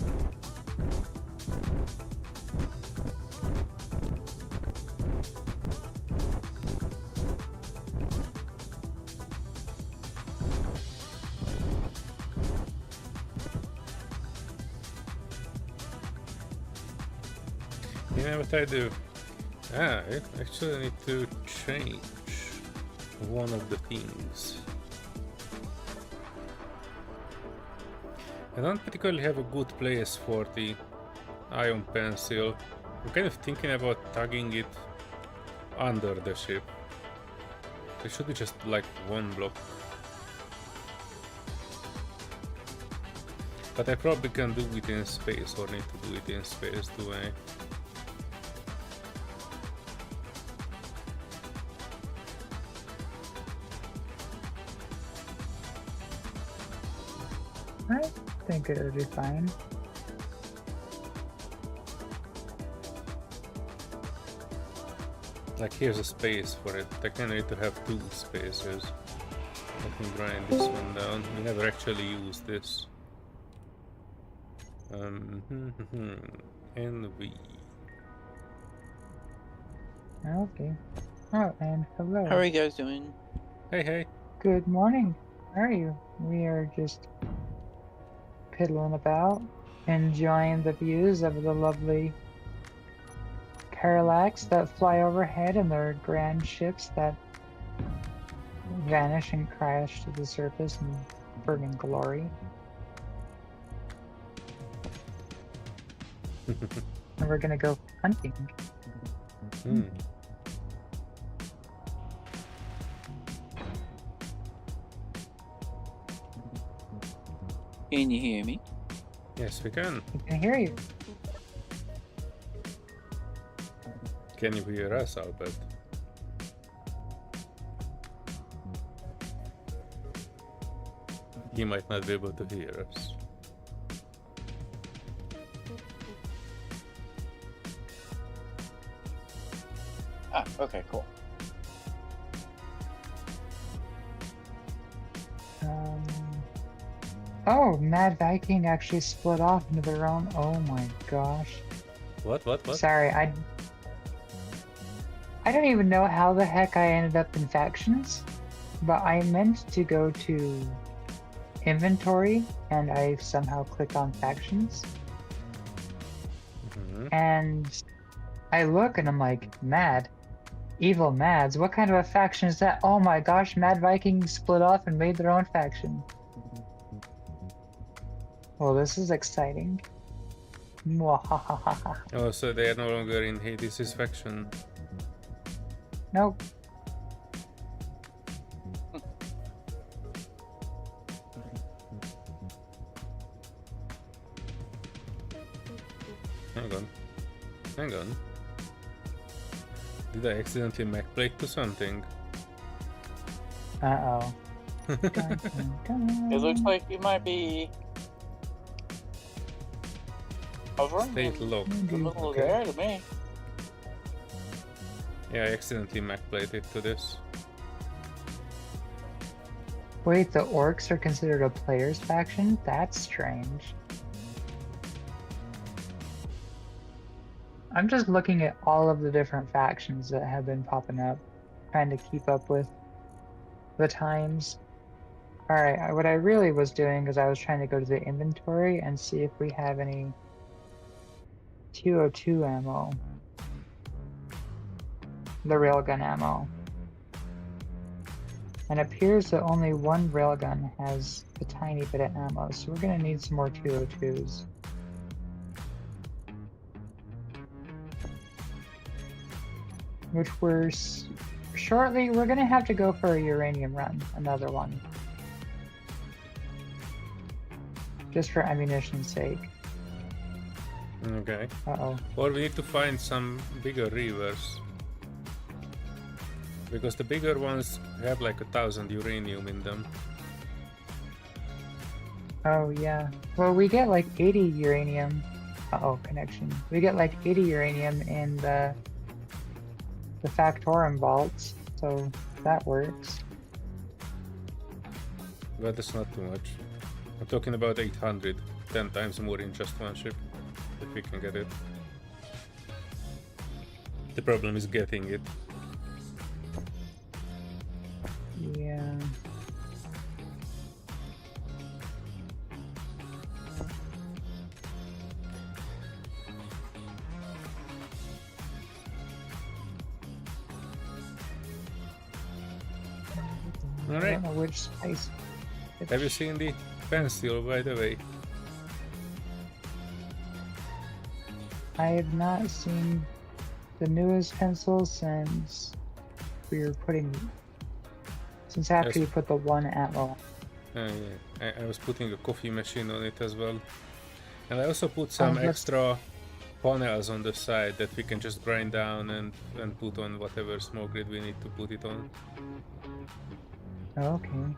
S2: You know what I do? I actually need to change one of the things. I don't particularly have a good place for the ion pencil. I'm kind of thinking about tugging it under the ship. It should be just like one block. But I probably can do it in space, or need to do it in space, do I?
S12: I think it would be fine.
S2: Like here's a space for it. I kind of need to have 2 spaces. Let me grind this one down. We never actually use this. NV.
S12: Okay. Oh, and hello.
S16: How are you guys doing?
S2: Hey, hey.
S12: Good morning. How are you? We are just piddling about, enjoying the views of the lovely Parallax that fly overhead and their grand ships that vanish and crash to the surface in burning glory. And we're gonna go hunting.
S16: Can you hear me?
S2: Yes, we can.
S12: I can hear you.
S2: Can you hear us, Albert? He might not be able to hear us.
S16: Ah, okay, cool.
S12: Oh, Mad Viking actually split off into their own. Oh my gosh.
S2: What?
S12: Sorry, I don't even know how the heck I ended up in factions, but I meant to go to inventory and I somehow clicked on factions. And I look and I'm like, Mad, Evil Mads, what kind of a faction is that? Oh my gosh, Mad Viking split off and made their own faction. Well, this is exciting.
S2: Oh, so they are no longer in Hades' faction.
S12: Nope.
S2: Hang on. Did I accidentally MacBlake to something?
S12: Uh-oh.
S16: It looks like you might be hovering
S2: State
S16: in
S2: lock.
S16: the middle
S2: Okay.
S16: of there to me.
S2: Yeah, I accidentally MacPlayed to this.
S12: Wait, the orcs are considered a player's faction? That's strange. I'm just looking at all of the different factions that have been popping up, trying to keep up with the times. Alright, what I really was doing is I was trying to go to the inventory and see if we have any 202 ammo. The railgun ammo. And it appears that only one railgun has a tiny bit of ammo, so we're gonna need some more 202s. Which shortly, we're gonna have to go for a uranium run, another one. Just for ammunition's sake.
S2: Okay.
S12: Uh-oh.
S2: Or we need to find some bigger rivers. Because the bigger ones have like 1,000 uranium in them.
S12: Oh yeah. Well, we get like 80 uranium. Uh-oh, connection. We get like 80 uranium in the Factorum vaults, so that works.
S2: But that's not too much. I'm talking about 800, 10 times more in just one ship, if we can get it. The problem is getting it.
S12: Yeah. I
S2: Alright.
S12: don't know which spice.
S2: Have you seen the pencil, by the way?
S12: I have not seen the newest pencil since after
S2: Yes.
S12: you put the one ammo.
S2: Yeah. I was putting a coffee machine on it as well. And I also put some
S12: that's-
S2: extra panels on the side that we can just grind down and put on whatever smoke grid we need to put it on.
S12: Okay.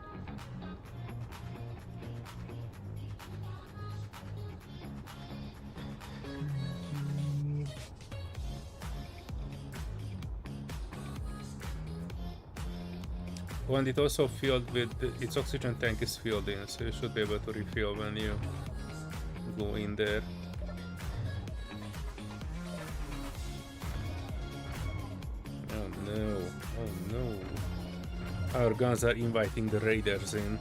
S2: And it also filled with its oxygen tank is filled in, so you should be able to refill when you go in there. Oh no, oh no. Our guns are inviting the raiders in.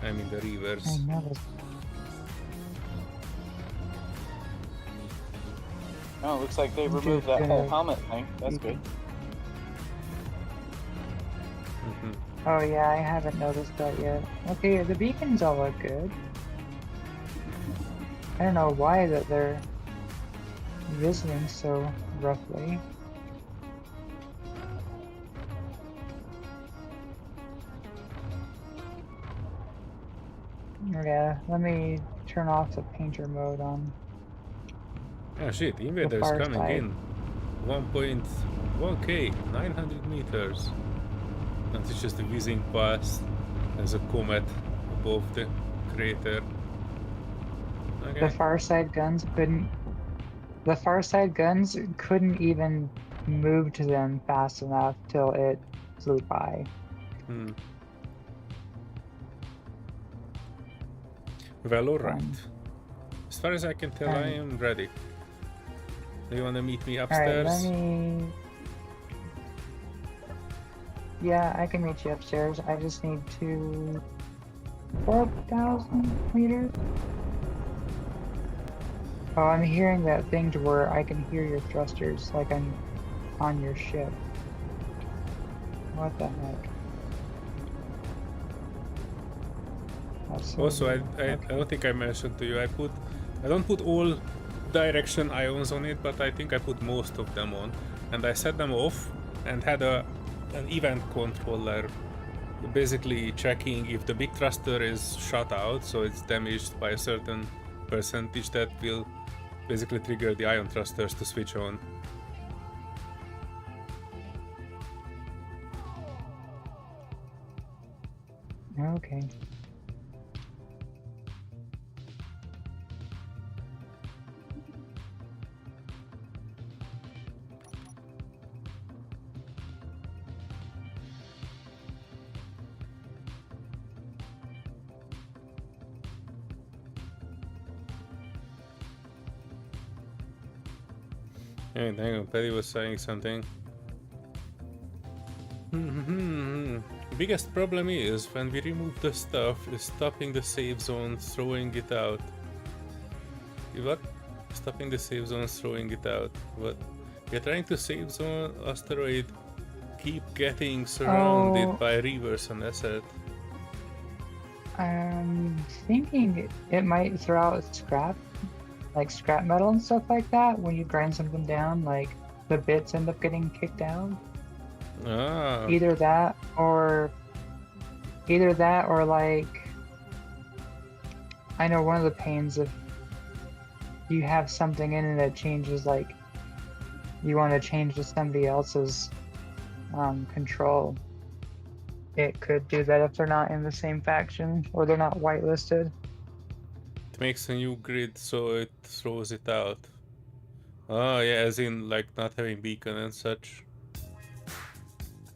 S2: I mean the reavers.
S12: I know.
S16: Oh, looks like they removed that whole helmet thing. That's good.
S12: Oh yeah, I haven't noticed that yet. Okay, the beacons all look good. I don't know why that they're visiting so roughly. Yeah, let me turn off the painter mode on.
S2: Oh shit, invaders
S12: far
S2: coming
S12: side.
S2: in. 1.1k, 900 meters. And it's just whizzing past as a comet above the crater. Okay.
S12: The far side guns couldn't even move to them fast enough till it flew by.
S2: Hmm. Well, alright. As far as I can tell, I am ready. Do you want to meet me upstairs?
S12: Alright, let me... Yeah, I can meet you upstairs. I just need to... 4,000 meters? Oh, I'm hearing that thing to where I can hear your thrusters, like I'm on your ship. What the heck? That's so
S2: Also,
S12: weird.
S2: I don't think I mentioned to you, I don't put all direction ions on it, but I think I put most of them on. And I set them off and had an event controller basically checking if the big thruster is shut out, so it's damaged by a certain percentage, that will basically trigger the ion thrusters to switch on.
S12: Okay.
S2: Hey, hang on, Petty was saying something. Biggest problem is when we remove the stuff, is stopping the save zone, throwing it out. What? Stopping the save zone, throwing it out. What? We're trying to save zone asteroid, keep getting surrounded by rivers and asset.
S12: I'm thinking it might throw out scrap, like scrap metal and stuff like that. When you grind something down, like the bits end up getting kicked out.
S2: Ah.
S12: Either that or like, I know one of the pains if you have something in it that changes, like you want to change to somebody else's control, it could do that if they're not in the same faction or they're not whitelisted.
S2: It makes a new grid so it throws it out. Oh yeah, as in like not having beacon and such.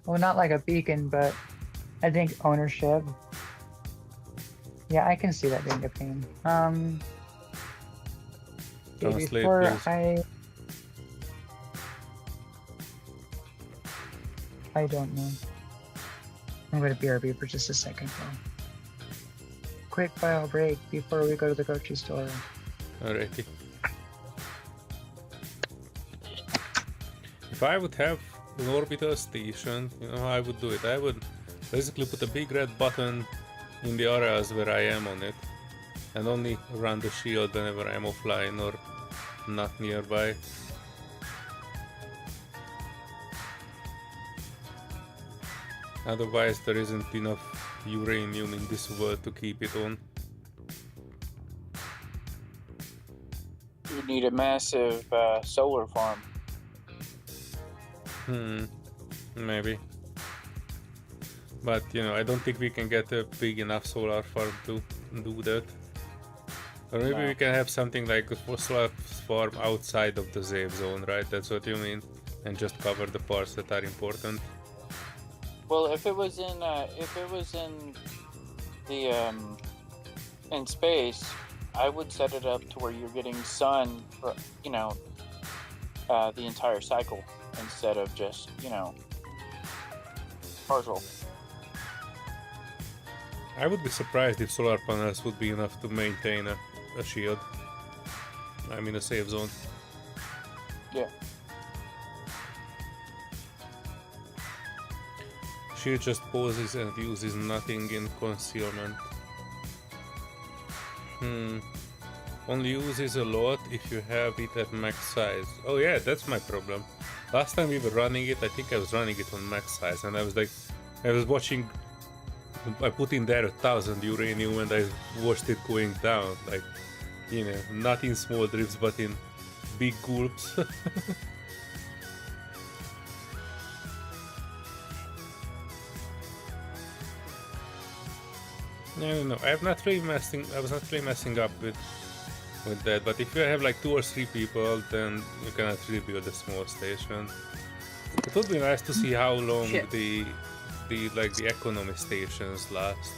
S12: Well, not like a beacon, but I think ownership. Yeah, I can see that being a pain. Okay, before I don't know. I'm going to BRB for just a second though. Quick bio break before we go to the grocery store.
S2: Alrighty. If I would have an orbital station, you know how I would do it? I would basically put a big red button in the areas where I am on it and only run the shield whenever I'm offline or not nearby. Otherwise there isn't enough uranium in this world to keep it on.
S16: You need a massive solar farm.
S2: Maybe. But, you know, I don't think we can get a big enough solar farm to do that. Or maybe we can have something like a solar farm outside of the save zone, right? That's what you mean? And just cover the parts that are important.
S16: Well, if it was in the in space, I would set it up to where you're getting sun for, you know, the entire cycle instead of just, you know, partial.
S2: I would be surprised if solar panels would be enough to maintain a shield. I mean a safe zone.
S16: Yeah.
S2: Shield just poses and uses nothing in concealment. Only uses a lot if you have it at max size. Oh yeah, that's my problem. Last time we were running it, I think I was running it on max size and I was like, I was watching, I put in there 1000 uranium and I watched it going down, like, you know, not in small drips but in big gulps. No, I was not really messing up with that, but if you have like 2 or 3 people, then you cannot really build a small station. It would be nice to see how long the economy stations last.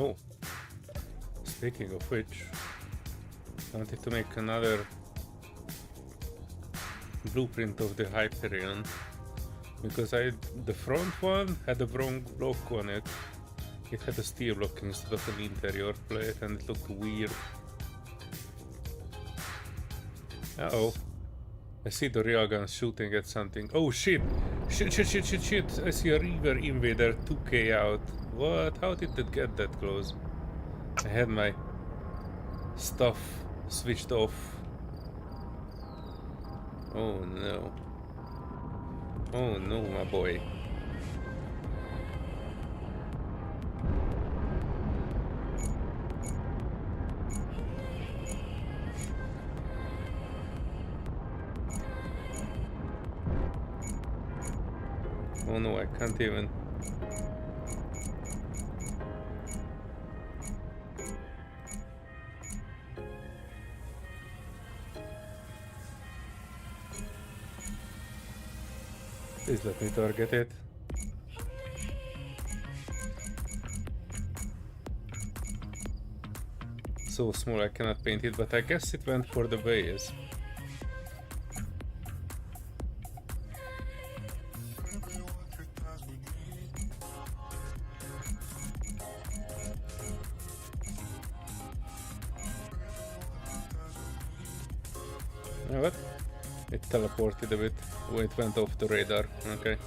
S2: Oh, speaking of which, I wanted to make another blueprint of the Hyperion because the front one had a wrong block on it. It had a steel block instead of an interior plate and it looked weird. Uh-oh. I see the railgun shooting at something. Oh shit! Shit! I see a River Invader 2K out. What? How did it get that close? I had my stuff switched off. Oh no. Oh no, my boy. Oh no, I can't even. Please let me target it. So small I cannot paint it, but I guess it went for the base. You know what? It teleported a bit. Oh, it went off the radar. Okay.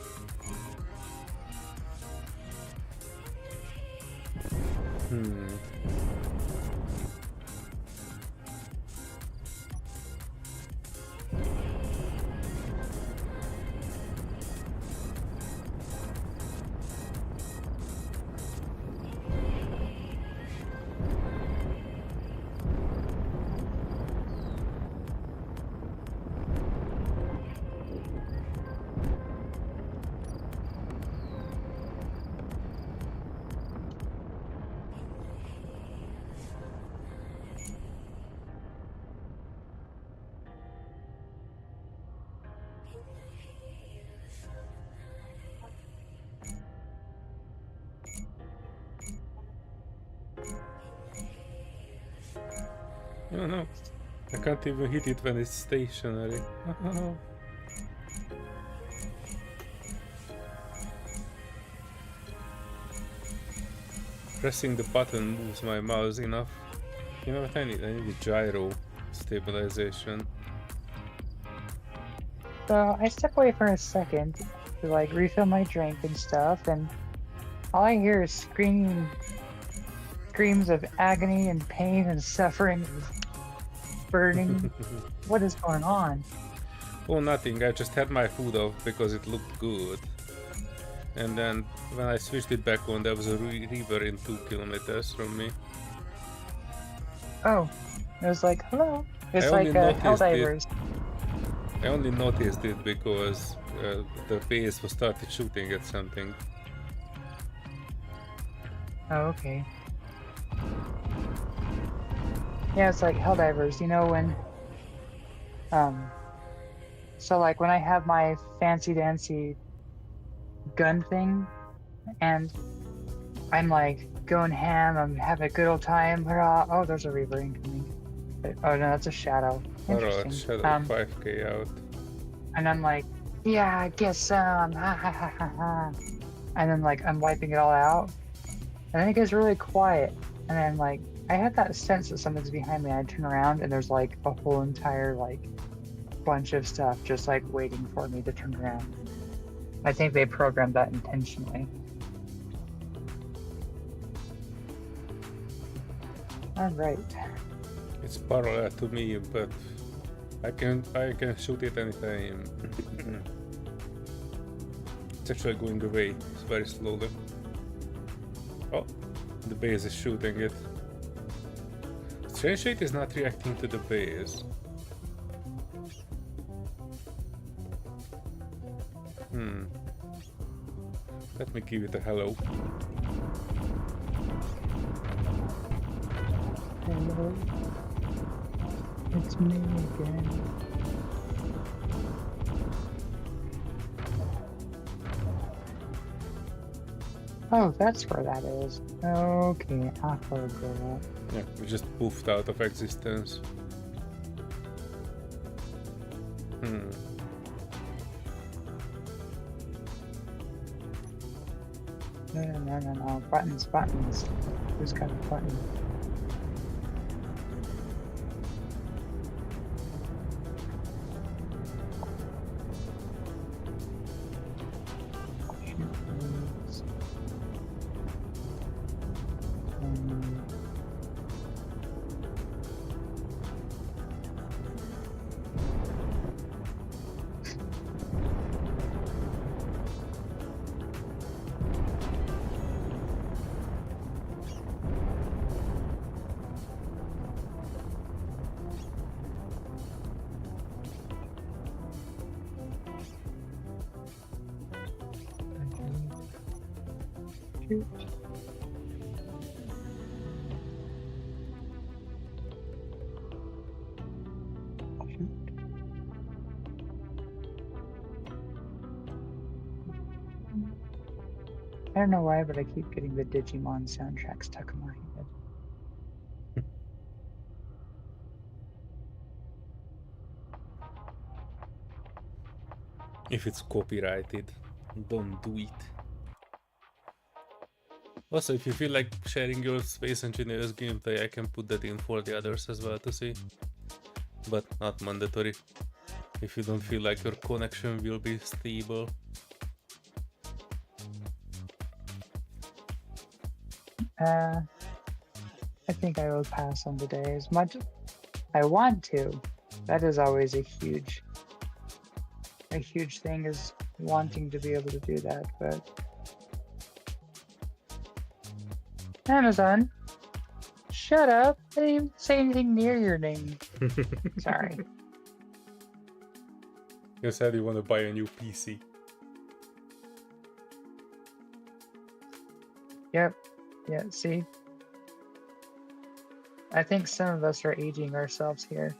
S2: Oh no, I can't even hit it when it's stationary. Pressing the button moves my mouse enough. You know what I need? I need a gyro stabilization.
S12: So I step away for a second to like refill my drink and stuff, and all I hear is screams of agony and pain and suffering, burning. What is going on?
S2: Oh, nothing. I just had my food off because it looked good. And then when I switched it back on, there was a river in 2 kilometers from me.
S12: Oh, it was like, hello. It's like Helldivers.
S2: I only noticed it because the base was started shooting at something.
S12: Oh, okay. Yeah, it's like Helldivers, you know, when so like when I have my fancy dancy gun thing and I'm like going ham, I'm having a good old time. Oh, there's a reaver incoming. Oh no, that's a shadow.
S2: Alright,
S12: Interesting.
S2: shadow 5k out.
S12: And I'm like, yeah, get some, ha ha ha ha ha. And then like I'm wiping it all out. And then it gets really quiet. And then like I had that sense that something's behind me. I turn around and there's like a whole entire like bunch of stuff just like waiting for me to turn around. I think they programmed that intentionally. All right.
S2: It's parallel to me, but I can shoot it anytime. It's actually going away very slowly. Oh, the base is shooting it. Strange Shade is not reacting to the base. Let me give it a hello.
S12: Hello. It's me again. Oh, that's where that is. Okay, I forgot.
S2: Yeah, we just poofed out of existence.
S12: No. Buttons. Who's got a button? shoot. I don't know why, but I keep getting the Digimon soundtrack stuck in my head.
S2: If it's copyrighted, don't do it. Also, if you feel like sharing your Space Engineers gameplay, I can put that in for the others as well to see. But not mandatory. If you don't feel like your connection will be stable.
S12: I think I will pass on today. As much as I want to, that is always a huge thing, is wanting to be able to do that, but Amazon, shut up. I didn't even say anything near your name. Sorry.
S2: You said you want to buy a new PC.
S12: Yep. Yeah, see? I think some of us are aging ourselves here.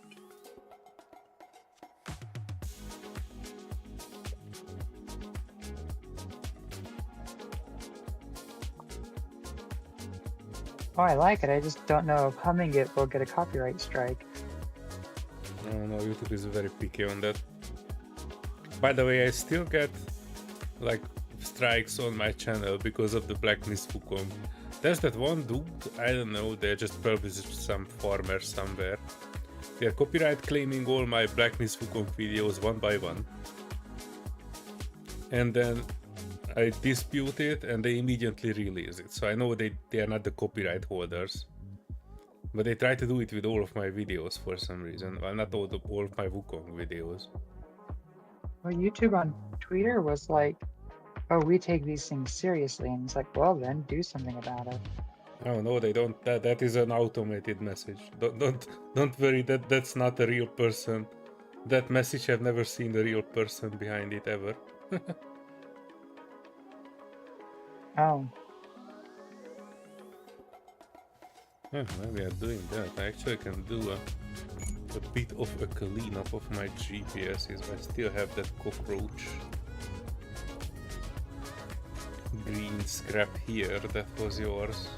S12: Oh, I like it. I just don't know if humming it will get a copyright strike.
S2: No, YouTube is very picky on that. By the way, I still get like strikes on my channel because of the Black Miss Wukong. There's that one dude, I don't know, they just published some farmer somewhere. They're copyright claiming all my Black Miss Wukong videos one by one. And then I dispute it and they immediately release it. So I know they are not the copyright holders. But they try to do it with all of my videos for some reason. Well, not all of my Wukong videos.
S12: Well, YouTube on Twitter was like, oh, we take these things seriously. And it's like, well, then do something about it.
S2: Oh no, they don't. That is an automated message. Don't worry. That's not a real person. That message, I've never seen the real person behind it ever.
S12: Oh.
S2: Yeah, when we are doing that, I actually can do a bit of a cleanup of my GPSs. I still have that cockroach green scrap here that was yours.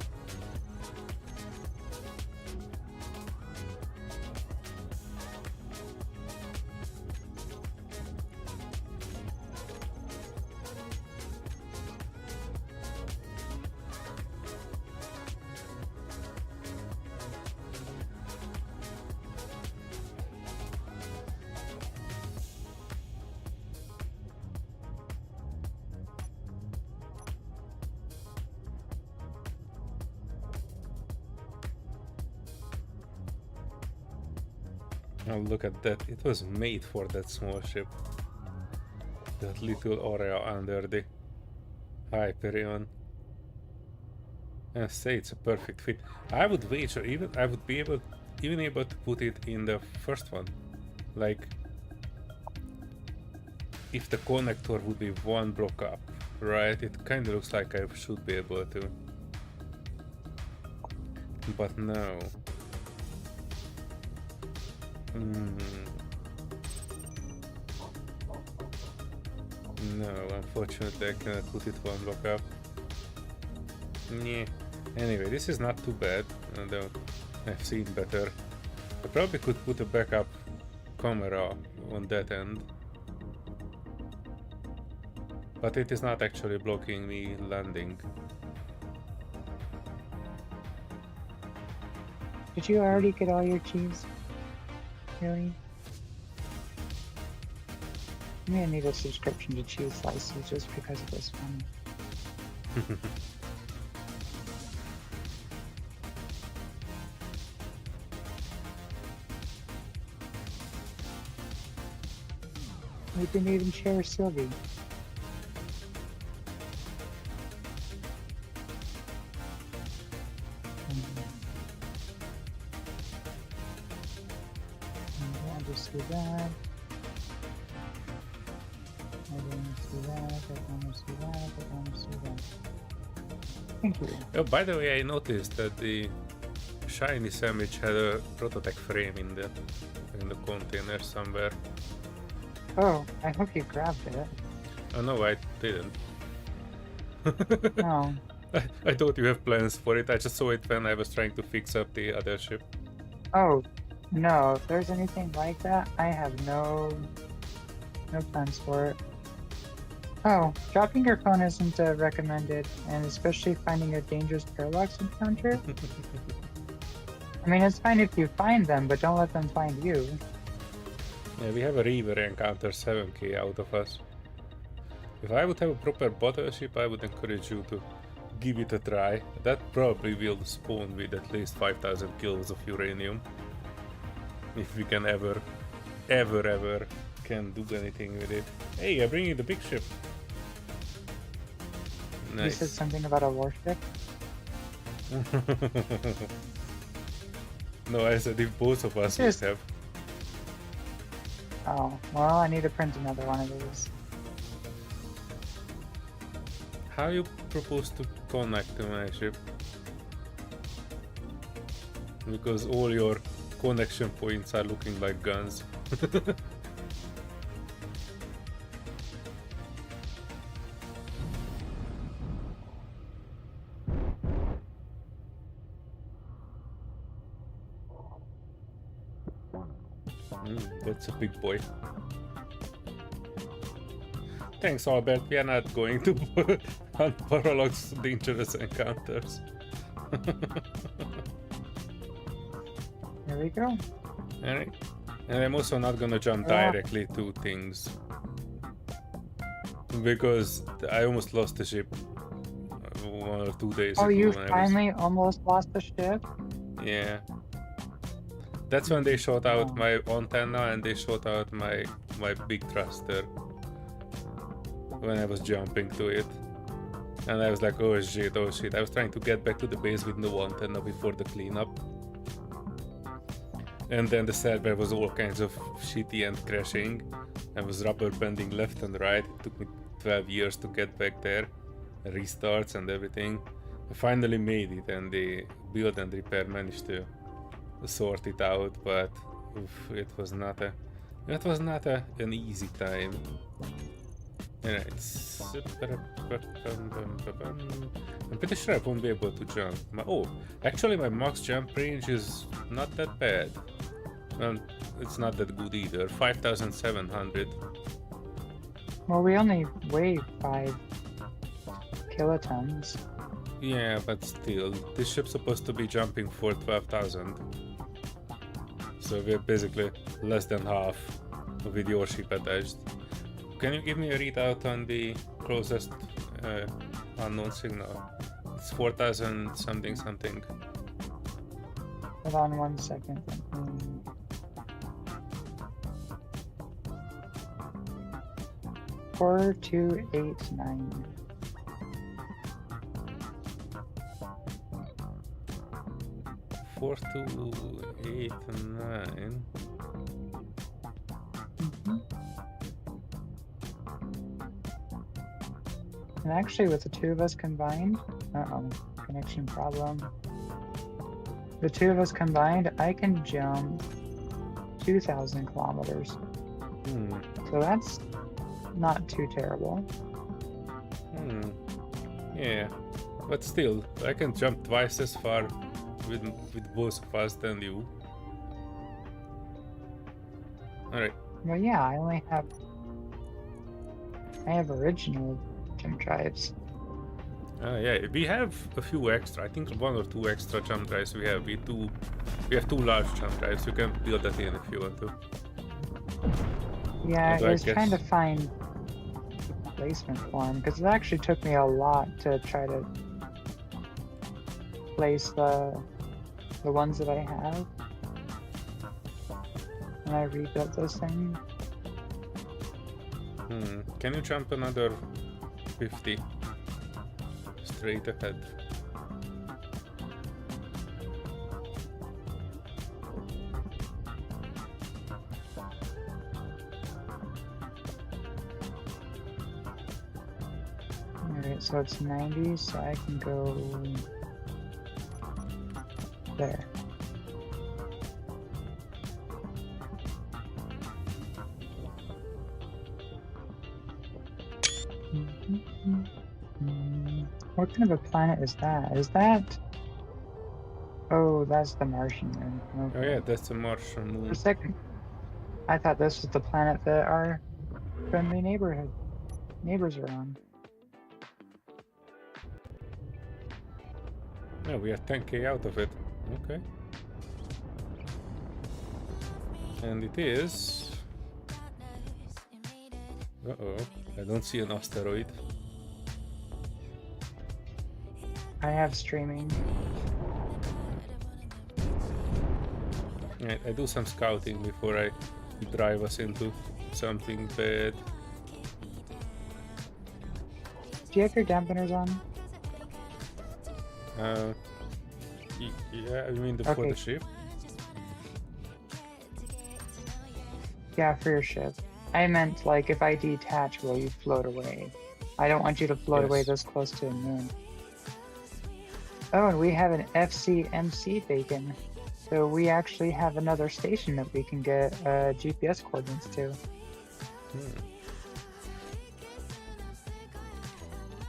S2: Oh, look at that. It was made for that small ship. That little area under the Hyperion. I say it's a perfect fit. I would wager I would be able to put it in the first one. Like, if the connector would be one block up, right? It kind of looks like I should be able to. But no. No, unfortunately I cannot put it one block up. Yeah. Anyway, this is not too bad, although I've seen better. I probably could put a backup camera on that end. But it is not actually blocking me landing.
S12: Did you already get all your cheese? Really? I'm gonna need a subscription to cheese slices just because of this one. We didn't even share Sylvie. I'll just do that. I don't see that. I don't see that. I don't see that. Thank you.
S2: Oh, by the way, I noticed that the shiny sandwich had a prototype frame in the container somewhere.
S12: Oh, I hope you grabbed it.
S2: Oh no, I didn't.
S12: Oh.
S2: I thought you have plans for it. I just saw it when I was trying to fix up the other ship.
S12: Oh, no. If there's anything like that, I have no plans for it. Oh, dropping your phone isn't recommended, and especially finding a dangerous parallax encounter. I mean, it's fine if you find them, but don't let them find you.
S2: Yeah, we have a river encounter 7k out of us. If I would have a proper battleship, I would encourage you to give it a try. That probably will spawn with at least 5,000 kilos of uranium. If we can ever can do anything with it. Hey, I'm bringing the big ship. Nice.
S12: You said something about a warship?
S2: No, I said if both of us would have.
S12: Oh, well, I need to print another one of these.
S2: How you propose to connect to my ship? Because all your connection points are looking like guns. That's a big boy. Thanks, Albert. We are not going to hunt parallax dangerous encounters.
S12: Here we go.
S2: Alright. And I'm also not gonna jump directly to things. Because I almost lost the ship 1 or 2 days ago.
S12: Oh, you finally almost lost the ship?
S2: Yeah. That's when they shot out my antenna and they shot out my big thruster. When I was jumping to it. And I was like, oh shit. I was trying to get back to the base with no antenna before the cleanup. And then the server was all kinds of shitty and crashing. I was rubber banding left and right. It took me 12 years to get back there. Restarts and everything. I finally made it and the build and repair managed to sort it out, but it was not an easy time. Alright, I'm pretty sure I won't be able to jump. Actually my max jump range is not that bad. It's not that good either. 5,700.
S12: Well, we only weigh 5 kilotons.
S2: Yeah, but still, this ship's supposed to be jumping for 12,000. So we're basically less than half with your ship attached. Can you give me a readout on the closest unknown signal? It's 4,000 something.
S12: Hold on 1 second. 4289.
S2: Four, 2, 8, 9.
S12: And actually, with the two of us combined, connection problem. The two of us combined, I can jump 2,000 kilometers. So that's not too terrible.
S2: Yeah, but still, I can jump twice as far with both of us than you. Alright.
S12: Well, yeah, I have original jump drives.
S2: Yeah, we have a few extra. I think 1 or 2 extra jump drives we have. We have 2 large jump drives. You can build that in if you want to.
S12: Yeah, I was trying to find placement for them because it actually took me a lot to try to place the ones that I have. And I rebuilt those things.
S2: Can you jump another 50 straight ahead?
S12: Alright, so it's 90, so I can go there. What kind of a planet is that? Is that... Oh, that's the Martian moon.
S2: Oh
S12: Okay.
S2: yeah, that's a Martian
S12: For
S2: moon.
S12: a second, I thought this was the planet that our friendly neighbors are on.
S2: Yeah, we are 10k out of it. Okay. And it is... Uh-oh, I don't see an asteroid.
S12: I have streaming.
S2: Right, I do some scouting before I drive us into something bad.
S12: Do you have your dampeners on?
S2: Yeah, I mean for
S12: Okay.
S2: the ship?
S12: Yeah, for your ship. I meant, like, if I detach, will you float away? I don't want you to float away
S2: Yes.
S12: this close to a moon. Oh, and we have an FCMC beacon. So we actually have another station that we can get GPS coordinates to.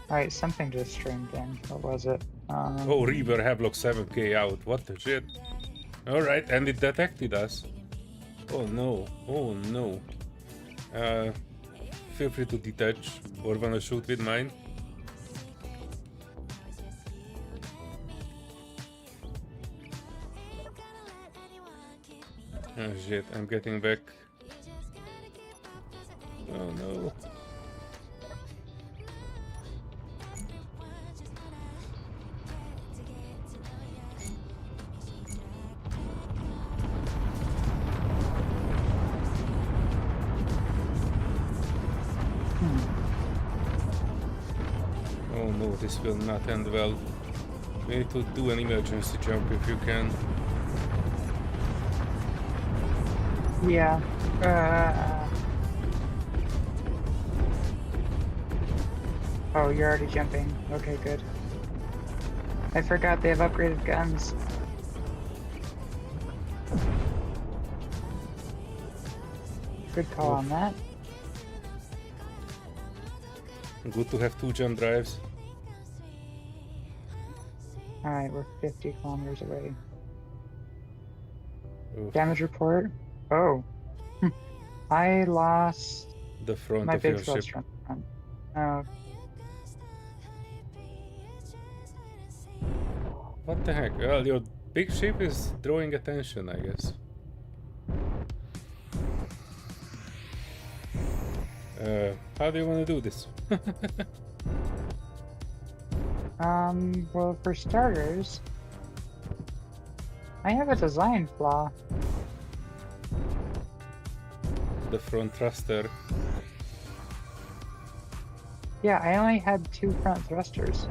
S12: Alright, something just streamed in. What was it?
S2: Oh, Reaver Havelock 7k out. What the shit? Alright, and it detected us. Oh no. Oh no. Feel free to detach or wanna shoot with mine. Oh shit, I'm getting back. Oh no. Oh no, this will not end well. We need to do an emergency jump if you can.
S12: Yeah. Oh, you're already jumping. Okay, good. I forgot they have upgraded guns. Good call on that.
S2: Good to have 2 jump drives.
S12: Alright, we're 50 kilometers away.
S2: Oof.
S12: Damage report. Oh. I lost
S2: The front
S12: my
S2: of
S12: big
S2: your ship.
S12: thruster on the front. Oh.
S2: What the heck? Well, your big ship is drawing attention, I guess. How do you want to do this?
S12: Well, for starters, I have a design flaw.
S2: The front thruster.
S12: Yeah, I only had 2 front thrusters.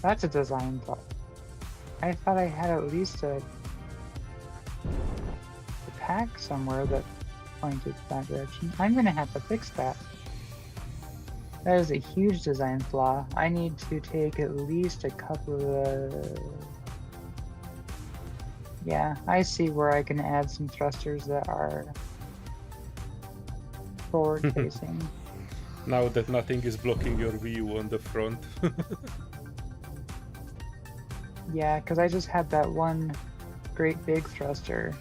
S12: That's a design flaw. I thought I had at least a pack somewhere that pointed that direction. I'm gonna have to fix that. That is a huge design flaw. I need to take at least a couple of... Yeah, I see where I can add some thrusters that are forward-facing.
S2: Now that nothing is blocking your view on the front.
S12: Yeah, because I just had that one great big thruster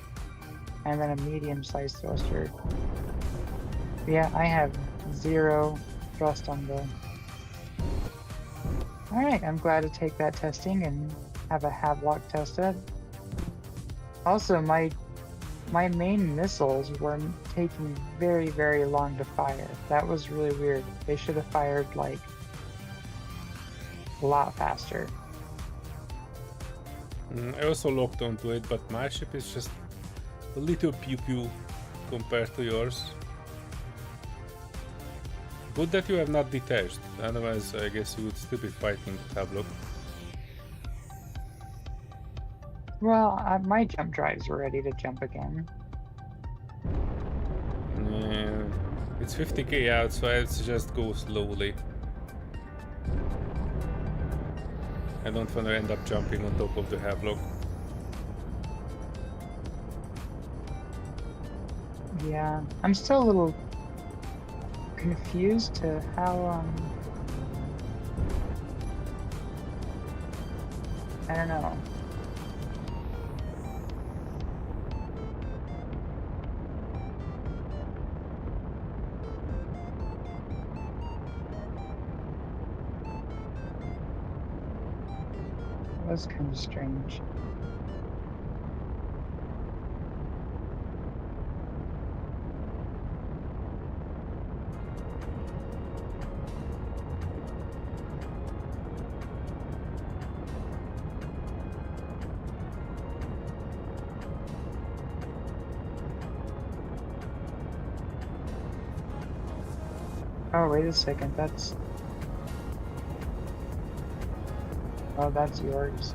S12: and then a medium-sized thruster. Yeah, I have 0 thrust on the... Alright, I'm glad to take that testing and have a Havelock test it. Also, my main missiles were taking very, very long to fire. That was really weird. They should have fired, like, a lot faster.
S2: I also locked onto it, but my ship is just a little pew-pew compared to yours. Good that you have not detached, otherwise I guess you would still be fighting Havelock.
S12: Well, my jump drives were ready to jump again.
S2: Yeah, it's 50k out, so I just go slowly. I don't want to end up jumping on top of the Havelock.
S12: Yeah, I'm still a little confused to how, I don't know. It was kind of strange. Oh, wait a second, that's... Oh, that's yours.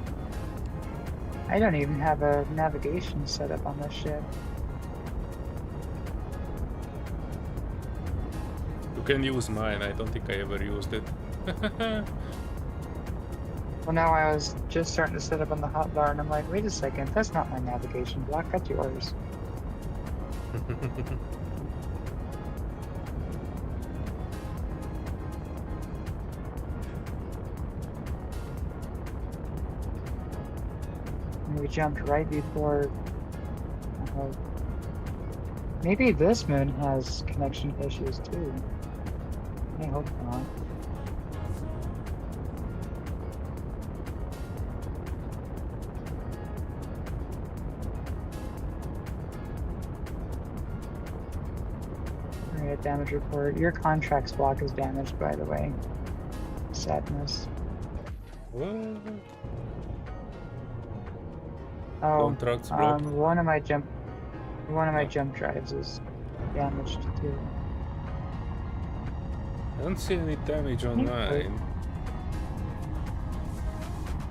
S12: I don't even have a navigation set up on this ship.
S2: You can use mine, I don't think I ever used it.
S12: Well, now I was just starting to set up on the hotbar, and I'm like, wait a second, that's not my navigation block, that's yours. And we jumped right before... maybe this moon has connection issues too. I hope not. Alright, damage report. Your contracts block is damaged, by the way. Sadness.
S2: What?
S12: Oh,
S2: Contracts blocked?
S12: one of my jump drives is damaged too.
S2: I don't see any damage on mine.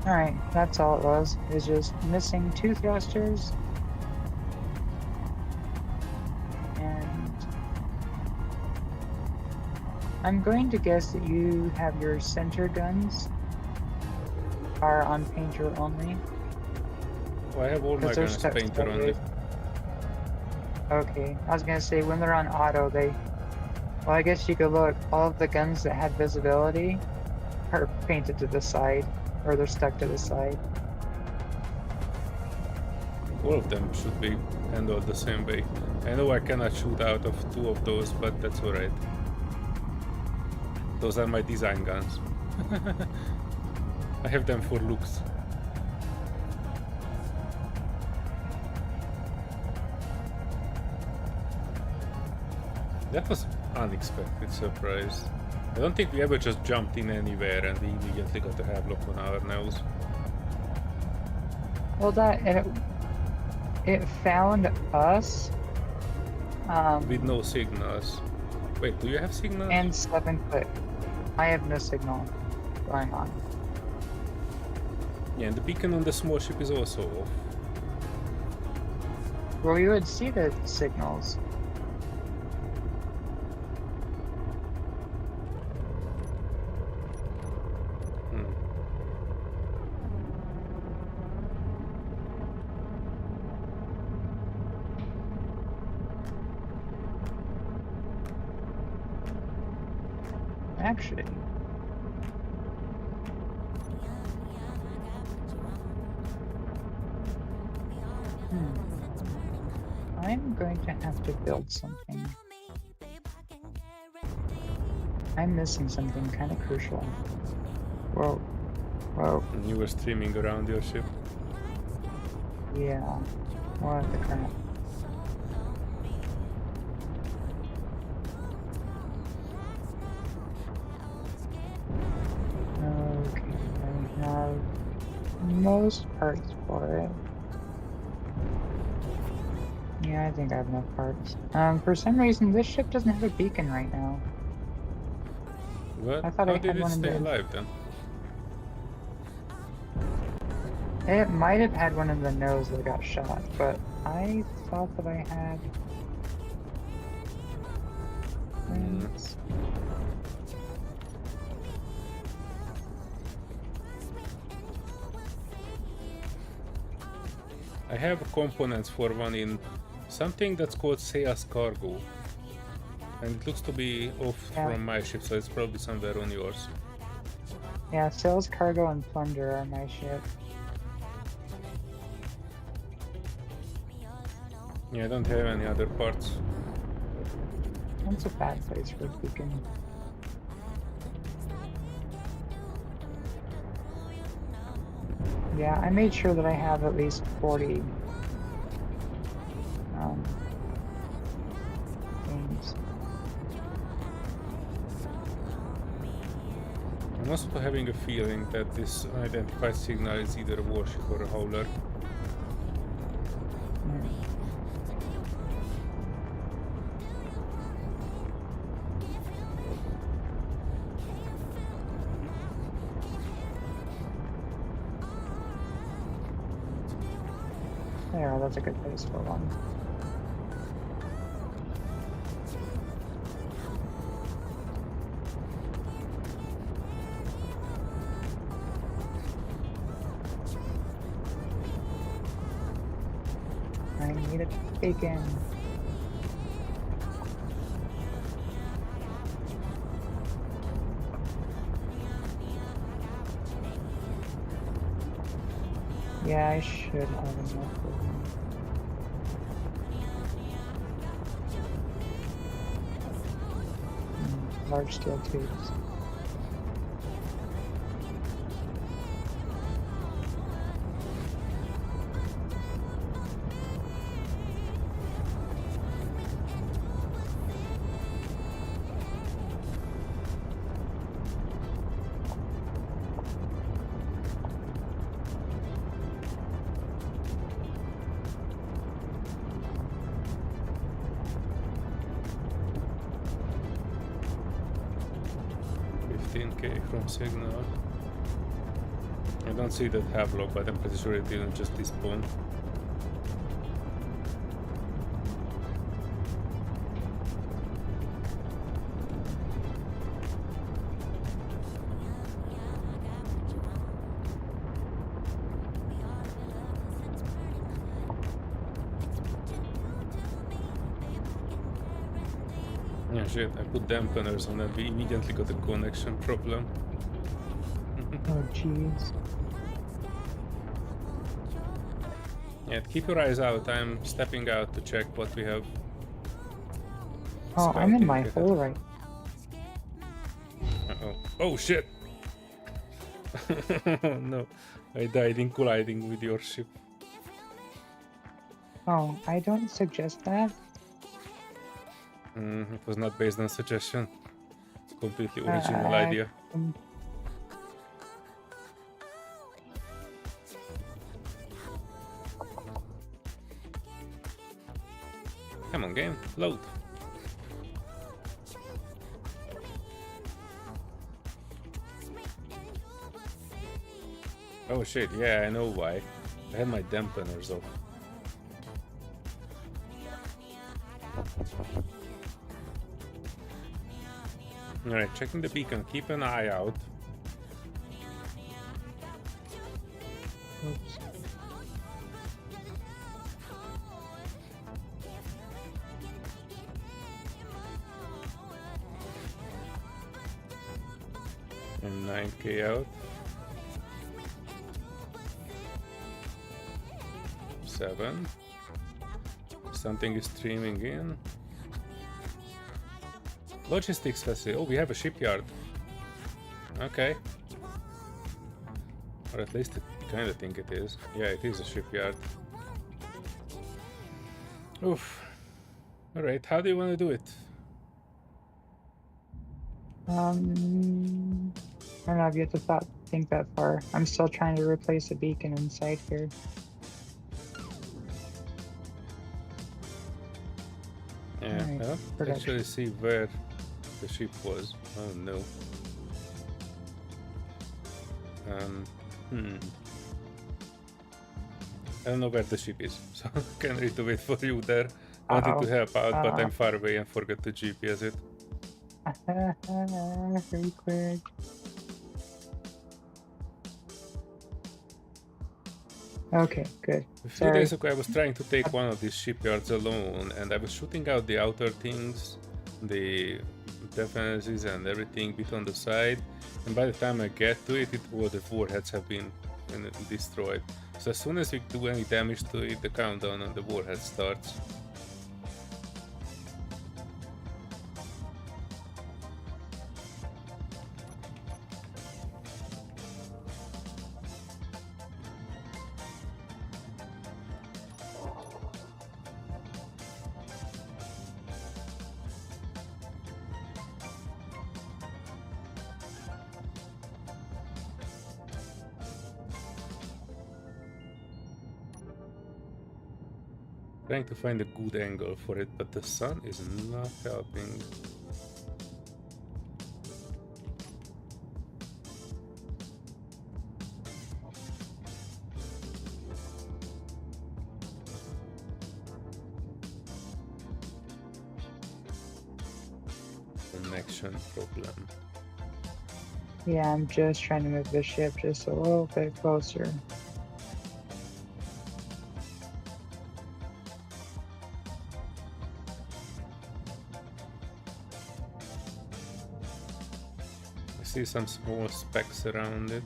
S12: Alright, that's all it was. It's just missing 2 thrusters. And I'm going to guess that you have your center guns are on painter only.
S2: Well, I have all my guns painter only.
S12: Okay, I was gonna say when they're on auto, they... Well, I guess you could look. All of the guns that had visibility are painted to the side, or they're stuck to the side.
S2: All of them should be handled the same way. I know I cannot shoot out of 2 of those, but that's alright. Those are my design guns. I have them for looks. That was unexpected surprise. I don't think we ever just jumped in anywhere and we immediately got a Havelock on our nose.
S12: Well, it found us.
S2: With no signals. Wait, do you have signals?
S12: And 7 click. I have no signal going on.
S2: Yeah, and the beacon on the small ship is also off.
S12: Well, you would see the signals. Actually, I'm going to have to build something. I'm missing something kind of crucial. Whoa. Whoa.
S2: And you were streaming around your ship?
S12: Yeah. What the crap? Okay, I have most parts for it. Yeah, I think I have enough parts. For some reason, this ship doesn't have a beacon right now.
S2: What?
S12: I thought
S2: How
S12: I
S2: did
S12: had
S2: it
S12: one
S2: stay
S12: in the...
S2: alive then?
S12: It might have had one in the nose that got shot, but I thought that I had...
S2: I have components for one in something that's called sales cargo. And it looks to be off from my ship, so it's probably somewhere on yours.
S12: Yeah, sales, cargo, and plunder are my ship.
S2: Yeah, I don't have any other parts.
S12: That's a bad place for a beacon. Yeah, I made sure that I have at least 40 things.
S2: I'm also having a feeling that this unidentified signal is either a warship or a howler.
S12: There, that's a good place for one. I need a beacon. Yeah, I should have enough for one. Large steel tubes.
S2: From signal. I don't see that Havelock, but I'm pretty sure it didn't just despawn. Yeah, shit, I put dampeners on and we immediately got a connection problem.
S12: Oh, jeez.
S2: Yeah, keep your eyes out. I'm stepping out to check what we have.
S12: Oh, I'm in my hole right.
S2: Uh-oh. Oh, shit! No, I died in colliding with your ship.
S12: Oh, I don't suggest that.
S2: It was not based on suggestion. It's a completely original idea. Come on, game, load. Oh shit, yeah, I know why. I had my dampeners off. Alright, checking the beacon, keep an eye out.
S12: Oops.
S2: And 9k out. 7. Something is streaming in. Logistics facility. Oh, we have a shipyard. Okay. Or at least I kind of think it is. Yeah, it is a shipyard. Oof. Alright, how do you want to do it?
S12: I don't know if you have to think that far. I'm still trying to replace a beacon inside here.
S2: Yeah,
S12: Right,
S2: well, actually see where the ship was. Oh no. I don't know where the ship is, so I can't really wait for you there. I wanted to help out, but I'm far away and forgot to GPS it.
S12: Very quick. Okay, good.
S2: A few
S12: Sorry.
S2: days ago, I was trying to take one of these shipyards alone, and I was shooting out the outer things, the defenses and everything bit on the side, and by the time I get to it, all the warheads have been destroyed. So as soon as we do any damage to it, the countdown on the warhead starts. Trying to find a good angle for it, but the sun is not helping. Connection problem.
S12: Yeah, I'm just trying to move the ship just a little bit closer.
S2: I see some small specks around it.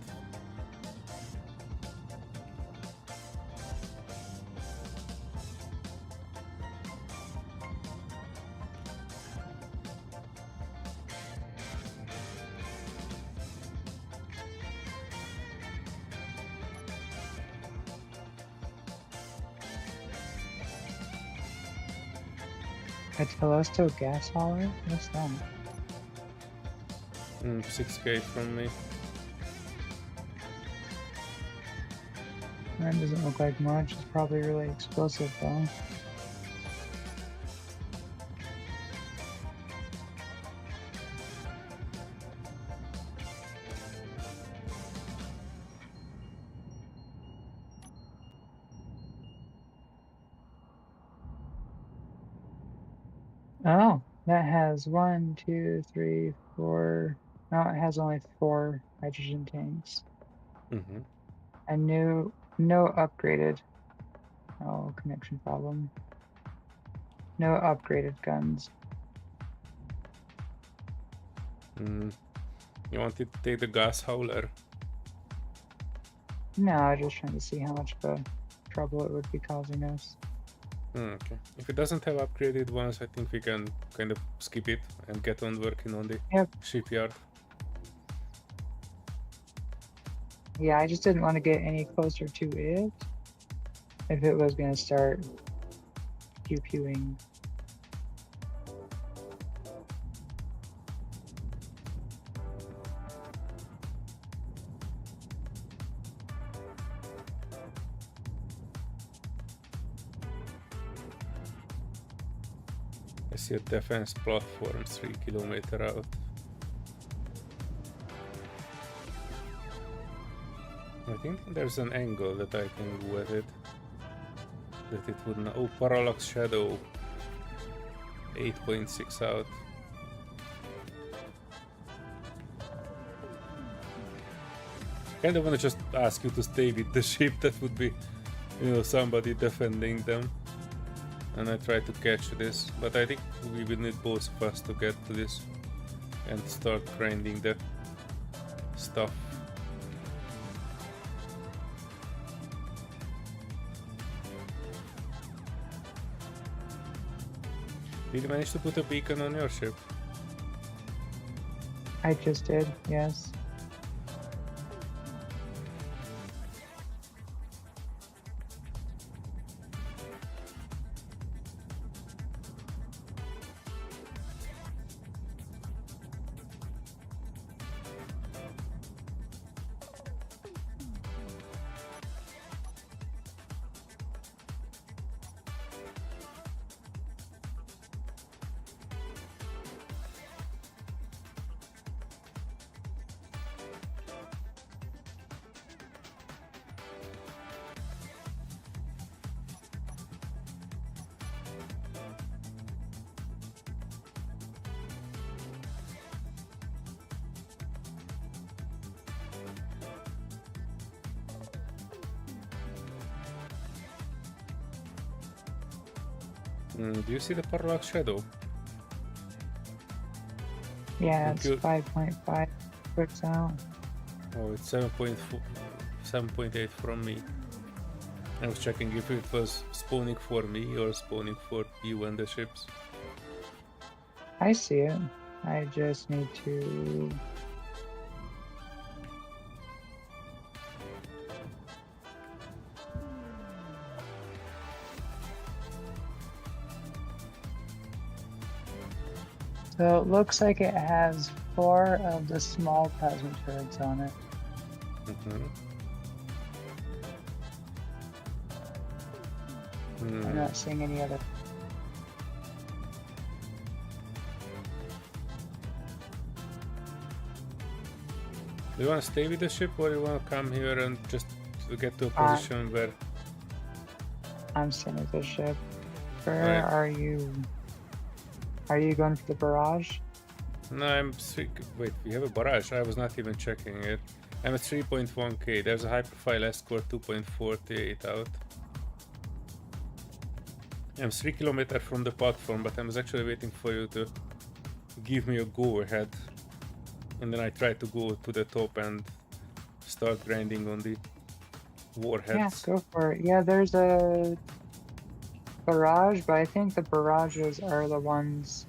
S12: A Telesto gas hauler? What's that?
S2: 6k from me.
S12: That doesn't look like much. It's probably really explosive though. Oh, that has 1, 2, 3, 4. No, it has only 4 hydrogen tanks.
S2: Mm-hmm.
S12: And no upgraded. Oh, connection problem. No upgraded guns.
S2: You wanted to take the gas howler?
S12: No, I'm just trying to see how much of a trouble it would be causing us.
S2: Okay. If it doesn't have upgraded ones, I think we can kind of skip it and get on working on the shipyard.
S12: Yeah, I just didn't want to get any closer to it if it was going to start pew-pewing.
S2: I see a defense platform 3 kilometers out. I think there's an angle that I can do at it. That it would not. Oh, parallax shadow. 8.6 out. Kind of want to just ask you to stay with the ship. That would be, somebody defending them. And I try to catch this, but I think we will need both of us to get to this and start grinding the stuff. Did you manage to put a beacon on your ship?
S12: I just did, yes.
S2: Do you see the parallax shadow?
S12: Yeah, it's 5.5 clicks out.
S2: Oh, it's 7.8 from me. I was checking if it was spawning for me or spawning for you and the ships.
S12: I see it. I just need to... So it looks like it has 4 of the small plasma turrets on it. I'm not seeing any other.
S2: Do you want to stay with the ship or you want to come here and just get to a position where...
S12: I'm staying with the ship. Where are you? Are you going for the barrage?
S2: No, I'm... Wait, we have a barrage? I was not even checking it. I'm at 3.1k. There's a high profile escort 2.48 out. I'm 3 kilometers from the platform, but I was actually waiting for you to give me a go ahead. And then I try to go to the top and start grinding on the warheads.
S12: Yeah, go for it. Yeah, there's a barrage, but I think the barrages are the ones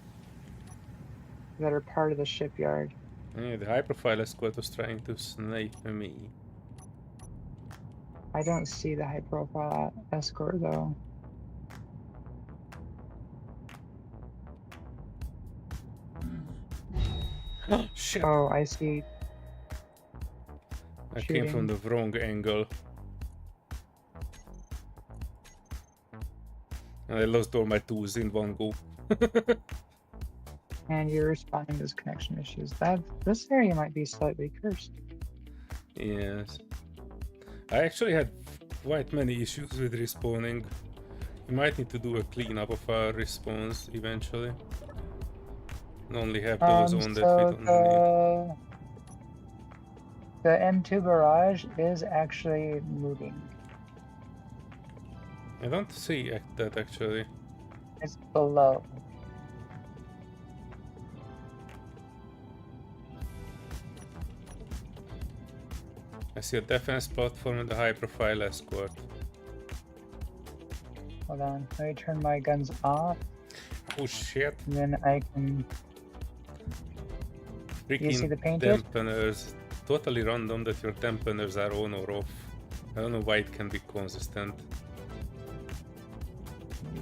S12: that are part of the shipyard.
S2: Yeah, the high profile escort was trying to snipe me.
S12: I don't see the high profile escort though.
S2: Shit.
S12: Oh, I see.
S2: I came from the wrong angle. And I lost all my tools in one go.
S12: And you're responding to those connection issues. This area might be slightly cursed.
S2: Yes. I actually had quite many issues with respawning. We might need to do a cleanup of our respawns eventually. And only have those on that we don't need.
S12: The M2 barrage is actually moving.
S2: I don't see that actually.
S12: It's below.
S2: I see a defense platform and a high profile escort.
S12: Hold on, let me turn my guns off.
S2: Oh shit.
S12: And then I can...
S2: Freaking
S12: you see the painted?
S2: dampeners. Totally random that your dampeners are on or off. I don't know why it can be consistent.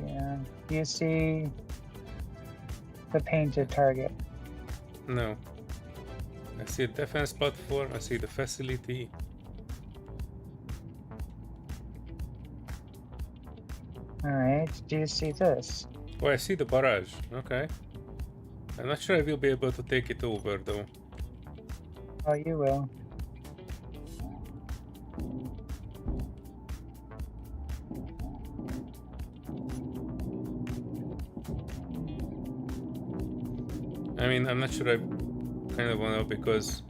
S12: Yeah. Do you see the painted target?
S2: No. I see a defense platform, I see the facility.
S12: Alright, do you see this?
S2: Oh, I see the barrage. Okay. I'm not sure I will be able to take it over though.
S12: Oh, you will.
S2: I mean, I'm not sure I kind of want to because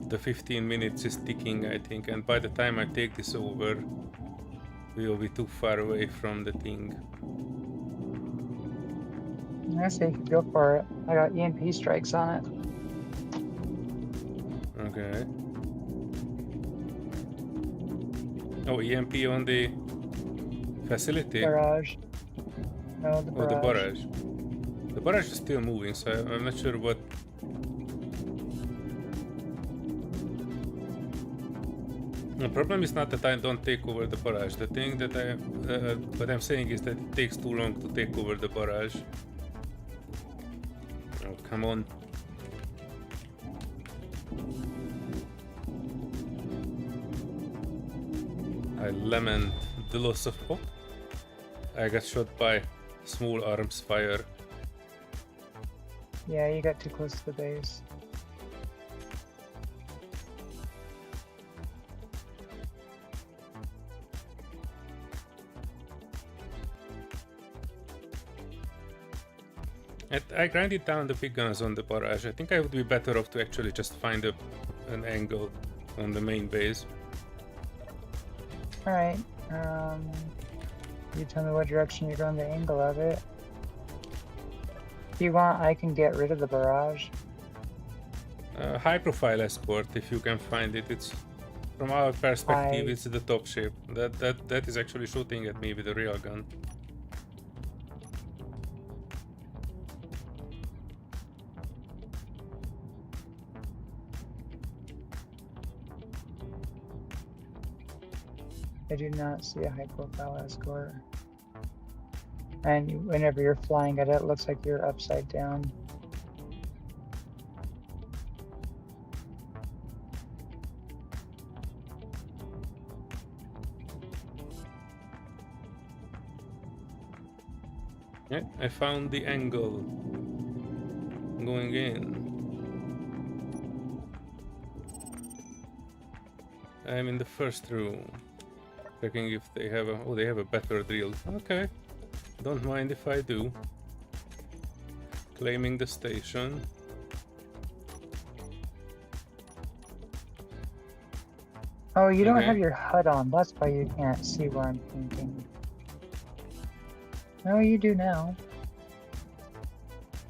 S2: the 15 minutes is ticking, I think, and by the time I take this over, we will be too far away from the thing.
S12: I say go for it. I got EMP strikes on it.
S2: Okay. Oh, EMP on the facility?
S12: Barrage. No, the barrage.
S2: Oh, the barrage. The barrage is still moving, so I'm not sure what... The problem is not that I don't take over the barrage. The thing that what I'm saying is that it takes too long to take over the barrage. Oh, come on. I lament the loss of hope. I got shot by small arms fire.
S12: Yeah, you got too close to the base.
S2: I grinded down the big guns on the barrage. I think I would be better off to actually just find an angle on the main base.
S12: Alright. You tell me what direction you're going, the angle of it. If you want, I can get rid of the barrage.
S2: High profile escort, if you can find it. It's from our perspective, it's the top ship. That is actually shooting at me with a real gun.
S12: I do not see a high profile escort. And whenever you're flying at it, it looks like you're upside down.
S2: Yeah, I found the angle going in. I'm in the first room, checking if they have a... Oh, they have a better drill. Okay, don't mind if I do. Claiming the station.
S12: Oh, you don't have your HUD on. That's why you can't see where I'm painting. No, you do now.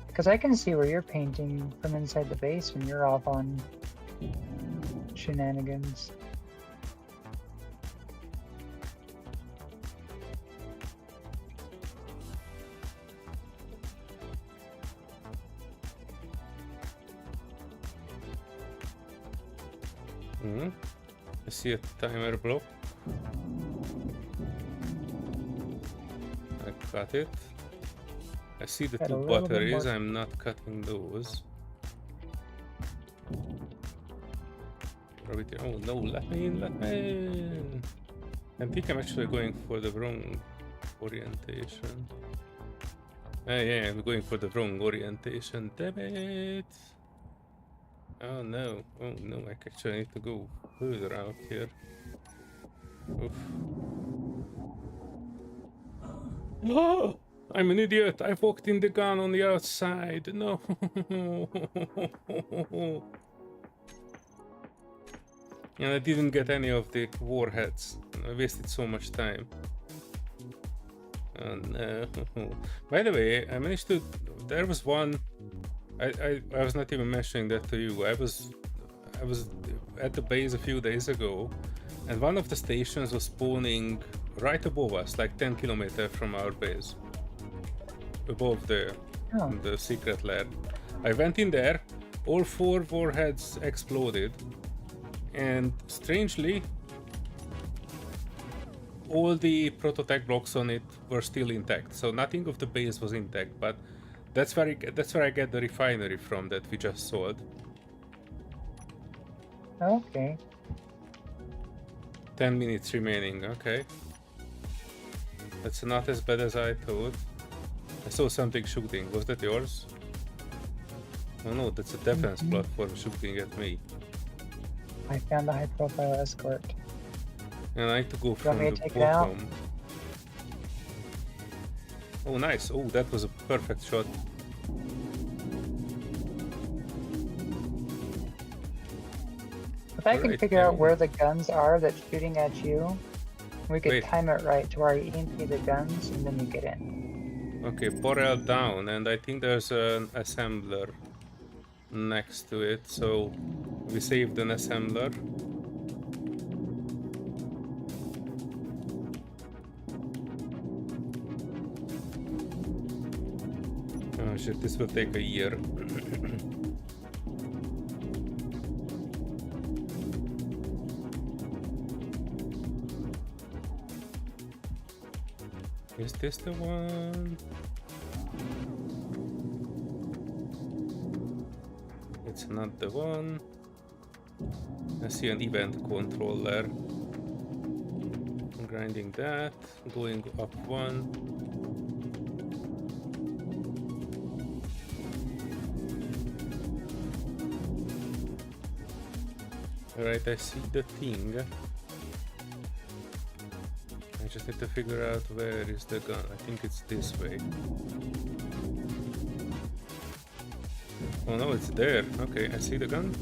S12: Because I can see where you're painting from inside the base when you're off on shenanigans.
S2: I see a timer block. I cut it. I see the two batteries. I'm not cutting those. Oh no, let me in, let me in. I think I'm actually going for the wrong orientation. Yeah, I'm going for the wrong orientation. Damn it! Oh no, I actually need to go further out here. Oof. Oh, I'm an idiot. I walked in the gun on the outside. No. And I didn't get any of the warheads. I wasted so much time. Oh no. By the way, I managed to... There was one... I was not even mentioning that to you. I was at the base a few days ago, and one of the stations was spawning right above us, like 10 kilometers from our base. Above the secret lair. I went in there, all 4 warheads exploded, and strangely, all the prototech blocks on it were still intact, so nothing of the base was intact, but that's where I get the refinery from that we just sold.
S12: Okay.
S2: 10 minutes remaining, okay. That's not as bad as I thought. I saw something shooting. Was that yours? Oh no, that's a defense platform shooting at me.
S12: I found a high profile escort.
S2: And I need to go from the bottom. Oh nice, oh that was a perfect shot.
S12: If I can figure out where the guns are that's shooting at you, we could time it right to where you empty the guns and then you get in.
S2: Okay, barrel down, and I think there's an assembler next to it, so we saved an assembler. Oh shit, this will take a year. Is this the one? It's not the one. I see an event controller. I'm grinding that, going up 1. Alright, I see the thing. I just need to figure out where is the gun. I think it's this way. Oh no, it's there. Okay, I see the gun.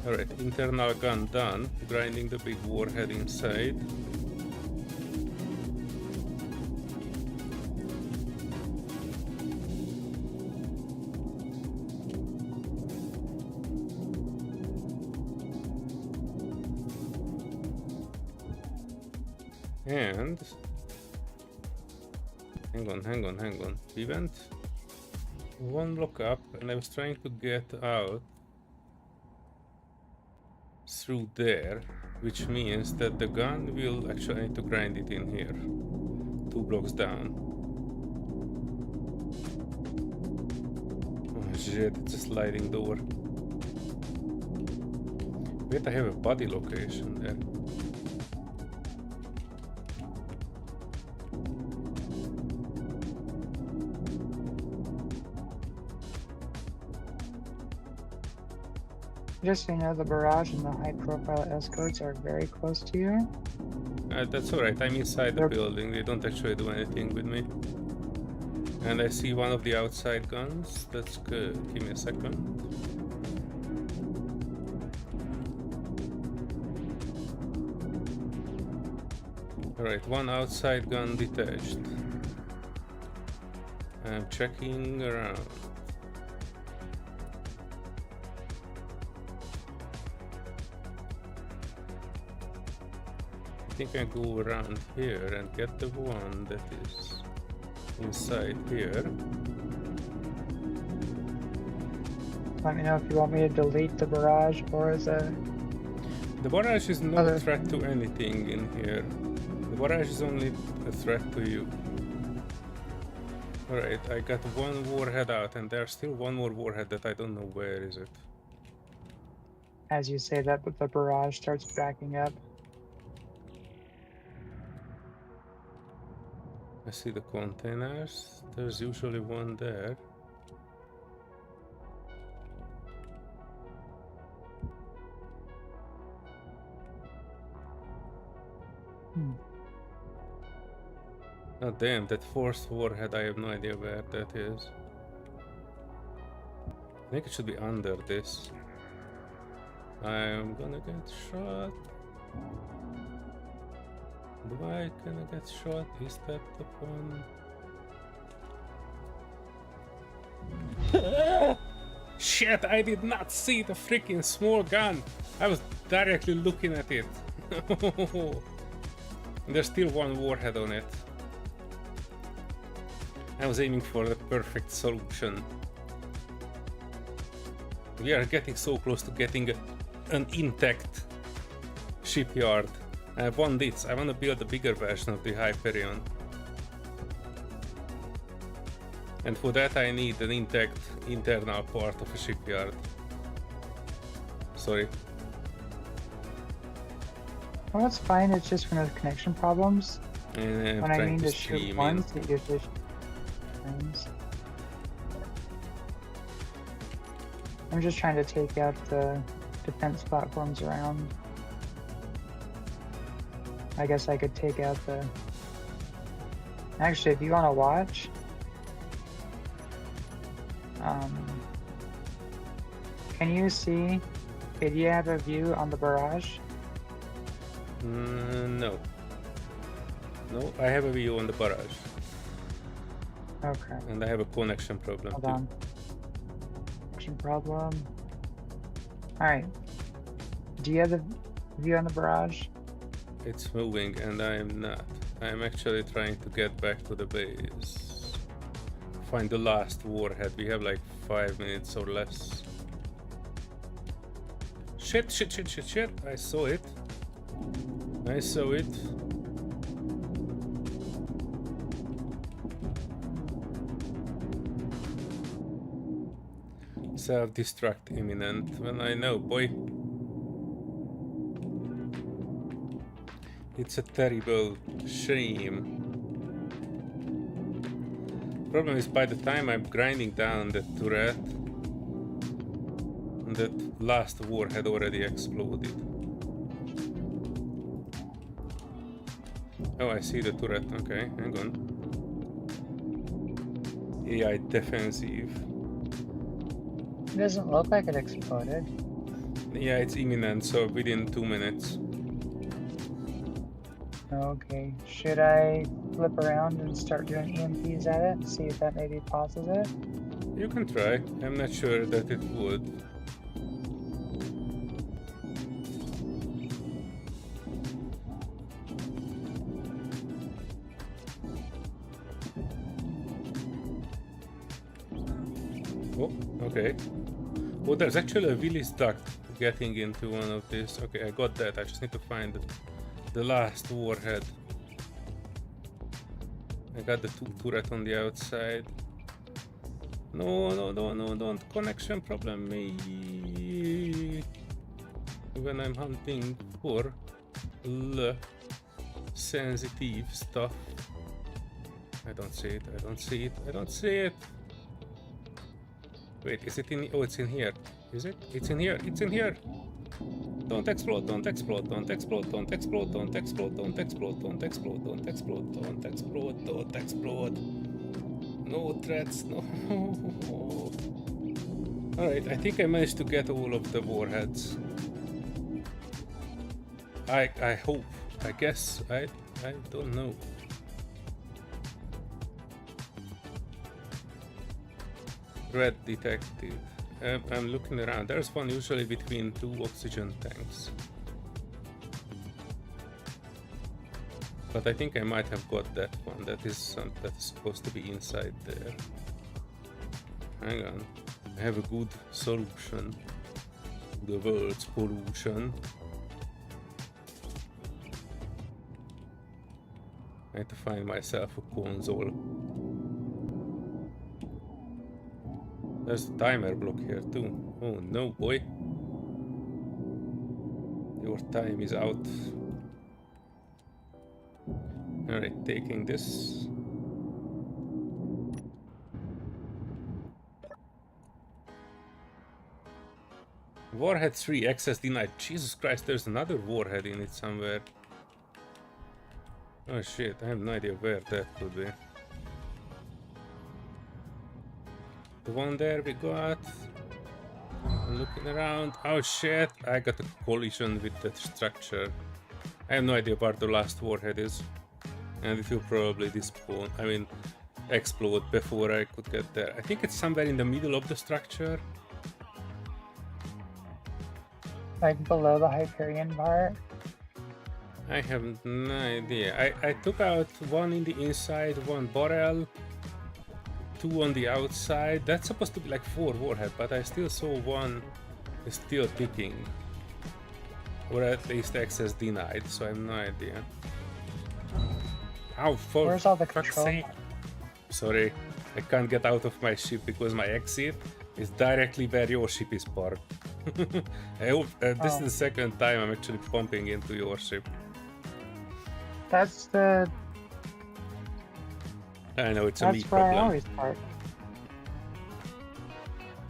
S2: Alright, internal gun done. Grinding the big warhead inside. And hang on. We went one block up and I was trying to get out through there, which means that the gun will actually need to grind it in here. 2 blocks down. Oh shit, it's a sliding door. Wait, I have a body location there.
S12: Just so you know, the barrage and the high-profile escorts are very close to you.
S2: That's alright, I'm inside the building, they don't actually do anything with me. And I see one of the outside guns, that's good. Give me a second. Alright, one outside gun detached. I'm checking around. I think I go around here and get the one that is inside here.
S12: Let me know if you want me to delete the barrage or is a...
S2: The barrage is no threat to anything in here. The barrage is only a threat to you. Alright, I got one warhead out and there's still one more warhead that I don't know where is it.
S12: As you say that, but the barrage starts backing up.
S2: I see the containers. There's usually one there. Oh damn, that fourth warhead, I have no idea where that is. I think it should be under this. I'm gonna get shot. Do I gonna get shot? Is that the one? Shit, I did not see the freaking small gun. I was directly looking at it. There's still one warhead on it. I was aiming for the perfect solution. We are getting so close to getting an intact shipyard. I want this. I want to build a bigger version of the Hyperion. And for that I need an intact internal part of a shipyard. Sorry.
S12: Well, that's fine. It's just when there's connection problems.
S2: And
S12: when I need to shoot once, it usually shoots. I'm just trying to take out the defense platforms around. I guess I could take out the... Actually, if you want to watch... can you see... Okay, do you have a view on the barrage?
S2: No. No, I have a view on the barrage.
S12: Okay.
S2: And I have a connection problem
S12: Hold
S2: too.
S12: on. Connection problem. Alright. Do you have the view on the barrage?
S2: It's moving and I'm not. I'm actually trying to get back to the base. Find the last warhead. We have like 5 minutes or less. Shit. I saw it. Self-destruct imminent. Well, I know, boy. It's a terrible shame. Problem is, by the time I'm grinding down the turret, that last war had already exploded. Oh, I see the turret. Okay, hang on. AI defensive.
S12: It doesn't look like it exploded.
S2: Yeah, it's imminent, so within 2 minutes.
S12: Okay. Should I flip around and start doing EMPs at it? See if that maybe pauses it?
S2: You can try. I'm not sure that it would. Oh, okay. Oh, there's actually a Willis duct getting into one of these. Okay, I got that. I just need to find the last warhead. I got the turret on the outside. No, don't connection problem me. When I'm hunting for sensitive stuff. I don't see it. Wait, is it in? Oh, it's in here. Is it? It's in here. Don't explode. No threats, no. Alright, I think I managed to get all of the warheads. I hope. I guess. I don't know. Red detected. I'm looking around. There's one usually between 2 oxygen tanks. But I think I might have got that one. That is supposed to be inside there. Hang on. I have a good solution to the world's pollution. I have to find myself a console. There's a timer block here too. Oh no, boy. Your time is out. Alright, taking this. Warhead 3, access denied. Jesus Christ, there's another warhead in it somewhere. Oh shit, I have no idea where that could be. The one there we got. I'm looking around. Oh shit, I got a collision with that structure. I have no idea where the last warhead is. And it will probably despawn. I mean, explode before I could get there. I think it's somewhere in the middle of the structure.
S12: Like below the Hyperion part?
S2: I have no idea. I took out one in the inside, one barrel, 2 on the outside. That's supposed to be like 4 warhead, but I still saw one is still ticking. Or at least access denied, so I have no idea. Ow, for
S12: Where's all the
S2: fuck's
S12: control?
S2: sake. Sorry, I can't get out of my ship because my exit is directly where your ship is parked. I hope this is the second time I'm actually bumping into your ship.
S12: That's the...
S2: I know, it's a me
S12: That's where I
S2: problem.
S12: always park.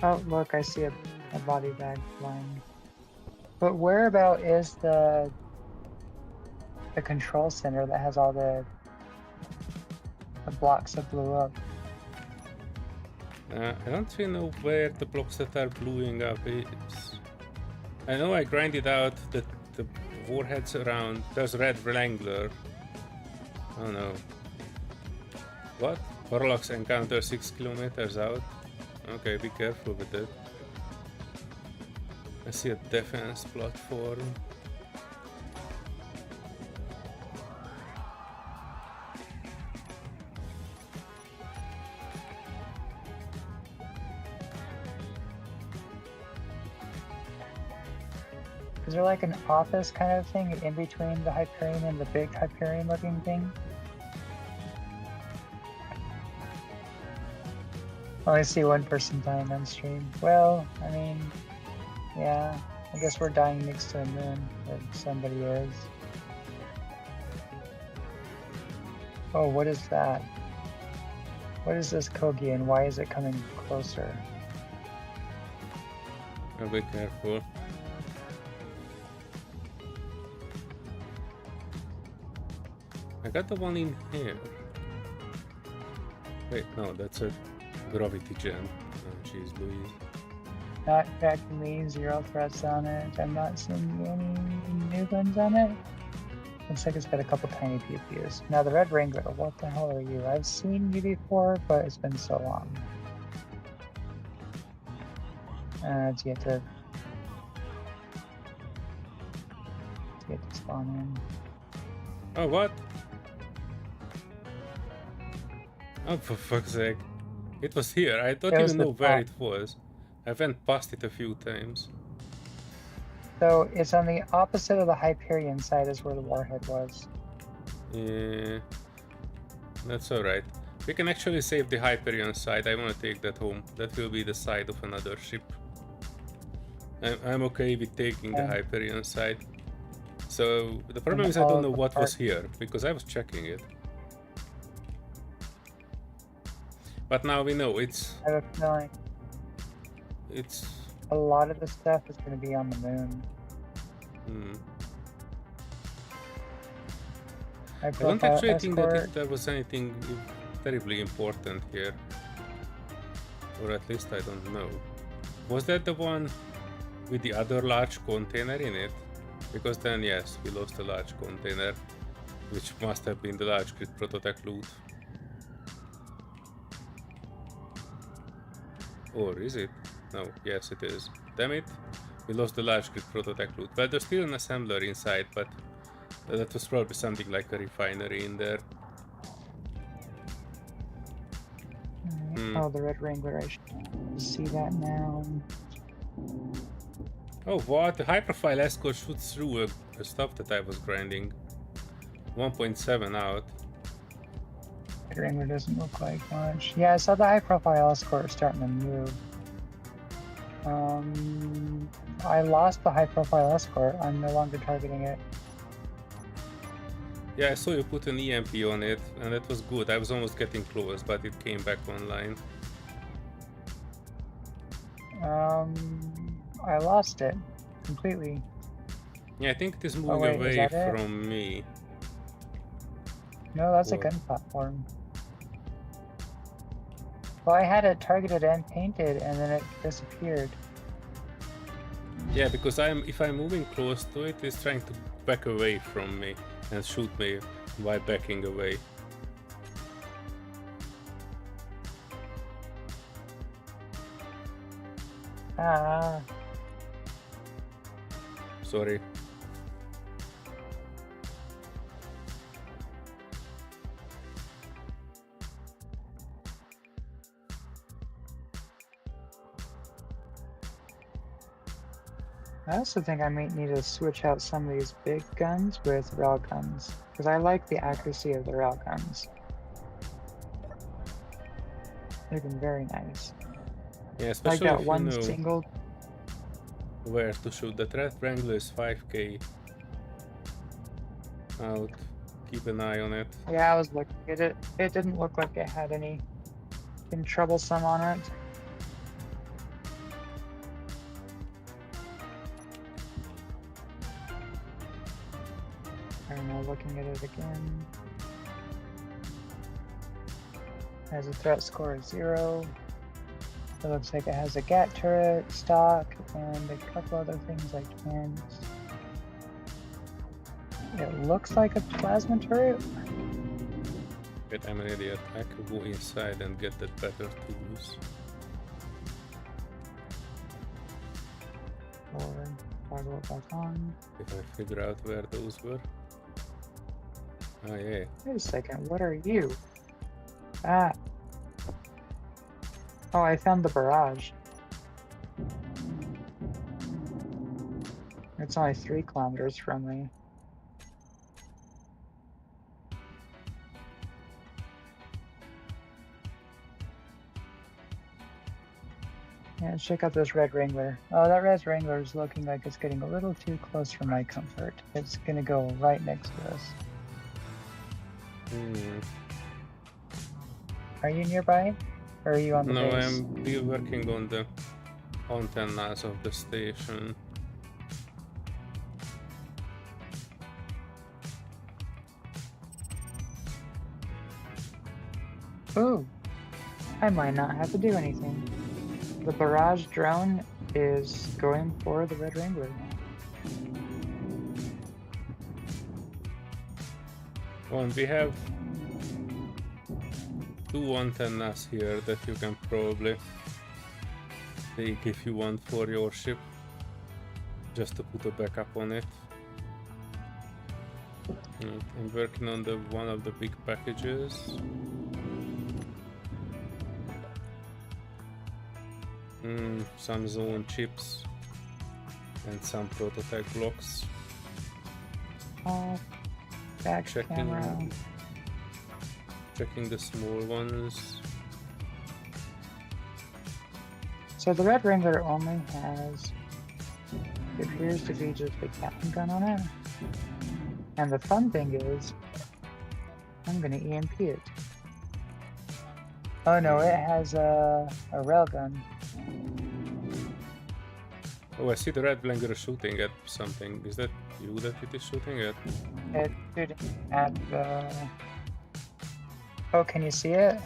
S12: Oh, look, I see a body bag flying. But whereabout is the control center that has all the blocks that blew up?
S2: I don't really know where the blocks that are blowing up is. I know I grinded out the warheads around. There's Red Wrangler. Oh no. What? Warlocks encounter 6 kilometers out? Okay, be careful with that. I see a defense platform.
S12: Is there like an office kind of thing in between the Hyperion and the big Hyperion looking thing? Only see one person dying on stream. Well, I mean, yeah, I guess we're dying next to a moon, or somebody is. Oh, what is that? What is this Kogi and why is it coming closer?
S2: I'll be careful. I got the one in here. Wait, no, that's a gravity gem. Oh, jeez Louise.
S12: not tracking me, 0 threats on it. I'm not seeing any new guns on it. Looks like it's got a couple tiny pew-pews. Now the Red Wrangler, what the hell are you? I've seen you before, but it's been so long. It's yet to spawn in.
S2: Oh, what? Oh, for fuck's sake. It was here. I don't even know where it was. I went past it a few times.
S12: So it's on the opposite of the Hyperion side is where the warhead was.
S2: Yeah, that's alright. We can actually save the Hyperion side. I want to take that home. That will be the side of another ship. I'm okay with taking the Hyperion side. So the problem is I don't know what was here, because I was checking it. But now we know it's...
S12: I have a feeling.
S2: It's...
S12: A lot of the stuff is going to be on the moon.
S2: I don't actually think that there was anything terribly important here. Or at least I don't know. Was that the one with the other large container in it? Because then yes, we lost a large container, which must have been the large grid prototype loot. Or is it? No, yes it is. Damn it, we lost the large grid prototype loot. Well, there's still an assembler inside, but that was probably something like a refinery in there.
S12: Oh, the Red Wrangler, I should see that now.
S2: Oh, what? The high-profile escort shoots through the stuff that I was grinding. 1.7 out.
S12: Red Wrangler doesn't look like much. Yeah, I saw the high-profile escort starting to move. I lost the high-profile escort. I'm no longer targeting it.
S2: Yeah, I saw you put an EMP on it, and that was good. I was almost getting close, but it came back online.
S12: I lost it completely.
S2: Yeah, I think it is moving away from me.
S12: No, that's a gun platform. Well, I had it targeted and painted, and then it disappeared.
S2: Yeah, because if I'm moving close to it, it's trying to back away from me and shoot me by backing away.
S12: Ah.
S2: Sorry.
S12: I also think I might need to switch out some of these big guns with rail guns, because I like the accuracy of the rail guns. They've been very nice.
S2: Yeah, especially
S12: like that
S2: if
S12: one
S2: you know
S12: single.
S2: Where to shoot. That Red Wrangler is 5k out. Keep an eye on it.
S12: Yeah, I was looking at it. It didn't look like it had anything troublesome on it. I don't know, looking at it again. Has a threat score of 0. It looks like it has a GAT turret, stock, and a couple other things I can't. It looks like a plasma turret.
S2: But I'm an idiot. I could go inside and get that better tools.
S12: Or toggle it back on.
S2: If I figure out where those were. Oh yeah.
S12: Wait a second, what are you? Ah. Oh, I found the barrage. It's only 3 kilometers from me. Yeah, check out this Red Wrangler. Oh, that Red Wrangler is looking like it's getting a little too close for my comfort. It's gonna go right next to us. Are you nearby? Or are you on the base?
S2: No, I'm still working on the antennas of the station.
S12: Ooh, I might not have to do anything. The barrage drone is going for the Red Wrangler.
S2: Well, we have 2 antennas here that you can probably take if you want for your ship, just to put a backup on it. I'm working on one of the big packages. Some zone chips and some prototype blocks.
S12: Back camera.
S2: Checking the small ones.
S12: So the Red Wrangler only has, it appears to be just a Captain gun on it. And the fun thing is, I'm gonna EMP it. Oh no, it has a railgun.
S2: Oh, I see the Red Wrangler shooting at something. Is that you that it is shooting at?
S12: It's shooting at the... Oh, can you see it?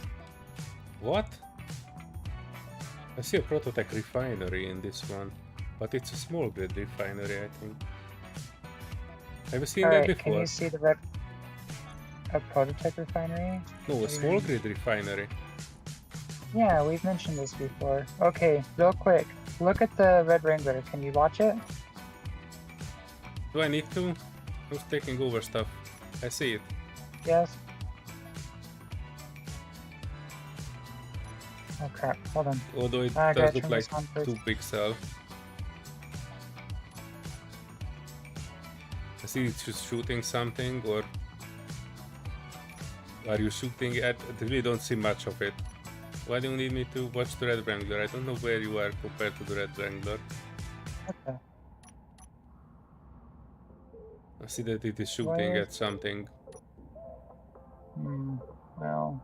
S2: What? I see a prototype refinery in this one, but it's a small grid refinery, I think. Have you seen that before?
S12: Can you see the a prototype refinery?
S2: No, a small grid refinery.
S12: Yeah, we've mentioned this before. Okay, real quick, look at the Red Wrangler. Can you watch it?
S2: Do I need to? Who's taking over stuff? I see it.
S12: Yes. Oh crap, hold on.
S2: Although it
S12: I
S2: does
S12: gotta
S2: look
S12: turn
S2: like
S12: this on first.
S2: 2 pixels. I see it's just shooting something, or are you shooting at? We don't see much of it. Why do you need me to watch the Red Wrangler? I don't know where you are compared to the Red Wrangler.
S12: Okay.
S2: I see that it is shooting at something.
S12: Well,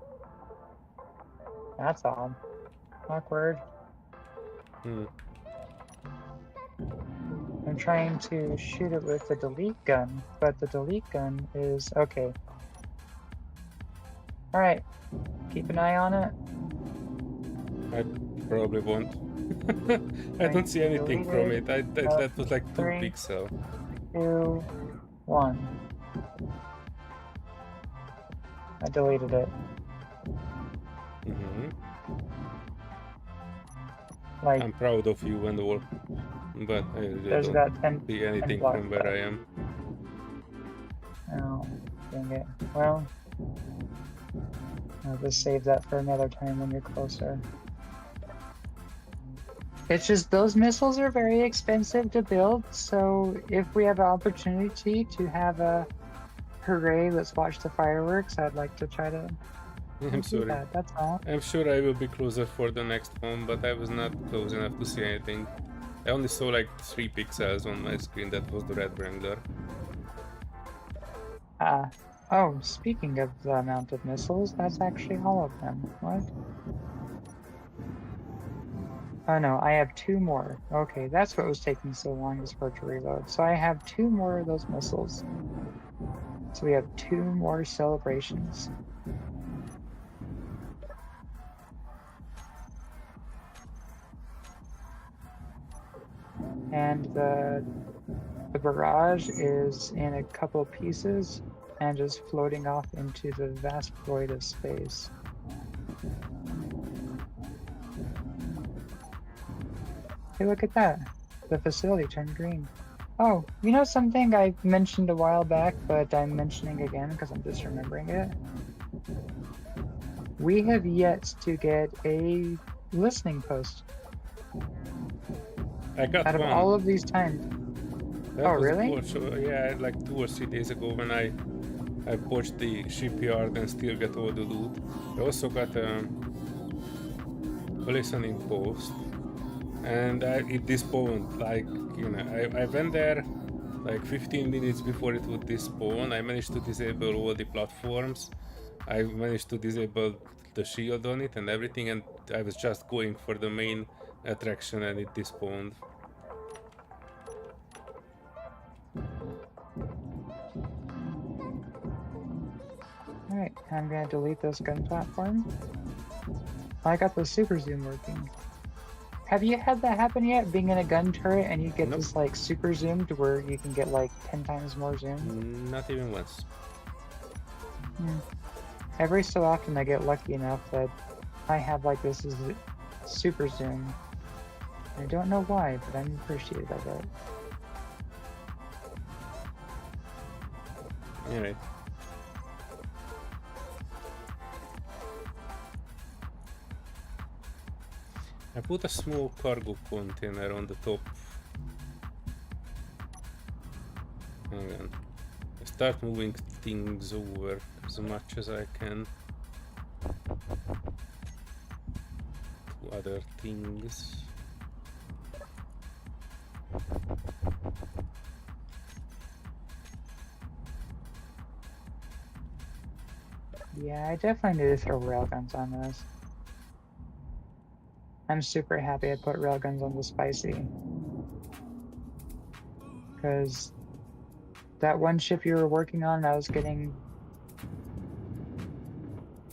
S12: that's odd. Awkward. I'm trying to shoot it with the delete gun, but the delete gun is okay. Alright, keep an eye on it.
S2: I probably won't. I don't see anything from it. That was like 2 pixels.
S12: 2, 1. I deleted it. Like,
S2: I'm proud of you and all, but I
S12: there's
S2: don't
S12: about 10
S2: see anything
S12: blocks
S2: from where I am.
S12: Oh, dang it. Well, I'll just save that for another time when you're closer. It's just those missiles are very expensive to build, so if we have an opportunity to have a hooray, let's watch the fireworks, I'd like to try to
S2: I'm
S12: do
S2: sorry.
S12: that. That's all.
S2: I'm sure I will be closer for the next one, but I was not close enough to see anything. I only saw like 3 pixels on my screen. That was the Red Wrangler.
S12: Oh, speaking of the amount of missiles, that's actually all of them. What? Oh no, I have 2 more. Okay, that's what was taking so long, is for it to reload. So I have 2 more of those missiles. So we have 2 more celebrations. And the barrage is in a couple pieces and just floating off into the vast void of space. Hey, look at that. The facility turned green. Oh, you know something I mentioned a while back, but I'm mentioning again because I'm just remembering it? We have yet to get a listening post.
S2: I got
S12: out of
S2: one.
S12: all of these times.
S2: That
S12: Oh,
S2: was
S12: really?
S2: Yeah, like 2 or 3 days ago when I poached the shipyard and still get all the loot. I also got a listening post, and it despawned. Like, you know, I went there like 15 minutes before it would despawn. I managed to disable all the platforms. I managed to disable the shield on it and everything, and I was just going for the main attraction and it despawned.
S12: Alright, I'm gonna delete this gun platform. I got the super zoom working. Have you had that happen yet? Being in a gun turret and you get
S2: Nope.
S12: this like super zoomed where you can get like 10 times more zoom?
S2: Not even once.
S12: Every so often I get lucky enough that I have like this is super zoom. I don't know why, but I'm appreciative of it.
S2: Alright. I put a small cargo container on the top. Hang on. I start moving things over as much as I can to other things.
S12: Yeah, I definitely need to throw railguns on this. I'm super happy I put railguns on the Spicy. Because that one ship you were working on, I was getting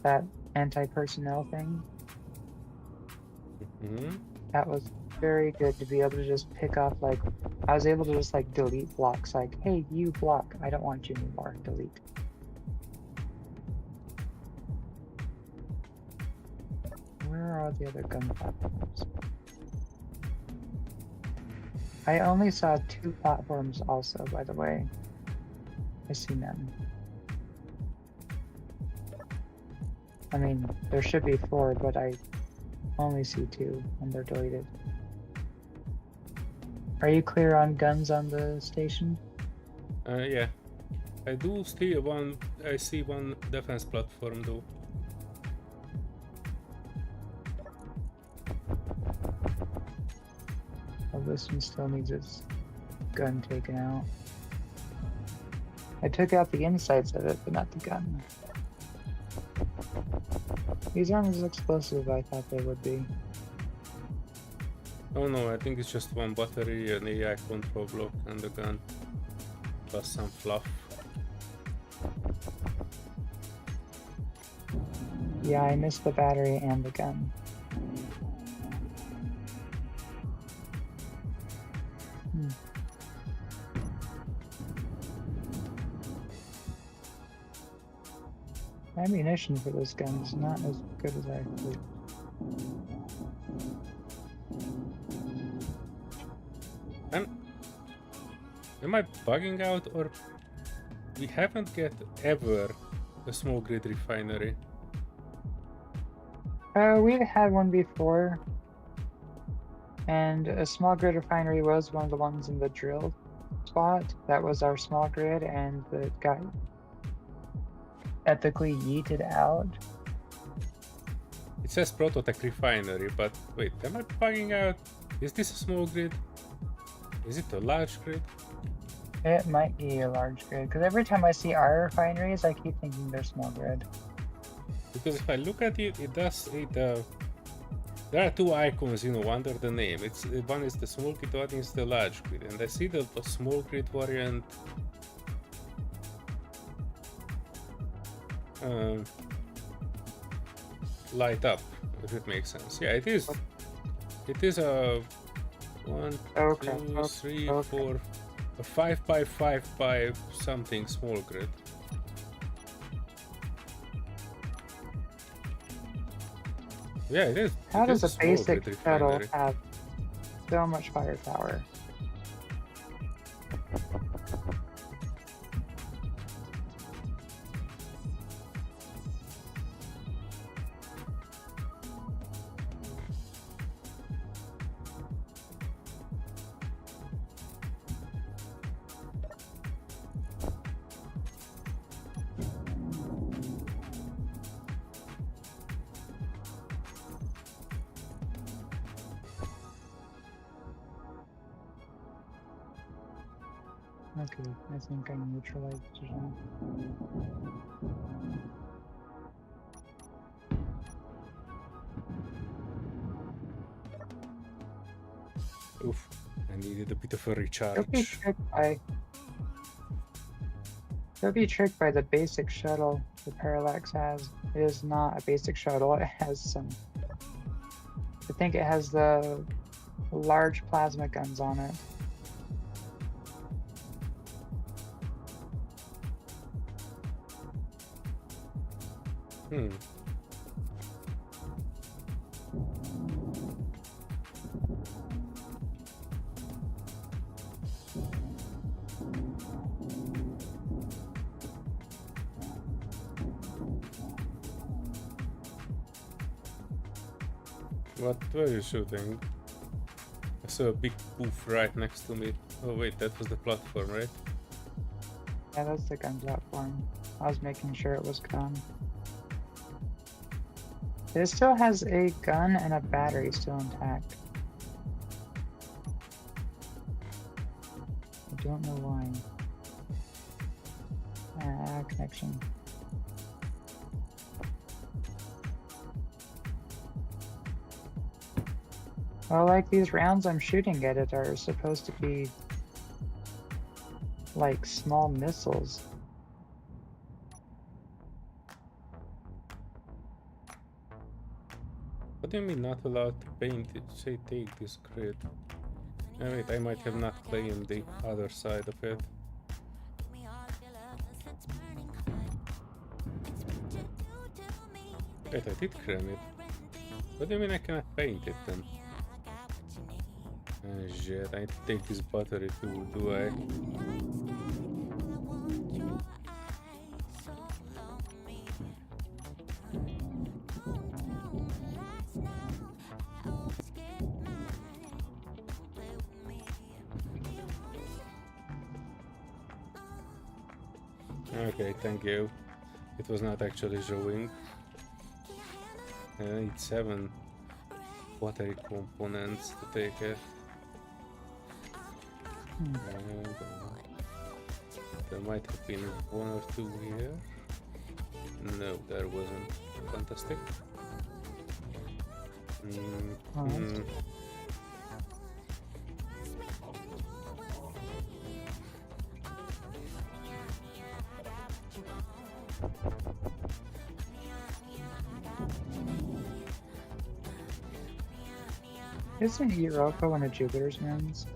S12: that anti-personnel thing. That was very good to be able to just pick off, like, I was able to just like delete blocks, like, hey, you block, I don't want you anymore, delete. Where are all the other gun platforms? I only saw 2 platforms also, by the way. I see none. I mean, there should be 4, but I only see 2 and they're deleted. Are you clear on guns on the station?
S2: Yeah. I do see one. I see one defense platform though.
S12: Well, this one still needs its gun taken out. I took out the insides of it, but not the gun. These aren't as explosive as I thought they would be.
S2: Oh no, I think it's just one battery, an AI control block, and a gun. Plus some fluff.
S12: Yeah, I missed the battery and the gun. Ammunition for this gun is not as good as I hoped.
S2: Am I bugging out, or we haven't get ever a small grid refinery?
S12: We've had one before, and a small grid refinery was one of the ones in the drilled spot. That was our small grid, and it got ethically yeeted out.
S2: It says prototype refinery, but wait, am I bugging out? Is this a small grid? Is it a large grid?
S12: It might be a large grid, because every time I see our refineries, I keep thinking they're small grid.
S2: Because if I look at it, it does it. There are 2 icons, you know, under the name. It's one is the small grid, one is the large grid, and I see the small grid variant. Light up, if it makes sense. Yeah, it is. It is a 1, 2, 3, 4, a 5 by 5 by something small grid. Yeah, it is.
S12: How
S2: it
S12: does
S2: is
S12: a
S2: small
S12: basic
S2: grid
S12: shuttle
S2: refinery.
S12: have so much firepower? Okay, I think I neutralized it all.
S2: Oof, I needed a bit of a
S12: Don't be
S2: recharge.
S12: tricked by the basic shuttle the Parallax has. It is not a basic shuttle, it has some... I think it has the large plasma guns on it.
S2: What were you shooting? I saw a big poof right next to me. Oh wait, that was the platform, right?
S12: Yeah, that's the gun platform. I was making sure it was gone. It still has a gun and a battery still intact. I don't know why. Connection. Well, like these rounds I'm shooting at it are supposed to be like small missiles.
S2: What do you mean not allowed to paint it? Say take this grid. Oh, wait, I might have not claimed the other side of it. Wait, I did claim it. What do you mean I cannot paint it then? Oh shit, I need to take this battery too, do I? Okay, thank you. It was not actually showing. I need 7 battery components to take it. And, there might have been 1 or 2 here. No, there wasn't. Fantastic.
S12: Isn't Europa one of Jupiter's moons?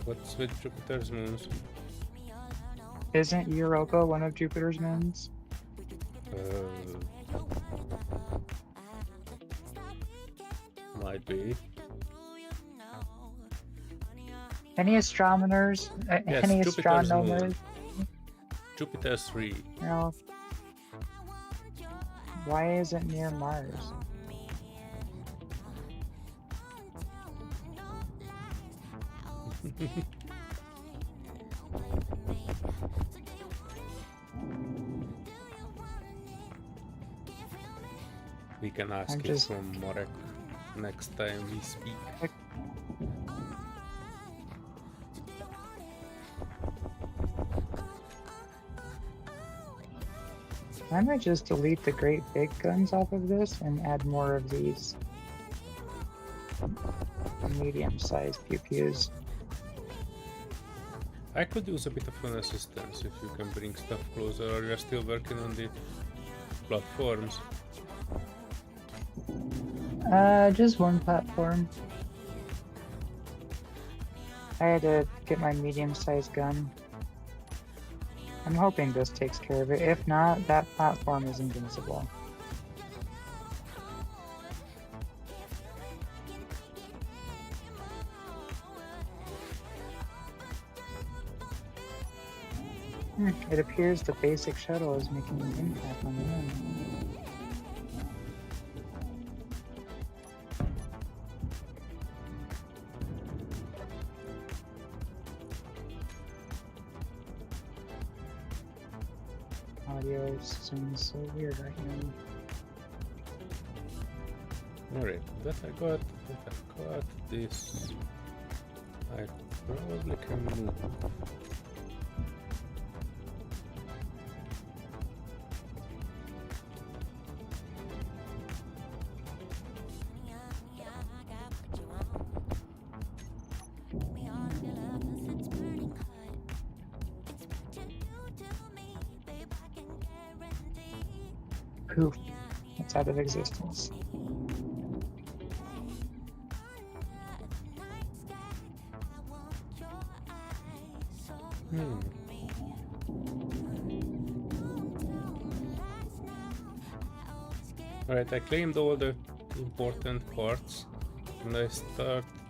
S2: What's with Jupiter's moons?
S12: Isn't Europa one of Jupiter's moons?
S2: Might be.
S12: Any astronomers?
S2: Yes,
S12: Any
S2: Jupiter's
S12: astronomers?
S2: moon. Jupiter 3.
S12: No. Why is it near Mars?
S2: We can ask it from Marek next time we speak.
S12: I might just delete the great big guns off of this and add more of these medium-sized pew-pews.
S2: I could use a bit of an assistance if you can bring stuff closer, or you're still working on the platforms.
S12: Just one platform. I had to get my medium-sized gun. I'm hoping this takes care of it. If not, that platform is invincible. It appears the basic shuttle is making an impact on the moon. Audio sounds so weird right now.
S2: Alright, that I got this. I probably can move.
S12: Poof. It's out of existence.
S2: Alright, I claimed all the important parts and I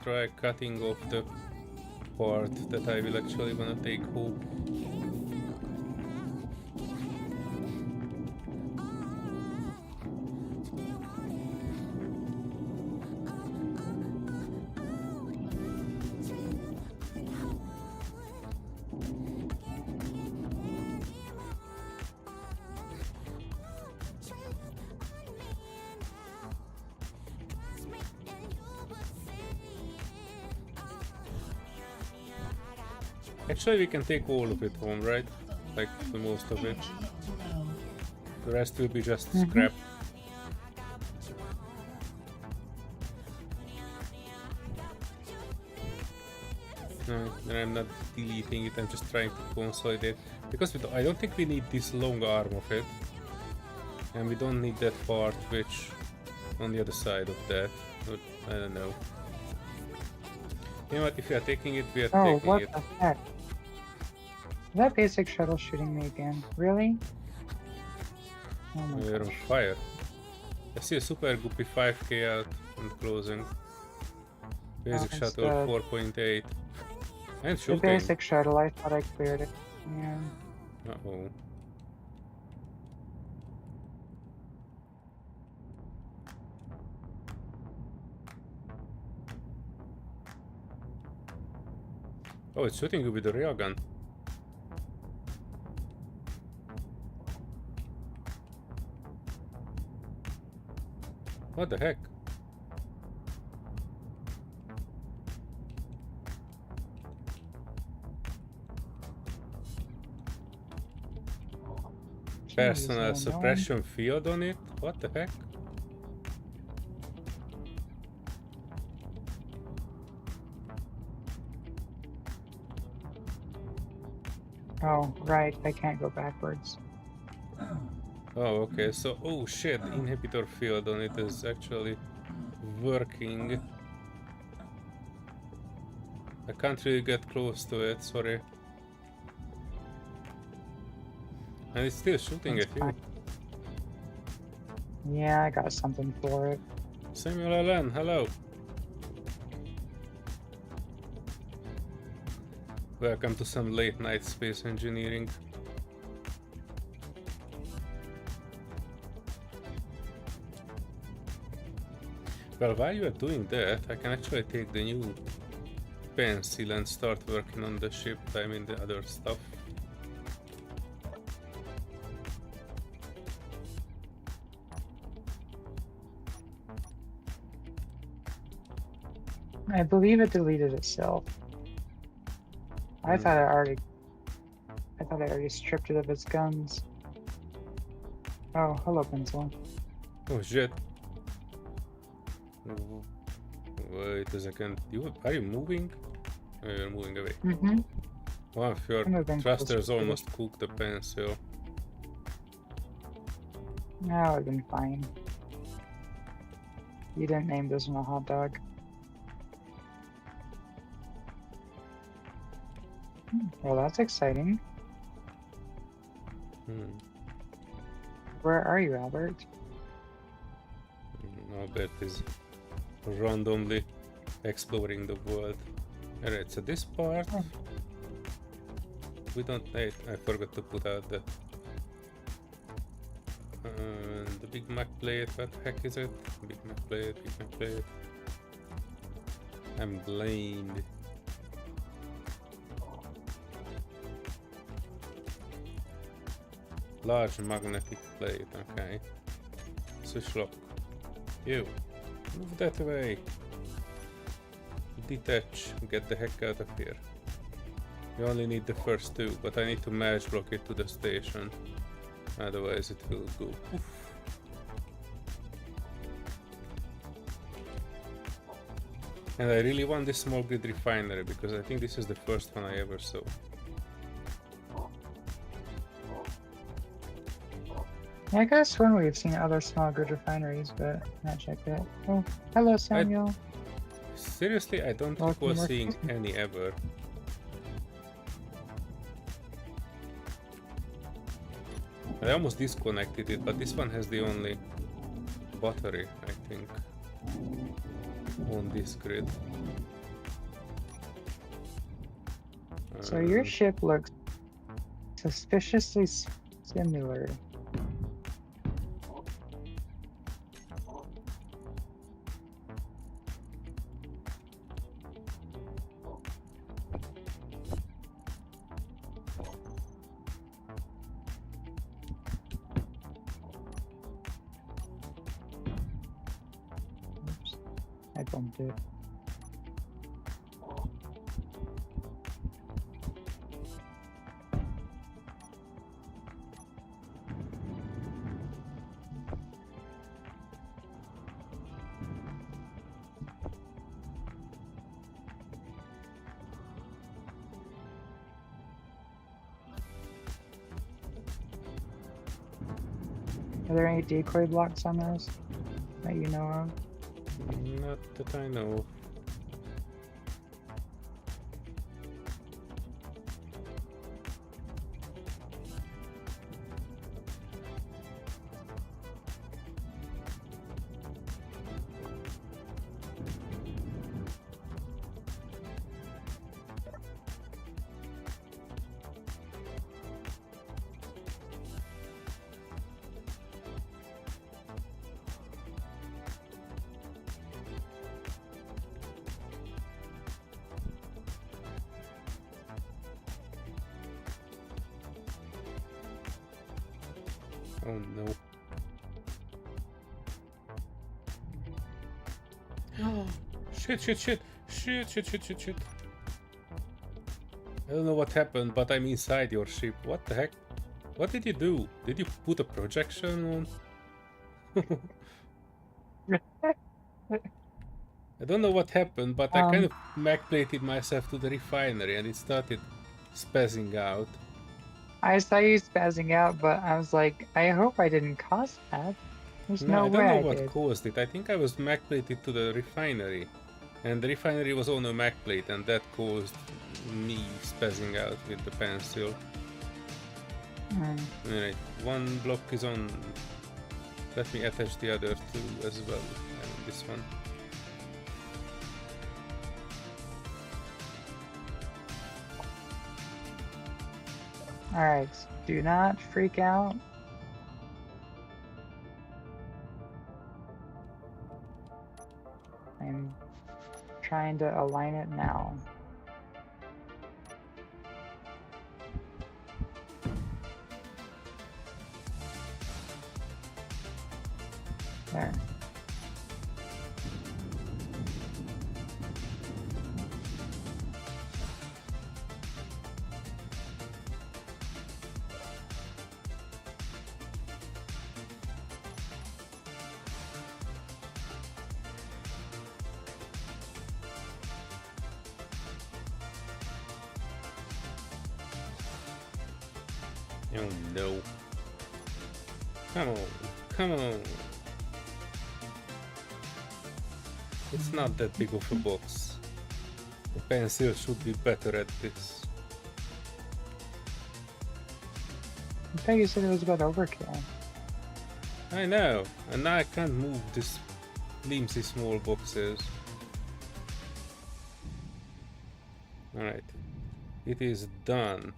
S2: try cutting off the part that I will actually wanna take home. Actually, we can take all of it home, right? Like, the most of it. The rest will be just scrap. No, then I'm not deleting it, I'm just trying to consolidate. Because I don't think we need this long arm of it. And we don't need that part which on the other side of that. But I don't know. You know what, if we are taking it, we are taking it.
S12: Oh, what the heck? Is that basic shuttle shooting me again? Really? Oh my
S2: We're on fire. I see a super goopy 5k out and closing. Basic shuttle 4.8. And
S12: The
S2: shooting.
S12: basic shuttle, I thought I cleared it. Yeah.
S2: Uh-oh. Oh, it's shooting you with a railgun. What the heck? Personal suppression field on it? What the heck?
S12: Oh, right, I can't go backwards.
S2: Oh, okay, so, oh shit, the inhibitor field on it is actually working. I can't really get close to it, sorry. And it's still shooting at you.
S12: Yeah, I got something for it.
S2: Samuel Allen, hello. Welcome to some late night space engineering. Well, while you are doing that, I can actually take the new pencil and start working on the ship, I mean the other stuff.
S12: I believe it deleted itself. I thought I already stripped it of its guns. Oh, hello, pencil.
S2: Oh shit. Wait a second. Are you moving? Oh, you're moving away. One of your thrusters almost cooked the pencil.
S12: No, it would have been fine. You didn't name this one a hot dog. Well, that's exciting. Where are you, Albert?
S2: Albert is randomly exploring the world. Alright, so this part we don't need. I forgot to put out the Big Mac plate. What the heck is it? Big Mac plate, Big Mac plate. I'm blind. Large magnetic plate, okay. Switch lock. You. Move that away. Detach. Get the heck out of here. You only need the first two, but I need to match block it to the station. Otherwise it will go poof. And I really want this small grid refinery because I think this is the first one I ever saw.
S12: Yeah, I guess when we've seen other small grid refineries, but not checked it. Oh, hello, Samuel.
S2: Seriously, I don't recall seeing any ever. I almost disconnected it, but this one has the only battery, I think, on this grid.
S12: So your ship looks suspiciously similar. Oops, I bumped it. Are there any decoy blocks on those that you know of?
S2: Not that I know of. Oh no. Shit. I don't know what happened, but I'm inside your ship. What the heck? What did you do? Did you put a projection on? I don't know what happened, but I kind of backplated myself to the refinery and it started spazzing out.
S12: I saw you spazzing out, but I was like, I hope I didn't cause that. There's no
S2: I
S12: way
S2: don't know
S12: I
S2: what
S12: did.
S2: caused it. I think I was backplated to the refinery. And the refinery was on a Mac plate, and that caused me spazzing out with the pencil. Alright, one block is on. Let me attach the other two as well. And this one.
S12: Alright, do not freak out. I'm trying to align it now. There.
S2: Oh no. Come on. It's not that big of a box. The pencil should be better at this.
S12: I thought you said it was about overkill.
S2: I know, and now I can't move these flimsy small boxes. Alright, it is done.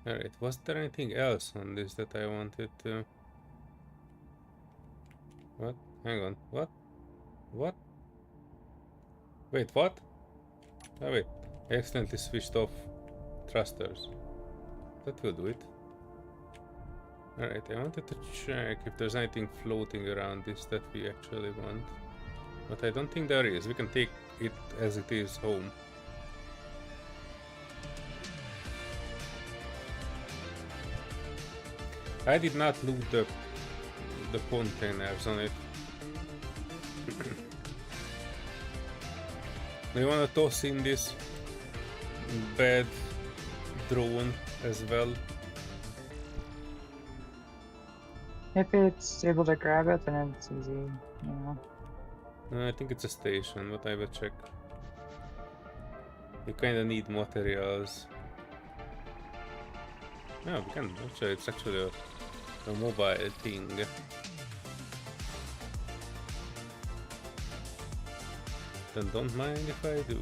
S2: Alright, was there anything else on this that I wanted to... What? Hang on, what? What? Wait, what? Oh wait, I accidentally switched off thrusters. That will do it. Alright, I wanted to check if there's anything floating around this that we actually want. But I don't think there is. We can take it as it is home. I did not loot the containers on it. Do you want to toss in this bad drone as well?
S12: If it's able to grab it, then it's easy, you know.
S2: I think it's a station, but I will check. You kinda need materials. No, we can. Actually, it's actually a mobile thing. Then don't mind if I do.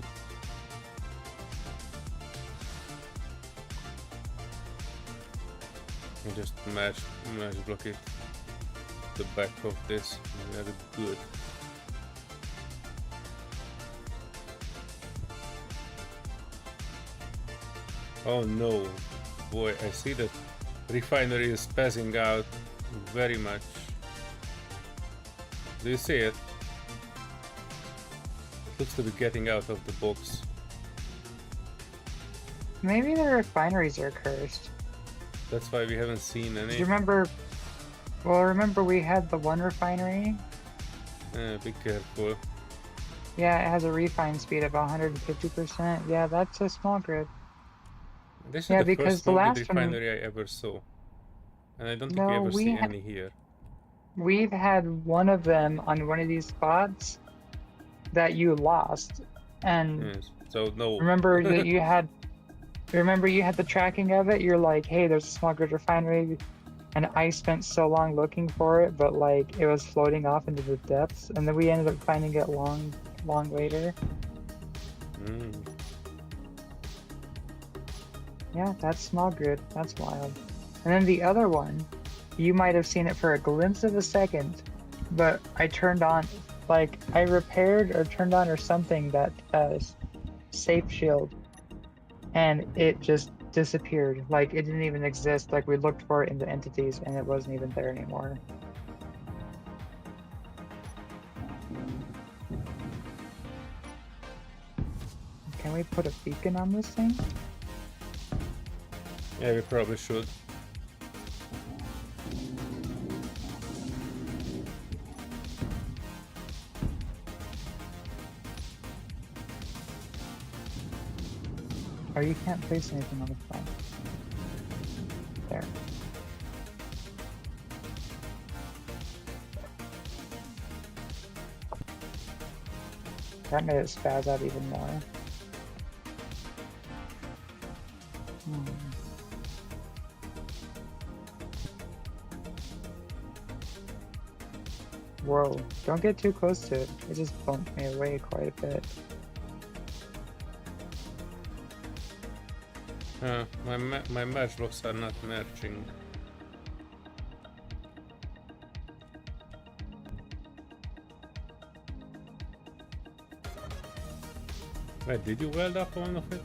S2: I just mash block it. The back of this. We have it good. Oh no, boy, I see that refinery is spazzing out very much. Do you see it? It looks to be getting out of the box.
S12: Maybe the refineries are cursed.
S2: That's why we haven't seen any.
S12: Do you remember? Well, remember we had the one refinery?
S2: Be careful.
S12: Yeah, it has a refine speed of 150%. Yeah, that's a small grid.
S2: This is
S12: Yeah,
S2: the
S12: because
S2: first
S12: the
S2: smoke
S12: last
S2: grid
S12: one-
S2: refinery I ever saw. And I don't think we
S12: No,
S2: ever
S12: we
S2: see
S12: had-
S2: any here.
S12: We've had one of them on one of these spots that you lost, and
S2: Yes. So no.
S12: remember that you had. Remember you had the tracking of it. You're like, hey, there's a small grid refinery, and I spent so long looking for it, but like it was floating off into the depths, and then we ended up finding it long later.
S2: Mm.
S12: Yeah, that's small grid. That's wild. And then the other one, you might have seen it for a glimpse of a second, but I turned on, like I repaired or turned on or something that safe shield, and it just disappeared. Like it didn't even exist. Like we looked for it in the entities and it wasn't even there anymore. Can we put a beacon on this thing?
S2: Yeah, we probably should.
S12: Oh, you can't place anything on the front. There. That made it spaz out even more. Whoa, don't get too close to it. It just bumped me away quite a bit.
S2: My match blocks are not matching. Wait, did you weld up one of it?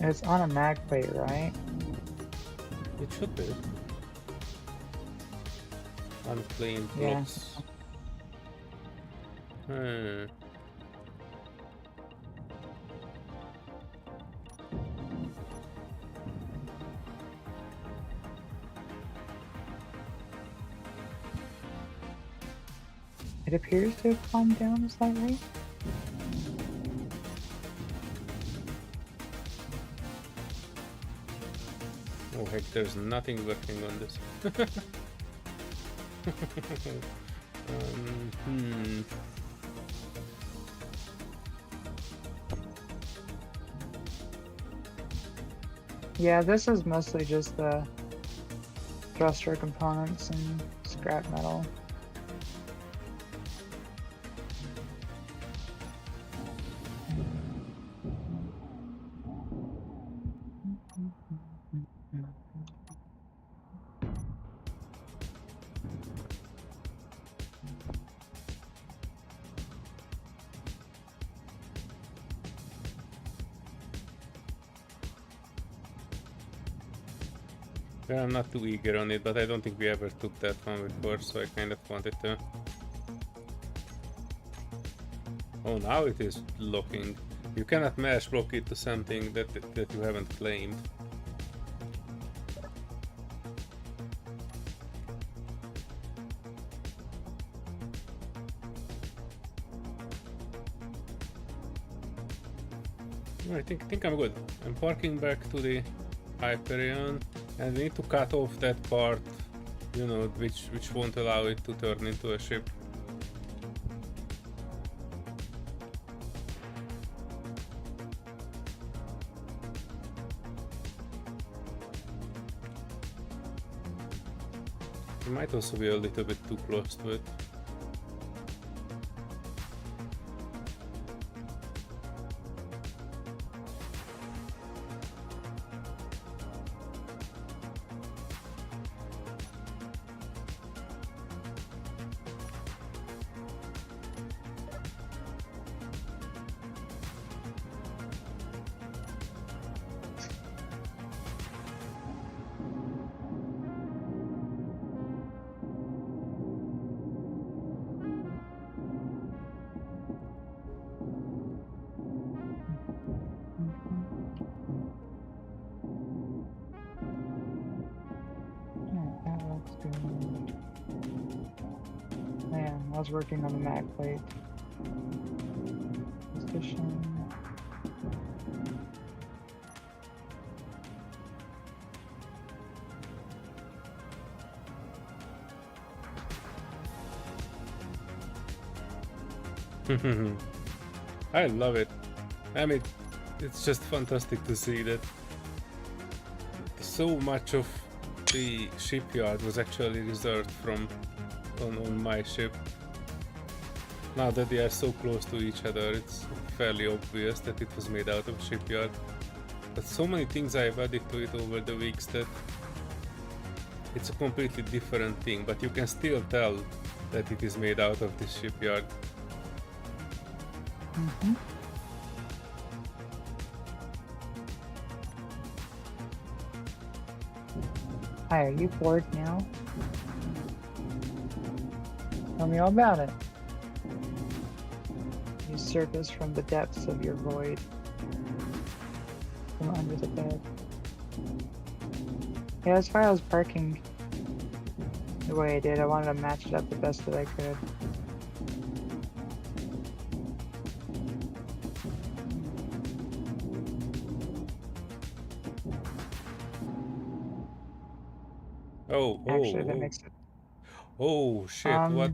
S12: It's on a mag plate, right?
S2: It should be. Unclean
S12: Yeah.
S2: blocks. Hmm.
S12: It appears to have calmed down slightly.
S2: Oh heck, there's nothing working on this. Hmm.
S12: Yeah, this is mostly just the thruster components and scrap metal.
S2: Yeah, I'm not too eager on it, but I don't think we ever took that one before, so I kind of wanted to. Oh, now it is locking. You cannot mash block it to something that you haven't claimed. I think I'm good. I'm parking back to the Hyperion, and we need to cut off that part, you know, which won't allow it to turn into a ship. We might also be a little bit too close to it.
S12: That looks good. Man, I was working on the Mac plate. Position.
S2: I love it. I mean, it's just fantastic to see that so much of the shipyard was actually reserved from on my ship. Now that they are so close to each other, it's fairly obvious that it was made out of a shipyard. But so many things I've added to it over the weeks that it's a completely different thing, but you can still tell that it is made out of this shipyard.
S12: Mm-hmm. Hi, are you bored now? Tell me all about it. You surface from the depths of your void, from under the bed. Yeah, that's why I was parking the way I did. I wanted to match it up the best that I could.
S2: Oh,
S12: Actually, that makes it.
S2: Oh shit, what?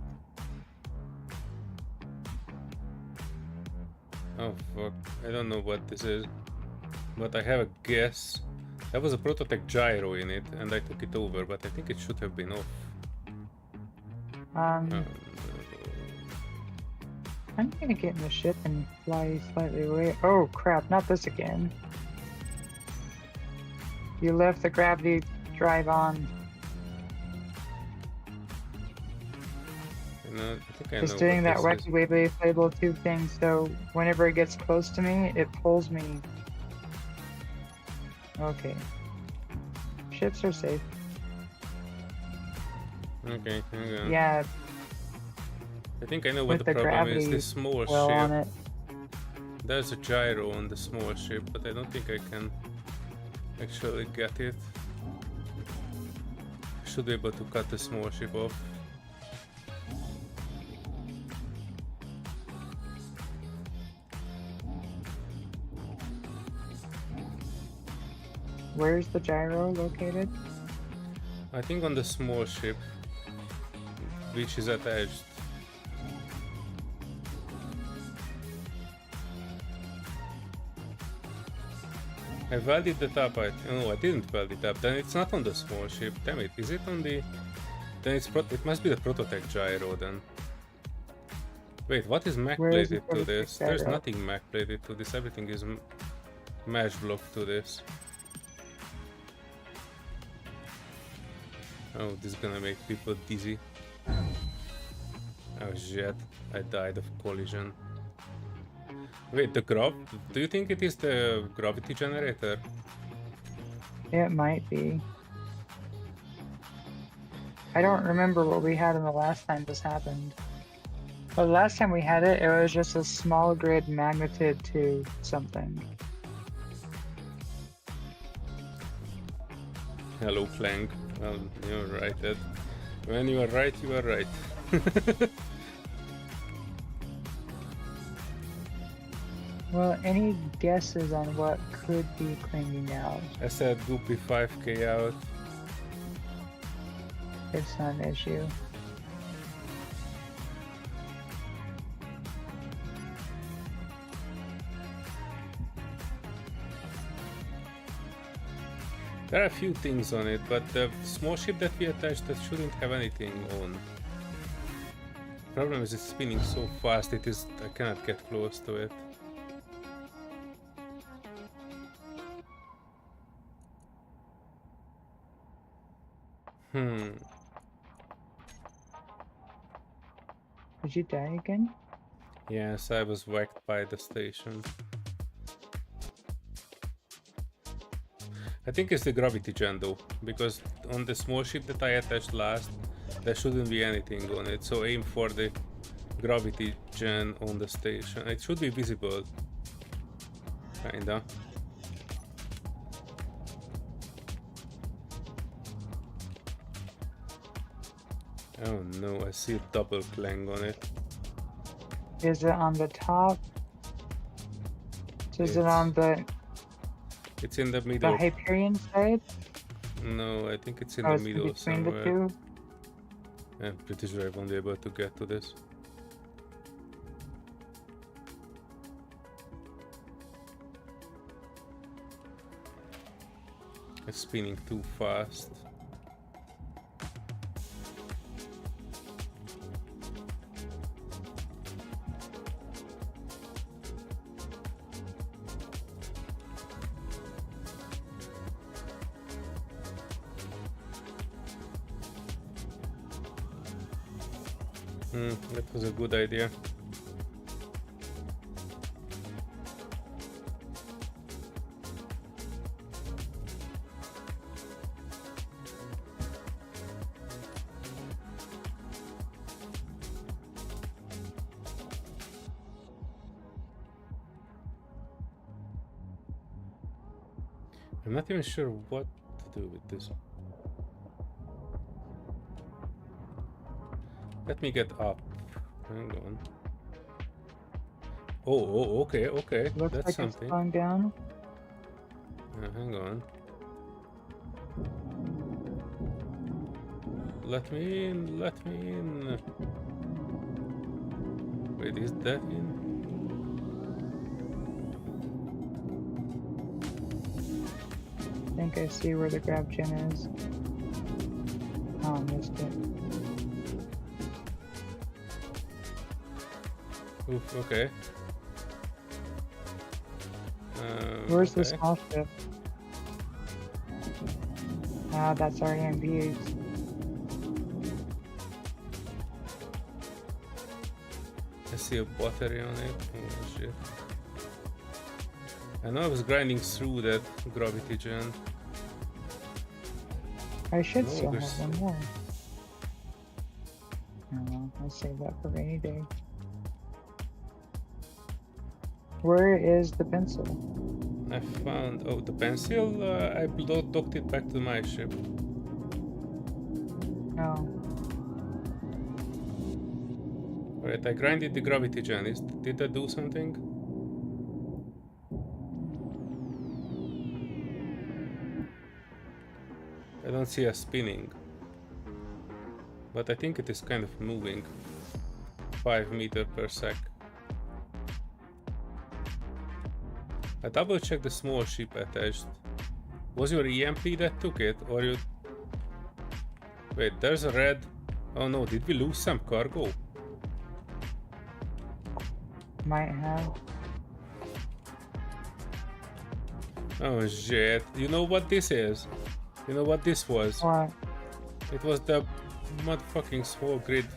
S2: Oh fuck, I don't know what this is, but I have a guess. There was a prototype gyro in it, and I took it over, but I think it should have been off.
S12: I'm gonna get in the ship and fly slightly away. Oh crap, not this again. You left the gravity drive on.
S2: I think I
S12: It's
S2: know
S12: doing that
S2: what this
S12: wacky wibbly inflatable tube thing, so whenever it gets close to me, it pulls me. Okay. Ships are safe.
S2: is. Okay, hang on.
S12: Yeah.
S2: I think I know what
S12: With
S2: the
S12: the
S2: problem is.
S12: gravity
S2: This small
S12: well on
S2: ship.
S12: it.
S2: There's a gyro on the small ship, but I don't think I can actually get it. I should be able to cut the small ship off.
S12: Where's the gyro located?
S2: I think on the small ship, which is attached. I welded it up. No, I didn't weld it up. Then it's not on the small ship. Damn it! Is it on the? Then it must be the prototype gyro then. Wait, what is Mac
S12: Where is
S2: plated
S12: the
S2: to this?
S12: prototype
S2: There's
S12: gyro?
S2: nothing Mac plated to this. Everything is mesh blocked to this. Oh, this is gonna make people dizzy. Oh shit, I died of collision. Wait, do you think it is the gravity generator?
S12: It might be. I don't remember what we had in the last time this happened. But the last time we had it, it was just a small grid magneted to something.
S2: Hello, Plank. Well, you're right, Ed. When you are right, you are right.
S12: Well, any guesses on what could be clinging out?
S2: I said Goopy 5k out.
S12: It's not an issue.
S2: There are a few things on it, but the small ship that we attached that shouldn't have anything on. Problem is it's spinning so fast I cannot get close to it.
S12: Did you die again?
S2: Yes, I was whacked by the station. I think it's the gravity gen though, because on the small ship that I attached last, there shouldn't be anything on it, so aim for the gravity gen on the station. It should be visible. Kinda. Oh no, I see a double clang on it.
S12: Is it on the top? Is it on the...
S2: It's in the middle.
S12: The Hyperion side?
S2: No, I think it's in
S12: Oh,
S2: the middle
S12: between
S2: somewhere.
S12: the two?
S2: I'm pretty sure I won't be able to get to this. It's spinning too fast. That was a good idea. I'm not even sure what to do with this. Let me get up. Hang on. Oh, okay.
S12: Looks
S2: That's
S12: like
S2: something.
S12: it's going down.
S2: Hang on. Let me in. Wait, is that in?
S12: I think I see where the grab gen is. Oh, I missed it.
S2: Oof, okay.
S12: Where's the
S2: okay.
S12: small ship? Ah, that's already in views.
S2: I see a battery on it. Oh shit. I know I was grinding through that gravity gen.
S12: I should
S2: No,
S12: still
S2: there's-
S12: have one more. No, I'll save that for rainy day. Where is the pencil?
S2: I found... Oh, the pencil? I docked it back to my ship.
S12: No.
S2: Alright, I grinded the gravity gen. Did that do something? I don't see a spinning. But I think it is kind of moving. 5 meters per sec. I double checked the small ship attached. Was your EMP that took it, or you... Wait, there's a red... Oh no, did we lose some cargo?
S12: Might have.
S2: Oh shit, you know what this is? You know what this was?
S12: What?
S2: It was the motherfucking small grid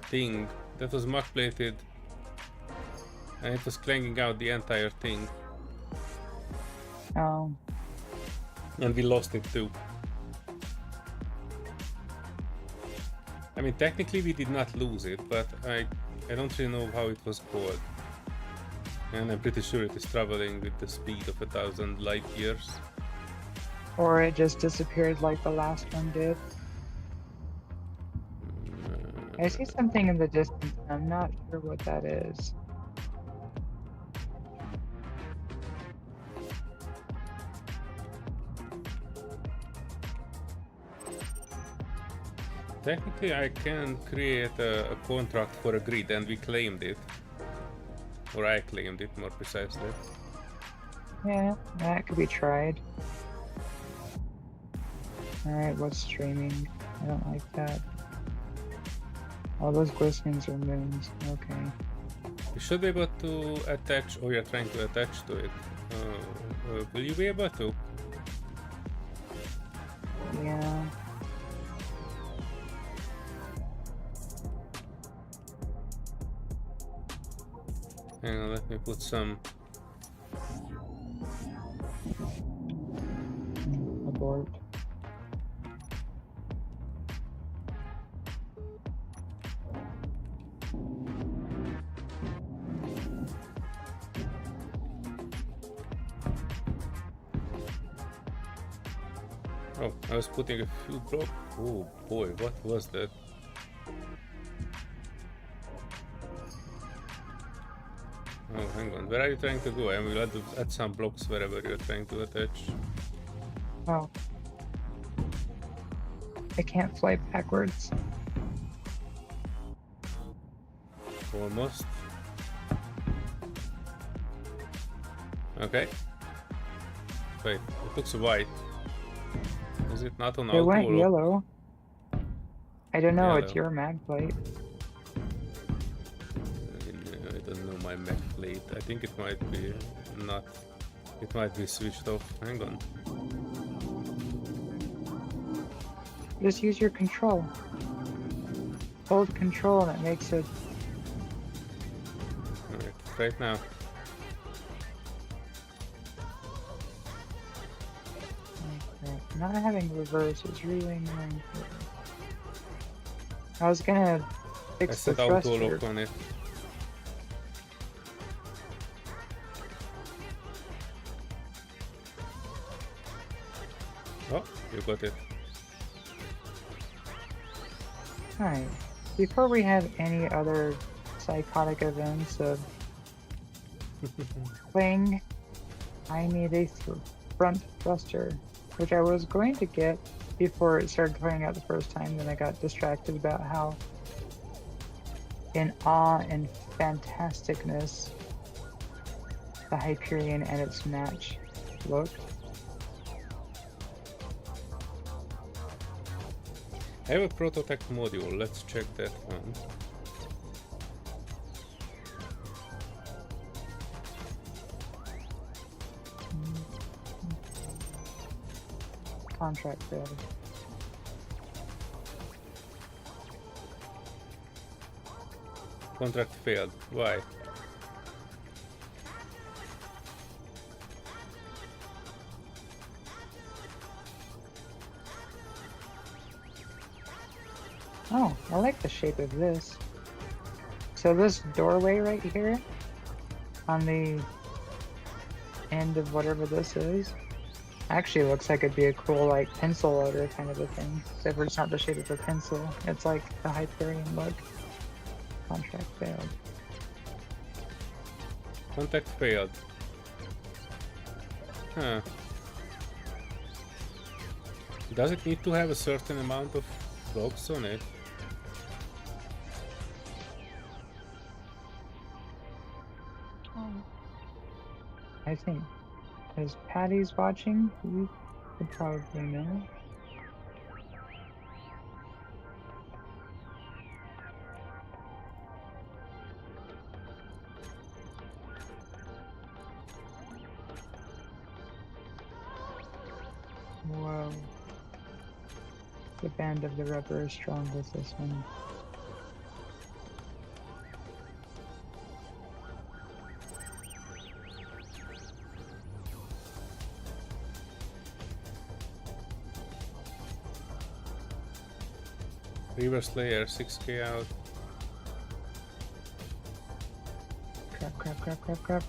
S2: thing that was muck plated. And it was clanging out the entire thing.
S12: Oh.
S2: And we lost it too. I mean, technically we did not lose it, but I don't really know how it was called. And I'm pretty sure it is traveling with the speed of 1,000 light years.
S12: Or it just disappeared like the last one did. I see something in the distance. I'm not sure what that is.
S2: Technically, I can create a contract for a grid, and we claimed it. Or I claimed it, more precisely.
S12: Yeah, that could be tried. Alright, what's streaming? I don't like that. All those glistenings are moons. Okay.
S2: You should be able to attach, or you're trying to attach to it. Will you be able to?
S12: Yeah.
S2: Hang on, let me put some.
S12: Abort.
S2: Oh, I was putting a few blocks. Oh boy, what was that? Oh, hang on. Where are you trying to go? I will add some blocks wherever you're trying to attach.
S12: Oh. I can't fly backwards.
S2: Almost. Okay. Wait, it looks white. Is it not on
S12: It went
S2: auto?
S12: yellow. I don't know, it's
S2: Yellow.
S12: your mag plate.
S2: I don't know my Mac plate. I think it might be not. It might be switched off. Hang on.
S12: Just use your control. Hold control and it makes it.
S2: Alright, right now.
S12: Not having reverse is really annoying. I was gonna
S2: I
S12: fix the
S2: set auto
S12: thruster.
S2: lock on it. Oh, you got it.
S12: Alright. Before we have any other psychotic events of cling, I need a front thruster, which I was going to get before it started clearing out the first time, then I got distracted about how in awe and fantasticness the Hyperion and its match looked.
S2: I have a prototype module. Let's check that one.
S12: Contract failed.
S2: Contract failed. Why?
S12: Oh, I like the shape of this. So this doorway right here, on the end of whatever this is, actually looks like it'd be a cool like pencil loader kind of a thing. Except for it's not the shape of a pencil. It's like the Hyperion look. Contract failed.
S2: Contact failed. Huh. Does it need to have a certain amount of blocks on it?
S12: I think, as Patty's watching, you could probably know. Whoa. The band of the rubber is strong with this one.
S2: Reverse layer, 6k out.
S12: Crap, crap, crap, crap, crap.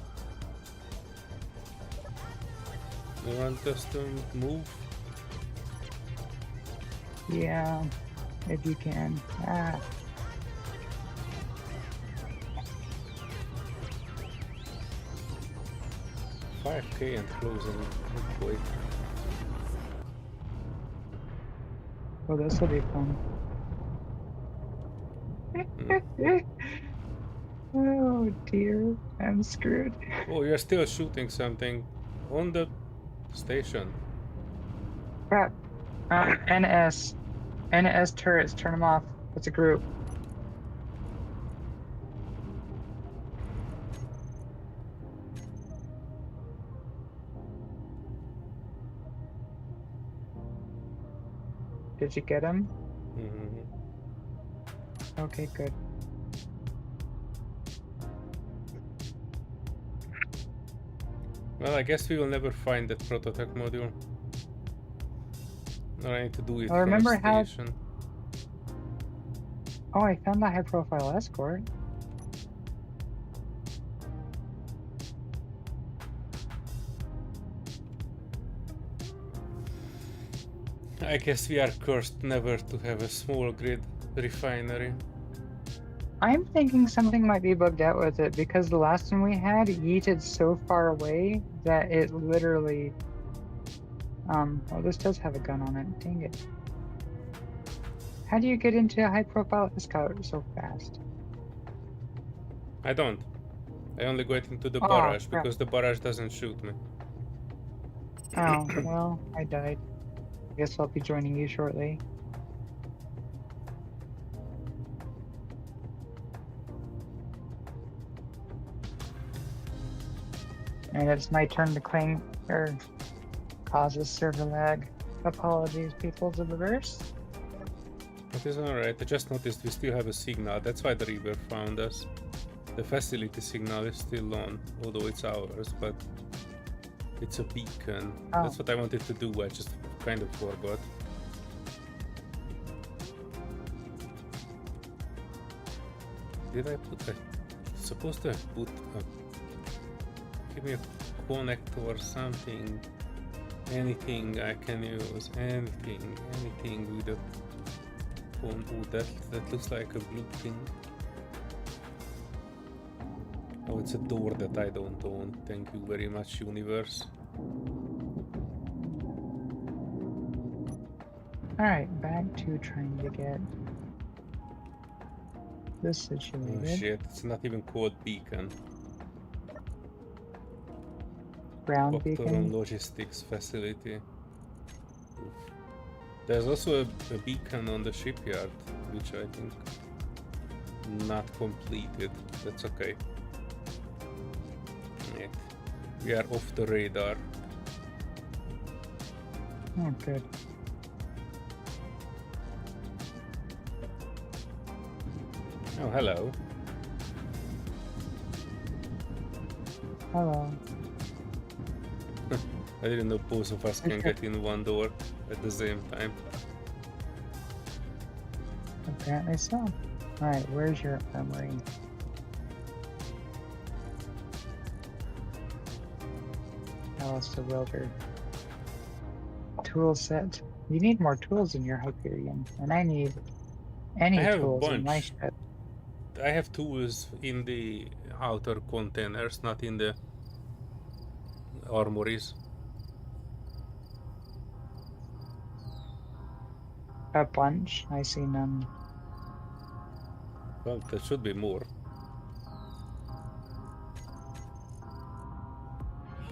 S2: You want us to move?
S12: Yeah, if you can. Ah.
S2: $5k and closing. Oh boy.
S12: Well, this will be fun. Oh dear, I'm screwed.
S2: Oh, you're still shooting something on the station.
S12: Crap. NS turrets, turn them off. It's a group. Did you get him?
S2: Mm-hmm.
S12: Okay, good.
S2: Well, I guess we will never find that prototype module. Or I need to do it
S12: Well,
S2: from
S12: remember
S2: a
S12: how-
S2: station.
S12: Oh, I found the high-profile escort.
S2: I guess we are cursed never to have a small grid refinery.
S12: I'm thinking something might be bugged out with it because the last one we had yeeted so far away that it literally. Oh, this does have a gun on it. Dang it. How do you get into a high-profile escort so fast?
S2: I don't. I only get into the
S12: Oh,
S2: barrage
S12: crap.
S2: because the barrage doesn't shoot me.
S12: Oh, well, I died. I guess I'll be joining you shortly. And it's my turn to claim or causes server lag. Apologies, peoples of the verse.
S2: It is alright, I just noticed we still have a signal, that's why the Reaver found us. The facility signal is still on, although it's ours, but it's a beacon.
S12: Oh.
S2: That's what I wanted to do, I just kind of forgot. Did I put supposed to have put give me a connector or something. Anything I can use, anything with a phone. Oh, that looks like a blue thing. Oh, it's a door that I don't own. Thank you very much, universe.
S12: Alright, back to trying to get this
S2: Oh
S12: situated.
S2: shit, it's not even called beacon.
S12: Ground
S2: Octoron
S12: beacon.
S2: Logistics Facility. Oof. There's also a beacon on the shipyard, which I think not completed. That's okay. Right. We are off the radar.
S12: Oh, good.
S2: Oh, hello.
S12: Hello.
S2: I didn't know both of us can get in one door at the same time.
S12: Apparently so. Alright, where's your armory? Alice the Wilder. Tool set. You need more tools in your Hyperion, and I need any
S2: I have
S12: tools
S2: a
S12: in my
S2: bunch.
S12: ship.
S2: I have tools in the outer containers, not in the armories.
S12: A bunch? I see none.
S2: Well, there should be more.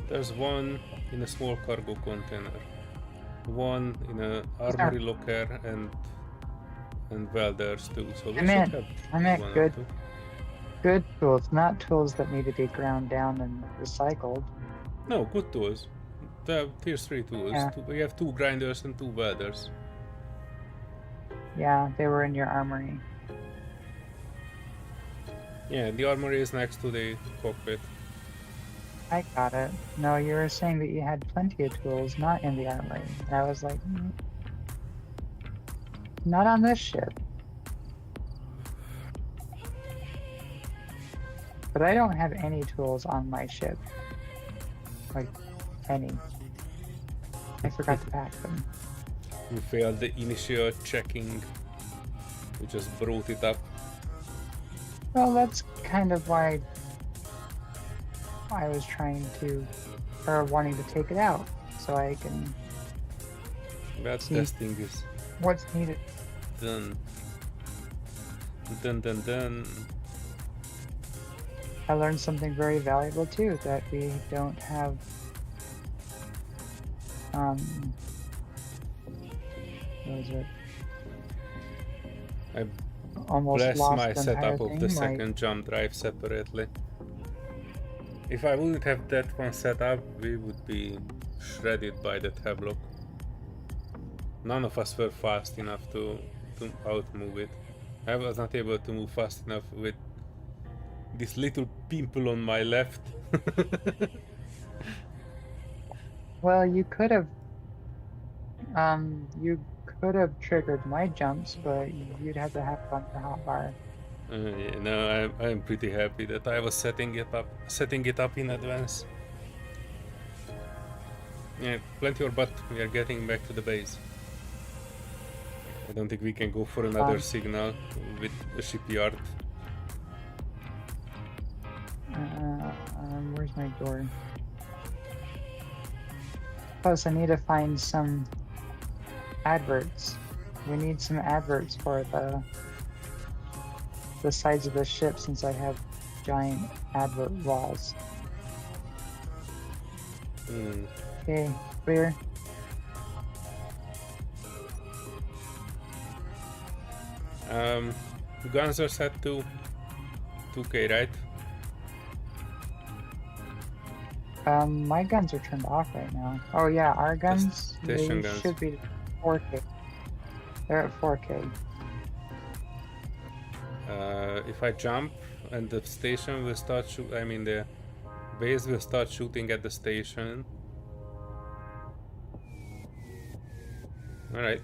S2: There's one in a small cargo container, one in an armory locker, and welders too. So we
S12: I
S2: should
S12: meant
S2: have one or
S12: good,
S2: two.
S12: good tools, not tools that need to be ground down and recycled.
S2: No, good tools. There's 3 tools.
S12: Yeah.
S2: We have 2 grinders and 2 welders.
S12: Yeah, they were in your armory.
S2: Yeah, the armory is next to the cockpit.
S12: I got it. No, you were saying that you had plenty of tools not in the armory. And I was like, not on this ship. But I don't have any tools on my ship. Like, any. I forgot to pack them.
S2: We failed the initial checking. We just brought it up.
S12: Well, that's kind of why I was trying to, or wanting to take it out, so I can
S2: That
S12: see
S2: testing is
S12: what's needed.
S2: done. Done.
S12: I learned something very valuable too, that we don't have Was it
S2: I
S12: almost
S2: bless
S12: lost
S2: my
S12: the
S2: setup
S12: entire
S2: of the
S12: thing? Like,
S2: second jump drive separately. If I wouldn't have that one set up, we would be shredded by that hemlock. None of us were fast enough to outmove it. I was not able to move fast enough with this little pimple on my left.
S12: well, you could have triggered my jumps, but you'd have to have it on your hotbar.
S2: Yeah, no, I'm pretty happy that I was setting it up in advance. Yeah, plenty of, but we are getting back to the base. I don't think we can go for another signal with the shipyard.
S12: Where's my door? Plus, I need to find some adverts. We need some adverts for the sides of the ship, since I have giant advert walls. Okay, clear.
S2: Guns are set to 2K, right?
S12: My guns are turned off right now. Oh yeah, our guns, they should be 4K. They're at 4K.
S2: If I jump and the station will start the base will start shooting at the station. Alright.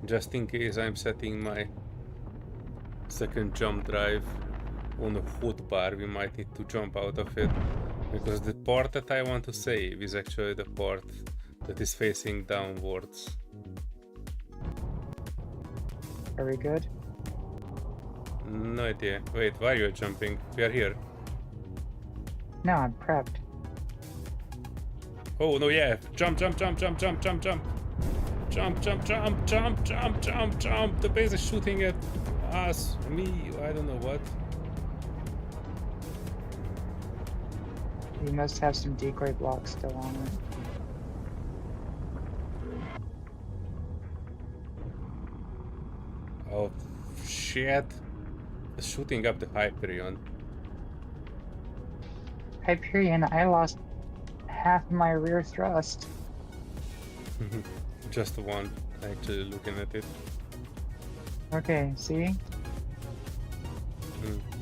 S2: Just in case, I'm setting my second jump drive on a hotbar. We might need to jump out of it, because the part that I want to save is actually the part that is facing downwards.
S12: Are we good?
S2: No idea. Wait, why are you jumping? We are here.
S12: No, I'm prepped.
S2: Oh no, yeah! Jump, jump, jump, jump, jump, jump, jump! Jump, jump, jump, jump, jump, jump, jump! The base is shooting at us, me, I don't know what.
S12: You must have some decoy blocks still on it.
S2: Oh shit! It's shooting up the Hyperion.
S12: Hyperion, I lost half of my rear thrust.
S2: Just one, actually looking at it.
S12: Okay, see?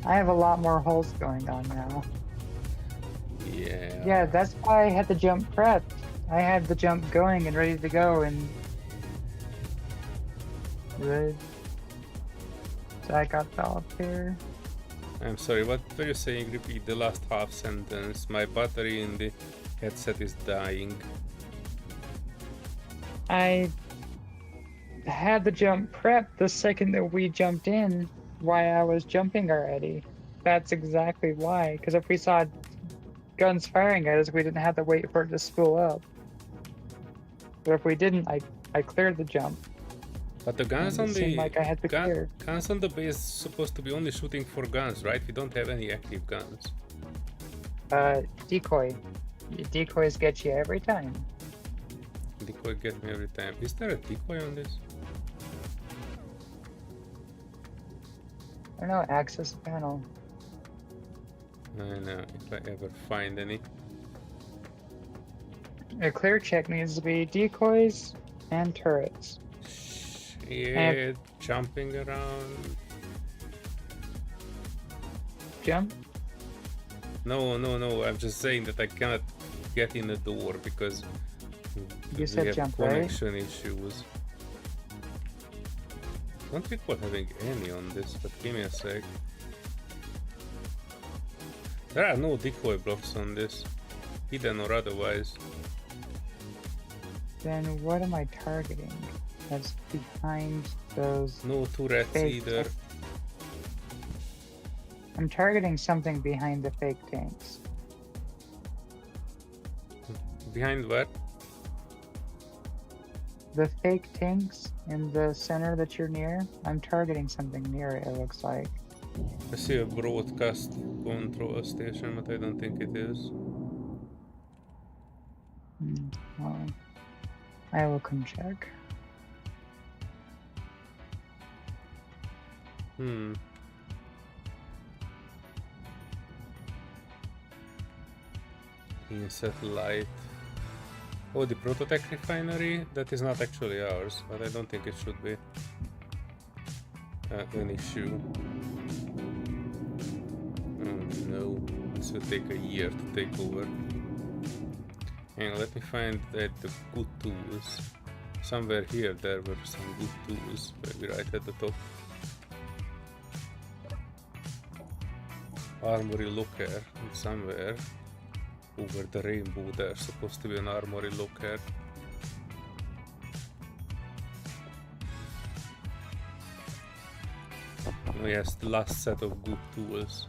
S12: I have a lot more holes going on now.
S2: Yeah.
S12: Yeah, that's why I had the jump prepped. I had the jump going and ready to go, and good. So I got the all clear.
S2: I'm sorry, what were you saying? Repeat the last half sentence. My battery in the headset is dying.
S12: I had the jump prepped the second that we jumped in, why I was jumping already. That's exactly why, because if we saw guns firing at us, we didn't have to wait for it to spool up. But if we didn't, I cleared the jump.
S2: But the guns on
S12: seemed like I had to clear.
S2: Guns on the base supposed to be only shooting for guns, right? We don't have any active guns.
S12: Decoy. Decoys get you every time.
S2: Decoy get me every time. Is there a decoy on this?
S12: I don't know, access panel.
S2: I know, if I ever find any.
S12: A clear check needs to be decoys and turrets.
S2: Yeah, jumping around.
S12: Jump?
S2: No, I'm just saying that I cannot get in the door because
S12: You said
S2: we have
S12: jump, right?
S2: connection issues. Don't recall having any on this, but give me a sec. There are no decoy blocks on this, hidden or otherwise.
S12: Then what am I targeting? That's behind those...
S2: No turrets either.
S12: I'm targeting something behind the fake tanks.
S2: Behind what?
S12: The fake tanks in the center that you're near, I'm targeting something near it, it looks like.
S2: I see a broadcast control station, but I don't think it is.
S12: Well, I will come check.
S2: In satellite. Oh, the Prototech refinery? That is not actually ours, but I don't think it should be an issue. Oh no, this will take a year to take over. And let me find the good tools. Somewhere here there were some good tools, maybe right at the top. Armory locker, somewhere over the rainbow there's supposed to be an armory locker. Oh yes, the last set of good tools.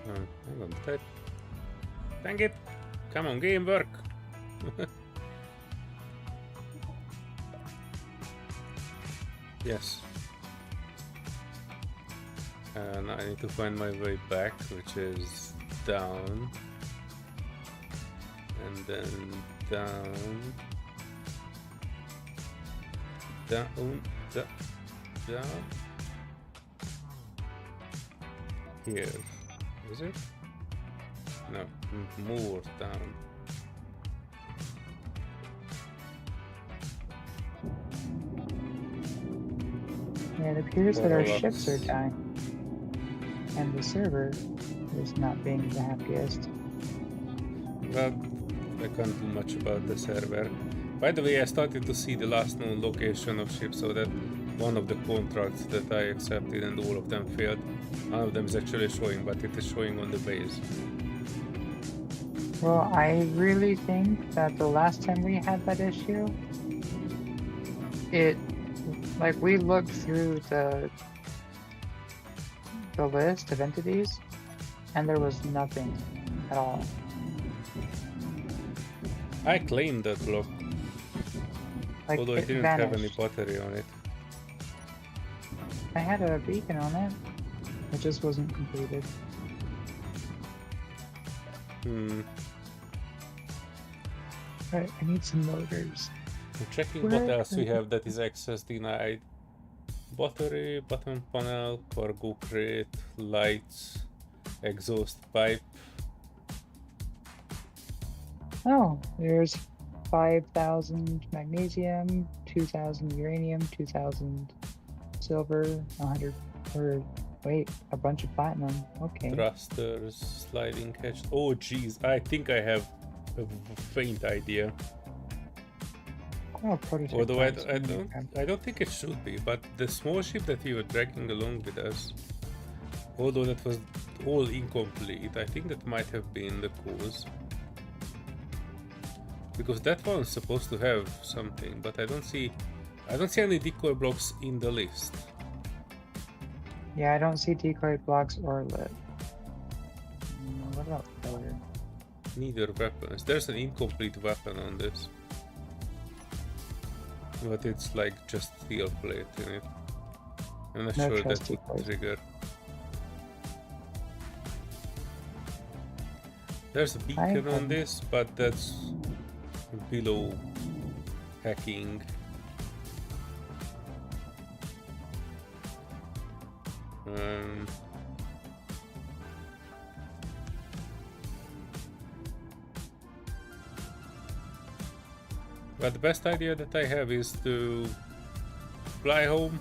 S2: Hang on, type. Dang it! Come on, game work! Yes. And I need to find my way back, which is down. And then down. Down. Down. Here. Is it? No, more down.
S12: Yeah, it appears that our ships are dying. And the server is not being the happiest.
S2: Well, I can't do much about the server. By the way, I started to see the last known location of ships, so that one of the contracts that I accepted and all of them failed. None of them is actually showing, but it is showing on the base.
S12: Well, I really think that the last time we had that issue, we looked through the list of entities, and there was nothing at all.
S2: I claimed that block, although I didn't have any battery on it.
S12: I had a beacon on it. It just wasn't completed. Right, I need some motors.
S2: I'm checking what else we have that is access denied. Battery, button panel, cargo crate, lights, exhaust pipe.
S12: Oh, there's 5,000 magnesium, 2,000 uranium, 2,000 silver, 100, a bunch of platinum. Okay.
S2: Thrusters, sliding catch. Oh geez, I think I have a faint idea.
S12: Oh, prototype.
S2: Although I don't think it should be, but the small ship that we were dragging along with us, although that was all incomplete, I think that might have been the cause. Because that one's supposed to have something, but I don't see any decoy blocks in the list.
S12: Yeah, I don't see decoy blocks or lit. What about failure?
S2: Neither weapons. There's an incomplete weapon on this. But it's like just steel plate in it. I'm not sure that would trigger. There's a beacon on this, but that's below hacking. But the best idea that I have is to fly home,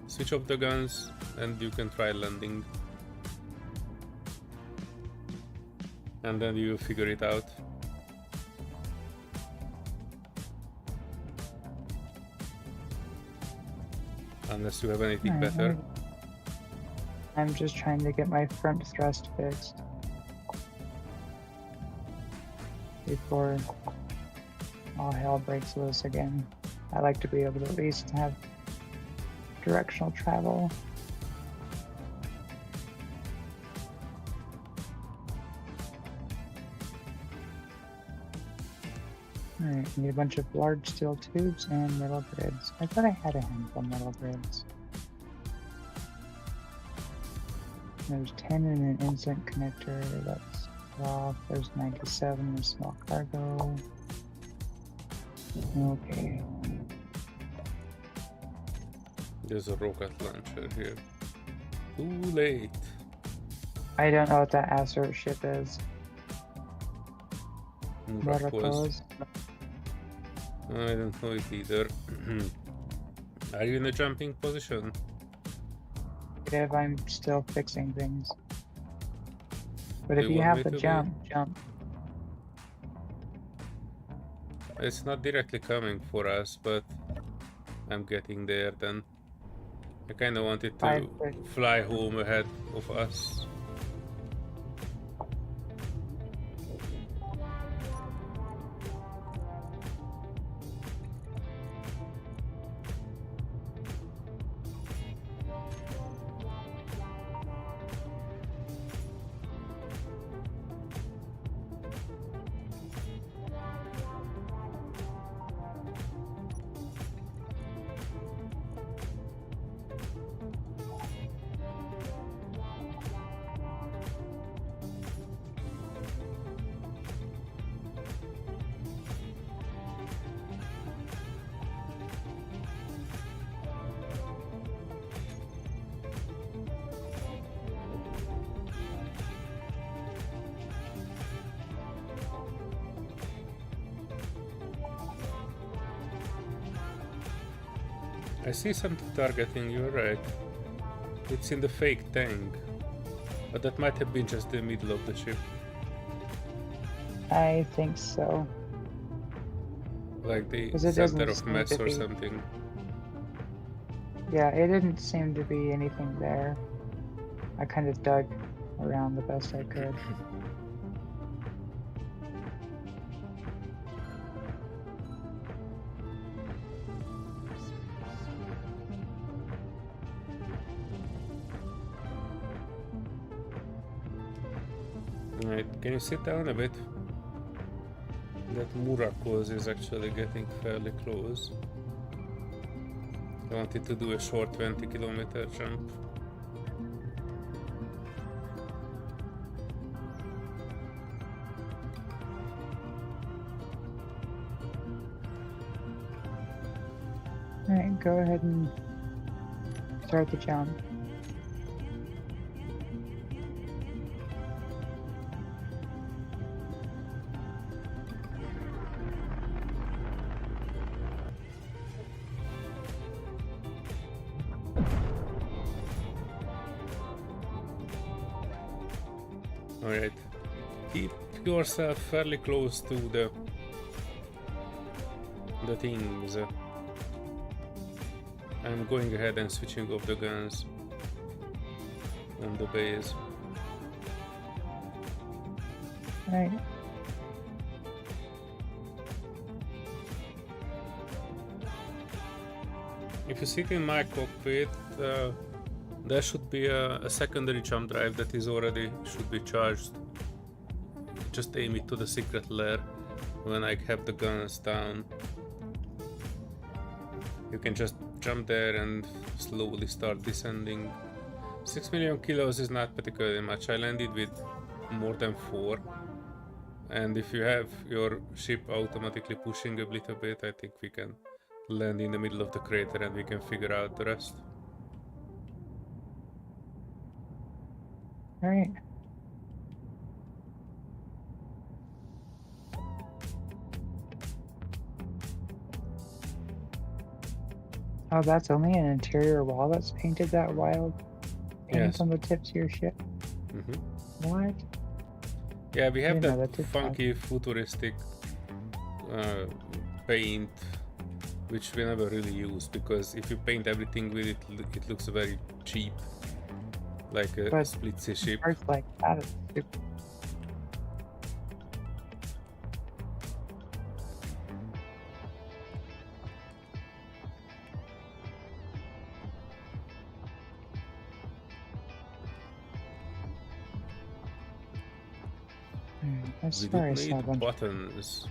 S2: switch off the guns, and you can try landing. And then you figure it out. Unless you have anything better.
S12: I'm just trying to get my front thrust fixed before all hell breaks loose again. I like to be able to at least have directional travel. Alright, I need a bunch of large steel tubes and metal grids. I thought I had a handful of metal grids. There's 10 in an instant connector. That's off. There's 97 in a small cargo. Okay.
S2: There's a rocket launcher here. Too late.
S12: I don't know what that asteroid ship is.
S2: Miracles. I don't know it either. Are you in a jumping position?
S12: If I'm still fixing things. But
S2: Do
S12: if
S2: you
S12: you
S2: want
S12: have
S2: me
S12: the
S2: to
S12: jump, jump.
S2: It's not directly coming for us, but I'm getting there then. I kind of wanted to fly home ahead of us. I see something targeting, you're right. It's in the fake tank. But that might have been just the middle of the ship.
S12: I think so.
S2: Like the
S12: 'Cause it
S2: center
S12: doesn't
S2: of
S12: seem
S2: mass
S12: to
S2: or
S12: be.
S2: something.
S12: Yeah, it didn't seem to be anything there. I kind of dug around the best I could.
S2: Alright, can you sit down a bit? That Miracles is actually getting fairly close. I wanted to do a short 20-kilometer jump.
S12: Alright, go ahead and start the jump.
S2: Alright. Keep yourself fairly close to the things. I'm going ahead and switching off the guns on the base.
S12: Alright.
S2: If you sit in my cockpit, there should be a secondary jump drive that is already should be charged. Just aim it to the secret lair when I have the guns down. You can just jump there and slowly start descending. 6 million kilos is not particularly much. I landed with more than 4. And if you have your ship automatically pushing a little bit, I think we can land in the middle of the crater and we can figure out the rest.
S12: Alright. Oh, that's only an interior wall that's painted that wild paint
S2: Yes.
S12: on the tips of your ship? What?
S2: Yeah, we have
S12: Didn't know
S2: that
S12: that did
S2: funky futuristic paint, which we never really use, because if you paint everything with it, it looks very cheap, like a
S12: But
S2: split sea ship.
S12: parts like that is super. I
S2: We
S12: swear I
S2: did
S12: saw a
S2: need
S12: bunch.
S2: buttons.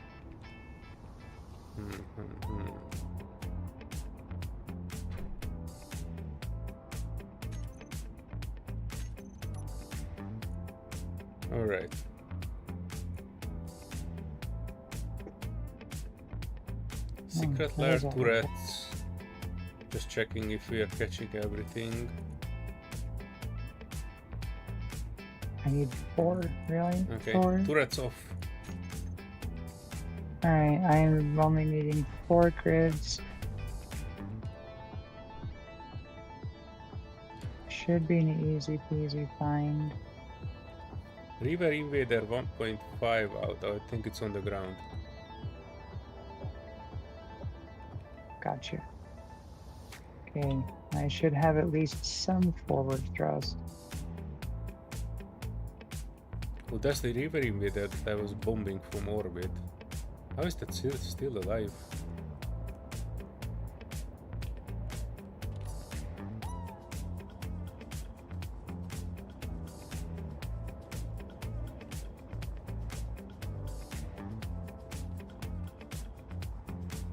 S2: Alright. Secret lair
S12: there's a-
S2: turrets. Just checking if we are catching everything.
S12: I need 4, really?
S2: Okay,
S12: 4?
S2: turrets off.
S12: Alright, I'm only needing 4 grids. Should be an easy peasy find.
S2: River Invader 1.5 out. I think it's on the ground.
S12: Gotcha. Okay, I should have at least some forward thrust.
S2: Oh, that's the River Invader that I was bombing from orbit. How is that still alive?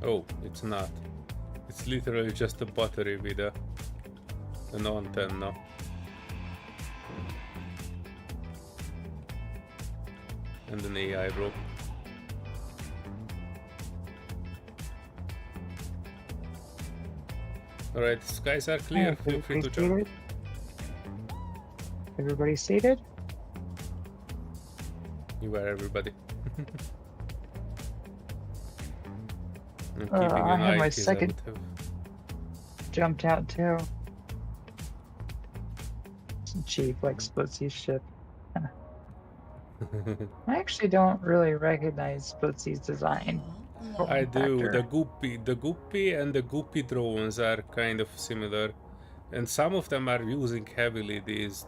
S2: Oh, it's not. It's literally just a battery with an antenna. And an AI bro. Alright, skies are clear, feel free to jump.
S12: Everybody seated?
S2: You are everybody. I'm
S12: I
S2: keeping an
S12: have
S2: eye
S12: my
S2: because
S12: second
S2: I would
S12: jumped out too. It's cheap, like Splitsy's ship.
S2: have...
S12: I actually don't really recognize Splitsy's design.
S2: I do.
S12: Factor.
S2: The Guppy and the Guppy drones are kind of similar, and some of them are using heavily this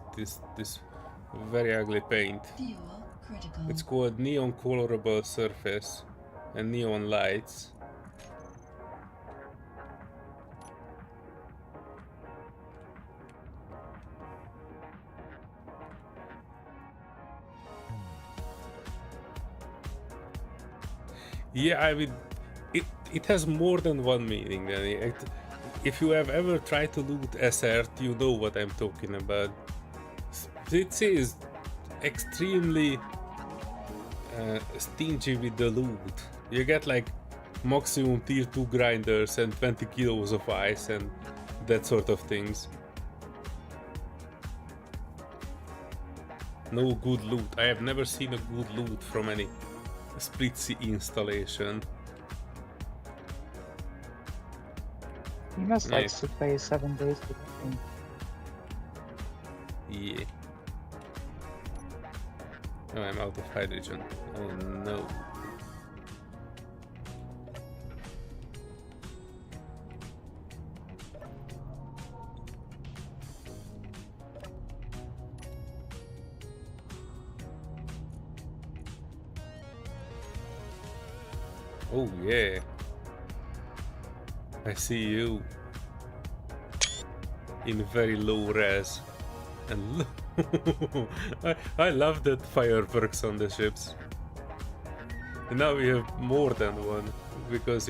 S2: very ugly paint. It's called neon colorable surface and neon lights. Yeah, I mean, it has more than one meaning. If you have ever tried to loot SRT, you know what I'm talking about. It is extremely stingy with the loot. You get like maximum tier 2 grinders and 20 kilos of ice and that sort of things. No good loot. I have never seen a good loot from any Splitsy installation.
S12: You must like
S2: Nice.
S12: to play 7 days with me.
S2: Yeah. Oh, I'm out of hydrogen. Oh no. Oh yeah. I see you. In very low res. And I love that fireworks on the ships. And now we have more than one, because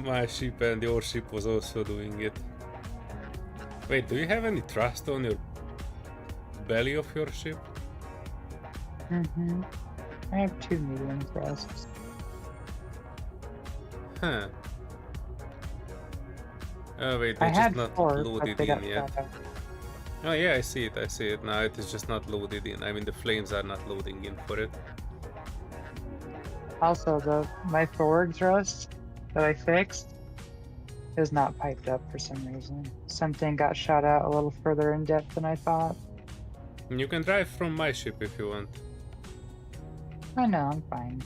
S2: my ship and your ship was also doing it. Wait, do you have any thrust on your belly of your ship?
S12: Mm-hmm. I have 2 medium thrusts.
S2: Huh. Oh wait,
S12: I
S2: it's
S12: had
S2: just not
S12: 4,
S2: loaded
S12: but they got
S2: in yet.
S12: shot out.
S2: Oh yeah, I see it now. It is just not loaded in. I mean, the flames are not loading in for it.
S12: Also, my forward thrust that I fixed is not piped up for some reason. Something got shot out a little further in depth than I thought.
S2: You can drive from my ship if you want.
S12: I know, I'm fine.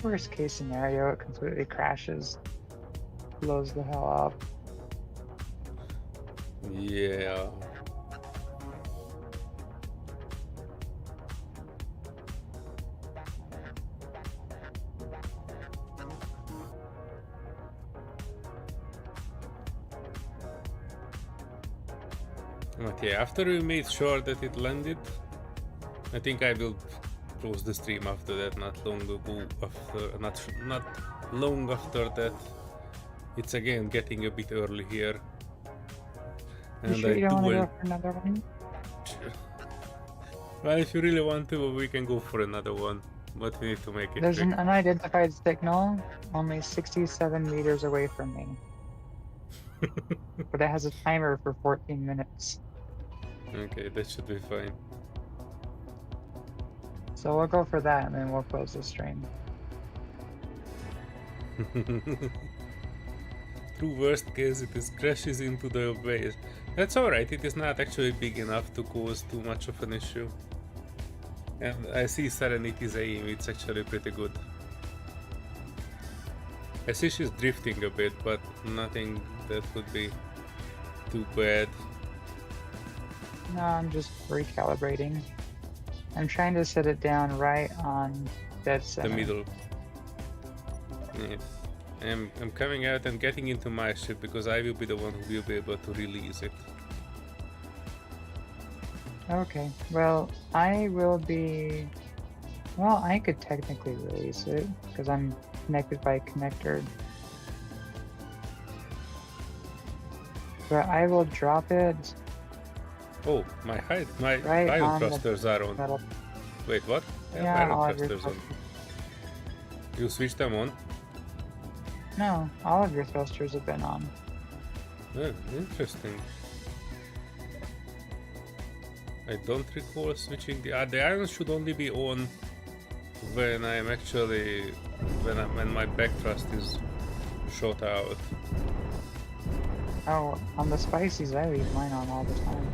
S12: Worst case scenario, it completely crashes. Blows the hell up.
S2: Yeah. But yeah, after we made sure that it landed, I think I will close the stream after that. Not long ago, not long after that. It's again getting a bit early here.
S12: You sure you don't want to go for another one?
S2: Well, if you really want to, we can go for another one, but we need to make it
S12: There's
S2: quick.
S12: an unidentified signal only 67 meters away from me. But it has a timer for 14 minutes.
S2: Okay, that should be fine.
S12: So we'll go for that and then we'll close the stream.
S2: True worst case, it is crashes into the base. That's alright, it is not actually big enough to cause too much of an issue. And I see Serenity's aim, it's actually pretty good. I see she's drifting a bit, but nothing that would be too bad.
S12: No, I'm just recalibrating. I'm trying to set it down right on dead center.
S2: The middle. Yeah. I'm coming out and getting into my ship because I will be the one who will be able to release it.
S12: Okay, well, I will be... Well, I could technically release it because I'm connected by a connector. But I will drop it.
S2: Oh, my
S12: right
S2: ion
S12: on
S2: thrusters are on.
S12: metal.
S2: Wait, what?
S12: Yeah, all
S2: ion
S12: of your
S2: thrusters on.
S12: thrusters.
S2: You switched them on?
S12: No, all of your thrusters have been on.
S2: Oh, interesting. I don't recall switching the ions should only be on when I'm actually when my back thrust is shot out.
S12: Oh, on the spices, I leave mine on all the time.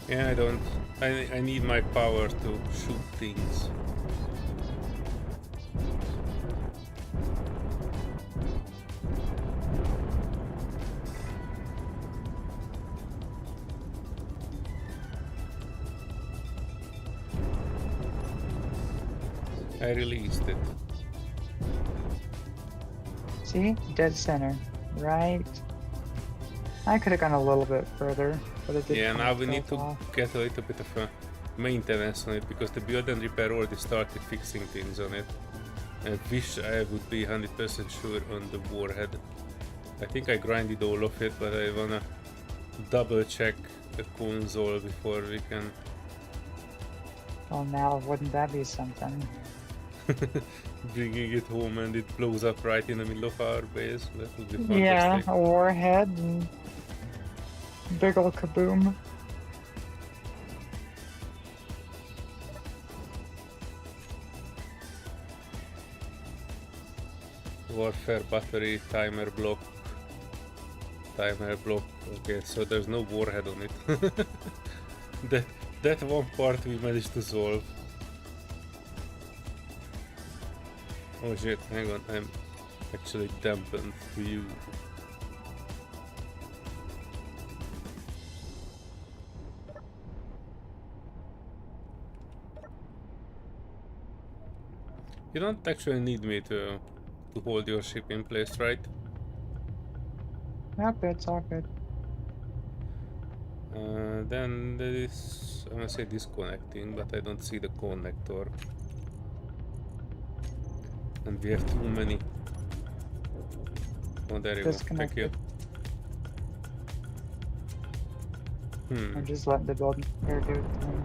S2: Yeah, I don't. I need my power to shoot things. I released it.
S12: See? Dead center. Right. I could have gone a little bit further, but it didn't.
S2: Yeah, now we need to get a little bit of a maintenance on it because the build and repair already started fixing things on it. I wish I would be 100% sure on the warhead. I think I grinded all of it, but I wanna double check the console before we can.
S12: Well, now wouldn't that be something?
S2: Bringing it home and it blows up right in the middle of our base. That would be fantastic.
S12: Yeah, a warhead and big ol' kaboom.
S2: Warfare battery timer block. Okay, so there's no warhead on it. that one part we managed to solve. Oh shit, hang on, I'm actually dampened to you. You don't actually need me to hold your ship in place, right?
S12: Nope, it's all good.
S2: Then there is, I'm gonna say disconnecting, but I don't see the connector. And we have too many. Oh, there you go. Thank you.
S12: I'm just letting the building here do its thing.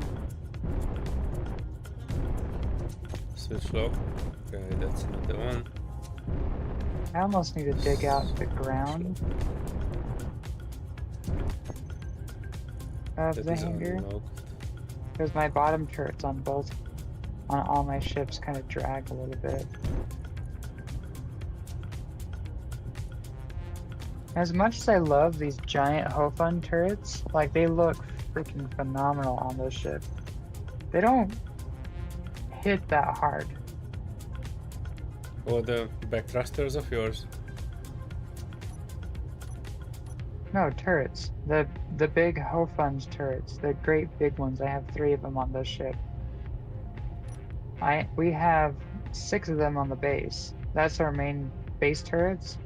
S2: Switch lock. Okay, that's not the one.
S12: I almost need to dig out the ground of the hangar because my bottom turrets on all my ships kind of drag a little bit. As much as I love these giant Hofun turrets, like they look freaking phenomenal on this ship, they don't hit that hard.
S2: Or the back thrusters of yours?
S12: No, turrets. The big Hofun's turrets. The great big ones. I have 3 of them on this ship. We have 6 of them on the base. That's our main base turrets.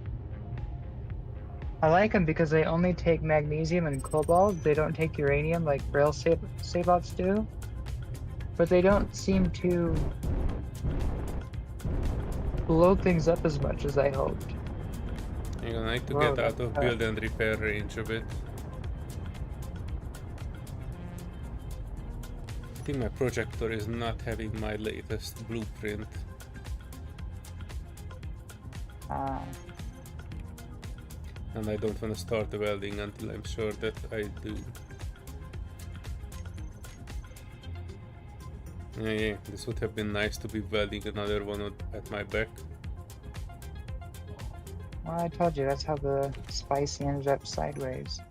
S12: I like them because they only take magnesium and cobalt. They don't take uranium like rail sabots do. But they don't seem to blow things up as much as I hoped.
S2: You're gonna need to get out of build and repair range a bit. think my projector is not having my latest blueprint. And I don't want to start the welding until I'm sure that I do. Yeah, this would have been nice to be welding another one at my back.
S12: Well, I told you, that's how the spicy ended up sideways.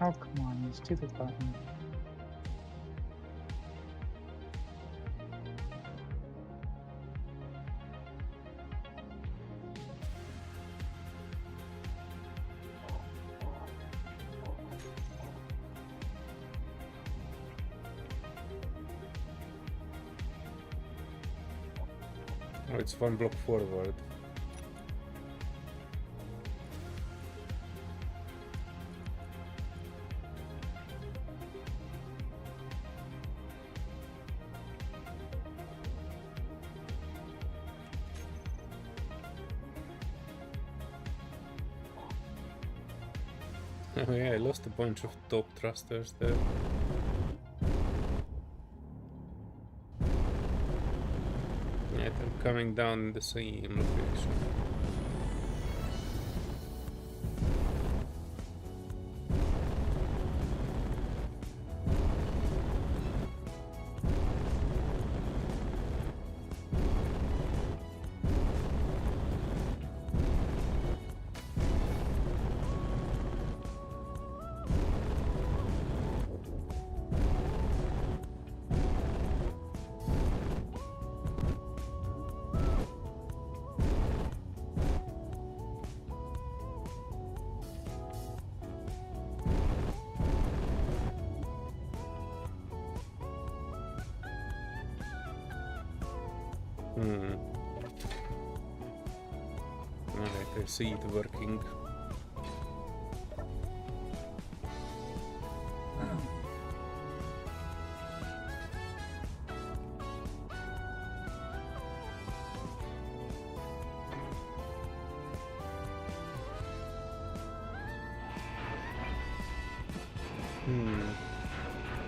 S12: Oh, come on, you stupid button.
S2: Oh, it's one block forward. Oh yeah, I lost a bunch of top thrusters there. Yeah, they're coming down in the same location. Alright, I see it working.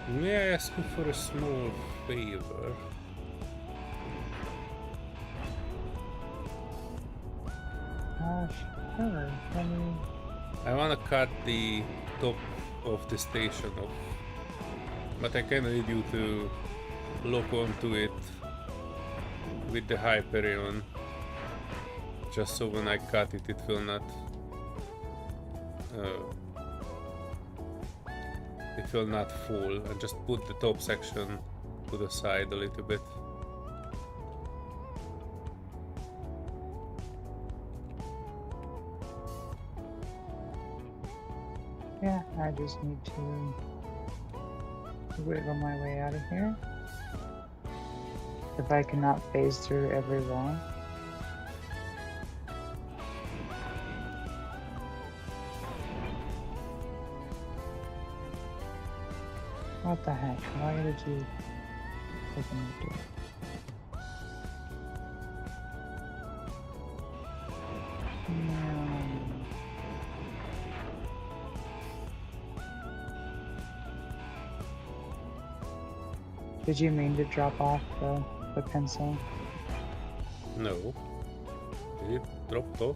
S2: May I ask you for a small favor?
S12: Sure.
S2: I wanna cut the top of the station off, but I can need you to lock onto it with the Hyperion, just so when I cut it, it will not fall, and just put the top section to the side a little bit.
S12: Yeah, I just need to wiggle my way out of here. If I cannot phase through every wall. What the heck? Why did you open the door? Did you mean to drop off the pencil?
S2: No. Did it drop off?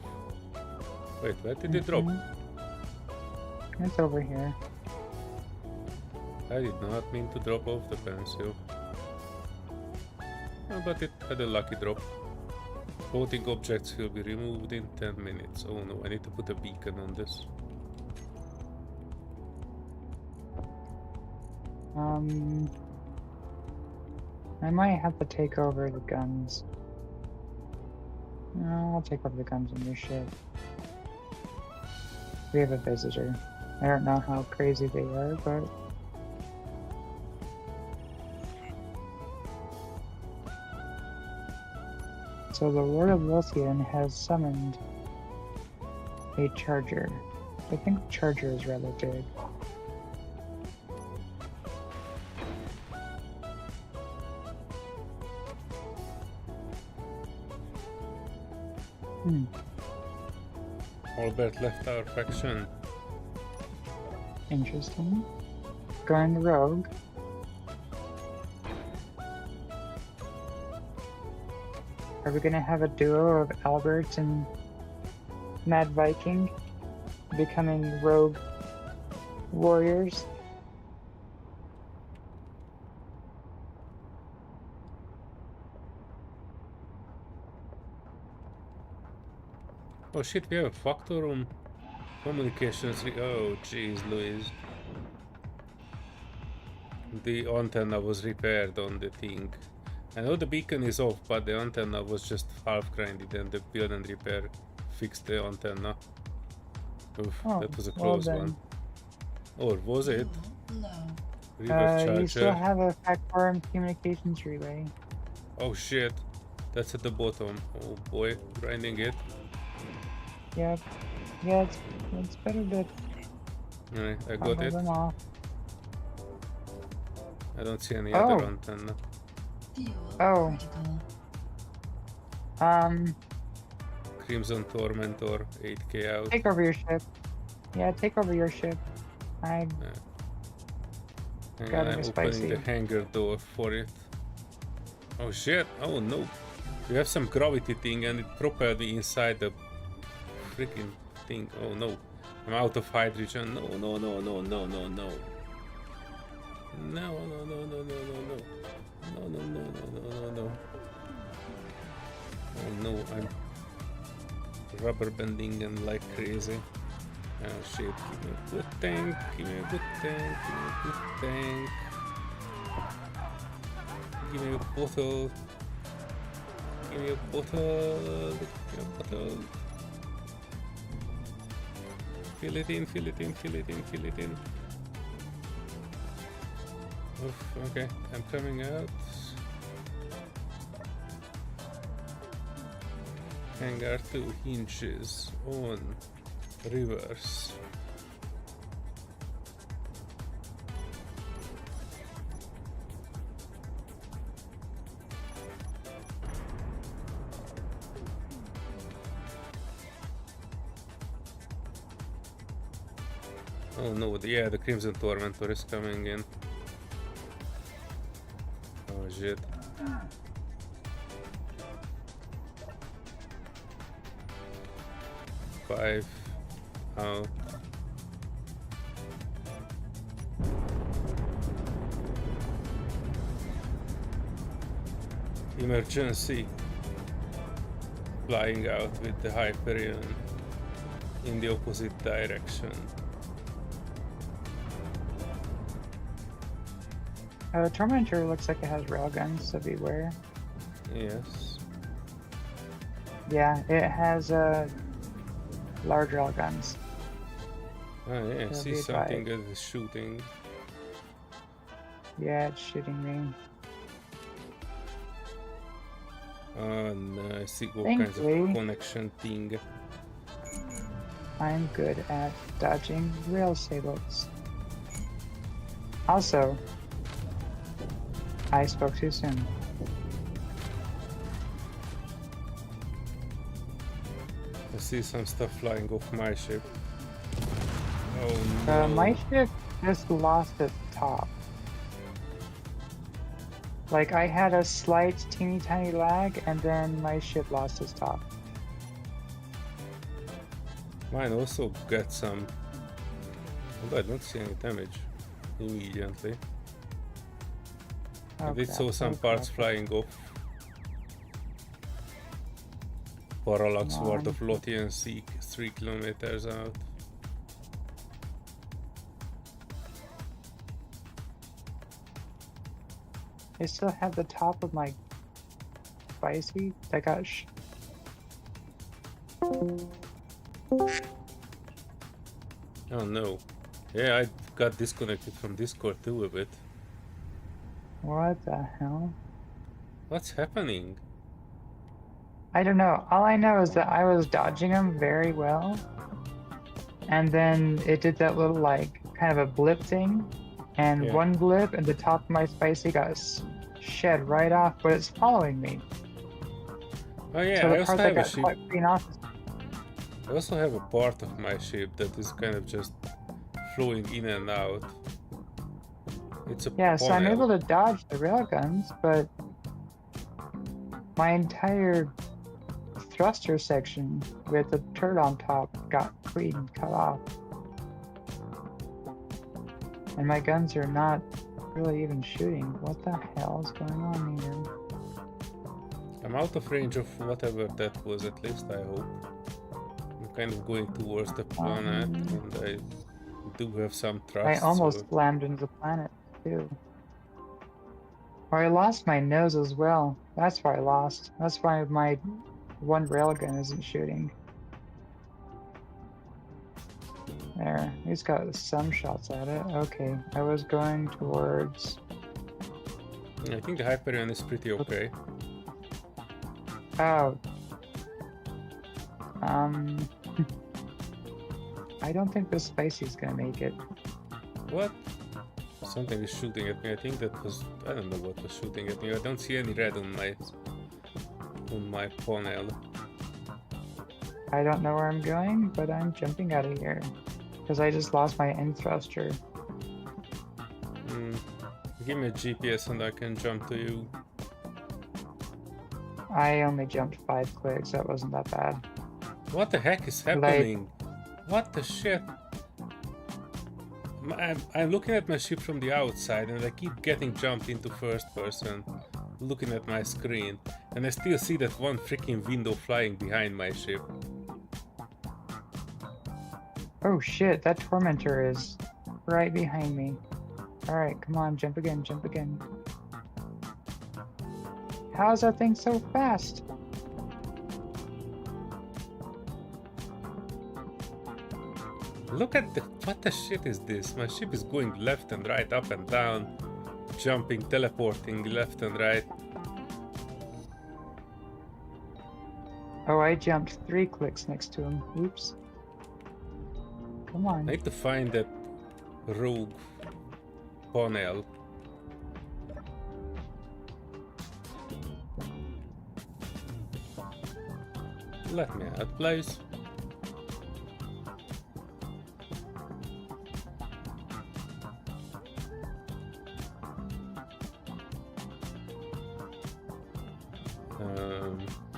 S2: Wait, where did it drop?
S12: It's over here.
S2: I did not mean to drop off the pencil. Oh, but it had a lucky drop. Floating objects will be removed in 10 minutes. Oh no, I need to put a beacon on this.
S12: I might have to take over the guns. No, I'll take over the guns on your ship. We have a visitor. I don't know how crazy they are, but... So the Lord of Lothian has summoned a charger. I think the charger is rather big.
S2: Albert left our faction.
S12: Interesting. Going rogue. Are we gonna have a duo of Albert and Mad Viking becoming rogue warriors?
S2: Oh shit, we have a factor room. Communications. Oh jeez, Louise. The antenna was repaired on the thing. I know the beacon is off, but the antenna was just half grinded and the build and repair fixed the antenna. Oof, that was a close one. Or was it? Reverse charger.
S12: You still have a Factorum communications relay.
S2: Oh shit, that's at the bottom. Oh boy, grinding it.
S12: Yep. Yeah, it's better to...
S2: Alright, I got it.
S12: Them off.
S2: I don't see any other antenna.
S12: Oh.
S2: Crimson Tormentor, 8k out.
S12: Take over your ship. Yeah, take over your ship. I'm
S2: opening the hangar door for it. Oh shit, oh no. We have some gravity thing and it propelled me inside the freaking thing. Oh no. I'm out of hydrogen. No, no, no, no, no, no, no. No, no, no, no, no, no, no. No, no, no, no, no, no, no. Oh no, I'm rubber bending and like crazy. Oh shit, give me a good tank, give me a good tank, give me a good tank. Give me a bottle. Give me a bottle. Give me a bottle. Fill it in, fill it in, fill it in, fill it in. Oof, okay, I'm coming out. Hangar 2 hinges on reverse. Oh no, yeah, the Crimson Tormentor is coming in. Oh shit. Five out. Emergency. Flying out with the Hyperion in the opposite direction.
S12: The Tormentor looks like it has railguns, so beware.
S2: Yes.
S12: Yeah, it has large railguns.
S2: Oh yeah, I see something that is shooting.
S12: Yeah, it's shooting me.
S2: Oh no, I see all kinds of connection thing.
S12: I'm good at dodging rail sailboats. Also, I spoke too soon.
S2: I see some stuff flying off my ship. Oh no.
S12: My ship just lost its top. Like, I had a slight teeny tiny lag and then my ship lost its top.
S2: Mine also got some, although I don't see any damage. immediately. I
S12: Okay,
S2: did saw some
S12: okay,
S2: parts
S12: okay.
S2: flying off. Parallax
S12: Come
S2: ward
S12: on.
S2: of Lothian Sea 3 kilometers out.
S12: I still have the top of my spicy that got
S2: Oh no. Yeah, I got disconnected from Discord too a bit.
S12: What the hell?
S2: What's happening?
S12: I don't know. All I know is that I was dodging them very well. And then it did that little like kind of a blip thing. And
S2: Yeah.
S12: one blip and the top of my spicy got shed right off, but it's following me.
S2: Oh yeah,
S12: So
S2: I
S12: the
S2: also
S12: part that
S2: have a
S12: got
S2: ship.
S12: caught clean off is
S2: I also have a part of my ship that is kind of just flowing in and out. It's a
S12: yeah, so I'm
S2: panel.
S12: able to dodge the railguns, but my entire thruster section with the turret on top got clean cut off. And my guns are not really even shooting. What the hell is going on here?
S2: I'm out of range of whatever that was, at least I hope. I'm kind of going towards the planet, and I do have some
S12: I
S2: thrust.
S12: almost
S2: So
S12: slammed into the planet too. Or I lost my nose as well. That's why I lost. That's why my one railgun isn't shooting. There, he's got some shots at it. Okay, I was going towards.
S2: I think the Hyperion is pretty okay.
S12: Oh. I don't think the Spicy's gonna make it.
S2: What? Something is shooting at me. I think that was... I don't know what was shooting at me. I don't see any red on my panel.
S12: I don't know where I'm going, but I'm jumping out of here. Because I just lost my end thruster.
S2: Give me a GPS and I can jump to you.
S12: I only jumped 5 clicks, that wasn't that bad.
S2: What the heck is happening? What the shit? I'm looking at my ship from the outside and I keep getting jumped into first person, looking at my screen, and I still see that one freaking window flying behind my ship.
S12: Oh shit, that Tormentor is right behind me. Alright, come on, jump again, jump again. How is that thing so fast?
S2: Look at the... what the shit is this? My ship is going left and right, up and down, jumping, teleporting left and right.
S12: Oh, I jumped 3 clicks next to him. Oops. Come on.
S2: I need to find that rogue panel. Let me out, please.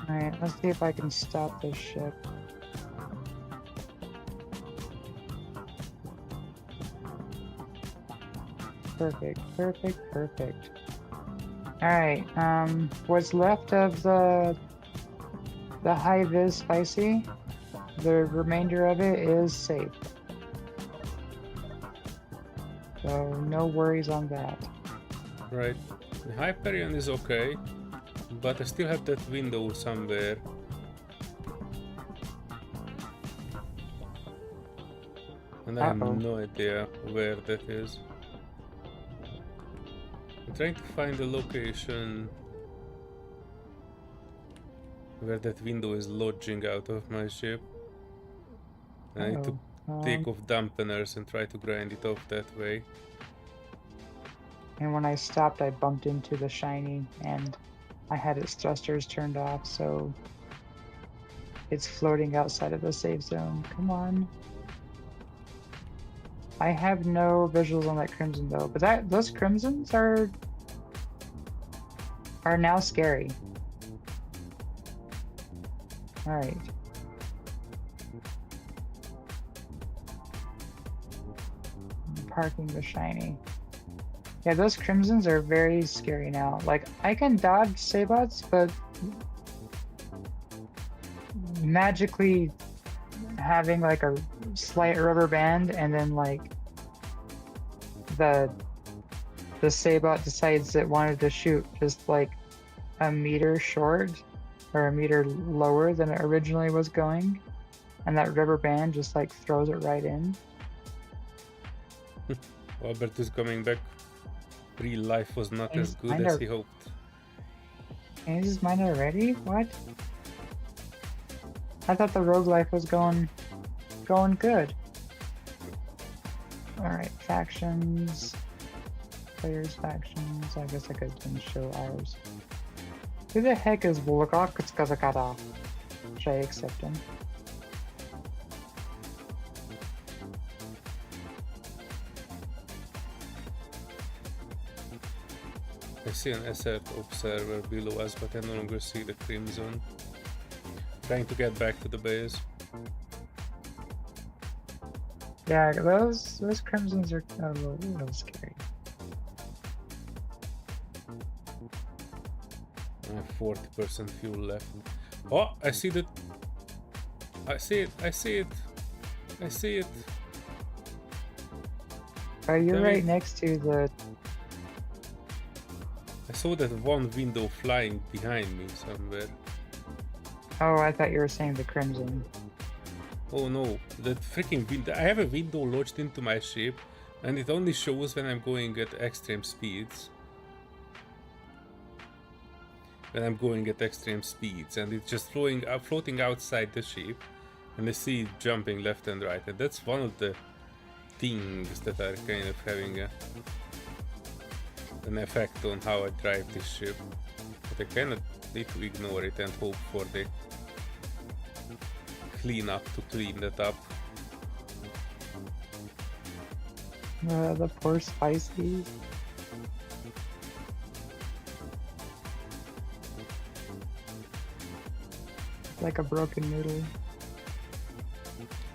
S12: Alright, let's see if I can stop this ship. Perfect, perfect, perfect. Alright, what's left of the high-vis Spicy, the remainder of it is safe. So no worries on that.
S2: Right. The Hyperion is okay, but I still have that window somewhere. And I have no idea where that is. I'm trying to find the location where that window is lodging out of my ship. I need to take off dampeners and try to grind it off that way.
S12: And when I stopped, I bumped into the shiny and I had its thrusters turned off, so it's floating outside of the safe zone. Come on. I have no visuals on that crimson though, but those crimsons are now scary. All right. I'm parking the shiny. Yeah, those crimsons are very scary now. Like, I can dodge Sabots, but magically having like a slight rubber band and then like the Sabot decides it wanted to shoot just like a meter short or a meter lower than it originally was going, and that rubber band just like throws it right in.
S2: Albert is coming back. Real life was not as good as he hoped.
S12: Is his mine already? What? I thought the rogue life was going good. Alright, factions. Players' factions. I guess I could then show ours. Who the heck is Bulgakatskazakata? Should I accept him?
S2: I see an SR observer below us, but I no longer see the crimson. Trying to get back to the base.
S12: Yeah, those crimsons are a little scary.
S2: I have 40% fuel left. Oh, I see the... I see it, I see it. I see it.
S12: Oh, you're right next to the...
S2: I saw that one window flying behind me somewhere.
S12: Oh, I thought you were saying the crimson.
S2: Oh no, that freaking window. I have a window lodged into my ship, and it only shows when I'm going at extreme speeds. When I'm going at extreme speeds, and it's just floating outside the ship, and I see it jumping left and right, and that's one of the things that are kind of having an effect on how I drive this ship. But I cannot need to ignore it and hope for the cleanup to clean that up.
S12: The poor Spicy. Like a broken noodle.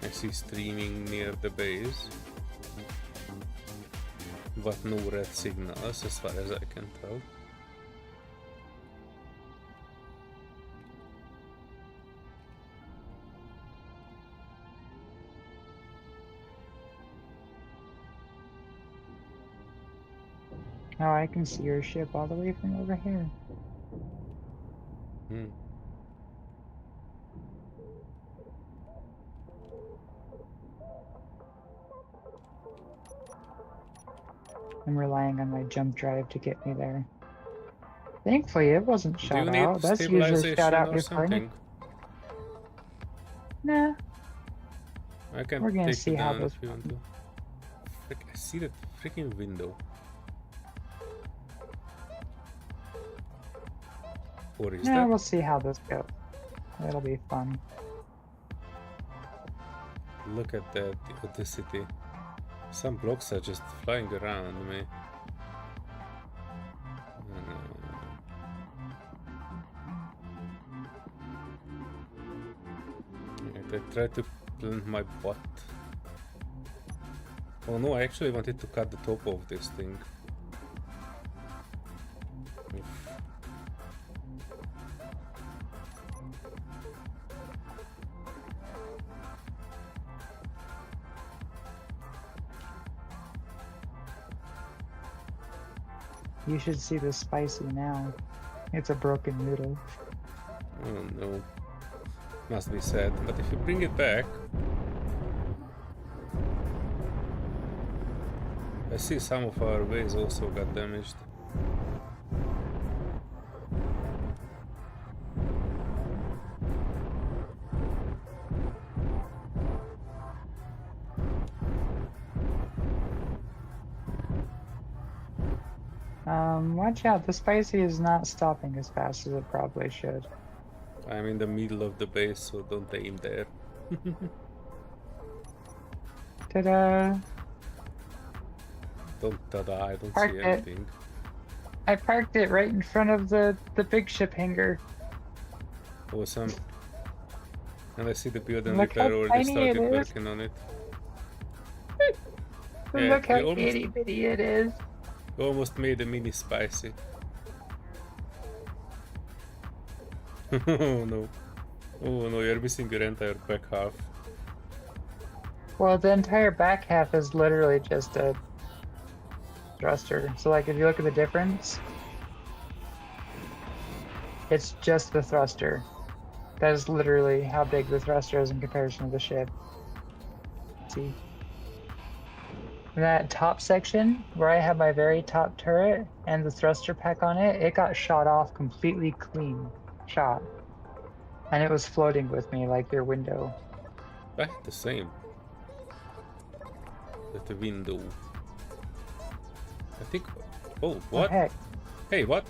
S2: I see streaming near the base, but no red signals as far as I can tell.
S12: Oh, I can see your ship all the way from over here.
S2: Hmm.
S12: I'm relying on my jump drive to get me there. Thankfully, it wasn't
S2: Do
S12: shot
S2: you need
S12: out. That's usually
S2: stabilization
S12: shot out
S2: or
S12: before.
S2: something?
S12: Nah.
S2: I can
S12: We're gonna
S2: take
S12: see
S2: you
S12: how
S2: down
S12: this.
S2: if you want to. I see that freaking window. Or is
S12: Yeah,
S2: that?
S12: we'll see how this goes. It'll be fun.
S2: Look at that audacity. Some blocks are just flying around me. I tried to plant my butt. Oh no, I actually wanted to cut the top of this thing. Oof.
S12: You should see the Spicy now. It's a broken noodle.
S2: Oh no. Must be sad, but if you bring it back... I see some of our ways also got damaged.
S12: Watch out, the Spicy is not stopping as fast as it probably should.
S2: I'm in the middle of the base, so don't aim there.
S12: Ta-da!
S2: Don't tada, I don't
S12: Parked
S2: see
S12: it.
S2: anything.
S12: I parked it right in front of the big ship hangar.
S2: Awesome. And I see the build and
S12: Look
S2: repair
S12: how
S2: already
S12: tiny it
S2: started
S12: is.
S2: working on it.
S12: Look how
S2: we almost-
S12: itty bitty it is.
S2: Almost made a mini spicy. Oh no. Oh no, you're missing your entire back half.
S12: Well, the entire back half is literally just a thruster. So like if you look at the difference, it's just the thruster. That is literally how big the thruster is in comparison to the ship. See? That top section, where I have my very top turret and the thruster pack on it, it got shot off completely clean shot. And it was floating with me like your window.
S2: I had the same. At the window. I think... Oh, what?
S12: Heck.
S2: Hey, what?